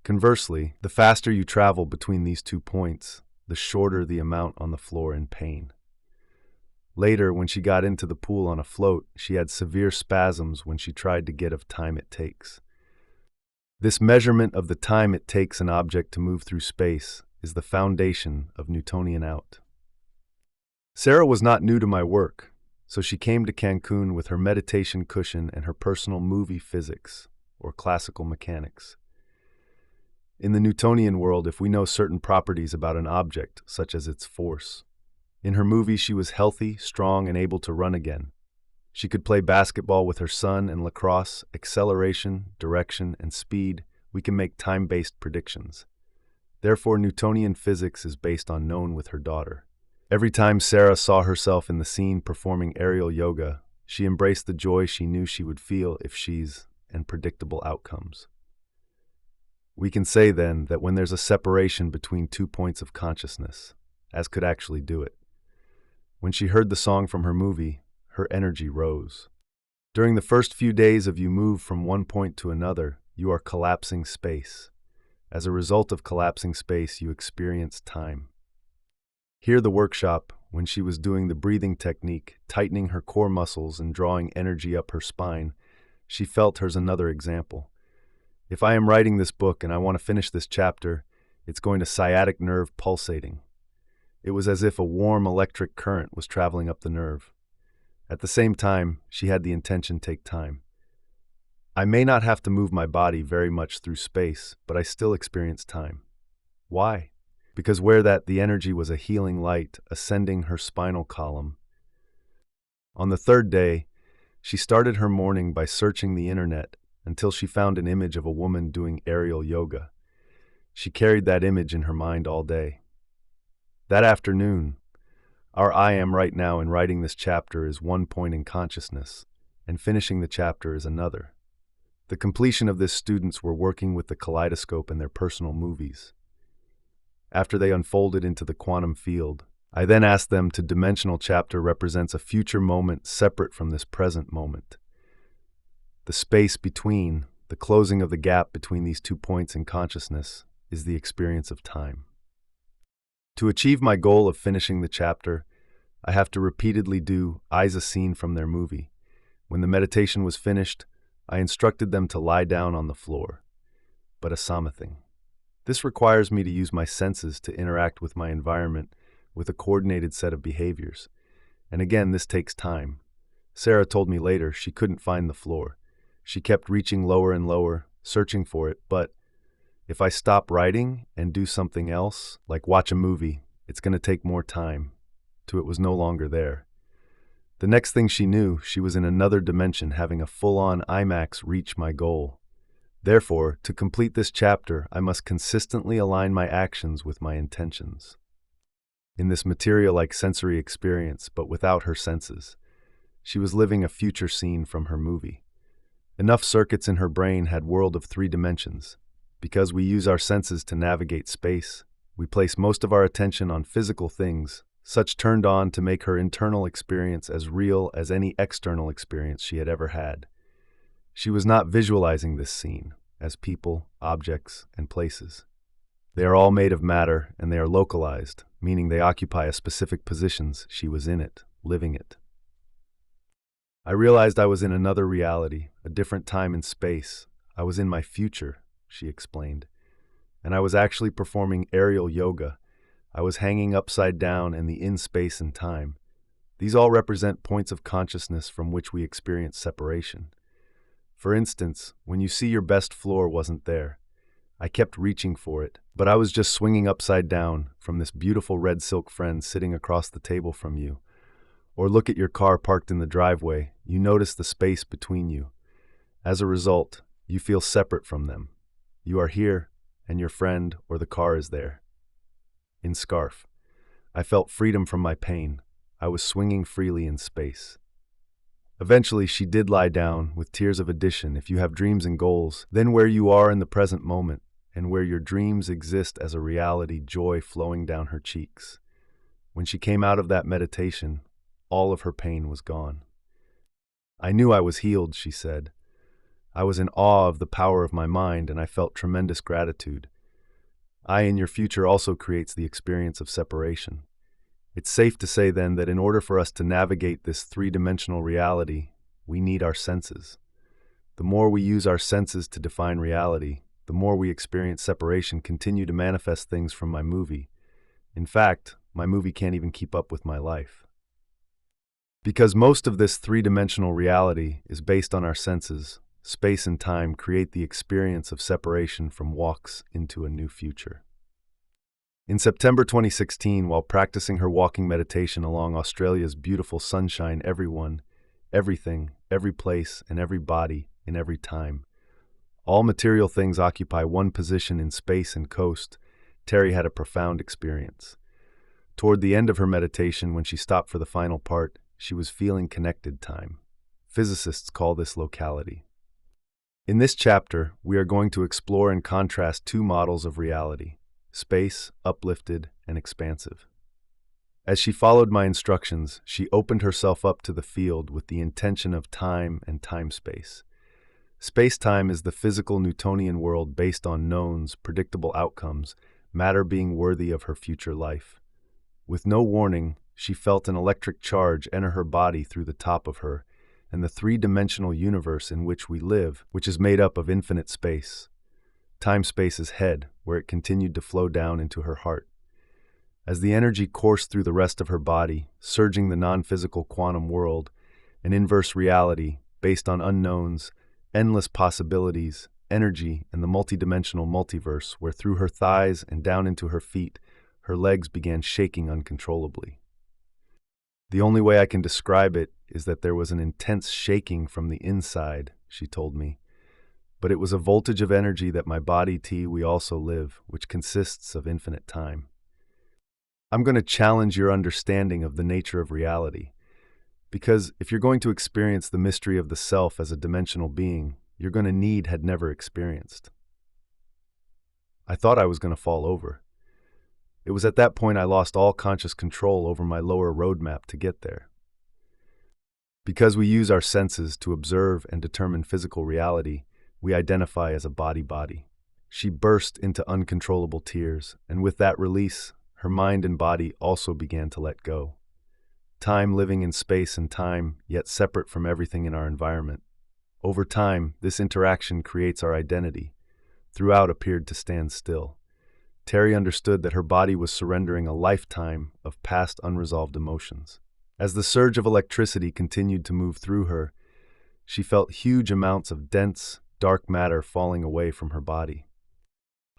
Conversely, the faster you travel between these 2 points, the shorter the amount on the floor in pain. Later, when she got into the pool on a float, she had severe spasms when she tried to get of time it takes. This measurement of the time it takes an object to move through space is the foundation of Newtonian out. Sarah was not new to my work, so she came to Cancun with her meditation cushion and her personal movie physics, or classical mechanics. In the Newtonian world, if we know certain properties about an object, such as its force, in her movie she was healthy, strong, and able to run again. She could play basketball with her son and lacrosse, acceleration, direction, and speed. We can make time-based predictions. Therefore, Newtonian physics is based on known with her daughter. Every time Sarah saw herself in the scene performing aerial yoga, she embraced the joy she knew she would feel if she's and predictable outcomes. We can say then that when there's a separation between 2 points of consciousness, as could actually do it. When she heard the song from her movie, her energy rose. During the first few days of you move from one point to another, you are collapsing space. As a result of collapsing space, you experience time. Here the workshop, when she was doing the breathing technique, tightening her core muscles and drawing energy up her spine, she felt hers another example. If I am writing this book and I want to finish this chapter, it's going to sciatic nerve pulsating. It was as if a warm electric current was traveling up the nerve. At the same time, she had the intention take time. I may not have to move my body very much through space, but I still experience time. Why? Because where the energy was a healing light ascending her spinal column. On the 3rd day, she started her morning by searching the internet until she found an image of a woman doing aerial yoga. She carried that image in her mind all day. That afternoon, our I am right now in writing this chapter is 1 point in consciousness, and finishing the chapter is another. The completion of this students were working with the Kaleidoscope in their personal movies. After they unfolded into the quantum field, I then asked them to dimensional chapter represents a future moment separate from this present moment. The space between, the closing of the gap between these 2 points in consciousness, is the experience of time. To achieve my goal of finishing the chapter, I have to repeatedly do eyes a scene from their movie. When the meditation was finished, I instructed them to lie down on the floor, but a something. This requires me to use my senses to interact with my environment with a coordinated set of behaviors. And again, this takes time. Sarah told me later she couldn't find the floor. She kept reaching lower and lower, searching for it, but if I stop writing and do something else, like watch a movie, it's going to take more time, till it was no longer there. The next thing she knew, she was in another dimension having a full-on IMAX reach my goal. Therefore, to complete this chapter, I must consistently align my actions with my intentions. In this material-like sensory experience, but without her senses, she was living a future scene from her movie. Enough circuits in her brain had world of 3 dimensions. Because we use our senses to navigate space, we place most of our attention on physical things, such turned on to make her internal experience as real as any external experience she had ever had. She was not visualizing this scene as people, objects, and places. They are all made of matter and they are localized, meaning they occupy a specific positions. She was in it, living it. I realized I was in another reality, a different time and space. I was in my future, she explained. And I was actually performing aerial yoga. I was hanging upside down and the in space and time. These all represent points of consciousness from which we experience separation. For instance, when you see your best floor wasn't there. I kept reaching for it, but I was just swinging upside down from this beautiful red silk friend sitting across the table from you. Or look at your car parked in the driveway, you notice the space between you. As a result, you feel separate from them. You are here, and your friend or the car is there. In Scarf, I felt freedom from my pain. I was swinging freely in space. Eventually, she did lie down, with tears of addition. If you have dreams and goals, then where you are in the present moment, and where your dreams exist as a reality, joy flowing down her cheeks. When she came out of that meditation, all of her pain was gone. I knew I was healed, she said. I was in awe of the power of my mind, and I felt tremendous gratitude. I in your future also creates the experience of separation. It's safe to say then that in order for us to navigate this 3-dimensional reality, we need our senses. The more we use our senses to define reality, the more we experience separation. Continue to manifest things from my movie. In fact, my movie can't even keep up with my life. Because most of this 3-dimensional reality is based on our senses, space and time create the experience of separation from walks into a new future. In September 2016, while practicing her walking meditation along Australia's beautiful sunshine, everyone, everything, every place, and every body, in every time. All material things occupy one position in space and coast. Terry had a profound experience. Toward the end of her meditation, when she stopped for the final part, she was feeling connected time. Physicists call this locality. In this chapter, we are going to explore and contrast 2 models of reality: space, uplifted, and expansive. As she followed my instructions, she opened herself up to the field with the intention of time and time-space. Space-time is the physical Newtonian world based on knowns, predictable outcomes, matter being worthy of her future life. With no warning, she felt an electric charge enter her body through the top of her, and the 3-dimensional universe in which we live, which is made up of infinite space. Time-space's head, where it continued to flow down into her heart. As the energy coursed through the rest of her body, surging the non-physical quantum world, an inverse reality based on unknowns, endless possibilities, energy, and the multidimensional multiverse, where through her thighs and down into her feet, her legs began shaking uncontrollably. The only way I can describe it is that there was an intense shaking from the inside, she told me. But it was a voltage of energy that my body we also live, which consists of infinite time. I'm going to challenge your understanding of the nature of reality. Because if you're going to experience the mystery of the self as a dimensional being, you're going to had never experienced. I thought I was going to fall over. It was at that point I lost all conscious control over my lower roadmap to get there. Because we use our senses to observe and determine physical reality, we identify as a body. She burst into uncontrollable tears, and with that release, her mind and body also began to let go. Time living in space and time, yet separate from everything in our environment. Over time, this interaction creates our identity. Throughout appeared to stand still. Terry understood that her body was surrendering a lifetime of past unresolved emotions. As the surge of electricity continued to move through her, she felt huge amounts of dense, dark matter falling away from her body.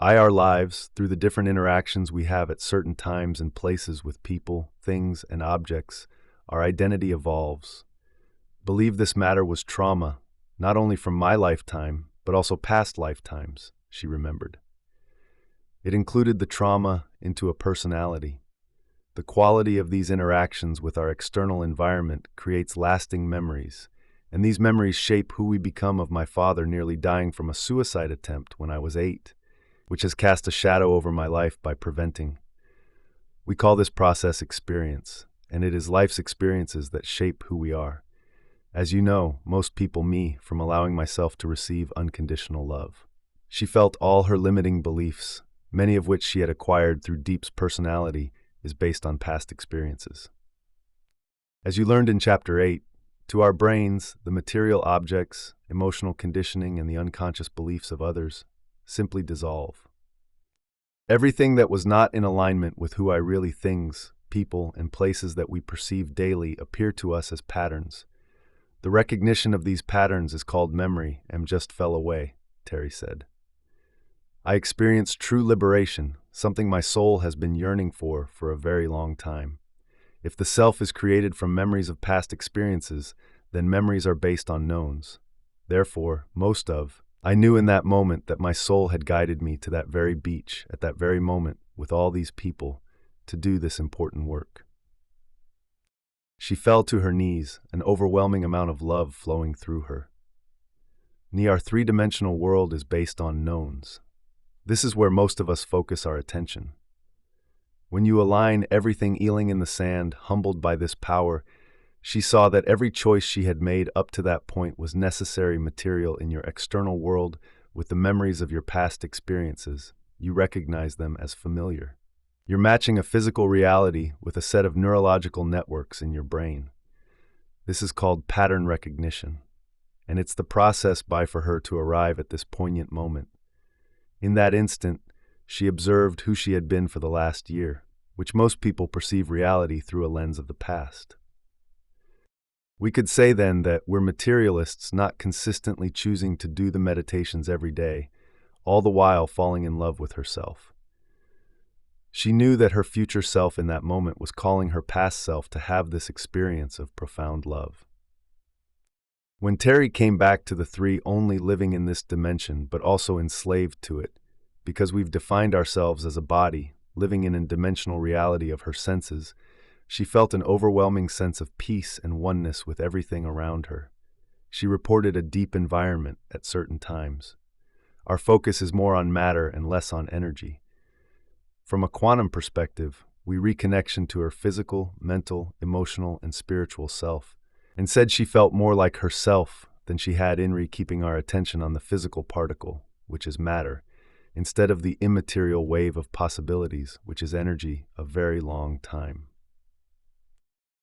Our lives, through the different interactions we have at certain times and places with people, things, and objects, our identity evolves. Believe this matter was trauma, not only from my lifetime, but also past lifetimes, she remembered. It included the trauma into a personality. The quality of these interactions with our external environment creates lasting memories, And these memories shape who we become of my father nearly dying from a suicide attempt when I was 8, which has cast a shadow over my life by preventing. We call this process experience, and it is life's experiences that shape who we are. As you know, most people me from allowing myself to receive unconditional love. She felt all her limiting beliefs, many of which she had acquired through Deep's personality, is based on past experiences. As you learned in Chapter 8, to our brains, the material objects, emotional conditioning, and the unconscious beliefs of others simply dissolve. Everything that was not in alignment with who I really things, people, and places that we perceive daily appear to us as patterns. The recognition of these patterns is called memory and just fell away, Terry said. I experienced true liberation, something my soul has been yearning for a very long time. If the self is created from memories of past experiences, then memories are based on knowns. Therefore, I knew in that moment that my soul had guided me to that very beach at that very moment with all these people to do this important work. She fell to her knees, an overwhelming amount of love flowing through her. Our three-dimensional world is based on knowns. This is where most of us focus our attention. When you align everything eeling in the sand, humbled by this power, she saw that every choice she had made up to that point was necessary material in your external world with the memories of your past experiences. You recognize them as familiar. You're matching a physical reality with a set of neurological networks in your brain. This is called pattern recognition, and it's the process for her to arrive at this poignant moment. In that instant, she observed who she had been for the last year, which most people perceive reality through a lens of the past. We could say then that we're materialists not consistently choosing to do the meditations every day, all the while falling in love with herself. She knew that her future self in that moment was calling her past self to have this experience of profound love. When Terry came back to the three only living in this dimension but also enslaved to it, because we've defined ourselves as a body, living in a dimensional reality of her senses, she felt an overwhelming sense of peace and oneness with everything around her. She reported a deep environment at certain times. Our focus is more on matter and less on energy. From a quantum perspective, we reconnection to her physical, mental, emotional, and spiritual self, and said she felt more like herself than she had in keeping our attention on the physical particle, which is matter, instead of the immaterial wave of possibilities, which is energy, a very long time.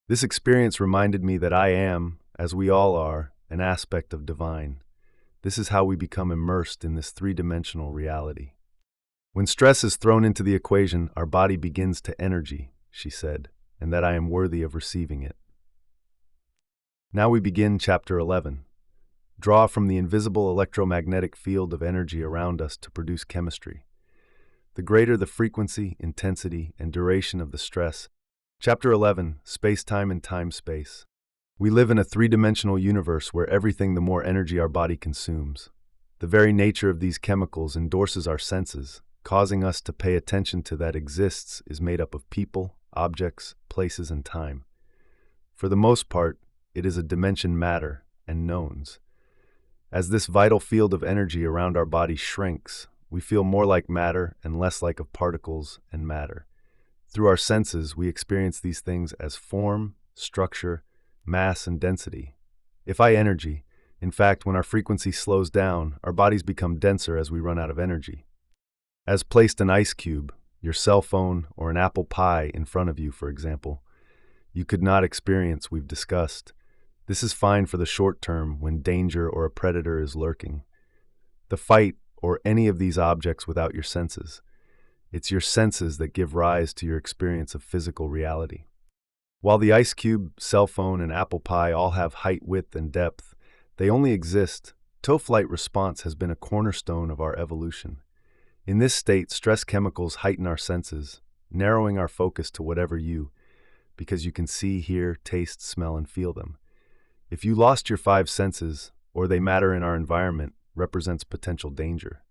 This experience reminded me that I am, as we all are, an aspect of divine. This is how we become immersed in this three-dimensional reality. When stress is thrown into the equation, our body begins to energy, she said, and that I am worthy of receiving it. Now we begin Chapter 11. Draw from the invisible electromagnetic field of energy around us to produce chemistry. The greater the frequency, intensity, and duration of the stress. Chapter 11, Space-Time and Time-Space. We live in a three-dimensional universe where everything the more energy our body consumes. The very nature of these chemicals endorses our senses, causing us to pay attention to that exists is made up of people, objects, places, and time. For the most part, it is a dimension matter and knowns. As this vital field of energy around our body shrinks, we feel more like matter and less like of particles and matter. Through our senses, we experience these things as form, structure, mass, and density. If I energy, in fact, when our frequency slows down, our bodies become denser as we run out of energy. As placed an ice cube, your cell phone, or an apple pie in front of you, for example, you could not experience, we've discussed. This is fine for the short term when danger or a predator is lurking. The fight, or any of these objects without your senses. It's your senses that give rise to your experience of physical reality. While the ice cube, cell phone, and apple pie all have height, width, and depth, they only exist. Toe-flight response has been a cornerstone of our evolution. In this state, stress chemicals heighten our senses, narrowing our focus to whatever because you can see, hear, taste, smell, and feel them. If you lost your five senses, or they matter in our environment, represents potential danger.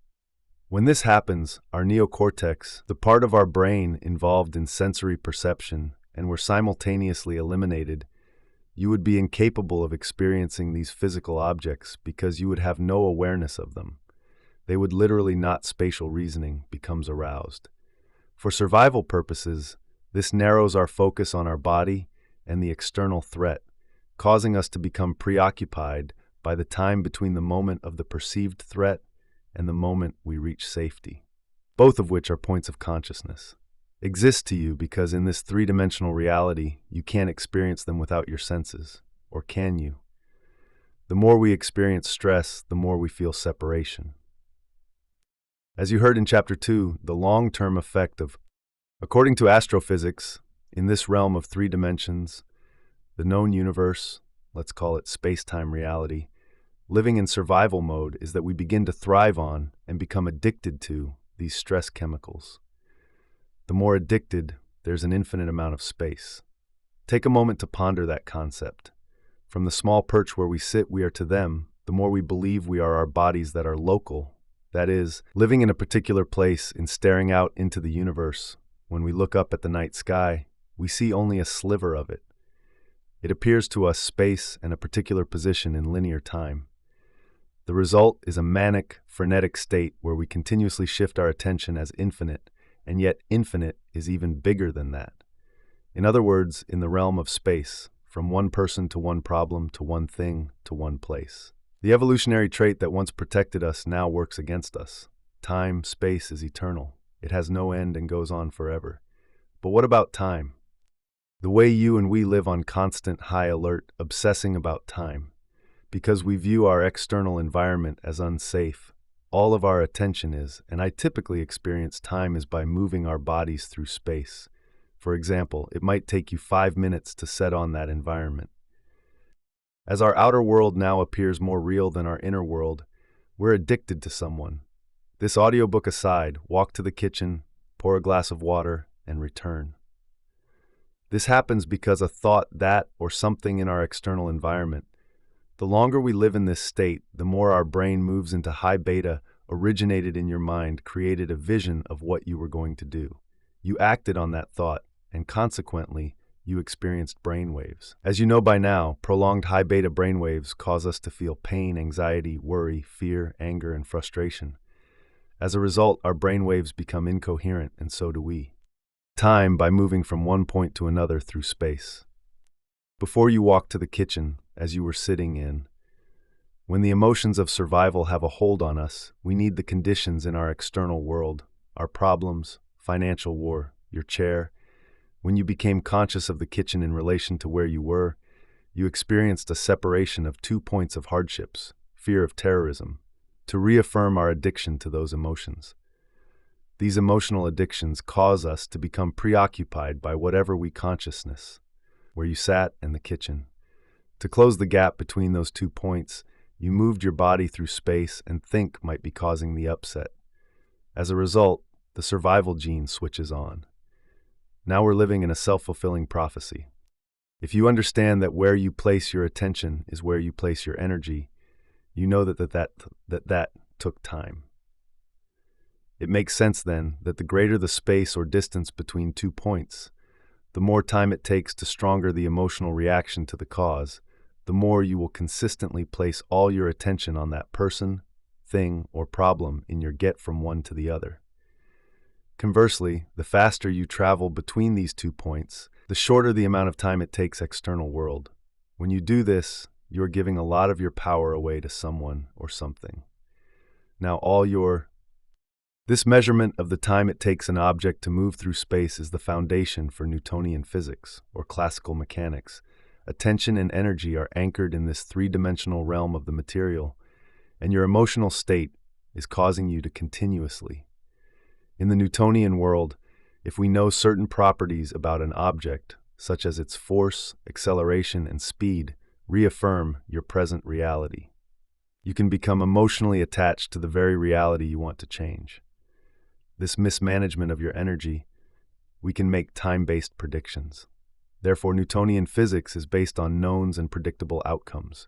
When this happens, our neocortex, the part of our brain involved in sensory perception, and were simultaneously eliminated, you would be incapable of experiencing these physical objects because you would have no awareness of them. They would literally not spatial reasoning becomes aroused. For survival purposes, this narrows our focus on our body and the external threat, causing us to become preoccupied by the time between the moment of the perceived threat and the moment we reach safety, both of which are points of consciousness. Exist to you because in this three-dimensional reality, you can't experience them without your senses, or can you? The more we experience stress, the more we feel separation. As you heard in Chapter 2, the long-term effect of, according to astrophysics, in this realm of three dimensions, the known universe, let's call it space-time reality, living in survival mode is that we begin to thrive on and become addicted to these stress chemicals. The more addicted, there's an infinite amount of space. Take a moment to ponder that concept. From the small perch where we sit, we are to them, the more we believe we are our bodies that are local, that is, living in a particular place and staring out into the universe. When we look up at the night sky, we see only a sliver of it. It appears to us space and a particular position in linear time. The result is a manic, frenetic state where we continuously shift our attention as infinite, and yet infinite is even bigger than that. In other words, in the realm of space, from one person to one problem to one thing to one place. The evolutionary trait that once protected us now works against us. Time, space is eternal. It has no end and goes on forever. But what about time? The way you and we live on constant high alert, obsessing about time. Because we view our external environment as unsafe, all of our attention is, and I typically experience time is by moving our bodies through space. For example, it might take you 5 minutes to set on that environment. As our outer world now appears more real than our inner world, we're addicted to someone. This audiobook aside, walk to the kitchen, pour a glass of water, and return. This happens because a thought, that, or something in our external environment. The longer we live in this state, the more our brain moves into high beta, originated in your mind, created a vision of what you were going to do. You acted on that thought, and consequently, you experienced brainwaves. As you know by now, prolonged high beta brainwaves cause us to feel pain, anxiety, worry, fear, anger, and frustration. As a result, our brainwaves become incoherent, and so do we. Time by moving from one point to another through space. Before you walked to the kitchen, as you were sitting in, when the emotions of survival have a hold on us, we need the conditions in our external world, our problems, financial war, your chair. When you became conscious of the kitchen in relation to where you were, you experienced a separation of 2 points of hardships, fear of terrorism, to reaffirm our addiction to those emotions. These emotional addictions cause us to become preoccupied by whatever we consciousness, where you sat and the kitchen. To close the gap between those 2 points, you moved your body through space and think might be causing the upset. As a result, the survival gene switches on. Now we're living in a self-fulfilling prophecy. If you understand that where you place your attention is where you place your energy, you know that took time. It makes sense then that the greater the space or distance between 2 points, the more time it takes to stronger the emotional reaction to the cause, the more you will consistently place all your attention on that person, thing, or problem in your get from one to the other. Conversely, the faster you travel between these 2 points, the shorter the amount of time it takes external world. When you do this, you are giving a lot of your power away to someone or something. Now this measurement of the time it takes an object to move through space is the foundation for Newtonian physics, or classical mechanics. Attention and energy are anchored in this three-dimensional realm of the material, and your emotional state is causing you to continuously. In the Newtonian world, if we know certain properties about an object, such as its force, acceleration, and speed, reaffirm your present reality. You can become emotionally attached to the very reality you want to change. This mismanagement of your energy, we can make time-based predictions. Therefore, Newtonian physics is based on knowns and predictable outcomes.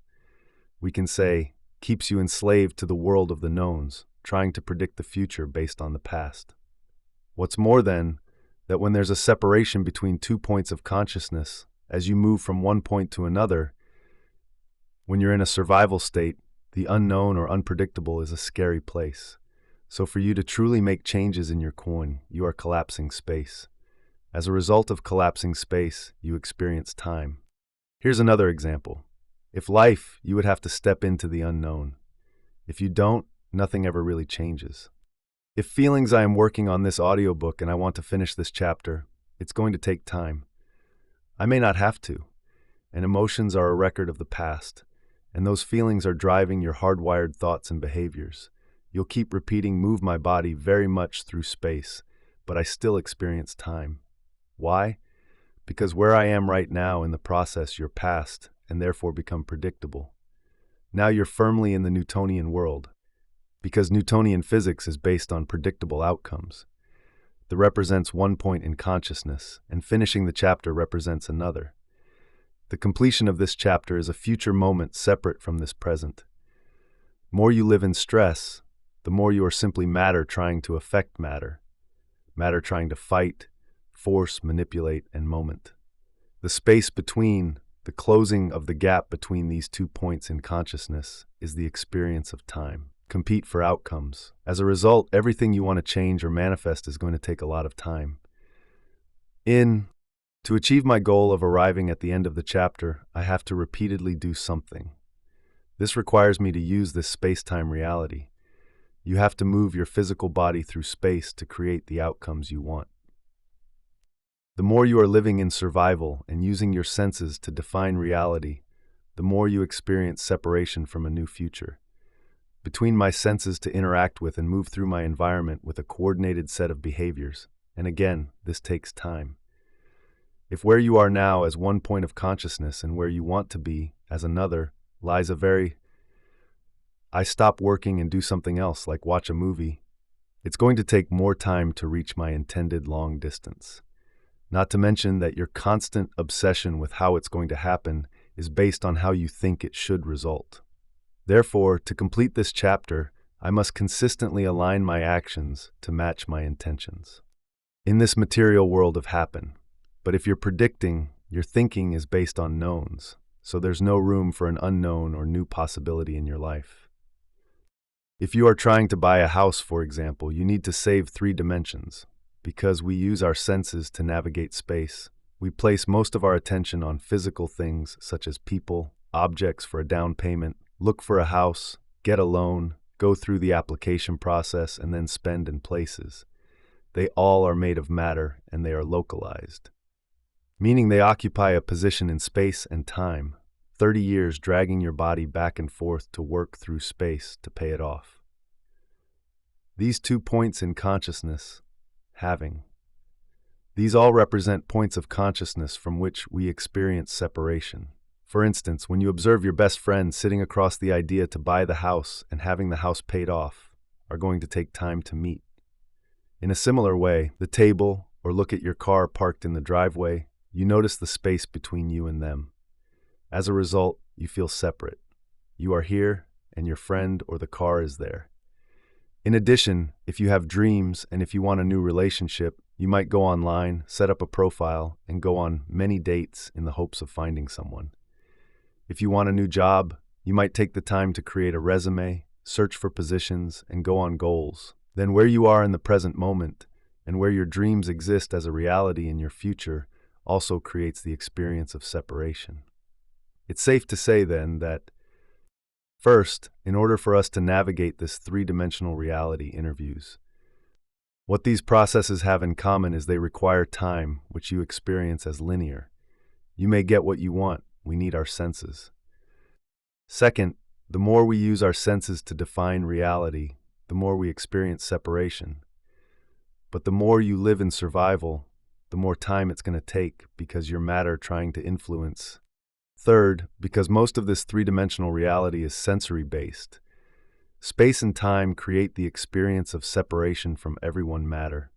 We can say, keeps you enslaved to the world of the knowns, trying to predict the future based on the past. What's more then, that when there's a separation between 2 points of consciousness, as you move from one point to another, when you're in a survival state, the unknown or unpredictable is a scary place. So for you to truly make changes in your coin, you are collapsing space. As a result of collapsing space, you experience time. Here's another example. If life, you would have to step into the unknown. If you don't, nothing ever really changes. If feelings, I am working on this audiobook and I want to finish this chapter, it's going to take time. I may not have to, and emotions are a record of the past, and those feelings are driving your hardwired thoughts and behaviors. You'll keep repeating "move my body" very much through space, but I still experience time. Why? Because where I am right now in the process, you're past, and therefore become predictable. Now you're firmly in the Newtonian world, because Newtonian physics is based on predictable outcomes. That represents one point in consciousness, and finishing the chapter represents another. The completion of this chapter is a future moment separate from this present. The more you live in stress, the more you are simply matter trying to affect matter. Matter trying to fight, force, manipulate, and moment. The space between, the closing of the gap between these 2 points in consciousness, is the experience of time. Compete for outcomes. As a result, everything you want to change or manifest is going to take a lot of time. To achieve my goal of arriving at the end of the chapter, I have to repeatedly do something. This requires me to use this space-time reality. You have to move your physical body through space to create the outcomes you want. The more you are living in survival and using your senses to define reality, the more you experience separation from a new future. Between my senses to interact with and move through my environment with a coordinated set of behaviors, and again, this takes time. If where you are now as one point of consciousness and where you want to be as another lies I stop working and do something else like watch a movie, it's going to take more time to reach my intended long distance. Not to mention that your constant obsession with how it's going to happen is based on how you think it should result. Therefore, to complete this chapter, I must consistently align my actions to match my intentions. In this material world of happen, but if you're predicting, your thinking is based on knowns, so there's no room for an unknown or new possibility in your life. If you are trying to buy a house, for example, you need to save 3 dimensions. Because we use our senses to navigate space, we place most of our attention on physical things such as people, objects for a down payment, look for a house, get a loan, go through the application process, and then spend in places. They all are made of matter and they are localized, meaning they occupy a position in space and time, 30 years dragging your body back and forth to work through space to pay it off. These 2 points in consciousness, having. These all represent points of consciousness from which we experience separation. For instance, when you observe your best friend sitting across the idea to buy the house and having the house paid off are going to take time to meet. In a similar way, the table, or look at your car parked in the driveway, you notice the space between you and them. As a result, you feel separate. You are here, and your friend or the car is there. In addition, if you have dreams and if you want a new relationship, you might go online, set up a profile, and go on many dates in the hopes of finding someone. If you want a new job, you might take the time to create a resume, search for positions, and go on goals. Then where you are in the present moment, and where your dreams exist as a reality in your future, also creates the experience of separation. It's safe to say then that first, in order for us to navigate this 3-dimensional reality interviews, what these processes have in common is they require time, which you experience as linear. You may get what you want, we need our senses. Second, the more we use our senses to define reality, the more we experience separation. But the more you live in survival, the more time it's going to take because you're matter trying to influence. Third, because most of this 3-dimensional reality is sensory-based, space and time create the experience of separation from everyone matter.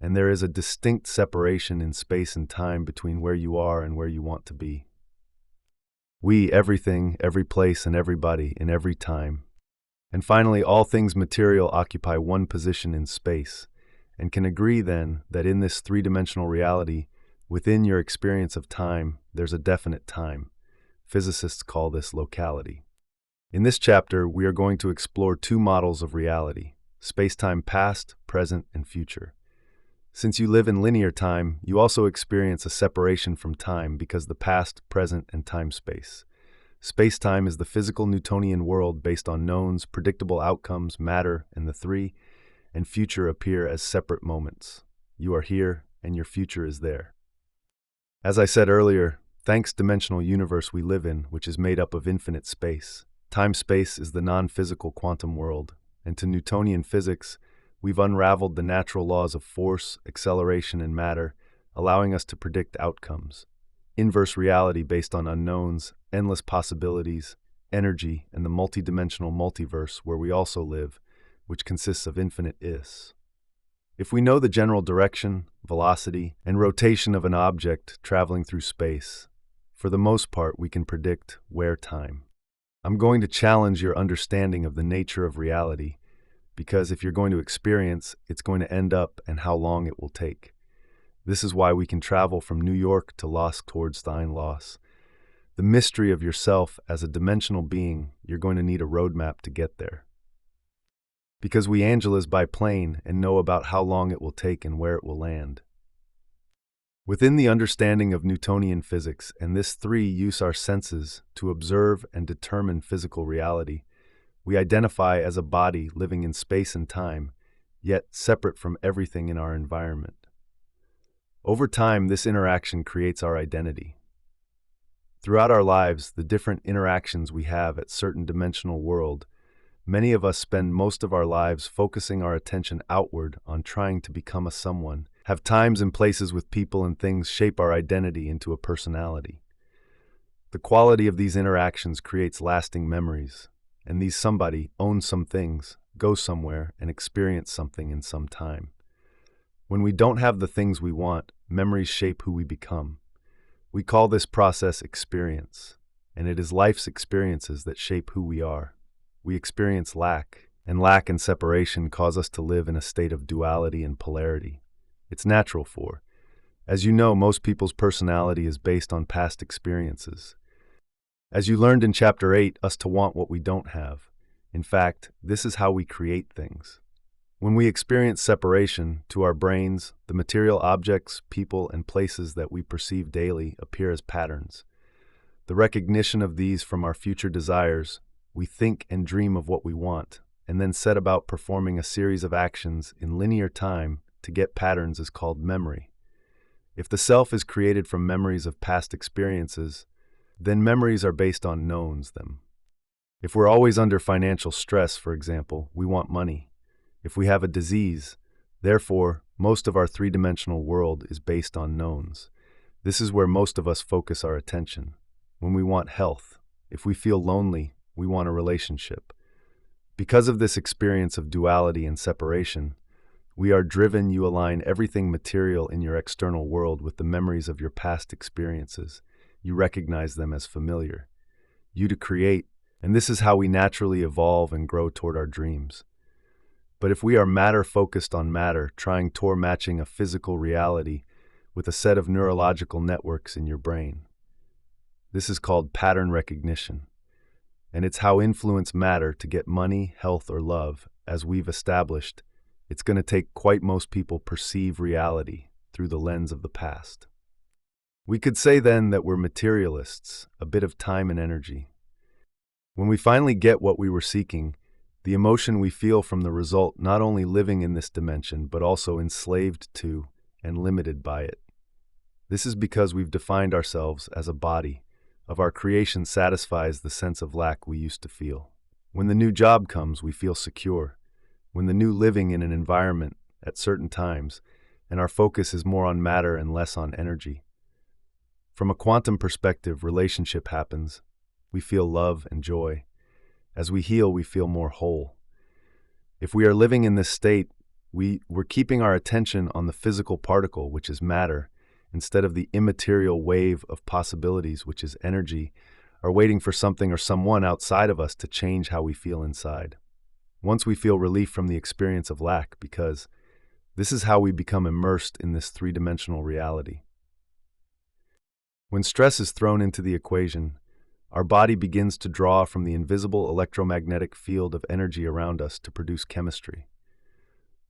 And there is a distinct separation in space and time between where you are and where you want to be. We, everything, every place, and everybody, in every time. And finally, all things material occupy one position in space, and can agree then that in this 3-dimensional reality, Within your experience of time, there's a definite time. Physicists call this locality. In this chapter, we are going to explore two models of reality: space-time past, present, and future. Since you live in linear time, you also experience a separation from time because the past, present, and time-space. Space-time is the physical Newtonian world based on knowns, predictable outcomes, matter, and the three, and future appear as separate moments. You are here, and your future is there. As I said earlier, thanks dimensional universe we live in, which is made up of infinite space. Time-space is the non-physical quantum world, and to Newtonian physics, we've unraveled the natural laws of force, acceleration, and matter, allowing us to predict outcomes. Inverse reality based on unknowns, endless possibilities, energy, and the multidimensional multiverse where we also live, which consists of infinite is. If we know the general direction, velocity, and rotation of an object traveling through space, for the most part we can predict where time. I'm going to challenge your understanding of the nature of reality, because if you're going to experience, it's going to end up and how long it will take. This is why we can travel from New York to Lost towards Steinloss. The mystery of yourself as a dimensional being, you're going to need a roadmap to get there. Because we Angelas by plane and know about how long it will take and where it will land. Within the understanding of Newtonian physics, and this three use our senses to observe and determine physical reality, we identify as a body living in space and time, yet separate from everything in our environment. Over time, this interaction creates our identity. Throughout our lives, the different interactions we have at certain dimensional world, many of us spend most of our lives focusing our attention outward on trying to become a someone, have times and places with people and things shape our identity into a personality. The quality of these interactions creates lasting memories, and these somebody owns some things, goes somewhere, and experience something in some time. When we don't have the things we want, memories shape who we become. We call this process experience, and it is life's experiences that shape who we are. We experience lack, and lack and separation cause us to live in a state of duality and polarity. It's natural for, as you know, most people's personality is based on past experiences. As you learned in Chapter 8, us to want what we don't have. In fact, this is how we create things. When we experience separation, to our brains, the material objects, people, and places that we perceive daily appear as patterns. The recognition of these from our future desires, we think and dream of what we want, and then set about performing a series of actions in linear time to get patterns is called memory. If the self is created from memories of past experiences, then memories are based on knowns them. If we're always under financial stress, for example, we want money. If we have a disease, therefore, most of our three-dimensional world is based on knowns. This is where most of us focus our attention. When we want health, if we feel lonely, we want a relationship. Because of this experience of duality and separation, we are driven. You align everything material in your external world with the memories of your past experiences. You recognize them as familiar. You to create, and this is how we naturally evolve and grow toward our dreams. But if we are matter-focused on matter, trying toward matching a physical reality with a set of neurological networks in your brain, this is called pattern recognition. And it's how influence matter to get money, health, or love, as we've established. It's going to take quite most people perceive reality through the lens of the past. We could say then that we're materialists, a bit of time and energy. When we finally get what we were seeking, the emotion we feel from the result not only living in this dimension, but also enslaved to and limited by it. This is because we've defined ourselves as a body. Of our creation satisfies the sense of lack we used to feel. When the new job comes, we feel secure. When the new living in an environment at certain times, and our focus is more on matter and less on energy. From a quantum perspective, relationship happens. We feel love and joy. As we heal, we feel more whole. If we are living in this state, we're keeping our attention on the physical particle, which is matter, instead of the immaterial wave of possibilities, which is energy, or waiting for something or someone outside of us to change how we feel inside. Once we feel relief from the experience of lack, because this is how we become immersed in this three-dimensional reality. When stress is thrown into the equation, our body begins to draw from the invisible electromagnetic field of energy around us to produce chemistry.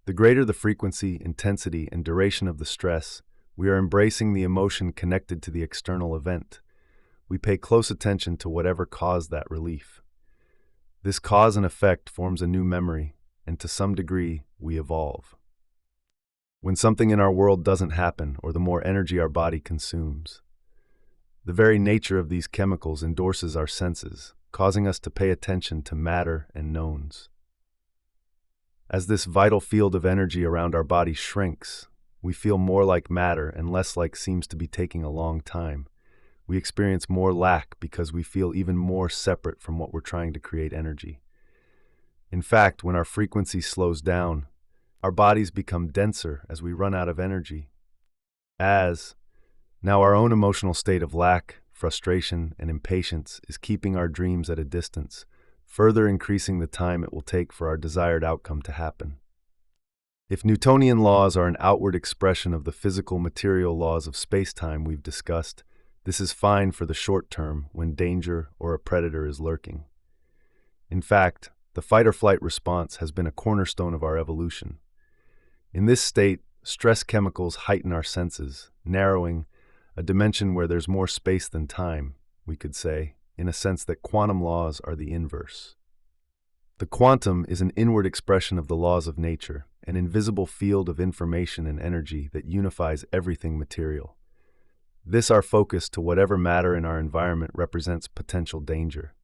The greater the frequency, intensity, and duration of the stress, we are embracing the emotion connected to the external event. We pay close attention to whatever caused that relief. This cause and effect forms a new memory, and to some degree, we evolve. When something in our world doesn't happen, or the more energy our body consumes, the very nature of these chemicals endorses our senses, causing us to pay attention to matter and knowns. As this vital field of energy around our body shrinks, we feel more like matter and less like seems to be taking a long time. We experience more lack because we feel even more separate from what we're trying to create energy. In fact, when our frequency slows down, our bodies become denser as we run out of energy. Now our own emotional state of lack, frustration, and impatience is keeping our dreams at a distance, further increasing the time it will take for our desired outcome to happen. If Newtonian laws are an outward expression of the physical material laws of space-time we've discussed, this is fine for the short term when danger or a predator is lurking. In fact, the fight-or-flight response has been a cornerstone of our evolution. In this state, stress chemicals heighten our senses, narrowing a dimension where there's more space than time, we could say, in a sense that quantum laws are the inverse. The quantum is an inward expression of the laws of nature, an invisible field of information and energy that unifies everything material. This our focus to whatever matter in our environment represents potential danger.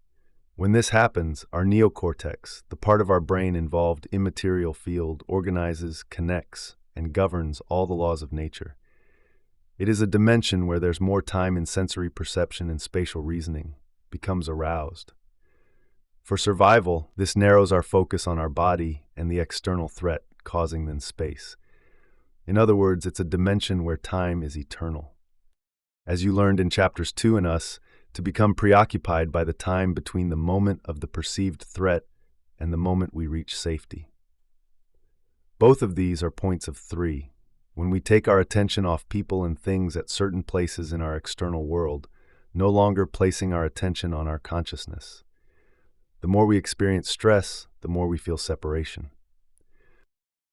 When this happens, our neocortex, the part of our brain involved immaterial field, organizes, connects, and governs all the laws of nature. It is a dimension where there's more time in sensory perception and spatial reasoning, becomes aroused. For survival, this narrows our focus on our body and the external threat causing then space. In other words, it's a dimension where time is eternal. As you learned in chapters 2 and us, to become preoccupied by the time between the moment of the perceived threat and the moment we reach safety. Both of these are points of 3. When we take our attention off people and things at certain places in our external world, no longer placing our attention on our consciousness. The more we experience stress, the more we feel separation.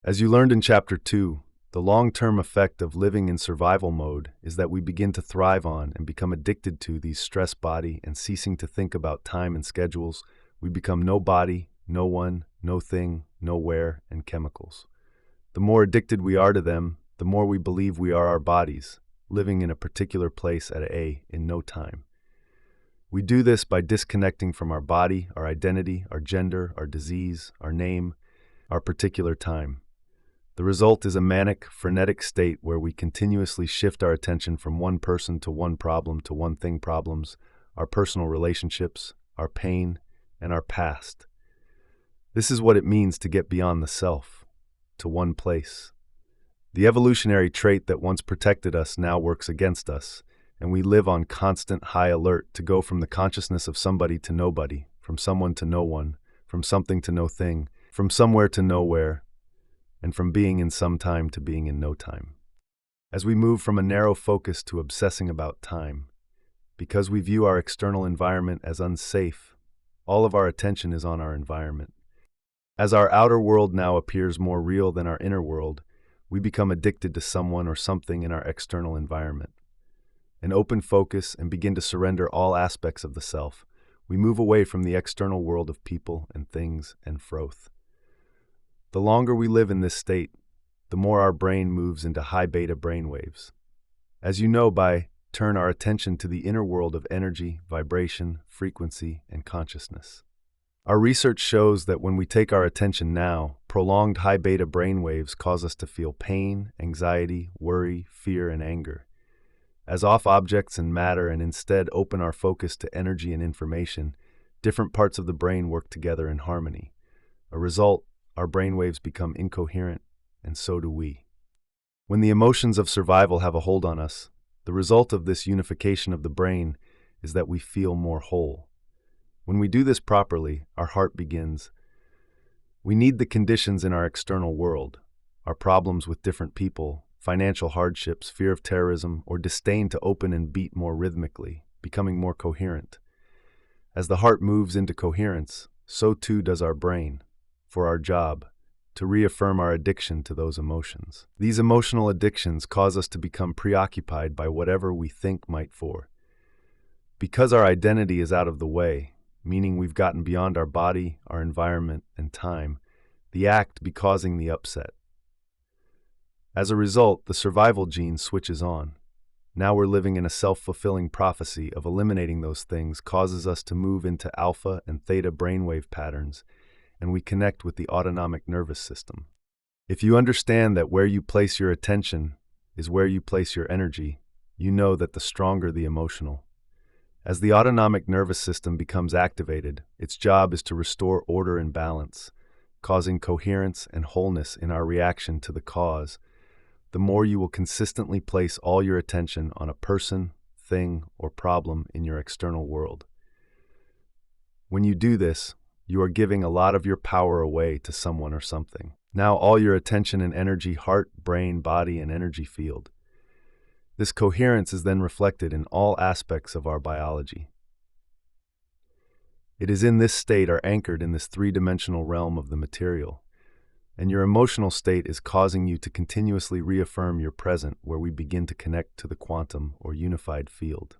As you learned in chapter 2, the long-term effect of living in survival mode is that we begin to thrive on and become addicted to these stress body, and ceasing to think about time and schedules, we become no body, no one, no thing, nowhere, and chemicals. The more addicted we are to them, the more we believe we are our bodies, living in a particular place at A in no time. We do this by disconnecting from our body, our identity, our gender, our disease, our name, our particular time. The result is a manic, frenetic state where we continuously shift our attention from one person to one problem to one thing problems, our personal relationships, our pain, and our past. This is what it means to get beyond the self, to one place. The evolutionary trait that once protected us now works against us, and we live on constant high alert to go from the consciousness of somebody to nobody, from someone to no one, from something to no thing, from somewhere to nowhere, and from being in some time to being in no time. As we move from a narrow focus to obsessing about time, because we view our external environment as unsafe, all of our attention is on our environment. As our outer world now appears more real than our inner world, we become addicted to someone or something in our external environment. An open focus and begin to surrender all aspects of the self. We move away from the external world of people and things and froth. The longer we live in this state, the more our brain moves into high beta brainwaves. As you know, turn our attention to the inner world of energy, vibration, frequency, and consciousness. Our research shows that when we take our attention now, prolonged high beta brainwaves cause us to feel pain, anxiety, worry, fear, and anger. As off objects and matter and instead open our focus to energy and information, different parts of the brain work together in harmony. A result, our brainwaves become incoherent, and so do we. When the emotions of survival have a hold on us, the result of this unification of the brain is that we feel more whole. When we do this properly, our heart begins. We need the conditions in our external world, our problems with different people, financial hardships, fear of terrorism, or disdain to open and beat more rhythmically, becoming more coherent. As the heart moves into coherence, so too does our brain, for our job, to reaffirm our addiction to those emotions. These emotional addictions cause us to become preoccupied by whatever we think might for. Because our identity is out of the way, meaning we've gotten beyond our body, our environment, and time, the act be causing the upset. As a result, the survival gene switches on. Now we're living in a self-fulfilling prophecy of eliminating those things causes us to move into alpha and theta brainwave patterns, and we connect with the autonomic nervous system. If you understand that where you place your attention is where you place your energy, you know that the stronger the emotional. As the autonomic nervous system becomes activated, its job is to restore order and balance, causing coherence and wholeness in our reaction to the cause. The more you will consistently place all your attention on a person, thing, or problem in your external world. When you do this, you are giving a lot of your power away to someone or something. Now all your attention and energy, heart, brain, body, and energy field. This coherence is then reflected in all aspects of our biology. It is in this state are anchored in this three-dimensional realm of the material, and your emotional state is causing you to continuously reaffirm your present, where we begin to connect to the quantum or unified field.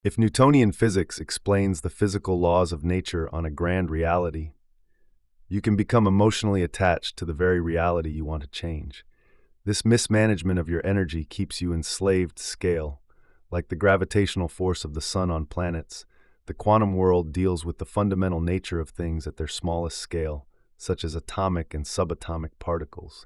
If Newtonian physics explains the physical laws of nature on a grand reality, you can become emotionally attached to the very reality you want to change. This mismanagement of your energy keeps you enslaved to scale. Like the gravitational force of the sun on planets, the quantum world deals with the fundamental nature of things at their smallest scale, such as atomic and subatomic particles.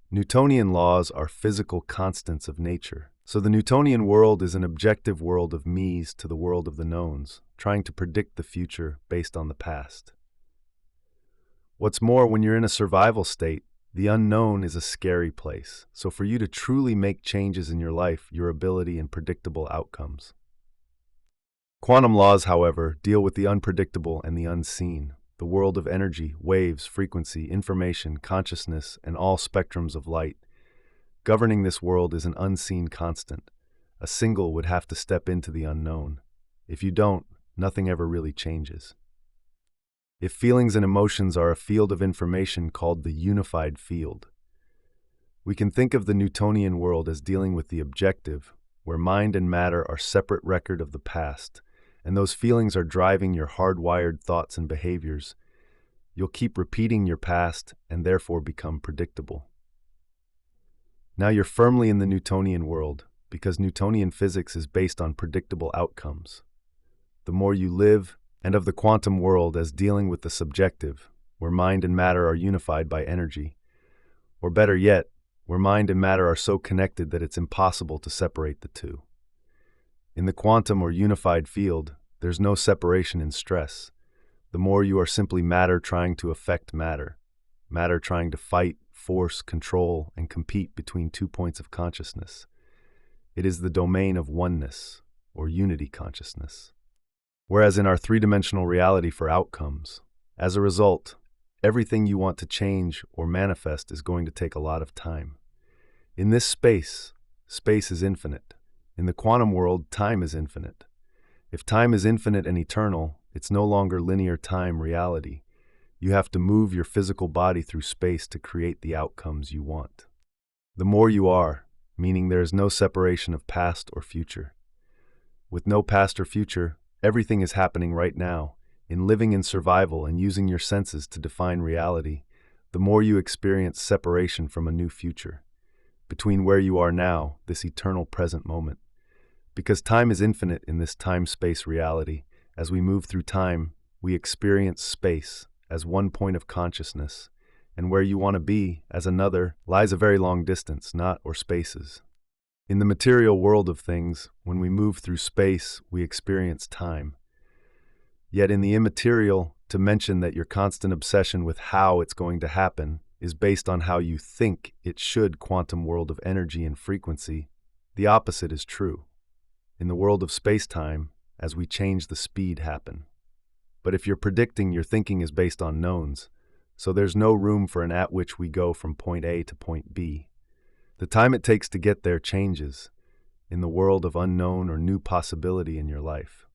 Newtonian laws are physical constants of nature. So the Newtonian world is an objective world of me's to the world of the knowns, trying to predict the future based on the past. What's more, when you're in a survival state, the unknown is a scary place. So for you to truly make changes in your life, your ability and predictable outcomes. Quantum laws, however, deal with the unpredictable and the unseen. The world of energy, waves, frequency, information, consciousness, and all spectrums of light. Governing this world is an unseen constant. A single would have to step into the unknown. If you don't, nothing ever really changes. If feelings and emotions are a field of information called the unified field, we can think of the Newtonian world as dealing with the objective, where mind and matter are separate record of the past, and those feelings are driving your hardwired thoughts and behaviors. You'll keep repeating your past and therefore become predictable. Now you're firmly in the Newtonian world because Newtonian physics is based on predictable outcomes. The more you live, and of the quantum world as dealing with the subjective, where mind and matter are unified by energy, or better yet, where mind and matter are so connected that it's impossible to separate the two. In the quantum or unified field, there's no separation in stress. The more you are simply matter trying to affect matter, matter trying to fight, force, control, and compete between 2 points of consciousness. It is the domain of oneness, or unity consciousness. Whereas in our three-dimensional reality for outcomes, as a result, everything you want to change or manifest is going to take a lot of time. In this space, space is infinite. In the quantum world, time is infinite. If time is infinite and eternal, it's no longer linear time reality. You have to move your physical body through space to create the outcomes you want. The more you are, meaning there is no separation of past or future. With no past or future, everything is happening right now, in living in survival and using your senses to define reality, the more you experience separation from a new future, between where you are now, this eternal present moment. Because time is infinite in this time-space reality, as we move through time, we experience space as one point of consciousness, and where you want to be as another lies a very long distance, not or spaces. In the material world of things, when we move through space, we experience time. Yet in the immaterial, to mention that your constant obsession with how it's going to happen is based on how you think it should quantum world of energy and frequency, the opposite is true. In the world of space-time, as we change the speed happen. But if you're predicting, your thinking is based on knowns, so there's no room for an at which we go from point A to point B. The time it takes to get there changes in the world of unknown or new possibility in your life.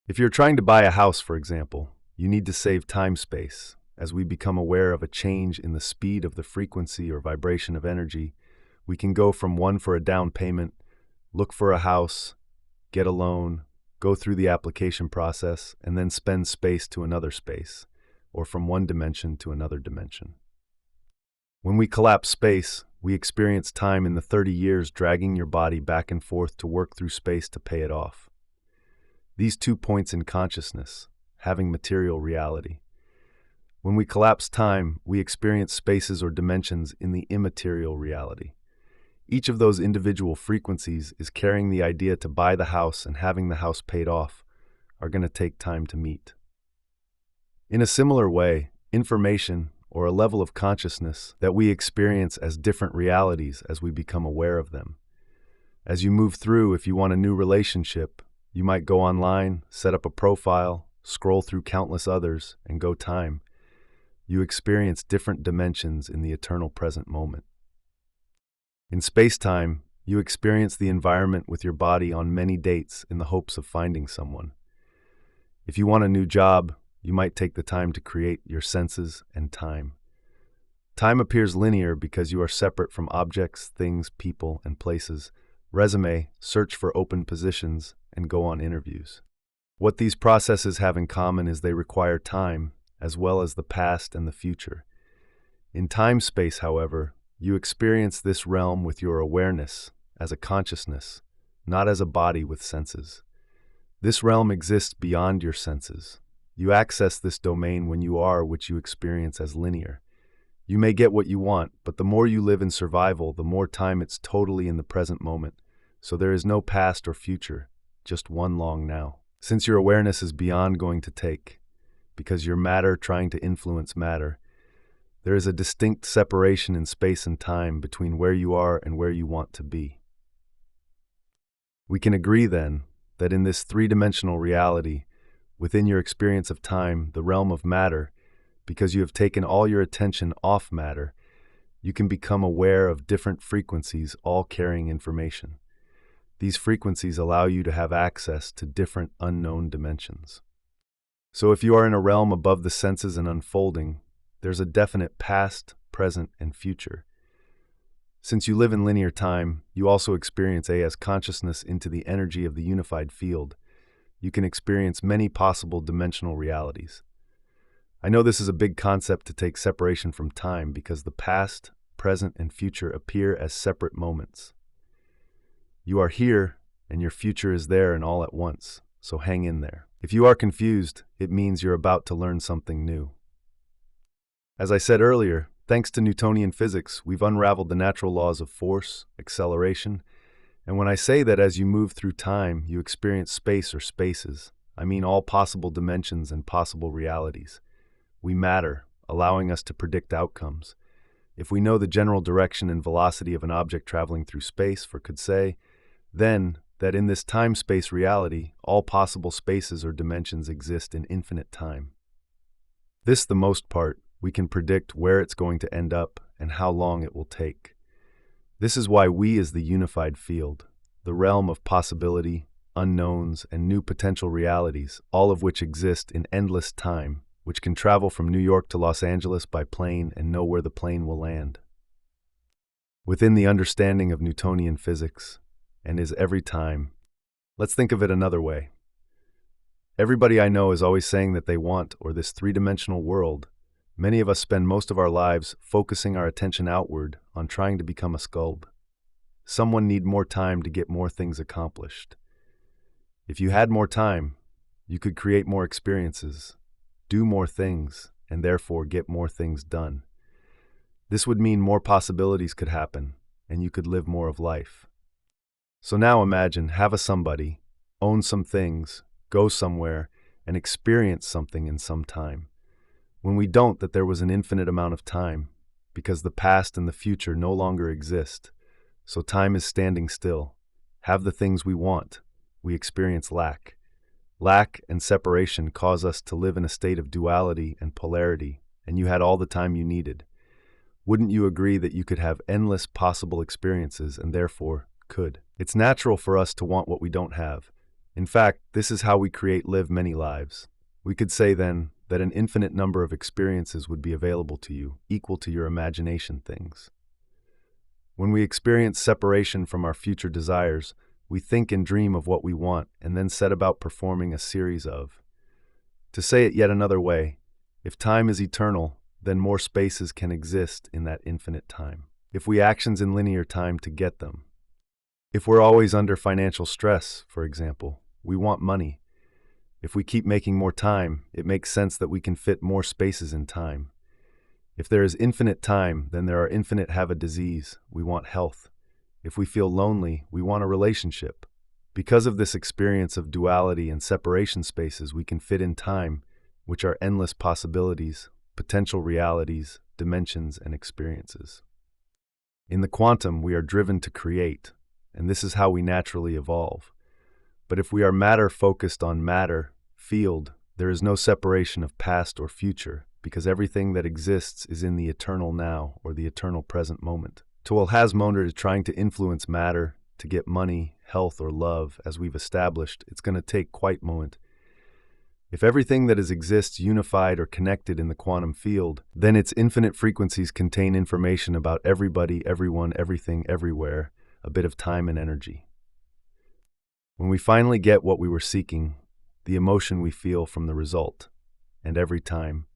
If you're trying to buy a house, for example, you need to save time-space. As we become aware of a change in the speed of the frequency or vibration of energy, we can go from one for a down payment, look for a house, get a loan, go through the application process, and then spend space to another space, or from one dimension to another dimension. When we collapse space, we experience time in the 30 years dragging your body back and forth to work through space to pay it off. These 2 points in consciousness, having material reality. When we collapse time, we experience spaces or dimensions in the immaterial reality. Each of those individual frequencies is carrying the idea to buy the house and having the house paid off are going to take time to meet. In a similar way, information, or a level of consciousness that we experience as different realities as we become aware of them. As you move through, if you want a new relationship, you might go online, set up a profile, scroll through countless others, and go time. You experience different dimensions in the eternal present moment. In space-time, you experience the environment with your body on many dates in the hopes of finding someone. If you want a new job, you might take the time to create your senses and time. Time appears linear because you are separate from objects, things, people, and places. Resume, search for open positions, and go on interviews. What these processes have in common is they require time, as well as the past and the future. In time-space, however, you experience this realm with your awareness, as a consciousness, not as a body with senses. This realm exists beyond your senses. You access this domain when you are which you experience as linear. You may get what you want, but the more you live in survival, the more time it's totally in the present moment. So there is no past or future, just one long now. Since your awareness is beyond going to take, because you're matter trying to influence matter, there is a distinct separation in space and time between where you are and where you want to be. We can agree, then, that in this three-dimensional reality, within your experience of time, the realm of matter, because you have taken all your attention off matter, you can become aware of different frequencies all carrying information. These frequencies allow you to have access to different unknown dimensions. So if you are in a realm above the senses and unfolding, there's a definite past, present, and future. Since you live in linear time, you also experience as consciousness into the energy of the unified field. You can experience many possible dimensional realities. I know this is a big concept to take separation from time because the past, present, and future appear as separate moments. You are here, and your future is there and all at once, so hang in there. If you are confused, it means you're about to learn something new. As I said earlier, thanks to Newtonian physics, we've unraveled the natural laws of force, acceleration, and when I say that as you move through time, you experience space or spaces, I mean all possible dimensions and possible realities. We matter, allowing us to predict outcomes. If we know the general direction and velocity of an object traveling through space, for could say, then that in this time-space reality, all possible spaces or dimensions exist in infinite time. This, the most part, we can predict where it's going to end up and how long it will take. This is why we as the unified field, the realm of possibility, unknowns, and new potential realities, all of which exist in endless time, which can travel from New York to Los Angeles by plane and know where the plane will land. Within the understanding of Newtonian physics, and is every time, let's think of it another way. Everybody I know is always saying that they want, or this three-dimensional world. Many of us spend most of our lives focusing our attention outward on trying to become a sculb. Someone need more time to get more things accomplished. If you had more time, you could create more experiences, do more things, and therefore get more things done. This would mean more possibilities could happen, and you could live more of life. So now imagine, have a somebody, own some things, go somewhere, and experience something in some time. When we don't, that there was an infinite amount of time, because the past and the future no longer exist. So time is standing still. Have the things we want. We experience lack. Lack and separation cause us to live in a state of duality and polarity, and you had all the time you needed. Wouldn't you agree that you could have endless possible experiences and therefore could? It's natural for us to want what we don't have. In fact, this is how we live many lives. We could say then that an infinite number of experiences would be available to you, equal to your imagination things. When we experience separation from our future desires, we think and dream of what we want and then set about performing a series of. To say it yet another way, if time is eternal, then more spaces can exist in that infinite time. If we actions in linear time to get them. If we're always under financial stress, for example, we want money. If we keep making more time, it makes sense that we can fit more spaces in time. If there is infinite time, then there are infinite have a disease. We want health. If we feel lonely, we want a relationship. Because of this experience of duality and separation spaces, we can fit in time, which are endless possibilities, potential realities, dimensions, and experiences. In the quantum, we are driven to create, and this is how we naturally evolve. But if we are matter focused on matter, field, there is no separation of past or future, because everything that exists is in the eternal now or the eternal present moment. Toel Hasmoner is trying to influence matter to get money, health, or love, as we've established. It's going to take quite a moment. If everything that exists unified or connected in the quantum field, then its infinite frequencies contain information about everybody, everyone, everything, everywhere, a bit of time and energy. When we finally get what we were seeking, the emotion we feel from the result, and every time,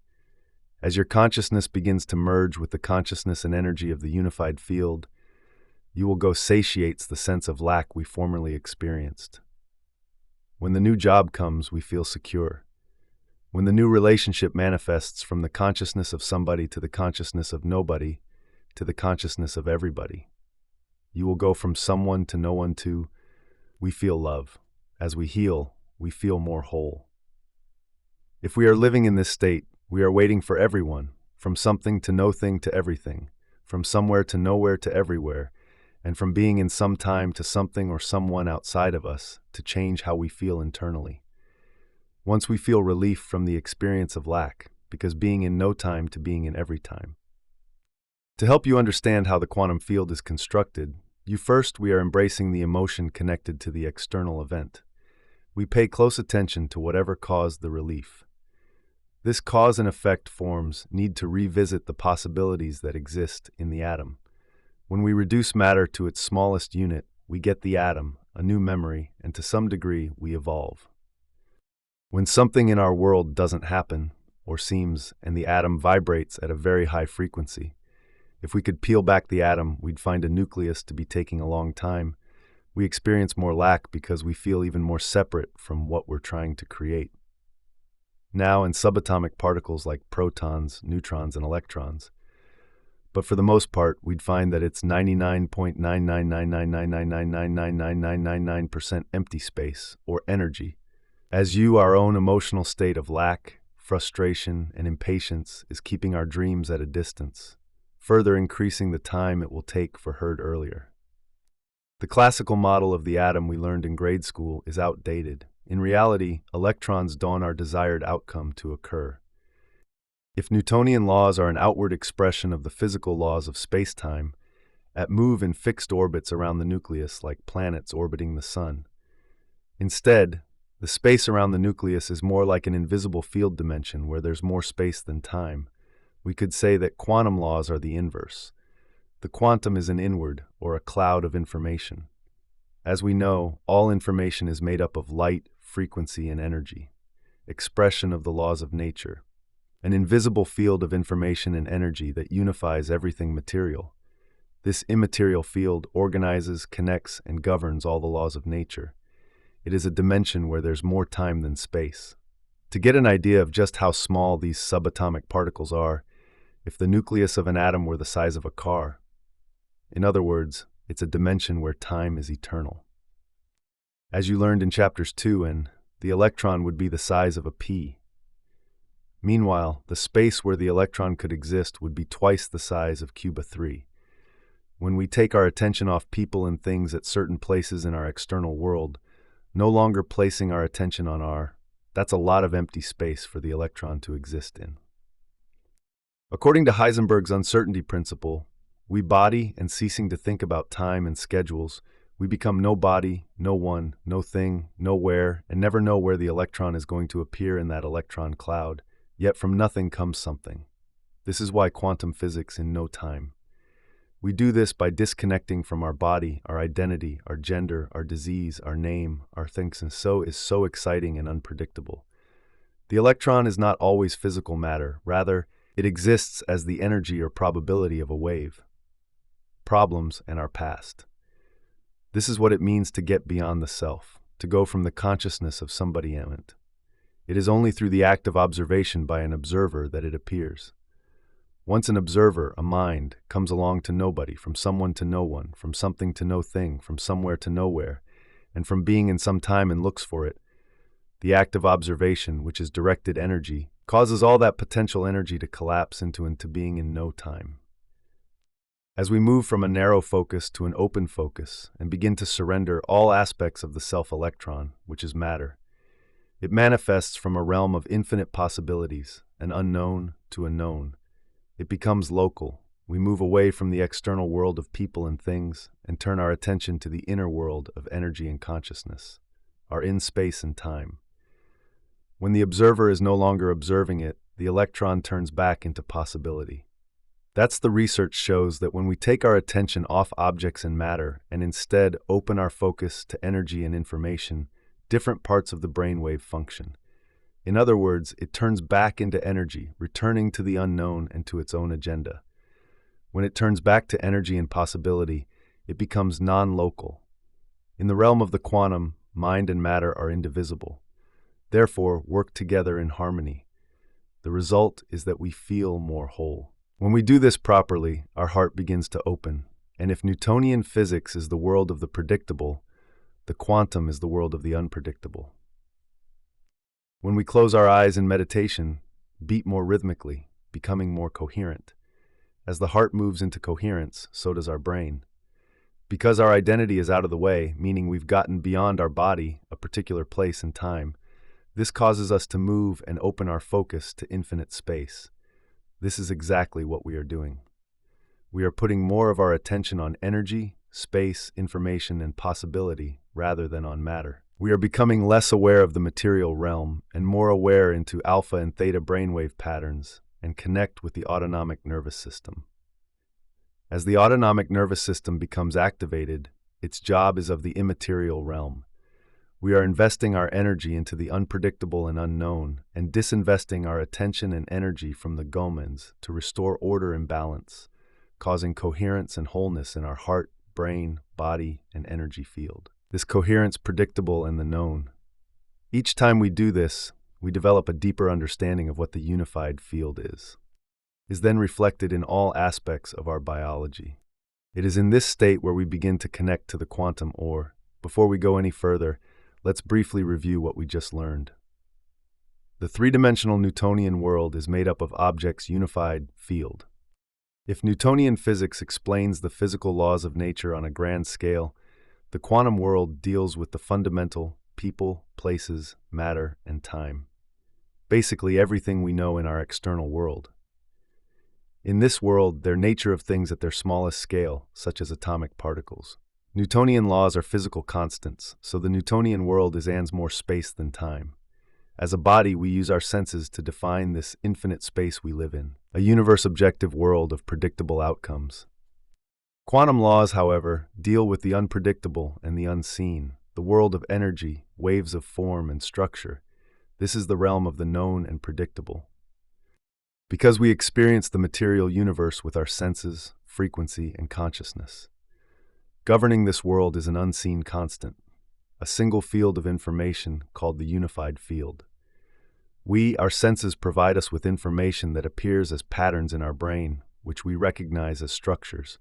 as your consciousness begins to merge with the consciousness and energy of the unified field, you will go satiates the sense of lack we formerly experienced. When the new job comes, we feel secure. When the new relationship manifests from the consciousness of somebody to the consciousness of nobody, to the consciousness of everybody, you will go from someone to no one to, we feel love. As we heal, we feel more whole. If we are living in this state, we are waiting for everyone, from something to no thing to everything, from somewhere to nowhere to everywhere, and from being in some time to something or someone outside of us to change how we feel internally. Once we feel relief from the experience of lack, because being in no time to being in every time. To help you understand how the quantum field is constructed, we are embracing the emotion connected to the external event. We pay close attention to whatever caused the relief. This cause and effect forms need to revisit the possibilities that exist in the atom. When we reduce matter to its smallest unit, we get the atom, a new memory, and to some degree, we evolve. When something in our world doesn't happen, or seems, and the atom vibrates at a very high frequency, if we could peel back the atom, we'd find a nucleus to be taking a long time. We experience more lack because we feel even more separate from what we're trying to create. Now in subatomic particles like protons, neutrons, and electrons. But for the most part, we'd find that it's 99.99999999999% empty space, or energy. As you, our own emotional state of lack, frustration, and impatience is keeping our dreams at a distance, further increasing the time it will take for heard earlier. The classical model of the atom we learned in grade school is outdated. In reality, electrons dawn our desired outcome to occur. If Newtonian laws are an outward expression of the physical laws of space-time, at move in fixed orbits around the nucleus like planets orbiting the sun. Instead, the space around the nucleus is more like an invisible field dimension where there's more space than time. We could say that quantum laws are the inverse. The quantum is an inward, or a cloud of information. As we know, all information is made up of light, frequency, and energy, expression of the laws of nature, an invisible field of information and energy that unifies everything material. This immaterial field organizes, connects, and governs all the laws of nature. It is a dimension where there's more time than space. To get an idea of just how small these subatomic particles are, if the nucleus of an atom were the size of a car. In other words, it's a dimension where time is eternal. As you learned in chapters 2 and the electron would be the size of a pea. Meanwhile, the space where the electron could exist would be twice the size of Cuba 3. When we take our attention off people and things at certain places in our external world, no longer placing our attention on that's a lot of empty space for the electron to exist in. According to Heisenberg's uncertainty principle, we body and ceasing to think about time and schedules, we become no body, no one, no thing, nowhere, and never know where the electron is going to appear in that electron cloud, yet from nothing comes something. This is why quantum physics in no time. We do this by disconnecting from our body, our identity, our gender, our disease, our name, our things, and so is so exciting and unpredictable. The electron is not always physical matter, rather, it exists as the energy or probability of a wave. Problems and our past. This is what it means to get beyond the self, to go from the consciousness of somebody element. It is only through the act of observation by an observer that it appears. Once an observer, a mind, comes along to nobody, from someone to no one, from something to no thing, from somewhere to nowhere, and from being in some time and looks for it, the act of observation, which is directed energy, causes all that potential energy to collapse into being in no time. As we move from a narrow focus to an open focus and begin to surrender all aspects of the self-electron, which is matter, it manifests from a realm of infinite possibilities, an unknown to a known. It becomes local. We move away from the external world of people and things and turn our attention to the inner world of energy and consciousness, our in space and time. When the observer is no longer observing it, the electron turns back into possibility. That's the research shows that when we take our attention off objects and matter and instead open our focus to energy and information, different parts of the brainwave function. In other words, it turns back into energy, returning to the unknown and to its own agenda. When it turns back to energy and possibility, it becomes non-local. In the realm of the quantum, mind and matter are indivisible. Therefore, work together in harmony. The result is that we feel more whole. When we do this properly, our heart begins to open, and if Newtonian physics is the world of the predictable, the quantum is the world of the unpredictable. When we close our eyes in meditation, beat more rhythmically, becoming more coherent. As the heart moves into coherence, so does our brain. Because our identity is out of the way, meaning we've gotten beyond our body, a particular place and time, this causes us to move and open our focus to infinite space. This is exactly what we are doing. We are putting more of our attention on energy, space, information, and possibility rather than on matter. We are becoming less aware of the material realm and more aware into alpha and theta brainwave patterns and connect with the autonomic nervous system. As the autonomic nervous system becomes activated, its job is of the immaterial realm. We are investing our energy into the unpredictable and unknown and disinvesting our attention and energy from the gomans to restore order and balance, causing coherence and wholeness in our heart, brain, body, and energy field. This coherence predictable and the known. Each time we do this, we develop a deeper understanding of what the unified field is then reflected in all aspects of our biology. It is in this state where we begin to connect to the quantum or, before we go any further, let's briefly review what we just learned. The three-dimensional Newtonian world is made up of objects' unified field. If Newtonian physics explains the physical laws of nature on a grand scale, the quantum world deals with the fundamental people, places, matter, and time. Basically everything we know in our external world. In this world, their nature of things at their smallest scale, such as atomic particles. Newtonian laws are physical constants, so the Newtonian world is more space than time. As a body, we use our senses to define this infinite space we live in, a universe-objective world of predictable outcomes. Quantum laws, however, deal with the unpredictable and the unseen, the world of energy, waves of form and structure. This is the realm of the known and predictable. Because we experience the material universe with our senses, frequency, and consciousness. Governing this world is an unseen constant, a single field of information called the unified field. Our senses provide us with information that appears as patterns in our brain, which we recognize as structures.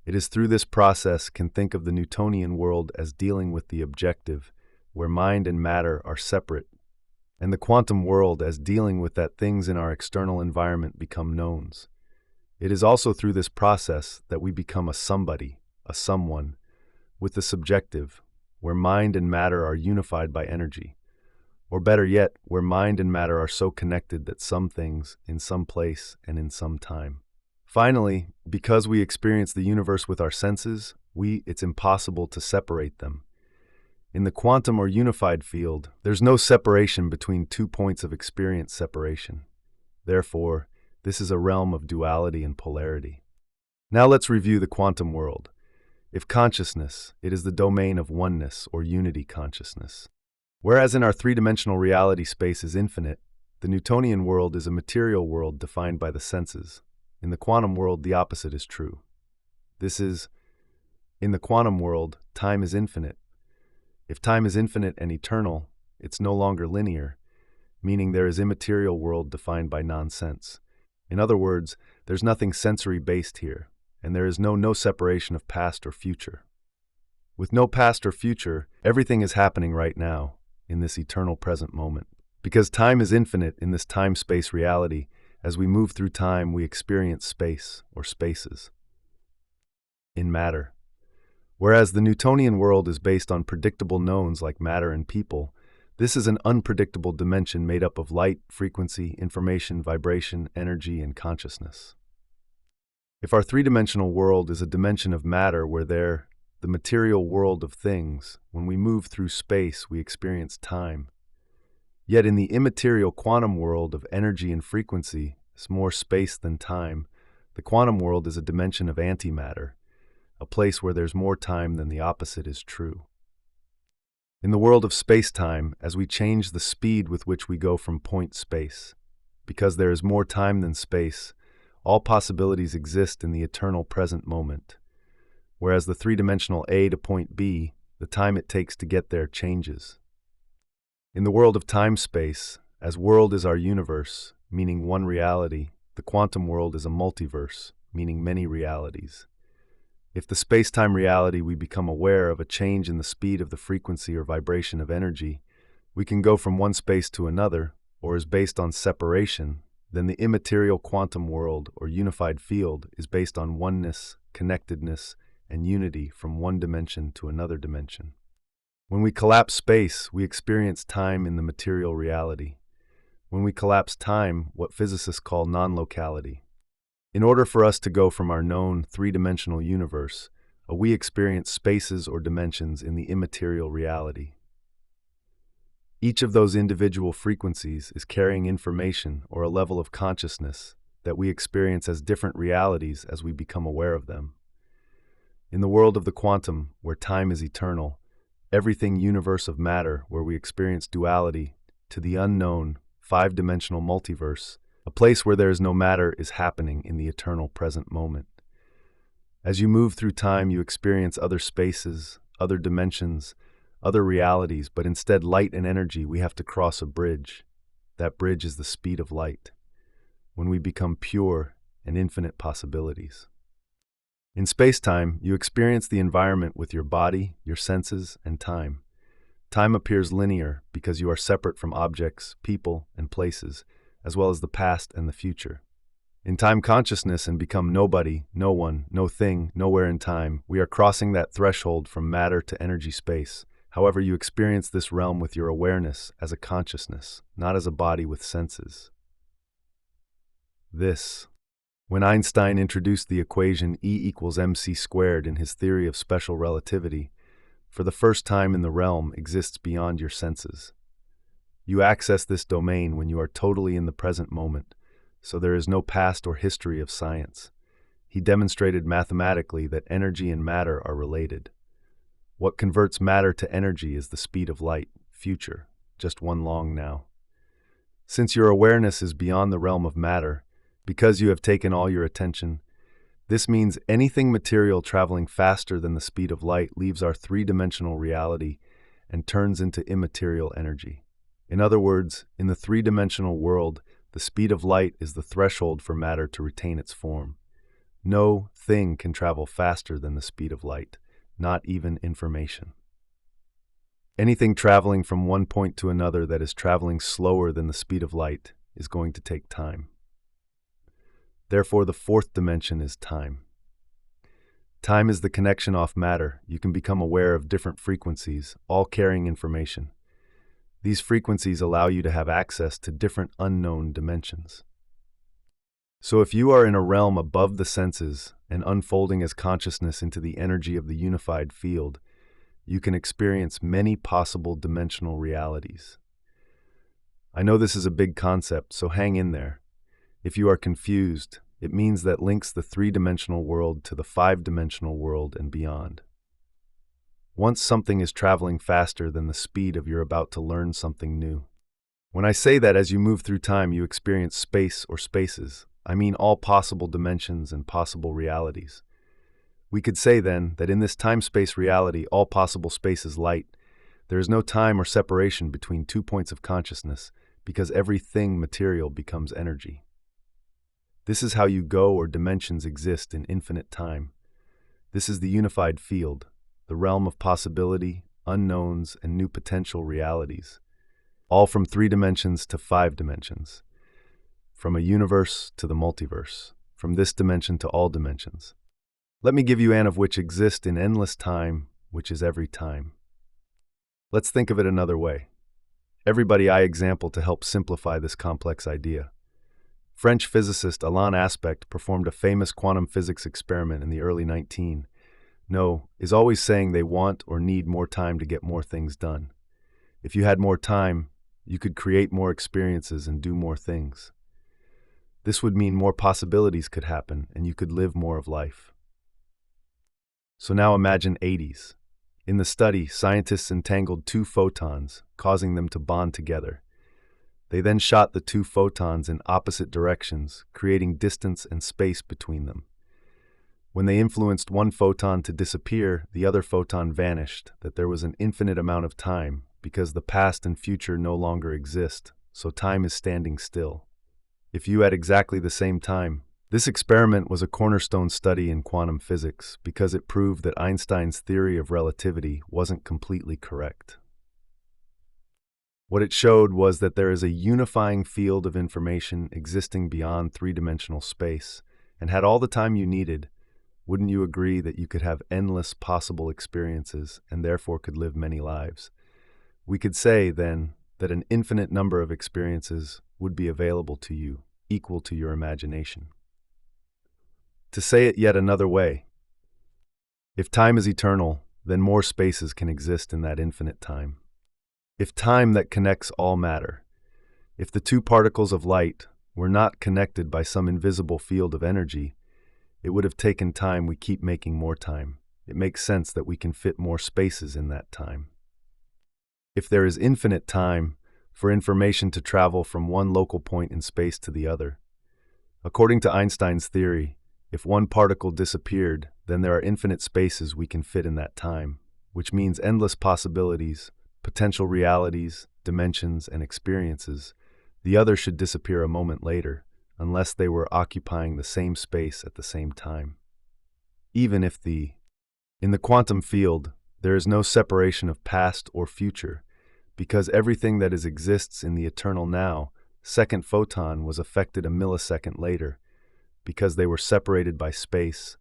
It is through this process can think of the Newtonian world as dealing with the objective, where mind and matter are separate, and the quantum world as dealing with that things in our external environment become knowns. It is also through this process that we become a somebody, a someone, with the subjective, where mind and matter are unified by energy, Or better yet, where mind and matter are so connected that some things, in some place and in some time. Finally, because we experience the universe with our senses, it's impossible to separate them. In the quantum or unified field, there's no separation between 2 points of experience separation. Therefore, this is a realm of duality and polarity. Now let's review the quantum world. If consciousness, it is the domain of oneness or unity consciousness. Whereas in our three-dimensional reality space is infinite, the Newtonian world is a material world defined by the senses. In the quantum world, the opposite is true. In the quantum world, time is infinite. If time is infinite and eternal, it's no longer linear, meaning there is immaterial world defined by non-sense. In other words, there's nothing sensory-based here, and there is no separation of past or future. With no past or future, everything is happening right now, in this eternal present moment. Because time is infinite in this time-space reality, as we move through time, we experience space or spaces. In matter. Whereas the Newtonian world is based on predictable knowns like matter and people, this is an unpredictable dimension made up of light, frequency, information, vibration, energy, and consciousness. If our three-dimensional world is a dimension of matter where the material world of things, when we move through space, we experience time. Yet in the immaterial quantum world of energy and frequency, it's more space than time. The quantum world is a dimension of antimatter, a place where there's more time than the opposite is true. In the world of space-time, as we change the speed with which we go from point space, because there is more time than space, all possibilities exist in the eternal present moment. Whereas the three-dimensional A to point B, the time it takes to get there changes. In the world of time-space, as world is our universe, meaning one reality, the quantum world is a multiverse, meaning many realities. If the space-time reality we become aware of a change in the speed of the frequency or vibration of energy, we can go from one space to another, or is based on separation, then the immaterial quantum world or unified field is based on oneness, connectedness, and unity from one dimension to another dimension. When we collapse space, we experience time in the material reality. When we collapse time, what physicists call non-locality. In order for us to go from our known three-dimensional universe, we experience spaces or dimensions in the immaterial reality. Each of those individual frequencies is carrying information or a level of consciousness that we experience as different realities as we become aware of them. In the world of the quantum, where time is eternal, everything universe of matter where we experience duality, to the unknown, five-dimensional multiverse, a place where there is no matter is happening in the eternal present moment. As you move through time, you experience other spaces, other dimensions, other realities, but instead light and energy, we have to cross a bridge. That bridge is the speed of light, when we become pure and infinite possibilities. In space-time, you experience the environment with your body, your senses, and time. Time appears linear because you are separate from objects, people, and places, as well as the past and the future. In time consciousness and become nobody, no one, no thing, nowhere in time, we are crossing that threshold from matter to energy space. However, you experience this realm with your awareness as a consciousness, not as a body with senses. When Einstein introduced the equation E = mc squared in his theory of special relativity, for the first time in the realm exists beyond your senses. You access this domain when you are totally in the present moment, so there is no past or history of science. He demonstrated mathematically that energy and matter are related. What converts matter to energy is the speed of light, future, just one long now. Since your awareness is beyond the realm of matter, because you have taken all your attention, this means anything material traveling faster than the speed of light leaves our three-dimensional reality and turns into immaterial energy. In other words, in the three-dimensional world, the speed of light is the threshold for matter to retain its form. No thing can travel faster than the speed of light, not even information. Anything traveling from one point to another that is traveling slower than the speed of light is going to take time. Therefore, the fourth dimension is time. Time is the connection off matter. You can become aware of different frequencies, all carrying information. These frequencies allow you to have access to different unknown dimensions. So if you are in a realm above the senses and unfolding as consciousness into the energy of the unified field, you can experience many possible dimensional realities. I know this is a big concept, so hang in there. If you are confused, it means that links the three-dimensional world to the five-dimensional world and beyond. Once something is traveling faster than the speed of you're about to learn something new. When I say that as you move through time you experience space or spaces, I mean all possible dimensions and possible realities. We could say then that in this time-space reality all possible space is light. There is no time or separation between 2 points of consciousness because everything material becomes energy. This is how you go or dimensions exist in infinite time. This is the unified field, the realm of possibility, unknowns, and new potential realities, all from 3 dimensions to 5 dimensions, from a universe to the multiverse, from this dimension to all dimensions. Let me give you an of which exist in endless time, which is every time. Let's think of it another way. Everybody I example to help simplify this complex idea. French physicist Alain Aspect performed a famous quantum physics experiment in the early 1900s. Is always saying they want or need more time to get more things done. If you had more time, you could create more experiences and do more things. This would mean more possibilities could happen and you could live more of life. So now imagine 80s. In the study, scientists entangled 2 photons, causing them to bond together. They then shot the 2 photons in opposite directions, creating distance and space between them. When they influenced one photon to disappear, the other photon vanished, that there was an infinite amount of time, because the past and future no longer exist, so time is standing still. If you had exactly the same time, this experiment was a cornerstone study in quantum physics because it proved that Einstein's theory of relativity wasn't completely correct. What it showed was that there is a unifying field of information existing beyond 3-dimensional space, and had all the time you needed, wouldn't you agree that you could have endless possible experiences and therefore could live many lives? We could say, then, that an infinite number of experiences would be available to you, equal to your imagination. To say it yet another way, if time is eternal, then more spaces can exist in that infinite time. If time that connects all matter, if the 2 particles of light were not connected by some invisible field of energy, it would have taken time. We keep making more time. It makes sense that we can fit more spaces in that time. If there is infinite time for information to travel from one local point in space to the other, according to Einstein's theory, if one particle disappeared, then there are infinite spaces we can fit in that time, which means endless possibilities, potential realities, dimensions, and experiences. The other should disappear a moment later, unless they were occupying the same space at the same time. Even if in the quantum field, there is no separation of past or future, because everything that exists in the eternal now, second photon was affected a millisecond later. Because they were separated by space,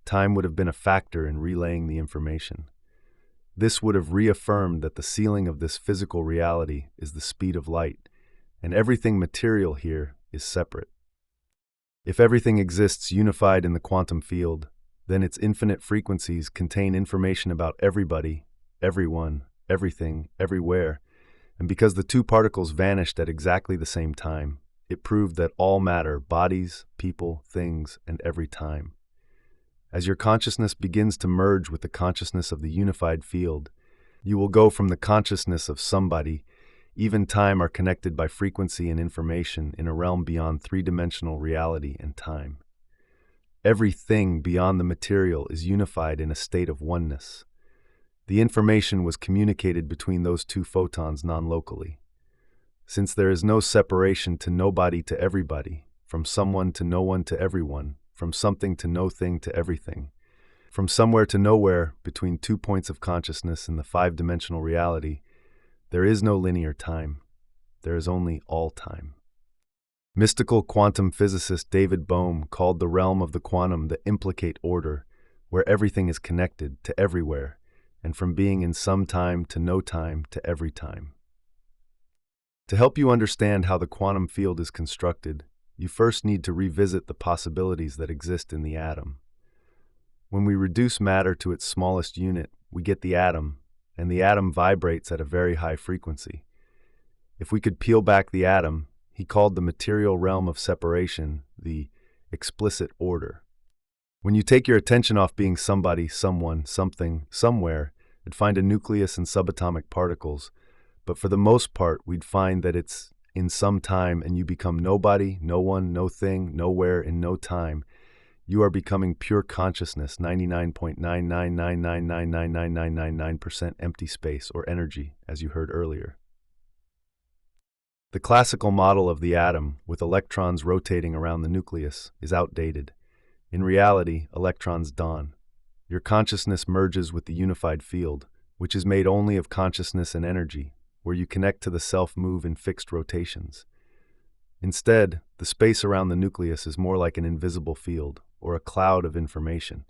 time would have been a factor in relaying the information. This would have reaffirmed that the ceiling of this physical reality is the speed of light, and everything material here is separate. If everything exists unified in the quantum field, then its infinite frequencies contain information about everybody, everyone, everything, everywhere, and because the 2 particles vanished at exactly the same time, it proved that all matter, bodies, people, things, and every time. As your consciousness begins to merge with the consciousness of the unified field, you will go from the consciousness of somebody, even time are connected by frequency and information in a realm beyond 3-dimensional reality and time. Everything beyond the material is unified in a state of oneness. The information was communicated between those 2 photons non-locally. Since there is no separation to nobody to everybody, from someone to no one to everyone, from something to no thing to everything, from somewhere to nowhere between 2 points of consciousness in the 5-dimensional reality, there is no linear time. There is only all time. Mystical quantum physicist David Bohm called the realm of the quantum the implicate order, where everything is connected to everywhere, and from being in some time to no time to every time. To help you understand how the quantum field is constructed, you first need to revisit the possibilities that exist in the atom. When we reduce matter to its smallest unit, we get the atom, and the atom vibrates at a very high frequency. If we could peel back the atom, he called the material realm of separation the explicit order. When you take your attention off being somebody, someone, something, somewhere, you'd find a nucleus and subatomic particles, but for the most part, we'd find that it's in some time and you become nobody, no one, no thing, nowhere, in no time. You are becoming pure consciousness, 99.999999999% empty space or energy, as you heard earlier. The classical model of the atom, with electrons rotating around the nucleus, is outdated. In reality, electrons dawn. Your consciousness merges with the unified field, which is made only of consciousness and energy, where you connect to the self-move in fixed rotations. Instead, the space around the nucleus is more like an invisible field, or a cloud of information.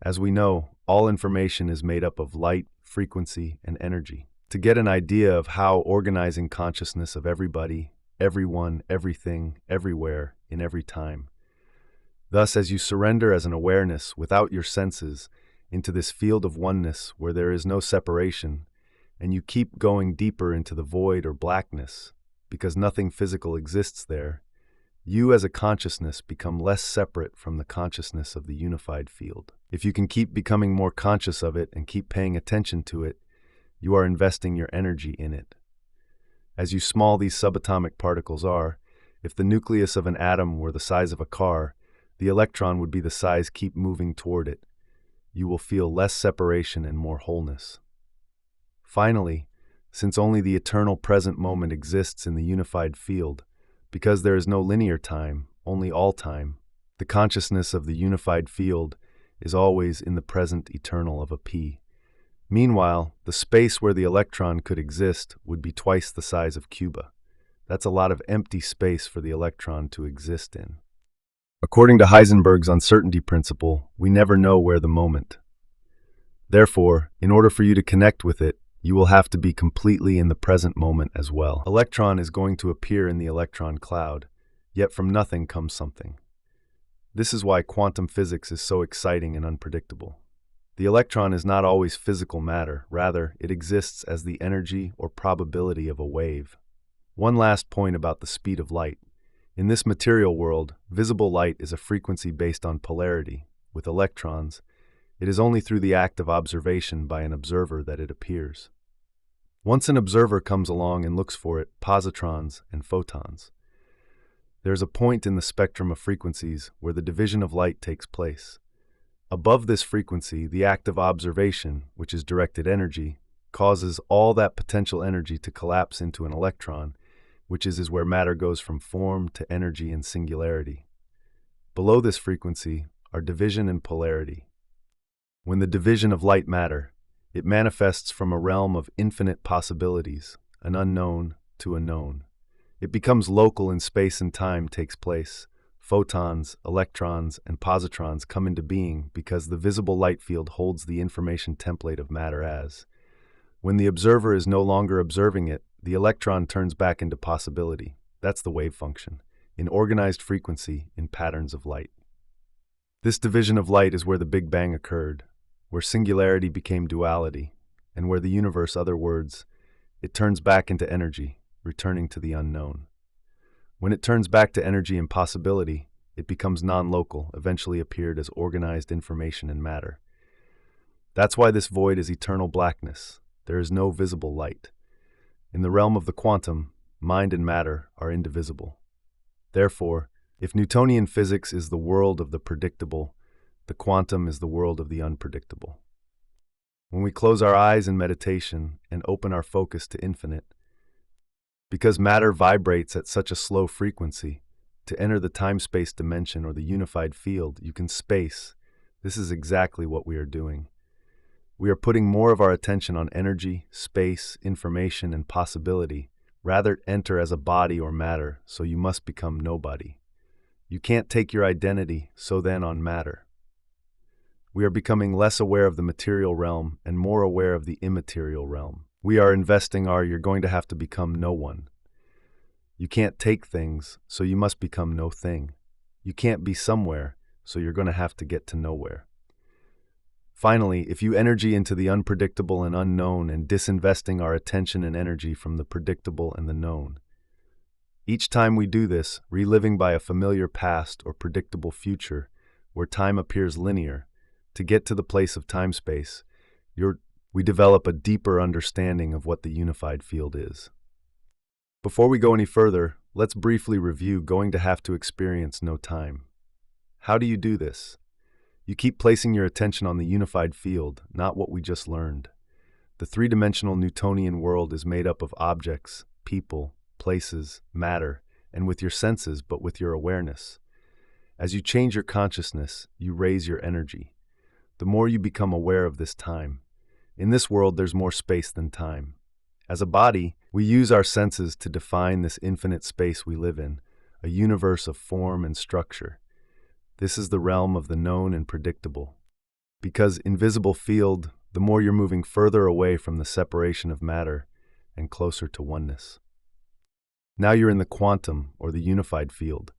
As we know, all information is made up of light, frequency, and energy. To get an idea of how organizing consciousness of everybody, everyone, everything, everywhere, in every time. Thus, as you surrender as an awareness without your senses into this field of oneness where there is no separation, and you keep going deeper into the void or blackness, because nothing physical exists there, you as a consciousness become less separate from the consciousness of the unified field. If you can keep becoming more conscious of it and keep paying attention to it, you are investing your energy in it. As you small these subatomic particles are, if the nucleus of an atom were the size of a car, the electron would be the size keep moving toward it. You will feel less separation and more wholeness. Finally, since only the eternal present moment exists in the unified field, because there is no linear time, only all time, the consciousness of the unified field is always in the present eternal of a P. Meanwhile, the space where the electron could exist would be twice the size of Cuba. That's a lot of empty space for the electron to exist in. According to Heisenberg's uncertainty principle, we never know where the moment. Therefore, in order for you to connect with it, you will have to be completely in the present moment as well. Electron is going to appear in the electron cloud, yet from nothing comes something. This is why quantum physics is so exciting and unpredictable. The electron is not always physical matter, rather, it exists as the energy or probability of a wave. One last point about the speed of light. In this material world, visible light is a frequency based on polarity. With electrons, it is only through the act of observation by an observer that it appears. Once an observer comes along and looks for it, positrons and photons. There is a point in the spectrum of frequencies where the division of light takes place. Above this frequency, the act of observation, which is directed energy, causes all that potential energy to collapse into an electron, which is where matter goes from form to energy and singularity. Below this frequency are division and polarity. When the division of light matter, it manifests from a realm of infinite possibilities, an unknown to a known. It becomes local in space and time takes place. Photons, electrons, and positrons come into being because the visible light field holds the information template of matter as. When the observer is no longer observing it, the electron turns back into possibility. That's the wave function, in organized frequency, in patterns of light. This division of light is where the Big Bang occurred, where singularity became duality, and where the universe, other words, it turns back into energy, returning to the unknown. When it turns back to energy and possibility, it becomes non-local, eventually appeared as organized information and matter. That's why this void is eternal blackness. There is no visible light. In the realm of the quantum, mind and matter are indivisible. Therefore, if Newtonian physics is the world of the predictable, the quantum is the world of the unpredictable. When we close our eyes in meditation and open our focus to infinite, because matter vibrates at such a slow frequency, to enter the time-space dimension or the unified field, you can space. This is exactly what we are doing. We are putting more of our attention on energy, space, information, and possibility. Rather enter as a body or matter, so you must become nobody. You can't take your identity, so then on matter. We are becoming less aware of the material realm and more aware of the immaterial realm. We are investing our you're going to have to become no one. You can't take things, so you must become no thing. You can't be somewhere, so you're going to have to get to nowhere. Finally, if you energy into the unpredictable and unknown and disinvesting our attention and energy from the predictable and the known. Each time we do this, reliving by a familiar past or predictable future, where time appears linear, to get to the place of time-space, we develop a deeper understanding of what the unified field is. Before we go any further, let's briefly review going to have to experience no time. How do you do this? You keep placing your attention on the unified field, not what we just learned. The three-dimensional Newtonian world is made up of objects, people, places, matter, and with your senses, but with your awareness. As you change your consciousness, you raise your energy. The more you become aware of this time. In this world, there's more space than time. As a body, we use our senses to define this infinite space we live in, a universe of form and structure. This is the realm of the known and predictable. Because invisible field, the more you're moving further away from the separation of matter and closer to oneness. Now you're in the quantum, or the unified field.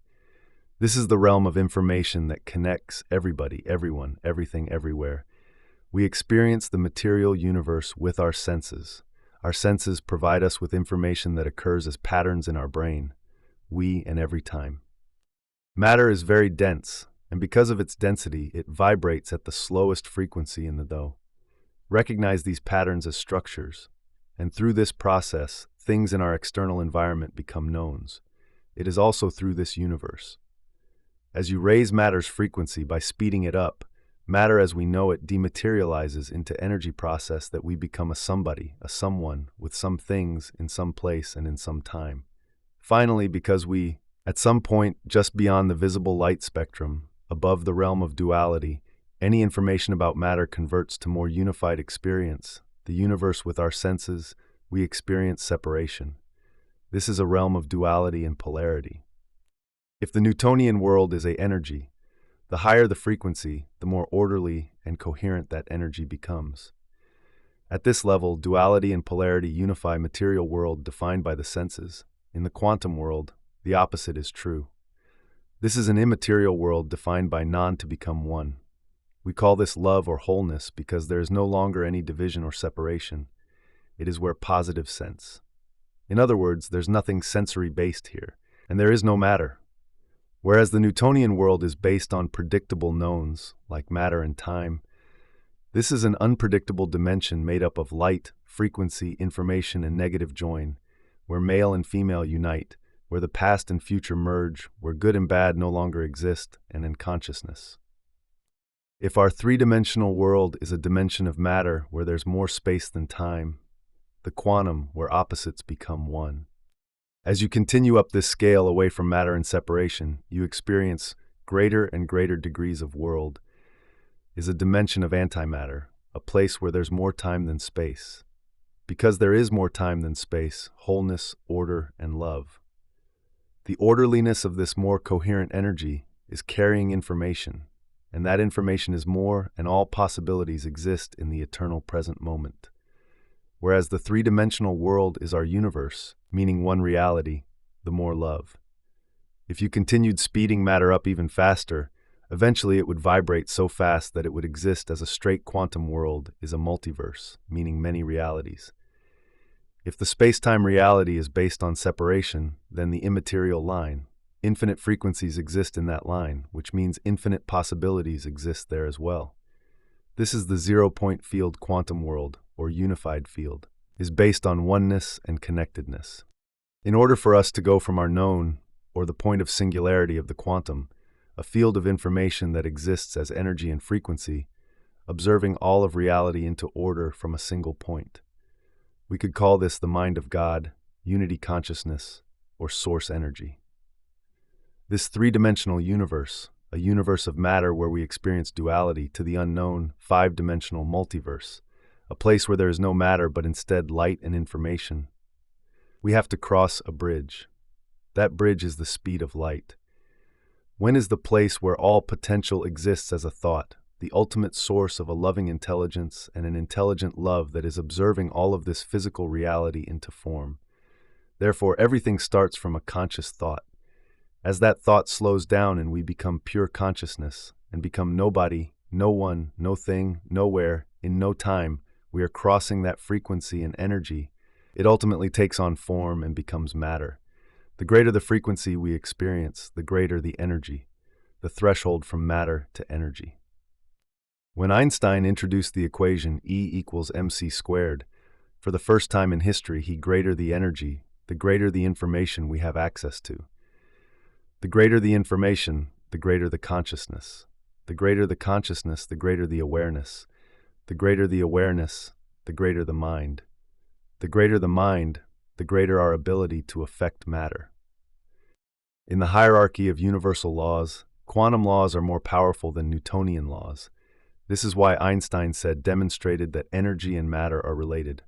This is the realm of information that connects everybody, everyone, everything, everywhere. We experience the material universe with our senses. Our senses provide us with information that occurs as patterns in our brain, we and every time. Matter is very dense, and because of its density, it vibrates at the slowest frequency in the though. Recognize these patterns as structures, and through this process, things in our external environment become knowns. It is also through this universe. As you raise matter's frequency by speeding it up, matter as we know it dematerializes into energy process that we become a somebody, a someone, with some things, in some place, and in some time. Finally, because we, at some point just beyond the visible light spectrum, above the realm of duality, any information about matter converts to more unified experience, the universe with our senses, we experience separation. This is a realm of duality and polarity. If the Newtonian world is a energy, the higher the frequency, the more orderly and coherent that energy becomes. At this level, duality and polarity unify material world defined by the senses. In the quantum world, the opposite is true. This is an immaterial world defined by non to become one. We call this love or wholeness because there is no longer any division or separation. It is where positive sense. In other words, there's nothing sensory-based here, and there is no matter. Whereas the Newtonian world is based on predictable knowns, like matter and time, this is an unpredictable dimension made up of light, frequency, information, and negative join, where male and female unite, where the past and future merge, where good and bad no longer exist, and in consciousness. If our three-dimensional world is a dimension of matter where there's more space than time, the quantum, where opposites become one. As you continue up this scale away from matter and separation, you experience greater and greater degrees of world, is a dimension of antimatter, a place where there's more time than space. Because there is more time than space, wholeness, order, and love. The orderliness of this more coherent energy is carrying information, and that information is more, and all possibilities exist in the eternal present moment. Whereas the three-dimensional world is our universe, meaning one reality, the more love. If you continued speeding matter up even faster, eventually it would vibrate so fast that it would exist as a straight quantum world is a multiverse, meaning many realities. If the space-time reality is based on separation, then the immaterial line, infinite frequencies exist in that line, which means infinite possibilities exist there as well. This is the zero-point field quantum world, or unified field, is based on oneness and connectedness. In order for us to go from our known, or the point of singularity of the quantum, a field of information that exists as energy and frequency, observing all of reality into order from a single point. We could call this the mind of God, unity consciousness, or source energy. This three-dimensional universe, a universe of matter where we experience duality, to the unknown, five-dimensional multiverse, a place where there is no matter but instead light and information. We have to cross a bridge. That bridge is the speed of light. When is the place where all potential exists as a thought, the ultimate source of a loving intelligence and an intelligent love that is observing all of this physical reality into form? Therefore, everything starts from a conscious thought. As that thought slows down and we become pure consciousness and become nobody, no one, no thing, nowhere, in no time, we are crossing that frequency and energy. It ultimately takes on form and becomes matter. The greater the frequency we experience, the greater the energy, the threshold from matter to energy. When Einstein introduced the equation E equals mc squared, for the first time in history, he greater the energy, the greater the information we have access to. The greater the information, the greater the consciousness. The greater the consciousness, the greater the awareness. The greater the awareness, the greater the mind. The greater the mind, the greater our ability to affect matter. In the hierarchy of universal laws, quantum laws are more powerful than Newtonian laws. This is why Einstein demonstrated that energy and matter are related.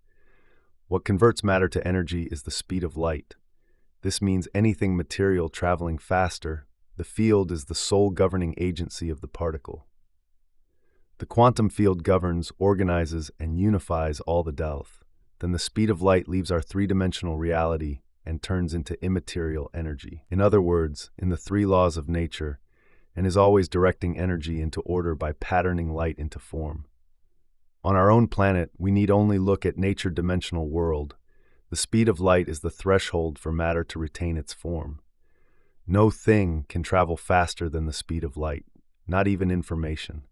What converts matter to energy is the speed of light. This means anything material traveling faster. The field is the sole governing agency of the particle. The quantum field governs, organizes, and unifies all the depth. Then the speed of light leaves our three-dimensional reality and turns into immaterial energy. In other words, in the three laws of nature, and is always directing energy into order by patterning light into form. On our own planet, we need only look at nature-dimensional world. The speed of light is the threshold for matter to retain its form. No thing can travel faster than the speed of light, not even information.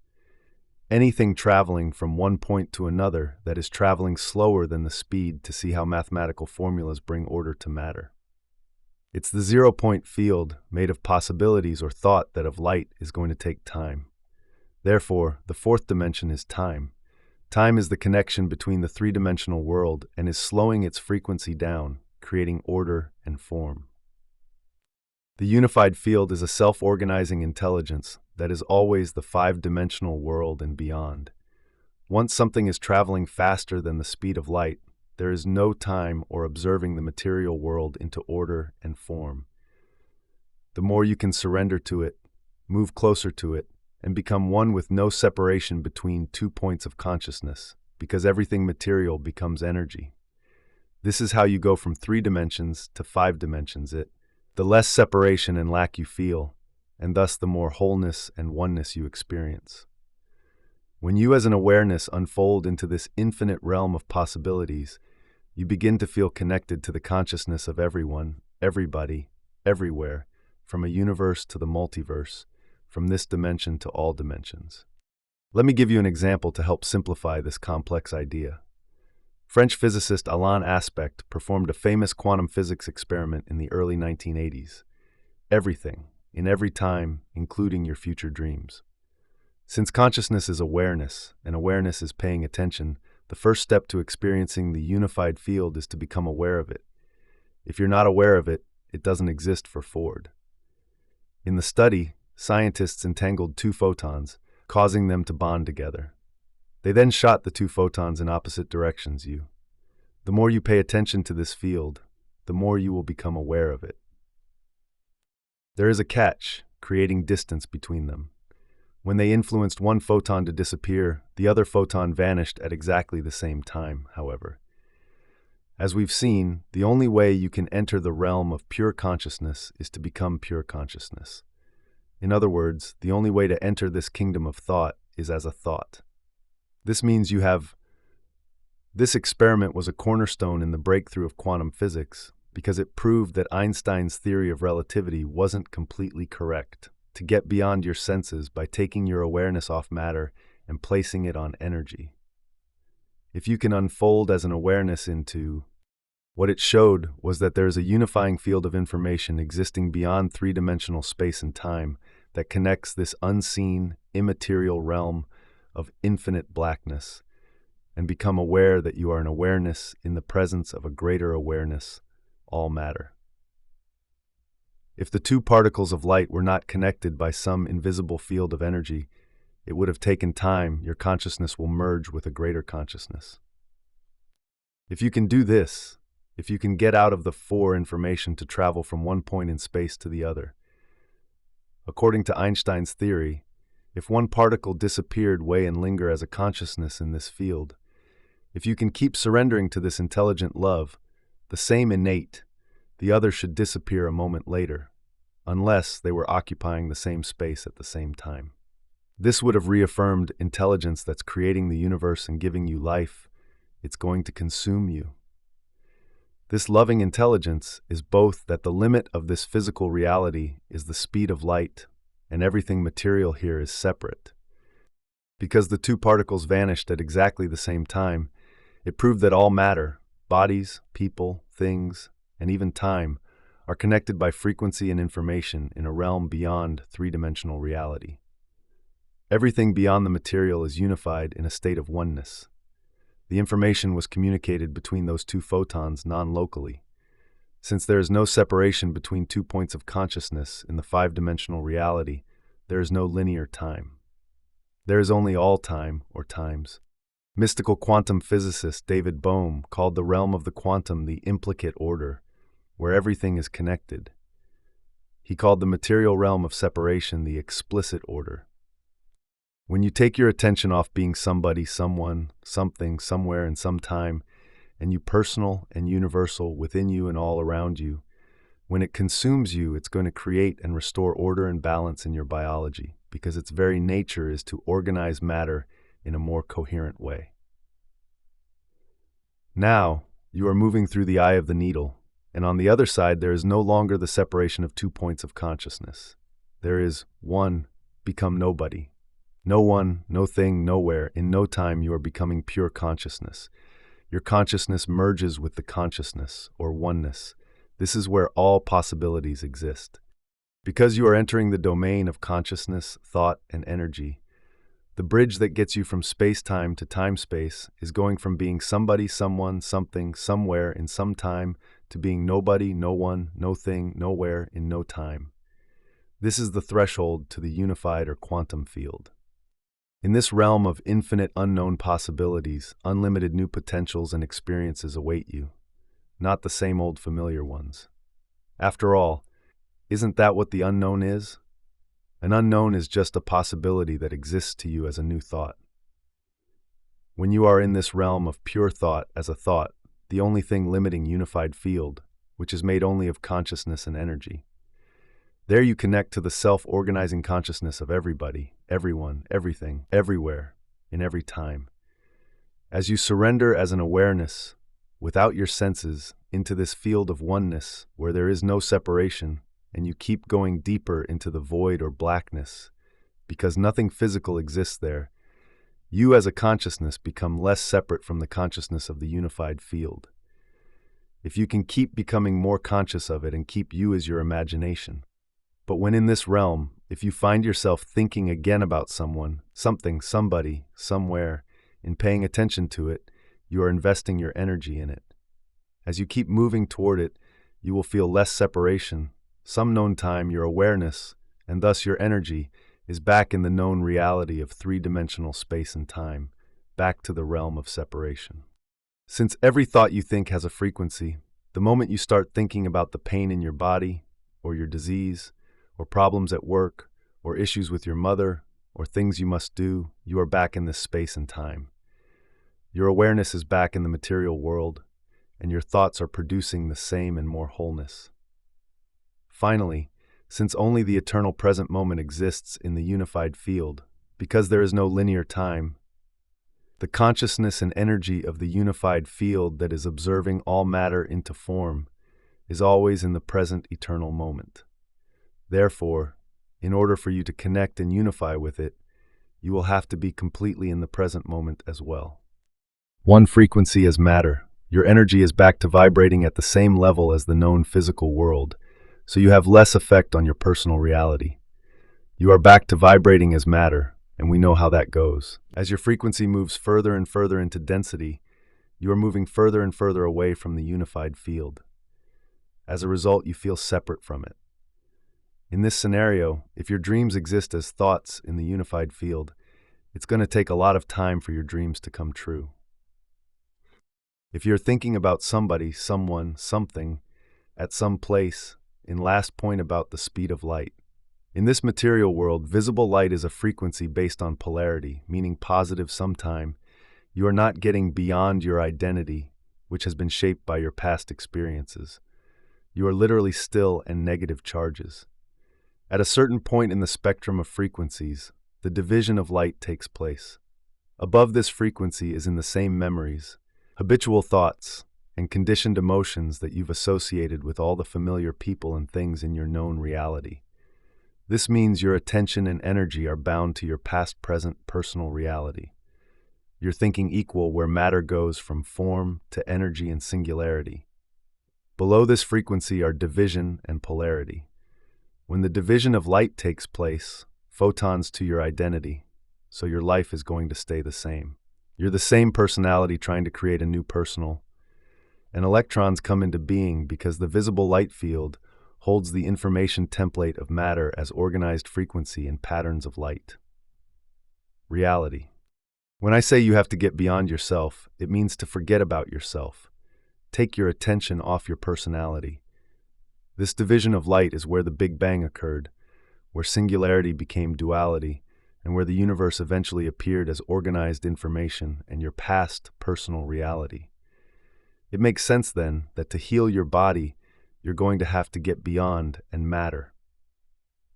Anything traveling from one point to another that is traveling slower than the speed to see how mathematical formulas bring order to matter. It's the zero-point field made of possibilities or thought that of light is going to take time. Therefore, the fourth dimension is time. Time is the connection between the three-dimensional world and is slowing its frequency down, creating order and form. The unified field is a self-organizing intelligence that is always the five-dimensional world and beyond. Once something is traveling faster than the speed of light, there is no time or observing the material world into order and form. The more you can surrender to it, move closer to it, and become one with no separation between 2 points of consciousness, because everything material becomes energy. This is how you go from 3 dimensions to 5 dimensions. The less separation and lack you feel, and thus the more wholeness and oneness you experience. When you as an awareness unfold into this infinite realm of possibilities, you begin to feel connected to the consciousness of everyone, everybody, everywhere, from a universe to the multiverse, from this dimension to all dimensions. Let me give you an example to help simplify this complex idea. French physicist Alain Aspect performed a famous quantum physics experiment in the early 1980s. Everything, in every time, including your future dreams. Since consciousness is awareness, and awareness is paying attention, the first step to experiencing the unified field is to become aware of it. If you're not aware of it, it doesn't exist for Ford. In the study, scientists entangled 2 photons, causing them to bond together. They then shot the 2 photons in opposite directions. The more you pay attention to this field, the more you will become aware of it. There is a catch, creating distance between them. When they influenced one photon to disappear, the other photon vanished at exactly the same time, however. As we've seen, the only way you can enter the realm of pure consciousness is to become pure consciousness. In other words, the only way to enter this kingdom of thought is as a thought. This means you have. This experiment was a cornerstone in the breakthrough of quantum physics because it proved that Einstein's theory of relativity wasn't completely correct. To get beyond your senses by taking your awareness off matter and placing it on energy. If you can unfold as an awareness into. What it showed was that there is a unifying field of information existing beyond 3-dimensional space and time that connects this unseen, immaterial realm of infinite blackness, and become aware that you are an awareness in the presence of a greater awareness, all matter. If the 2 particles of light were not connected by some invisible field of energy, it would have taken time. Your consciousness will merge with a greater consciousness. If you can do this, if you can get out of the 4 information to travel from one point in space to the other. According to Einstein's theory, if one particle disappeared, weigh and linger as a consciousness in this field, if you can keep surrendering to this intelligent love, the same innate, the other should disappear a moment later, unless they were occupying the same space at the same time. This would have reaffirmed intelligence that's creating the universe and giving you life. It's going to consume you. This loving intelligence is both that the limit of this physical reality is the speed of light, and everything material here is separate. Because the two particles vanished at exactly the same time, it proved that all matter, bodies, people, things, and even time, are connected by frequency and information in a realm beyond three-dimensional reality. Everything beyond the material is unified in a state of oneness. The information was communicated between those two photons non-locally. Since there is no separation between 2 points of consciousness in the five-dimensional reality, there is no linear time. There is only all time, or times. Mystical quantum physicist David Bohm called the realm of the quantum the implicate order, where everything is connected. He called the material realm of separation the explicit order. When you take your attention off being somebody, someone, something, somewhere, and sometime, and you personal and universal within you and all around you, when it consumes you, it's going to create and restore order and balance in your biology, because its very nature is to organize matter in a more coherent way. Now, you are moving through the eye of the needle, and on the other side there is no longer the separation of 2 points of consciousness. There is one, become nobody. No one, no thing, nowhere. In no time you are becoming pure consciousness. Your consciousness merges with the consciousness, or oneness. This is where all possibilities exist. Because you are entering the domain of consciousness, thought, and energy, the bridge that gets you from space-time to time-space is going from being somebody, someone, something, somewhere in some time to being nobody, no one, no thing, nowhere in no time. This is the threshold to the unified or quantum field. In this realm of infinite unknown possibilities, unlimited new potentials and experiences await you, not the same old familiar ones. After all, isn't that what the unknown is? An unknown is just a possibility that exists to you as a new thought. When you are in this realm of pure thought as a thought, the only thing limiting unified field, which is made only of consciousness and energy, there you connect to the self-organizing consciousness of everybody, everyone, everything, everywhere, in every time. As you surrender as an awareness, without your senses, into this field of oneness where there is no separation, and you keep going deeper into the void or blackness, because nothing physical exists there, you as a consciousness become less separate from the consciousness of the unified field. If you can keep becoming more conscious of it and keep you as your imagination. But when in this realm, if you find yourself thinking again about someone, something, somebody, somewhere, in paying attention to it, you are investing your energy in it. As you keep moving toward it, you will feel less separation. Some known time, your awareness, and thus your energy, is back in the known reality of three-dimensional space and time, back to the realm of separation. Since every thought you think has a frequency, the moment you start thinking about the pain in your body, or your disease, or problems at work, or issues with your mother, or things you must do, you are back in this space and time. Your awareness is back in the material world, and your thoughts are producing the same and more wholeness. Finally, since only the eternal present moment exists in the unified field, because there is no linear time, the consciousness and energy of the unified field that is observing all matter into form is always in the present eternal moment. Therefore, in order for you to connect and unify with it, you will have to be completely in the present moment as well. One frequency is matter. Your energy is back to vibrating at the same level as the known physical world, so you have less effect on your personal reality. You are back to vibrating as matter, and we know how that goes. As your frequency moves further and further into density, you are moving further and further away from the unified field. As a result, you feel separate from it. In this scenario, if your dreams exist as thoughts in the unified field, it's going to take a lot of time for your dreams to come true. If you're thinking about somebody, someone, something, at some place, in last point about the speed of light. In this material world, visible light is a frequency based on polarity, meaning positive sometime. You are not getting beyond your identity, which has been shaped by your past experiences. You are literally still and negative charges. At a certain point in the spectrum of frequencies, the division of light takes place. Above this frequency is in the same memories, habitual thoughts, and conditioned emotions that you've associated with all the familiar people and things in your known reality. This means your attention and energy are bound to your past, present, personal reality. Your thinking equal where matter goes from form to energy and singularity. Below this frequency are division and polarity. When the division of light takes place, photons to your identity, so your life is going to stay the same. You're the same personality trying to create a new personal, and electrons come into being because the visible light field holds the information template of matter as organized frequency and patterns of light. Reality. When I say you have to get beyond yourself, it means to forget about yourself. Take your attention off your personality. This division of light is where the Big Bang occurred, where singularity became duality, and where the universe eventually appeared as organized information and your past personal reality. It makes sense then that to heal your body, you're going to have to get beyond and matter.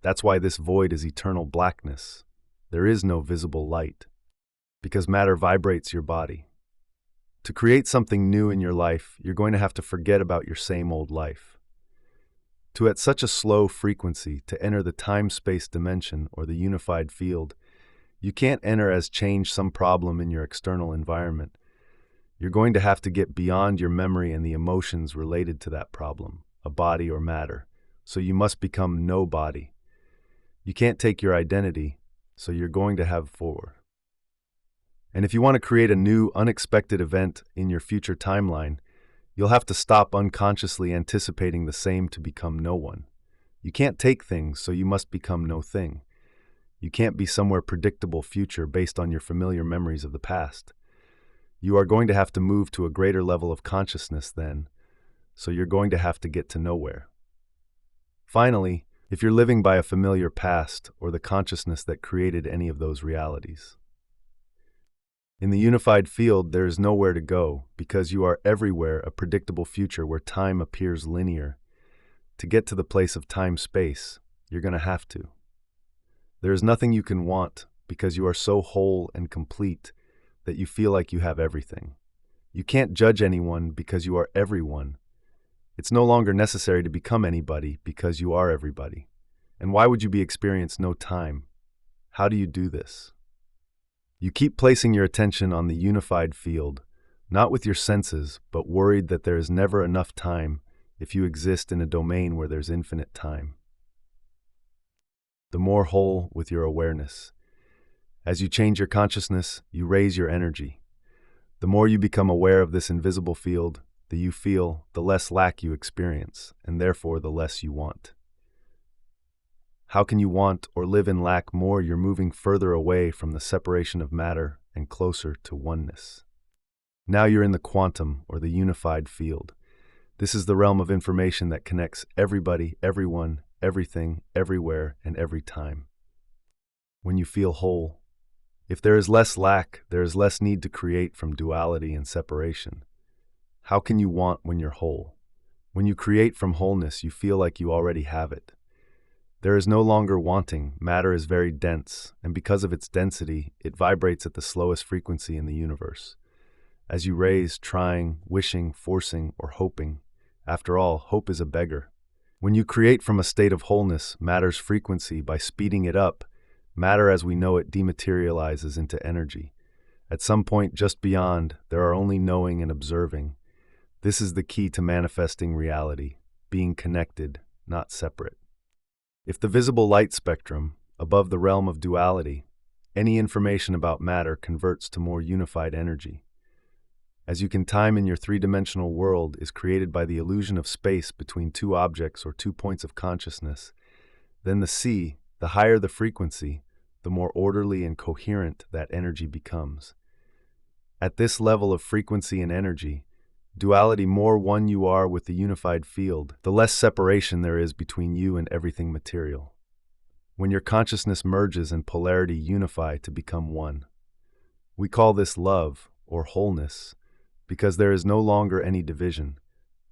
That's why this void is eternal blackness. There is no visible light, because matter vibrates your body. To create something new in your life, you're going to have to forget about your same old life. To at such a slow frequency, to enter the time-space dimension or the unified field, you can't enter as change some problem in your external environment. You're going to have to get beyond your memory and the emotions related to that problem, a body or matter, so you must become no body. You can't take your identity, so you're going to have forward. And if you want to create a new, unexpected event in your future timeline, you'll have to stop unconsciously anticipating the same to become no one. You can't take things, so you must become no thing. You can't be somewhere predictable future based on your familiar memories of the past. You are going to have to move to a greater level of consciousness then, so you're going to have to get to nowhere. Finally, if you're living by a familiar past or the consciousness that created any of those realities. In the unified field, there is nowhere to go because you are everywhere a predictable future where time appears linear. To get to the place of time-space, you're going to have to. There is nothing you can want because you are so whole and complete that you feel like you have everything. You can't judge anyone because you are everyone. It's no longer necessary to become anybody because you are everybody. And why would you be experienced no time? How do you do this? You keep placing your attention on the unified field, not with your senses, but worried that there is never enough time if you exist in a domain where there's infinite time. The more whole with your awareness. As you change your consciousness, you raise your energy. The more you become aware of this invisible field, the you feel, the less lack you experience, and therefore the less you want. How can you want or live in lack more? You're moving further away from the separation of matter and closer to oneness. Now you're in the quantum or the unified field. This is the realm of information that connects everybody, everyone, everything, everywhere, and every time. When you feel whole, if there is less lack, there is less need to create from duality and separation. How can you want when you're whole? When you create from wholeness, you feel like you already have it. There is no longer wanting. Matter is very dense, and because of its density, it vibrates at the slowest frequency in the universe. As you raise, trying, wishing, forcing, or hoping, after all, hope is a beggar. When you create from a state of wholeness, matter's frequency, by speeding it up, matter as we know it dematerializes into energy. At some point just beyond, there are only knowing and observing. This is the key to manifesting reality, being connected, not separate. If the visible light spectrum, above the realm of duality, any information about matter converts to more unified energy. As you can, time in your three-dimensional world is created by the illusion of space between two objects or 2 points of consciousness. Then the higher the frequency, the more orderly and coherent that energy becomes. At this level of frequency and energy, duality more one you are with the unified field, the less separation there is between you and everything material. When your consciousness merges and polarity unify to become one. We call this love or wholeness because there is no longer any division,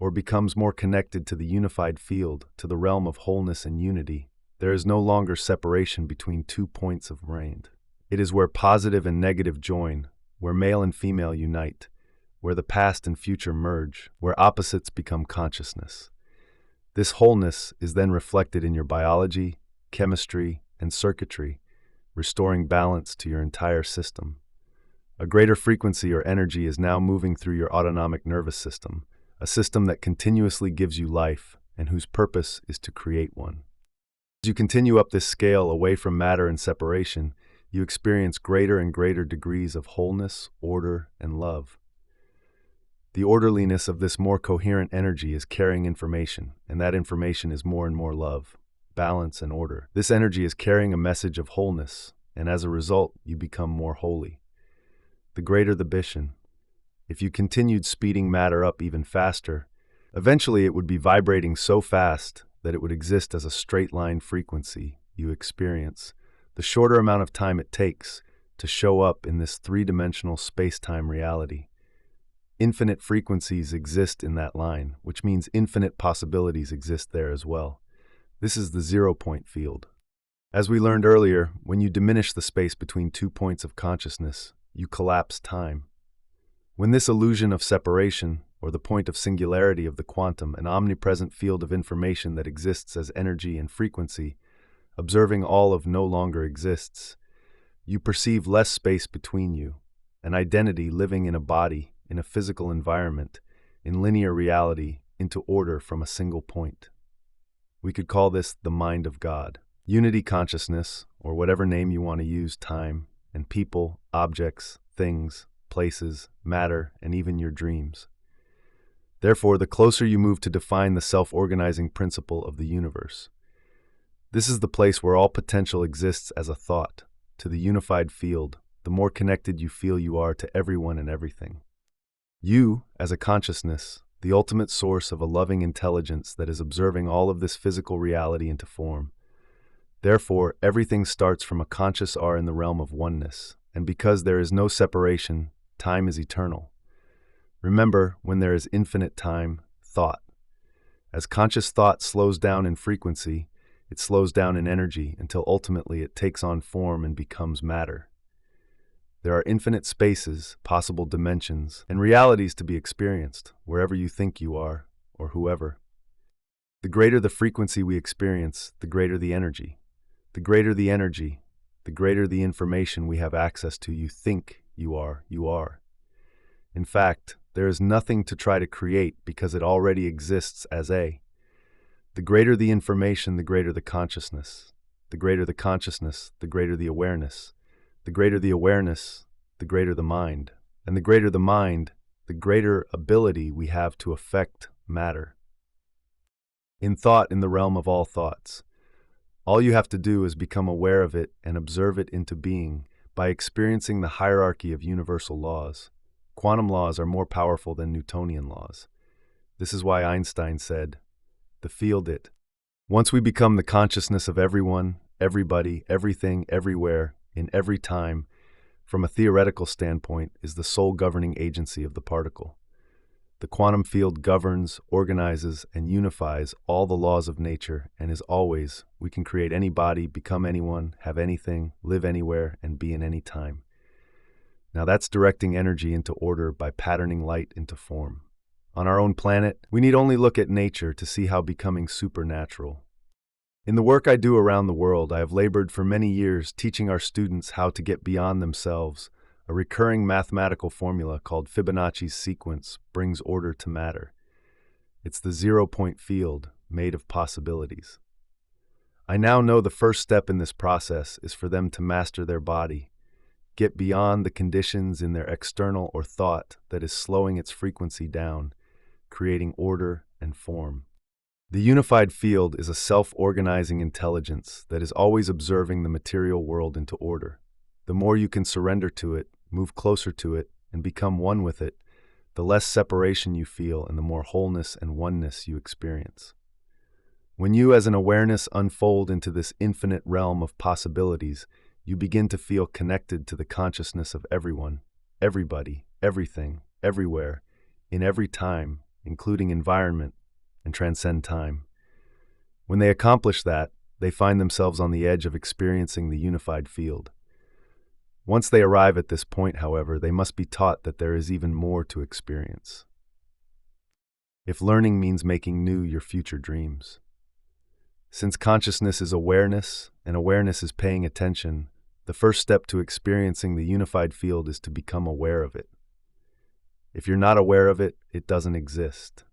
or becomes more connected to the unified field, to the realm of wholeness and unity, there is no longer separation between 2 points of mind. It is where positive and negative join, where male and female unite, where the past and future merge, where opposites become consciousness. This wholeness is then reflected in your biology, chemistry, and circuitry, restoring balance to your entire system. A greater frequency or energy is now moving through your autonomic nervous system, a system that continuously gives you life and whose purpose is to create one. As you continue up this scale away from matter and separation, you experience greater and greater degrees of wholeness, order, and love. The orderliness of this more coherent energy is carrying information, and that information is more and more love, balance, and order. This energy is carrying a message of wholeness, and as a result, you become more holy. The greater the ambition. If you continued speeding matter up even faster, eventually it would be vibrating so fast that it would exist as a straight-line frequency you experience. The shorter amount of time it takes to show up in this three-dimensional space-time reality. Infinite frequencies exist in that line, which means infinite possibilities exist there as well. This is the zero-point field. As we learned earlier, when you diminish the space between 2 points of consciousness, you collapse time. When this illusion of separation, or the point of singularity of the quantum, an omnipresent field of information that exists as energy and frequency, observing all of no longer exists, you perceive less space between you, an identity living in a body, in a physical environment, in linear reality, into order from a single point. We could call this the mind of God. Unity consciousness, or whatever name you want to use, time, and people, objects, things, places, matter, and even your dreams. Therefore, the closer you move to define the self-organizing principle of the universe. This is the place where all potential exists as a thought, to the unified field, the more connected you feel you are to everyone and everything. You, as a consciousness, the ultimate source of a loving intelligence that is observing all of this physical reality into form. Therefore, everything starts from a conscious R in the realm of oneness, and because there is no separation, time is eternal. Remember, when there is infinite time, thought. As conscious thought slows down in frequency, it slows down in energy until ultimately it takes on form and becomes matter. There are infinite spaces, possible dimensions, and realities to be experienced, wherever you think you are, or whoever. The greater the frequency we experience, the greater the energy. The greater the energy, the greater the information we have access to. You think you are, you are. In fact, there is nothing to try to create because it already exists as a. The greater the information, the greater the consciousness. The greater the consciousness, the greater the awareness. The greater the awareness, the greater the mind. And the greater the mind, the greater ability we have to affect matter. In thought, in the realm of all thoughts, all you have to do is become aware of it and observe it into being by experiencing the hierarchy of universal laws. Quantum laws are more powerful than Newtonian laws. This is why Einstein said, "The field it." Once we become the consciousness of everyone, everybody, everything, everywhere, in every time, from a theoretical standpoint, is the sole governing agency of the particle. The quantum field governs, organizes, and unifies all the laws of nature and is always, we can create any body, become anyone, have anything, live anywhere, and be in any time. Now that's directing energy into order by patterning light into form. On our own planet, we need only look at nature to see how becoming supernatural. In the work I do around the world, I have labored for many years teaching our students how to get beyond themselves. A recurring mathematical formula called Fibonacci's sequence brings order to matter. It's the zero-point field made of possibilities. I now know the first step in this process is for them to master their body, get beyond the conditions in their external or thought that is slowing its frequency down, creating order and form. The unified field is a self-organizing intelligence that is always observing the material world into order. The more you can surrender to it, move closer to it, and become one with it, the less separation you feel and the more wholeness and oneness you experience. When you as an awareness unfold into this infinite realm of possibilities, you begin to feel connected to the consciousness of everyone, everybody, everything, everywhere, in every time, including environment, and transcend time. When they accomplish that, they find themselves on the edge of experiencing the unified field. Once they arrive at this point, however, they must be taught that there is even more to experience. If learning means making new your future dreams. Since consciousness is awareness, and awareness is paying attention, the first step to experiencing the unified field is to become aware of it. If you're not aware of it, it doesn't exist.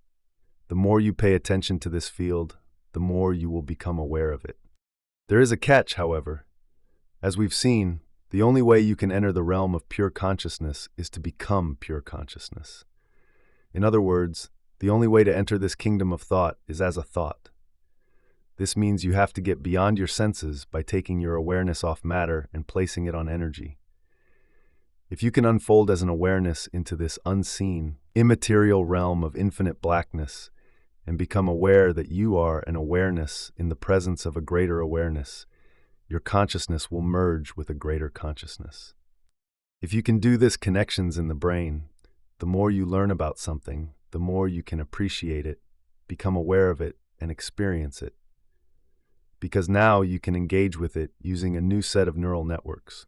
The more you pay attention to this field, the more you will become aware of it. There is a catch, however. As we've seen, the only way you can enter the realm of pure consciousness is to become pure consciousness. In other words, the only way to enter this kingdom of thought is as a thought. This means you have to get beyond your senses by taking your awareness off matter and placing it on energy. If you can unfold as an awareness into this unseen, immaterial realm of infinite blackness and become aware that you are an awareness in the presence of a greater awareness, your consciousness will merge with a greater consciousness. If you can do this connections in the brain, the more you learn about something, the more you can appreciate it, become aware of it, and experience it. Because now you can engage with it using a new set of neural networks.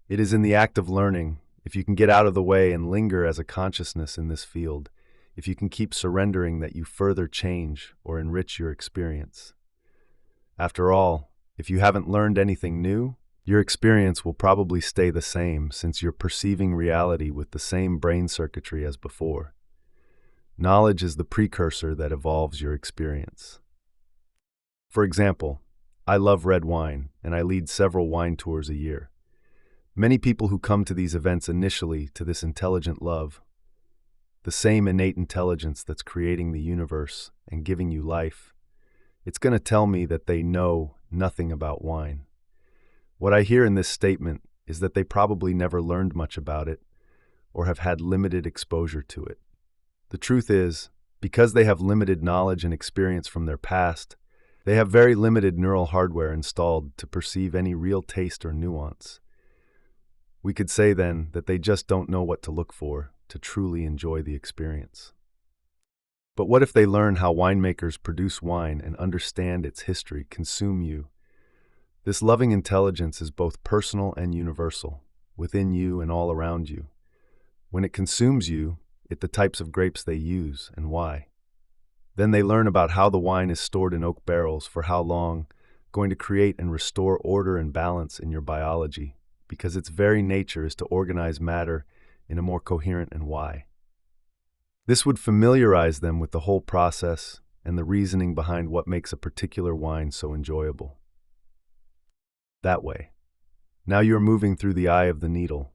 It is in the act of learning, if you can get out of the way and linger as a consciousness in this field, if you can keep surrendering, that you further change or enrich your experience. After all, if you haven't learned anything new, your experience will probably stay the same, since you're perceiving reality with the same brain circuitry as before. Knowledge is the precursor that evolves your experience. For example, I love red wine, and I lead several wine tours a year. Many people who come to these events initially to this intelligent love, the same innate intelligence that's creating the universe and giving you life, it's going to tell me that they know nothing about wine. What I hear in this statement is that they probably never learned much about it or have had limited exposure to it. The truth is, because they have limited knowledge and experience from their past, they have very limited neural hardware installed to perceive any real taste or nuance. We could say then that they just don't know what to look for to truly enjoy the experience. But what if they learn how winemakers produce wine and understand its history consume you? This loving intelligence is both personal and universal, within you and all around you. When it consumes you, it's the types of grapes they use and why. Then they learn about how the wine is stored in oak barrels for how long, going to create and restore order and balance in your biology, because its very nature is to organize matter in a more coherent and why. This would familiarize them with the whole process and the reasoning behind what makes a particular wine so enjoyable. That way. Now you are moving through the eye of the needle,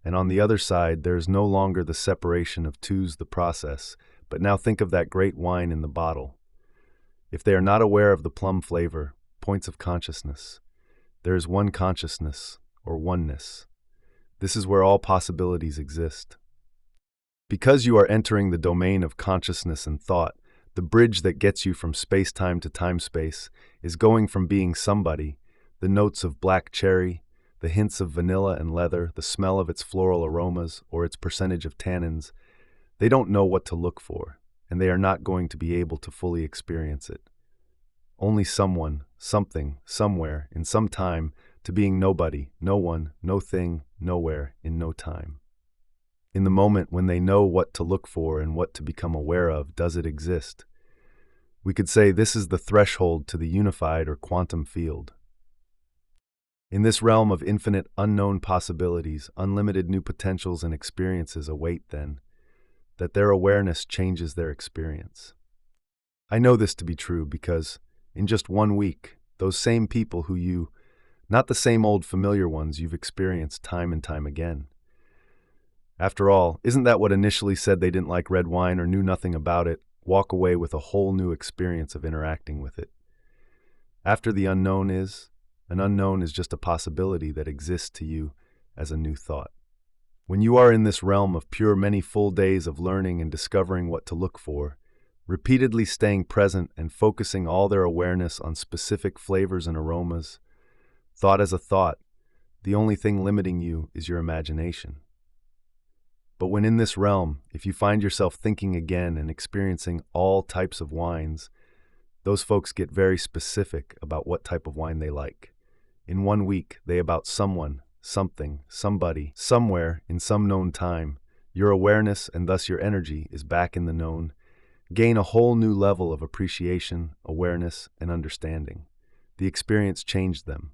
and on the other side there is no longer the separation of two's the process, but now think of that great wine in the bottle. If they are not aware of the plum flavor, points of consciousness, there is one consciousness, or oneness. This is where all possibilities exist. Because you are entering the domain of consciousness and thought, the bridge that gets you from space-time to time-space is going from being somebody, the notes of black cherry, the hints of vanilla and leather, the smell of its floral aromas, or its percentage of tannins. They don't know what to look for, and they are not going to be able to fully experience it. Only someone, something, somewhere, in some time, to being nobody, no one, no thing, nowhere, in no time. In the moment when they know what to look for and what to become aware of, does it exist? We could say this is the threshold to the unified or quantum field. In this realm of infinite unknown possibilities, unlimited new potentials and experiences await then, that their awareness changes their experience. I know this to be true because, in just 1 week, those same people who you, not the same old familiar ones you've experienced time and time again. After all, isn't that what initially said they didn't like red wine or knew nothing about it, walk away with a whole new experience of interacting with it? After the unknown is, an unknown is just a possibility that exists to you as a new thought. When you are in this realm of pure many full days of learning and discovering what to look for, repeatedly staying present and focusing all their awareness on specific flavors and aromas, thought as a thought, the only thing limiting you is your imagination. But when in this realm, if you find yourself thinking again and experiencing all types of wines, those folks get very specific about what type of wine they like. In 1 week, they about someone, something, somebody, somewhere, in some known time. Your awareness, and thus your energy, is back in the known. Gain a whole new level of appreciation, awareness, and understanding. The experience changed them.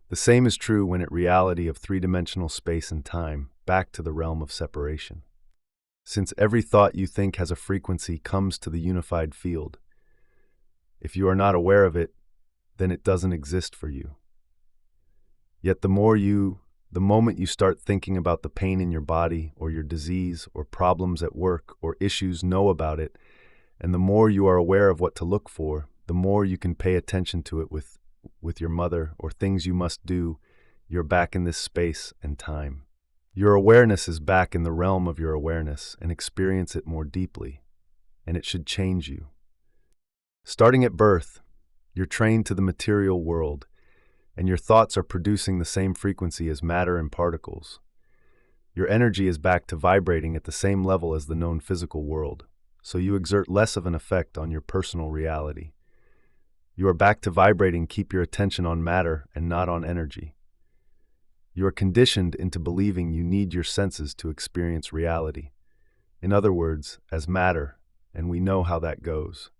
The same is true when at reality of three-dimensional space and time, back to the realm of separation. Since every thought you think has a frequency comes to the unified field. If you are not aware of it, then it doesn't exist for you. Yet the moment you start thinking about the pain in your body or your disease or problems at work or issues, know about it, and the more you are aware of what to look for, the more you can pay attention to it with your mother or things you must do, you're back in this space and time. Your awareness is back in the realm of your awareness and experience it more deeply, and it should change you. Starting at birth, you're trained to the material world, and your thoughts are producing the same frequency as matter and particles. Your energy is back to vibrating at the same level as the known physical world, so you exert less of an effect on your personal reality. You are back to vibrating, keep your attention on matter and not on energy. You are conditioned into believing you need your senses to experience reality. In other words, as matter, and we know how that goes.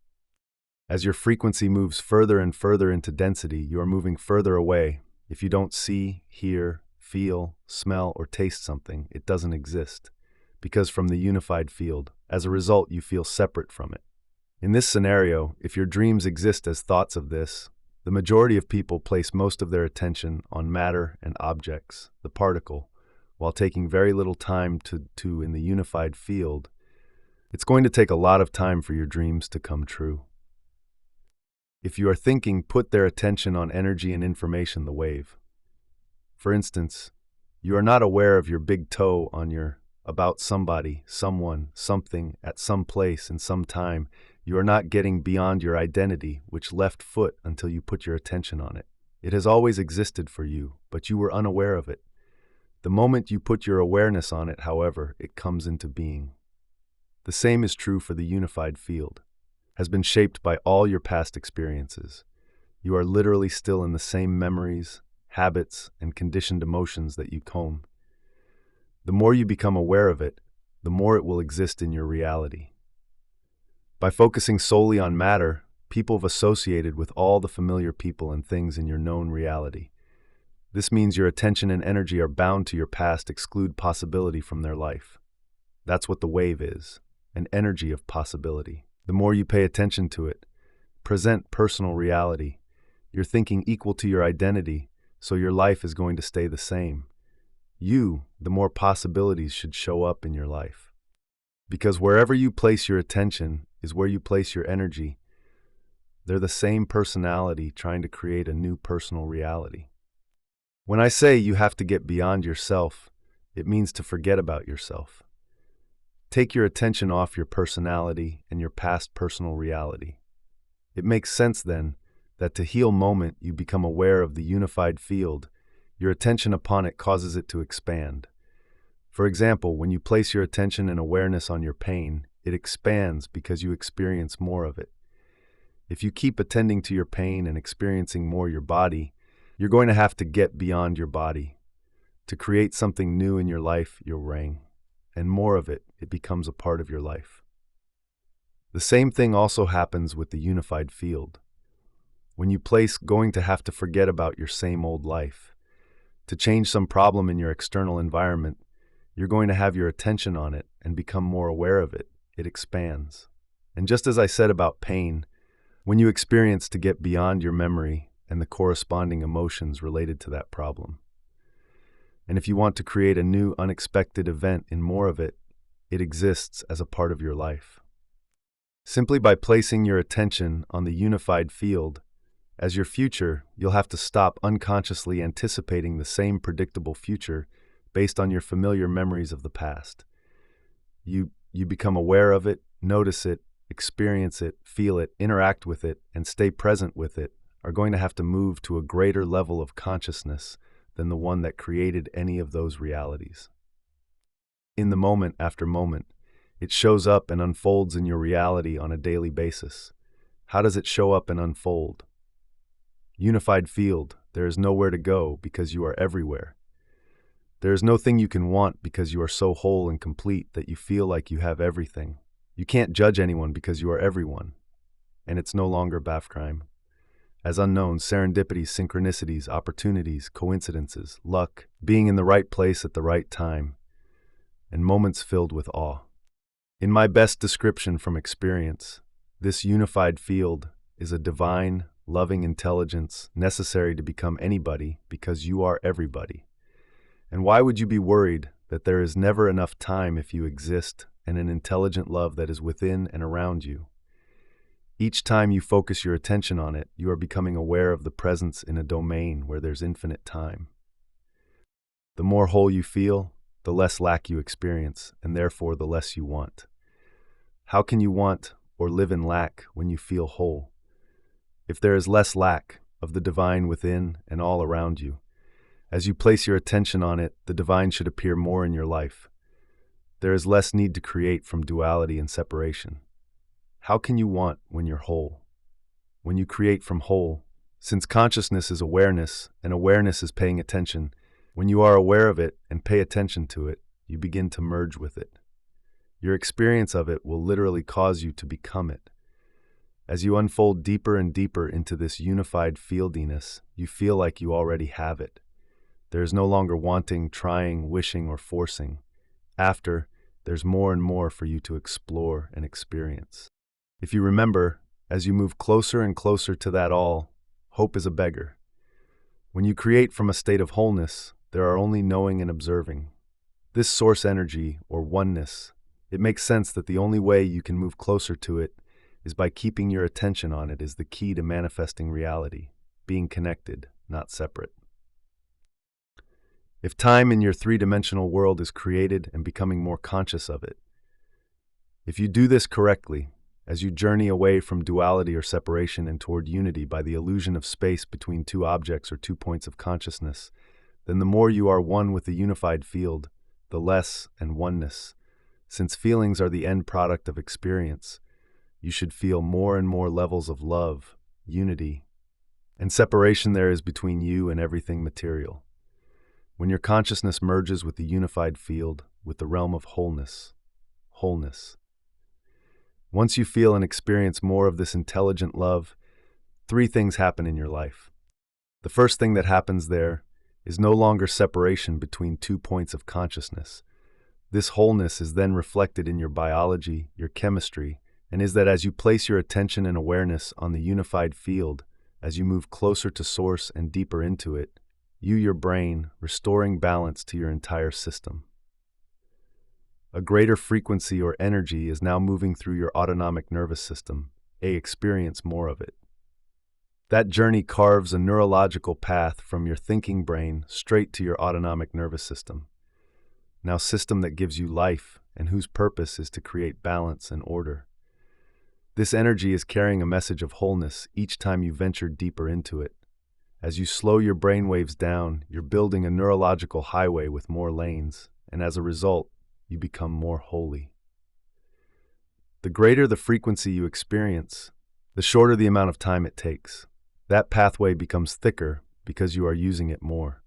As your frequency moves further and further into density, you are moving further away. If you don't see, hear, feel, smell, or taste something, it doesn't exist, because from the unified field, as a result, you feel separate from it. In this scenario, if your dreams exist as thoughts of this, the majority of people place most of their attention on matter and objects, the particle, while taking very little time to in the unified field. It's going to take a lot of time for your dreams to come true. If you are thinking, put their attention on energy and information, the wave. For instance, you are not aware of your big toe on your about somebody, someone, something, at some place, in some time. You are not getting beyond your identity, which left foot, until you put your attention on it. It has always existed for you, but you were unaware of it. The moment you put your awareness on it, however, it comes into being. The same is true for the unified field. Has been shaped by all your past experiences. You are literally still in the same memories, habits, and conditioned emotions that you comb. The more you become aware of it, the more it will exist in your reality. By focusing solely on matter, people have associated with all the familiar people and things in your known reality. This means your attention and energy are bound to your past, exclude possibility from their life. That's what the wave is, an energy of possibility. The more you pay attention to it, present personal reality, you're thinking equal to your identity, so your life is going to stay the same. The more possibilities should show up in your life. Because wherever you place your attention is where you place your energy. They're the same personality trying to create a new personal reality. When I say you have to get beyond yourself, it means to forget about yourself. Take your attention off your personality and your past personal reality. It makes sense then that to heal moment you become aware of the unified field. Your attention upon it causes it to expand. For example, when you place your attention and awareness on your pain, it expands because you experience more of it. If you keep attending to your pain and experiencing more your body, you're going to have to get beyond your body. To create something new in your life, your ring, and more of it, it becomes a part of your life. The same thing also happens with the unified field. When you place going to have to forget about your same old life, to change some problem in your external environment, you're going to have your attention on it and become more aware of it. It expands. And just as I said about pain, when you experience to get beyond your memory and the corresponding emotions related to that problem. And if you want to create a new unexpected event in more of it, it exists as a part of your life. Simply by placing your attention on the unified field, as your future, you'll have to stop unconsciously anticipating the same predictable future based on your familiar memories of the past. You become aware of it, notice it, experience it, feel it, interact with it, and stay present with it, are going to have to move to a greater level of consciousness than the one that created any of those realities. in the moment after moment. It shows up and unfolds in your reality on a daily basis. How does it show up and unfold? Unified field, there is nowhere to go because you are everywhere. There is no thing you can want because you are so whole and complete that you feel like you have everything. You can't judge anyone because you are everyone. And it's no longer BAF crime. As unknowns, serendipities, synchronicities, opportunities, coincidences, luck, being in the right place at the right time, and moments filled with awe. In my best description from experience, this unified field is a divine, loving intelligence necessary to become anybody because you are everybody. And why would you be worried that there is never enough time if you exist and an intelligent love that is within and around you? Each time you focus your attention on it, you are becoming aware of the presence in a domain where there's infinite time. The more whole you feel, the less lack you experience, and therefore the less you want. How can you want or live in lack when you feel whole? If there is less lack of the divine within and all around you, as you place your attention on it, the divine should appear more in your life. There is less need to create from duality and separation. How can you want when you're whole? When you create from whole, since consciousness is awareness and awareness is paying attention, when you are aware of it and pay attention to it, you begin to merge with it. Your experience of it will literally cause you to become it. As you unfold deeper and deeper into this unified fieldiness, you feel like you already have it. There is no longer wanting, trying, wishing, or forcing. After, there's more and more for you to explore and experience. If you remember, as you move closer and closer to that all, hope is a beggar. When you create from a state of wholeness, there are only knowing and observing. This source energy, or oneness, it makes sense that the only way you can move closer to it is by keeping your attention on it is the key to manifesting reality, being connected, not separate. If time in your three-dimensional world is created and becoming more conscious of it, if you do this correctly, as you journey away from duality or separation and toward unity by the illusion of space between two objects or 2 points of consciousness, then the more you are one with the unified field, the less and oneness. Since feelings are the end product of experience, you should feel more and more levels of love, unity, and separation there is between you and everything material. When your consciousness merges with the unified field, with the realm of wholeness. Once you feel and experience more of this intelligent love, 3 things happen in your life. The first thing that happens there is no longer separation between 2 points of consciousness. This wholeness is then reflected in your biology, your chemistry, and is that as you place your attention and awareness on the unified field, as you move closer to source and deeper into it, your brain, restoring balance to your entire system. A greater frequency or energy is now moving through your autonomic nervous system. Experience more of it. That journey carves a neurological path from your thinking brain straight to your autonomic nervous system. Now system that gives you life and whose purpose is to create balance and order. This energy is carrying a message of wholeness each time you venture deeper into it. As you slow your brainwaves down, you're building a neurological highway with more lanes, and as a result, you become more holy. The greater the frequency you experience, the shorter the amount of time it takes. That pathway becomes thicker because you are using it more.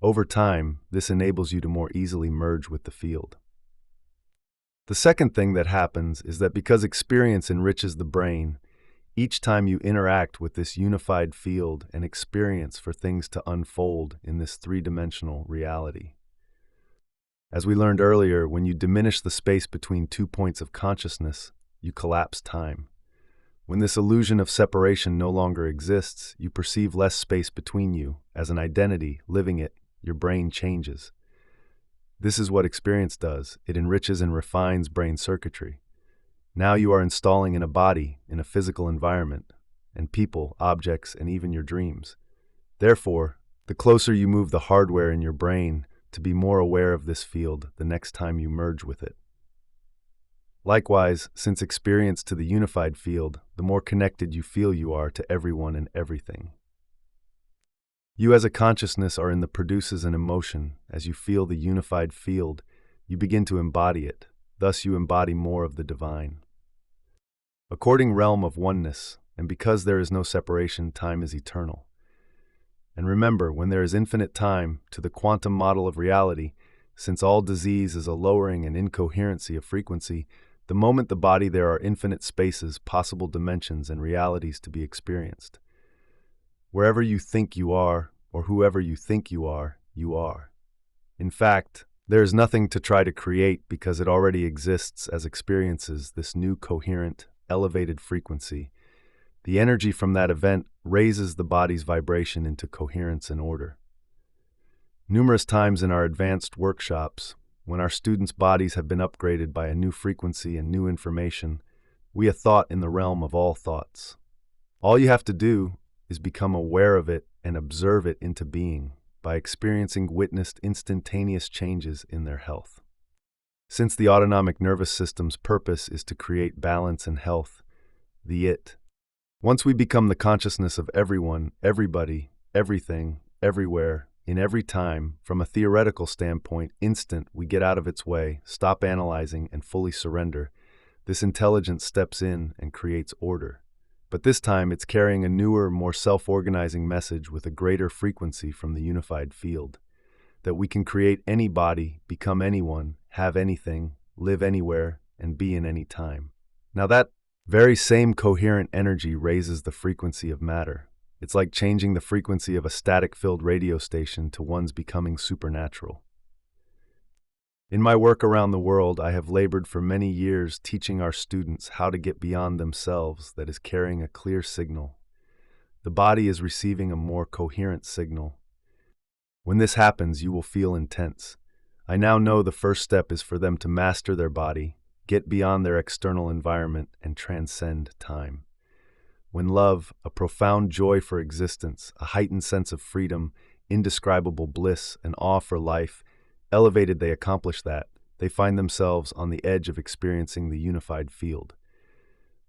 Over time, this enables you to more easily merge with the field. The second thing that happens is that because experience enriches the brain, each time you interact with this unified field and experience for things to unfold in this 3-dimensional reality. As we learned earlier, when you diminish the space between 2 points of consciousness, you collapse time. When this illusion of separation no longer exists, you perceive less space between you. As an identity, living it, your brain changes. This is what experience does. It enriches and refines brain circuitry. Now you are installing in a body, in a physical environment, and people, objects, and even your dreams. Therefore, the closer you move the hardware in your brain to be more aware of this field the next time you merge with it. Likewise, since experience to the unified field, the more connected you feel you are to everyone and everything. You as a consciousness are in the produces an emotion as you feel the unified field you begin to embody it. Thus, you embody more of the divine. According realm of oneness, and because there is no separation, time is eternal. And remember, when there is infinite time, to the quantum model of reality, since all disease is a lowering and incoherency of frequency, the moment the body there are infinite spaces, possible dimensions, and realities to be experienced. Wherever you think you are, or whoever you think you are, you are. In fact, there is nothing to try to create because it already exists as experiences, this new coherent, elevated frequency. The energy from that event raises the body's vibration into coherence and order. Numerous times in our advanced workshops, when our students' bodies have been upgraded by a new frequency and new information, we have thought in the realm of all thoughts. All you have to do is become aware of it and observe it into being by experiencing witnessed instantaneous changes in their health. Since the autonomic nervous system's purpose is to create balance and health, the it. Once we become the consciousness of everyone, everybody, everything, everywhere, in every time, from a theoretical standpoint, instant, we get out of its way, stop analyzing, and fully surrender. This intelligence steps in and creates order. But this time, it's carrying a newer, more self-organizing message with a greater frequency from the unified field. That we can create any body, become anyone, have anything, live anywhere, and be in any time. Now that very same coherent energy raises the frequency of matter. It's like changing the frequency of a static-filled radio station to one's becoming supernatural. In my work around the world, I have labored for many years teaching our students how to get beyond themselves that is carrying a clear signal. The body is receiving a more coherent signal. When this happens, you will feel intense. I now know the first step is for them to master their body, get beyond their external environment, and transcend time. When love, a profound joy for existence, a heightened sense of freedom, indescribable bliss, and awe for life, elevated they accomplish that, they find themselves on the edge of experiencing the unified field.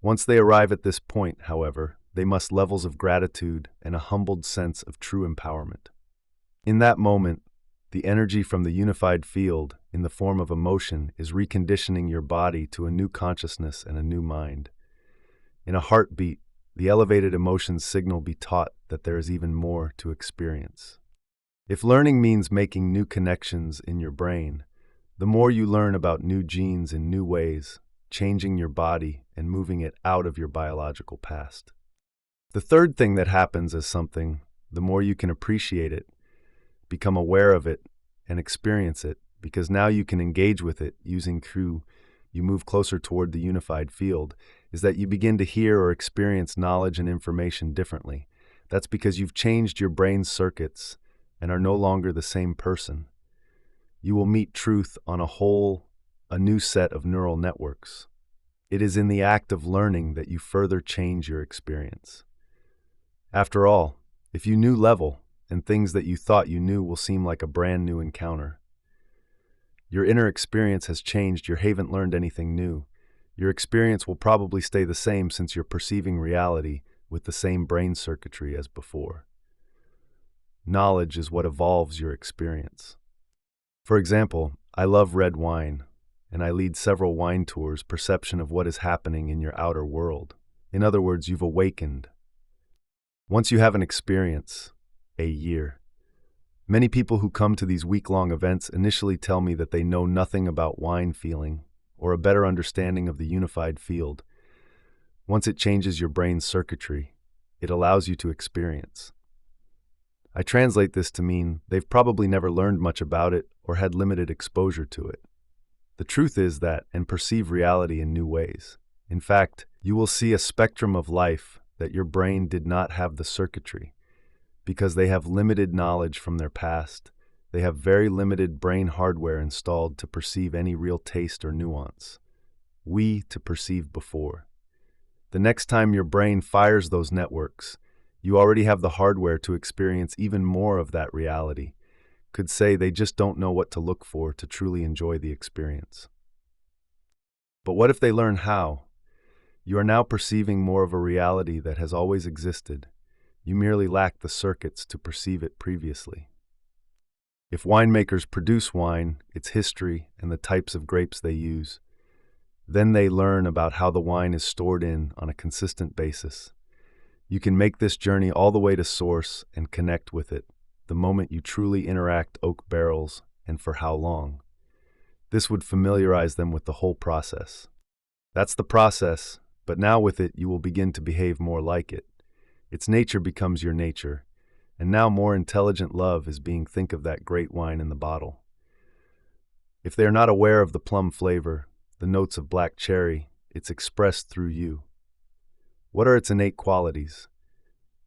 Once they arrive at this point, however, they must levels of gratitude and a humbled sense of true empowerment. In that moment, the energy from the unified field, in the form of emotion, is reconditioning your body to a new consciousness and a new mind. In a heartbeat, the elevated emotions signal be taught that there is even more to experience. If learning means making new connections in your brain, the more you learn about new genes in new ways, changing your body and moving it out of your biological past. The third thing that happens as something, the more you can appreciate it, become aware of it, and experience it, because now you can engage with it using through you move closer toward the unified field, is that you begin to hear or experience knowledge and information differently. That's because you've changed your brain's circuits and are no longer the same person. You will meet truth on a new set of neural networks. It is in the act of learning that you further change your experience. After all, if you knew level, and things that you thought you knew will seem like a brand new encounter. Your inner experience has changed, you haven't learned anything new. Your experience will probably stay the same since you're perceiving reality with the same brain circuitry as before. Knowledge is what evolves your experience. For example, I love red wine, and I lead several wine tours, perception of what is happening in your outer world. In other words, you've awakened. Once you have an experience, a year. Many people who come to these week-long events initially tell me that they know nothing about wine feeling or a better understanding of the unified field. Once it changes your brain's circuitry, it allows you to experience. I translate this to mean they've probably never learned much about it or had limited exposure to it. The truth is that and perceive reality in new ways. In fact, you will see a spectrum of life that your brain did not have the circuitry. Because they have limited knowledge from their past, they have very limited brain hardware installed to perceive any real taste or nuance. We to perceive before. The next time your brain fires those networks, you already have the hardware to experience even more of that reality. Could say they just don't know what to look for to truly enjoy the experience. But what if they learn how? You are now perceiving more of a reality that has always existed. You merely lack the circuits to perceive it previously. If winemakers produce wine, its history, and the types of grapes they use, then they learn about how the wine is stored in on a consistent basis. You can make this journey all the way to source and connect with it the moment you truly interact oak barrels and for how long. This would familiarize them with the whole process. That's the process, but now with it you will begin to behave more like it. Its nature becomes your nature, and now more intelligent love is being think of that great wine in the bottle. If they are not aware of the plum flavor, the notes of black cherry, it's expressed through you. What are its innate qualities?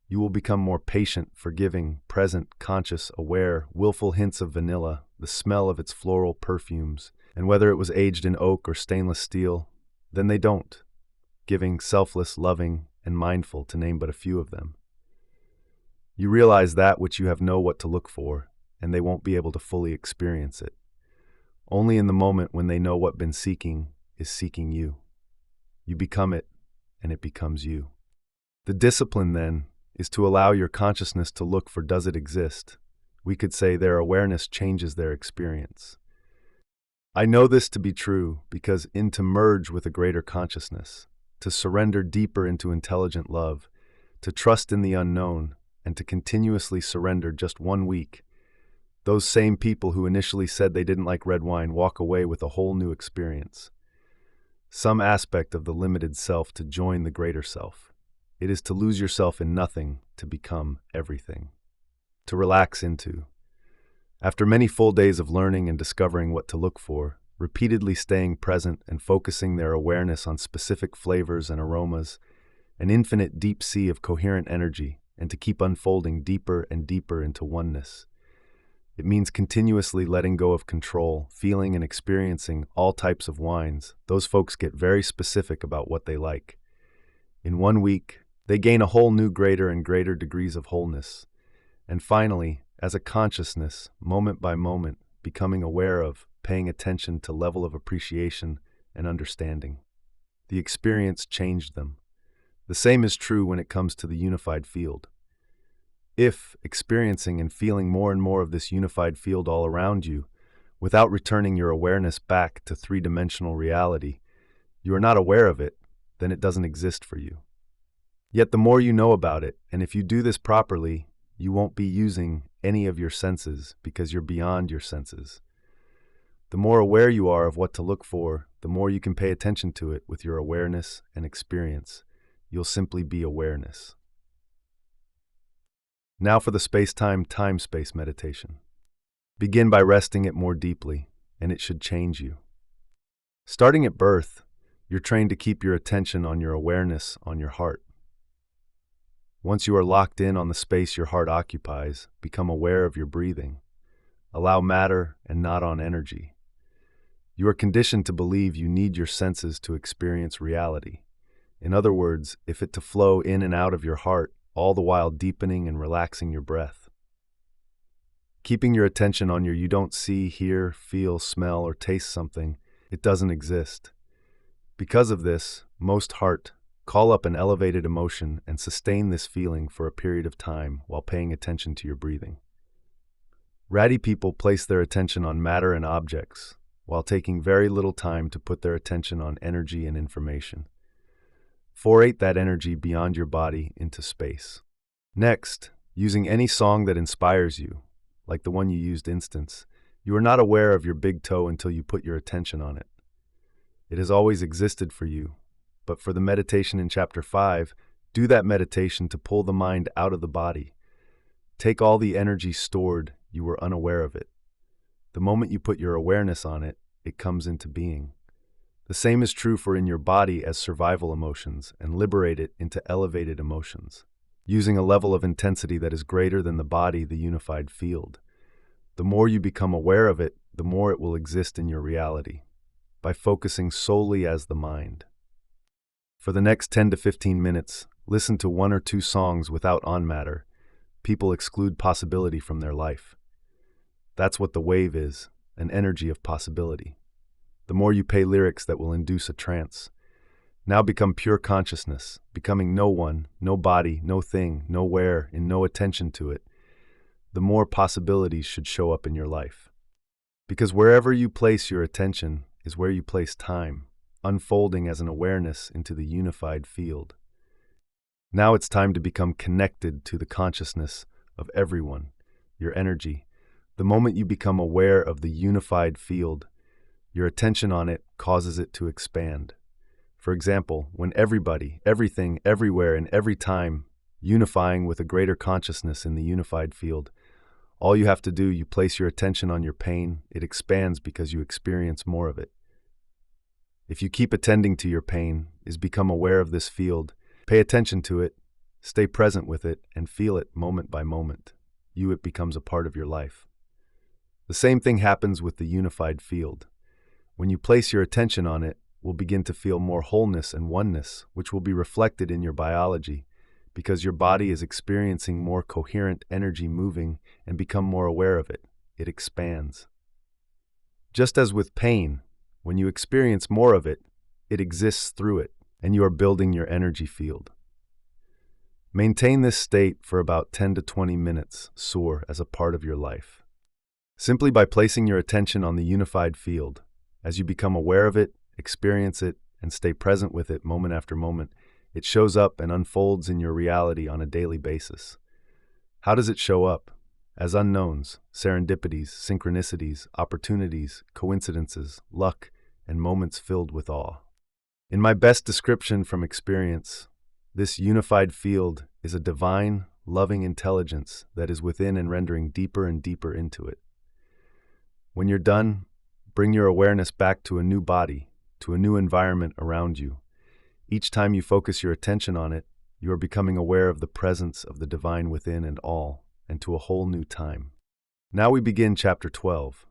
You will become more patient, forgiving, present, conscious, aware, willful hints of vanilla, the smell of its floral perfumes, and whether it was aged in oak or stainless steel, then they don't. Giving, selfless, loving, and mindful, to name but a few of them. You realize that which you have know what to look for, and they won't be able to fully experience it. Only in the moment when they know what been seeking is seeking you. You become it, and it becomes you. The discipline, then, is to allow your consciousness to look for does it exist. We could say their awareness changes their experience. I know this to be true because to merge with a greater consciousness, to surrender deeper into intelligent love, to trust in the unknown, and to continuously surrender just 1 week, those same people who initially said they didn't like red wine walk away with a whole new experience. Some aspect of the limited self to join the greater self. It is to lose yourself in nothing to become everything. To relax into. After many full days of learning and discovering what to look for, repeatedly staying present and focusing their awareness on specific flavors and aromas, an infinite deep sea of coherent energy, and to keep unfolding deeper and deeper into oneness. It means continuously letting go of control, feeling and experiencing all types of wines. Those folks get very specific about what they like. In 1 week, they gain a whole new greater and greater degrees of wholeness. And finally, as a consciousness, moment by moment, becoming aware of, paying attention to level of appreciation and understanding. The experience changed them. The same is true when it comes to the unified field. If experiencing and feeling more and more of this unified field all around you, without returning your awareness back to three-dimensional reality, you are not aware of it, then it doesn't exist for you. Yet the more you know about it, and if you do this properly, you won't be using any of your senses because you're beyond your senses. The more aware you are of what to look for, the more you can pay attention to it with your awareness and experience. You'll simply be awareness. Now for the space-time, time-space meditation. Begin by resting it more deeply, and it should change you. Starting at birth, you're trained to keep your attention on your awareness on your heart. Once you are locked in on the space your heart occupies, become aware of your breathing. Allow matter and not on energy. You are conditioned to believe you need your senses to experience reality. In other words, if it to flow in and out of your heart, all the while deepening and relaxing your breath. Keeping your attention on your you don't see, hear, feel, smell, or taste something, it doesn't exist. Because of this, most heart call up an elevated emotion and sustain this feeling for a period of time while paying attention to your breathing. Ratty people place their attention on matter and objects, while taking very little time to put their attention on energy and information. Forate that energy beyond your body into space. Next, using any song that inspires you, like the one you used instance, you are not aware of your big toe until you put your attention on it. It has always existed for you, but for the meditation in Chapter 5, do that meditation to pull the mind out of the body. Take all the energy stored, you were unaware of it. The moment you put your awareness on it, it comes into being. The same is true for in your body as survival emotions, and liberate it into elevated emotions, using a level of intensity that is greater than the body, the unified field. The more you become aware of it, the more it will exist in your reality, by focusing solely as the mind. For the next 10 to 15 minutes, listen to 1 or 2 songs without on matter. People exclude possibility from their life. That's what the wave is, an energy of possibility. The more you pay lyrics that will induce a trance. Now become pure consciousness, becoming no one, no body, no thing, nowhere, in no attention to it. the more possibilities should show up in your life. Because wherever you place your attention is where you place time, unfolding as an awareness into the unified field. Now it's time to become connected to the consciousness of everyone, your energy. The moment you become aware of the unified field, your attention on it causes it to expand. For example, when everybody, everything, everywhere, and every time unifying with a greater consciousness in the unified field, all you have to do, you place your attention on your pain, it expands because you experience more of it. If you keep attending to your pain, is become aware of this field, pay attention to it, stay present with it, and feel it moment by moment, it becomes a part of your life. The same thing happens with the unified field. When you place your attention on it, will begin to feel more wholeness and oneness, which will be reflected in your biology, because your body is experiencing more coherent energy moving and become more aware of it. It expands. Just as with pain, when you experience more of it, it exists through it, and you are building your energy field. Maintain this state for about 10 to 20 minutes, as a part of your life. Simply by placing your attention on the unified field, as you become aware of it, experience it, and stay present with it moment after moment, it shows up and unfolds in your reality on a daily basis. How does it show up? As unknowns, serendipities, synchronicities, opportunities, coincidences, luck, and moments filled with awe. In my best description from experience, this unified field is a divine, loving intelligence that is within and rendering deeper and deeper into it. When you're done, bring your awareness back to a new body, to a new environment around you. Each time you focus your attention on it, you are becoming aware of the presence of the divine within and all, and to a whole new time. Now we begin Chapter 12.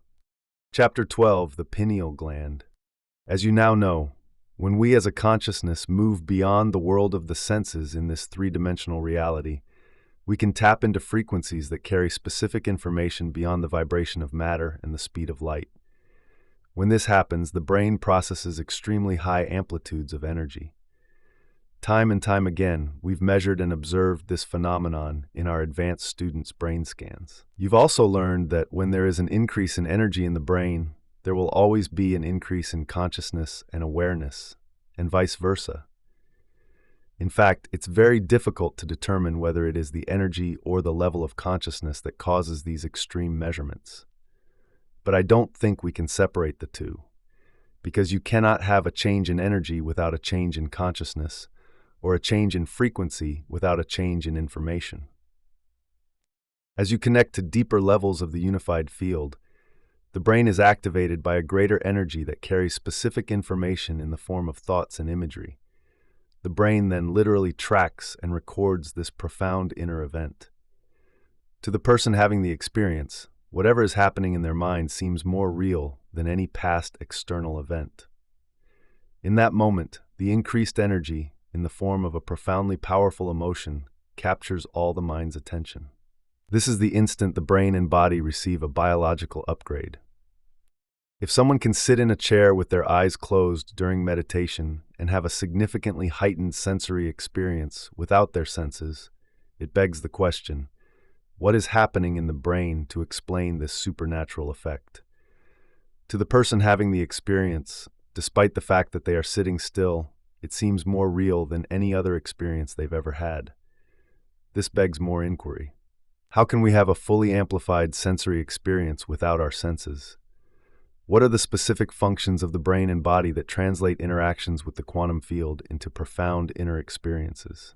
Chapter 12, the Pineal Gland. As you now know, when we as a consciousness move beyond the world of the senses in this three-dimensional reality, we can tap into frequencies that carry specific information beyond the vibration of matter and the speed of light. When this happens, the brain processes extremely high amplitudes of energy. Time and time again, we've measured and observed this phenomenon in our advanced students' brain scans. You've also learned that when there is an increase in energy in the brain, there will always be an increase in consciousness and awareness, and vice versa. In fact, it's very difficult to determine whether it is the energy or the level of consciousness that causes these extreme measurements. But I don't think we can separate the two, because you cannot have a change in energy without a change in consciousness, or a change in frequency without a change in information. As you connect to deeper levels of the unified field, the brain is activated by a greater energy that carries specific information in the form of thoughts and imagery. The brain then literally tracks and records this profound inner event. To the person having the experience, whatever is happening in their mind seems more real than any past external event. In that moment, the increased energy, in the form of a profoundly powerful emotion, captures all the mind's attention. This is the instant the brain and body receive a biological upgrade. If someone can sit in a chair with their eyes closed during meditation and have a significantly heightened sensory experience without their senses, it begs the question, what is happening in the brain to explain this supernatural effect? To the person having the experience, despite the fact that they are sitting still, it seems more real than any other experience they've ever had. This begs more inquiry. How can we have a fully amplified sensory experience without our senses? What are the specific functions of the brain and body that translate interactions with the quantum field into profound inner experiences?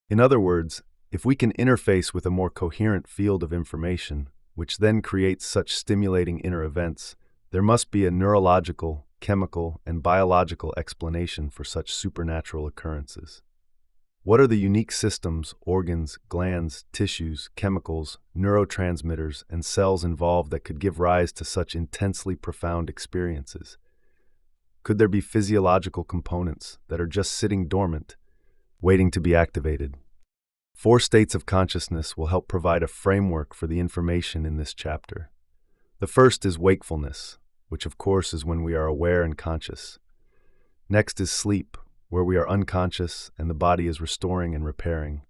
In other words, if we can interface with a more coherent field of information, which then creates such stimulating inner events, there must be a neurological, chemical, and biological explanation for such supernatural occurrences. What are the unique systems, organs, glands, tissues, chemicals, neurotransmitters, and cells involved that could give rise to such intensely profound experiences? Could there be physiological components that are just sitting dormant, waiting to be activated? 4 states of consciousness will help provide a framework for the information in this chapter. The first is wakefulness, which of course is when we are aware and conscious. Next is sleep, where we are unconscious and the body is restoring and repairing.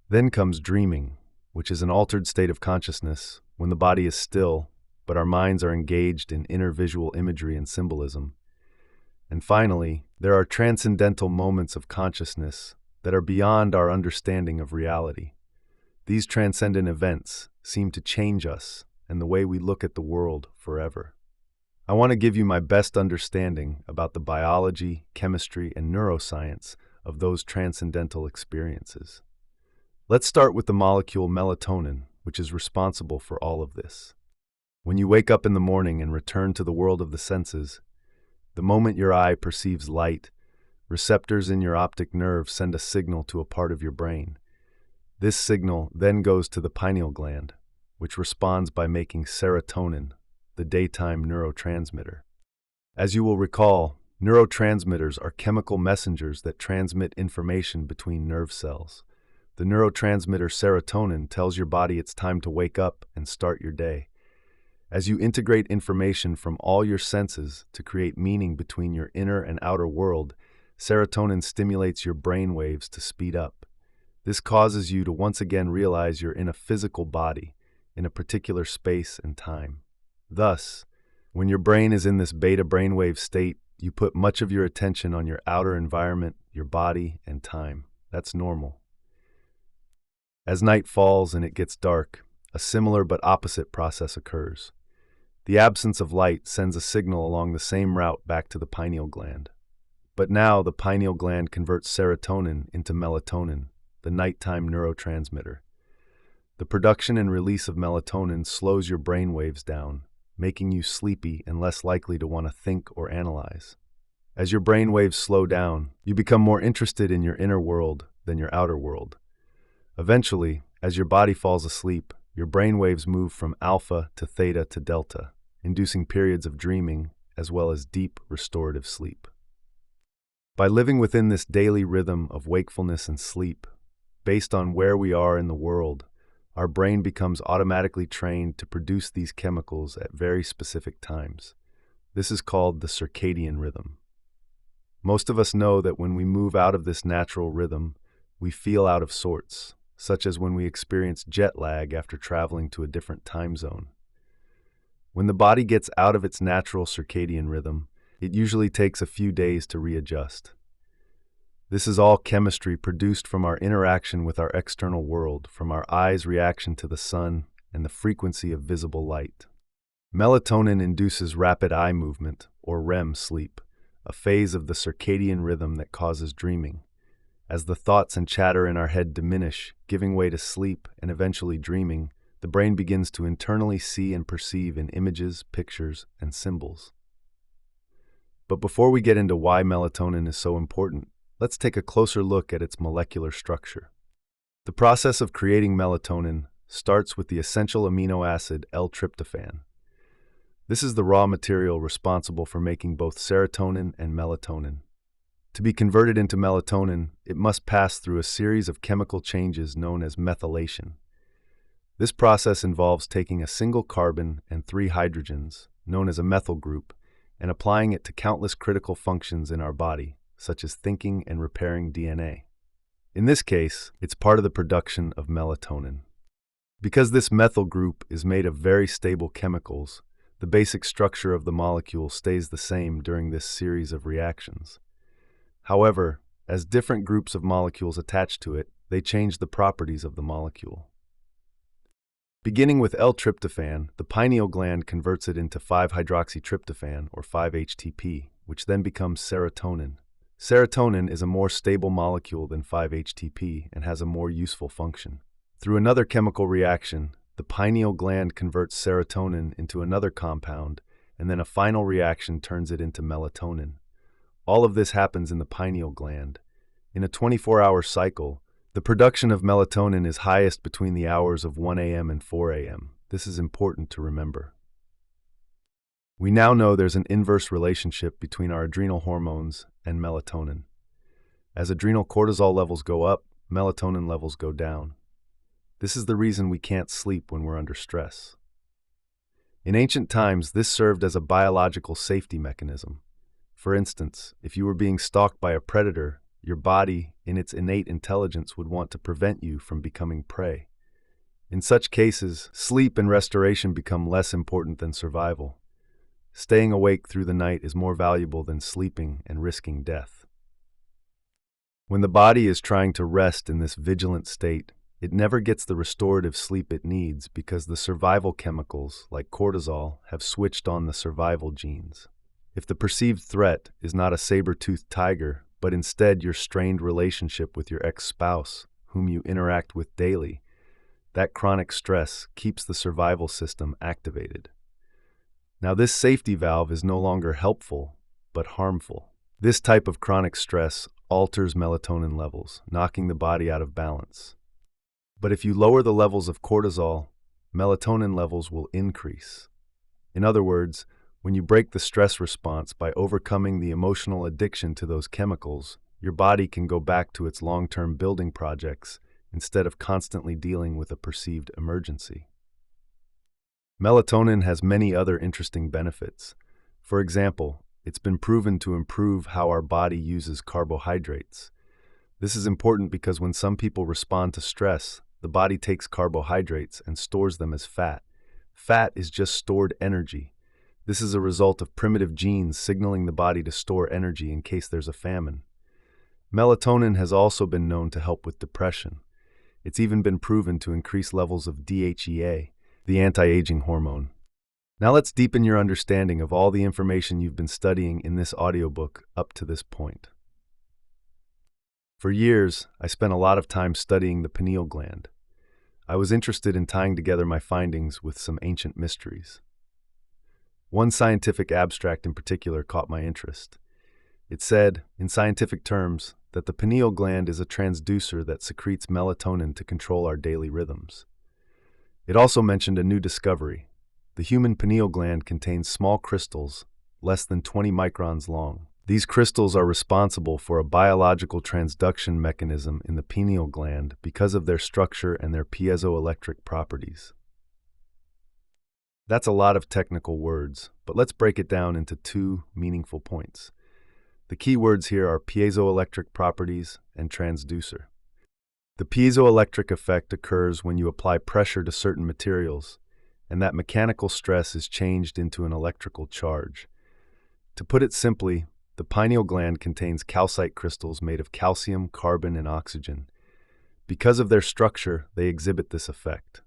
Then comes dreaming, which is an altered state of consciousness when the body is still, but our minds are engaged in inner visual imagery and symbolism. And finally, there are transcendental moments of consciousness that are beyond our understanding of reality. These transcendent events seem to change us and the way we look at the world forever. I want to give you my best understanding about the biology, chemistry, and neuroscience of those transcendental experiences. Let's start with the molecule melatonin, which is responsible for all of this. When you wake up in the morning and return to the world of the senses, the moment your eye perceives light, receptors in your optic nerve send a signal to a part of your brain. This signal then goes to the pineal gland, which responds by making serotonin, the daytime neurotransmitter. As you will recall, neurotransmitters are chemical messengers that transmit information between nerve cells. The neurotransmitter serotonin tells your body it's time to wake up and start your day. As you integrate information from all your senses to create meaning between your inner and outer world, serotonin stimulates your brain waves to speed up. This causes you to once again realize you're in a physical body, in a particular space and time. Thus, when your brain is in this beta brainwave state, you put much of your attention on your outer environment, your body, and time. That's normal. As night falls and it gets dark, a similar but opposite process occurs. The absence of light sends a signal along the same route back to the pineal gland. But now the pineal gland converts serotonin into melatonin, the nighttime neurotransmitter. The production and release of melatonin slows your brain waves down, making you sleepy and less likely to want to think or analyze. As your brain waves slow down, you become more interested in your inner world than your outer world. Eventually, as your body falls asleep, your brain waves move from alpha to theta to delta, inducing periods of dreaming as well as deep restorative sleep. By living within this daily rhythm of wakefulness and sleep, based on where we are in the world, our brain becomes automatically trained to produce these chemicals at very specific times. This is called the circadian rhythm. Most of us know that when we move out of this natural rhythm, we feel out of sorts, such as when we experience jet lag after traveling to a different time zone. When the body gets out of its natural circadian rhythm, it usually takes a few days to readjust. This is all chemistry produced from our interaction with our external world, from our eyes' reaction to the sun and the frequency of visible light. Melatonin induces rapid eye movement, or REM sleep, a phase of the circadian rhythm that causes dreaming. As the thoughts and chatter in our head diminish, giving way to sleep and eventually dreaming, the brain begins to internally see and perceive in images, pictures, and symbols. But before we get into why melatonin is so important, let's take a closer look at its molecular structure. The process of creating melatonin starts with the essential amino acid L-tryptophan. This is the raw material responsible for making both serotonin and melatonin. To be converted into melatonin, it must pass through a series of chemical changes known as methylation. This process involves taking a single carbon and 3 hydrogens, known as a methyl group, and applying it to countless critical functions in our body, such as thinking and repairing DNA. In this case, it's part of the production of melatonin. Because this methyl group is made of very stable chemicals, the basic structure of the molecule stays the same during this series of reactions. However, as different groups of molecules attach to it, they change the properties of the molecule. Beginning with L-tryptophan, the pineal gland converts it into 5-hydroxytryptophan, or 5-HTP, which then becomes serotonin. Serotonin is a more stable molecule than 5-HTP and has a more useful function. Through another chemical reaction, the pineal gland converts serotonin into another compound, and then a final reaction turns it into melatonin. All of this happens in the pineal gland. In a 24-hour cycle, the production of melatonin is highest between the hours of 1 a.m. and 4 a.m. This is important to remember. We now know there's an inverse relationship between our adrenal hormones and melatonin. As adrenal cortisol levels go up, melatonin levels go down. This is the reason we can't sleep when we're under stress. In ancient times, this served as a biological safety mechanism. For instance, if you were being stalked by a predator, your body, in its innate intelligence, would want to prevent you from becoming prey. In such cases, sleep and restoration become less important than survival. Staying awake through the night is more valuable than sleeping and risking death. When the body is trying to rest in this vigilant state, it never gets the restorative sleep it needs because the survival chemicals, like cortisol, have switched on the survival genes. If the perceived threat is not a saber-toothed tiger, but instead your strained relationship with your ex-spouse, whom you interact with daily, that chronic stress keeps the survival system activated. Now, this safety valve is no longer helpful, but harmful. This type of chronic stress alters melatonin levels, knocking the body out of balance. But if you lower the levels of cortisol, melatonin levels will increase. In other words, when you break the stress response by overcoming the emotional addiction to those chemicals, your body can go back to its long-term building projects instead of constantly dealing with a perceived emergency. Melatonin has many other interesting benefits. For example, it's been proven to improve how our body uses carbohydrates. This is important because when some people respond to stress, the body takes carbohydrates and stores them as fat. Fat is just stored energy. This is a result of primitive genes signaling the body to store energy in case there's a famine. Melatonin has also been known to help with depression. It's even been proven to increase levels of DHEA, the anti-aging hormone. Now let's deepen your understanding of all the information you've been studying in this audiobook up to this point. For years, I spent a lot of time studying the pineal gland. I was interested in tying together my findings with some ancient mysteries. One scientific abstract in particular caught my interest. It said, in scientific terms, that the pineal gland is a transducer that secretes melatonin to control our daily rhythms. It also mentioned a new discovery. The human pineal gland contains small crystals, less than 20 microns long. These crystals are responsible for a biological transduction mechanism in the pineal gland because of their structure and their piezoelectric properties. That's a lot of technical words, but let's break it down into two meaningful points. The key words here are piezoelectric properties and transducer. The piezoelectric effect occurs when you apply pressure to certain materials, and that mechanical stress is changed into an electrical charge. To put it simply, the pineal gland contains calcite crystals made of calcium, carbon, and oxygen. Because of their structure, they exhibit this effect.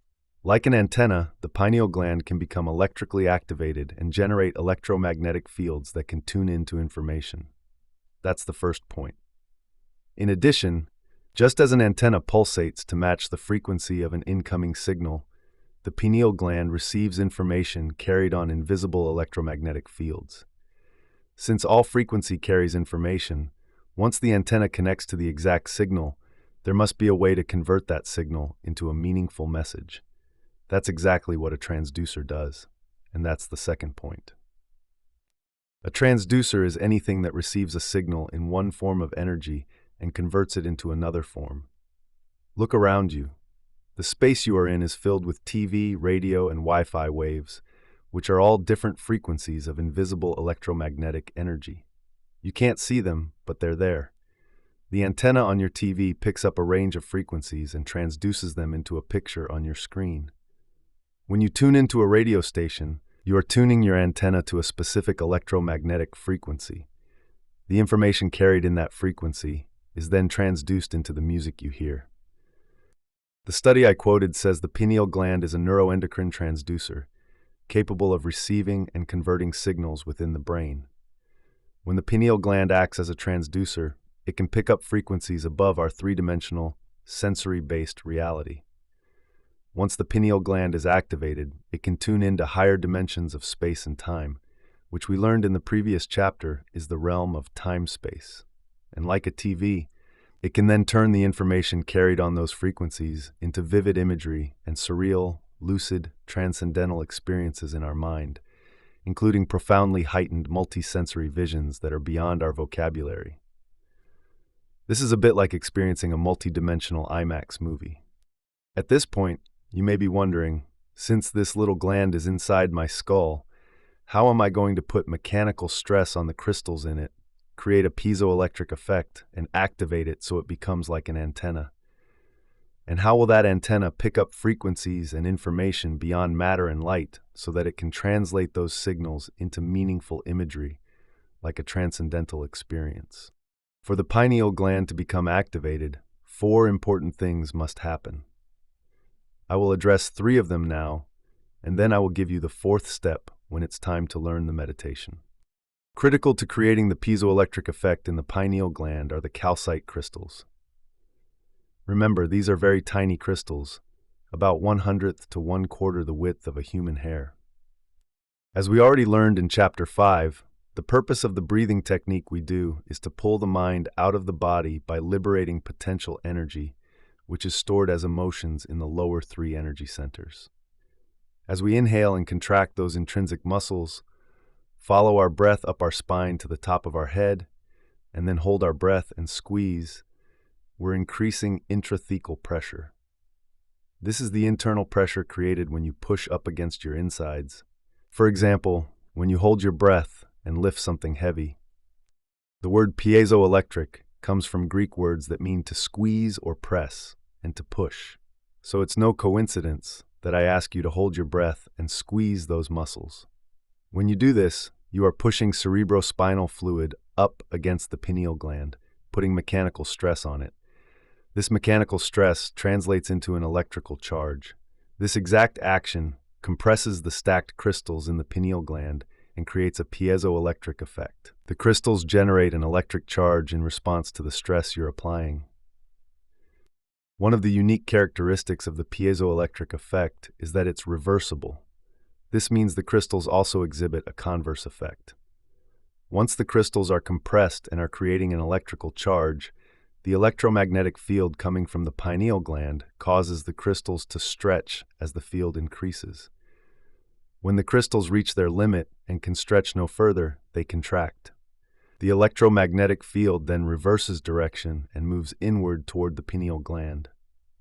Like an antenna, the pineal gland can become electrically activated and generate electromagnetic fields that can tune into information. That's the first point. In addition, just as an antenna pulsates to match the frequency of an incoming signal, the pineal gland receives information carried on invisible electromagnetic fields. Since all frequency carries information, once the antenna connects to the exact signal, there must be a way to convert that signal into a meaningful message. That's exactly what a transducer does, and that's the second point. A transducer is anything that receives a signal in one form of energy and converts it into another form. Look around you. The space you are in is filled with TV, radio, and Wi-Fi waves, which are all different frequencies of invisible electromagnetic energy. You can't see them, but they're there. The antenna on your TV picks up a range of frequencies and transduces them into a picture on your screen. When you tune into a radio station, you are tuning your antenna to a specific electromagnetic frequency. The information carried in that frequency is then transduced into the music you hear. The study I quoted says the pineal gland is a neuroendocrine transducer, capable of receiving and converting signals within the brain. When the pineal gland acts as a transducer, it can pick up frequencies above our three-dimensional, sensory-based reality. Once the pineal gland is activated, it can tune into higher dimensions of space and time, which we learned in the previous chapter is the realm of time-space. And like a TV, it can then turn the information carried on those frequencies into vivid imagery and surreal, lucid, transcendental experiences in our mind, including profoundly heightened multisensory visions that are beyond our vocabulary. This is a bit like experiencing a multidimensional IMAX movie. At this point, you may be wondering, since this little gland is inside my skull, how am I going to put mechanical stress on the crystals in it, create a piezoelectric effect, and activate it so it becomes like an antenna? And how will that antenna pick up frequencies and information beyond matter and light so that it can translate those signals into meaningful imagery, like a transcendental experience? For the pineal gland to become activated, 4 important things must happen. I will address 3 of them now, and then I will give you the 4th step when it's time to learn the meditation. Critical to creating the piezoelectric effect in the pineal gland are the calcite crystals. Remember, these are very tiny crystals, about 1/100th to 1/4 the width of a human hair. As we already learned in Chapter 5, the purpose of the breathing technique we do is to pull the mind out of the body by liberating potential energy, which is stored as emotions in the lower 3 energy centers. As we inhale and contract those intrinsic muscles, follow our breath up our spine to the top of our head, and then hold our breath and squeeze, we're increasing intrathecal pressure. This is the internal pressure created when you push up against your insides. For example, when you hold your breath and lift something heavy. The word piezoelectric comes from Greek words that mean to squeeze or press and to push. So it's no coincidence that I ask you to hold your breath and squeeze those muscles. When you do this, you are pushing cerebrospinal fluid up against the pineal gland, putting mechanical stress on it. This mechanical stress translates into an electrical charge. This exact action compresses the stacked crystals in the pineal gland and creates a piezoelectric effect. The crystals generate an electric charge in response to the stress you're applying. One of the unique characteristics of the piezoelectric effect is that it's reversible. This means the crystals also exhibit a converse effect. Once the crystals are compressed and are creating an electrical charge, the electromagnetic field coming from the pineal gland causes the crystals to stretch as the field increases. When the crystals reach their limit and can stretch no further, they contract. The electromagnetic field then reverses direction and moves inward toward the pineal gland.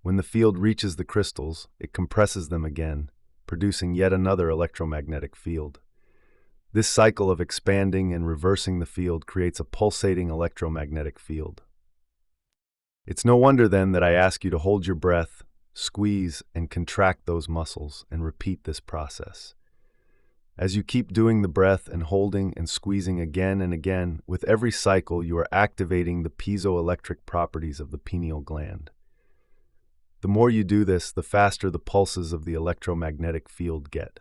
When the field reaches the crystals, it compresses them again, producing yet another electromagnetic field. This cycle of expanding and reversing the field creates a pulsating electromagnetic field. It's no wonder then that I ask you to hold your breath, squeeze, and contract those muscles, and repeat this process. As you keep doing the breath and holding and squeezing again and again, with every cycle you are activating the piezoelectric properties of the pineal gland. The more you do this, the faster the pulses of the electromagnetic field get.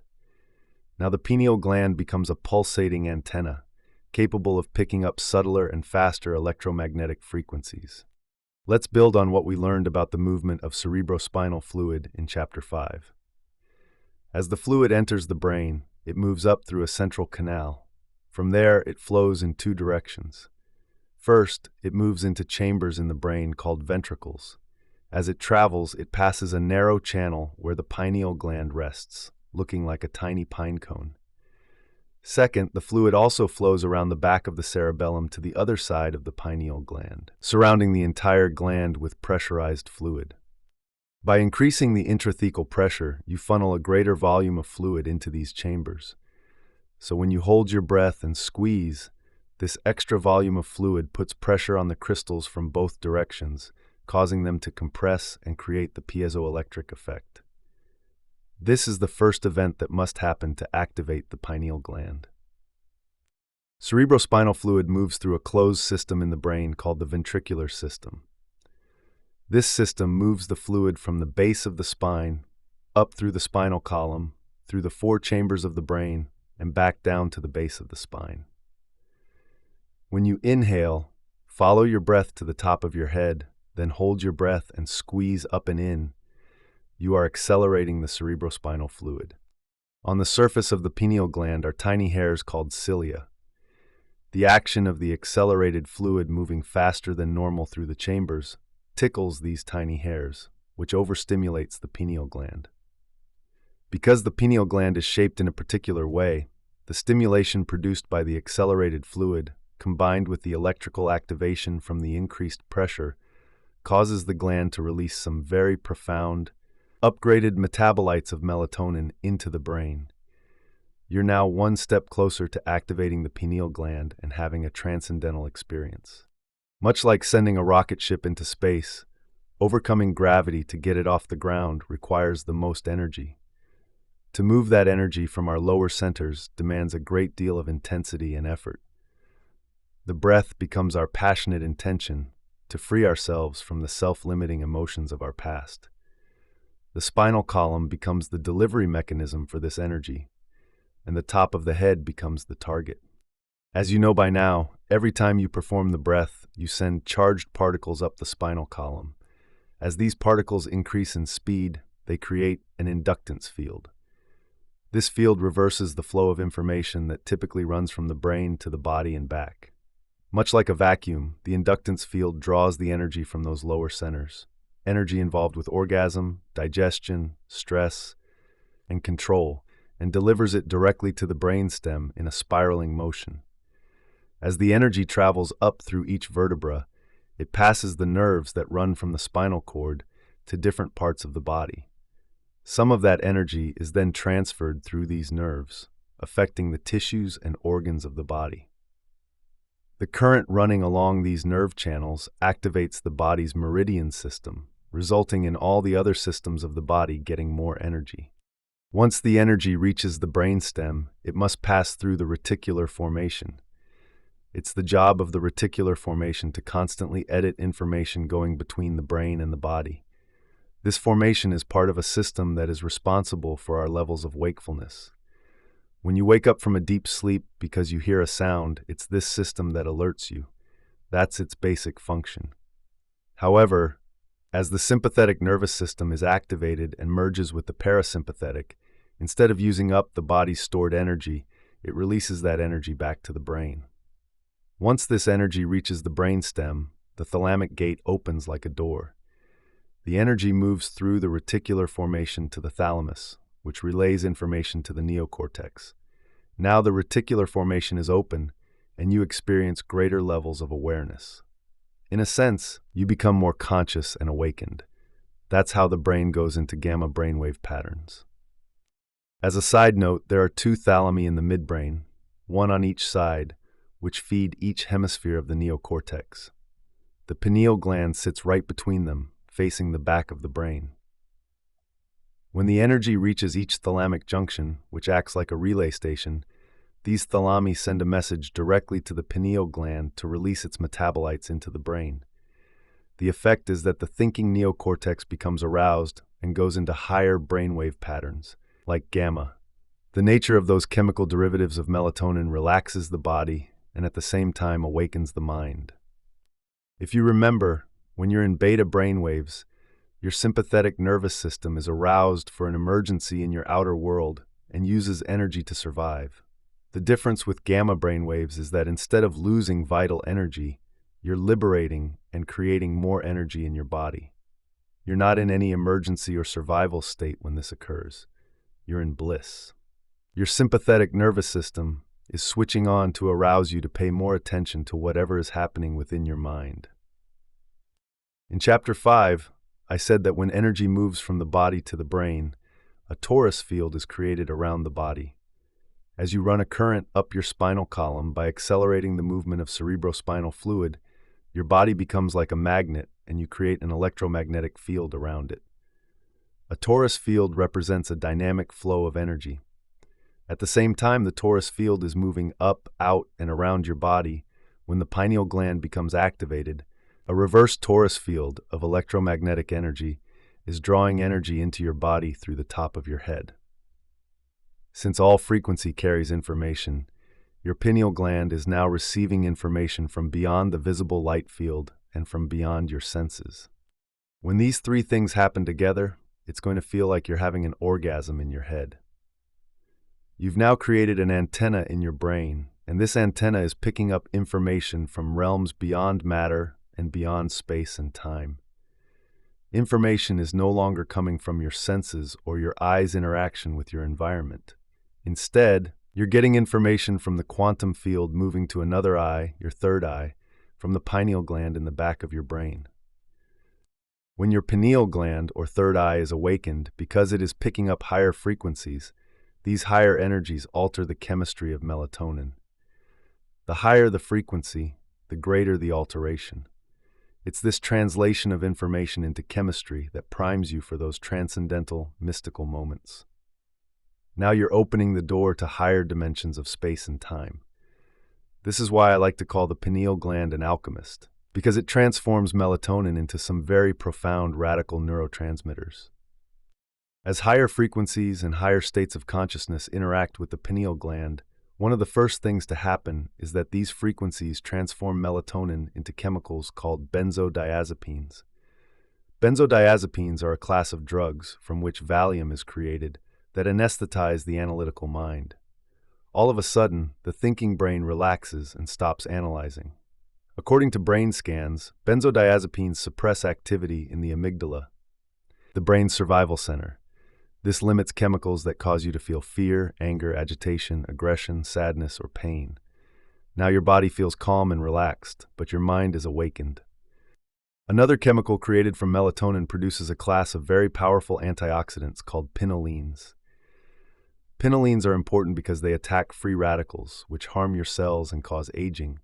Now the pineal gland becomes a pulsating antenna, capable of picking up subtler and faster electromagnetic frequencies. Let's build on what we learned about the movement of cerebrospinal fluid in Chapter 5. As the fluid enters the brain, it moves up through a central canal. From there, it flows in 2 directions. First, it moves into chambers in the brain called ventricles. As it travels, it passes a narrow channel where the pineal gland rests, looking like a tiny pine cone. Second, the fluid also flows around the back of the cerebellum to the other side of the pineal gland, surrounding the entire gland with pressurized fluid. By increasing the intrathecal pressure, you funnel a greater volume of fluid into these chambers. So when you hold your breath and squeeze, this extra volume of fluid puts pressure on the crystals from both directions, causing them to compress and create the piezoelectric effect. This is the first event that must happen to activate the pineal gland. Cerebrospinal fluid moves through a closed system in the brain called the ventricular system. This system moves the fluid from the base of the spine, up through the spinal column, through the 4 chambers of the brain, and back down to the base of the spine. When you inhale, follow your breath to the top of your head, then hold your breath and squeeze up and in. You are accelerating the cerebrospinal fluid. On the surface of the pineal gland are tiny hairs called cilia. The action of the accelerated fluid moving faster than normal through the chambers tickles these tiny hairs, which overstimulates the pineal gland. Because the pineal gland is shaped in a particular way, the stimulation produced by the accelerated fluid, combined with the electrical activation from the increased pressure, causes the gland to release some very profound, upgraded metabolites of melatonin into the brain. You're now 1 step closer to activating the pineal gland and having a transcendental experience. Much like sending a rocket ship into space, Overcoming gravity to get it off the ground requires the most energy. To move that energy from our lower centers demands a great deal of intensity and effort. The breath becomes our passionate intention to free ourselves from the self-limiting emotions of our past. The spinal column becomes the delivery mechanism for this energy, and the top of the head becomes the target. As you know by now, every time you perform the breath, you send charged particles up the spinal column. As these particles increase in speed, they create an inductance field. This field reverses the flow of information that typically runs from the brain to the body and back. Much like a vacuum, the inductance field draws the energy from those lower centers, energy involved with orgasm, digestion, stress, and control, and delivers it directly to the brainstem in a spiraling motion. As the energy travels up through each vertebra, it passes the nerves that run from the spinal cord to different parts of the body. Some of that energy is then transferred through these nerves, affecting the tissues and organs of the body. The current running along these nerve channels activates the body's meridian system, resulting in all the other systems of the body getting more energy. Once the energy reaches the brainstem, it must pass through the reticular formation. It's the job of the reticular formation to constantly edit information going between the brain and the body. This formation is part of a system that is responsible for our levels of wakefulness. When you wake up from a deep sleep because you hear a sound, it's this system that alerts you. That's its basic function. However, as the sympathetic nervous system is activated and merges with the parasympathetic, instead of using up the body's stored energy, it releases that energy back to the brain. Once this energy reaches the brainstem, the thalamic gate opens like a door. The energy moves through the reticular formation to the thalamus, which relays information to the neocortex. Now the reticular formation is open, and you experience greater levels of awareness. In a sense, you become more conscious and awakened. That's how the brain goes into gamma brainwave patterns. As a side note, there are 2 thalami in the midbrain, one on each side, which feed each hemisphere of the neocortex. The pineal gland sits right between them, facing the back of the brain. When the energy reaches each thalamic junction, which acts like a relay station, these thalami send a message directly to the pineal gland to release its metabolites into the brain. The effect is that the thinking neocortex becomes aroused and goes into higher brainwave patterns, like gamma. The nature of those chemical derivatives of melatonin relaxes the body and at the same time awakens the mind. If you remember, when you're in beta brainwaves, your sympathetic nervous system is aroused for an emergency in your outer world and uses energy to survive. The difference with gamma brainwaves is that instead of losing vital energy, you're liberating and creating more energy in your body. You're not in any emergency or survival state when this occurs. You're in bliss. Your sympathetic nervous system is switching on to arouse you to pay more attention to whatever is happening within your mind. In Chapter 5, I said that when energy moves from the body to the brain, a torus field is created around the body. As you run a current up your spinal column by accelerating the movement of cerebrospinal fluid, your body becomes like a magnet and you create an electromagnetic field around it. A torus field represents a dynamic flow of energy. At the same time the torus field is moving up, out, and around your body, when the pineal gland becomes activated, a reverse torus field of electromagnetic energy is drawing energy into your body through the top of your head. Since all frequency carries information, your pineal gland is now receiving information from beyond the visible light field and from beyond your senses. When these 3 things happen together, it's going to feel like you're having an orgasm in your head. You've now created an antenna in your brain, and this antenna is picking up information from realms beyond matter and beyond space and time. Information is no longer coming from your senses or your eye's interaction with your environment. Instead, you're getting information from the quantum field moving to another eye, your third eye, from the pineal gland in the back of your brain. When your pineal gland or third eye is awakened, because it is picking up higher frequencies, these higher energies alter the chemistry of melatonin. The higher the frequency, the greater the alteration. It's this translation of information into chemistry that primes you for those transcendental, mystical moments. Now you're opening the door to higher dimensions of space and time. This is why I like to call the pineal gland an alchemist, because it transforms melatonin into some very profound radical neurotransmitters. As higher frequencies and higher states of consciousness interact with the pineal gland, one of the first things to happen is that these frequencies transform melatonin into chemicals called benzodiazepines. Benzodiazepines are a class of drugs from which Valium is created that anesthetize the analytical mind. All of a sudden, the thinking brain relaxes and stops analyzing. According to brain scans, benzodiazepines suppress activity in the amygdala, the brain's survival center. This limits chemicals that cause you to feel fear, anger, agitation, aggression, sadness, or pain. Now your body feels calm and relaxed, but your mind is awakened. Another chemical created from melatonin produces a class of very powerful antioxidants called pinolines. Pinolines are important because they attack free radicals, which harm your cells and cause aging.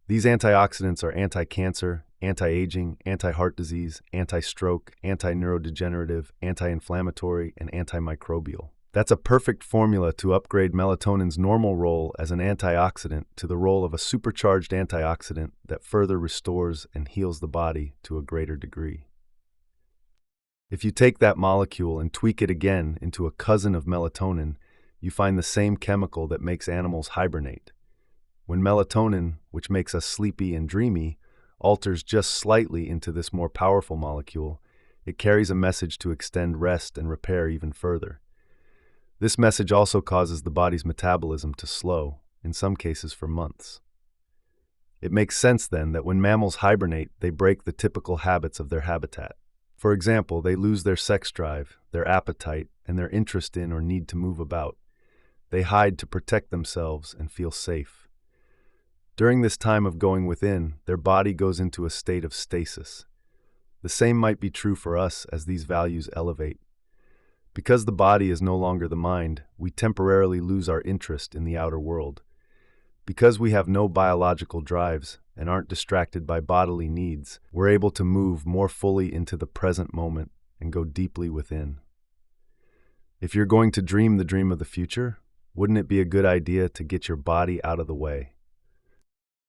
These antioxidants are anti-cancer, anti-aging, anti-heart disease, anti-stroke, anti-neurodegenerative, anti-inflammatory, and antimicrobial. That's a perfect formula to upgrade melatonin's normal role as an antioxidant to the role of a supercharged antioxidant that further restores and heals the body to a greater degree. If you take that molecule and tweak it again into a cousin of melatonin, you find the same chemical that makes animals hibernate. When melatonin, which makes us sleepy and dreamy, alters just slightly into this more powerful molecule, it carries a message to extend rest and repair even further. This message also causes the body's metabolism to slow, in some cases for months. It makes sense then that when mammals hibernate, they break the typical habits of their habitat. For example, they lose their sex drive, their appetite, and their interest in or need to move about. They hide to protect themselves and feel safe. During this time of going within, their body goes into a state of stasis. The same might be true for us as these values elevate. Because the body is no longer the mind, we temporarily lose our interest in the outer world. Because we have no biological drives and aren't distracted by bodily needs, we're able to move more fully into the present moment and go deeply within. If you're going to dream the dream of the future, wouldn't it be a good idea to get your body out of the way?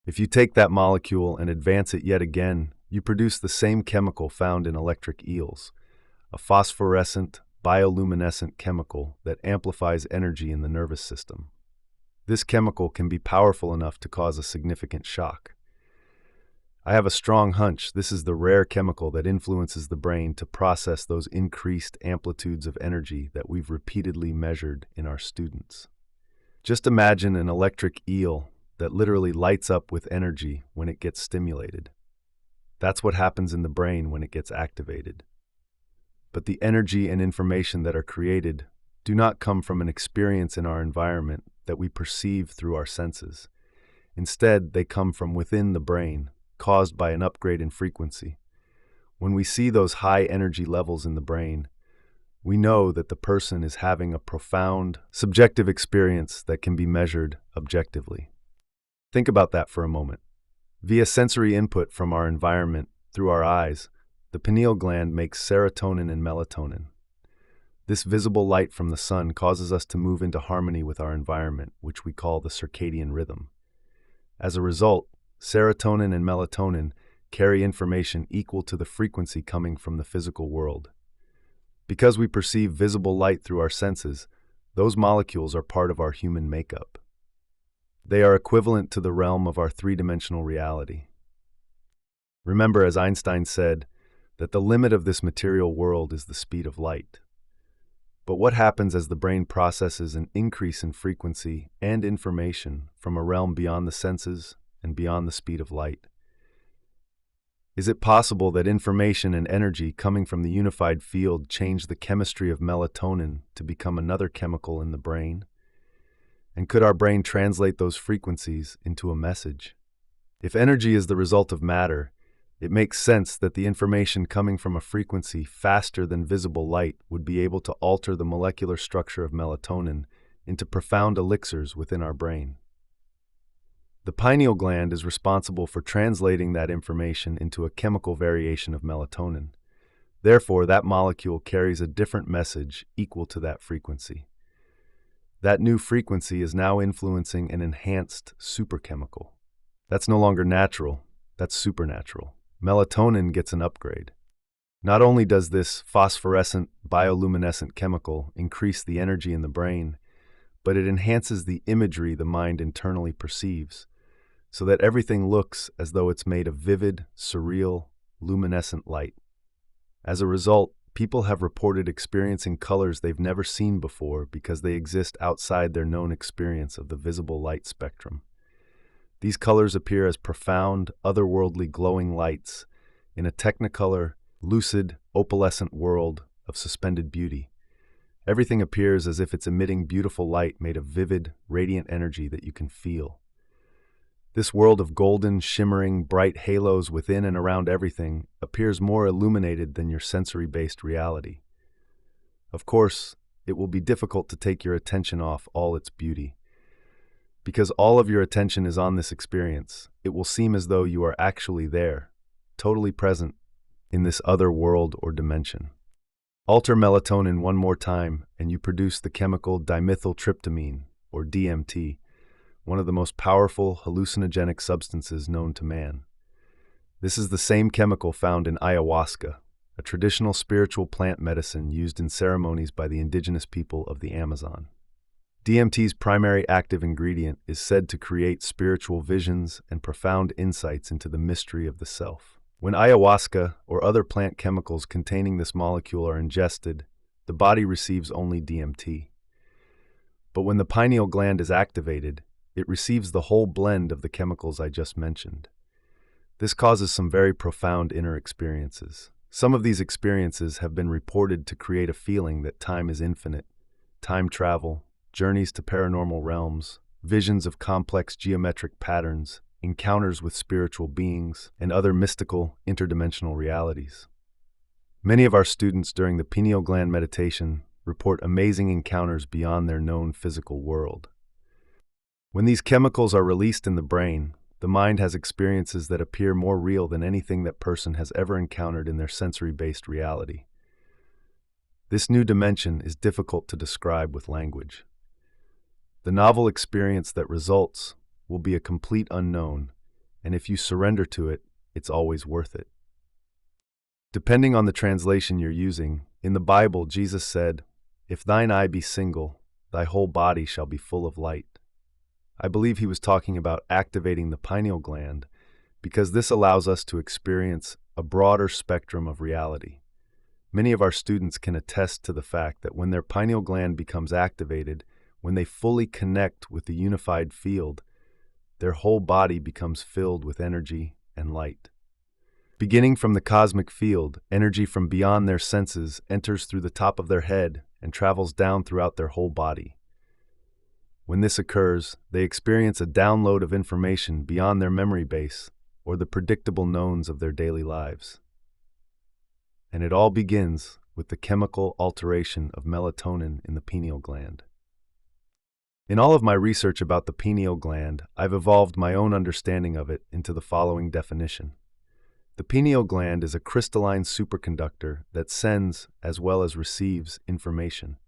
If you take that molecule and advance it yet again, you produce the same chemical found in electric eels, a phosphorescent, bioluminescent chemical that amplifies energy in the nervous system. This chemical can be powerful enough to cause a significant shock. I have a strong hunch this is the rare chemical that influences the brain to process those increased amplitudes of energy that we've repeatedly measured in our students. Just imagine an electric eel that literally lights up with energy when it gets stimulated. That's what happens in the brain when it gets activated. But the energy and information that are created do not come from an experience in our environment that we perceive through our senses. Instead, they come from within the brain, caused by an upgrade in frequency. When we see those high energy levels in the brain, we know that the person is having a profound, subjective experience that can be measured objectively. Think about that for a moment. Via sensory input from our environment through our eyes, the pineal gland makes serotonin and melatonin. This visible light from the sun causes us to move into harmony with our environment, which we call the circadian rhythm. As a result, serotonin and melatonin carry information equal to the frequency coming from the physical world. Because we perceive visible light through our senses, those molecules are part of our human makeup. They are equivalent to the realm of our three-dimensional reality. Remember, as Einstein said, that the limit of this material world is the speed of light. But what happens as the brain processes an increase in frequency and information from a realm beyond the senses and beyond the speed of light? Is it possible that information and energy coming from the unified field change the chemistry of melatonin to become another chemical in the brain? And could our brain translate those frequencies into a message? If energy is the result of matter, it makes sense that the information coming from a frequency faster than visible light would be able to alter the molecular structure of melatonin into profound elixirs within our brain. The pineal gland is responsible for translating that information into a chemical variation of melatonin. Therefore, that molecule carries a different message equal to that frequency. That new frequency is now influencing an enhanced superchemical. That's no longer natural, that's supernatural. Melatonin gets an upgrade. Not only does this phosphorescent bioluminescent chemical increase the energy in the brain, but it enhances the imagery the mind internally perceives, so that everything looks as though it's made of vivid, surreal, luminescent light. As a result, people have reported experiencing colors they've never seen before because they exist outside their known experience of the visible light spectrum. These colors appear as profound, otherworldly glowing lights in a technicolor, lucid, opalescent world of suspended beauty. Everything appears as if it's emitting beautiful light made of vivid, radiant energy that you can feel. This world of golden, shimmering, bright halos within and around everything appears more illuminated than your sensory-based reality. Of course, it will be difficult to take your attention off all its beauty. Because all of your attention is on this experience, it will seem as though you are actually there, totally present, in this other world or dimension. Alter melatonin one more time, and you produce the chemical dimethyltryptamine, or DMT, one of the most powerful hallucinogenic substances known to man. This is the same chemical found in ayahuasca, a traditional spiritual plant medicine used in ceremonies by the indigenous people of the Amazon. DMT's primary active ingredient is said to create spiritual visions and profound insights into the mystery of the self. When ayahuasca or other plant chemicals containing this molecule are ingested, the body receives only DMT. But when the pineal gland is activated, it receives the whole blend of the chemicals I just mentioned. This causes some very profound inner experiences. Some of these experiences have been reported to create a feeling that time is infinite, time travel, journeys to paranormal realms, visions of complex geometric patterns, encounters with spiritual beings, and other mystical, interdimensional realities. Many of our students during the pineal gland meditation report amazing encounters beyond their known physical world. When these chemicals are released in the brain, the mind has experiences that appear more real than anything that person has ever encountered in their sensory-based reality. This new dimension is difficult to describe with language. The novel experience that results will be a complete unknown, and if you surrender to it, it's always worth it. Depending on the translation you're using, in the Bible, Jesus said, "If thine eye be single, thy whole body shall be full of light." I believe he was talking about activating the pineal gland because this allows us to experience a broader spectrum of reality. Many of our students can attest to the fact that when their pineal gland becomes activated, when they fully connect with the unified field, their whole body becomes filled with energy and light. Beginning from the cosmic field, energy from beyond their senses enters through the top of their head and travels down throughout their whole body. When this occurs, they experience a download of information beyond their memory base or the predictable knowns of their daily lives. And it all begins with the chemical alteration of melatonin in the pineal gland. In all of my research about the pineal gland, I've evolved my own understanding of it into the following definition. The pineal gland is a crystalline superconductor that sends as well as receives information.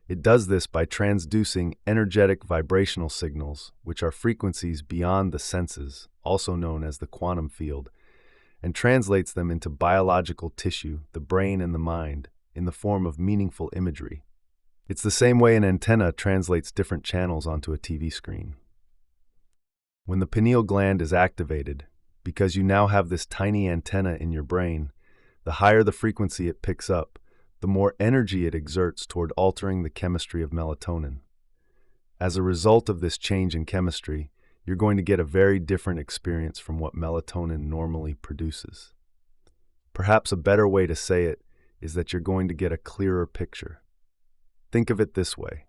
It does this by transducing energetic vibrational signals, which are frequencies beyond the senses, also known as the quantum field, and translates them into biological tissue, the brain and the mind, in the form of meaningful imagery. It's the same way an antenna translates different channels onto a TV screen. When the pineal gland is activated, because you now have this tiny antenna in your brain, the higher the frequency it picks up, the more energy it exerts toward altering the chemistry of melatonin. As a result of this change in chemistry, you're going to get a very different experience from what melatonin normally produces. Perhaps a better way to say it is that you're going to get a clearer picture. Think of it this way.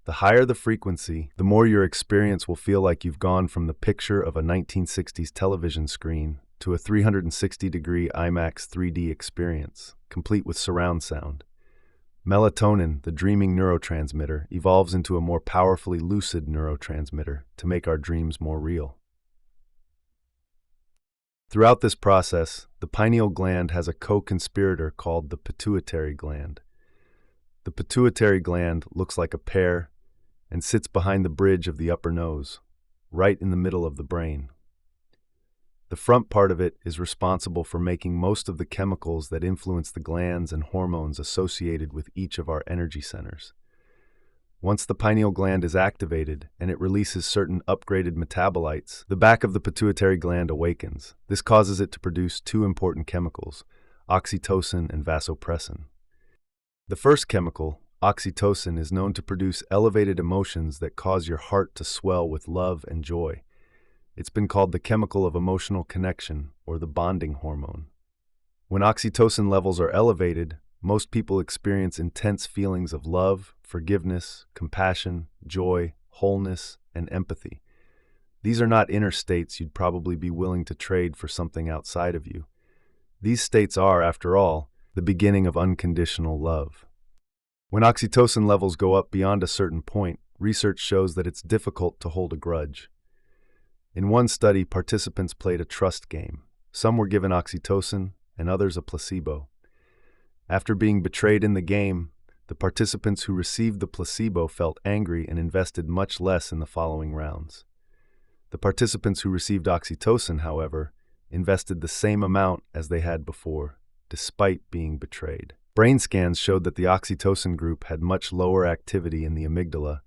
The higher the frequency, the more your experience will feel like you've gone from the picture of a 1960s television screen to a 360-degree IMAX 3D experience, complete with surround sound. Melatonin, the dreaming neurotransmitter, evolves into a more powerfully lucid neurotransmitter to make our dreams more real. Throughout this process, the pineal gland has a co-conspirator called the pituitary gland. The pituitary gland looks like a pear and sits behind the bridge of the upper nose, right in the middle of the brain. The front part of it is responsible for making most of the chemicals that influence the glands and hormones associated with each of our energy centers. Once the pineal gland is activated and it releases certain upgraded metabolites, the back of the pituitary gland awakens. This causes it to produce two important chemicals, oxytocin and vasopressin. The first chemical, oxytocin, is known to produce elevated emotions that cause your heart to swell with love and joy. It's been called the chemical of emotional connection, or the bonding hormone. When oxytocin levels are elevated, most people experience intense feelings of love, forgiveness, compassion, joy, wholeness, and empathy. These are not inner states you'd probably be willing to trade for something outside of you. These states are, after all, the beginning of unconditional love. When oxytocin levels go up beyond a certain point, research shows that it's difficult to hold a grudge. In one study, participants played a trust game. Some were given oxytocin and others a placebo. After being betrayed in the game, the participants who received the placebo felt angry and invested much less in the following rounds. The participants who received oxytocin, however, invested the same amount as they had before, despite being betrayed. Brain scans showed that the oxytocin group had much lower activity in the amygdala,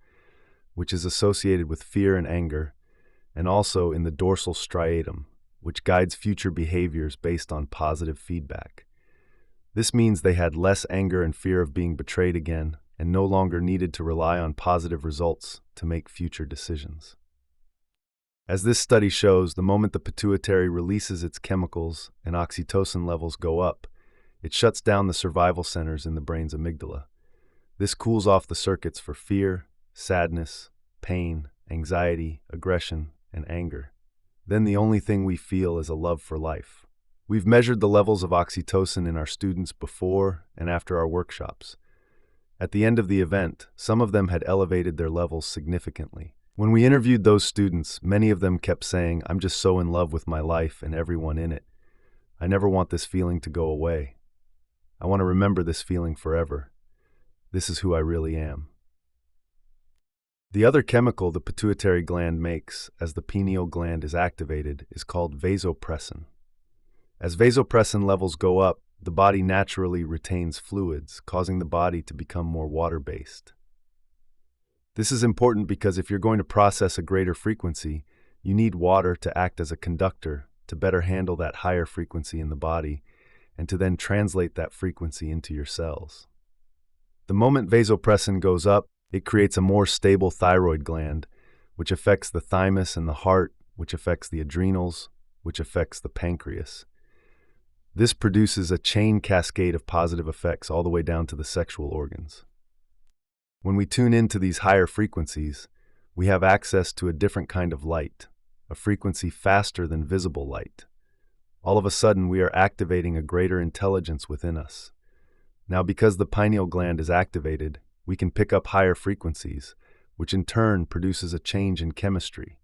which is associated with fear and anger, and also in the dorsal striatum, which guides future behaviors based on positive feedback. This means they had less anger and fear of being betrayed again, and no longer needed to rely on positive results to make future decisions. As this study shows, the moment the pituitary releases its chemicals and oxytocin levels go up, it shuts down the survival centers in the brain's amygdala. This cools off the circuits for fear, sadness, pain, anxiety, aggression, and anger. Then the only thing we feel is a love for life. We've measured the levels of oxytocin in our students before and after our workshops. At the end of the event, some of them had elevated their levels significantly. When we interviewed those students, many of them kept saying, "I'm just so in love with my life and everyone in it. I never want this feeling to go away. I want to remember this feeling forever. This is who I really am." The other chemical the pituitary gland makes as the pineal gland is activated is called vasopressin. As vasopressin levels go up, the body naturally retains fluids, causing the body to become more water-based. This is important because if you're going to process a greater frequency, you need water to act as a conductor to better handle that higher frequency in the body and to then translate that frequency into your cells. The moment vasopressin goes up, it creates a more stable thyroid gland, which affects the thymus and the heart, which affects the adrenals, which affects the pancreas. This produces a chain cascade of positive effects all the way down to the sexual organs. When we tune into these higher frequencies, we have access to a different kind of light, a frequency faster than visible light. All of a sudden, we are activating a greater intelligence within us. Now, because the pineal gland is activated, we can pick up higher frequencies, which in turn produces a change in chemistry.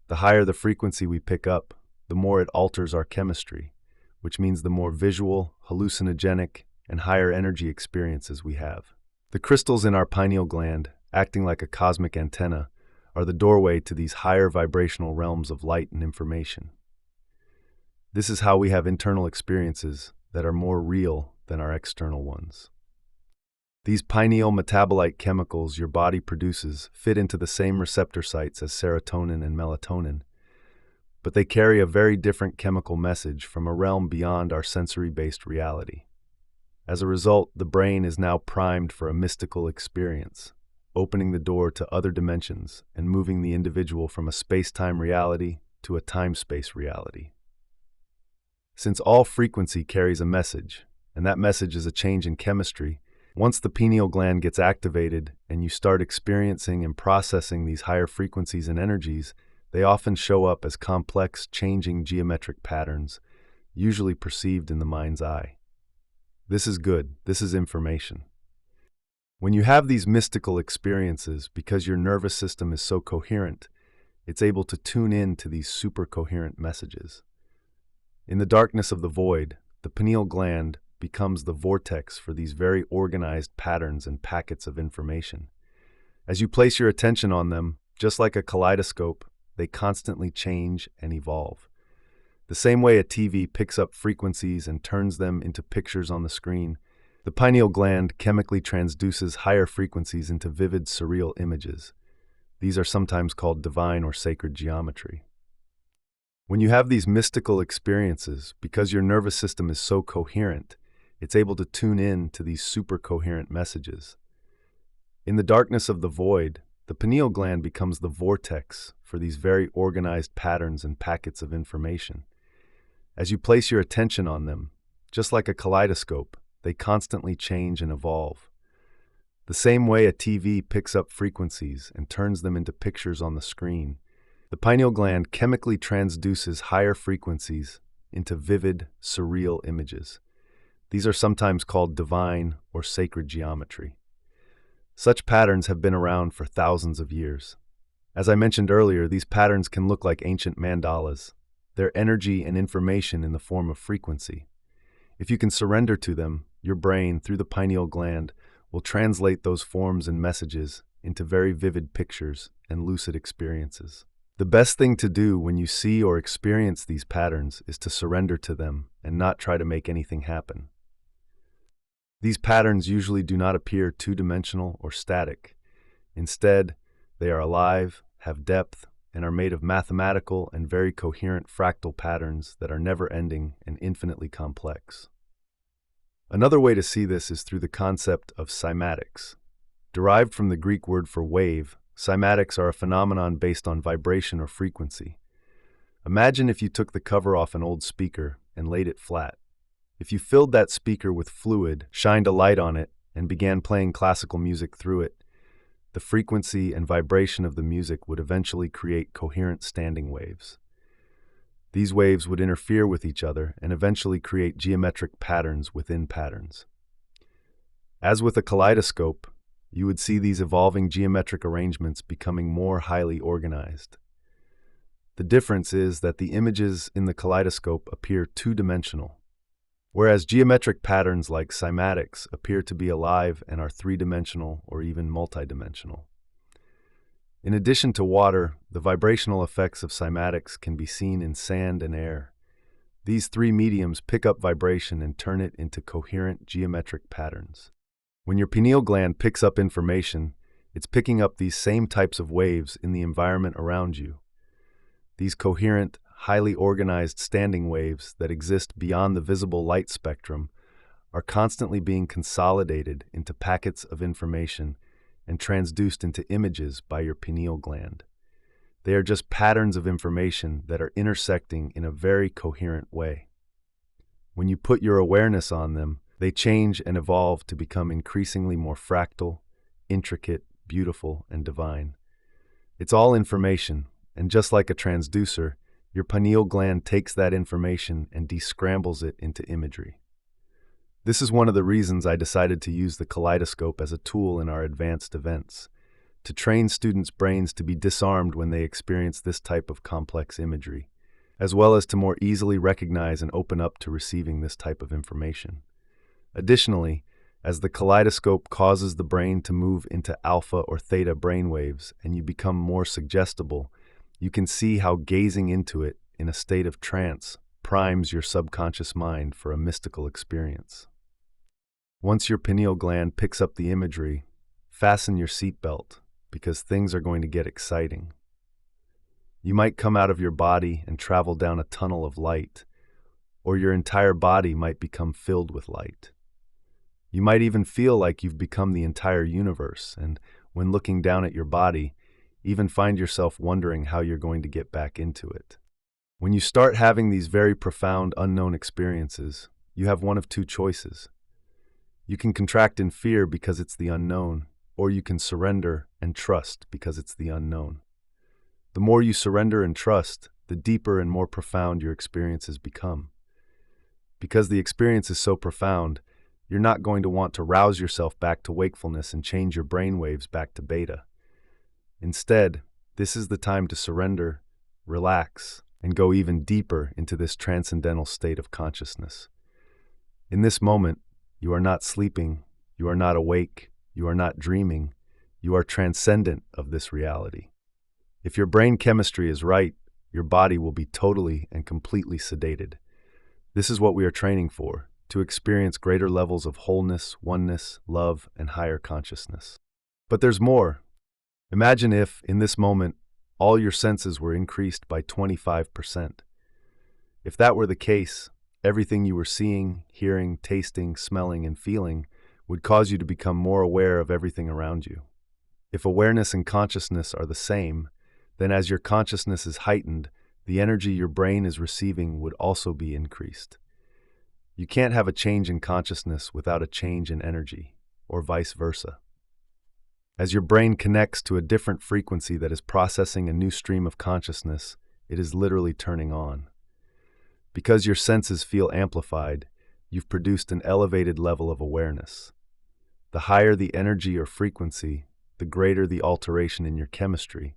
The higher the frequency we pick up, the more it alters our chemistry, which means the more visual, hallucinogenic, and higher energy experiences we have. The crystals in our pineal gland, acting like a cosmic antenna, are the doorway to these higher vibrational realms of light and information. This is how we have internal experiences that are more real than our external ones. These pineal metabolite chemicals your body produces fit into the same receptor sites as serotonin and melatonin, but they carry a very different chemical message from a realm beyond our sensory-based reality. As a result, the brain is now primed for a mystical experience, opening the door to other dimensions and moving the individual from a space-time reality to a time-space reality. Since all frequency carries a message, and that message is a change in chemistry, once the pineal gland gets activated and you start experiencing and processing these higher frequencies and energies, they often show up as complex, changing geometric patterns, usually perceived in the mind's eye. This is good. This is information. When you have these mystical experiences, because your nervous system is so coherent, it's able to tune in to these super coherent messages. In the darkness of the void, the pineal gland becomes the vortex for these very organized patterns and packets of information. As you place your attention on them, just like a kaleidoscope, they constantly change and evolve. The same way a TV picks up frequencies and turns them into pictures on the screen, the pineal gland chemically transduces higher frequencies into vivid, surreal images. These are sometimes called divine or sacred geometry. When you have these mystical experiences, because your nervous system is so coherent, it's able to tune in to these super coherent messages. In the darkness of the void, the pineal gland becomes the vortex for these very organized patterns and packets of information. As you place your attention on them, just like a kaleidoscope, they constantly change and evolve. The same way a TV picks up frequencies and turns them into pictures on the screen, the pineal gland chemically transduces higher frequencies into vivid, surreal images. These are sometimes called divine or sacred geometry. Such patterns have been around for thousands of years. As I mentioned earlier, these patterns can look like ancient mandalas, their energy and information in the form of frequency. If you can surrender to them, your brain, through the pineal gland, will translate those forms and messages into very vivid pictures and lucid experiences. The best thing to do when you see or experience these patterns is to surrender to them and not try to make anything happen. These patterns usually do not appear two-dimensional or static. Instead, they are alive, have depth, and are made of mathematical and very coherent fractal patterns that are never-ending and infinitely complex. Another way to see this is through the concept of cymatics. Derived from the Greek word for wave, cymatics are a phenomenon based on vibration or frequency. Imagine if you took the cover off an old speaker and laid it flat. If you filled that speaker with fluid, shined a light on it, and began playing classical music through it, the frequency and vibration of the music would eventually create coherent standing waves. These waves would interfere with each other and eventually create geometric patterns within patterns. As with a kaleidoscope, you would see these evolving geometric arrangements becoming more highly organized. The difference is that the images in the kaleidoscope appear two-dimensional, whereas geometric patterns like cymatics appear to be alive and are three-dimensional or even multidimensional. In addition to water, the vibrational effects of cymatics can be seen in sand and air. These three mediums pick up vibration and turn it into coherent geometric patterns. When your pineal gland picks up information, it's picking up these same types of waves in the environment around you. These coherent, highly organized standing waves that exist beyond the visible light spectrum are constantly being consolidated into packets of information and transduced into images by your pineal gland. They are just patterns of information that are intersecting in a very coherent way. When you put your awareness on them, they change and evolve to become increasingly more fractal, intricate, beautiful, and divine. It's all information, and just like a transducer, your pineal gland takes that information and descrambles it into imagery. This is one of the reasons I decided to use the kaleidoscope as a tool in our advanced events, to train students' brains to be disarmed when they experience this type of complex imagery, as well as to more easily recognize and open up to receiving this type of information. Additionally, as the kaleidoscope causes the brain to move into alpha or theta brainwaves and you become more suggestible, you can see how gazing into it in a state of trance primes your subconscious mind for a mystical experience. Once your pineal gland picks up the imagery, fasten your seatbelt because things are going to get exciting. You might come out of your body and travel down a tunnel of light, or your entire body might become filled with light. You might even feel like you've become the entire universe, and when looking down at your body, even find yourself wondering how you're going to get back into it. When you start having these very profound unknown experiences, you have one of two choices. You can contract in fear because it's the unknown, or you can surrender and trust because it's the unknown. The more you surrender and trust, the deeper and more profound your experiences become. Because the experience is so profound, You're not going to want to rouse yourself back to wakefulness and change your brainwaves back to beta. Instead, this is the time to surrender, relax, and go even deeper into this transcendental state of consciousness. In this moment, you are not sleeping, you are not awake, you are not dreaming, you are transcendent of this reality. If your brain chemistry is right, your body will be totally and completely sedated. This is what we are training for, to experience greater levels of wholeness, oneness, love, and higher consciousness. But there's more. Imagine if, in this moment, all your senses were increased by 25%. If that were the case, everything you were seeing, hearing, tasting, smelling, and feeling would cause you to become more aware of everything around you. If awareness and consciousness are the same, then as your consciousness is heightened, the energy your brain is receiving would also be increased. You can't have a change in consciousness without a change in energy, or vice versa. As your brain connects to a different frequency that is processing a new stream of consciousness, it is literally turning on. Because your senses feel amplified, you've produced an elevated level of awareness. The higher the energy or frequency, the greater the alteration in your chemistry,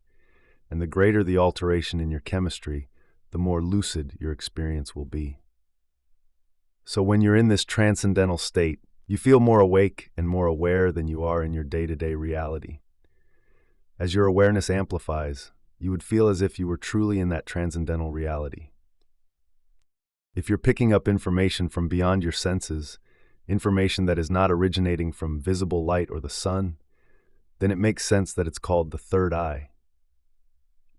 and the greater the alteration in your chemistry, the more lucid your experience will be. So when you're in this transcendental state, you feel more awake and more aware than you are in your day-to-day reality. As your awareness amplifies, you would feel as if you were truly in that transcendental reality. If you're picking up information from beyond your senses, information that is not originating from visible light or the sun, then it makes sense that it's called the third eye.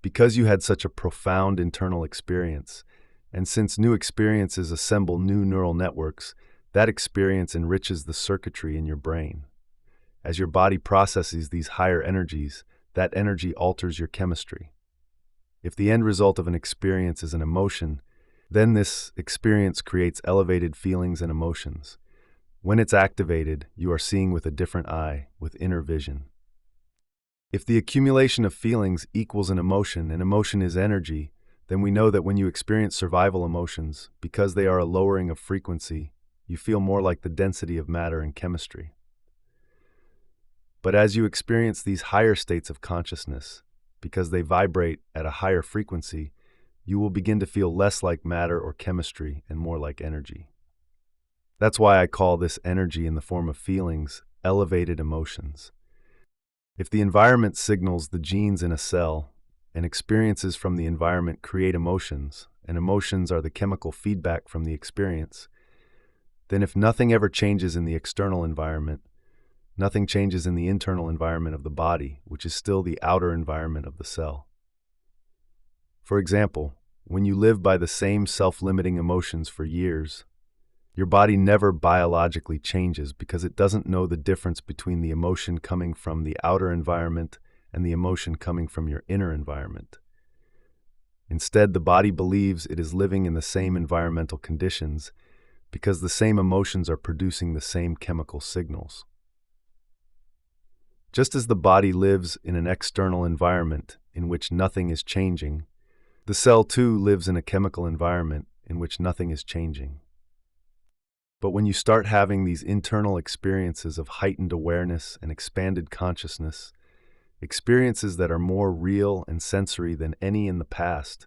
Because you had such a profound internal experience, and since new experiences assemble new neural networks, that experience enriches the circuitry in your brain. As your body processes these higher energies, that energy alters your chemistry. If the end result of an experience is an emotion, then this experience creates elevated feelings and emotions. When it's activated, you are seeing with a different eye, with inner vision. If the accumulation of feelings equals an emotion, and emotion is energy, then we know that when you experience survival emotions, because they are a lowering of frequency, you feel more like the density of matter in chemistry. But as you experience these higher states of consciousness, because they vibrate at a higher frequency, you will begin to feel less like matter or chemistry and more like energy. That's why I call this energy in the form of feelings elevated emotions. If the environment signals the genes in a cell, and experiences from the environment create emotions, and emotions are the chemical feedback from the experience, then if nothing ever changes in the external environment, nothing changes in the internal environment of the body, which is still the outer environment of the cell. For example, when you live by the same self-limiting emotions for years, your body never biologically changes because it doesn't know the difference between the emotion coming from the outer environment and the emotion coming from your inner environment. Instead, the body believes it is living in the same environmental conditions because the same emotions are producing the same chemical signals. Just as the body lives in an external environment in which nothing is changing, the cell too lives in a chemical environment in which nothing is changing. But when you start having these internal experiences of heightened awareness and expanded consciousness, experiences that are more real and sensory than any in the past,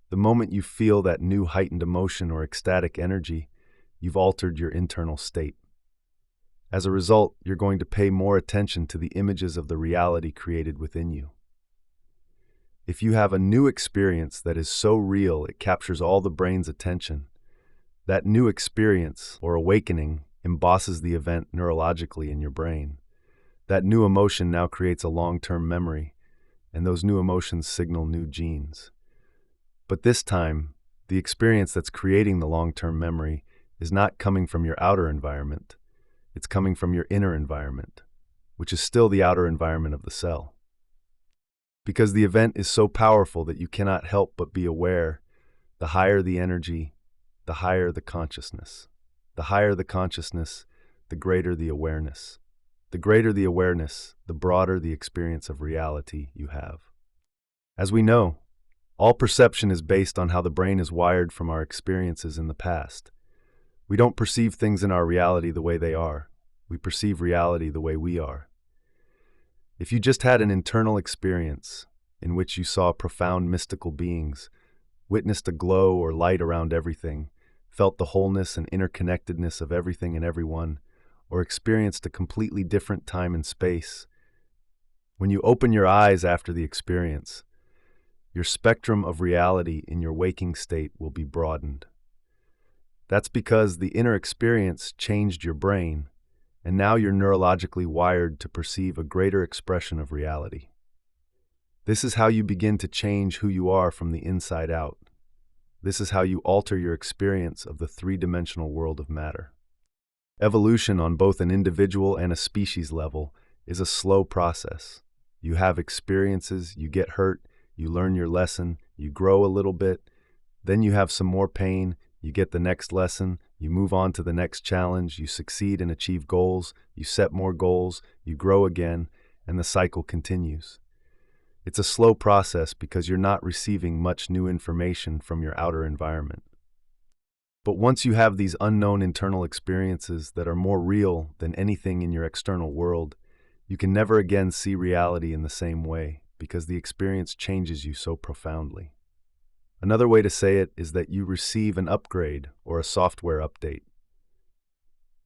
the moment you feel that new heightened emotion or ecstatic energy, you've altered your internal state. As a result, you're going to pay more attention to the images of the reality created within you. If you have a new experience that is so real it captures all the brain's attention, that new experience, or awakening, embosses the event neurologically in your brain. That new emotion now creates a long-term memory, and those new emotions signal new genes. But this time, the experience that's creating the long-term memory is not coming from your outer environment. It's coming from your inner environment, which is still the outer environment of the cell. Because the event is so powerful that you cannot help but be aware, the higher the energy, the higher the consciousness. The higher the consciousness, the greater the awareness. The greater the awareness, the broader the experience of reality you have. As we know, all perception is based on how the brain is wired from our experiences in the past. We don't perceive things in our reality the way they are. We perceive reality the way we are. If you just had an internal experience in which you saw profound mystical beings, witnessed a glow or light around everything, felt the wholeness and interconnectedness of everything and everyone, or experienced a completely different time and space, when you open your eyes after the experience, your spectrum of reality in your waking state will be broadened. That's because the inner experience changed your brain, and now you're neurologically wired to perceive a greater expression of reality. This is how you begin to change who you are from the inside out. This is how you alter your experience of the three-dimensional world of matter. Evolution on both an individual and a species level is a slow process. You have experiences, you get hurt, you learn your lesson, you grow a little bit, then you have some more pain, you get the next lesson, you move on to the next challenge, you succeed and achieve goals, you set more goals, you grow again, and the cycle continues. It's a slow process because you're not receiving much new information from your outer environment. But once you have these unknown internal experiences that are more real than anything in your external world, you can never again see reality in the same way because the experience changes you so profoundly. Another way to say it is that you receive an upgrade or a software update.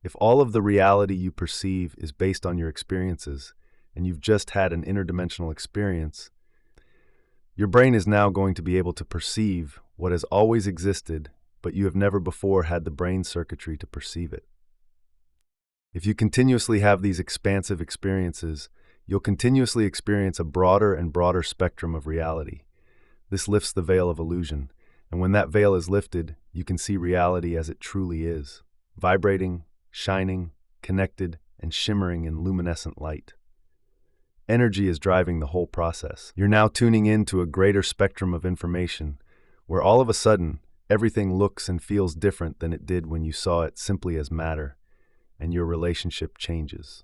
If all of the reality you perceive is based on your experiences, and you've just had an interdimensional experience, your brain is now going to be able to perceive what has always existed, but you have never before had the brain circuitry to perceive it. If you continuously have these expansive experiences, you'll continuously experience a broader and broader spectrum of reality. This lifts the veil of illusion, and when that veil is lifted, you can see reality as it truly is, vibrating, shining, connected, and shimmering in luminescent light. Energy is driving the whole process. You're now tuning in to a greater spectrum of information, where all of a sudden, everything looks and feels different than it did when you saw it simply as matter, and your relationship changes.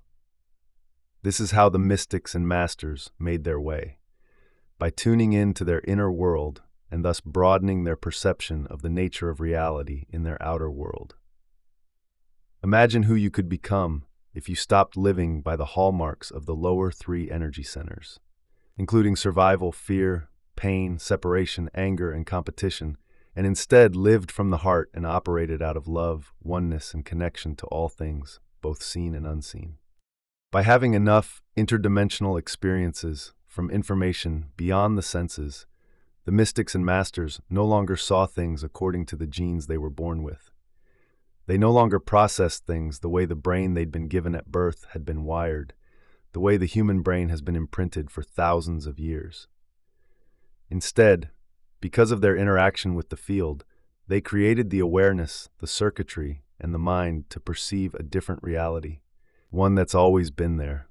This is how the mystics and masters made their way, by tuning in to their inner world and thus broadening their perception of the nature of reality in their outer world. Imagine who you could become if you stopped living by the hallmarks of the lower three energy centers, including survival, fear, pain, separation, anger, and competition, and instead lived from the heart and operated out of love, oneness, and connection to all things, both seen and unseen. By having enough interdimensional experiences from information beyond the senses, the mystics and masters no longer saw things according to the genes they were born with. They no longer processed things the way the brain they'd been given at birth had been wired, the way the human brain has been imprinted for thousands of years. Instead, because of their interaction with the field, they created the awareness, the circuitry, and the mind to perceive a different reality, one that's always been there.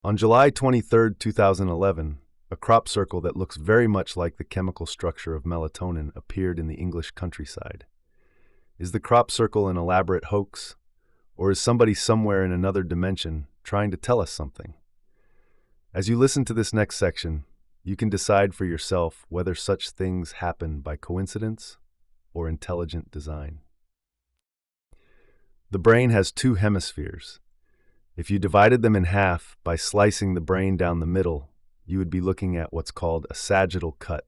On July 23, 2011, a crop circle that looks very much like the chemical structure of melatonin appeared in the English countryside. Is the crop circle an elaborate hoax, or is somebody somewhere in another dimension trying to tell us something? As you listen to this next section, you can decide for yourself whether such things happen by coincidence or intelligent design. The brain has two hemispheres. If you divided them in half by slicing the brain down the middle, you would be looking at what's called a sagittal cut.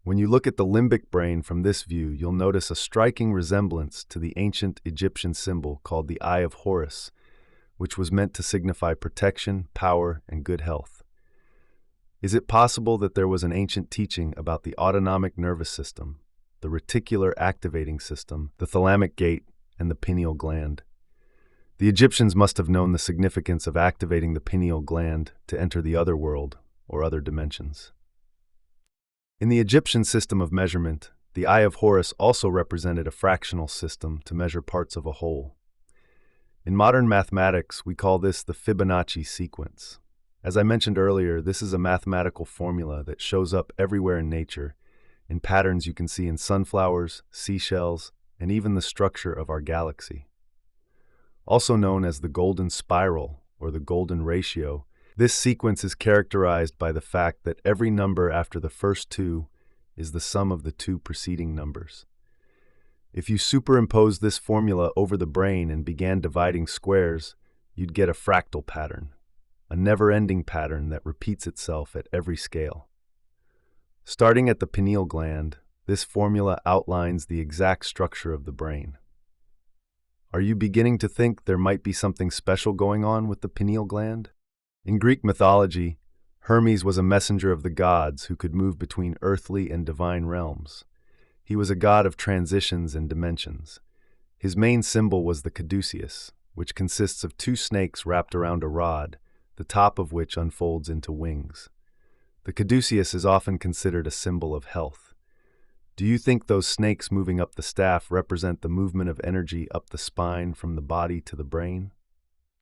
When you look at the limbic brain from this view, you'll notice a striking resemblance to the ancient Egyptian symbol called the Eye of Horus, which was meant to signify protection, power, and good health. Is it possible that there was an ancient teaching about the autonomic nervous system, the reticular activating system, the thalamic gate, and the pineal gland? The Egyptians must have known the significance of activating the pineal gland to enter the other world or other dimensions. In the Egyptian system of measurement, the Eye of Horus also represented a fractional system to measure parts of a whole. In modern mathematics, we call this the Fibonacci sequence. As I mentioned earlier, this is a mathematical formula that shows up everywhere in nature, in patterns you can see in sunflowers, seashells, and even the structure of our galaxy. Also known as the golden spiral or the golden ratio, this sequence is characterized by the fact that every number after the first two is the sum of the two preceding numbers. If you superimpose this formula over the brain and began dividing squares, you'd get a fractal pattern, a never-ending pattern that repeats itself at every scale. Starting at the pineal gland, this formula outlines the exact structure of the brain. Are you beginning to think there might be something special going on with the pineal gland? In Greek mythology, Hermes was a messenger of the gods who could move between earthly and divine realms. He was a god of transitions and dimensions. His main symbol was the caduceus, which consists of two snakes wrapped around a rod, the top of which unfolds into wings. The caduceus is often considered a symbol of health. Do you think those snakes moving up the staff represent the movement of energy up the spine from the body to the brain?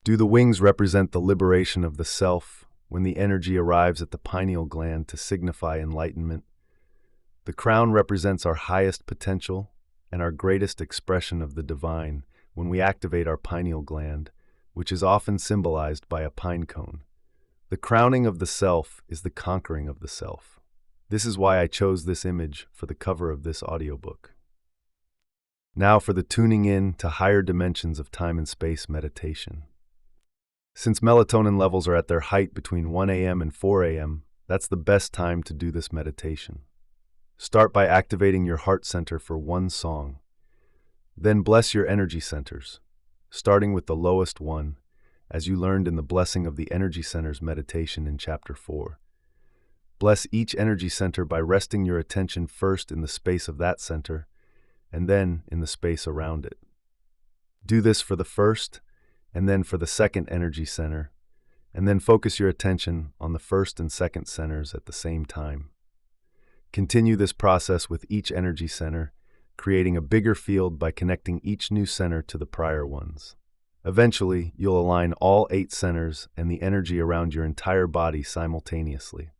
Do the wings represent the liberation of the self when the energy arrives at the pineal gland to signify enlightenment? The crown represents our highest potential and our greatest expression of the divine when we activate our pineal gland, which is often symbolized by a pine cone. The crowning of the self is the conquering of the self. This is why I chose this image for the cover of this audiobook. Now for the tuning in to higher dimensions of time and space meditation. Since melatonin levels are at their height between 1 a.m. and 4 a.m., that's the best time to do this meditation. Start by activating your heart center for one song. Then bless your energy centers, starting with the lowest one, as you learned in the Blessing of the Energy Centers meditation in Chapter 4. Bless each energy center by resting your attention first in the space of that center, and then in the space around it. Do this for the first, and then for the second energy center, and then focus your attention on the first and second centers at the same time. Continue this process with each energy center, creating a bigger field by connecting each new center to the prior ones. Eventually, you'll align all 8 centers and the energy around your entire body simultaneously.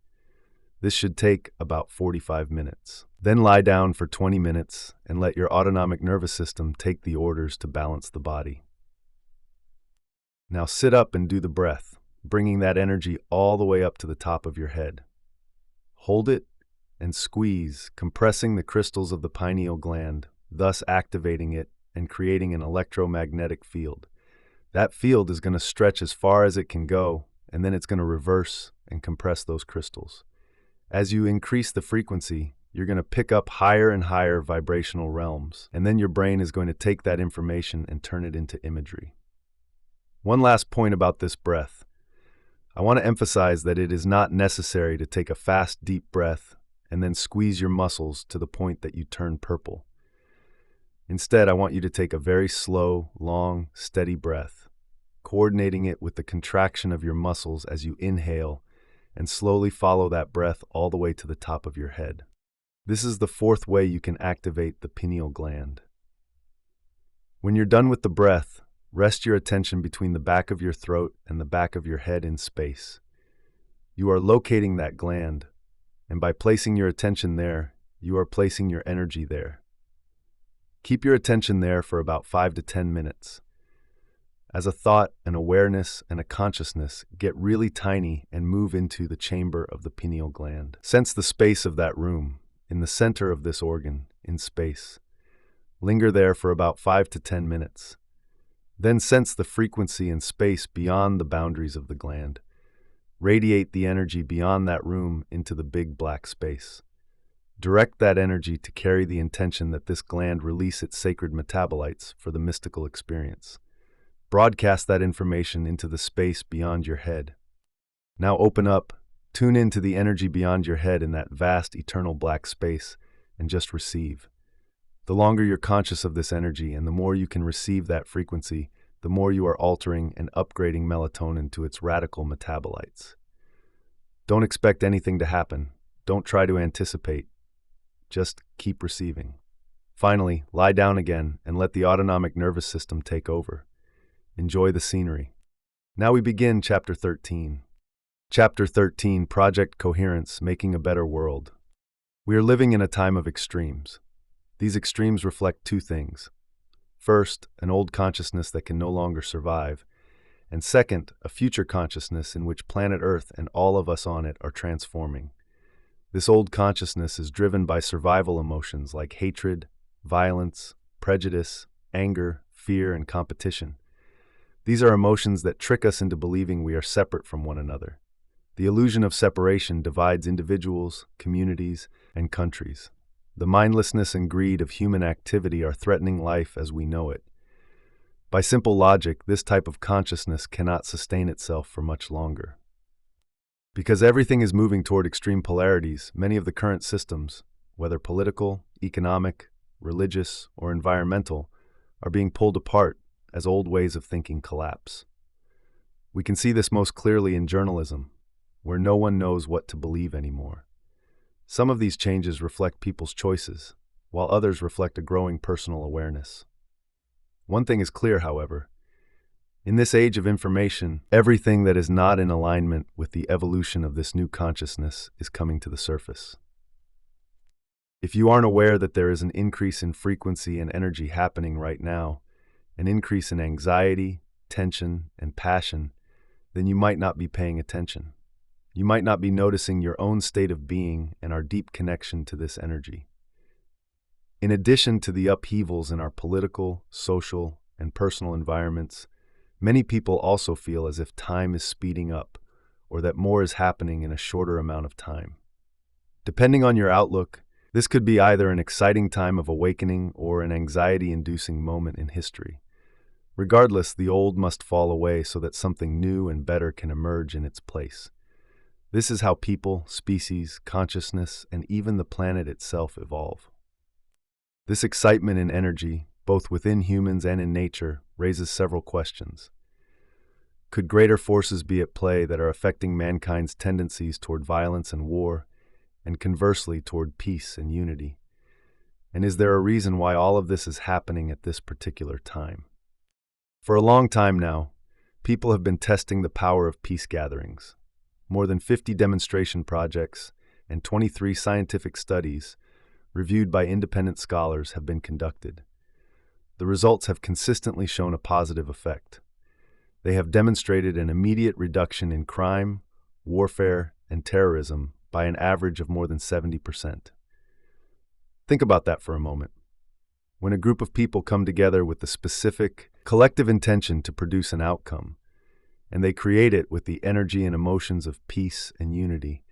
This should take about 45 minutes. Then lie down for 20 minutes and let your autonomic nervous system take the orders to balance the body. Now sit up and do the breath, bringing that energy all the way up to the top of your head. Hold it and squeeze, compressing the crystals of the pineal gland, thus activating it and creating an electromagnetic field. That field is going to stretch as far as it can go, and then it's going to reverse and compress those crystals. As you increase the frequency, you're going to pick up higher and higher vibrational realms, and then your brain is going to take that information and turn it into imagery. One last point about this breath. I want to emphasize that it is not necessary to take a fast, deep breath and then squeeze your muscles to the point that you turn purple. Instead, I want you to take a very slow, long, steady breath, coordinating it with the contraction of your muscles as you inhale, and slowly follow that breath all the way to the top of your head. This is the 4th way you can activate the pineal gland. When you're done with the breath, rest your attention between the back of your throat and the back of your head in space. You are locating that gland, and by placing your attention there, you are placing your energy there. Keep your attention there for about 5 to 10 minutes. As a thought, an awareness, and a consciousness get really tiny and move into the chamber of the pineal gland. Sense the space of that room, in the center of this organ, in space. Linger there for about 5 to 10 minutes. Then sense the frequency and space beyond the boundaries of the gland. Radiate the energy beyond that room into the big black space. Direct that energy to carry the intention that this gland release its sacred metabolites for the mystical experience. Broadcast that information into the space beyond your head. Now open up, tune into the energy beyond your head in that vast, eternal black space, and just receive. The longer you're conscious of this energy and the more you can receive that frequency, the more you are altering and upgrading melatonin to its radical metabolites. Don't expect anything to happen. Don't try to anticipate. Just keep receiving. Finally, lie down again and let the autonomic nervous system take over. Enjoy the scenery. Now we begin Chapter 13. Chapter 13, Project Coherence, Making a Better World. We are living in a time of extremes. These extremes reflect 2 things. First, an old consciousness that can no longer survive, and second, a future consciousness in which planet Earth and all of us on it are transforming. This old consciousness is driven by survival emotions like hatred, violence, prejudice, anger, fear, and competition. These are emotions that trick us into believing we are separate from one another. The illusion of separation divides individuals, communities, and countries. The mindlessness and greed of human activity are threatening life as we know it. By simple logic, this type of consciousness cannot sustain itself for much longer. Because everything is moving toward extreme polarities, many of the current systems, whether political, economic, religious, or environmental, are being pulled apart as old ways of thinking collapse. We can see this most clearly in journalism, where no one knows what to believe anymore. Some of these changes reflect people's choices, while others reflect a growing personal awareness. One thing is clear, however. In this age of information, everything that is not in alignment with the evolution of this new consciousness is coming to the surface. If you aren't aware that there is an increase in frequency and energy happening right now, an increase in anxiety, tension, and passion, then you might not be paying attention. You might not be noticing your own state of being and our deep connection to this energy. In addition to the upheavals in our political, social, and personal environments, many people also feel as if time is speeding up, or that more is happening in a shorter amount of time. Depending on your outlook, this could be either an exciting time of awakening or an anxiety-inducing moment in history. Regardless, the old must fall away so that something new and better can emerge in its place. This is how people, species, consciousness, and even the planet itself evolve. This excitement and energy, both within humans and in nature, raises several questions. Could greater forces be at play that are affecting mankind's tendencies toward violence and war, and conversely toward peace and unity? And is there a reason why all of this is happening at this particular time? For a long time now, people have been testing the power of peace gatherings. More than 50 demonstration projects and 23 scientific studies, reviewed by independent scholars, have been conducted. The results have consistently shown a positive effect. They have demonstrated an immediate reduction in crime, warfare, and terrorism by an average of more than 70%. Think about that for a moment. When a group of people come together with the specific, collective intention to produce an outcome, and they create it with the energy and emotions of peace and unity,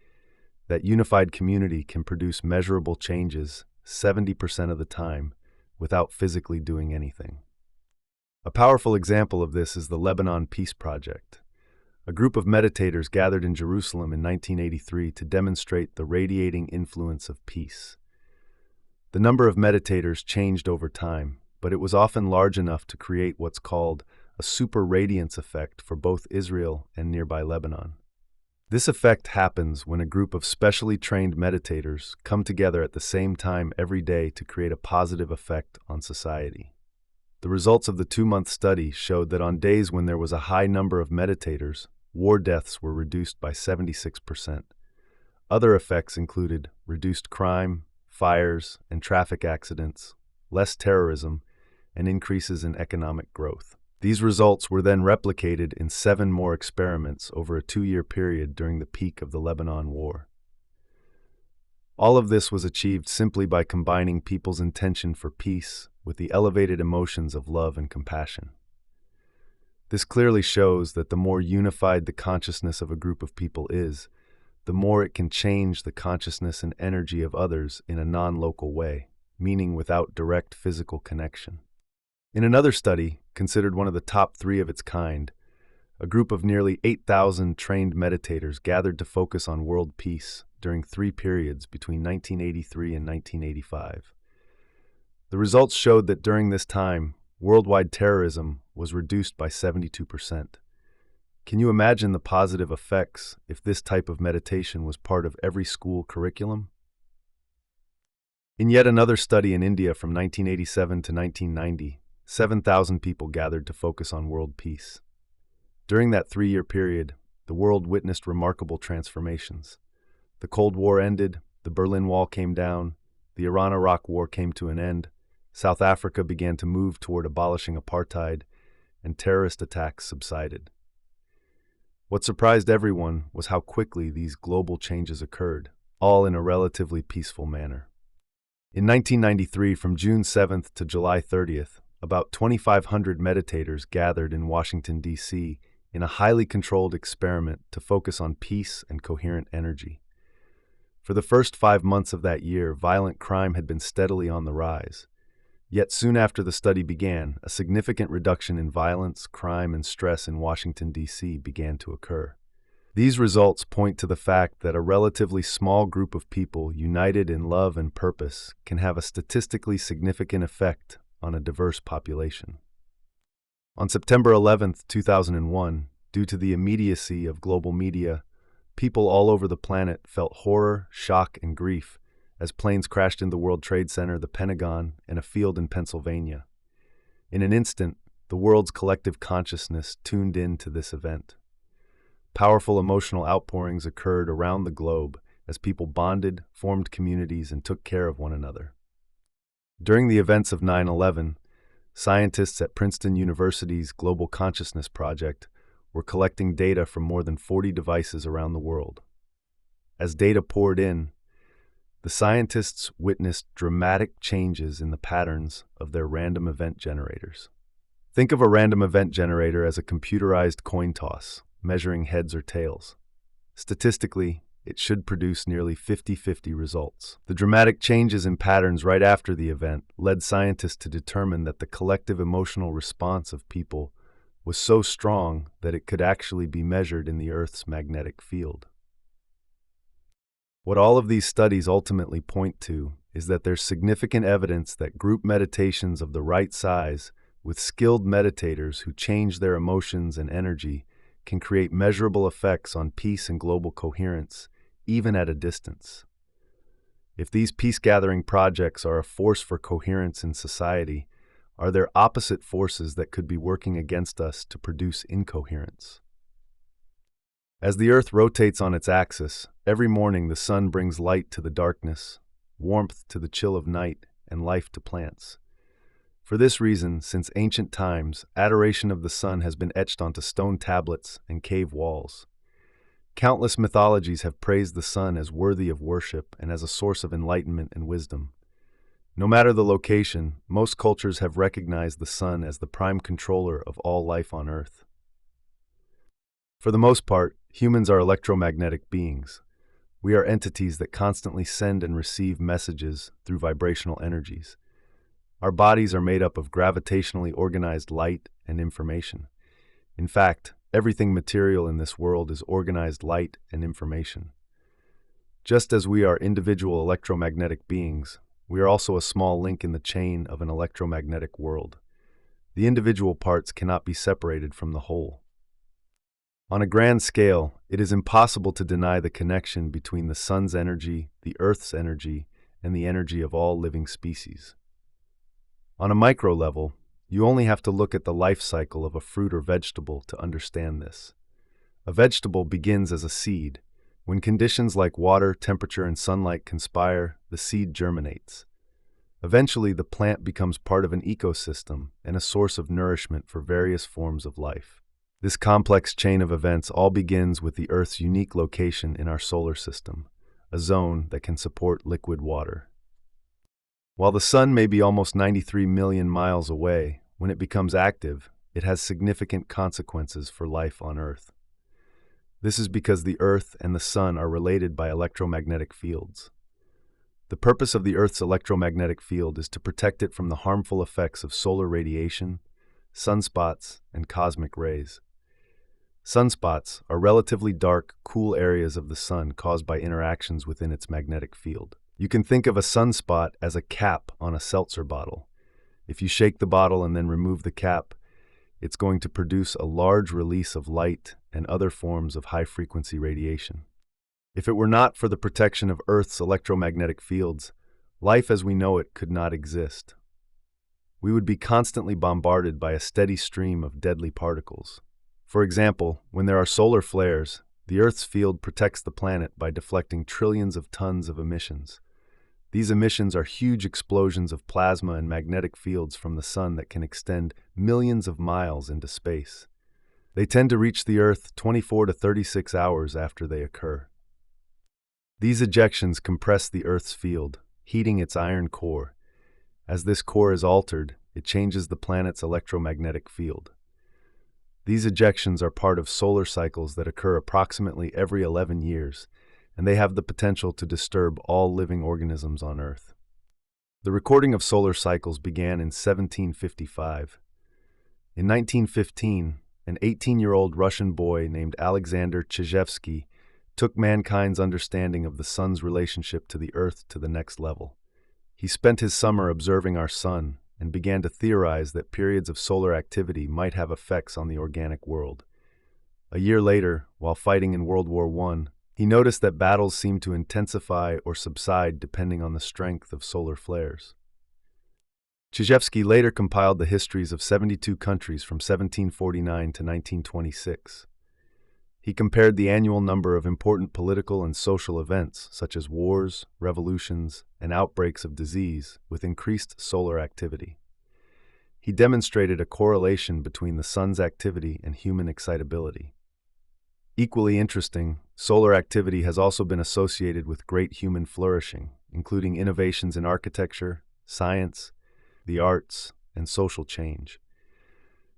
that unified community can produce measurable changes 70% of the time without physically doing anything. A powerful example of this is the Lebanon Peace Project. A group of meditators gathered in Jerusalem in 1983 to demonstrate the radiating influence of peace. The number of meditators changed over time, but it was often large enough to create what's called a super radiance effect for both Israel and nearby Lebanon. This effect happens when a group of specially trained meditators come together at the same time every day to create a positive effect on society. The results of the 2-month study showed that on days when there was a high number of meditators, war deaths were reduced by 76%. Other effects included reduced crime, fires, and traffic accidents, less terrorism, and increases in economic growth. These results were then replicated in 7 more experiments over a 2-year period during the peak of the Lebanon War. All of this was achieved simply by combining people's intention for peace with the elevated emotions of love and compassion. This clearly shows that the more unified the consciousness of a group of people is, the more it can change the consciousness and energy of others in a non-local way, meaning without direct physical connection. In another study, considered one of the top 3 of its kind, a group of nearly 8,000 trained meditators gathered to focus on world peace during 3 periods between 1983 and 1985. The results showed that during this time, worldwide terrorism was reduced by 72%. Can you imagine the positive effects if this type of meditation was part of every school curriculum? In yet another study in India from 1987 to 1990, 7,000 people gathered to focus on world peace. During that 3-year period, the world witnessed remarkable transformations. The Cold War ended, the Berlin Wall came down, the Iran-Iraq War came to an end, South Africa began to move toward abolishing apartheid, and terrorist attacks subsided. What surprised everyone was how quickly these global changes occurred, all in a relatively peaceful manner. In 1993, from June 7th to July 30th, about 2,500 meditators gathered in Washington, D.C., in a highly controlled experiment to focus on peace and coherent energy. For the first 5 months of that year, violent crime had been steadily on the rise. Yet soon after the study began, a significant reduction in violence, crime, and stress in Washington, D.C. began to occur. These results point to the fact that a relatively small group of people united in love and purpose can have a statistically significant effect on a diverse population. On September 11, 2001, due to the immediacy of global media, people all over the planet felt horror, shock, and grief as planes crashed into the World Trade Center, the Pentagon, and a field in Pennsylvania. In an instant, the world's collective consciousness tuned in to this event. Powerful emotional outpourings occurred around the globe as people bonded, formed communities, and took care of one another. During the events of 9/11, scientists at Princeton University's Global Consciousness Project were collecting data from more than 40 devices around the world. As data poured in, the scientists witnessed dramatic changes in the patterns of their random event generators. Think of a random event generator as a computerized coin toss, measuring heads or tails. Statistically, it should produce nearly 50-50 results. The dramatic changes in patterns right after the event led scientists to determine that the collective emotional response of people was so strong that it could actually be measured in the Earth's magnetic field. What all of these studies ultimately point to is that there's significant evidence that group meditations of the right size with skilled meditators who change their emotions and energy can create measurable effects on peace and global coherence, even at a distance. If these peace-gathering projects are a force for coherence in society, are there opposite forces that could be working against us to produce incoherence? As the Earth rotates on its axis, every morning the sun brings light to the darkness, warmth to the chill of night, and life to plants. For this reason, since ancient times, adoration of the sun has been etched onto stone tablets and cave walls. Countless mythologies have praised the sun as worthy of worship and as a source of enlightenment and wisdom. No matter the location, most cultures have recognized the sun as the prime controller of all life on Earth. For the most part, humans are electromagnetic beings. We are entities that constantly send and receive messages through vibrational energies. Our bodies are made up of gravitationally organized light and information. In fact, everything material in this world is organized light and information. Just as we are individual electromagnetic beings, we are also a small link in the chain of an electromagnetic world. The individual parts cannot be separated from the whole. On a grand scale, it is impossible to deny the connection between the sun's energy, the Earth's energy, and the energy of all living species. On a micro level, you only have to look at the life cycle of a fruit or vegetable to understand this. A vegetable begins as a seed. When conditions like water, temperature, and sunlight conspire, the seed germinates. Eventually, the plant becomes part of an ecosystem and a source of nourishment for various forms of life. This complex chain of events all begins with the Earth's unique location in our solar system, a zone that can support liquid water. While the sun may be almost 93 million miles away, when it becomes active, it has significant consequences for life on Earth. This is because the Earth and the sun are related by electromagnetic fields. The purpose of the Earth's electromagnetic field is to protect it from the harmful effects of solar radiation, sunspots, and cosmic rays. Sunspots are relatively dark, cool areas of the sun caused by interactions within its magnetic field. You can think of a sunspot as a cap on a seltzer bottle. If you shake the bottle and then remove the cap, it's going to produce a large release of light and other forms of high-frequency radiation. If it were not for the protection of Earth's electromagnetic fields, life as we know it could not exist. We would be constantly bombarded by a steady stream of deadly particles. For example, when there are solar flares, the Earth's field protects the planet by deflecting trillions of tons of emissions. These emissions are huge explosions of plasma and magnetic fields from the sun that can extend millions of miles into space. They tend to reach the Earth 24 to 36 hours after they occur. These ejections compress the Earth's field, heating its iron core. As this core is altered, it changes the planet's electromagnetic field. These ejections are part of solar cycles that occur approximately every 11 years, and they have the potential to disturb all living organisms on Earth. The recording of solar cycles began in 1755. In 1915, an 18-year-old Russian boy named Alexander Chizhevsky took mankind's understanding of the sun's relationship to the Earth to the next level. He spent his summer observing our sun and began to theorize that periods of solar activity might have effects on the organic world. A year later, while fighting in World War I, he noticed that battles seemed to intensify or subside depending on the strength of solar flares. Chizhevsky later compiled the histories of 72 countries from 1749 to 1926. He compared the annual number of important political and social events, such as wars, revolutions, and outbreaks of disease, with increased solar activity. He demonstrated a correlation between the sun's activity and human excitability. Equally interesting, solar activity has also been associated with great human flourishing, including innovations in architecture, science, the arts, and social change.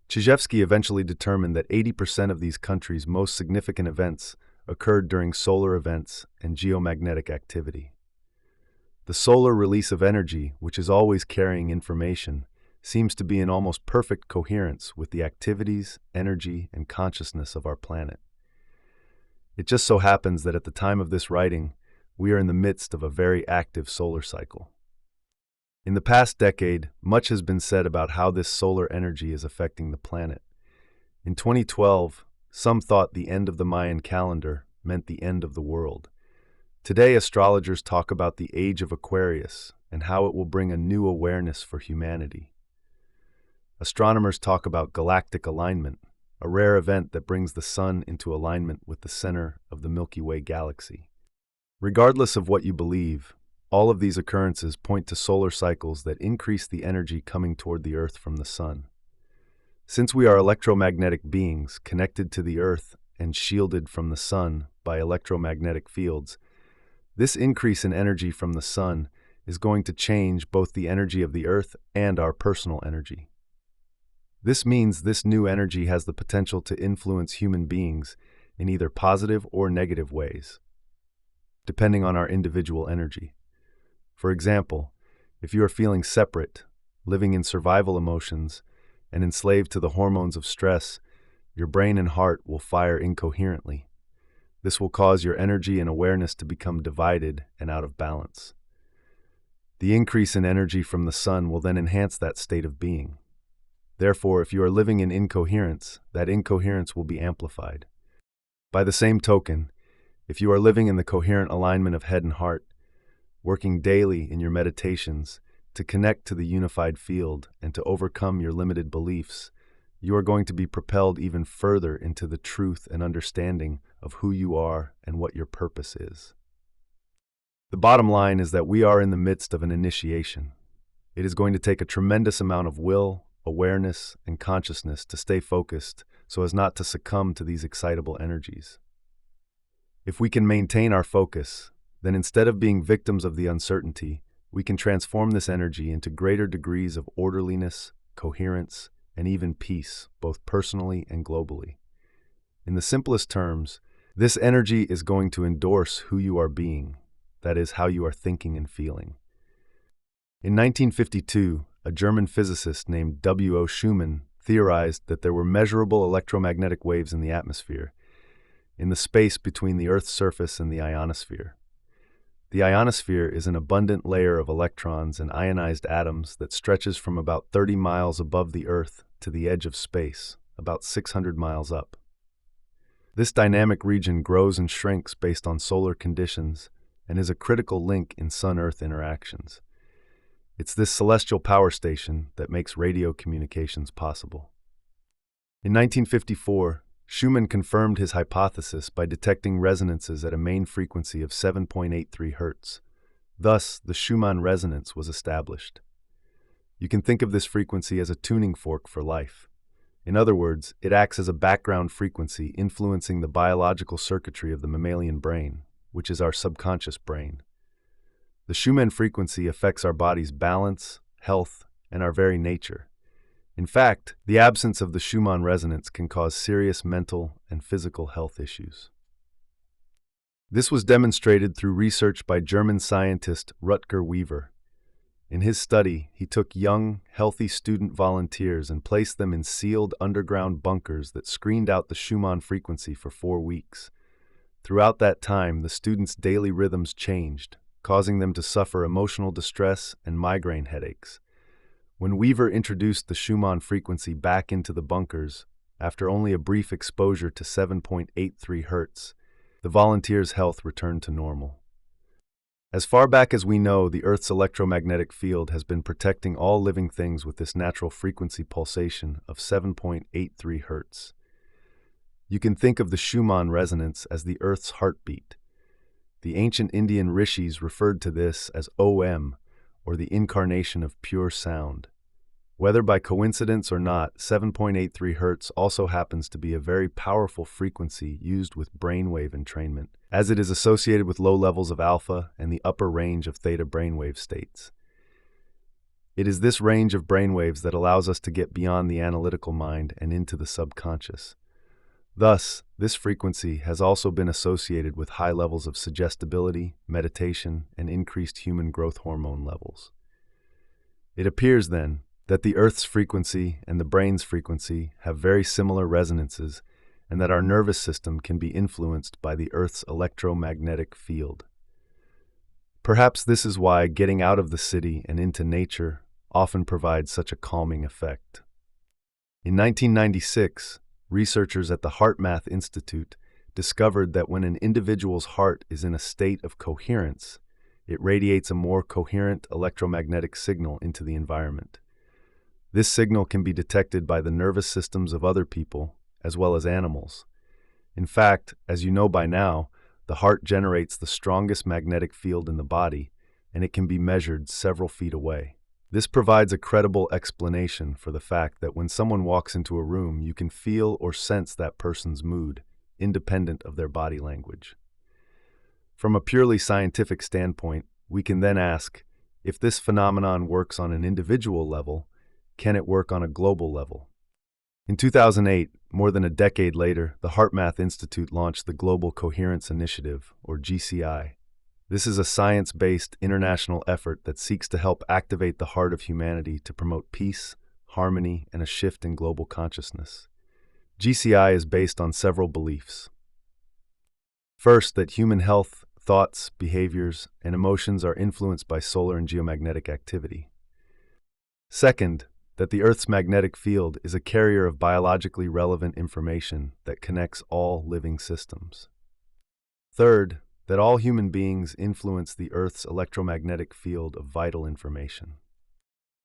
Chizhevsky eventually determined that 80% of these countries' most significant events occurred during solar events and geomagnetic activity. The solar release of energy, which is always carrying information, seems to be in almost perfect coherence with the activities, energy, and consciousness of our planet. It just so happens that at the time of this writing, we are in the midst of a very active solar cycle. In the past decade, much has been said about how this solar energy is affecting the planet. In 2012, some thought the end of the Mayan calendar meant the end of the world. Today, astrologers talk about the age of Aquarius and how it will bring a new awareness for humanity. Astronomers talk about galactic alignment, a rare event that brings the sun into alignment with the center of the Milky Way galaxy. Regardless of what you believe, all of these occurrences point to solar cycles that increase the energy coming toward the Earth from the sun. Since we are electromagnetic beings connected to the Earth and shielded from the sun by electromagnetic fields, this increase in energy from the sun is going to change both the energy of the Earth and our personal energy. This means this new energy has the potential to influence human beings in either positive or negative ways, depending on our individual energy. For example, if you are feeling separate, living in survival emotions, and enslaved to the hormones of stress, your brain and heart will fire incoherently. This will cause your energy and awareness to become divided and out of balance. The increase in energy from the sun will then enhance that state of being. Therefore, if you are living in incoherence, that incoherence will be amplified. By the same token, if you are living in the coherent alignment of head and heart, working daily in your meditations to connect to the unified field and to overcome your limited beliefs, you are going to be propelled even further into the truth and understanding of who you are and what your purpose is. The bottom line is that we are in the midst of an initiation. It is going to take a tremendous amount of will, awareness, and consciousness to stay focused so as not to succumb to these excitable energies. If we can maintain our focus, then instead of being victims of the uncertainty, we can transform this energy into greater degrees of orderliness, coherence, and even peace, both personally and globally. In the simplest terms, this energy is going to endorse who you are being, that is, how you are thinking and feeling. In 1952, a German physicist named W.O. Schumann theorized that there were measurable electromagnetic waves in the atmosphere, in the space between the Earth's surface and the ionosphere. The ionosphere is an abundant layer of electrons and ionized atoms that stretches from about 30 miles above the Earth to the edge of space, about 600 miles up. This dynamic region grows and shrinks based on solar conditions and is a critical link in Sun-Earth interactions. It's this celestial power station that makes radio communications possible. In 1954, Schumann confirmed his hypothesis by detecting resonances at a main frequency of 7.83 Hz. Thus, the Schumann resonance was established. You can think of this frequency as a tuning fork for life. In other words, it acts as a background frequency influencing the biological circuitry of the mammalian brain, which is our subconscious brain. The Schumann frequency affects our body's balance, health, and our very nature. In fact, the absence of the Schumann resonance can cause serious mental and physical health issues. This was demonstrated through research by German scientist Rutger Weaver. In his study, he took young, healthy student volunteers and placed them in sealed underground bunkers that screened out the Schumann frequency for 4 weeks. Throughout that time, the students' daily rhythms changed, causing them to suffer emotional distress and migraine headaches. When Weaver introduced the Schumann frequency back into the bunkers, after only a brief exposure to 7.83 Hz, the volunteers' health returned to normal. As far back as we know, the Earth's electromagnetic field has been protecting all living things with this natural frequency pulsation of 7.83 Hz. You can think of the Schumann resonance as the Earth's heartbeat. The ancient Indian rishis referred to this as Om, or the incarnation of pure sound. Whether by coincidence or not, 7.83 Hz also happens to be a very powerful frequency used with brainwave entrainment, as it is associated with low levels of alpha and the upper range of theta brainwave states. It is this range of brainwaves that allows us to get beyond the analytical mind and into the subconscious. Thus, this frequency has also been associated with high levels of suggestibility, meditation, and increased human growth hormone levels. It appears, then, that the Earth's frequency and the brain's frequency have very similar resonances, and that our nervous system can be influenced by the Earth's electromagnetic field. Perhaps this is why getting out of the city and into nature often provides such a calming effect. In 1996, researchers at the HeartMath Institute discovered that when an individual's heart is in a state of coherence, it radiates a more coherent electromagnetic signal into the environment. This signal can be detected by the nervous systems of other people, as well as animals. In fact, as you know by now, the heart generates the strongest magnetic field in the body, and it can be measured several feet away. This provides a credible explanation for the fact that when someone walks into a room, you can feel or sense that person's mood, independent of their body language. From a purely scientific standpoint, we can then ask, if this phenomenon works on an individual level, can it work on a global level? In 2008, more than a decade later, the HeartMath Institute launched the Global Coherence Initiative, or GCI. This is a science-based international effort that seeks to help activate the heart of humanity to promote peace, harmony, and a shift in global consciousness. GCI is based on several beliefs. First, that human health, thoughts, behaviors, and emotions are influenced by solar and geomagnetic activity. Second, that the Earth's magnetic field is a carrier of biologically relevant information that connects all living systems. Third, that all human beings influence the Earth's electromagnetic field of vital information.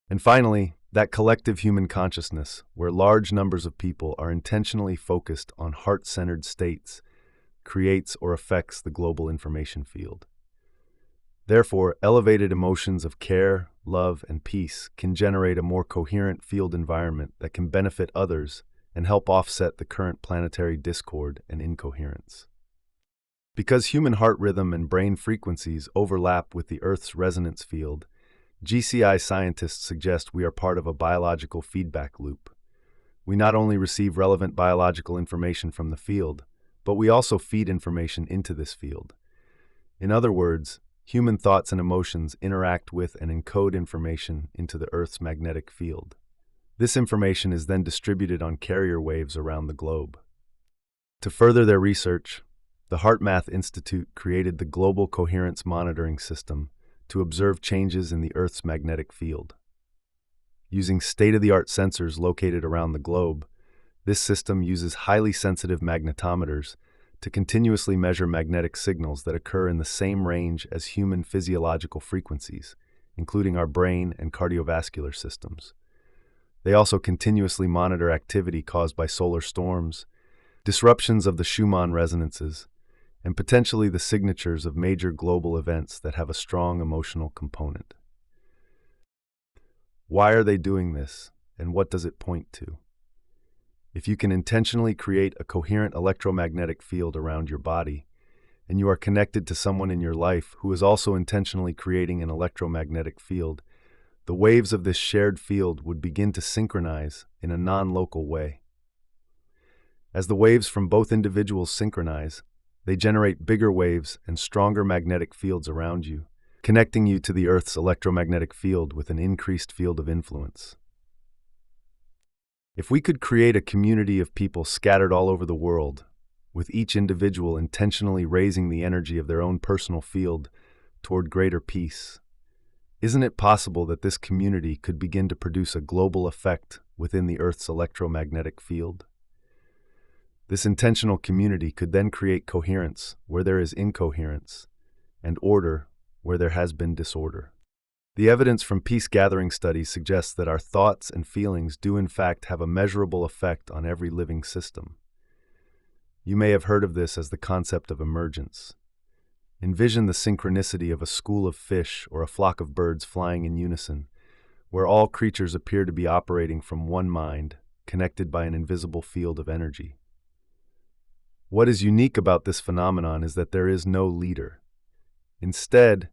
And finally, that collective human consciousness, where large numbers of people are intentionally focused on heart-centered states, creates or affects the global information field. Therefore, elevated emotions of care, love, and peace can generate a more coherent field environment that can benefit others and help offset the current planetary discord and incoherence. Because human heart rhythm and brain frequencies overlap with the Earth's resonance field, GCI scientists suggest we are part of a biological feedback loop. We not only receive relevant biological information from the field, but we also feed information into this field. In other words, human thoughts and emotions interact with and encode information into the Earth's magnetic field. This information is then distributed on carrier waves around the globe. To further their research, the HeartMath Institute created the Global Coherence Monitoring System to observe changes in the Earth's magnetic field. Using state-of-the-art sensors located around the globe, this system uses highly sensitive magnetometers to continuously measure magnetic signals that occur in the same range as human physiological frequencies, including our brain and cardiovascular systems. They also continuously monitor activity caused by solar storms, disruptions of the Schumann resonances, and potentially the signatures of major global events that have a strong emotional component. Why are they doing this, and what does it point to? If you can intentionally create a coherent electromagnetic field around your body, and you are connected to someone in your life who is also intentionally creating an electromagnetic field, the waves of this shared field would begin to synchronize in a non-local way. As the waves from both individuals synchronize, they generate bigger waves and stronger magnetic fields around you, connecting you to the Earth's electromagnetic field with an increased field of influence. If we could create a community of people scattered all over the world, with each individual intentionally raising the energy of their own personal field toward greater peace, isn't it possible that this community could begin to produce a global effect within the Earth's electromagnetic field? This intentional community could then create coherence where there is incoherence, and order where there has been disorder. The evidence from peace-gathering studies suggests that our thoughts and feelings do in fact have a measurable effect on every living system. You may have heard of this as the concept of emergence. Envision the synchronicity of a school of fish or a flock of birds flying in unison, where all creatures appear to be operating from one mind, connected by an invisible field of energy. What is unique about this phenomenon is that there is no leader. Instead,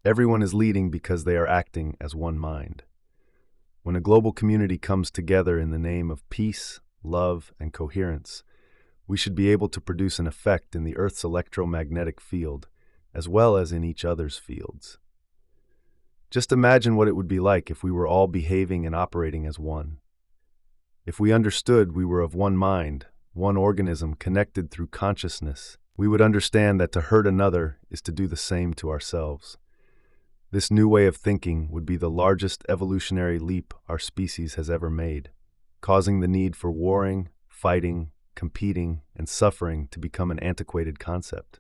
everyone is leading because they are acting as one mind. When a global community comes together in the name of peace, love, and coherence, we should be able to produce an effect in the Earth's electromagnetic field, as well as in each other's fields. Just imagine what it would be like if we were all behaving and operating as one. If we understood we were of one mind, one organism connected through consciousness, we would understand that to hurt another is to do the same to ourselves. This new way of thinking would be the largest evolutionary leap our species has ever made, causing the need for warring, fighting, competing, and suffering to become an antiquated concept.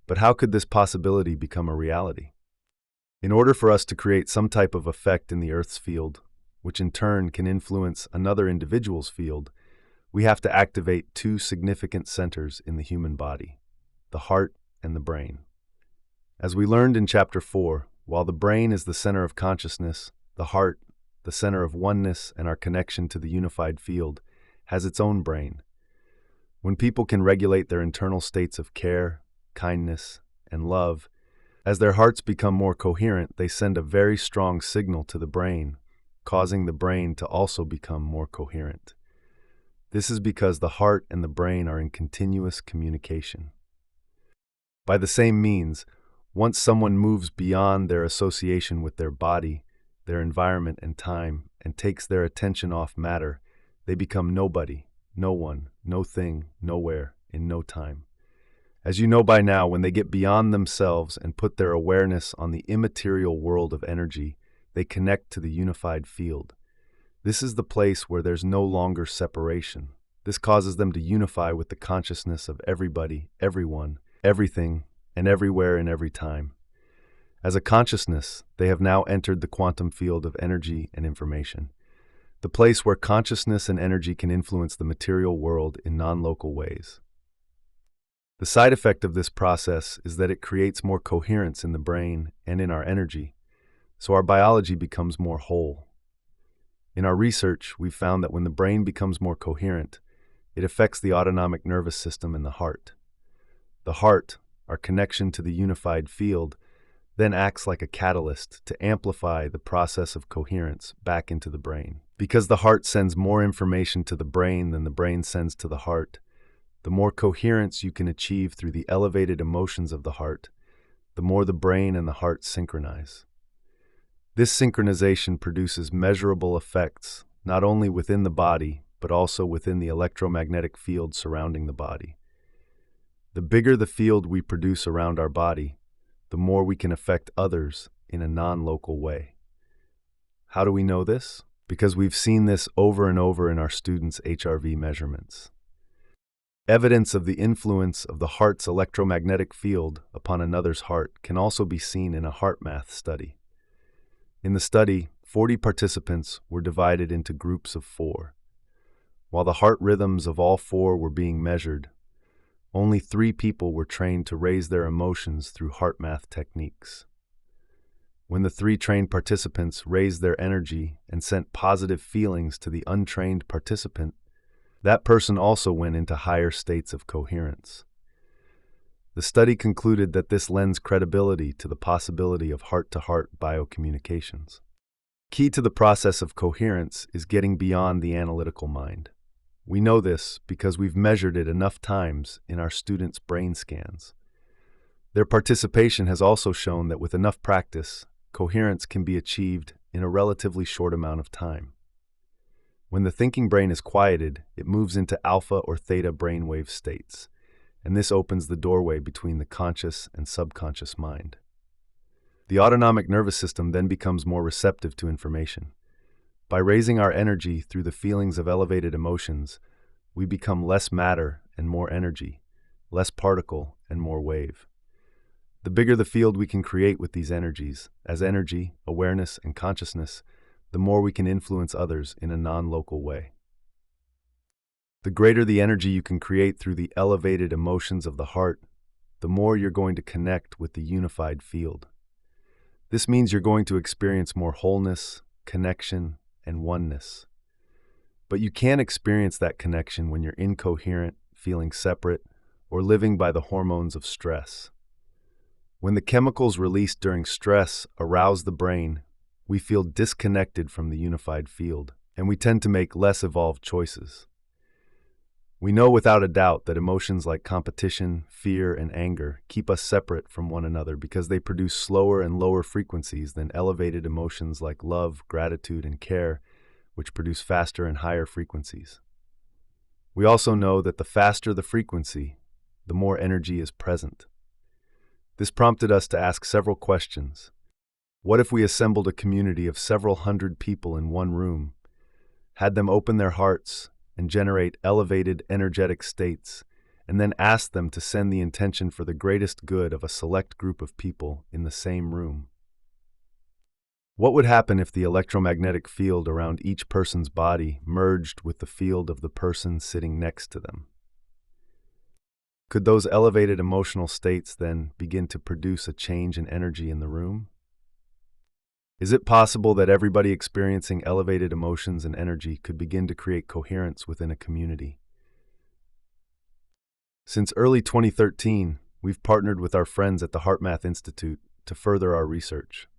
But how could this possibility become a reality? In order for us to create some type of effect in the Earth's field, which in turn can influence another individual's field, we have to activate two significant centers in the human body, the heart and the brain. As we learned in Chapter 4, while the brain is the center of consciousness, the heart, the center of oneness and our connection to the unified field, has its own brain. When people can regulate their internal states of care, kindness, and love, as their hearts become more coherent, they send a very strong signal to the brain, causing the brain to also become more coherent. This is because the heart and the brain are in continuous communication. By the same means, once someone moves beyond their association with their body, their environment and time, and takes their attention off matter, they become nobody, no one, no thing, nowhere, in no time. As you know by now, when they get beyond themselves and put their awareness on the immaterial world of energy, they connect to the unified field. This is the place where there's no longer separation. This causes them to unify with the consciousness of everybody, everyone, everything, and everywhere in every time. As a consciousness, they have now entered the quantum field of energy and information, the place where consciousness and energy can influence the material world in non-local ways. The side effect of this process is that it creates more coherence in the brain and in our energy, so our biology becomes more whole. In our research, we've found that when the brain becomes more coherent, it affects the autonomic nervous system and the heart. The heart, our connection to the unified field, then acts like a catalyst to amplify the process of coherence back into the brain. Because the heart sends more information to the brain than the brain sends to the heart, the more coherence you can achieve through the elevated emotions of the heart, the more the brain and the heart synchronize. This synchronization produces measurable effects, not only within the body, but also within the electromagnetic field surrounding the body. The bigger the field we produce around our body, the more we can affect others in a non-local way. How do we know this? Because we've seen this over and over in our students' HRV measurements. Evidence of the influence of the heart's electromagnetic field upon another's heart can also be seen in a heart math study. In the study, 40 participants were divided into groups of 4. While the heart rhythms of all 4 were being measured, only 3 people were trained to raise their emotions through heart math techniques. When the 3 trained participants raised their energy and sent positive feelings to the untrained participant, that person also went into higher states of coherence. The study concluded that this lends credibility to the possibility of heart-to-heart biocommunications. Key to the process of coherence is getting beyond the analytical mind. We know this because we've measured it enough times in our students' brain scans. Their participation has also shown that with enough practice, coherence can be achieved in a relatively short amount of time. When the thinking brain is quieted, it moves into alpha or theta brainwave states, and this opens the doorway between the conscious and subconscious mind. The autonomic nervous system then becomes more receptive to information. By raising our energy through the feelings of elevated emotions, we become less matter and more energy, less particle and more wave. The bigger the field we can create with these energies, as energy, awareness, and consciousness, the more we can influence others in a non-local way. The greater the energy you can create through the elevated emotions of the heart, the more you're going to connect with the unified field. This means you're going to experience more wholeness, connection, and oneness. But you can't experience that connection when you're incoherent, feeling separate, or living by the hormones of stress. When the chemicals released during stress arouse the brain, we feel disconnected from the unified field, and we tend to make less evolved choices. We know without a doubt that emotions like competition, fear, and anger keep us separate from one another because they produce slower and lower frequencies than elevated emotions like love, gratitude, and care, which produce faster and higher frequencies. We also know that the faster the frequency, the more energy is present. This prompted us to ask several questions. What if we assembled a community of several hundred people in one room, had them open their hearts, and generate elevated energetic states, and then ask them to send the intention for the greatest good of a select group of people in the same room? What would happen if the electromagnetic field around each person's body merged with the field of the person sitting next to them? Could those elevated emotional states then begin to produce a change in energy in the room? Is it possible that everybody experiencing elevated emotions and energy could begin to create coherence within a community? Since early 2013, we've partnered with our friends at the HeartMath Institute to further our research.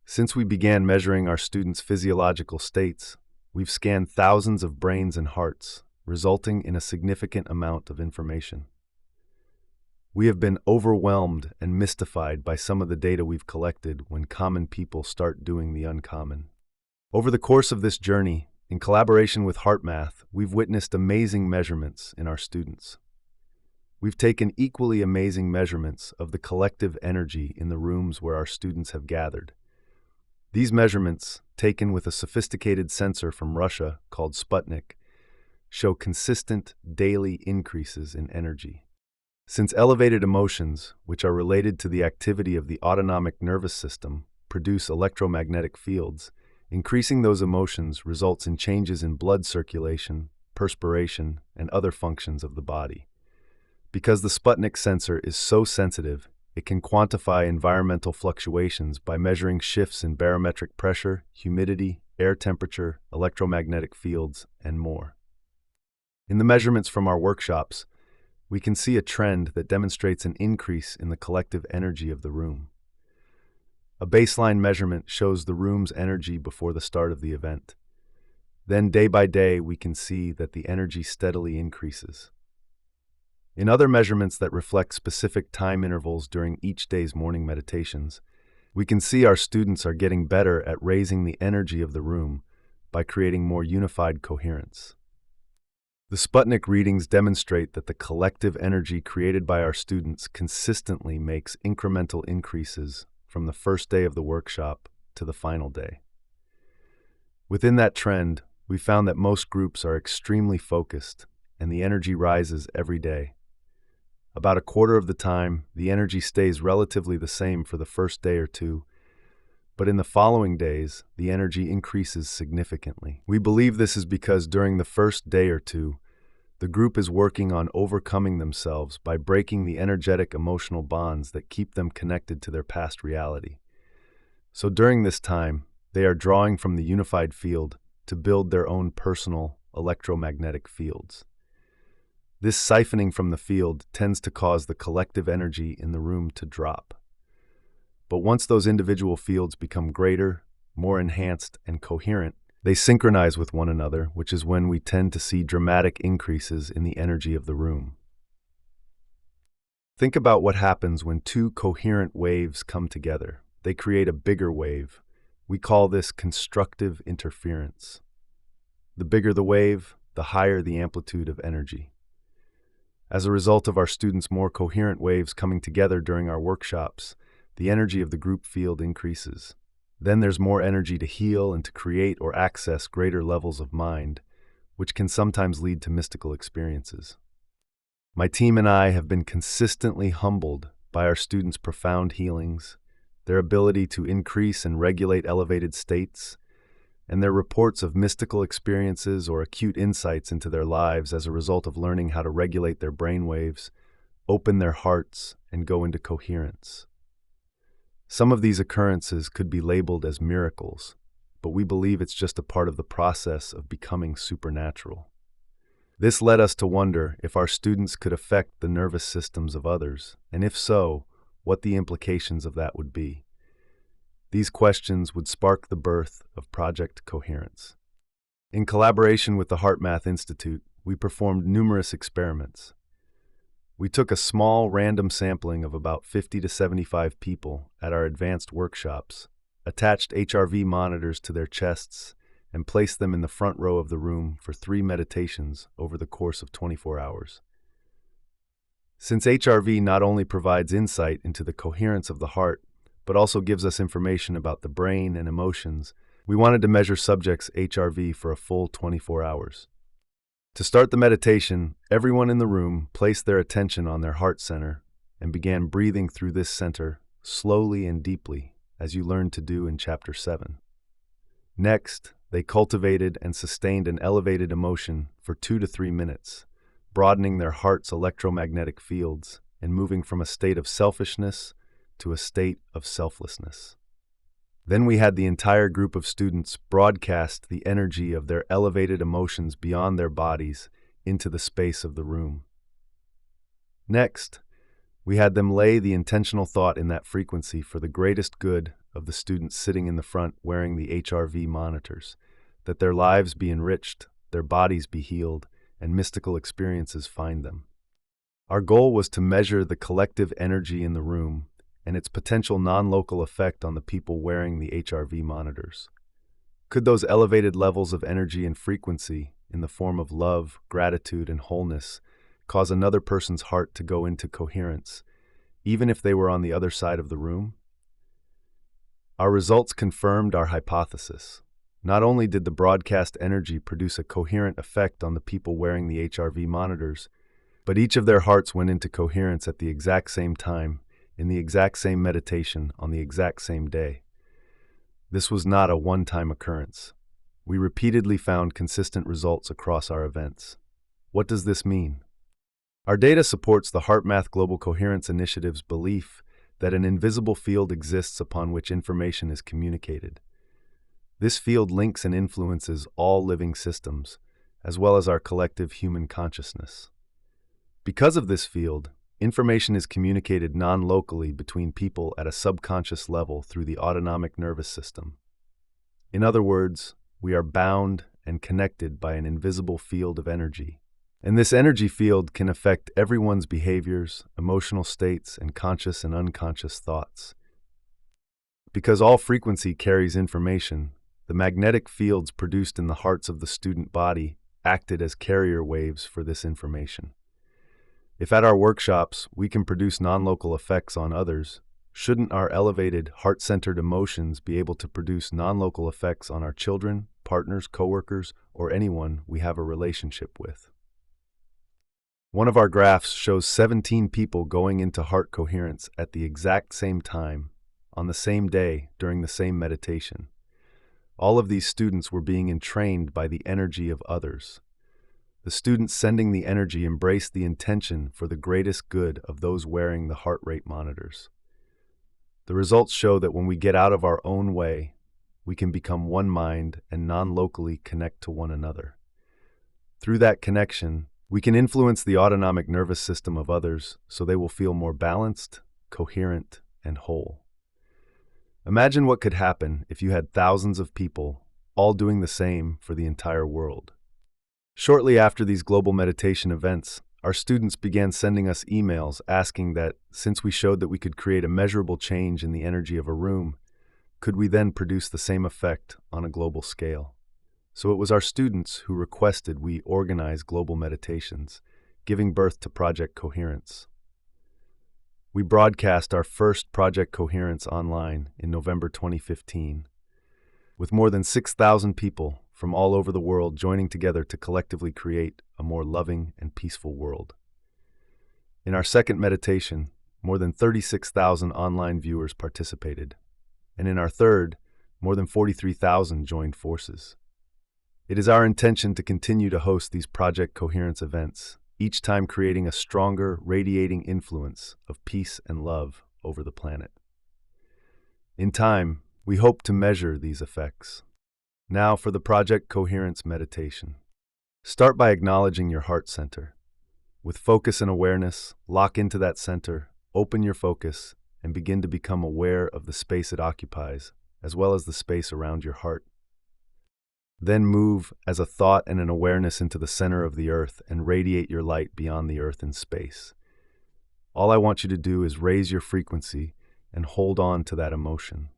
Since we began measuring our students' physiological states, we've scanned thousands of brains and hearts, resulting in a significant amount of information. We have been overwhelmed and mystified by some of the data we've collected when common people start doing the uncommon. Over the course of this journey, in collaboration with HeartMath, we've witnessed amazing measurements in our students. We've taken equally amazing measurements of the collective energy in the rooms where our students have gathered. These measurements, taken with a sophisticated sensor from Russia called Sputnik, show consistent daily increases in energy. Since elevated emotions, which are related to the activity of the autonomic nervous system, produce electromagnetic fields, increasing those emotions results in changes in blood circulation, perspiration, and other functions of the body. Because the Sputnik sensor is so sensitive, it can quantify environmental fluctuations by measuring shifts in barometric pressure, humidity, air temperature, electromagnetic fields, and more. In the measurements from our workshops, we can see a trend that demonstrates an increase in the collective energy of the room. A baseline measurement shows the room's energy before the start of the event. Then, day by day, we can see that the energy steadily increases. In other measurements that reflect specific time intervals during each day's morning meditations, we can see our students are getting better at raising the energy of the room by creating more unified coherence. The Sputnik readings demonstrate that the collective energy created by our students consistently makes incremental increases from the first day of the workshop to the final day. Within that trend, we found that most groups are extremely focused and the energy rises every day. About a quarter of the time, the energy stays relatively the same for the first day or two, but in the following days, the energy increases significantly. We believe this is because during the first day or two, the group is working on overcoming themselves by breaking the energetic emotional bonds that keep them connected to their past reality. So during this time, they are drawing from the unified field to build their own personal electromagnetic fields. This siphoning from the field tends to cause the collective energy in the room to drop. But once those individual fields become greater, more enhanced, and coherent, they synchronize with one another, which is when we tend to see dramatic increases in the energy of the room. Think about what happens when two coherent waves come together. They create a bigger wave. We call this constructive interference. The bigger the wave, the higher the amplitude of energy. As a result of our students' more coherent waves coming together during our workshops, the energy of the group field increases. Then there's more energy to heal and to create or access greater levels of mind, which can sometimes lead to mystical experiences. My team and I have been consistently humbled by our students' profound healings, their ability to increase and regulate elevated states, and their reports of mystical experiences or acute insights into their lives as a result of learning how to regulate their brainwaves, open their hearts, and go into coherence. Some of these occurrences could be labeled as miracles, but we believe it's just a part of the process of becoming supernatural. This led us to wonder if our students could affect the nervous systems of others, and if so, what the implications of that would be. These questions would spark the birth of Project Coherence. In collaboration with the HeartMath Institute, we performed numerous experiments. We took a small random sampling of about 50 to 75 people at our advanced workshops, attached HRV monitors to their chests, and placed them in the front row of the room for 3 meditations over the course of 24 hours. Since HRV not only provides insight into the coherence of the heart, but also gives us information about the brain and emotions, we wanted to measure subjects' HRV for a full 24 hours. To start the meditation, everyone in the room placed their attention on their heart center and began breathing through this center slowly and deeply, as you learned to do in Chapter 7. Next, they cultivated and sustained an elevated emotion for 2 to 3 minutes, broadening their heart's electromagnetic fields and moving from a state of selfishness to a state of selflessness. Then we had the entire group of students broadcast the energy of their elevated emotions beyond their bodies into the space of the room. Next, we had them lay the intentional thought in that frequency for the greatest good of the students sitting in the front wearing the HRV monitors, that their lives be enriched, their bodies be healed, and mystical experiences find them. Our goal was to measure the collective energy in the room and its potential non-local effect on the people wearing the HRV monitors. Could those elevated levels of energy and frequency, in the form of love, gratitude, and wholeness, cause another person's heart to go into coherence, even if they were on the other side of the room? Our results confirmed our hypothesis. Not only did the broadcast energy produce a coherent effect on the people wearing the HRV monitors, but each of their hearts went into coherence at the exact same time, in the exact same meditation, on the exact same day. This was not a one-time occurrence. We repeatedly found consistent results across our events. What does this mean? Our data supports the HeartMath Global Coherence Initiative's belief that an invisible field exists upon which information is communicated. This field links and influences all living systems, as well as our collective human consciousness. Because of this field, information is communicated non-locally between people at a subconscious level through the autonomic nervous system. In other words, we are bound and connected by an invisible field of energy. And this energy field can affect everyone's behaviors, emotional states, and conscious and unconscious thoughts. Because all frequency carries information, the magnetic fields produced in the hearts of the student body acted as carrier waves for this information. If at our workshops we can produce non-local effects on others, shouldn't our elevated, heart-centered emotions be able to produce non-local effects on our children, partners, coworkers, or anyone we have a relationship with? One of our graphs shows 17 people going into heart coherence at the exact same time, on the same day, during the same meditation. All of these students were being entrained by the energy of others. The students sending the energy embraced the intention for the greatest good of those wearing the heart rate monitors. The results show that when we get out of our own way, we can become one mind and non-locally connect to one another. Through that connection, We can influence the autonomic nervous system of others so they will feel more balanced, coherent, and whole. Imagine what could happen if you had thousands of people all doing the same for the entire world. Shortly after these global meditation events, our students began sending us emails asking that, since we showed that we could create a measurable change in the energy of a room, could we then produce the same effect on a global scale? So it was our students who requested we organize global meditations, giving birth to Project Coherence. We broadcast our first Project Coherence online in November 2015, with more than 6,000 people from all over the world joining together to collectively create a more loving and peaceful world. In our second meditation, more than 36,000 online viewers participated, and in our third, more than 43,000 joined forces. It is our intention to continue to host these Project Coherence events, each time creating a stronger, radiating influence of peace and love over the planet. In time, we hope to measure these effects. Now for the Project Coherence meditation. Start by acknowledging your heart center. With focus and awareness, lock into that center, open your focus, and begin to become aware of the space it occupies, as well as the space around your heart. Then move as a thought and an awareness into the center of the earth and radiate your light beyond the earth and space. All I want you to do is raise your frequency and hold on to that emotion.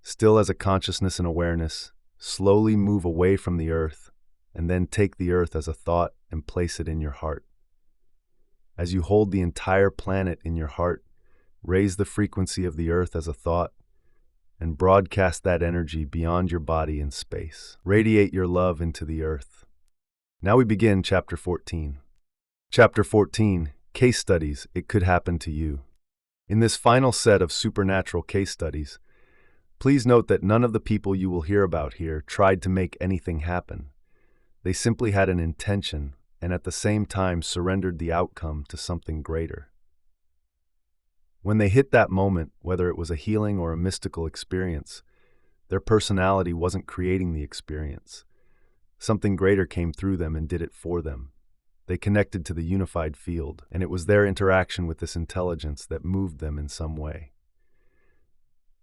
Still as a consciousness and awareness, slowly move away from the earth and then take the earth as a thought and place it in your heart. As you hold the entire planet in your heart, raise the frequency of the earth as a thought and broadcast that energy beyond your body in space. Radiate your love into the earth. Now we begin Chapter 14. Chapter 14, Case Studies, It Could Happen to You. In this final set of supernatural case studies, please note that none of the people you will hear about here tried to make anything happen. They simply had an intention and at the same time surrendered the outcome to something greater. When they hit that moment, whether it was a healing or a mystical experience, their personality wasn't creating the experience. Something greater came through them and did it for them. They connected to the unified field, and it was their interaction with this intelligence that moved them in some way.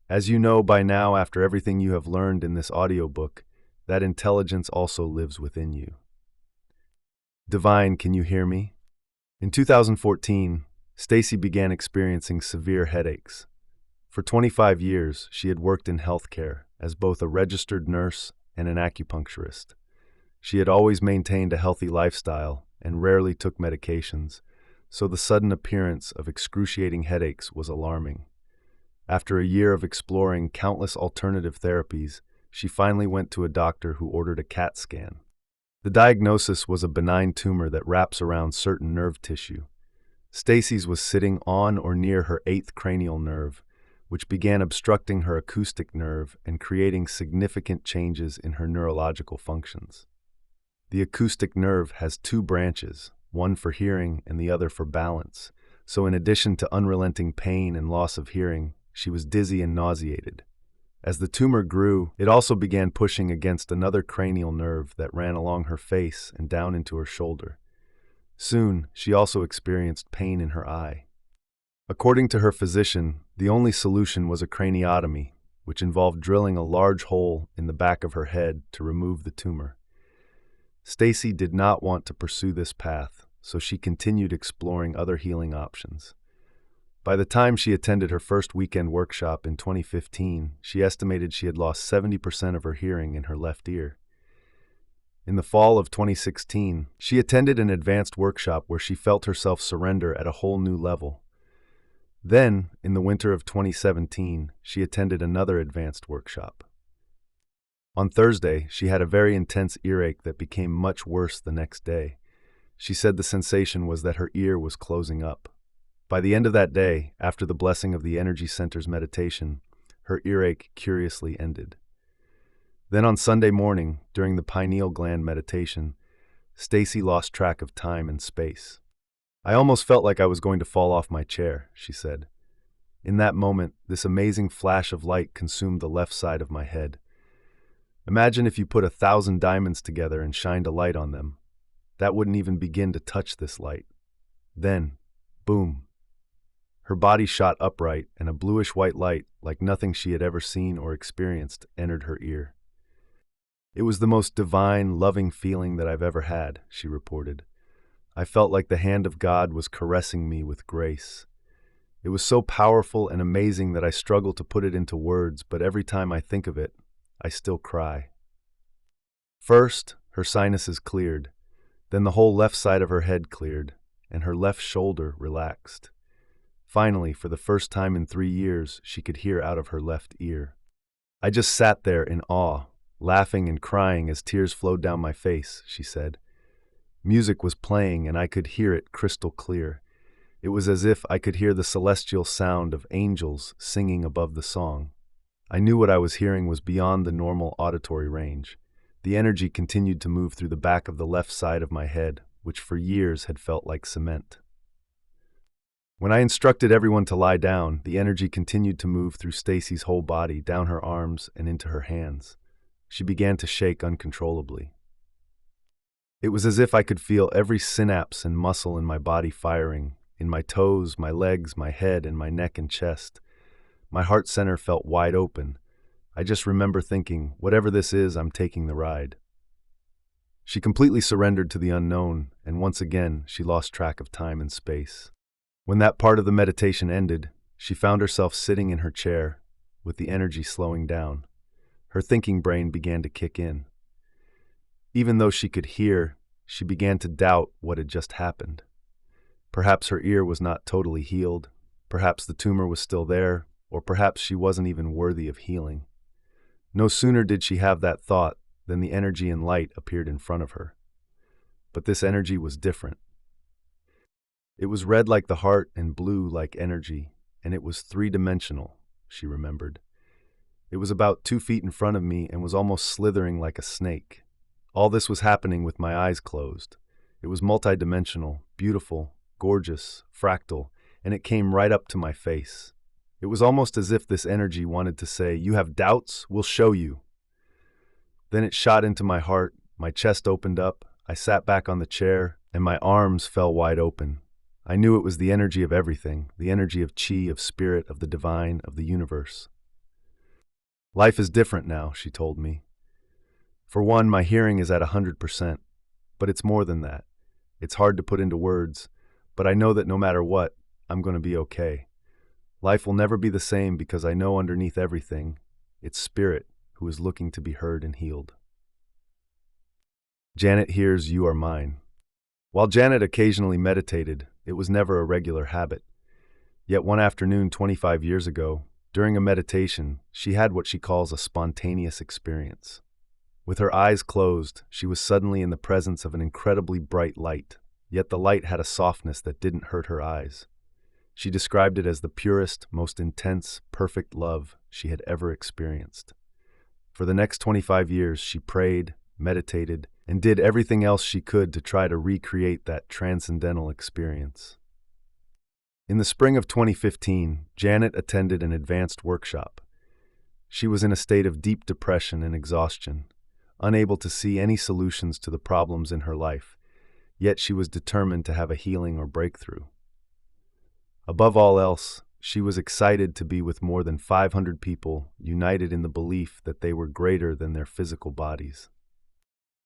As you know by now, after everything you have learned in this audiobook, that intelligence also lives within you. Divine, can you hear me? In 2014, Stacy began experiencing severe headaches. For 25 years, she had worked in healthcare as both a registered nurse and an acupuncturist. She had always maintained a healthy lifestyle and rarely took medications, so the sudden appearance of excruciating headaches was alarming. After a year of exploring countless alternative therapies, she finally went to a doctor who ordered a CAT scan. The diagnosis was a benign tumor that wraps around certain nerve tissue. Stacy's was sitting on or near her 8th cranial nerve, which began obstructing her acoustic nerve and creating significant changes in her neurological functions. The acoustic nerve has 2 branches, one for hearing and the other for balance, so in addition to unrelenting pain and loss of hearing, she was dizzy and nauseated. As the tumor grew, it also began pushing against another cranial nerve that ran along her face and down into her shoulder. Soon, she also experienced pain in her eye. According to her physician, the only solution was a craniotomy, which involved drilling a large hole in the back of her head to remove the tumor. Stacy did not want to pursue this path, so she continued exploring other healing options. By the time she attended her first weekend workshop in 2015, she estimated she had lost 70% of her hearing in her left ear. In the fall of 2016, she attended an advanced workshop where she felt herself surrender at a whole new level. Then, in the winter of 2017, she attended another advanced workshop. On Thursday, she had a very intense earache that became much worse the next day. She said the sensation was that her ear was closing up. By the end of that day, after the blessing of the Energy Center's meditation, her earache curiously ended. Then on Sunday morning, during the Pineal Gland meditation, Stacy lost track of time and space. I almost felt like I was going to fall off my chair, she said. In that moment, this amazing flash of light consumed the left side of my head. Imagine if you put 1,000 diamonds together and shined a light on them. that wouldn't even begin to touch this light. Then, boom. Her body shot upright, and a bluish-white light, like nothing she had ever seen or experienced, entered her ear. "It was the most divine, loving feeling that I've ever had," she reported. "I felt like the hand of God was caressing me with grace. It was so powerful and amazing that I struggle to put it into words, but every time I think of it, I still cry." First, her sinuses cleared. Then the whole left side of her head cleared, and her left shoulder relaxed. Finally, for the first time in 3 years, she could hear out of her left ear. "I just sat there in awe, laughing and crying as tears flowed down my face," she said. "Music was playing, and I could hear it crystal clear. It was as if I could hear the celestial sound of angels singing above the song. I knew what I was hearing was beyond the normal auditory range. The energy continued to move through the back of the left side of my head, which for years had felt like cement. When I instructed everyone to lie down, the energy continued to move through Stacy's whole body, down her arms and into her hands. She began to shake uncontrollably. It was as if I could feel every synapse and muscle in my body firing, in my toes, my legs, my head, and my neck and chest. My heart center felt wide open. I just remember thinking, whatever this is, I'm taking the ride. She completely surrendered to the unknown, and once again, she lost track of time and space. When that part of the meditation ended, she found herself sitting in her chair, with the energy slowing down. Her thinking brain began to kick in. Even though she could hear, she began to doubt what had just happened. Perhaps her ear was not totally healed, perhaps the tumor was still there, or perhaps she wasn't even worthy of healing. No sooner did she have that thought than the energy and light appeared in front of her. But this energy was different. It was red like the heart and blue like energy, and it was three-dimensional, she remembered. It was about 2 feet in front of me and was almost slithering like a snake. All this was happening with my eyes closed. It was multidimensional, beautiful, gorgeous, fractal, and it came right up to my face. It was almost as if this energy wanted to say, "You have doubts? We'll show you." Then it shot into my heart, my chest opened up, I sat back on the chair, and my arms fell wide open. I knew it was the energy of everything, the energy of chi, of spirit, of the divine, of the universe. "Life is different now," she told me. "For one, my hearing is at 100%, but it's more than that. It's hard to put into words, but I know that no matter what, I'm going to be okay. Life will never be the same because I know underneath everything, it's spirit who is looking to be heard and healed." Janet hears "You Are Mine." While Janet occasionally meditated, it was never a regular habit. Yet one afternoon 25 years ago, during a meditation, she had what she calls a spontaneous experience. With her eyes closed, she was suddenly in the presence of an incredibly bright light, yet the light had a softness that didn't hurt her eyes. She described it as the purest, most intense, perfect love she had ever experienced. For the next 25 years, she prayed, meditated, and did everything else she could to try to recreate that transcendental experience. In the spring of 2015, Janet attended an advanced workshop. She was in a state of deep depression and exhaustion, unable to see any solutions to the problems in her life, yet she was determined to have a healing or breakthrough. Above all else, she was excited to be with more than 500 people united in the belief that they were greater than their physical bodies.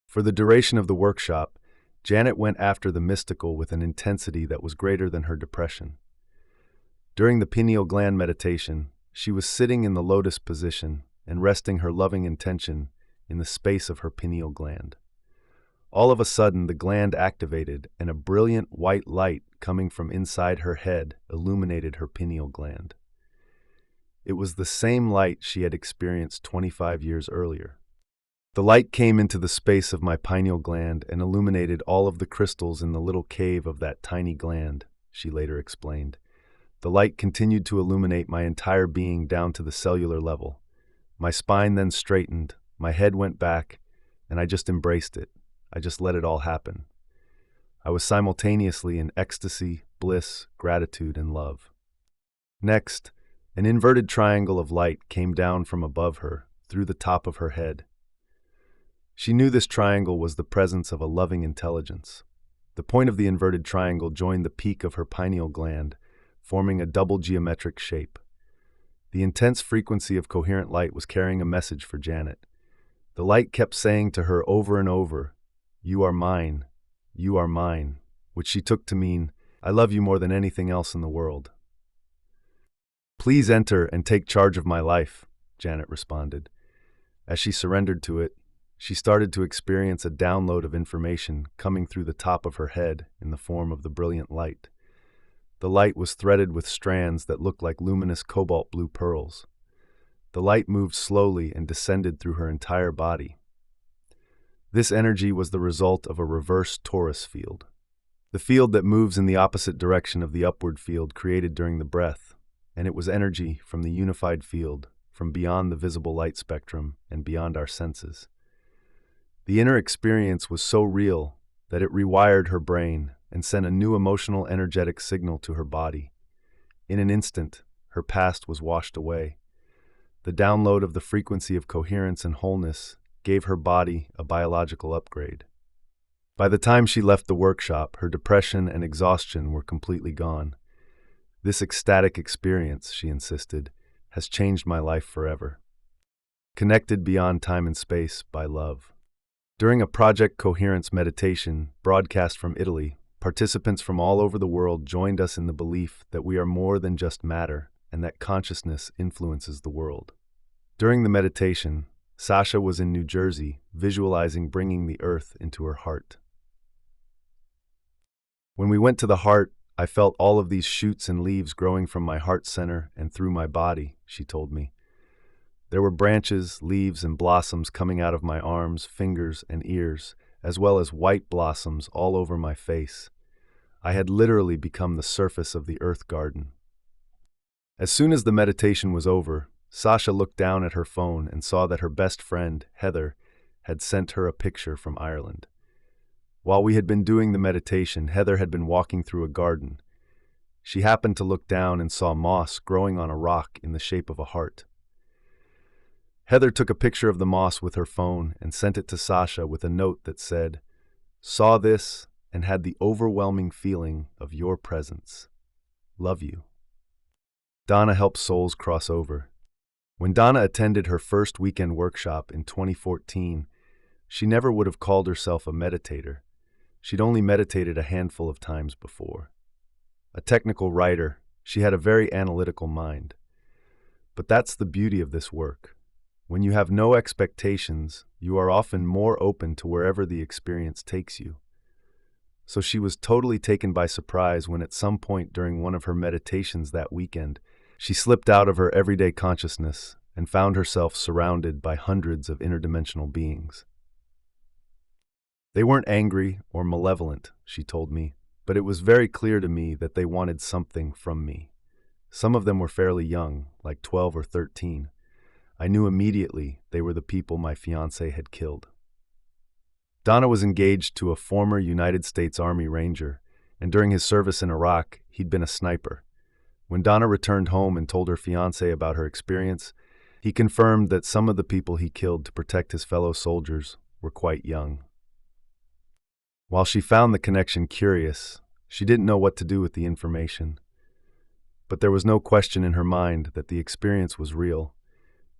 For the duration of the workshop, Janet went after the mystical with an intensity that was greater than her depression. During the pineal gland meditation, she was sitting in the lotus position and resting her loving intention in the space of her pineal gland. All of a sudden, the gland activated, and a brilliant white light coming from inside her head illuminated her pineal gland. It was the same light she had experienced 25 years earlier. "The light came into the space of my pineal gland and illuminated all of the crystals in the little cave of that tiny gland," she later explained. "The light continued to illuminate my entire being down to the cellular level. My spine then straightened, my head went back, and I just embraced it. I just let it all happen. I was simultaneously in ecstasy, bliss, gratitude, and love." Next, an inverted triangle of light came down from above her, through the top of her head. She knew this triangle was the presence of a loving intelligence. The point of the inverted triangle joined the peak of her pineal gland, forming a double geometric shape. The intense frequency of coherent light was carrying a message for Janet. The light kept saying to her over and over, "You are mine, you are mine," which she took to mean, "I love you more than anything else in the world." "Please enter and take charge of my life," Janet responded. As she surrendered to it, she started to experience a download of information coming through the top of her head in the form of the brilliant light. The light was threaded with strands that looked like luminous cobalt blue pearls. The light moved slowly and descended through her entire body. This energy was the result of a reverse torus field, the field that moves in the opposite direction of the upward field created during the breath, and it was energy from the unified field, from beyond the visible light spectrum and beyond our senses. The inner experience was so real that it rewired her brain and sent a new emotional energetic signal to her body. In an instant, her past was washed away. The download of the frequency of coherence and wholeness gave her body a biological upgrade. By the time she left the workshop, her depression and exhaustion were completely gone. "This ecstatic experience," she insisted, "has changed my life forever." Connected beyond time and space by love. During a Project Coherence meditation broadcast from Italy, participants from all over the world joined us in the belief that we are more than just matter and that consciousness influences the world. During the meditation, Sasha was in New Jersey, visualizing bringing the earth into her heart. "When we went to the heart, I felt all of these shoots and leaves growing from my heart center and through my body," she told me. "There were branches, leaves, and blossoms coming out of my arms, fingers, and ears, as well as white blossoms all over my face. I had literally become the surface of the earth garden." As soon as the meditation was over, Sasha looked down at her phone and saw that her best friend, Heather, had sent her a picture from Ireland. While we had been doing the meditation, Heather had been walking through a garden. She happened to look down and saw moss growing on a rock in the shape of a heart. Heather took a picture of the moss with her phone and sent it to Sasha with a note that said, "Saw this and had the overwhelming feeling of your presence. Love you." Donna helps souls cross over. When Donna attended her first weekend workshop in 2014, she never would have called herself a meditator. She'd only meditated a handful of times before. A technical writer, she had a very analytical mind. But that's the beauty of this work. When you have no expectations, you are often more open to wherever the experience takes you. So she was totally taken by surprise when at some point during one of her meditations that weekend, she slipped out of her everyday consciousness and found herself surrounded by hundreds of interdimensional beings. They weren't angry or malevolent, she told me, but it was very clear to me that they wanted something from me. Some of them were fairly young, like 12 or 13. I knew immediately they were the people my fiancé had killed. Donna was engaged to a former United States Army Ranger, and during his service in Iraq, he'd been a sniper. When Donna returned home and told her fiancé about her experience, he confirmed that some of the people he killed to protect his fellow soldiers were quite young. While she found the connection curious, she didn't know what to do with the information. But there was no question in her mind that the experience was real,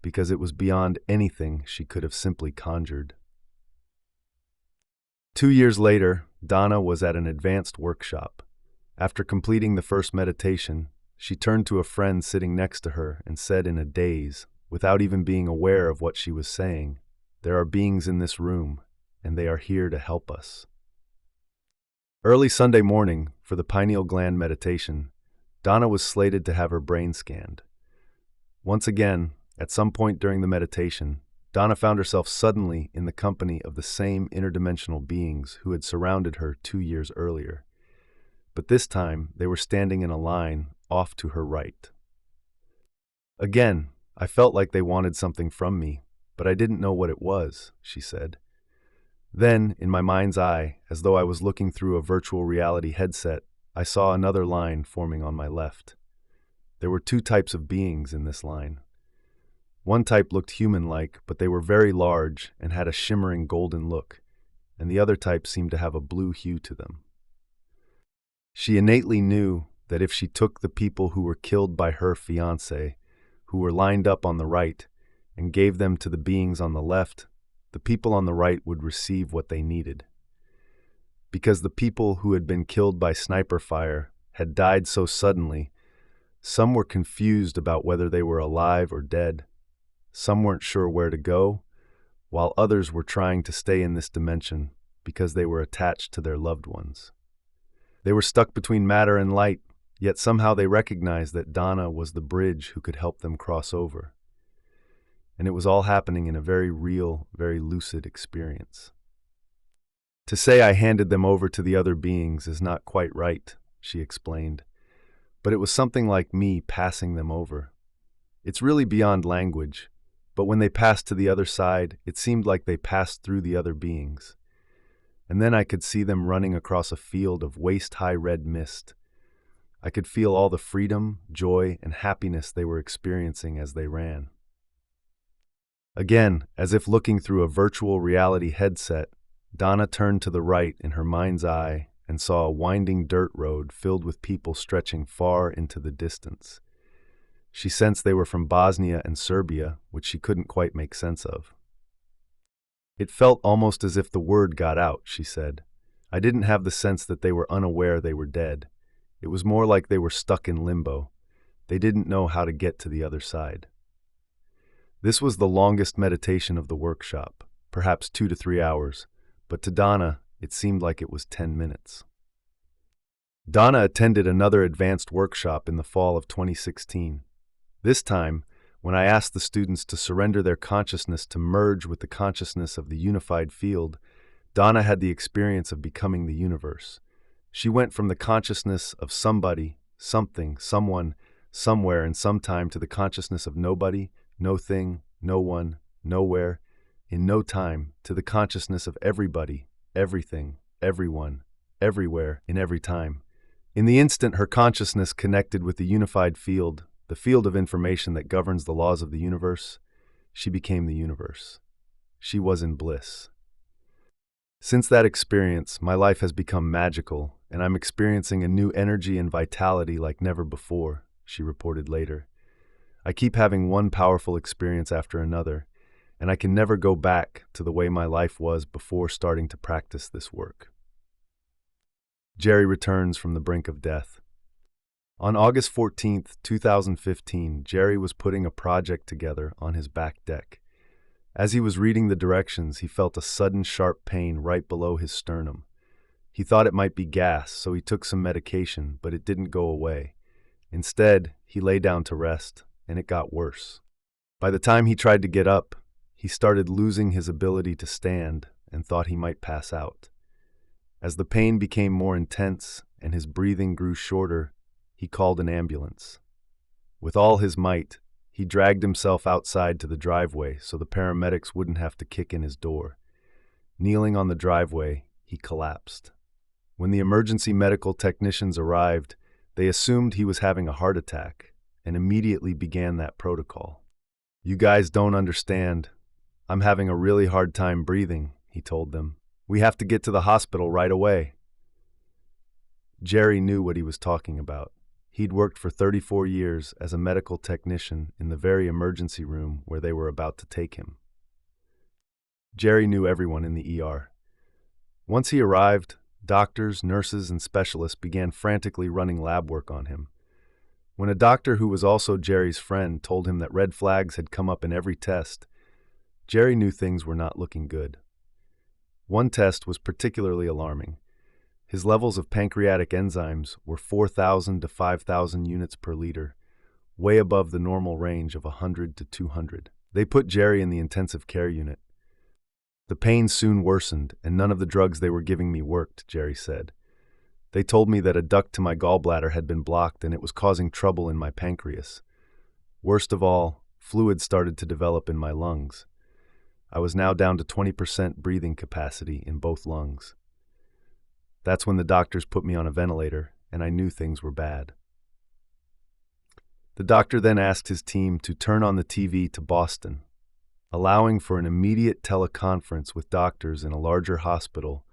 because it was beyond anything she could have simply conjured. 2 years later, Donna was at an advanced workshop. After completing the first meditation, she turned to a friend sitting next to her and said in a daze, without even being aware of what she was saying, "There are beings in this room, and they are here to help us." Early Sunday morning, for the Pineal Gland meditation, Donna was slated to have her brain scanned. Once again, at some point during the meditation, Donna found herself suddenly in the company of the same interdimensional beings who had surrounded her 2 years earlier. But this time, they were standing in a line off to her right. "Again, I felt like they wanted something from me, but I didn't know what it was," she said. Then, in my mind's eye, as though I was looking through a virtual reality headset, I saw another line forming on my left. There were 2 types of beings in this line. One type looked human-like, but they were very large and had a shimmering golden look, and the other type seemed to have a blue hue to them. She innately knew that if she took the people who were killed by her fiancé, who were lined up on the right, and gave them to the beings on the left, the people on the right would receive what they needed. Because the people who had been killed by sniper fire had died so suddenly, some were confused about whether they were alive or dead. Some weren't sure where to go, while others were trying to stay in this dimension because they were attached to their loved ones. They were stuck between matter and light, yet somehow they recognized that Donna was the bridge who could help them cross over. And it was all happening in a very real, very lucid experience. To say I handed them over to the other beings is not quite right, she explained, but it was something like me passing them over. It's really beyond language, but when they passed to the other side, it seemed like they passed through the other beings. And then I could see them running across a field of waist-high red mist. I could feel all the freedom, joy, and happiness they were experiencing as they ran. Again, as if looking through a virtual reality headset, Donna turned to the right in her mind's eye and saw a winding dirt road filled with people stretching far into the distance. She sensed they were from Bosnia and Serbia, which she couldn't quite make sense of. It felt almost as if the word got out, she said. I didn't have the sense that they were unaware they were dead. It was more like they were stuck in limbo. They didn't know how to get to the other side. This was the longest meditation of the workshop, perhaps 2 to 3 hours, but to Donna, it seemed like it was 10 minutes. Donna attended another advanced workshop in the fall of 2016. This time, when I asked the students to surrender their consciousness to merge with the consciousness of the unified field, Donna had the experience of becoming the universe. She went from the consciousness of somebody, something, someone, somewhere and sometime to the consciousness of nobody, no thing, no one, nowhere, in no time, to the consciousness of everybody, everything, everyone, everywhere, in every time. In the instant her consciousness connected with the unified field, the field of information that governs the laws of the universe, she became the universe. She was in bliss. Since that experience, my life has become magical, and I'm experiencing a new energy and vitality like never before, she reported later. I keep having one powerful experience after another, and I can never go back to the way my life was before starting to practice this work. Jerry returns from the brink of death. On August 14, 2015, Jerry was putting a project together on his back deck. As he was reading the directions, he felt a sudden sharp pain right below his sternum. He thought it might be gas, so he took some medication, but it didn't go away. Instead, he lay down to rest, and it got worse. By the time he tried to get up, he started losing his ability to stand and thought he might pass out. As the pain became more intense and his breathing grew shorter, he called an ambulance. With all his might, he dragged himself outside to the driveway so the paramedics wouldn't have to kick in his door. Kneeling on the driveway, he collapsed. When the emergency medical technicians arrived, they assumed he was having a heart attack and immediately began that protocol. "You guys don't understand. I'm having a really hard time breathing," he told them. "We have to get to the hospital right away." Jerry knew what he was talking about. He'd worked for 34 years as a medical technician in the very emergency room where they were about to take him. Jerry knew everyone in the ER. Once he arrived, doctors, nurses, and specialists began frantically running lab work on him. When a doctor who was also Jerry's friend told him that red flags had come up in every test, Jerry knew things were not looking good. One test was particularly alarming. His levels of pancreatic enzymes were 4,000 to 5,000 units per liter, way above the normal range of 100 to 200. They put Jerry in the intensive care unit. "The pain soon worsened, and none of the drugs they were giving me worked," Jerry said. "They told me that a duct to my gallbladder had been blocked and it was causing trouble in my pancreas. Worst of all, fluid started to develop in my lungs. I was now down to 20% breathing capacity in both lungs. That's when the doctors put me on a ventilator, and I knew things were bad." The doctor then asked his team to turn on the TV to Boston, allowing for an immediate teleconference with doctors in a larger hospital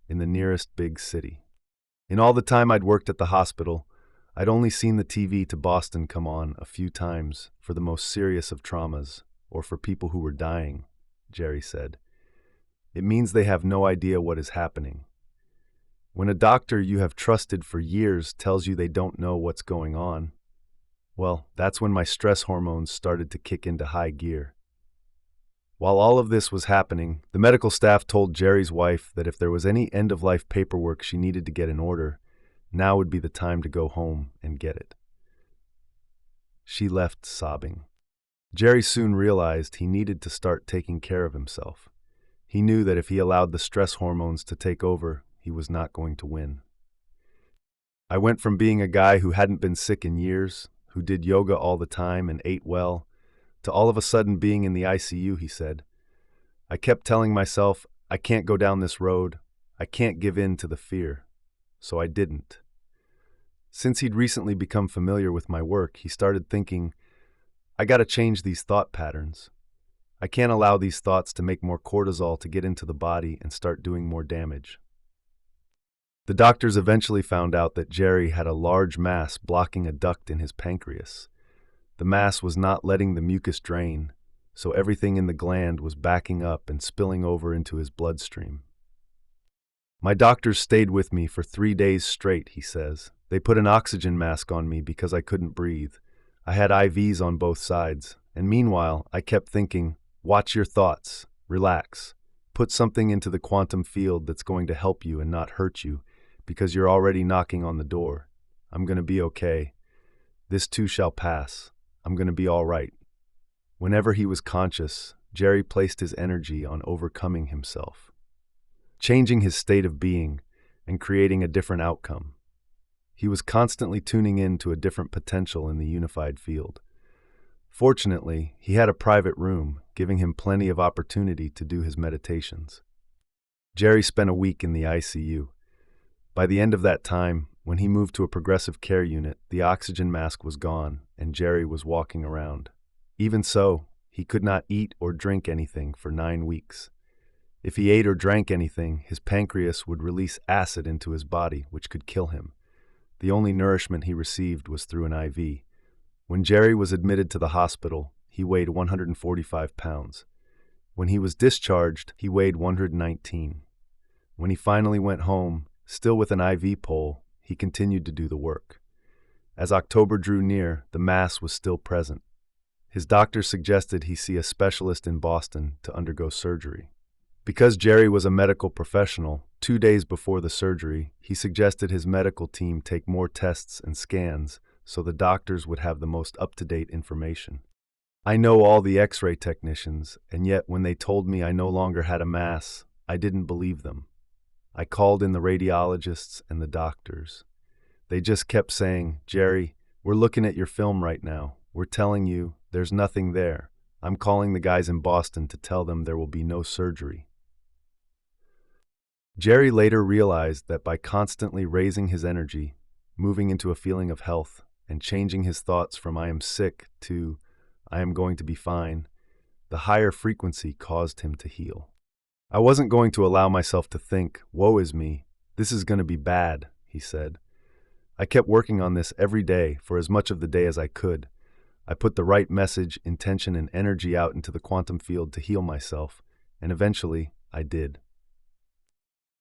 in the nearest big city. In all the time I'd worked at the hospital, I'd only seen the TV to Boston come on a few times for the most serious of traumas or for people who were dying, Jerry said. It means they have no idea what is happening. When a doctor you have trusted for years tells you they don't know what's going on, well, that's when my stress hormones started to kick into high gear. While all of this was happening, the medical staff told Jerry's wife that if there was any end-of-life paperwork she needed to get in order, now would be the time to go home and get it. She left sobbing. Jerry soon realized he needed to start taking care of himself. He knew that if he allowed the stress hormones to take over, he was not going to win. I went from being a guy who hadn't been sick in years, who did yoga all the time and ate well, to all of a sudden being in the ICU, he said. I kept telling myself, I can't go down this road. I can't give in to the fear. So I didn't. Since he'd recently become familiar with my work, he started thinking, I gotta change these thought patterns. I can't allow these thoughts to make more cortisol to get into the body and start doing more damage. The doctors eventually found out that Jerry had a large mass blocking a duct in his pancreas. The mass was not letting the mucus drain, so everything in the gland was backing up and spilling over into his bloodstream. My doctors stayed with me for 3 days straight, he says. They put an oxygen mask on me because I couldn't breathe. I had IVs on both sides, and meanwhile, I kept thinking, watch your thoughts, relax, put something into the quantum field that's going to help you and not hurt you, because you're already knocking on the door. I'm going to be okay. This too shall pass. I'm going to be all right. Whenever he was conscious, Jerry placed his energy on overcoming himself, changing his state of being, and creating a different outcome. He was constantly tuning in to a different potential in the unified field. Fortunately, he had a private room, giving him plenty of opportunity to do his meditations. Jerry spent a week in the ICU. By the end of that time, when he moved to a progressive care unit, the oxygen mask was gone, and Jerry was walking around. Even so, he could not eat or drink anything for 9 weeks. If he ate or drank anything, his pancreas would release acid into his body, which could kill him. The only nourishment he received was through an IV. When Jerry was admitted to the hospital, he weighed 145 pounds. When he was discharged, he weighed 119. When he finally went home, still with an IV pole, he continued to do the work. As October drew near, the mass was still present. His doctor suggested he see a specialist in Boston to undergo surgery. Because Jerry was a medical professional, 2 days before the surgery, he suggested his medical team take more tests and scans so the doctors would have the most up-to-date information. I know all the X-ray technicians, and yet when they told me I no longer had a mass, I didn't believe them. I called in the radiologists and the doctors. They just kept saying, Jerry, we're looking at your film right now. We're telling you there's nothing there. I'm calling the guys in Boston to tell them there will be no surgery. Jerry later realized that by constantly raising his energy, moving into a feeling of health, and changing his thoughts from I am sick to I am going to be fine, the higher frequency caused him to heal. I wasn't going to allow myself to think, woe is me, this is going to be bad, he said. I kept working on this every day for as much of the day as I could. I put the right message, intention, and energy out into the quantum field to heal myself, and eventually I did.